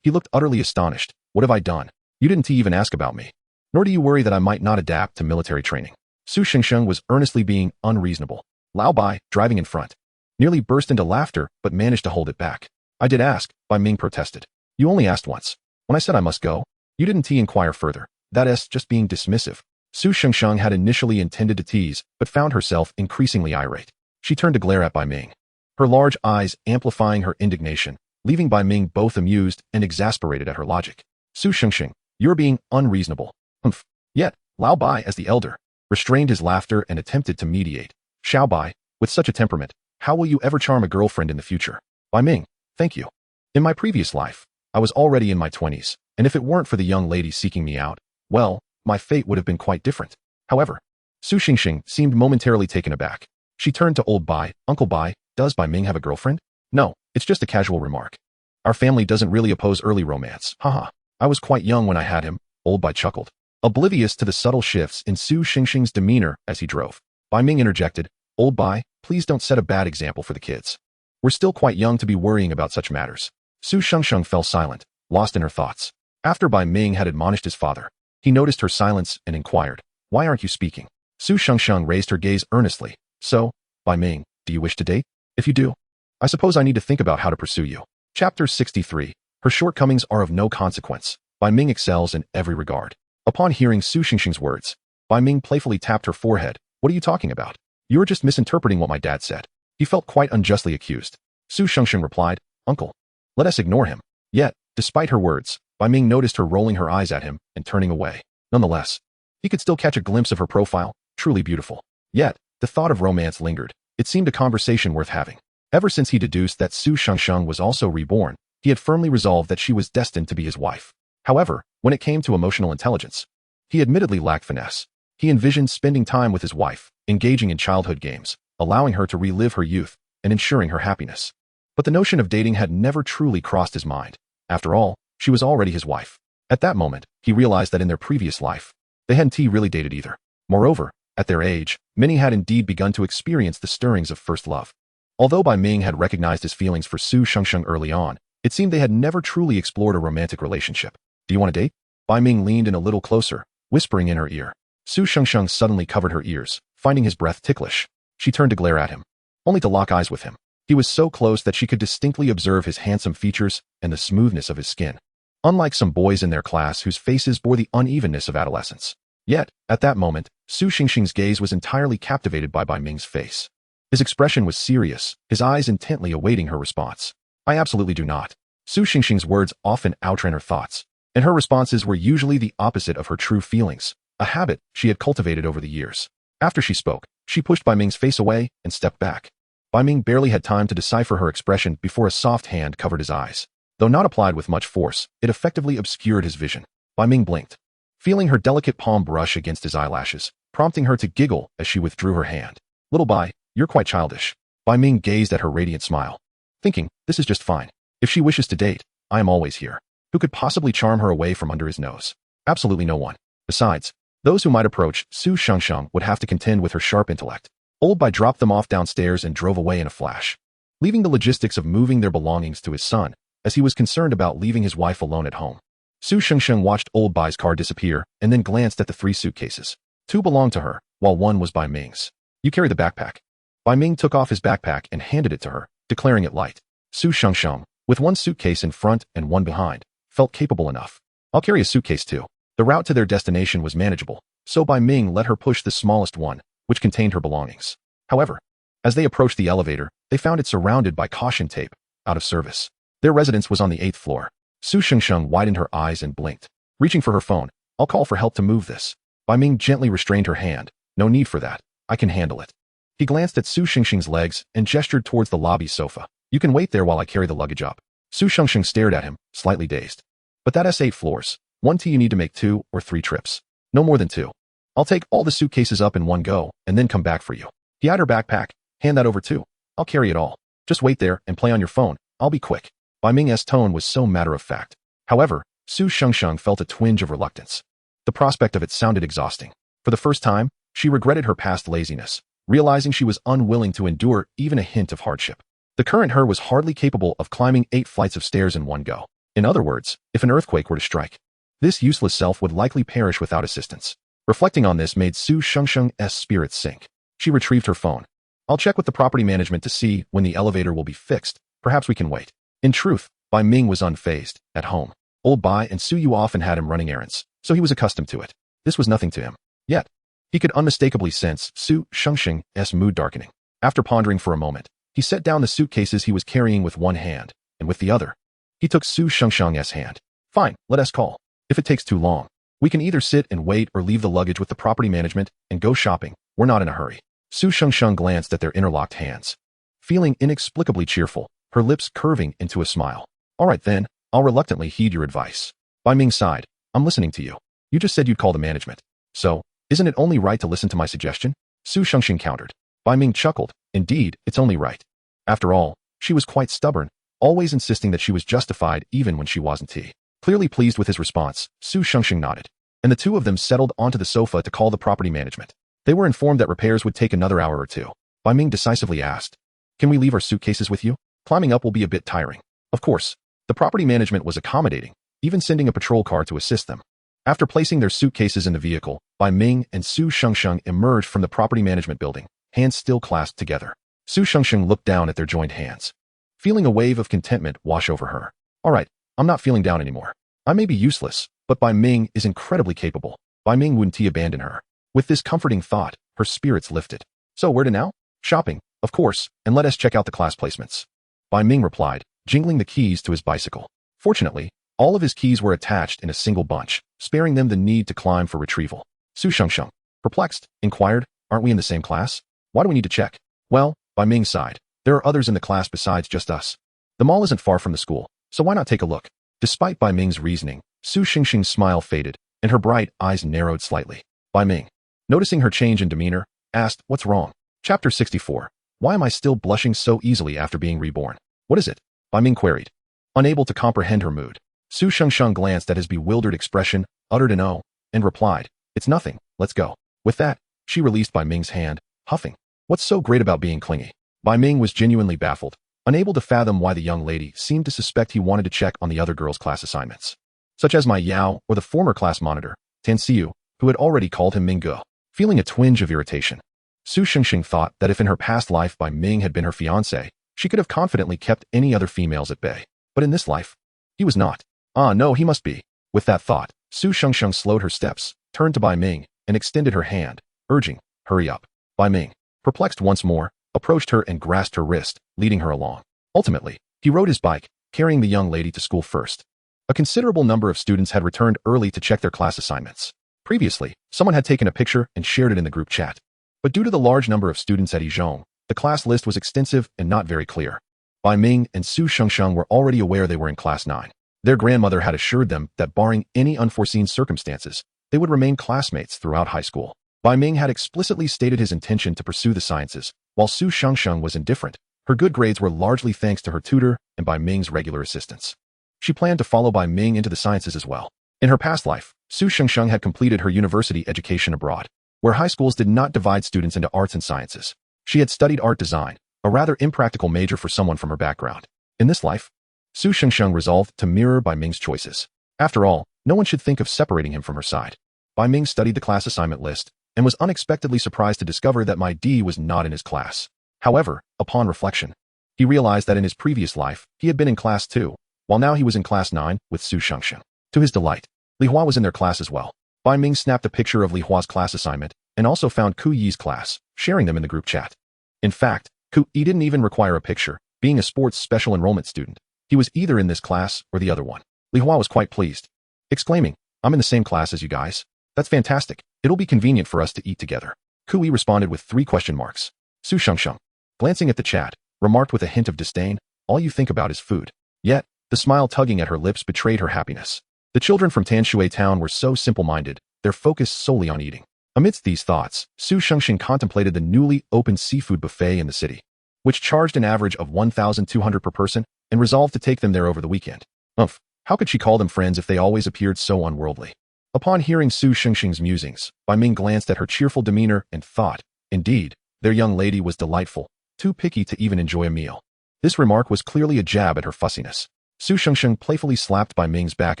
He looked utterly astonished. What have I done? You didn't even ask about me. Nor do you worry that I might not adapt to military training. Su Shengsheng was earnestly being unreasonable. Lao Bai, driving in front, nearly burst into laughter but managed to hold it back. I did ask, Bai Ming protested. You only asked once. When I said I must go, you didn't inquire further. That's just being dismissive. Su Shengsheng had initially intended to tease, but found herself increasingly irate. She turned to glare at Bai Ming, her large eyes amplifying her indignation, leaving Bai Ming both amused and exasperated at her logic. Su Shengsheng, you're being unreasonable. Hmph. Yet, Lao Bai, as the elder, restrained his laughter and attempted to mediate. Xiao Bai, with such a temperament, how will you ever charm a girlfriend in the future? Bai Ming, thank you. In my previous life, I was already in my 20s, and if it weren't for the young lady seeking me out, well, my fate would have been quite different. However, Su Shengsheng seemed momentarily taken aback. She turned to old Bai. Uncle Bai, does Bai Ming have a girlfriend? No, it's just a casual remark. Our family doesn't really oppose early romance. Haha. I was quite young when I had him, old Bai chuckled, oblivious to the subtle shifts in Su Shengsheng's demeanor as he drove. Bai Ming interjected, Old Bai, please don't set a bad example for the kids. We're still quite young to be worrying about such matters. Su Shengsheng fell silent, lost in her thoughts. After Bai Ming had admonished his father, he noticed her silence and inquired, Why aren't you speaking? Su Shengsheng raised her gaze earnestly. So, Bai Ming, do you wish to date? If you do, I suppose I need to think about how to pursue you. Chapter 63. Her shortcomings are of no consequence. Bai Ming excels in every regard. Upon hearing Su Shengsheng's words, Bai Ming playfully tapped her forehead. What are you talking about? You are just misinterpreting what my dad said. He felt quite unjustly accused. Su Shengsheng replied, Uncle, let us ignore him. Yet, despite her words, Bai Ming noticed her rolling her eyes at him and turning away. Nonetheless, he could still catch a glimpse of her profile, truly beautiful. Yet, the thought of romance lingered. It seemed a conversation worth having. Ever since he deduced that Su Shengsheng was also reborn, he had firmly resolved that she was destined to be his wife. However, when it came to emotional intelligence, he admittedly lacked finesse. He envisioned spending time with his wife, engaging in childhood games, allowing her to relive her youth, and ensuring her happiness. But the notion of dating had never truly crossed his mind. After all, she was already his wife. At that moment, he realized that in their previous life, they hadn't really dated either. Moreover, at their age, many had indeed begun to experience the stirrings of first love. Although Bai Ming had recognized his feelings for Su Shengsheng early on, it seemed they had never truly explored a romantic relationship. Do you want to date? Bai Ming leaned in a little closer, whispering in her ear. Su Shengsheng suddenly covered her ears, finding his breath ticklish. She turned to glare at him, only to lock eyes with him. He was so close that she could distinctly observe his handsome features and the smoothness of his skin. Unlike some boys in their class whose faces bore the unevenness of adolescence. Yet, at that moment, Su Shengsheng's gaze was entirely captivated by Bai Ming's face. His expression was serious, his eyes intently awaiting her response. I absolutely do not. Su Shengsheng's words often outran her thoughts, and her responses were usually the opposite of her true feelings, a habit she had cultivated over the years. After she spoke, she pushed Bai Ming's face away and stepped back. Bai Ming barely had time to decipher her expression before a soft hand covered his eyes. Though not applied with much force, it effectively obscured his vision. Bai Ming blinked, feeling her delicate palm brush against his eyelashes, prompting her to giggle as she withdrew her hand. Little Bai, you're quite childish. Bai Ming gazed at her radiant smile, thinking, this is just fine. If she wishes to date, I am always here. Who could possibly charm her away from under his nose? Absolutely no one. Besides, those who might approach Su Shengsheng would have to contend with her sharp intellect. Old Bai dropped them off downstairs and drove away in a flash, leaving the logistics of moving their belongings to his son, as he was concerned about leaving his wife alone at home. Su Shengsheng watched Old Bai's car disappear and then glanced at the 3 suitcases. 2 belonged to her, while 1 was Bai Ming's. You carry the backpack. Bai Ming took off his backpack and handed it to her, declaring it light. Su Shengsheng, with one suitcase in front and one behind, felt capable enough. I'll carry a suitcase too. The route to their destination was manageable, so Bai Ming let her push the smallest one, which contained her belongings. However, as they approached the elevator, they found it surrounded by caution tape, out of service. Their residence was on the 8th floor. Su Shengsheng widened her eyes and blinked. Reaching for her phone, I'll call for help to move this. Bai Ming gently restrained her hand. No need for that. I can handle it. He glanced at Su Shengsheng's legs and gestured towards the lobby sofa. You can wait there while I carry the luggage up. Su Shengsheng stared at him, slightly dazed. But that's 8 floors. One you need to make 2 or 3 trips. No more than 2. I'll take all the suitcases up in one go and then come back for you. He eyed her backpack. Hand that over too. I'll carry it all. Just wait there and play on your phone. I'll be quick. Bai Ming's tone was so matter-of-fact. However, Su Shengsheng felt a twinge of reluctance. The prospect of it sounded exhausting. For the first time, she regretted her past laziness, realizing she was unwilling to endure even a hint of hardship. The current her was hardly capable of climbing 8 flights of stairs in one go. In other words, if an earthquake were to strike, this useless self would likely perish without assistance. Reflecting on this made Su Shengsheng's spirits sink. She retrieved her phone. I'll check with the property management to see when the elevator will be fixed. Perhaps we can wait. In truth, Bai Ming was unfazed. At home, old Bai and Su Yu often had him running errands, so he was accustomed to it. This was nothing to him. Yet, he could unmistakably sense Su Shengsheng's mood darkening. After pondering for a moment, he set down the suitcases he was carrying with one hand, and with the other, he took Su Shengsheng's hand. Fine, let us call. If it takes too long, we can either sit and wait or leave the luggage with the property management and go shopping. We're not in a hurry. Su Shengsheng glanced at their interlocked hands. Feeling inexplicably cheerful, her lips curving into a smile. All right then, I'll reluctantly heed your advice. Bai Ming sighed. I'm listening to you. You just said you'd call the management. So, isn't it only right to listen to my suggestion? Su Shengsheng countered. Bai Ming chuckled. Indeed, it's only right. After all, she was quite stubborn, always insisting that she was justified even when she wasn't. Clearly pleased with his response, Su Shengsheng nodded, and the two of them settled onto the sofa to call the property management. They were informed that repairs would take another hour or two. Bai Ming decisively asked, "Can we leave our suitcases with you? Climbing up will be a bit tiring." Of course, the property management was accommodating, even sending a patrol car to assist them. After placing their suitcases in the vehicle, Bai Ming and Su Shengsheng emerged from the property management building, hands still clasped together. Su Shengsheng looked down at their joined hands, feeling a wave of contentment wash over her. All right, I'm not feeling down anymore. I may be useless, but Bai Ming is incredibly capable. Bai Ming wouldn't abandon her. With this comforting thought, her spirits lifted. So where to now? Shopping, of course, and let us check out the class placements. Bai Ming replied, jingling the keys to his bicycle. Fortunately, all of his keys were attached in a single bunch, sparing them the need to climb for retrieval. Su Shengsheng, perplexed, inquired, aren't we in the same class? Why do we need to check? Well, Bai Ming sighed. There are others in the class besides just us. The mall isn't far from the school, so why not take a look? Despite Bai Ming's reasoning, Su Shengsheng's smile faded, and her bright eyes narrowed slightly. Bai Ming, noticing her change in demeanor, asked, what's wrong? Chapter 64. Why am I still blushing so easily after being reborn? What is it? Bai Ming queried. Unable to comprehend her mood, Su Shengsheng glanced at his bewildered expression, uttered an "oh," and replied, it's nothing, let's go. With that, she released Bai Ming's hand, huffing. What's so great about being clingy? Bai Ming was genuinely baffled, unable to fathom why the young lady seemed to suspect he wanted to check on the other girls' class assignments, such as Ma Yao or the former class monitor, Tan Xiu, who had already called him Mingge. Feeling a twinge of irritation, Su Shengsheng thought that if in her past life Bai Ming had been her fiancé, she could have confidently kept any other females at bay. But in this life, he was not. Ah, no, he must be. With that thought, Su Shengsheng slowed her steps, turned to Bai Ming, and extended her hand, urging, hurry up. Bai Ming, perplexed once more, approached her and grasped her wrist, leading her along. Ultimately, he rode his bike, carrying the young lady to school first. A considerable number of students had returned early to check their class assignments. Previously, someone had taken a picture and shared it in the group chat. But due to the large number of students at Yizhong, the class list was extensive and not very clear. Bai Ming and Su Shengsheng were already aware they were in class 9. Their grandmother had assured them that barring any unforeseen circumstances, they would remain classmates throughout high school. Bai Ming had explicitly stated his intention to pursue the sciences, while Su Shengsheng was indifferent. Her good grades were largely thanks to her tutor and Bai Ming's regular assistance. She planned to follow Bai Ming into the sciences as well. In her past life, Su Shengsheng had completed her university education abroad, where high schools did not divide students into arts and sciences. She had studied art design, a rather impractical major for someone from her background. In this life, Su Shengsheng resolved to mirror Bai Ming's choices. After all, no one should think of separating him from her side. Bai Ming studied the class assignment list and was unexpectedly surprised to discover that Ma D was not in his class. However, upon reflection, he realized that in his previous life, he had been in class 2, while now he was in class 9 with Su Shengsheng. To his delight, Li Hua was in their class as well. Bai Ming snapped a picture of Li Hua's class assignment and also found Ku Yi's class, sharing them in the group chat. In fact, Ku Yi didn't even require a picture, being a sports special enrollment student. He was either in this class or the other one. Li Hua was quite pleased, exclaiming, "I'm in the same class as you guys. That's fantastic. It'll be convenient for us to eat together." Ku Yi responded with 3 question marks. Su Shengsheng, glancing at the chat, remarked with a hint of disdain, "All you think about is food." Yet, the smile tugging at her lips betrayed her happiness. The children from Tanshui town were so simple-minded, their focus solely on eating. Amidst these thoughts, Su Shengsheng contemplated the newly opened seafood buffet in the city, which charged an average of 1,200 per person, and resolved to take them there over the weekend. How could she call them friends if they always appeared so unworldly? Upon hearing Su Shengsheng's musings, Bai Ming glanced at her cheerful demeanor and thought, indeed, their young lady was delightful, too picky to even enjoy a meal. This remark was clearly a jab at her fussiness. Su Shengsheng playfully slapped Bai Ming's back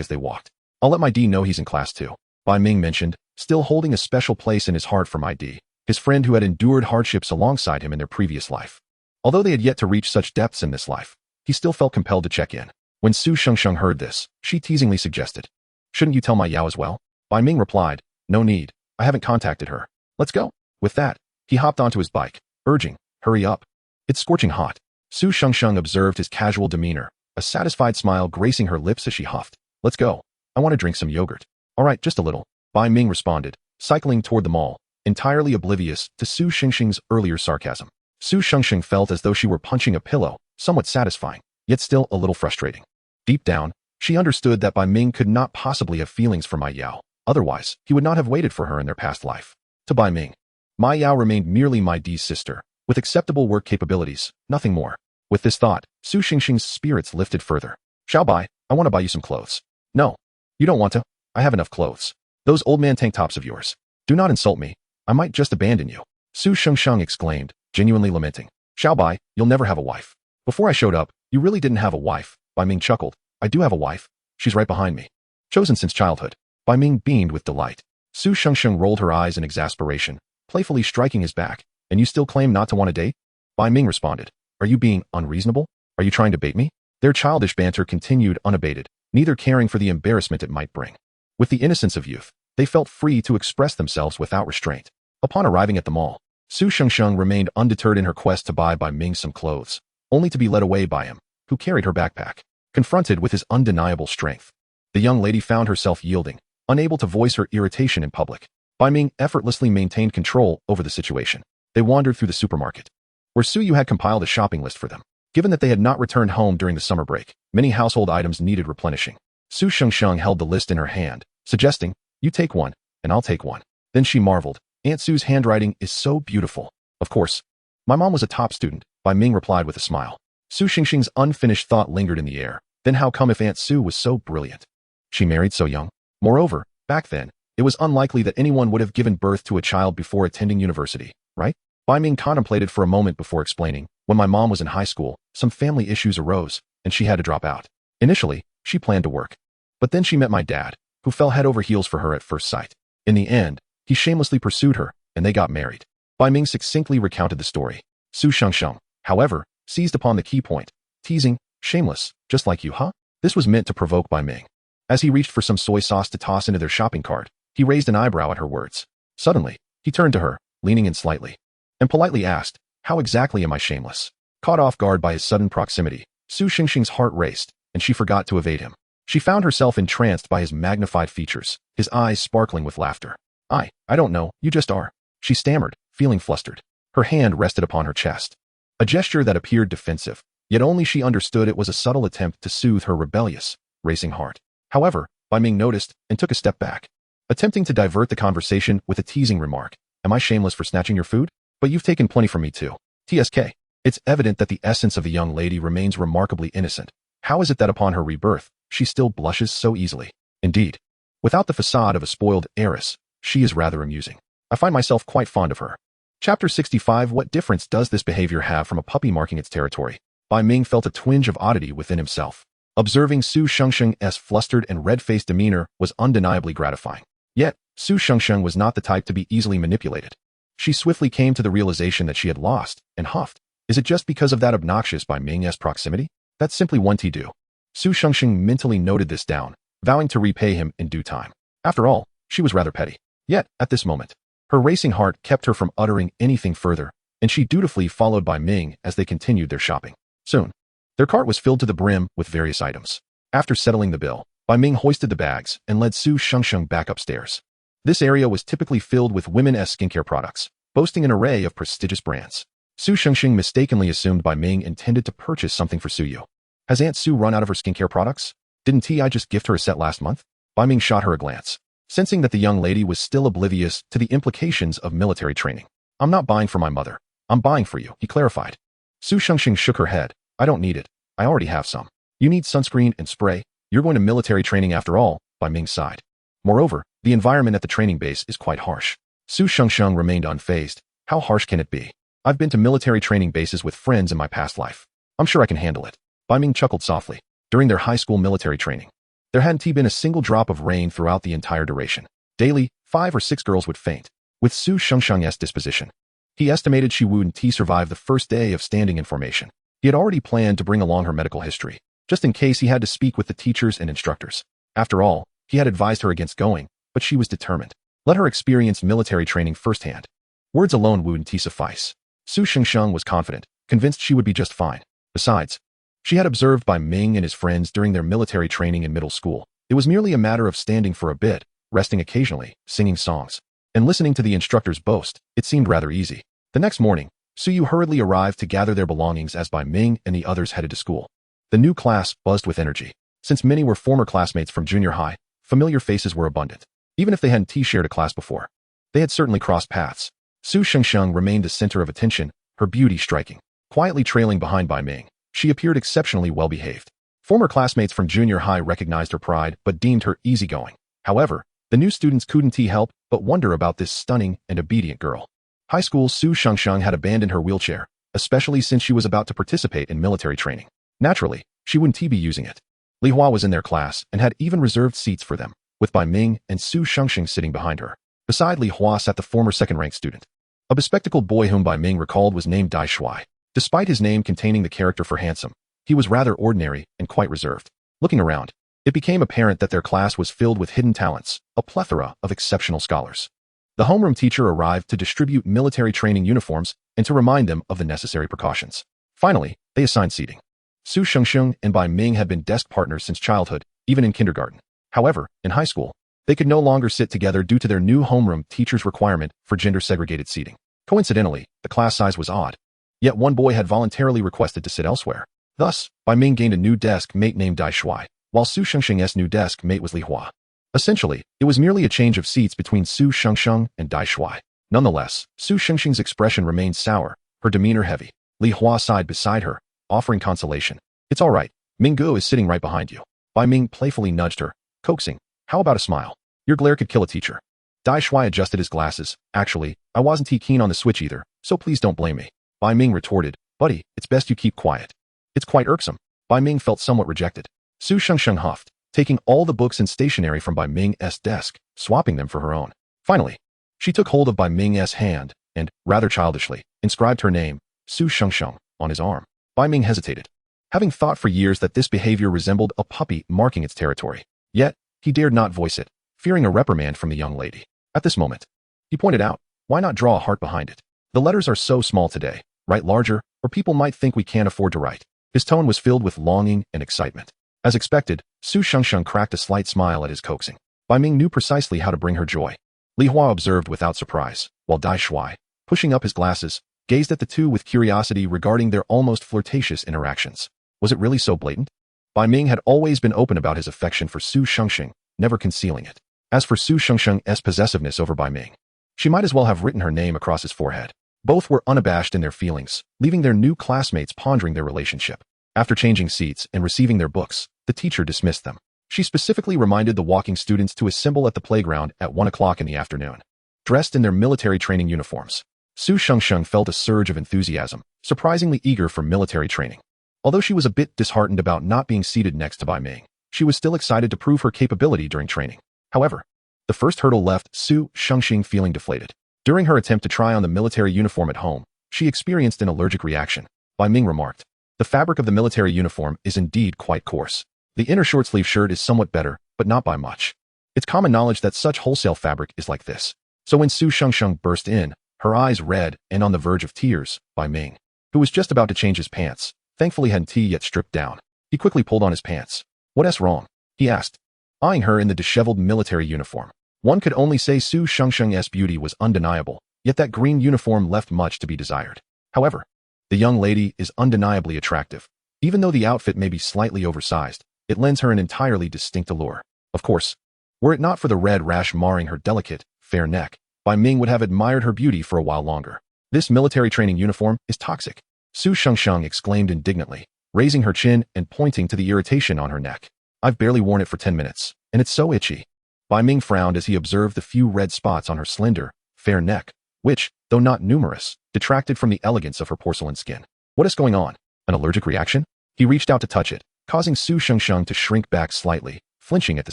as they walked. "I'll let my D know he's in class 2. Bai Ming mentioned, still holding a special place in his heart for my D, his friend who had endured hardships alongside him in their previous life. Although they had yet to reach such depths in this life, he still felt compelled to check in. When Su Shengsheng heard this, she teasingly suggested, "Shouldn't you tell my Yao as well?" Bai Ming replied, "No need. I haven't contacted her. Let's go." With that, he hopped onto his bike, urging, "Hurry up. It's scorching hot." Su Shengsheng observed his casual demeanor, a satisfied smile gracing her lips as she huffed. "Let's go. I want to drink some yogurt." "All right, just a little," Bai Ming responded, cycling toward the mall, entirely oblivious to Su Shengsheng's earlier sarcasm. Su Shengsheng felt as though she were punching a pillow, somewhat satisfying, yet still a little frustrating. Deep down, she understood that Bai Ming could not possibly have feelings for Mai Yao, otherwise he would not have waited for her in their past life. To Bai Ming, Mai Yao remained merely Mai Di's sister, with acceptable work capabilities, nothing more. With this thought, Su Shengsheng's spirits lifted further. "Xiao Bai, I want to buy you some clothes." "No. You don't want to? I have enough clothes. Those old man tank tops of yours. Do not insult me. I might just abandon you." Su Shengsheng exclaimed, genuinely lamenting. "Xiao Bai, you'll never have a wife. Before I showed up, you really didn't have a wife." Bai Ming chuckled. "I do have a wife. She's right behind me. Chosen since childhood." Bai Ming beamed with delight. Su Shengsheng rolled her eyes in exasperation, playfully striking his back. "And you still claim not to want to date?" Bai Ming responded. "Are you being unreasonable? Are you trying to bait me?" Their childish banter continued unabated, neither caring for the embarrassment it might bring. With the innocence of youth, they felt free to express themselves without restraint. Upon arriving at the mall, Su Shengsheng remained undeterred in her quest to buy Bai Ming some clothes, only to be led away by him, who carried her backpack. Confronted with his undeniable strength, the young lady found herself yielding, unable to voice her irritation in public. Bai Ming effortlessly maintained control over the situation. They wandered through the supermarket, where Su Yu had compiled a shopping list for them. Given that they had not returned home during the summer break, many household items needed replenishing. Su Shengsheng held the list in her hand, suggesting, "You take one, and I'll take one." Then she marveled, "Aunt Su's handwriting is so beautiful." "Of course. My mom was a top student," Bai Ming replied with a smile. Su Shengsheng's unfinished thought lingered in the air. Then how come if Aunt Su was so brilliant? She married so young. Moreover, back then, it was unlikely that anyone would have given birth to a child before attending university, right? Bai Ming contemplated for a moment before explaining, "When my mom was in high school, some family issues arose, and she had to drop out. Initially, she planned to work. But then she met my dad, who fell head over heels for her at first sight. In the end, he shamelessly pursued her, and they got married." Bai Ming succinctly recounted the story. Su Shengsheng, however, seized upon the key point, teasing, "Shameless, just like you, huh?" This was meant to provoke Bai Ming. As he reached for some soy sauce to toss into their shopping cart, he raised an eyebrow at her words. Suddenly, he turned to her, leaning in slightly, and politely asked, "How exactly am I shameless?" Caught off guard by his sudden proximity, Su Shengsheng's heart raced, and she forgot to evade him. She found herself entranced by his magnified features, his eyes sparkling with laughter. I don't know, you just are," she stammered, feeling flustered. Her hand rested upon her chest, a gesture that appeared defensive, yet only she understood it was a subtle attempt to soothe her rebellious, racing heart. However, Bai Ming noticed and took a step back, attempting to divert the conversation with a teasing remark. "Am I shameless for snatching your food? But you've taken plenty from me too. TSK. It's evident that the essence of the young lady remains remarkably innocent. How is it that upon her rebirth, she still blushes so easily? Indeed, without the facade of a spoiled heiress, she is rather amusing. I find myself quite fond of her." Chapter 65. What difference does this behavior have from a puppy marking its territory? Bai Ming felt a twinge of oddity within himself. Observing Su Shengsheng's flustered and red-faced demeanor was undeniably gratifying. Yet, Su Shengsheng was not the type to be easily manipulated. She swiftly came to the realization that she had lost, and huffed, Is it just because of that obnoxious Bai Ming's proximity? That's simply one do. Su Shengxing mentally noted this down, vowing to repay him in due time. After all, she was rather petty. Yet, at this moment, her racing heart kept her from uttering anything further, and she dutifully followed Bai Ming as they continued their shopping. Soon, their cart was filled to the brim with various items. After settling the bill, Bai Ming hoisted the bags and led Su Shengxing back upstairs. This area was typically filled with women's skincare products, boasting an array of prestigious brands. Su Shengxing mistakenly assumed Bai Ming intended to purchase something for Su Yu. Has Aunt Su run out of her skincare products? Didn't I just gift her a set last month? Bai Ming shot her a glance, sensing that the young lady was still oblivious to the implications of military training. I'm not buying for my mother. I'm buying for you, he clarified. Su Shengxing shook her head. I don't need it. I already have some. You need sunscreen and spray. You're going to military training after all, Bai Ming sighed. Moreover, the environment at the training base is quite harsh. Su Shengxing remained unfazed. How harsh can it be? I've been to military training bases with friends in my past life. I'm sure I can handle it. Bai Ming chuckled softly. During their high school military training, there hadn't been a single drop of rain throughout the entire duration. Daily, 5 or 6 girls would faint. With Su Shengxing's disposition, he estimated she wouldn't survive the first day of standing in formation. He had already planned to bring along her medical history, just in case he had to speak with the teachers and instructors. After all, he had advised her against going, but she was determined. Let her experience military training firsthand. Words alone wouldn't suffice. Su Shengxing was confident, convinced she would be just fine. Besides, she had observed Bai Ming and his friends during their military training in middle school. It was merely a matter of standing for a bit, resting occasionally, singing songs, and listening to the instructors boast. It seemed rather easy. The next morning, Su Yu hurriedly arrived to gather their belongings as Bai Ming and the others headed to school. The new class buzzed with energy. Since many were former classmates from junior high, familiar faces were abundant. Even if they hadn't shared a class before, they had certainly crossed paths. Su Shengxing remained the center of attention, her beauty striking. Quietly trailing behind Bai Ming, she appeared exceptionally well-behaved. Former classmates from junior high recognized her pride but deemed her easygoing. However, the new students couldn't help but wonder about this stunning and obedient girl. High school Su Shengxing had abandoned her wheelchair, especially since she was about to participate in military training. Naturally, she wouldn't be using it. Li Hua was in their class and had even reserved seats for them, with Bai Ming and Su Shengxing sitting behind her. Beside Li Hua sat the former second-rank student. A bespectacled boy whom Bai Ming recalled was named Dai Shuai. Despite his name containing the character for handsome, he was rather ordinary and quite reserved. Looking around, it became apparent that their class was filled with hidden talents, a plethora of exceptional scholars. The homeroom teacher arrived to distribute military training uniforms and to remind them of the necessary precautions. Finally, they assigned seating. Su Shengxing and Bai Ming had been desk partners since childhood, even in kindergarten. However, in high school, they could no longer sit together due to their new homeroom teacher's requirement for gender-segregated seating. Coincidentally, the class size was odd. Yet one boy had voluntarily requested to sit elsewhere. Thus, Bai Ming gained a new desk mate named Dai Shuai, while Su Shengxing's new desk mate was Li Hua. Essentially, it was merely a change of seats between Su Shengxing and Dai Shuai. Nonetheless, Su Shengxing's expression remained sour, her demeanor heavy. Li Hua sighed beside her, offering consolation. It's all right. Minggu is sitting right behind you. Bai Ming playfully nudged her, coaxing. How about a smile? Your glare could kill a teacher. Dai Shuai adjusted his glasses. Actually, I wasn't keen on the switch either, so please don't blame me. Bai Ming retorted. Buddy, it's best you keep quiet. It's quite irksome. Bai Ming felt somewhat rejected. Su Shengxing huffed, taking all the books and stationery from Bai Ming's desk, swapping them for her own. Finally, she took hold of Bai Ming's hand and, rather childishly, inscribed her name, Su Shengxing, on his arm. Bai Ming hesitated, having thought for years that this behavior resembled a puppy marking its territory. Yet, he dared not voice it, fearing a reprimand from the young lady. At this moment, he pointed out, why not draw a heart behind it? The letters are so small today. Write larger, or people might think we can't afford to write. His tone was filled with longing and excitement. As expected, Su Shengxing cracked a slight smile at his coaxing. Bai Ming knew precisely how to bring her joy. Li Hua observed without surprise, while Dai Shuai, pushing up his glasses, gazed at the two with curiosity regarding their almost flirtatious interactions. Was it really so blatant? Bai Ming had always been open about his affection for Su Shengxing, never concealing it. As for Su Shengxing's possessiveness over Bai Ming, she might as well have written her name across his forehead. Both were unabashed in their feelings, leaving their new classmates pondering their relationship. After changing seats and receiving their books, the teacher dismissed them. She specifically reminded the walking students to assemble at the playground at 1 o'clock in the afternoon. Dressed in their military training uniforms, Su Shengxing felt a surge of enthusiasm, surprisingly eager for military training. Although she was a bit disheartened about not being seated next to Bai Ming, she was still excited to prove her capability during training. However, the first hurdle left Su Shengxing feeling deflated. During her attempt to try on the military uniform at home, she experienced an allergic reaction. Bai Ming remarked. The fabric of the military uniform is indeed quite coarse. The inner short-sleeve shirt is somewhat better, but not by much. It's common knowledge that such wholesale fabric is like this. So when Su Shengsheng burst in, her eyes red and on the verge of tears, Bai Ming, who was just about to change his pants, thankfully hadn't yet stripped down. He quickly pulled on his pants. What's wrong? He asked, eyeing her in the disheveled military uniform. One could only say Su Shengsheng's beauty was undeniable, yet that green uniform left much to be desired. However, the young lady is undeniably attractive. Even though the outfit may be slightly oversized, it lends her an entirely distinct allure. Of course, were it not for the red rash marring her delicate, fair neck, Bai Ming would have admired her beauty for a while longer. This military training uniform is toxic, Su Shengsheng exclaimed indignantly, raising her chin and pointing to the irritation on her neck. I've barely worn it for 10 minutes, and it's so itchy. Bai Ming frowned as he observed the few red spots on her slender, fair neck, which, though not numerous, detracted from the elegance of her porcelain skin. What is going on? An allergic reaction? He reached out to touch it, causing Su Shengsheng to shrink back slightly, flinching at the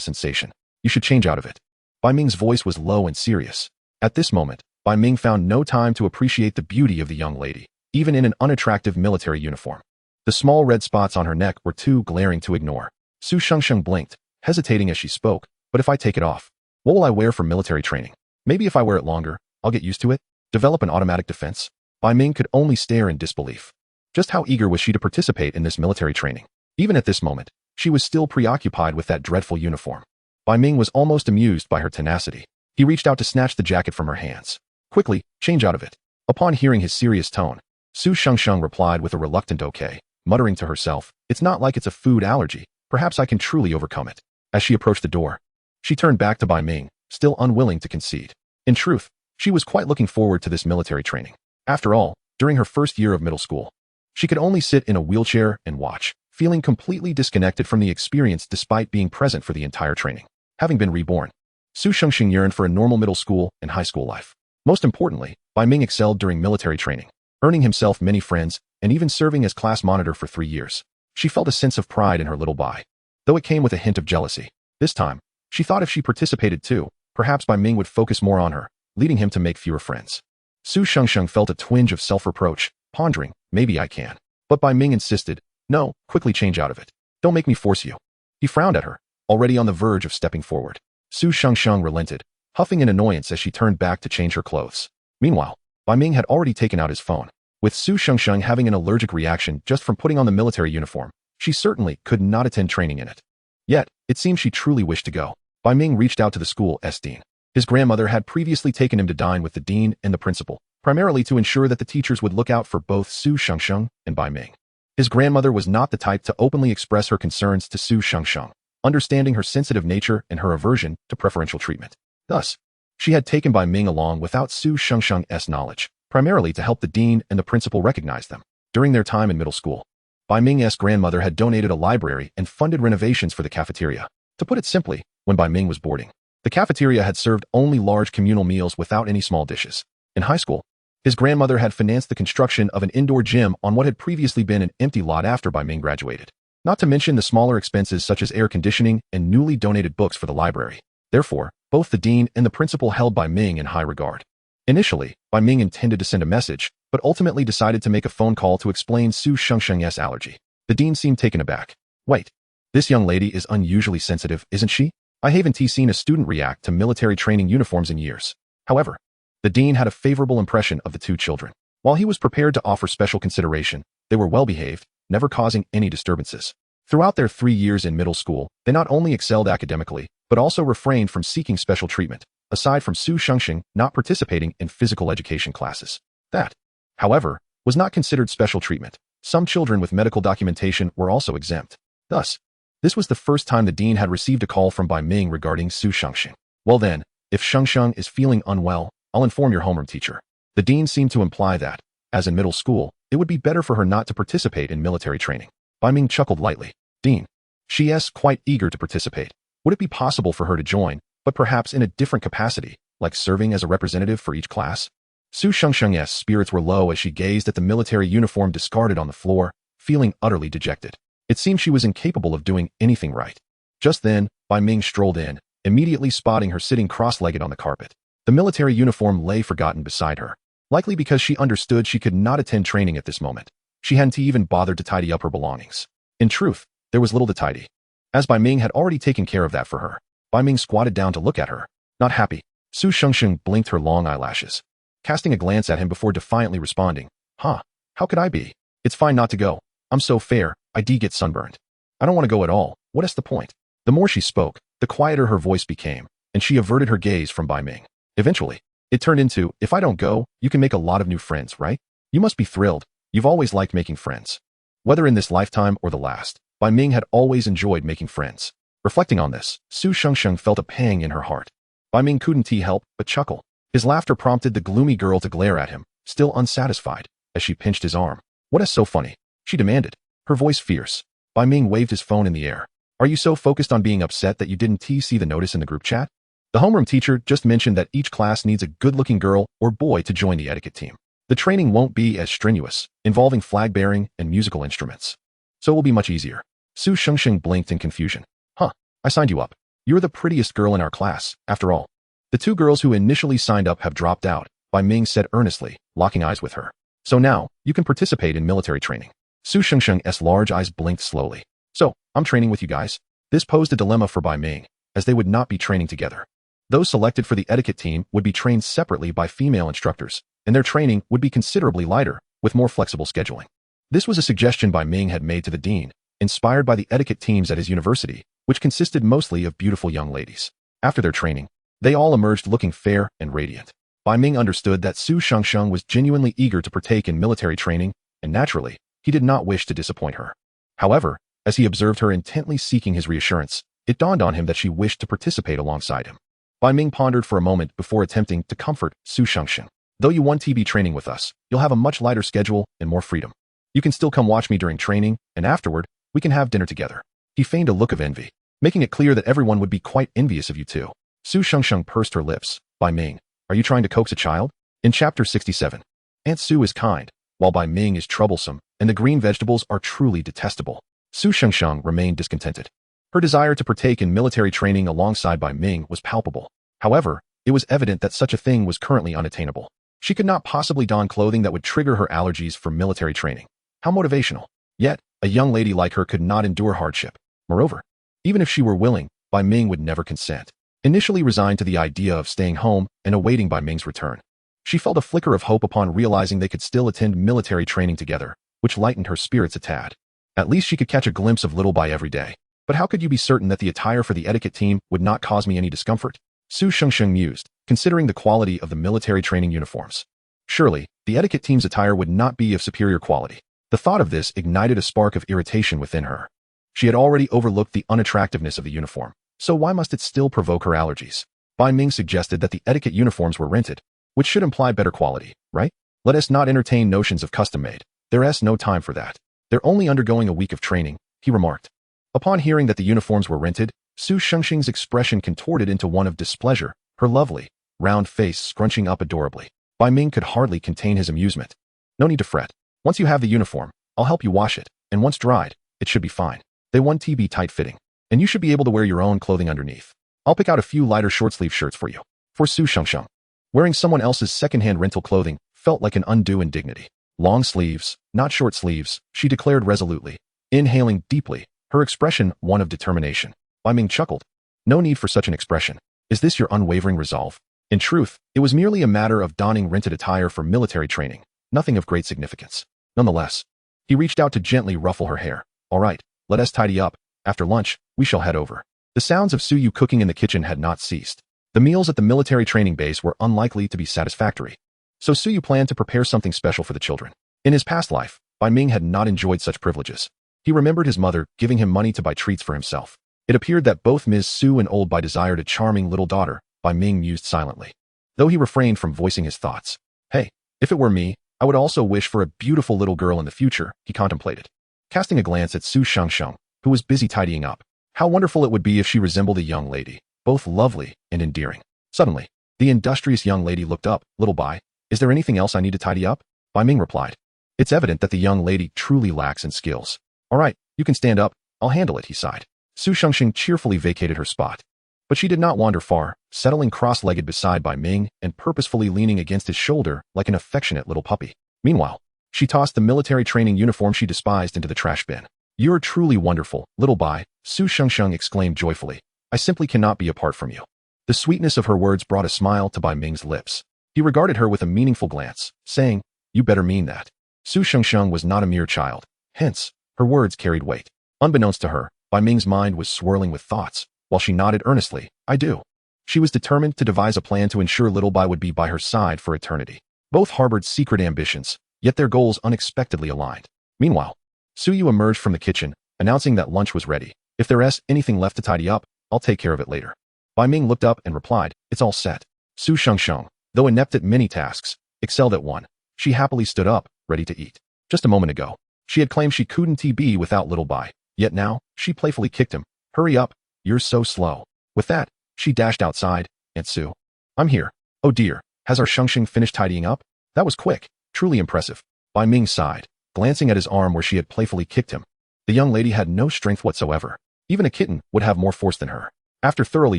sensation. You should change out of it. Bai Ming's voice was low and serious. At this moment, Bai Ming found no time to appreciate the beauty of the young lady, even in an unattractive military uniform. The small red spots on her neck were too glaring to ignore. Su Shengsheng blinked, hesitating as she spoke, but if I take it off, what will I wear for military training? Maybe if I wear it longer, I'll get used to it, develop an automatic defense. Bai Ming could only stare in disbelief. Just how eager was she to participate in this military training? Even at this moment, she was still preoccupied with that dreadful uniform. Bai Ming was almost amused by her tenacity. He reached out to snatch the jacket from her hands. Quickly, change out of it. Upon hearing his serious tone, Su Shengsheng replied with a reluctant okay, muttering to herself, it's not like it's a food allergy, perhaps I can truly overcome it. As she approached the door, she turned back to Bai Ming, still unwilling to concede. In truth, she was quite looking forward to this military training. After all, during her first year of middle school, she could only sit in a wheelchair and watch, feeling completely disconnected from the experience despite being present for the entire training. Having been reborn, Su Shengsheng yearned for a normal middle school and high school life. Most importantly, Bai Ming excelled during military training, earning himself many friends and even serving as class monitor for 3 years. She felt a sense of pride in her little Bai, though it came with a hint of jealousy. This time, she thought if she participated too, perhaps Bai Ming would focus more on her, leading him to make fewer friends. Su Shengsheng felt a twinge of self-reproach, pondering, maybe I can. But Bai Ming insisted, no, quickly change out of it. Don't make me force you. He frowned at her, already on the verge of stepping forward. Su Shengsheng relented, huffing in annoyance as she turned back to change her clothes. Meanwhile, Bai Ming had already taken out his phone. With Su Shengsheng having an allergic reaction just from putting on the military uniform, she certainly could not attend training in it. Yet, it seemed she truly wished to go. Bai Ming reached out to the school's dean. His grandmother had previously taken him to dine with the dean and the principal, primarily to ensure that the teachers would look out for both Su Shengsheng and Bai Ming. His grandmother was not the type to openly express her concerns to Su Shengsheng, understanding her sensitive nature and her aversion to preferential treatment. Thus, she had taken Bai Ming along without Su Shengsheng's knowledge, primarily to help the dean and the principal recognize them. During their time in middle school, Bai Ming's grandmother had donated a library and funded renovations for the cafeteria. To put it simply, when Bai Ming was boarding, the cafeteria had served only large communal meals without any small dishes. In high school, his grandmother had financed the construction of an indoor gym on what had previously been an empty lot after Bai Ming graduated. Not to mention the smaller expenses such as air conditioning and newly donated books for the library. Therefore, both the dean and the principal held Bai Ming in high regard. Initially, Bai Ming intended to send a message, but ultimately decided to make a phone call to explain Su Shengsheng's allergy. The dean seemed taken aback. Wait, this young lady is unusually sensitive, isn't she? I haven't seen a student react to military training uniforms in years. However, the dean had a favorable impression of the two children. While he was prepared to offer special consideration, they were well-behaved, never causing any disturbances. Throughout their 3 years in middle school, they not only excelled academically, but also refrained from seeking special treatment, aside from Su Shengsheng not participating in physical education classes. That, however, was not considered special treatment. Some children with medical documentation were also exempt. Thus, this was the first time the dean had received a call from Bai Ming regarding Su Shengsheng. Well then, if Shengsheng is feeling unwell, I'll inform your homeroom teacher. The dean seemed to imply that, as in middle school, it would be better for her not to participate in military training. Bai Ming chuckled lightly. Dean, she's quite eager to participate. Would it be possible for her to join, but perhaps in a different capacity, like serving as a representative for each class? Su Shengsheng's spirits were low as she gazed at the military uniform discarded on the floor, feeling utterly dejected. It seemed she was incapable of doing anything right. Just then, Bai Ming strolled in, immediately spotting her sitting cross-legged on the carpet. The military uniform lay forgotten beside her, likely because she understood she could not attend training at this moment. She hadn't even bothered to tidy up her belongings. In truth, there was little to tidy. As Bai Ming had already taken care of that for her, Bai Ming squatted down to look at her. Not happy, Su Shengsheng blinked her long eyelashes, casting a glance at him before defiantly responding. Huh, how could I be? It's fine not to go. I'm so fair, I get sunburned. I don't want to go at all, what is the point? The more she spoke, the quieter her voice became, and she averted her gaze from Bai Ming. Eventually, it turned into, if I don't go, you can make a lot of new friends, right? You must be thrilled. You've always liked making friends. Whether in this lifetime or the last, Bai Ming had always enjoyed making friends. Reflecting on this, Su Shengsheng felt a pang in her heart. Bai Ming couldn't help but chuckle. His laughter prompted the gloomy girl to glare at him, still unsatisfied, as she pinched his arm. What is so funny? She demanded, her voice fierce. Bai Ming waved his phone in the air. Are you so focused on being upset that you didn't see the notice in the group chat? The homeroom teacher just mentioned that each class needs a good-looking girl or boy to join the etiquette team. The training won't be as strenuous, involving flag-bearing and musical instruments. So it will be much easier. Su Shengsheng blinked in confusion. Huh, I signed you up. You're the prettiest girl in our class, after all. The two girls who initially signed up have dropped out, Bai Ming said earnestly, locking eyes with her. So now, you can participate in military training. Su Shengsheng's large eyes blinked slowly. So, I'm training with you guys? This posed a dilemma for Bai Ming, as they would not be training together. Those selected for the etiquette team would be trained separately by female instructors, and their training would be considerably lighter, with more flexible scheduling. This was a suggestion Bai Ming had made to the dean, inspired by the etiquette teams at his university, which consisted mostly of beautiful young ladies. After their training, they all emerged looking fair and radiant. Bai Ming understood that Su Shengsheng was genuinely eager to partake in military training, and naturally, he did not wish to disappoint her. However, as he observed her intently seeking his reassurance, it dawned on him that she wished to participate alongside him. Bai Ming pondered for a moment before attempting to comfort Su Shengsheng. Though you want to be training with us, you'll have a much lighter schedule and more freedom. You can still come watch me during training, and afterward, we can have dinner together. He feigned a look of envy, making it clear that everyone would be quite envious of you too. Su Shengsheng pursed her lips. Bai Ming, are you trying to coax a child? In chapter 67, Aunt Su is kind, while Bai Ming is troublesome, and the green vegetables are truly detestable. Su Shengsheng remained discontented. Her desire to partake in military training alongside Bai Ming was palpable. However, it was evident that such a thing was currently unattainable. She could not possibly don clothing that would trigger her allergies for military training. How motivational. Yet, a young lady like her could not endure hardship. Moreover, even if she were willing, Bai Ming would never consent. Initially resigned to the idea of staying home and awaiting Bai Ming's return, she felt a flicker of hope upon realizing they could still attend military training together, which lightened her spirits a tad. At least she could catch a glimpse of little Bai every day. But how could you be certain that the attire for the etiquette team would not cause me any discomfort? Su Shengsheng mused, considering the quality of the military training uniforms. Surely, the etiquette team's attire would not be of superior quality. The thought of this ignited a spark of irritation within her. She had already overlooked the unattractiveness of the uniform, so why must it still provoke her allergies? Bai Ming suggested that the etiquette uniforms were rented, which should imply better quality, right? Let us not entertain notions of custom-made. There's no time for that. They're only undergoing a week of training, he remarked. Upon hearing that the uniforms were rented, Su Shengsheng's expression contorted into one of displeasure, her lovely, round face scrunching up adorably. Bai Ming could hardly contain his amusement. No need to fret. Once you have the uniform, I'll help you wash it, and once dried, it should be fine. They want to be tight-fitting, and you should be able to wear your own clothing underneath. I'll pick out a few lighter short-sleeve shirts for you. For Su Shengsheng, wearing someone else's second-hand rental clothing felt like an undue indignity. Long sleeves, not short sleeves, she declared resolutely, inhaling deeply, her expression one of determination. Bai Ming chuckled. No need for such an expression. Is this your unwavering resolve? In truth, it was merely a matter of donning rented attire for military training, nothing of great significance. Nonetheless, he reached out to gently ruffle her hair. All right, let us tidy up. After lunch, we shall head over. The sounds of Su Yu cooking in the kitchen had not ceased. The meals at the military training base were unlikely to be satisfactory. So Su Yu planned to prepare something special for the children. In his past life, Bai Ming had not enjoyed such privileges. He remembered his mother giving him money to buy treats for himself. It appeared that both Ms. Su and old Bai desired a charming little daughter. Bai Ming mused silently, though he refrained from voicing his thoughts. Hey, if it were me, I would also wish for a beautiful little girl in the future, he contemplated. Casting a glance at Su Shengsheng, who was busy tidying up. How wonderful it would be if she resembled a young lady, both lovely and endearing. Suddenly, the industrious young lady looked up. Little Bai, is there anything else I need to tidy up? Bai Ming replied. It's evident that the young lady truly lacks in skills. All right, you can stand up. I'll handle it, he sighed. Su Shengsheng cheerfully vacated her spot. But she did not wander far, settling cross-legged beside Bai Ming and purposefully leaning against his shoulder like an affectionate little puppy. Meanwhile, She tossed the military training uniform she despised into the trash bin. "You're truly wonderful, little Bai," Su Shengsheng exclaimed joyfully. "I simply cannot be apart from you." The sweetness of her words brought a smile to Bai Ming's lips. He regarded her with a meaningful glance, saying, "You better mean that." Su Shengsheng was not a mere child. Hence, her words carried weight. Unbeknownst to her, Bai Ming's mind was swirling with thoughts, while she nodded earnestly, "I do." She was determined to devise a plan to ensure little Bai would be by her side for eternity. Both harbored secret ambitions, yet their goals unexpectedly aligned. Meanwhile, Su Yu emerged from the kitchen, announcing that lunch was ready. "If there's anything left to tidy up, I'll take care of it later." Bai Ming looked up and replied, "It's all set." Su Shengsheng, though inept at many tasks, excelled at one. She happily stood up, ready to eat. Just a moment ago, she had claimed she couldn't be without little Bai, yet now, she playfully kicked him. "Hurry up, you're so slow." With that, she dashed outside. "Aunt Su, I'm here." "Oh dear, has our Shengsheng finished tidying up?" "That was quick, truly impressive." Bai Ming sighed, glancing at his arm where she had playfully kicked him. The young lady had no strength whatsoever. Even a kitten would have more force than her. After thoroughly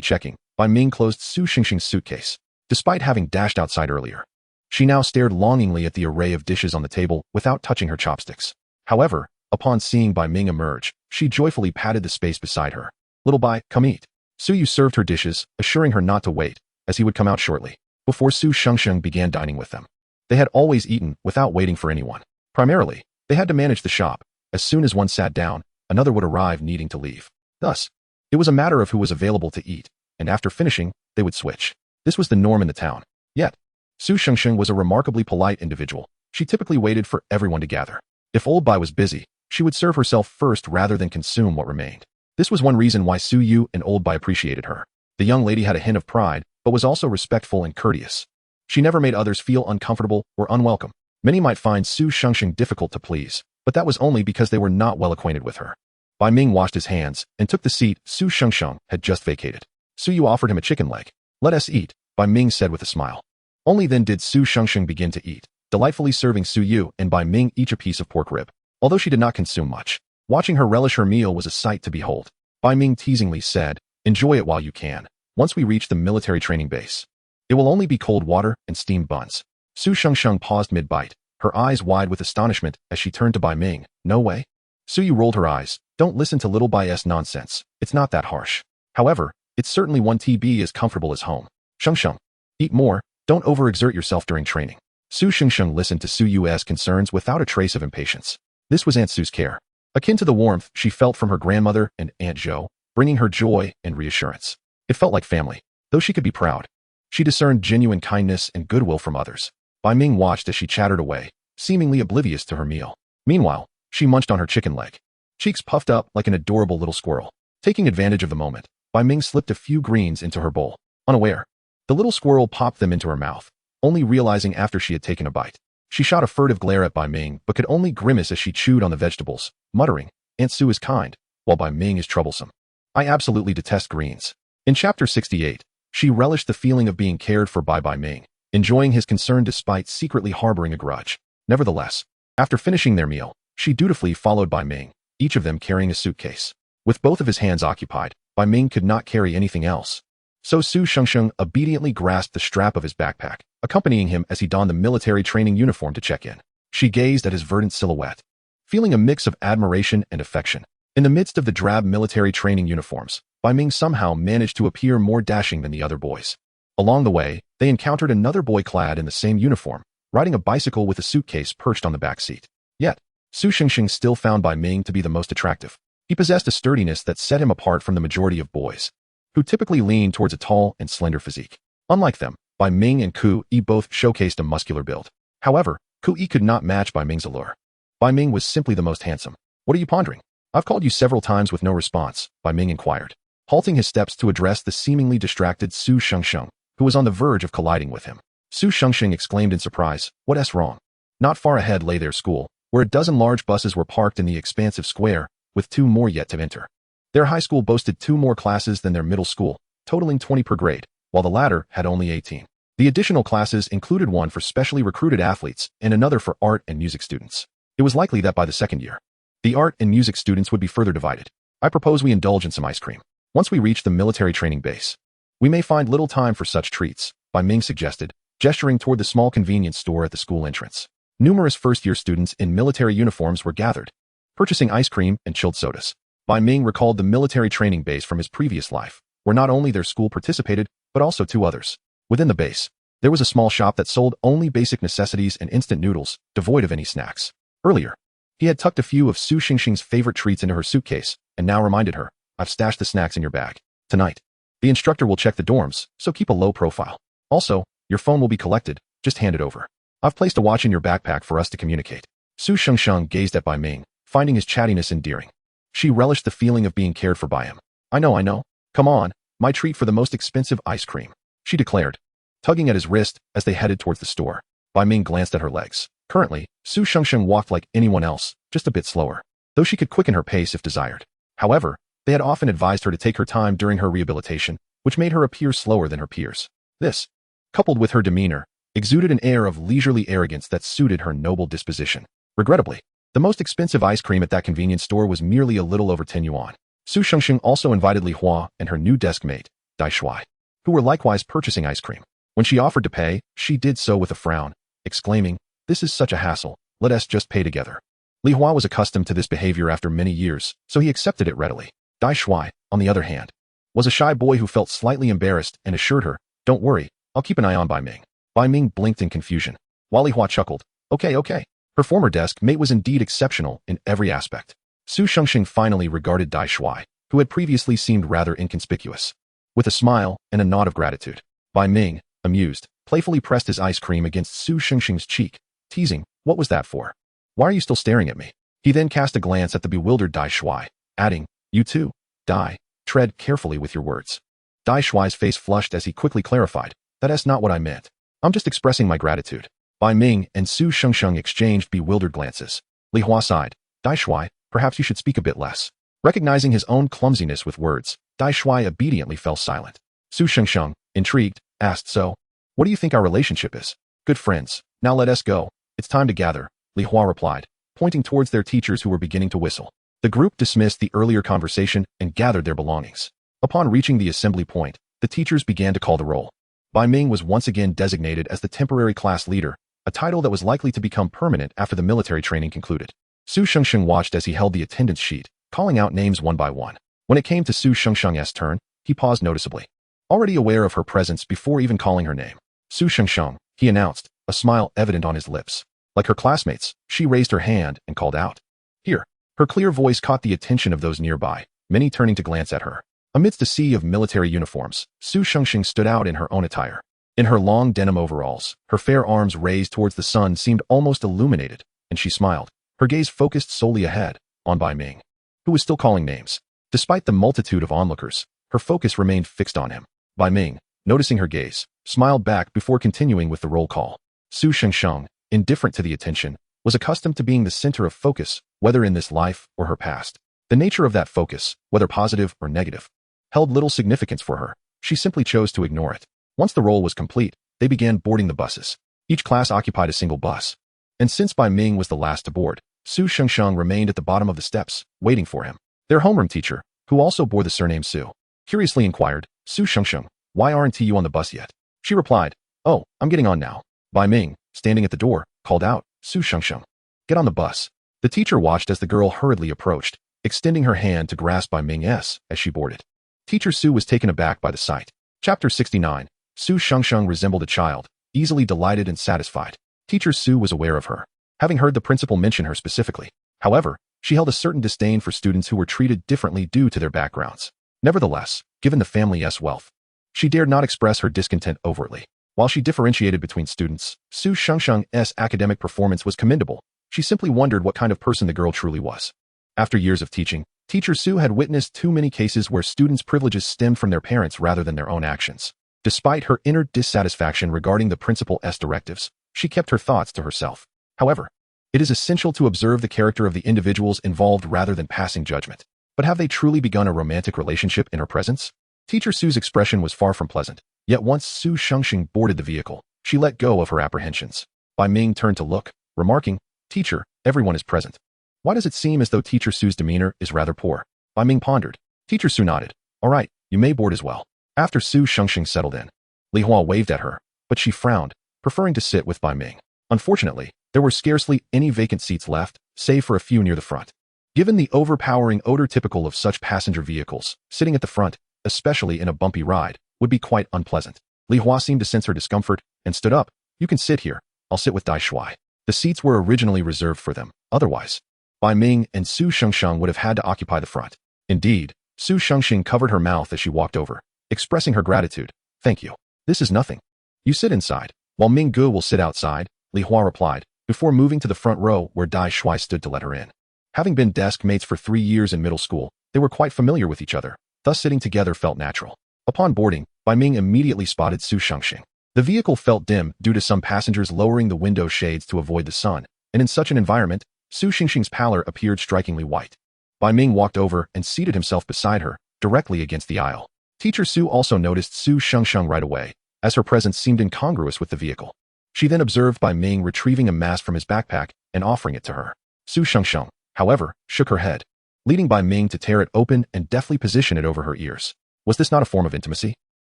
checking, Bai Ming closed Su Shengsheng's suitcase. Despite having dashed outside earlier, she now stared longingly at the array of dishes on the table without touching her chopsticks. However, upon seeing Bai Ming emerge, she joyfully patted the space beside her. "Little Bai, come eat." Su Yu served her dishes, assuring her not to wait, as he would come out shortly. Before Su Shengsheng began dining with them, they had always eaten without waiting for anyone. Primarily, they had to manage the shop. As soon as one sat down, another would arrive needing to leave. Thus, it was a matter of who was available to eat, and after finishing, they would switch. This was the norm in the town. Yet, Su Shengsheng was a remarkably polite individual. She typically waited for everyone to gather. If old Bai was busy, she would serve herself first rather than consume what remained. This was one reason why Su Yu and old Bai appreciated her. The young lady had a hint of pride, but was also respectful and courteous. She never made others feel uncomfortable or unwelcome. Many might find Su Shengsheng difficult to please, but that was only because they were not well acquainted with her. Bai Ming washed his hands and took the seat Su Shengsheng had just vacated. Su Yu offered him a chicken leg. "Let us eat," Bai Ming said with a smile. Only then did Su Shengsheng begin to eat, delightfully serving Su Yu and Bai Ming each a piece of pork rib. Although she did not consume much, watching her relish her meal was a sight to behold. Bai Ming teasingly said, "Enjoy it while you can. Once we reach the military training base, it will only be cold water and steamed buns." Su Shengsheng paused mid-bite, her eyes wide with astonishment as she turned to Bai Ming. "No way?" Su Yu rolled her eyes. "Don't listen to little Bai's nonsense. It's not that harsh. However, it's certainly one to be as comfortable as home. Shengsheng, eat more. Don't overexert yourself during training." Su Shengsheng listened to Su Yu's concerns without a trace of impatience. This was Aunt Su's care, akin to the warmth she felt from her grandmother and Aunt Zhou, bringing her joy and reassurance. It felt like family, though she could be proud. She discerned genuine kindness and goodwill from others. Bai Ming watched as she chattered away, seemingly oblivious to her meal. Meanwhile, she munched on her chicken leg, cheeks puffed up like an adorable little squirrel. Taking advantage of the moment, Bai Ming slipped a few greens into her bowl. Unaware, the little squirrel popped them into her mouth, only realizing after she had taken a bite. She shot a furtive glare at Bai Ming but could only grimace as she chewed on the vegetables, muttering, "Aunt Su is kind, while Bai Ming is troublesome. I absolutely detest greens." In chapter 68, she relished the feeling of being cared for by Bai Ming, enjoying his concern despite secretly harboring a grudge. Nevertheless, after finishing their meal, she dutifully followed Bai Ming, each of them carrying a suitcase. With both of his hands occupied, Bai Ming could not carry anything else. So Su Shengsheng obediently grasped the strap of his backpack, accompanying him as he donned the military training uniform to check in. She gazed at his verdant silhouette, feeling a mix of admiration and affection. In the midst of the drab military training uniforms, Bai Ming somehow managed to appear more dashing than the other boys. Along the way, they encountered another boy clad in the same uniform, riding a bicycle with a suitcase perched on the back seat. Yet, Su Shengsheng still found Bai Ming to be the most attractive. He possessed a sturdiness that set him apart from the majority of boys, who typically leaned towards a tall and slender physique. Unlike them, Bai Ming and Ku Yi both showcased a muscular build. However, Ku Yi could not match Bai Ming's allure. Bai Ming was simply the most handsome. "What are you pondering?" "I've called you several times with no response," Bai Ming inquired, halting his steps to address the seemingly distracted Su Shengsheng, who was on the verge of colliding with him. Su Shengsheng exclaimed in surprise, "What's wrong?" Not far ahead lay their school, where a dozen large buses were parked in the expansive square, with 2 more yet to enter. Their high school boasted 2 more classes than their middle school, totaling 20 per grade, while the latter had only 18. The additional classes included one for specially recruited athletes and another for art and music students. It was likely that by the second year, the art and music students would be further divided. "I propose we indulge in some ice cream. Once we reach the military training base, we may find little time for such treats," Bai Ming suggested, gesturing toward the small convenience store at the school entrance. Numerous first-year students in military uniforms were gathered, purchasing ice cream and chilled sodas. Bai Ming recalled the military training base from his previous life, where not only their school participated, but also two others. Within the base, there was a small shop that sold only basic necessities and instant noodles, devoid of any snacks. Earlier, he had tucked a few of Su Xingxing's favorite treats into her suitcase, and now reminded her, "I've stashed the snacks in your bag. Tonight, the instructor will check the dorms, so keep a low profile. Also, your phone will be collected, just hand it over. I've placed a watch in your backpack for us to communicate." Su Xingxing gazed at Bai Ming, finding his chattiness endearing. She relished the feeling of being cared for by him. I know. Come on, my treat for the most expensive ice cream," she declared, tugging at his wrist as they headed towards the store. Bai Ming glanced at her legs. Currently, Su Xingxing walked like anyone else, just a bit slower, though she could quicken her pace if desired. However, they had often advised her to take her time during her rehabilitation, which made her appear slower than her peers. This, coupled with her demeanor, exuded an air of leisurely arrogance that suited her noble disposition. Regrettably, the most expensive ice cream at that convenience store was merely a little over 10 yuan. Su Xingxing also invited Li Hua and her new desk mate, Dai Shuai, who were likewise purchasing ice cream. When she offered to pay, she did so with a frown, exclaiming, "This is such a hassle, let us just pay together." Li Hua was accustomed to this behavior after many years, so he accepted it readily. Dai Shuai, on the other hand, was a shy boy who felt slightly embarrassed and assured her, "Don't worry, I'll keep an eye on Bai Ming." Bai Ming blinked in confusion, while Li Hua chuckled, Okay. Her former desk mate was indeed exceptional in every aspect. Su Xingxing finally regarded Dai Shuai, who had previously seemed rather inconspicuous, with a smile and a nod of gratitude. Bai Ming, amused, playfully pressed his ice cream against Su Xingxing's cheek, teasing, "What was that for? Why are you still staring at me?" He then cast a glance at the bewildered Dai Shuai, adding, "You too, Dai, tread carefully with your words." Dai Shuai's face flushed as he quickly clarified, "That's not what I meant. I'm just expressing my gratitude." Bai Ming and Su Xingxing exchanged bewildered glances. Li Hua sighed, "Dai Shuai, perhaps you should speak a bit less." Recognizing his own clumsiness with words, Dai Shuai obediently fell silent. Su Xingxing, intrigued, asked, "So, what do you think our relationship is?" "Good friends. Now let us go. It's time to gather," Li Hua replied, pointing towards their teachers who were beginning to whistle. The group dismissed the earlier conversation and gathered their belongings. Upon reaching the assembly point, the teachers began to call the roll. Bai Ming was once again designated as the temporary class leader, a title that was likely to become permanent after the military training concluded. Su Xingxing watched as he held the attendance sheet, calling out names one by one. When it came to Su Xingxing's turn, he paused noticeably, already aware of her presence before even calling her name. "Su Xingxing," he announced, a smile evident on his lips. Like her classmates, she raised her hand and called out, "Here." Her clear voice caught the attention of those nearby, many turning to glance at her. Amidst a sea of military uniforms, Su Xingxing stood out in her own attire. In her long denim overalls, her fair arms raised towards the sun seemed almost illuminated, and she smiled, her gaze focused solely ahead, on Bai Ming, who was still calling names. Despite the multitude of onlookers, her focus remained fixed on him. Bai Ming, noticing her gaze, smiled back before continuing with the roll call. Su Xingxing, indifferent to the attention, was accustomed to being the center of focus, whether in this life or her past. The nature of that focus, whether positive or negative, held little significance for her. She simply chose to ignore it. Once the roll was complete, they began boarding the buses. Each class occupied a single bus. And since Bai Ming was the last to board, Su Xingxing remained at the bottom of the steps, waiting for him. Their homeroom teacher, who also bore the surname Su, curiously inquired, "Su Xingxing, why aren't you on the bus yet?" She replied, "Oh, I'm getting on now." Bai Ming, standing at the door, called out, "Su Xingxing, get on the bus." The teacher watched as the girl hurriedly approached, extending her hand to grasp Bai Ming's as she boarded. Teacher Su was taken aback by the sight. Chapter 69. Su Xingxing resembled a child, easily delighted and satisfied. Teacher Su was aware of her, having heard the principal mention her specifically. However, she held a certain disdain for students who were treated differently due to their backgrounds. Nevertheless, given the family's wealth, she dared not express her discontent overtly. While she differentiated between students, Su Xingxing's academic performance was commendable. She simply wondered what kind of person the girl truly was. After years of teaching, Teacher Su had witnessed too many cases where students' privileges stemmed from their parents rather than their own actions. Despite her inner dissatisfaction regarding the principal's directives, she kept her thoughts to herself. However, it is essential to observe the character of the individuals involved rather than passing judgment. But have they truly begun a romantic relationship in her presence? Teacher Su's expression was far from pleasant. Yet once Su Xingxing boarded the vehicle, she let go of her apprehensions. Bai Ming turned to look, remarking, "Teacher, everyone is present. Why does it seem as though Teacher Su's demeanor is rather poor?" Bai Ming pondered. Teacher Su nodded. "All right, you may board as well." After Su Xingxing settled in, Li Hua waved at her, but she frowned, preferring to sit with Bai Ming. Unfortunately, There were scarcely any vacant seats left, save for a few near the front. Given the overpowering odor typical of such passenger vehicles, sitting at the front, especially in a bumpy ride, would be quite unpleasant. Li Hua seemed to sense her discomfort and stood up. You can sit here. I'll sit with Dai Shuai. The seats were originally reserved for them. Otherwise, Bai Ming and Su Shengsheng would have had to occupy the front. Indeed, Su Shengxing covered her mouth as she walked over, expressing her gratitude. Thank you. This is nothing. You sit inside, while Ming Ge will sit outside, Li Hua replied, before moving to the front row where Dai Shuai stood to let her in. Having been desk mates for 3 years in middle school, they were quite familiar with each other, thus sitting together felt natural. Upon boarding, Bai Ming immediately spotted Su Shengxing. The vehicle felt dim due to some passengers lowering the window shades to avoid the sun, and in such an environment, Su Shengxing's pallor appeared strikingly white. Bai Ming walked over and seated himself beside her, directly against the aisle. Teacher Su also noticed Su Shengsheng right away, as her presence seemed incongruous with the vehicle. She then observed Bai Ming retrieving a mask from his backpack and offering it to her. Su Shengsheng, however, shook her head, leading Bai Ming to tear it open and deftly position it over her ears. Was this not a form of intimacy?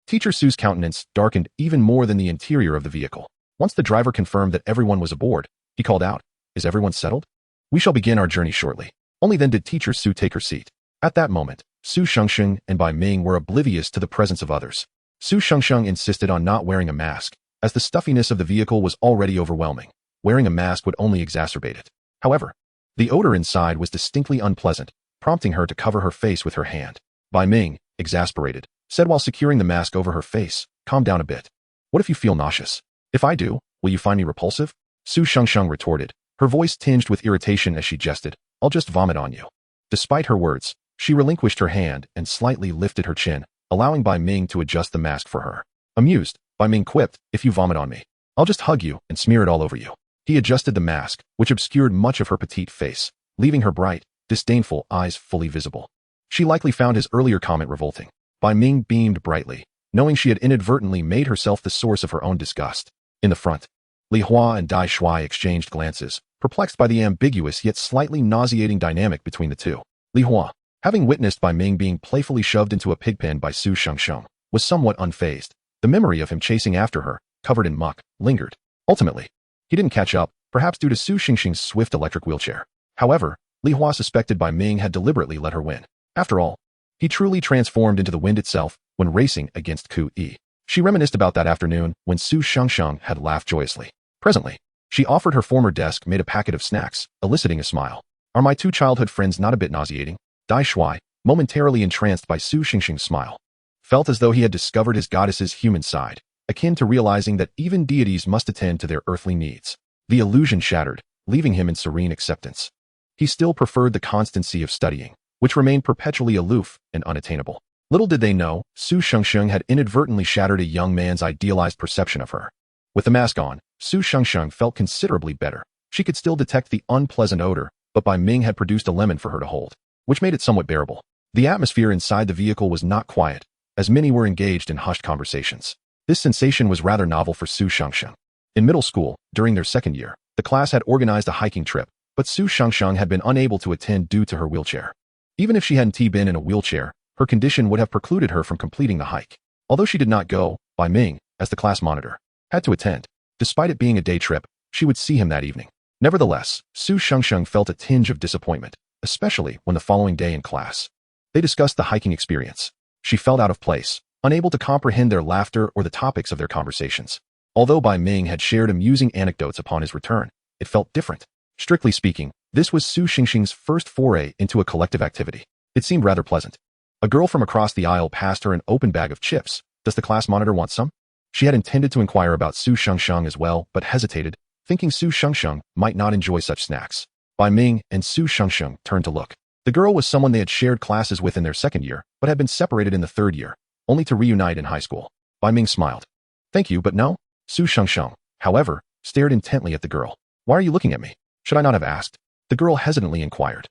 Teacher Su's countenance darkened even more than the interior of the vehicle. Once the driver confirmed that everyone was aboard, he called out, "Is everyone settled? We shall begin our journey shortly." Only then did Teacher Su take her seat. At that moment, Su Shengsheng and Bai Ming were oblivious to the presence of others. Su Shengsheng insisted on not wearing a mask, as the stuffiness of the vehicle was already overwhelming. Wearing a mask would only exacerbate it. However, the odor inside was distinctly unpleasant, prompting her to cover her face with her hand. Bai Ming, exasperated, said while securing the mask over her face, "Calm down a bit. What if you feel nauseous? If I do, will you find me repulsive?" Su Shengsheng retorted, her voice tinged with irritation as she jested, "I'll just vomit on you." Despite her words, she relinquished her hand and slightly lifted her chin, allowing Bai Ming to adjust the mask for her. Amused, Bai Ming quipped, "If you vomit on me, I'll just hug you and smear it all over you." He adjusted the mask, which obscured much of her petite face, leaving her bright, disdainful eyes fully visible. She likely found his earlier comment revolting. Bai Ming beamed brightly, knowing she had inadvertently made herself the source of her own disgust. In the front, Li Hua and Dai Shuai exchanged glances, perplexed by the ambiguous yet slightly nauseating dynamic between the two. Li Hua, having witnessed Bai Ming being playfully shoved into a pigpen by Su Shengsheng, was somewhat unfazed. The memory of him chasing after her, covered in muck, lingered. Ultimately, he didn't catch up, perhaps due to Su Shengxing's swift electric wheelchair. However, Li Hua suspected Bai Ming had deliberately let her win. After all, he truly transformed into the wind itself when racing against Ku Yi. She reminisced about that afternoon when Su Shengsheng had laughed joyously. Presently, she offered her former desk-mate a packet of snacks, eliciting a smile. "Are my two childhood friends not a bit nauseating?" Dai Shuai, momentarily entranced by Su Shengxing's smile, felt as though he had discovered his goddess's human side, akin to realizing that even deities must attend to their earthly needs. The illusion shattered, leaving him in serene acceptance. He still preferred the constancy of studying, which remained perpetually aloof and unattainable. Little did they know, Su Shengsheng had inadvertently shattered a young man's idealized perception of her. With the mask on, Su Shengsheng felt considerably better. She could still detect the unpleasant odor, but Bai Ming had produced a lemon for her to hold, which made it somewhat bearable. The atmosphere inside the vehicle was not quiet, as many were engaged in hushed conversations. This sensation was rather novel for Su Shengsheng. In middle school, during their second year, the class had organized a hiking trip, but Su Shengsheng had been unable to attend due to her wheelchair. Even if she hadn't been in a wheelchair, her condition would have precluded her from completing the hike. Although she did not go, Bai Ming, as the class monitor, had to attend. Despite it being a day trip, she would see him that evening. Nevertheless, Su Shengsheng felt a tinge of disappointment, especially when the following day in class, they discussed the hiking experience. She felt out of place, unable to comprehend their laughter or the topics of their conversations. Although Bai Ming had shared amusing anecdotes upon his return, it felt different. Strictly speaking, this was Su Shengxing's first foray into a collective activity. It seemed rather pleasant. A girl from across the aisle passed her an open bag of chips. "Does the class monitor want some?" She had intended to inquire about Su Shengsheng as well, but hesitated, thinking Su Shengsheng might not enjoy such snacks. Bai Ming and Su Shengsheng turned to look. The girl was someone they had shared classes with in their second year, but had been separated in the third year, only to reunite in high school. Bai Ming smiled. "Thank you, but no." Su Shengsheng, however, stared intently at the girl. "Why are you looking at me? Should I not have asked?" The girl hesitantly inquired.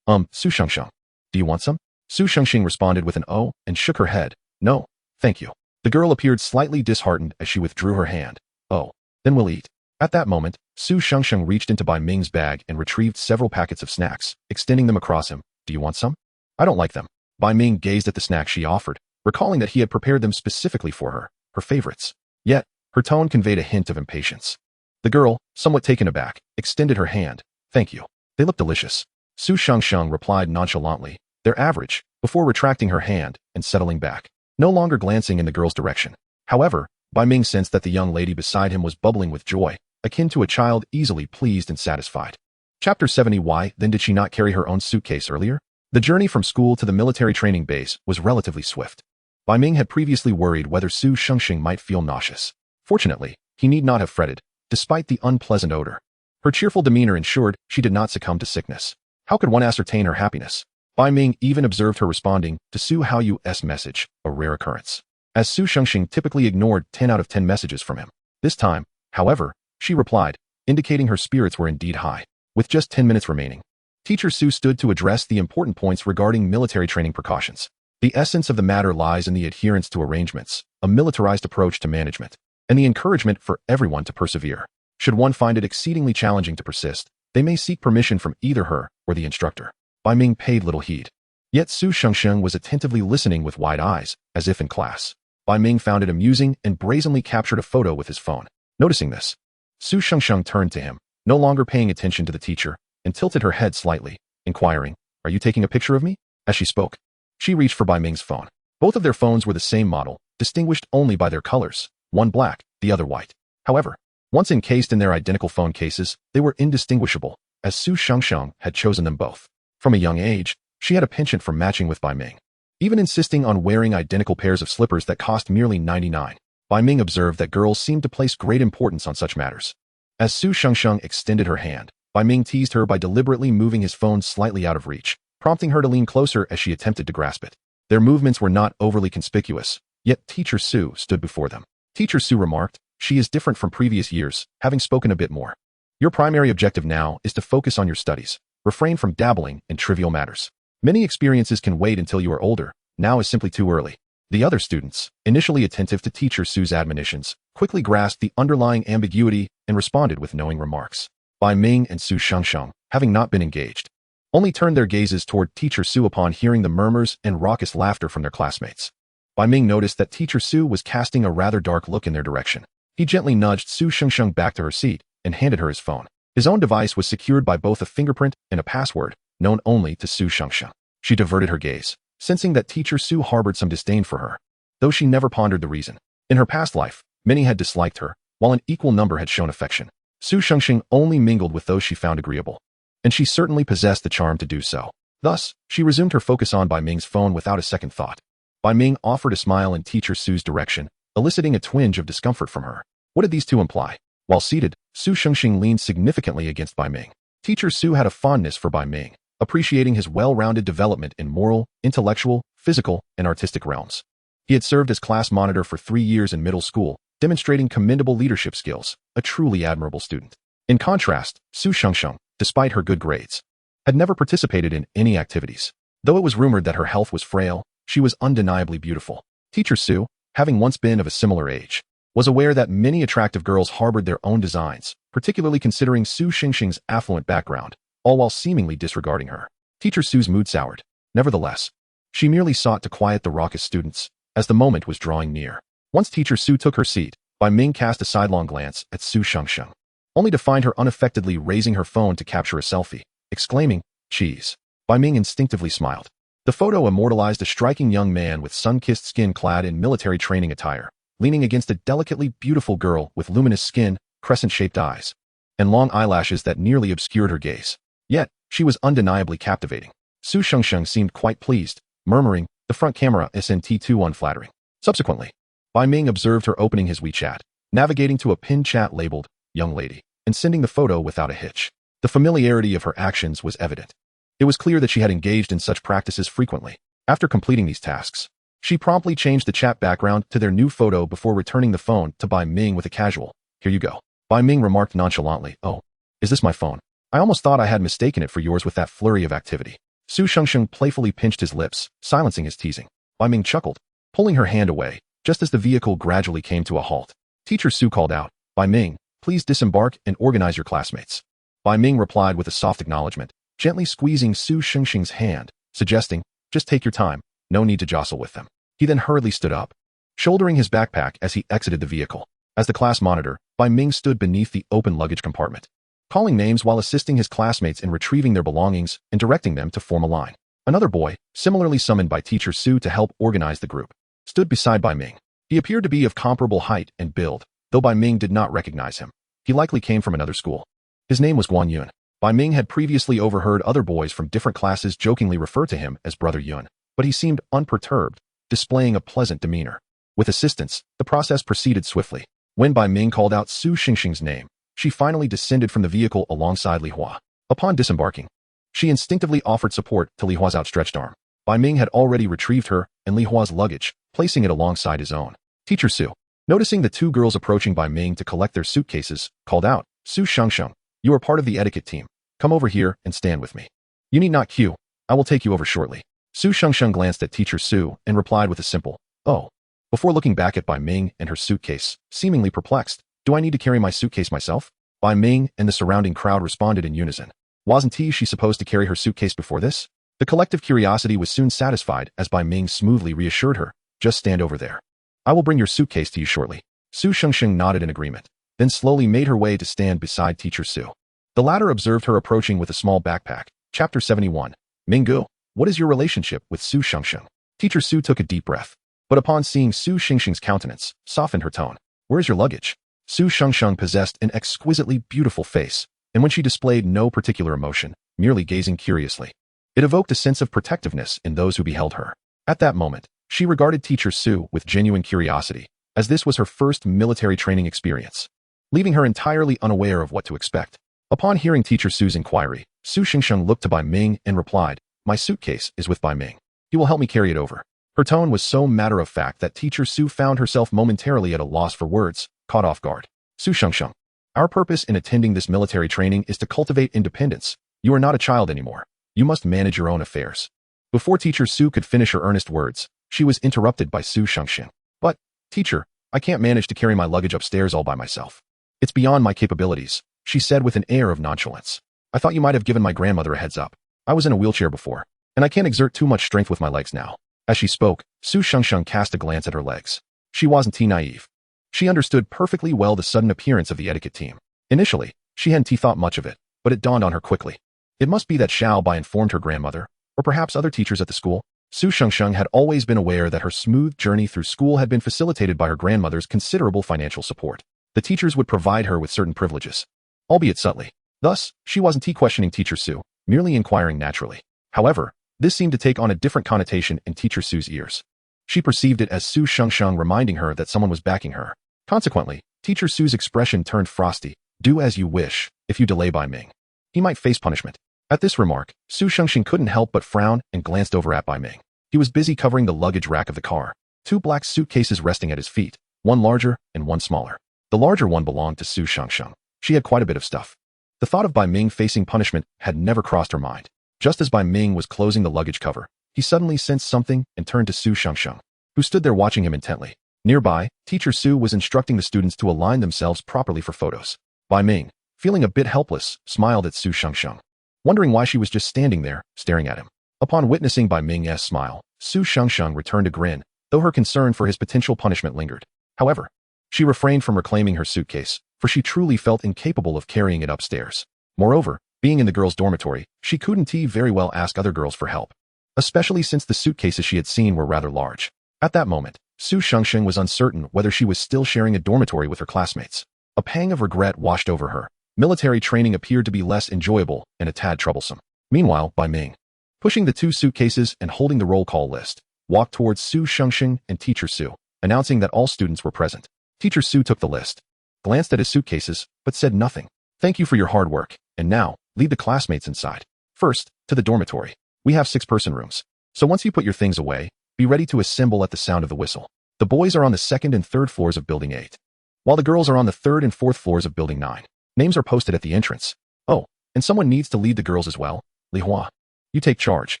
Su Shengsheng, do you want some?" Su Shengxing responded with an "oh" and shook her head. "No, thank you." The girl appeared slightly disheartened as she withdrew her hand. "Oh, then we'll eat." At that moment, Su Shengsheng reached into Bai Ming's bag and retrieved several packets of snacks, extending them across him. "Do you want some?" "I don't like them." Bai Ming gazed at the snacks she offered, recalling that he had prepared them specifically for her, her favorites. Yet, her tone conveyed a hint of impatience. The girl, somewhat taken aback, extended her hand. Thank you. They look delicious. Su Shengsheng replied nonchalantly. They're average, before retracting her hand and settling back, no longer glancing in the girl's direction. However, Bai Ming sensed that the young lady beside him was bubbling with joy, akin to a child easily pleased and satisfied. Chapter 70. Why, then, did she not carry her own suitcase earlier? The journey from school to the military training base was relatively swift. Bai Ming had previously worried whether Su Shengsheng might feel nauseous. Fortunately, he need not have fretted, despite the unpleasant odor. Her cheerful demeanor ensured she did not succumb to sickness. How could one ascertain her happiness? Bai Ming even observed her responding to Su Haoyu's message, a rare occurrence, as Su Shengsheng typically ignored 10 out of 10 messages from him. This time, however, she replied, indicating her spirits were indeed high. With just 10 minutes remaining, Teacher Su stood to address the important points regarding military training precautions. The essence of the matter lies in the adherence to arrangements, a militarized approach to management, and the encouragement for everyone to persevere. Should one find it exceedingly challenging to persist, they may seek permission from either her or the instructor. Bai Ming paid little heed. Yet Su Shengsheng was attentively listening with wide eyes, as if in class. Bai Ming found it amusing and brazenly captured a photo with his phone. Noticing this, Su Shengsheng turned to him, no longer paying attention to the teacher, and tilted her head slightly, inquiring, "Are you taking a picture of me?" As she spoke, she reached for Bai Ming's phone. Both of their phones were the same model, distinguished only by their colors, one black, the other white. However, once encased in their identical phone cases, they were indistinguishable, as Su Shengsheng had chosen them both. From a young age, she had a penchant for matching with Bai Ming, even insisting on wearing identical pairs of slippers that cost merely 99. Bai Ming observed that girls seemed to place great importance on such matters. As Su Shengsheng extended her hand, Bai Ming teased her by deliberately moving his phone slightly out of reach, prompting her to lean closer as she attempted to grasp it. Their movements were not overly conspicuous, yet Teacher Su stood before them. Teacher Su remarked, "She is different from previous years," having spoken a bit more. "Your primary objective now is to focus on your studies. Refrain from dabbling in trivial matters. Many experiences can wait until you are older. Now is simply too early." The other students, initially attentive to Teacher Su's admonitions, quickly grasped the underlying ambiguity and responded with knowing remarks. Bai Ming and Su Shengsheng, having not been engaged, only turned their gazes toward Teacher Su upon hearing the murmurs and raucous laughter from their classmates. Bai Ming noticed that Teacher Su was casting a rather dark look in their direction. He gently nudged Su Shengsheng back to her seat and handed her his phone. His own device was secured by both a fingerprint and a password, known only to Su Shengsheng. She diverted her gaze, sensing that Teacher Su harbored some disdain for her, though she never pondered the reason. In her past life, many had disliked her, while an equal number had shown affection. Su Shengsheng only mingled with those she found agreeable, and she certainly possessed the charm to do so. Thus, she resumed her focus on Bai Ming's phone without a second thought. Bai Ming offered a smile in Teacher Su's direction, eliciting a twinge of discomfort from her. What did these two imply? While seated, Su Shengsheng leaned significantly against Bai Ming. Teacher Su had a fondness for Bai Ming, appreciating his well-rounded development in moral, intellectual, physical, and artistic realms. He had served as class monitor for 3 years in middle school, demonstrating commendable leadership skills, a truly admirable student. In contrast, Su Shengsheng, despite her good grades, had never participated in any activities. Though it was rumored that her health was frail, she was undeniably beautiful. Teacher Su, having once been of a similar age, was aware that many attractive girls harbored their own designs, particularly considering Su Shengsheng's affluent background, all while seemingly disregarding her. Teacher Su's mood soured. Nevertheless, she merely sought to quiet the raucous students, as the moment was drawing near. Once Teacher Su took her seat, Bai Ming cast a sidelong glance at Su Shengsheng, only to find her unaffectedly raising her phone to capture a selfie, exclaiming, "Cheese." Bai Ming instinctively smiled. The photo immortalized a striking young man with sun-kissed skin clad in military training attire, leaning against a delicately beautiful girl with luminous skin, crescent-shaped eyes, and long eyelashes that nearly obscured her gaze. Yet, she was undeniably captivating. Su Shengsheng seemed quite pleased, murmuring, "The front camera isn't too unflattering." Subsequently, Bai Ming observed her opening his WeChat, navigating to a pinned chat labeled, "Young Lady," and sending the photo without a hitch. The familiarity of her actions was evident. It was clear that she had engaged in such practices frequently. After completing these tasks, she promptly changed the chat background to their new photo before returning the phone to Bai Ming with a casual, "Here you go." Bai Ming remarked nonchalantly, "Oh, is this my phone? I almost thought I had mistaken it for yours with that flurry of activity." Su Shengsheng playfully pinched his lips, silencing his teasing. Bai Ming chuckled, pulling her hand away, just as the vehicle gradually came to a halt. Teacher Su called out, "Bai Ming, please disembark and organize your classmates." Bai Ming replied with a soft acknowledgement, gently squeezing Su Shengsheng's hand, suggesting, "Just take your time, no need to jostle with them." He then hurriedly stood up, shouldering his backpack as he exited the vehicle. As the class monitor, Bai Ming stood beneath the open luggage compartment, calling names while assisting his classmates in retrieving their belongings and directing them to form a line. Another boy, similarly summoned by teacher Su to help organize the group, stood beside Bai Ming. He appeared to be of comparable height and build, though Bai Ming did not recognize him. He likely came from another school. His name was Guan Yun. Bai Ming had previously overheard other boys from different classes jokingly refer to him as Brother Yun, but he seemed unperturbed, displaying a pleasant demeanor. With assistance, the process proceeded swiftly. When Bai Ming called out Su Xingxing's name, she finally descended from the vehicle alongside Li Hua. Upon disembarking, she instinctively offered support to Li Hua's outstretched arm. Bai Ming had already retrieved her and Li Hua's luggage, placing it alongside his own. Teacher Su, noticing the two girls approaching Bai Ming to collect their suitcases, called out, Su Shengsheng, you are part of the etiquette team. Come over here and stand with me. You need not queue. I will take you over shortly. Su Shengsheng glanced at Teacher Su and replied with a simple, oh. Before looking back at Bai Ming and her suitcase, seemingly perplexed, do I need to carry my suitcase myself? Bai Ming and the surrounding crowd responded in unison. Wasn't she supposed to carry her suitcase before this? The collective curiosity was soon satisfied as Bai Ming smoothly reassured her, just stand over there. I will bring your suitcase to you shortly. Su Shengsheng nodded in agreement, then slowly made her way to stand beside Teacher Su. The latter observed her approaching with a small backpack. Chapter 71. Minggu, what is your relationship with Su Shengsheng? Teacher Su took a deep breath, but upon seeing Su Shengsheng's countenance, softened her tone. Where is your luggage? Su Shengsheng possessed an exquisitely beautiful face, and when she displayed no particular emotion, merely gazing curiously, it evoked a sense of protectiveness in those who beheld her. At that moment, she regarded Teacher Su with genuine curiosity, as this was her first military training experience, leaving her entirely unaware of what to expect. Upon hearing Teacher Su's inquiry, Su Shengsheng looked to Bai Ming and replied, my suitcase is with Bai Ming. He will help me carry it over. Her tone was so matter-of-fact that Teacher Su found herself momentarily at a loss for words, caught off guard. Su Shengsheng, our purpose in attending this military training is to cultivate independence. You are not a child anymore. You must manage your own affairs. Before Teacher Su could finish her earnest words, she was interrupted by Su Shengsheng. But, teacher, I can't manage to carry my luggage upstairs all by myself. It's beyond my capabilities, she said with an air of nonchalance. I thought you might have given my grandmother a heads up. I was in a wheelchair before, and I can't exert too much strength with my legs now. As she spoke, Su Shengsheng cast a glance at her legs. She wasn't naive. She understood perfectly well the sudden appearance of the etiquette team. Initially, she hadn't thought much of it, but it dawned on her quickly. It must be that Xiao Bai informed her grandmother, or perhaps other teachers at the school. Su Shengsheng had always been aware that her smooth journey through school had been facilitated by her grandmother's considerable financial support. The teachers would provide her with certain privileges, albeit subtly. Thus, she wasn't questioning Teacher Su, merely inquiring naturally. However, this seemed to take on a different connotation in Teacher Su's ears. She perceived it as Su Shengsheng reminding her that someone was backing her. Consequently, Teacher Su's expression turned frosty. Do as you wish. If you delay Bai Ming, he might face punishment. At this remark, Su Shengsheng couldn't help but frown and glanced over at Bai Ming. He was busy covering the luggage rack of the car, two black suitcases resting at his feet, one larger and one smaller. The larger one belonged to Su Shengsheng. She had quite a bit of stuff. The thought of Bai Ming facing punishment had never crossed her mind. Just as Bai Ming was closing the luggage cover, he suddenly sensed something and turned to Su Shengsheng, who stood there watching him intently. Nearby, Teacher Su was instructing the students to align themselves properly for photos. Bai Ming, feeling a bit helpless, smiled at Su Shengsheng, wondering why she was just standing there, staring at him. Upon witnessing Bai Ming's smile, Su Shengsheng returned a grin, though her concern for his potential punishment lingered. However, she refrained from reclaiming her suitcase, for she truly felt incapable of carrying it upstairs. Moreover, being in the girls' dormitory, she couldn't very well ask other girls for help, especially since the suitcases she had seen were rather large. At that moment, Su Shengsheng was uncertain whether she was still sharing a dormitory with her classmates. A pang of regret washed over her. Military training appeared to be less enjoyable and a tad troublesome. Meanwhile, Bai Ming, pushing the two suitcases and holding the roll call list, walked towards Su Shengsheng and Teacher Su, announcing that all students were present. Teacher Su took the list, glanced at his suitcases, but said nothing. Thank you for your hard work, and now, lead the classmates inside. First, to the dormitory. We have 6-person rooms, so once you put your things away, be ready to assemble at the sound of the whistle. The boys are on the 2nd and 3rd floors of Building 8, while the girls are on the 3rd and 4th floors of Building 9. Names are posted at the entrance. Oh, and someone needs to lead the girls as well. Li Hua, you take charge.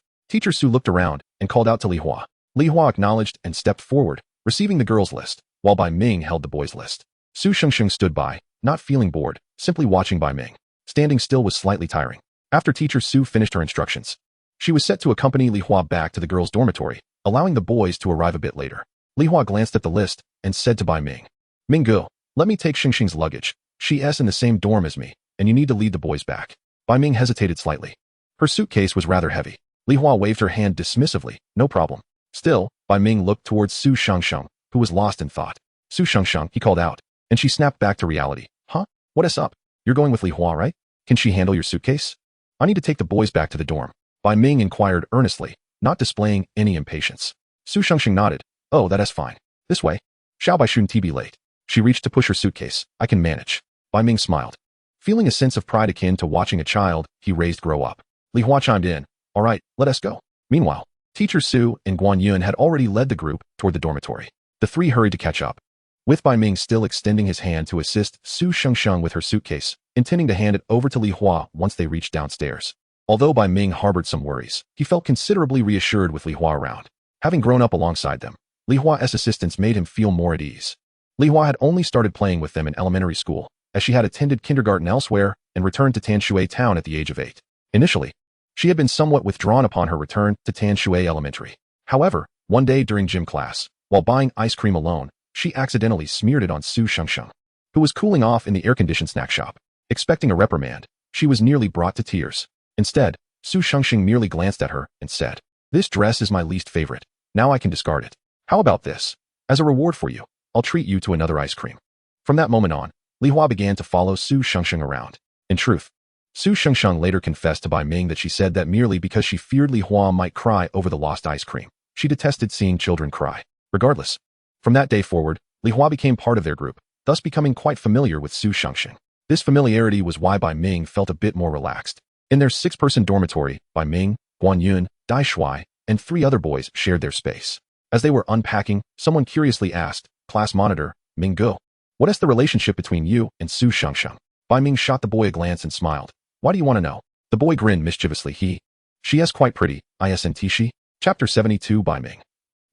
Teacher Su looked around and called out to Li Hua. Li Hua acknowledged and stepped forward, receiving the girls' list, while Bai Ming held the boys' list. Su Shengsheng stood by, not feeling bored, simply watching Bai Ming. Standing still was slightly tiring. After Teacher Su finished her instructions, she was set to accompany Li Hua back to the girls' dormitory, allowing the boys to arrive a bit later. Li Hua glanced at the list and said to Bai Ming, Minggu, Let me take Xingxing's luggage. She's in the same dorm as me, and you need to lead the boys back. Bai Ming hesitated slightly. Her suitcase was rather heavy. Li Hua waved her hand dismissively. No problem. Still, Bai Ming looked towards Su Shengsheng, who was lost in thought. Su Shengsheng, he called out, and she snapped back to reality. Huh? What is up? You're going with Li Hua, right? Can she handle your suitcase? I need to take the boys back to the dorm. Bai Ming inquired earnestly, not displaying any impatience. Su Shengsheng nodded. Oh, that is fine. This way. Xiao Bai shouldn't be late. She reached to push her suitcase. I can manage. Bai Ming smiled. Feeling a sense of pride akin to watching a child, he raised grow up. Li Hua chimed in. All right, let us go. Meanwhile, Teacher Su and Guan Yun had already led the group toward the dormitory. The three hurried to catch up. With Bai Ming still extending his hand to assist Su Shengsheng with her suitcase, intending to hand it over to Li Hua once they reached downstairs. Although Bai Ming harbored some worries, he felt considerably reassured with Li Hua around. Having grown up alongside them, Li Hua's assistance made him feel more at ease. Li Hua had only started playing with them in elementary school, as she had attended kindergarten elsewhere and returned to Tanshui Town at the age of 8. Initially, she had been somewhat withdrawn upon her return to Tanshui Elementary. However, one day during gym class, while buying ice cream alone, she accidentally smeared it on Su Shengsheng, who was cooling off in the air-conditioned snack shop. Expecting a reprimand, she was nearly brought to tears. Instead, Su Shengsheng merely glanced at her and said, "This dress is my least favorite. Now I can discard it. How about this? As a reward for you, I'll treat you to another ice cream." From that moment on, Li Hua began to follow Su Shengsheng around. In truth, Su Shengsheng later confessed to Bai Ming that she said that merely because she feared Li Hua might cry over the lost ice cream. She detested seeing children cry. Regardless, from that day forward, Li Hua became part of their group, thus becoming quite familiar with Su Shengsheng. This familiarity was why Bai Ming felt a bit more relaxed. In their 6-person dormitory, Bai Ming, Guan Yun, Dai Shui, and 3 other boys shared their space. As they were unpacking, someone curiously asked, "Class monitor, Ming Go, what is the relationship between you and Su Shengsheng?" Bai Ming shot the boy a glance and smiled. "Why do you want to know?" The boy grinned mischievously. She is quite pretty, isn't she? Chapter 72 Bai Ming.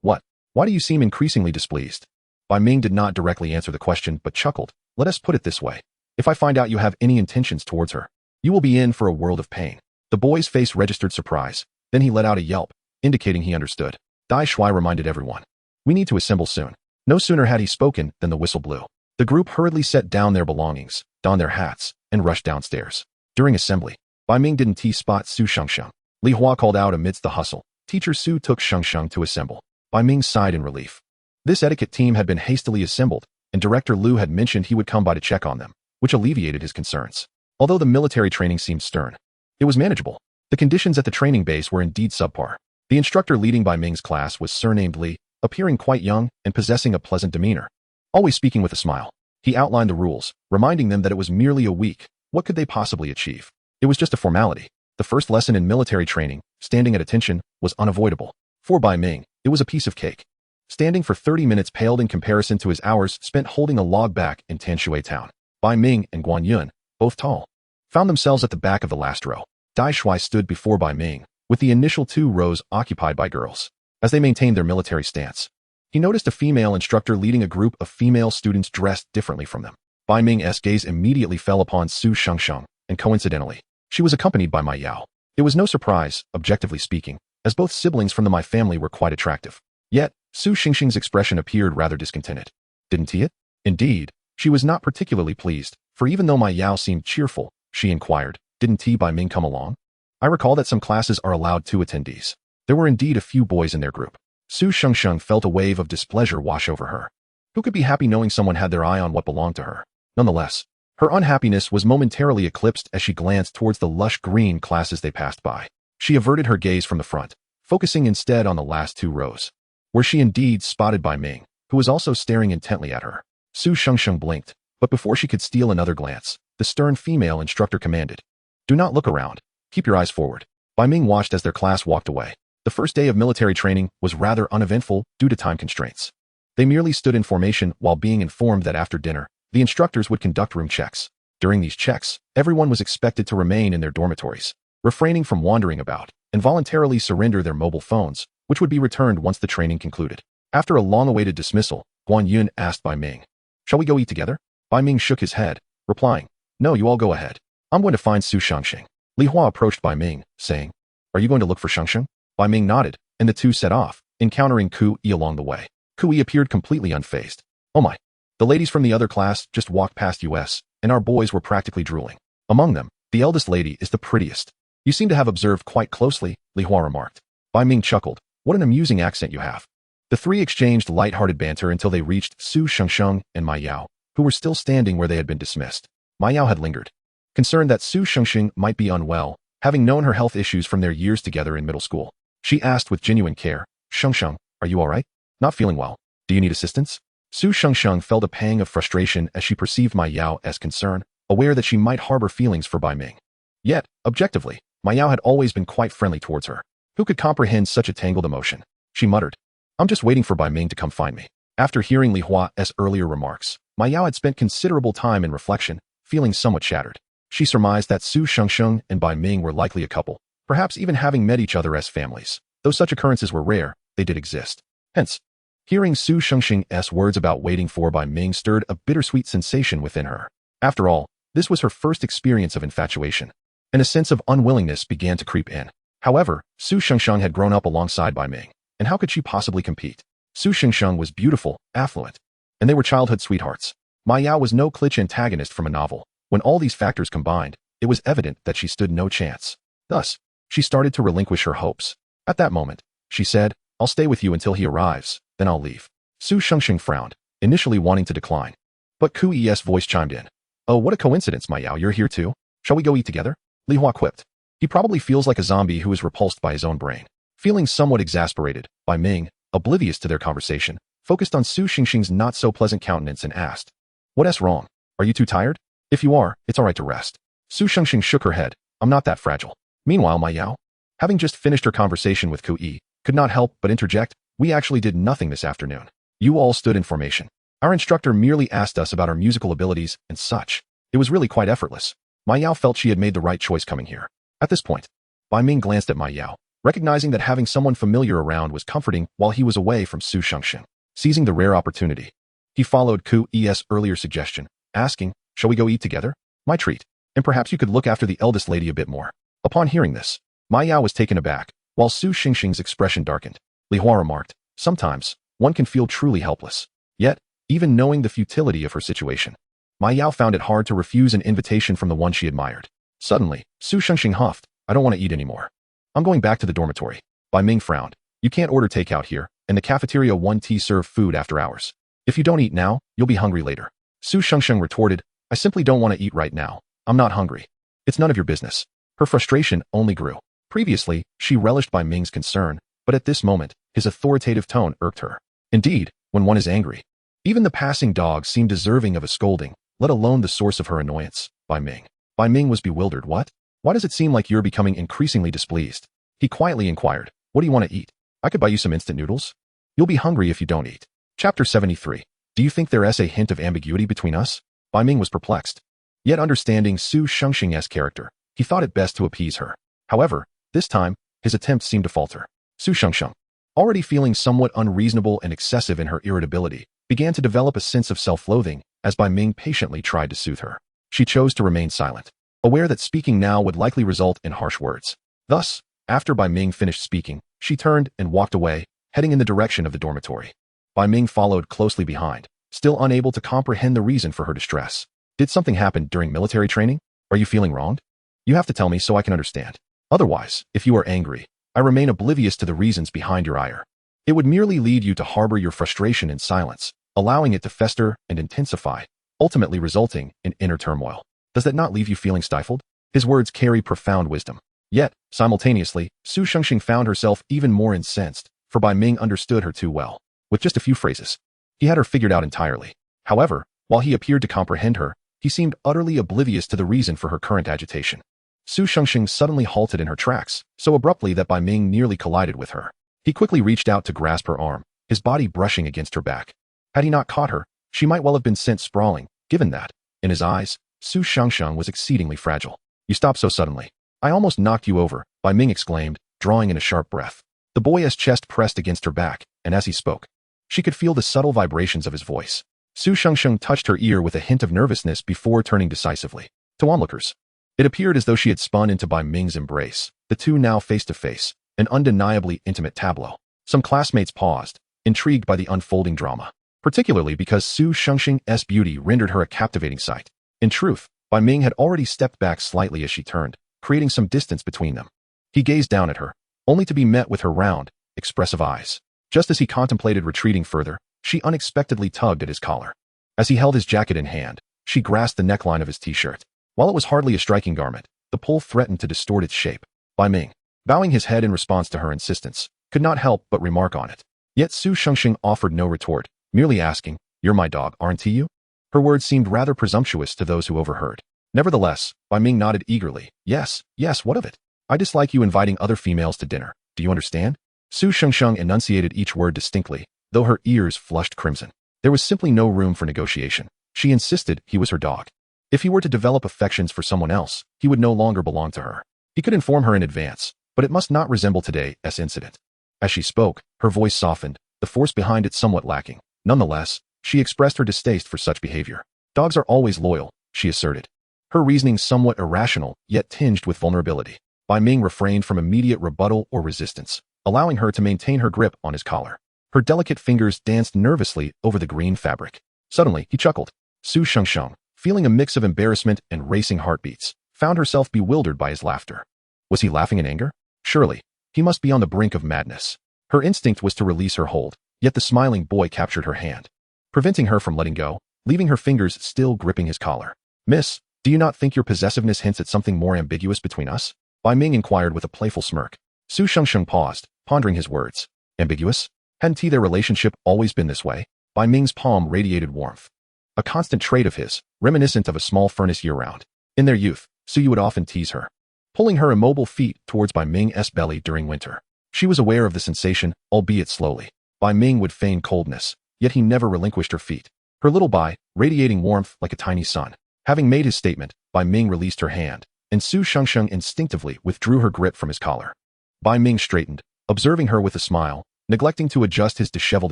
What? Why do you seem increasingly displeased? Bai Ming did not directly answer the question but chuckled. Let us put it this way. If I find out you have any intentions towards her, you will be in for a world of pain. The boy's face registered surprise. Then he let out a yelp, indicating he understood. Dai Shui reminded everyone. We need to assemble soon. No sooner had he spoken than the whistle blew. The group hurriedly set down their belongings, donned their hats, and rushed downstairs. During assembly, Bai Ming didn't spot Su Shengsheng. Li Hua called out amidst the hustle. Teacher Su took Shengsheng to assemble. Bai Ming sighed in relief. This etiquette team had been hastily assembled, and Director Liu had mentioned he would come by to check on them, which alleviated his concerns. Although the military training seemed stern, it was manageable. The conditions at the training base were indeed subpar. The instructor leading Bai Ming's class was surnamed Li, appearing quite young and possessing a pleasant demeanor. Always speaking with a smile, he outlined the rules, reminding them that it was merely a week. What could they possibly achieve? It was just a formality. The first lesson in military training, standing at attention, was unavoidable. For Bai Ming, it was a piece of cake. Standing for 30 minutes paled in comparison to his hours spent holding a log back in Tanshui Town. Bai Ming and Guan Yun, both tall, found themselves at the back of the last row. Dai Shui stood before Bai Ming, with the initial 2 rows occupied by girls. As they maintained their military stance, he noticed a female instructor leading a group of female students dressed differently from them. Bai Ming's gaze immediately fell upon Su Shengsheng, and coincidentally, she was accompanied by Ma Yao. It was no surprise, objectively speaking, as both siblings from the Mai family were quite attractive. Yet, Su Shengsheng's expression appeared rather discontented. Didn't he? Indeed, she was not particularly pleased, for even though Ma Yao seemed cheerful, she inquired, didn't Bai Ming come along? I recall that some classes are allowed 2 attendees. There were indeed a few boys in their group. Su Shengsheng felt a wave of displeasure wash over her. Who could be happy knowing someone had their eye on what belonged to her? Nonetheless, her unhappiness was momentarily eclipsed as she glanced towards the lush green classes they passed by. She averted her gaze from the front, focusing instead on the last 2 rows, where she indeed spotted Bai Ming, who was also staring intently at her. Su Shengsheng blinked, but before she could steal another glance, the stern female instructor commanded, "Do not look around. Keep your eyes forward." Bai Ming watched as their class walked away. The first day of military training was rather uneventful due to time constraints. They merely stood in formation while being informed that after dinner, the instructors would conduct room checks. During these checks, everyone was expected to remain in their dormitories, refraining from wandering about, and voluntarily surrender their mobile phones, which would be returned once the training concluded. After a long-awaited dismissal, Guan Yun asked Bai Ming, "Shall we go eat together?" Bai Ming shook his head, replying, "No, you all go ahead. I'm going to find Su Shengsheng." Li Hua approached Bai Ming, saying, "Are you going to look for Shengsheng?" Bai Ming nodded, and the 2 set off, encountering Ku Yi along the way. Ku Yi appeared completely unfazed. "Oh my." The ladies from the other class just walked past us, and our boys were practically drooling. Among them, the eldest lady is the prettiest. You seem to have observed quite closely, Li Hua remarked. Bai Ming chuckled. What an amusing accent you have. The three exchanged light-hearted banter until they reached Su Shengsheng and Ma Yao, who were still standing where they had been dismissed. Ma Yao had lingered. Concerned that Su Shengsheng might be unwell, having known her health issues from their years together in middle school, she asked with genuine care, Shengsheng, are you all right? Not feeling well. Do you need assistance? Su Shengsheng felt a pang of frustration as she perceived Ma Yao as concerned, aware that she might harbor feelings for Bai Ming. Yet, objectively, Ma Yao had always been quite friendly towards her. Who could comprehend such a tangled emotion? She muttered, I'm just waiting for Bai Ming to come find me. After hearing Li Hua's earlier remarks, Ma Yao had spent considerable time in reflection, feeling somewhat shattered. She surmised that Su Shengsheng and Bai Ming were likely a couple, perhaps even having met each other as families. Though such occurrences were rare, they did exist. Hence, hearing Su Shengsheng's words about waiting for Bai Ming stirred a bittersweet sensation within her. After all, this was her first experience of infatuation, and a sense of unwillingness began to creep in. However, Su Shengsheng had grown up alongside Bai Ming, and how could she possibly compete? Su Shengsheng was beautiful, affluent, and they were childhood sweethearts. Ma Yao was no cliché antagonist from a novel. When all these factors combined, it was evident that she stood no chance. Thus, she started to relinquish her hopes. At that moment, she said, I'll stay with you until he arrives, then I'll leave. Su Shengsheng frowned, initially wanting to decline. But Kui's voice chimed in. Oh, what a coincidence, Ma Yao, you're here too? Shall we go eat together? Li Hua quipped. He probably feels like a zombie who is repulsed by his own brain. Feeling somewhat exasperated, Bai Ming, oblivious to their conversation, focused on Su Shengsheng's not-so-pleasant countenance and asked, What's wrong? Are you too tired? If you are, it's all right to rest. Su Shengsheng shook her head. I'm not that fragile. Meanwhile, Ma Yao, having just finished her conversation with Kui, could not help but interject, we actually did nothing this afternoon. You all stood in formation. Our instructor merely asked us about our musical abilities and such. It was really quite effortless. Ma Yao felt she had made the right choice coming here. At this point, Bai Ming glanced at Ma Yao, recognizing that having someone familiar around was comforting while he was away from Su Shengsheng. Seizing the rare opportunity, he followed Kui's earlier suggestion, asking, Shall we go eat together? My treat. And perhaps you could look after the eldest lady a bit more. Upon hearing this, Ma Yao was taken aback, while Su Shengsheng's expression darkened. Li Hua remarked, Sometimes, one can feel truly helpless. Yet, even knowing the futility of her situation, Ma Yao found it hard to refuse an invitation from the one she admired. Suddenly, Su Shengsheng huffed, I don't want to eat anymore. I'm going back to the dormitory. Bai Ming frowned. You can't order takeout here, and the cafeteria won't serve food after hours. If you don't eat now, you'll be hungry later. Su Shengsheng retorted, I simply don't want to eat right now. I'm not hungry. It's none of your business. Her frustration only grew. Previously, she relished Bai Ming's concern, but at this moment, his authoritative tone irked her. Indeed, when one is angry, even the passing dog seemed deserving of a scolding, let alone the source of her annoyance, Bai Ming. Bai Ming was bewildered. What? Why does it seem like you're becoming increasingly displeased? He quietly inquired, What do you want to eat? I could buy you some instant noodles. You'll be hungry if you don't eat. Chapter 73. Do you think there's a hint of ambiguity between us? Bai Ming was perplexed. Yet understanding Su Shengsheng's character, he thought it best to appease her. However, this time, his attempt seemed to falter. Su Shengsheng, already feeling somewhat unreasonable and excessive in her irritability, began to develop a sense of self-loathing as Bai Ming patiently tried to soothe her. She chose to remain silent, aware that speaking now would likely result in harsh words. Thus, after Bai Ming finished speaking, she turned and walked away, heading in the direction of the dormitory. Bai Ming followed closely behind, still unable to comprehend the reason for her distress. Did something happen during military training? Are you feeling wronged? You have to tell me so I can understand. Otherwise, if you are angry, I remain oblivious to the reasons behind your ire. It would merely lead you to harbor your frustration in silence, allowing it to fester and intensify, ultimately resulting in inner turmoil. Does that not leave you feeling stifled? His words carry profound wisdom. Yet, simultaneously, Su Shengsheng found herself even more incensed, for Bai Ming understood her too well. With just a few phrases, he had her figured out entirely. However, while he appeared to comprehend her, he seemed utterly oblivious to the reason for her current agitation. Su Shengsheng suddenly halted in her tracks, so abruptly that Bai Ming nearly collided with her. He quickly reached out to grasp her arm, his body brushing against her back. Had he not caught her, she might well have been sent sprawling, given that, in his eyes, Su Shengsheng was exceedingly fragile. You stopped so suddenly. I almost knocked you over, Bai Ming exclaimed, drawing in a sharp breath. The boy's chest pressed against her back, and as he spoke, she could feel the subtle vibrations of his voice. Su Shengsheng touched her ear with a hint of nervousness before turning decisively. To onlookers, it appeared as though she had spun into Bai Ming's embrace, the two now face to face, an undeniably intimate tableau. Some classmates paused, intrigued by the unfolding drama. particularly because Su Shengxing's beauty rendered her a captivating sight. In truth, Bai Ming had already stepped back slightly as she turned, creating some distance between them. He gazed down at her, only to be met with her round, expressive eyes. Just as he contemplated retreating further, she unexpectedly tugged at his collar. As he held his jacket in hand, she grasped the neckline of his t-shirt. While it was hardly a striking garment, the pull threatened to distort its shape. Bai Ming, bowing his head in response to her insistence, could not help but remark on it. Yet Su Shengxing offered no retort, merely asking, "You're my dog, aren't you?" Her words seemed rather presumptuous to those who overheard. Nevertheless, Bai Ming nodded eagerly. Yes, what of it? I dislike you inviting other females to dinner. Do you understand? Su Shengxing enunciated each word distinctly, though her ears flushed crimson. There was simply no room for negotiation. She insisted he was her dog. If he were to develop affections for someone else, he would no longer belong to her. He could inform her in advance, but it must not resemble today's incident. As she spoke, her voice softened, the force behind it somewhat lacking. Nonetheless, she expressed her distaste for such behavior. Dogs are always loyal, she asserted. Her reasoning somewhat irrational, yet tinged with vulnerability. Bai Ming refrained from immediate rebuttal or resistance, allowing her to maintain her grip on his collar. Her delicate fingers danced nervously over the green fabric. Suddenly, he chuckled. Su Shengxing, feeling a mix of embarrassment and racing heartbeats, found herself bewildered by his laughter. Was he laughing in anger? Surely, he must be on the brink of madness. Her instinct was to release her hold, yet the smiling boy captured her hand, preventing her from letting go, leaving her fingers still gripping his collar. Miss, do you not think your possessiveness hints at something more ambiguous between us? Bai Ming inquired with a playful smirk. Su Shengxing paused, pondering his words. Ambiguous? Hadn't their relationship always been this way? Bai Ming's palm radiated warmth. A constant trait of his, reminiscent of a small furnace year-round. In their youth, Su would often tease her, pulling her immobile feet towards Bai Ming's belly during winter. She was aware of the sensation, albeit slowly. Bai Ming would feign coldness, yet he never relinquished her feet. Her little Bai, radiating warmth like a tiny sun. Having made his statement, Bai Ming released her hand, and Su Shengxing instinctively withdrew her grip from his collar. Bai Ming straightened, observing her with a smile, neglecting to adjust his disheveled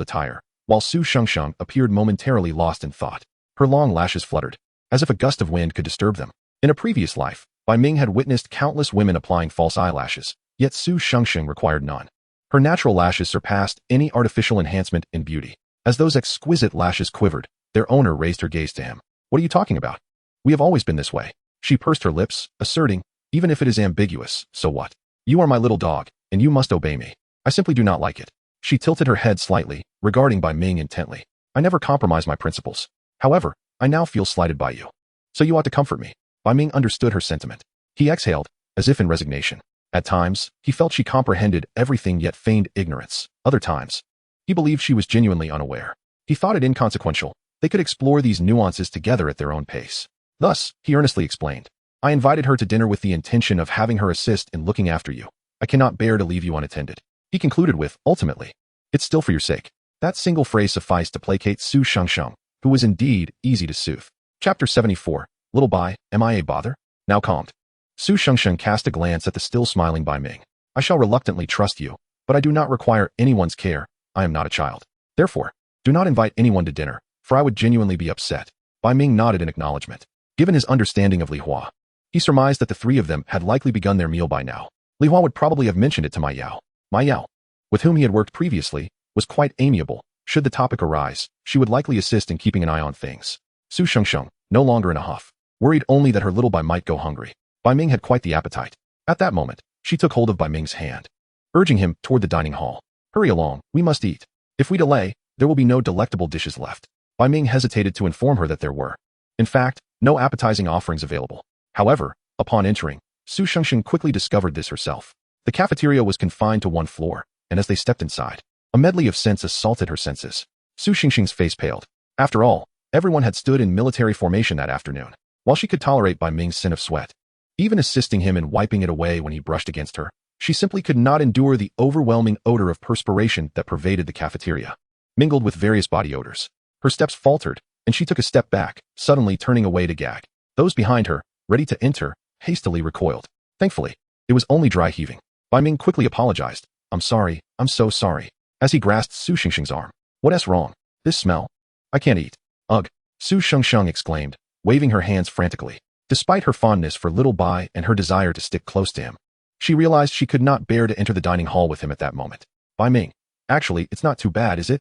attire, while Su Shengxing appeared momentarily lost in thought. Her long lashes fluttered, as if a gust of wind could disturb them. In a previous life, Bai Ming had witnessed countless women applying false eyelashes, yet Su Shengxing required none. Her natural lashes surpassed any artificial enhancement in beauty. As those exquisite lashes quivered, their owner raised her gaze to him. What are you talking about? We have always been this way. She pursed her lips, asserting, even if it is ambiguous, so what? You are my little dog, and you must obey me. I simply do not like it. She tilted her head slightly, regarding Bai Ming intently. I never compromise my principles. However, I now feel slighted by you. So you ought to comfort me. Bai Ming understood her sentiment. He exhaled, as if in resignation. At times, he felt she comprehended everything yet feigned ignorance. Other times, he believed she was genuinely unaware. He thought it inconsequential. They could explore these nuances together at their own pace. Thus, he earnestly explained, I invited her to dinner with the intention of having her assist in looking after you. I cannot bear to leave you unattended. He concluded with, ultimately, it's still for your sake. That single phrase sufficed to placate Su Shengxing, who was indeed easy to soothe. Chapter 74. Little Bai, am I a bother? Now calmed. Su Shengxing cast a glance at the still smiling Bai Ming. I shall reluctantly trust you, but I do not require anyone's care. I am not a child. Therefore, do not invite anyone to dinner, for I would genuinely be upset. Bai Ming nodded in acknowledgement. Given his understanding of Li Hua, he surmised that the three of them had likely begun their meal by now. Li Hua would probably have mentioned it to Ma Yao. Ma Yao, with whom he had worked previously, was quite amiable. Should the topic arise, she would likely assist in keeping an eye on things. Su Shengxing, no longer in a huff, worried only that her little Bai might go hungry. Bai Ming had quite the appetite. At that moment, she took hold of Bai Ming's hand, urging him toward the dining hall. Hurry along, we must eat. If we delay, there will be no delectable dishes left. Bai Ming hesitated to inform her that there were, in fact, no appetizing offerings available. However, upon entering, Su Shengxing quickly discovered this herself. The cafeteria was confined to one floor, and as they stepped inside, a medley of scents assaulted her senses. Su Shengxing's face paled. After all, everyone had stood in military formation that afternoon. While she could tolerate Bai Ming's sin of sweat, even assisting him in wiping it away when he brushed against her, she simply could not endure the overwhelming odor of perspiration that pervaded the cafeteria, mingled with various body odors. Her steps faltered, and she took a step back, suddenly turning away to gag. Those behind her, ready to enter, hastily recoiled. Thankfully, it was only dry heaving. Bai Ming quickly apologized. I'm sorry, I'm so sorry. As he grasped Su Shengxing's arm. What's wrong? This smell? I can't eat. Ugh. Su Shengxing exclaimed, waving her hands frantically. Despite her fondness for little Bai and her desire to stick close to him, she realized she could not bear to enter the dining hall with him at that moment. Bai Ming, actually, it's not too bad, is it?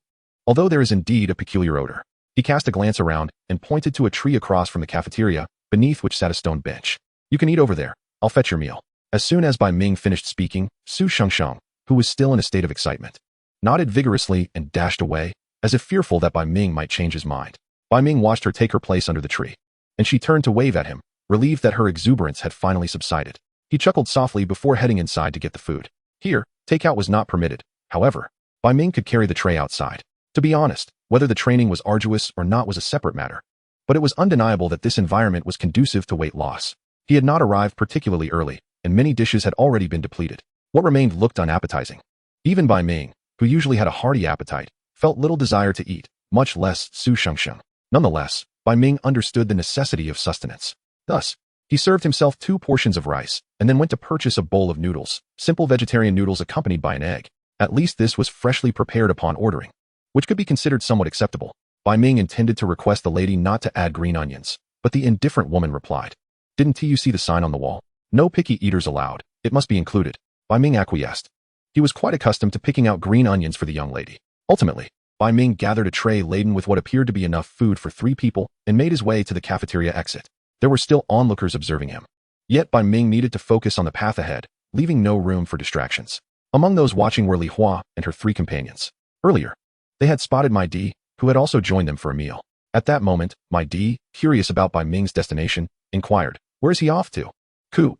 although there is indeed a peculiar odor. He cast a glance around and pointed to a tree across from the cafeteria, beneath which sat a stone bench. You can eat over there. I'll fetch your meal. As soon as Bai Ming finished speaking, Su Shengsheng, who was still in a state of excitement, nodded vigorously and dashed away, as if fearful that Bai Ming might change his mind. Bai Ming watched her take her place under the tree, and she turned to wave at him, relieved that her exuberance had finally subsided. He chuckled softly before heading inside to get the food. Here, takeout was not permitted. However, Bai Ming could carry the tray outside. To be honest, whether the training was arduous or not was a separate matter. But it was undeniable that this environment was conducive to weight loss. He had not arrived particularly early, and many dishes had already been depleted. What remained looked unappetizing. Even Bai Ming, who usually had a hearty appetite, felt little desire to eat, much less Su Shengsheng. Nonetheless, Bai Ming understood the necessity of sustenance. Thus, he served himself 2 portions of rice, and then went to purchase a bowl of noodles, simple vegetarian noodles accompanied by an egg. At least this was freshly prepared upon ordering, which could be considered somewhat acceptable. Bai Ming intended to request the lady not to add green onions, but the indifferent woman replied, "Didn't you see the sign on the wall? No picky eaters allowed. It must be included." Bai Ming acquiesced. He was quite accustomed to picking out green onions for the young lady. Ultimately, Bai Ming gathered a tray laden with what appeared to be enough food for 3 people and made his way to the cafeteria exit. There were still onlookers observing him. Yet Bai Ming needed to focus on the path ahead, leaving no room for distractions. Among those watching were Li Hua and her 3 companions. Earlier, they had spotted Mai Di, who had also joined them for a meal. At that moment, Mai Di, curious about Bai Ming's destination, inquired, "Where's he off to?"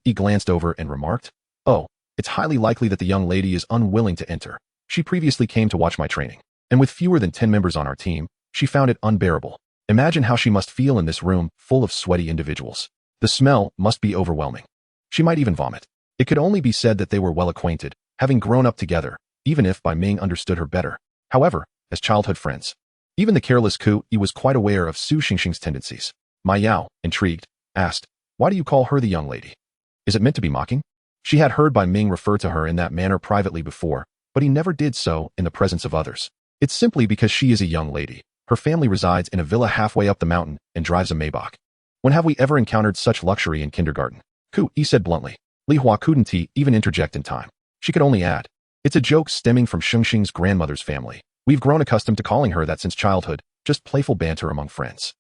He glanced over and remarked, "Oh, it's highly likely that the young lady is unwilling to enter. She previously came to watch my training, and with fewer than 10 members on our team, she found it unbearable. Imagine how she must feel in this room full of sweaty individuals. The smell must be overwhelming. She might even vomit." It could only be said that they were well acquainted, having grown up together, even if Bai Ming understood her better. However, as childhood friends, even the careless He was quite aware of Su Shengsheng's tendencies. Ma Yao, intrigued, asked, "Why do you call her the young lady? Is it meant to be mocking?" She had heard Bai Ming refer to her in that manner privately before, but he never did so in the presence of others. "It's simply because she is a young lady. Her family resides in a villa halfway up the mountain and drives a Maybach. When have we ever encountered such luxury in kindergarten?" He said bluntly. Li Hua couldn't even interject in time. She could only add, "It's a joke stemming from Shengsheng's grandmother's family. We've grown accustomed to calling her that since childhood, just playful banter among friends."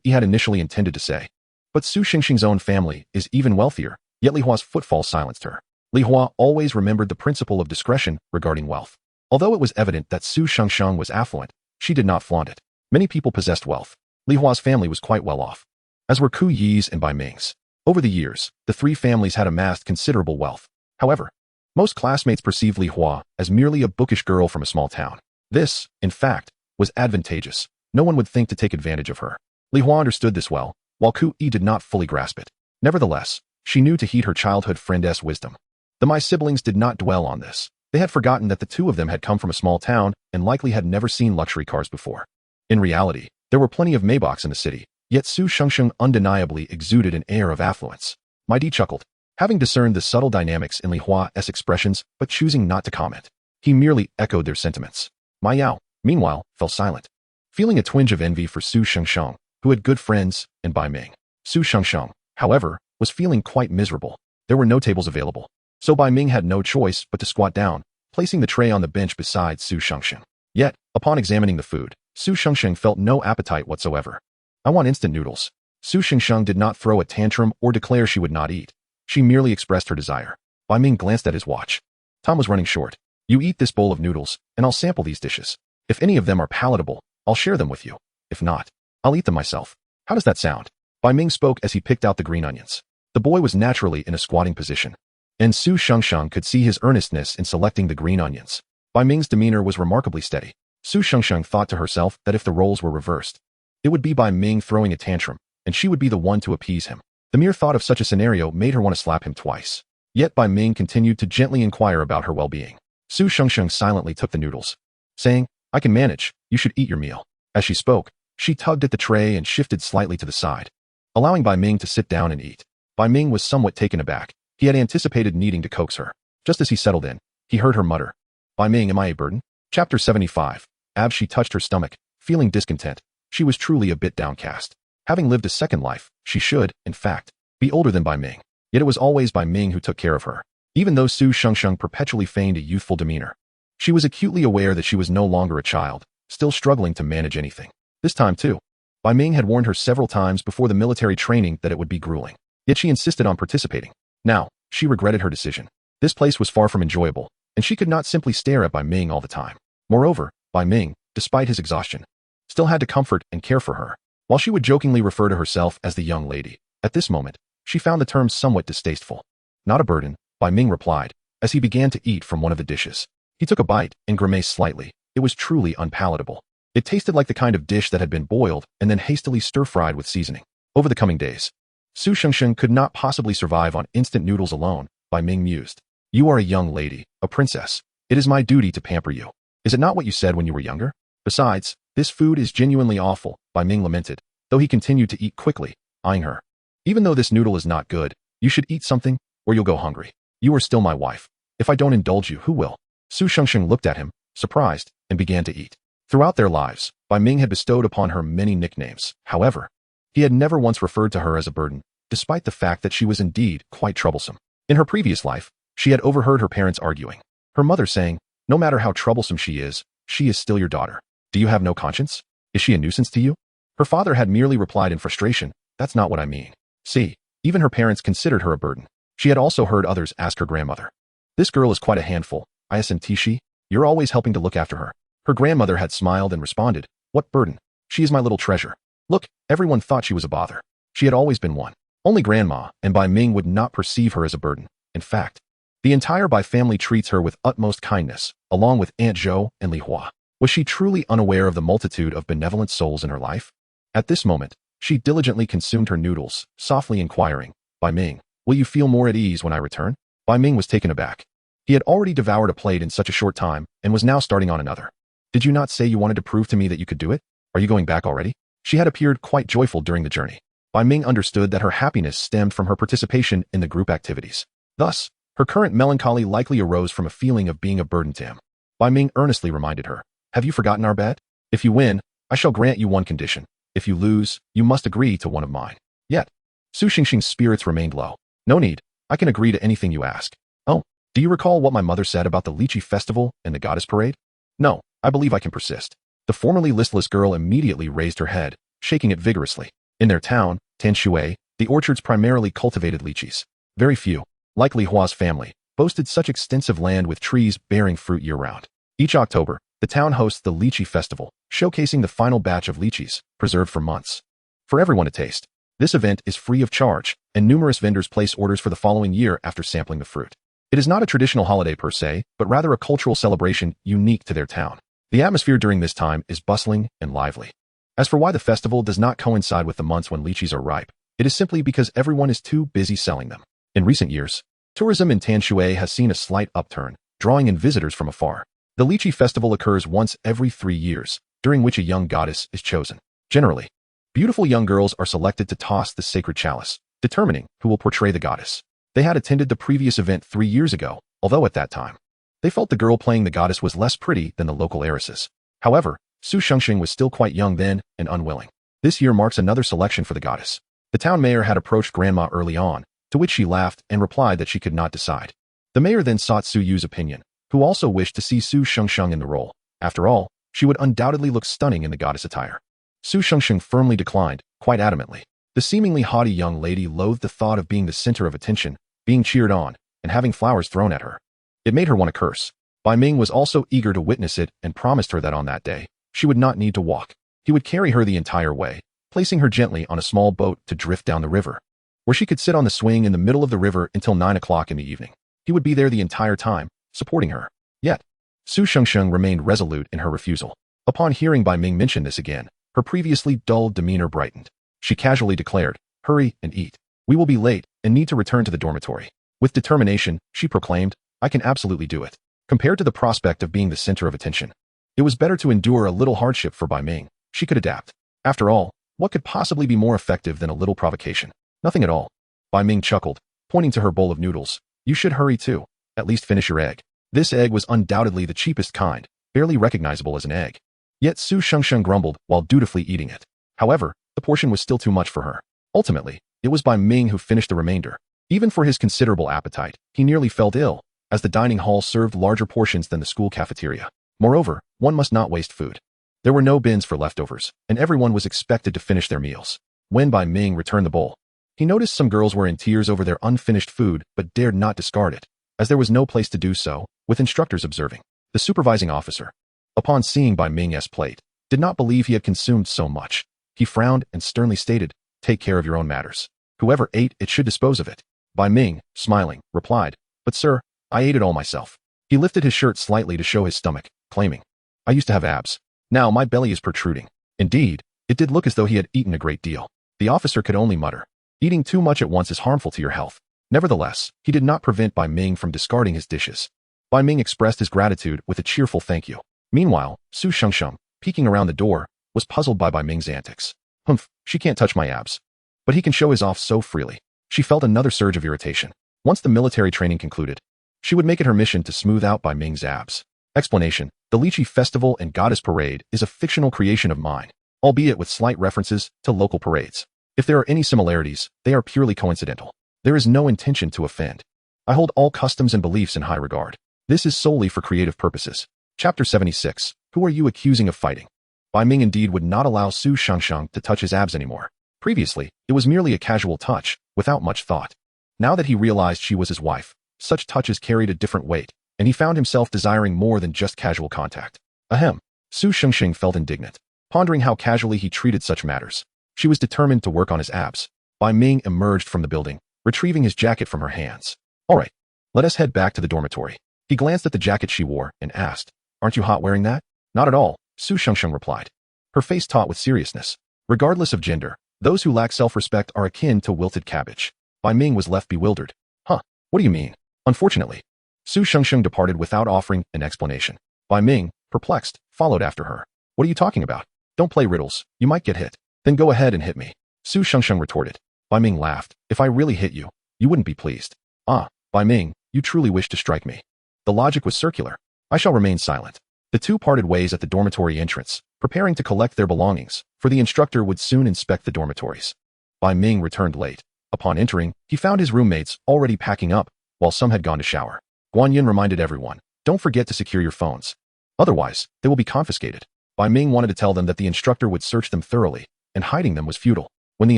He had initially intended to say, "But Su Shengsheng's own family is even wealthier," yet Li Hua's footfall silenced her. Li Hua always remembered the principle of discretion regarding wealth. Although it was evident that Su Shengsheng was affluent, she did not flaunt it. Many people possessed wealth. Li Hua's family was quite well off, as were Ku Yi's and Bai Ming's. Over the years, the 3 families had amassed considerable wealth. However, most classmates perceived Li Hua as merely a bookish girl from a small town. This, in fact, was advantageous. No one would think to take advantage of her. Li Hua understood this well, while Ku Yi did not fully grasp it. Nevertheless, she knew to heed her childhood friend's wisdom. The Mai siblings did not dwell on this. They had forgotten that the 2 of them had come from a small town and likely had never seen luxury cars before. In reality, there were plenty of Maybachs in the city, yet Su Shengsheng undeniably exuded an air of affluence. Mai Di chuckled, having discerned the subtle dynamics in Li Hua's expressions but choosing not to comment. He merely echoed their sentiments. Ma Yao, meanwhile, fell silent, feeling a twinge of envy for Su Shengsheng, who had good friends, and Bai Ming. Su Shengsheng, however, was feeling quite miserable. There were no tables available, so Bai Ming had no choice but to squat down, placing the tray on the bench beside Su Shengsheng. Yet, upon examining the food, Su Shengsheng felt no appetite whatsoever. "I want instant noodles." Su Shengsheng did not throw a tantrum or declare she would not eat. She merely expressed her desire. Bai Ming glanced at his watch. Time was running short. "You eat this bowl of noodles, and I'll sample these dishes. If any of them are palatable, I'll share them with you. If not, I'll eat them myself. How does that sound?" Bai Ming spoke as he picked out the green onions. The boy was naturally in a squatting position, and Su Shengsheng could see his earnestness in selecting the green onions. Bai Ming's demeanor was remarkably steady. Su Shengsheng thought to herself that if the roles were reversed, it would be Bai Ming throwing a tantrum, and she would be the one to appease him. The mere thought of such a scenario made her want to slap him twice. Yet Bai Ming continued to gently inquire about her well-being. Su Shengsheng silently took the noodles, saying, "I can manage, you should eat your meal." As she spoke, she tugged at the tray and shifted slightly to the side, allowing Bai Ming to sit down and eat. Bai Ming was somewhat taken aback. He had anticipated needing to coax her. Just as he settled in, he heard her mutter, "Bai Ming, am I a burden?" Chapter 75. As she touched her stomach, feeling discontent, she was truly a bit downcast. Having lived a second life, she should, in fact, be older than Bai Ming. Yet it was always Bai Ming who took care of her. Even though Su Shengsheng perpetually feigned a youthful demeanor, she was acutely aware that she was no longer a child, still struggling to manage anything. This time too, Bai Ming had warned her several times before the military training that it would be grueling. Yet she insisted on participating. Now, she regretted her decision. This place was far from enjoyable, and she could not simply stare at Bai Ming all the time. Moreover, Bai Ming, despite his exhaustion, still had to comfort and care for her. While she would jokingly refer to herself as the young lady, at this moment, she found the term somewhat distasteful. Not a burden, Bai Ming replied, as he began to eat from one of the dishes. He took a bite and grimaced slightly. It was truly unpalatable. It tasted like the kind of dish that had been boiled and then hastily stir-fried with seasoning. Over the coming days, Su Shengsheng could not possibly survive on instant noodles alone, Bai Ming mused. You are a young lady, a princess. It is my duty to pamper you. Is it not what you said when you were younger? Besides, this food is genuinely awful, Bai Ming lamented, though he continued to eat quickly, eyeing her. Even though this noodle is not good, you should eat something, or you'll go hungry. You are still my wife. If I don't indulge you, who will? Su Shengsheng looked at him, surprised, and began to eat. Throughout their lives, Bai Ming had bestowed upon her many nicknames. However, he had never once referred to her as a burden, despite the fact that she was indeed quite troublesome. In her previous life, she had overheard her parents arguing. Her mother saying, no matter how troublesome she is still your daughter. Do you have no conscience? Is she a nuisance to you? Her father had merely replied in frustration, that's not what I mean. See, even her parents considered her a burden. She had also heard others ask her grandmother. This girl is quite a handful, Hmph. You're always helping to look after her. Her grandmother had smiled and responded, what burden? She is my little treasure. Look, everyone thought she was a bother. She had always been one. Only Grandma and Bai Ming would not perceive her as a burden. In fact, the entire Bai family treats her with utmost kindness, along with Aunt Zhou and Li Hua. Was she truly unaware of the multitude of benevolent souls in her life? At this moment, she diligently consumed her noodles, softly inquiring, Bai Ming, will you feel more at ease when I return? Bai Ming was taken aback. He had already devoured a plate in such a short time and was now starting on another. Did you not say you wanted to prove to me that you could do it? Are you going back already? She had appeared quite joyful during the journey. Bai Ming understood that her happiness stemmed from her participation in the group activities. Thus, her current melancholy likely arose from a feeling of being a burden to him. Bai Ming earnestly reminded her, have you forgotten our bet? If you win, I shall grant you one condition. If you lose, you must agree to one of mine. Yet, Su Shengsheng's spirits remained low. No need, I can agree to anything you ask. Oh, do you recall what my mother said about the lychee festival and the goddess parade? No, I believe I can persist. The formerly listless girl immediately raised her head, shaking it vigorously. In their town, Tanshui, the orchards primarily cultivated lychees. Very few, like Li Hua's family, boasted such extensive land with trees bearing fruit year-round. Each October, the town hosts the lychee festival, showcasing the final batch of lychees, preserved for months. For everyone to taste. This event is free of charge, and numerous vendors place orders for the following year after sampling the fruit. It is not a traditional holiday per se, but rather a cultural celebration unique to their town. The atmosphere during this time is bustling and lively. As for why the festival does not coincide with the months when lychees are ripe, it is simply because everyone is too busy selling them. In recent years, tourism in Tanshui has seen a slight upturn, drawing in visitors from afar. The lychee festival occurs once every 3 years, during which a young goddess is chosen. Generally, beautiful young girls are selected to toss the sacred chalice, determining who will portray the goddess. They had attended the previous event 3 years ago, although at that time, they felt the girl playing the goddess was less pretty than the local heiresses. However, Su Shengsheng was still quite young then and unwilling. This year marks another selection for the goddess. The town mayor had approached Grandma early on, to which she laughed and replied that she could not decide. The mayor then sought Su Yu's opinion, who also wished to see Su Shengsheng in the role. After all, she would undoubtedly look stunning in the goddess attire. Su Shengsheng firmly declined, quite adamantly. The seemingly haughty young lady loathed the thought of being the center of attention, being cheered on, and having flowers thrown at her. It made her want to curse. Bai Ming was also eager to witness it and promised her that on that day, she would not need to walk. He would carry her the entire way, placing her gently on a small boat to drift down the river, where she could sit on the swing in the middle of the river until 9 o'clock in the evening. He would be there the entire time, supporting her. Yet, Su Shengsheng remained resolute in her refusal. Upon hearing Bai Ming mention this again, her previously dull demeanor brightened. She casually declared, hurry and eat. We will be late and need to return to the dormitory. With determination, she proclaimed, I can absolutely do it. Compared to the prospect of being the center of attention, it was better to endure a little hardship for Bai Ming. She could adapt. After all, what could possibly be more effective than a little provocation? Nothing at all. Bai Ming chuckled, pointing to her bowl of noodles. You should hurry too. At least finish your egg. This egg was undoubtedly the cheapest kind, barely recognizable as an egg. Yet Su Shengsheng grumbled while dutifully eating it. However, the portion was still too much for her. Ultimately, it was Bai Ming who finished the remainder. Even for his considerable appetite, he nearly felt ill, as the dining hall served larger portions than the school cafeteria. Moreover, one must not waste food. There were no bins for leftovers, and everyone was expected to finish their meals. When Bai Ming returned the bowl, he noticed some girls were in tears over their unfinished food but dared not discard it, as there was no place to do so, with instructors observing. The supervising officer, upon seeing Bai Ming's plate, did not believe he had consumed so much. He frowned and sternly stated, "Take care of your own matters. Whoever ate it should dispose of it." Bai Ming, smiling, replied, "But sir, I ate it all myself." He lifted his shirt slightly to show his stomach, claiming, "I used to have abs. Now my belly is protruding." Indeed, it did look as though he had eaten a great deal. The officer could only mutter, "Eating too much at once is harmful to your health." Nevertheless, he did not prevent Bai Ming from discarding his dishes. Bai Ming expressed his gratitude with a cheerful thank you. Meanwhile, Su Shengsheng, peeking around the door, was puzzled by Bai Ming's antics. "Humph, she can't touch my abs. But he can show his off so freely." She felt another surge of irritation. Once the military training concluded, she would make it her mission to smooth out Bai Ming's abs. Explanation: the Lychee Festival and Goddess Parade is a fictional creation of mine, albeit with slight references to local parades. If there are any similarities, they are purely coincidental. There is no intention to offend. I hold all customs and beliefs in high regard. This is solely for creative purposes. Chapter 76. Who are you accusing of fighting? Bai Ming indeed would not allow Su Shengsheng to touch his abs anymore. Previously, it was merely a casual touch, without much thought. Now that he realized she was his wife, such touches carried a different weight, and he found himself desiring more than just casual contact. Ahem. Su Shengsheng felt indignant, pondering how casually he treated such matters. She was determined to work on his abs. Bai Ming emerged from the building, retrieving his jacket from her hands. "All right, let us head back to the dormitory." He glanced at the jacket she wore and asked, "Aren't you hot wearing that?" "Not at all," Su Shengsheng replied, her face taut with seriousness. Regardless of gender, those who lack self-respect are akin to wilted cabbage. Bai Ming was left bewildered. "Huh, what do you mean?" Unfortunately, Su Shengsheng departed without offering an explanation. Bai Ming, perplexed, followed after her. "What are you talking about? Don't play riddles, you might get hit." "Then go ahead and hit me," Su Shengsheng retorted. Bai Ming laughed. "If I really hit you, you wouldn't be pleased." "Ah, Bai Ming, you truly wish to strike me." The logic was circular. I shall remain silent. The two parted ways at the dormitory entrance, preparing to collect their belongings, for the instructor would soon inspect the dormitories. Bai Ming returned late. Upon entering, he found his roommates already packing up, while some had gone to shower. Guan Yin reminded everyone, "Don't forget to secure your phones. Otherwise, they will be confiscated." Bai Ming wanted to tell them that the instructor would search them thoroughly, and hiding them was futile. When the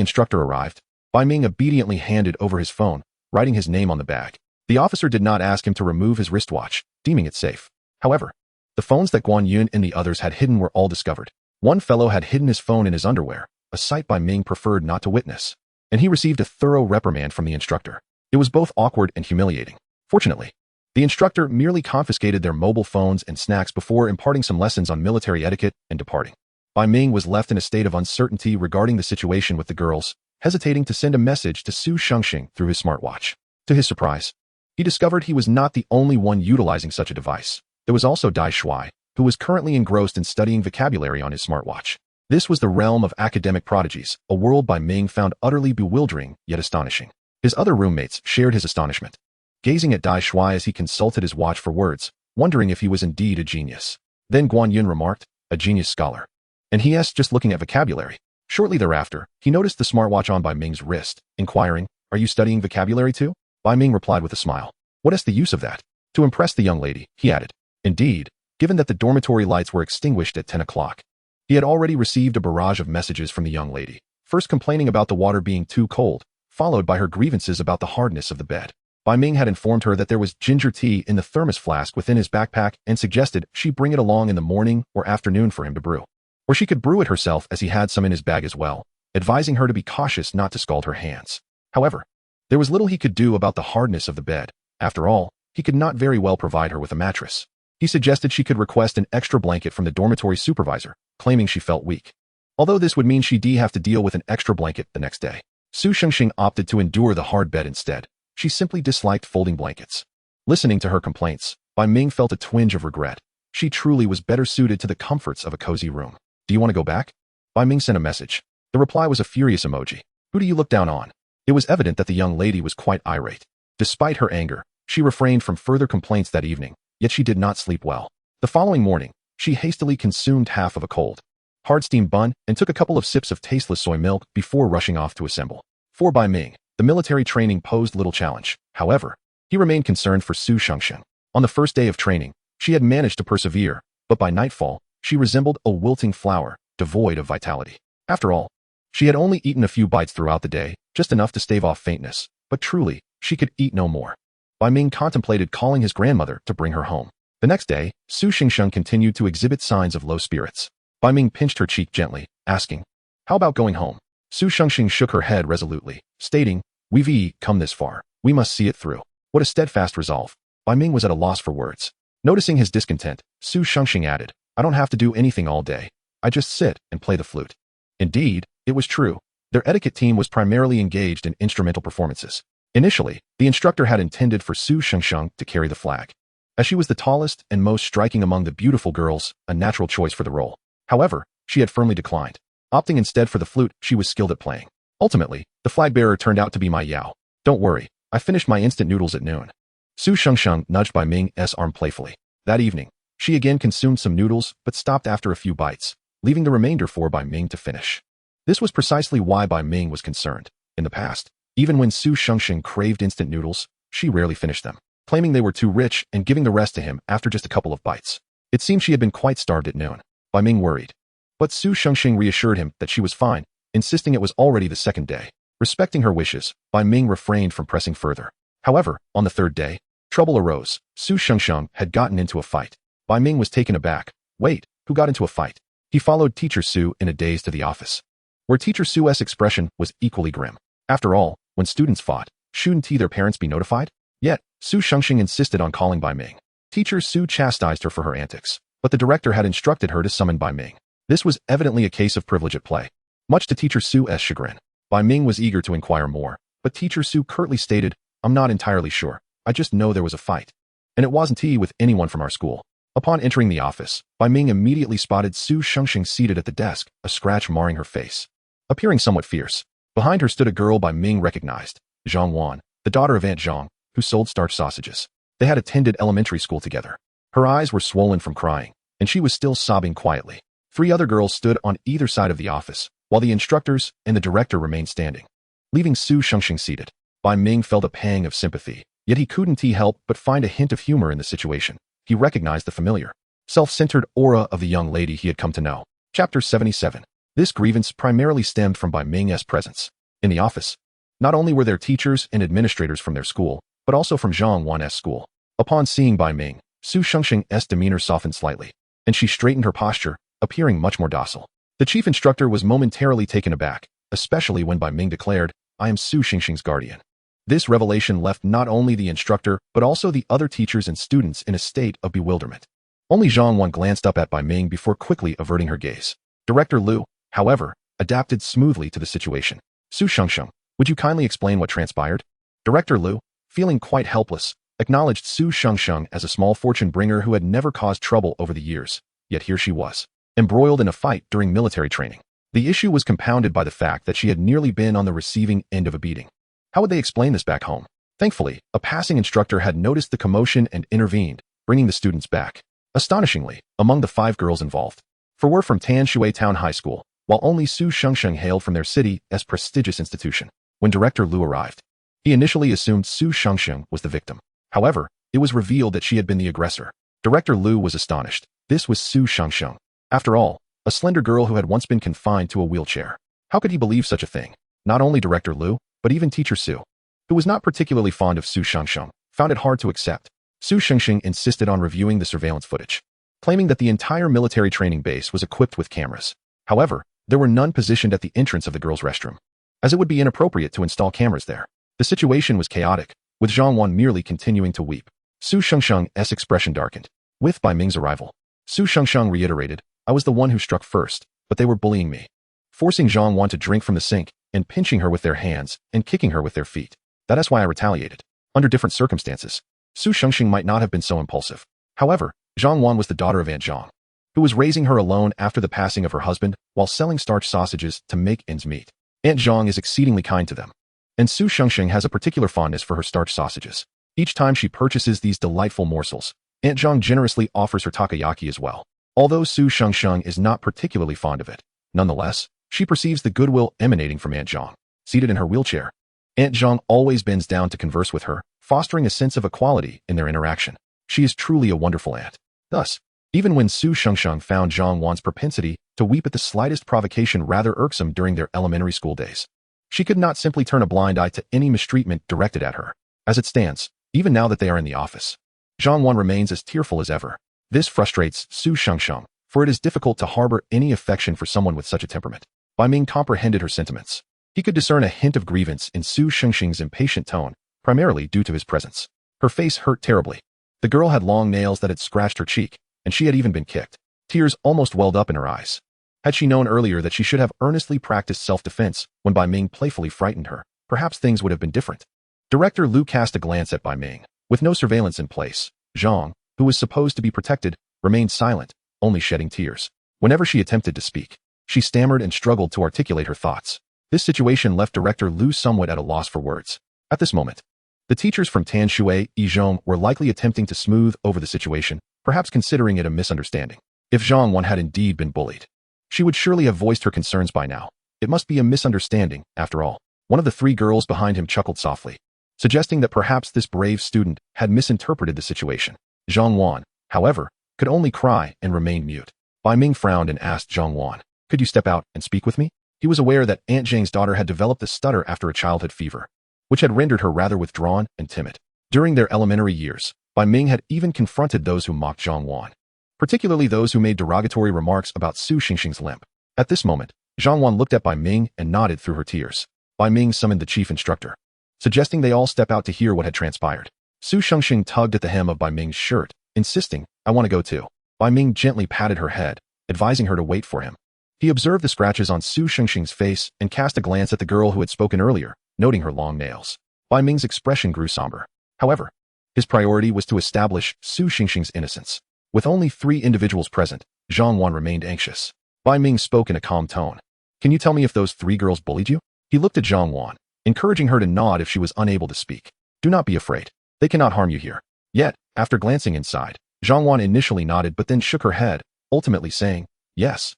instructor arrived, Bai Ming obediently handed over his phone, writing his name on the bag. The officer did not ask him to remove his wristwatch, deeming it safe. However, the phones that Guan Yun and the others had hidden were all discovered. One fellow had hidden his phone in his underwear, a sight Bai Ming preferred not to witness, and he received a thorough reprimand from the instructor. It was both awkward and humiliating. Fortunately, the instructor merely confiscated their mobile phones and snacks before imparting some lessons on military etiquette and departing. Bai Ming was left in a state of uncertainty regarding the situation with the girls, hesitating to send a message to Su Shengsheng through his smartwatch. To his surprise, he discovered he was not the only one utilizing such a device. There was also Dai Shuai, who was currently engrossed in studying vocabulary on his smartwatch. This was the realm of academic prodigies, a world Bai Ming found utterly bewildering yet astonishing. His other roommates shared his astonishment, gazing at Dai Shuai as he consulted his watch for words, wondering if he was indeed a genius. Then Guan Yun remarked, "A genius scholar. And he is just looking at vocabulary." Shortly thereafter, he noticed the smartwatch on Bai Ming's wrist, inquiring, "Are you studying vocabulary too?" Bai Ming replied with a smile. "What is the use of that?" To impress the young lady, he added, "Indeed, given that the dormitory lights were extinguished at 10 o'clock. He had already received a barrage of messages from the young lady, first complaining about the water being too cold, followed by her grievances about the hardness of the bed. Bai Ming had informed her that there was ginger tea in the thermos flask within his backpack and suggested she bring it along in the morning or afternoon for him to brew. Or she could brew it herself as he had some in his bag as well, advising her to be cautious not to scald her hands. However, there was little he could do about the hardness of the bed. After all, he could not very well provide her with a mattress. He suggested she could request an extra blanket from the dormitory supervisor, claiming she felt weak. Although this would mean she'd have to deal with an extra blanket the next day. Su Shengxing opted to endure the hard bed instead. She simply disliked folding blankets. Listening to her complaints, Bai Ming felt a twinge of regret. She truly was better suited to the comforts of a cozy room. "Do you want to go back?" Bai Ming sent a message. The reply was a furious emoji. "Who do you look down on?" It was evident that the young lady was quite irate. Despite her anger, she refrained from further complaints that evening, yet she did not sleep well. The following morning, she hastily consumed half of a cold, hard-steamed bun and took a couple of sips of tasteless soy milk before rushing off to assemble. For Bai Ming, the military training posed little challenge. However, he remained concerned for Su Shengsheng. On the first day of training, she had managed to persevere, but by nightfall, She resembled a wilting flower, devoid of vitality. After all, she had only eaten a few bites throughout the day, just enough to stave off faintness, but truly, she could eat no more. Bai Ming contemplated calling his grandmother to bring her home. The next day, Su Xingsheng continued to exhibit signs of low spirits. Bai Ming pinched her cheek gently, asking, "How about going home?" Su Xingsheng shook her head resolutely, stating, "We've come this far. We must see it through." What a steadfast resolve. Bai Ming was at a loss for words. Noticing his discontent, Su Xingsheng added, "I don't have to do anything all day. I just sit and play the flute." Indeed, it was true. Their etiquette team was primarily engaged in instrumental performances. Initially, the instructor had intended for Su Xingsheng to carry the flag, as she was the tallest and most striking among the beautiful girls, a natural choice for the role. However, she had firmly declined, opting instead for the flute she was skilled at playing. Ultimately, the flag bearer turned out to be Mai Yao. "Don't worry, I finished my instant noodles at noon." Su Xingsheng nudged Bai Ming's arm playfully. That evening, she again consumed some noodles but stopped after a few bites, leaving the remainder for Bai Ming to finish. This was precisely why Bai Ming was concerned. In the past, even when Su Xingsheng craved instant noodles, she rarely finished them, claiming they were too rich and giving the rest to him after just a couple of bites. It seemed she had been quite starved at noon. Bai Ming worried. But Su Xingsheng reassured him that she was fine, insisting it was already the second day. Respecting her wishes, Bai Ming refrained from pressing further. However, on the third day, trouble arose. Su Xingsheng had gotten into a fight. Bai Ming was taken aback. "Wait, who got into a fight?" He followed Teacher Su in a daze to the office, where Teacher Su's expression was equally grim. After all, when students fought, shouldn't their parents be notified? Yet, Su Xingsheng insisted on calling Bai Ming. Teacher Su chastised her for her antics, but the director had instructed her to summon Bai Ming. This was evidently a case of privilege at play. Much to Teacher Su's chagrin, Bai Ming was eager to inquire more, but Teacher Su curtly stated, "I'm not entirely sure. I just know there was a fight. And it wasn't with anyone from our school." Upon entering the office, Bai Ming immediately spotted Su Xingsheng seated at the desk, a scratch marring her face. Appearing somewhat fierce, behind her stood a girl Bai Ming recognized, Zhang Wan, the daughter of Aunt Zhang, who sold starch sausages. They had attended elementary school together. Her eyes were swollen from crying, and she was still sobbing quietly. 3 other girls stood on either side of the office, while the instructors and the director remained standing. Leaving Su Xingsheng seated, Bai Ming felt a pang of sympathy, yet he couldn't help but find a hint of humor in the situation. He recognized the familiar, self-centered aura of the young lady he had come to know. Chapter 77. This grievance primarily stemmed from Bai Ming's presence. In the office, not only were there teachers and administrators from their school, but also from Zhang Wan's school. Upon seeing Bai Ming, Su Xingsheng's demeanor softened slightly, and she straightened her posture, appearing much more docile. The chief instructor was momentarily taken aback, especially when Bai Ming declared, "I am Su Xingsheng's guardian." This revelation left not only the instructor but also the other teachers and students in a state of bewilderment. Only Zhang Wan glanced up at Bai Ming before quickly averting her gaze. Director Liu, however, adapted smoothly to the situation. "Su Xingsheng, would you kindly explain what transpired?" Director Liu, feeling quite helpless, acknowledged Su Xingsheng as a small fortune bringer who had never caused trouble over the years, yet here she was, embroiled in a fight during military training. The issue was compounded by the fact that she had nearly been on the receiving end of a beating. How would they explain this back home? Thankfully, a passing instructor had noticed the commotion and intervened, bringing the students back. Astonishingly, among the 5 girls involved, 4 were from Tanshui Town High School, while only Su Xingsheng hailed from their city's prestigious institution. When Director Liu arrived, he initially assumed Su Xingsheng was the victim. However, it was revealed that she had been the aggressor. Director Liu was astonished. This was Su Xingsheng. After all, a slender girl who had once been confined to a wheelchair. How could he believe such a thing? Not only Director Liu, but even Teacher Su, who was not particularly fond of Su Xingsheng, found it hard to accept. Su Xingsheng insisted on reviewing the surveillance footage, claiming that the entire military training base was equipped with cameras. However, there were none positioned at the entrance of the girls' restroom, as it would be inappropriate to install cameras there. The situation was chaotic, with Zhang Wan merely continuing to weep. Su Xingsheng's expression darkened. With Bai Ming's arrival, Su Xingsheng reiterated, "I was the one who struck first, but they were bullying me," forcing Zhang Wan to drink from the sink and pinching her with their hands and kicking her with their feet. "That is why I retaliated. Under different circumstances, Su Xingsheng might not have been so impulsive." However, Zhang Wan was the daughter of Aunt Zhang, who was raising her alone after the passing of her husband while selling starch sausages to make ends meet. Aunt Zhang is exceedingly kind to them, and Su Xingsheng has a particular fondness for her starch sausages. Each time she purchases these delightful morsels, Aunt Zhang generously offers her takoyaki as well. Although Su Xingsheng is not particularly fond of it, nonetheless, she perceives the goodwill emanating from Aunt Zhang. Seated in her wheelchair, Aunt Zhang always bends down to converse with her, fostering a sense of equality in their interaction. She is truly a wonderful aunt. Thus, Even when Su Shengsheng found Zhang Wan's propensity to weep at the slightest provocation rather irksome during their elementary school days, she could not simply turn a blind eye to any mistreatment directed at her. As it stands, even now that they are in the office, Zhang Wan remains as tearful as ever. This frustrates Su Shengsheng, for it is difficult to harbor any affection for someone with such a temperament. Bai Ming comprehended her sentiments. He could discern a hint of grievance in Su Shengsheng's impatient tone, primarily due to his presence. Her face hurt terribly. The girl had long nails that had scratched her cheek, and she had even been kicked. Tears almost welled up in her eyes. Had she known earlier that she should have earnestly practiced self-defense when Bai Ming playfully frightened her, perhaps things would have been different. Director Liu cast a glance at Bai Ming. With no surveillance in place, Zhang, who was supposed to be protected, remained silent, only shedding tears. Whenever she attempted to speak, she stammered and struggled to articulate her thoughts. This situation left Director Liu somewhat at a loss for words. At this moment, the teachers from Tanshui Yizhong were likely attempting to smooth over the situation, perhaps considering it a misunderstanding. If Zhang Wan had indeed been bullied, she would surely have voiced her concerns by now. It must be a misunderstanding, after all. One of the three girls behind him chuckled softly, suggesting that perhaps this brave student had misinterpreted the situation. Zhang Wan, however, could only cry and remain mute. Bai Ming frowned and asked Zhang Wan, "Could you step out and speak with me?" He was aware that Aunt Zhang's daughter had developed a stutter after a childhood fever, which had rendered her rather withdrawn and timid. During their elementary years, Bai Ming had even confronted those who mocked Zhang Wan, particularly those who made derogatory remarks about Su Shengsheng's limp. At this moment, Zhang Wan looked at Bai Ming and nodded through her tears. Bai Ming summoned the chief instructor, suggesting they all step out to hear what had transpired. Su Shengsheng tugged at the hem of Bai Ming's shirt, insisting, "I want to go too." Bai Ming gently patted her head, advising her to wait for him. He observed the scratches on Su Shengsheng's face and cast a glance at the girl who had spoken earlier, noting her long nails. Bai Ming's expression grew somber. However, his priority was to establish Su Shengsheng's innocence. With only 3 individuals present, Zhang Wan remained anxious. Bai Ming spoke in a calm tone. "Can you tell me if those 3 girls bullied you?" He looked at Zhang Wan, encouraging her to nod if she was unable to speak. "Do not be afraid. They cannot harm you here." Yet, after glancing inside, Zhang Wan initially nodded but then shook her head, ultimately saying, yes,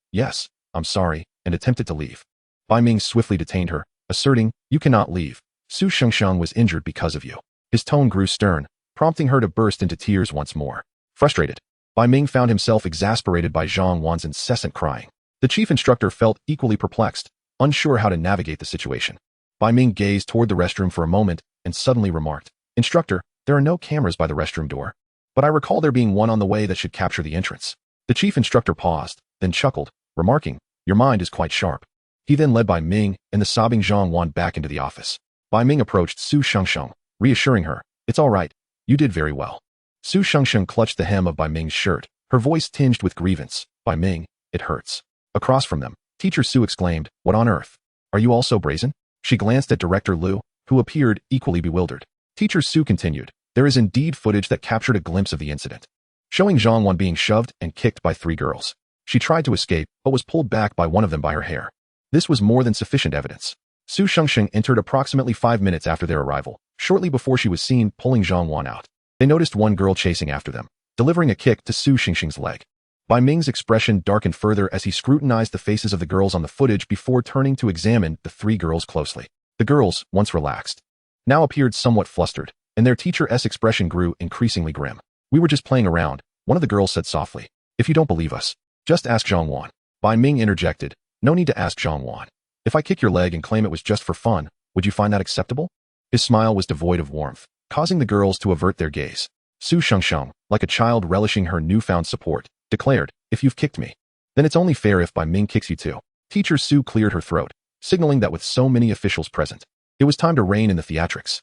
I'm sorry," and attempted to leave. Bai Ming swiftly detained her, asserting, "You cannot leave. Su Shengsheng was injured because of you." His tone grew stern, prompting her to burst into tears once more. Frustrated, Bai Ming found himself exasperated by Zhang Wan's incessant crying. The chief instructor felt equally perplexed, unsure how to navigate the situation. Bai Ming gazed toward the restroom for a moment and suddenly remarked, "Instructor, there are no cameras by the restroom door, but I recall there being one on the way that should capture the entrance." The chief instructor paused, then chuckled, remarking, "Your mind is quite sharp." He then led Bai Ming and the sobbing Zhang Wan back into the office. Bai Ming approached Su Shengsheng, reassuring her, "It's all right. You did very well." Su Shengsheng clutched the hem of Bai Ming's shirt, her voice tinged with grievance. "Bai Ming, it hurts." Across from them, Teacher Su exclaimed, "What on earth? Are you all so brazen?" She glanced at Director Liu, who appeared equally bewildered. Teacher Su continued, "There is indeed footage that captured a glimpse of the incident, showing Zhang Wan being shoved and kicked by 3 girls. She tried to escape, but was pulled back by one of them by her hair. This was more than sufficient evidence." Su Shengsheng entered approximately 5 minutes after their arrival, shortly before she was seen pulling Zhang Wan out. They noticed one girl chasing after them, delivering a kick to Su Shengsheng's leg. Bai Ming's expression darkened further as he scrutinized the faces of the girls on the footage before turning to examine the 3 girls closely. The girls, once relaxed, now appeared somewhat flustered, and their teacher's expression grew increasingly grim. "We were just playing around," one of the girls said softly. "If you don't believe us, just ask Zhang Wan." Bai Ming interjected, "No need to ask Zhang Wan. If I kick your leg and claim it was just for fun, would you find that acceptable?" His smile was devoid of warmth, causing the girls to avert their gaze. Su Shengsheng, like a child relishing her newfound support, declared, "If you've kicked me, then it's only fair if Bai Ming kicks you too." Teacher Su cleared her throat, signaling that with so many officials present, it was time to rein in the theatrics.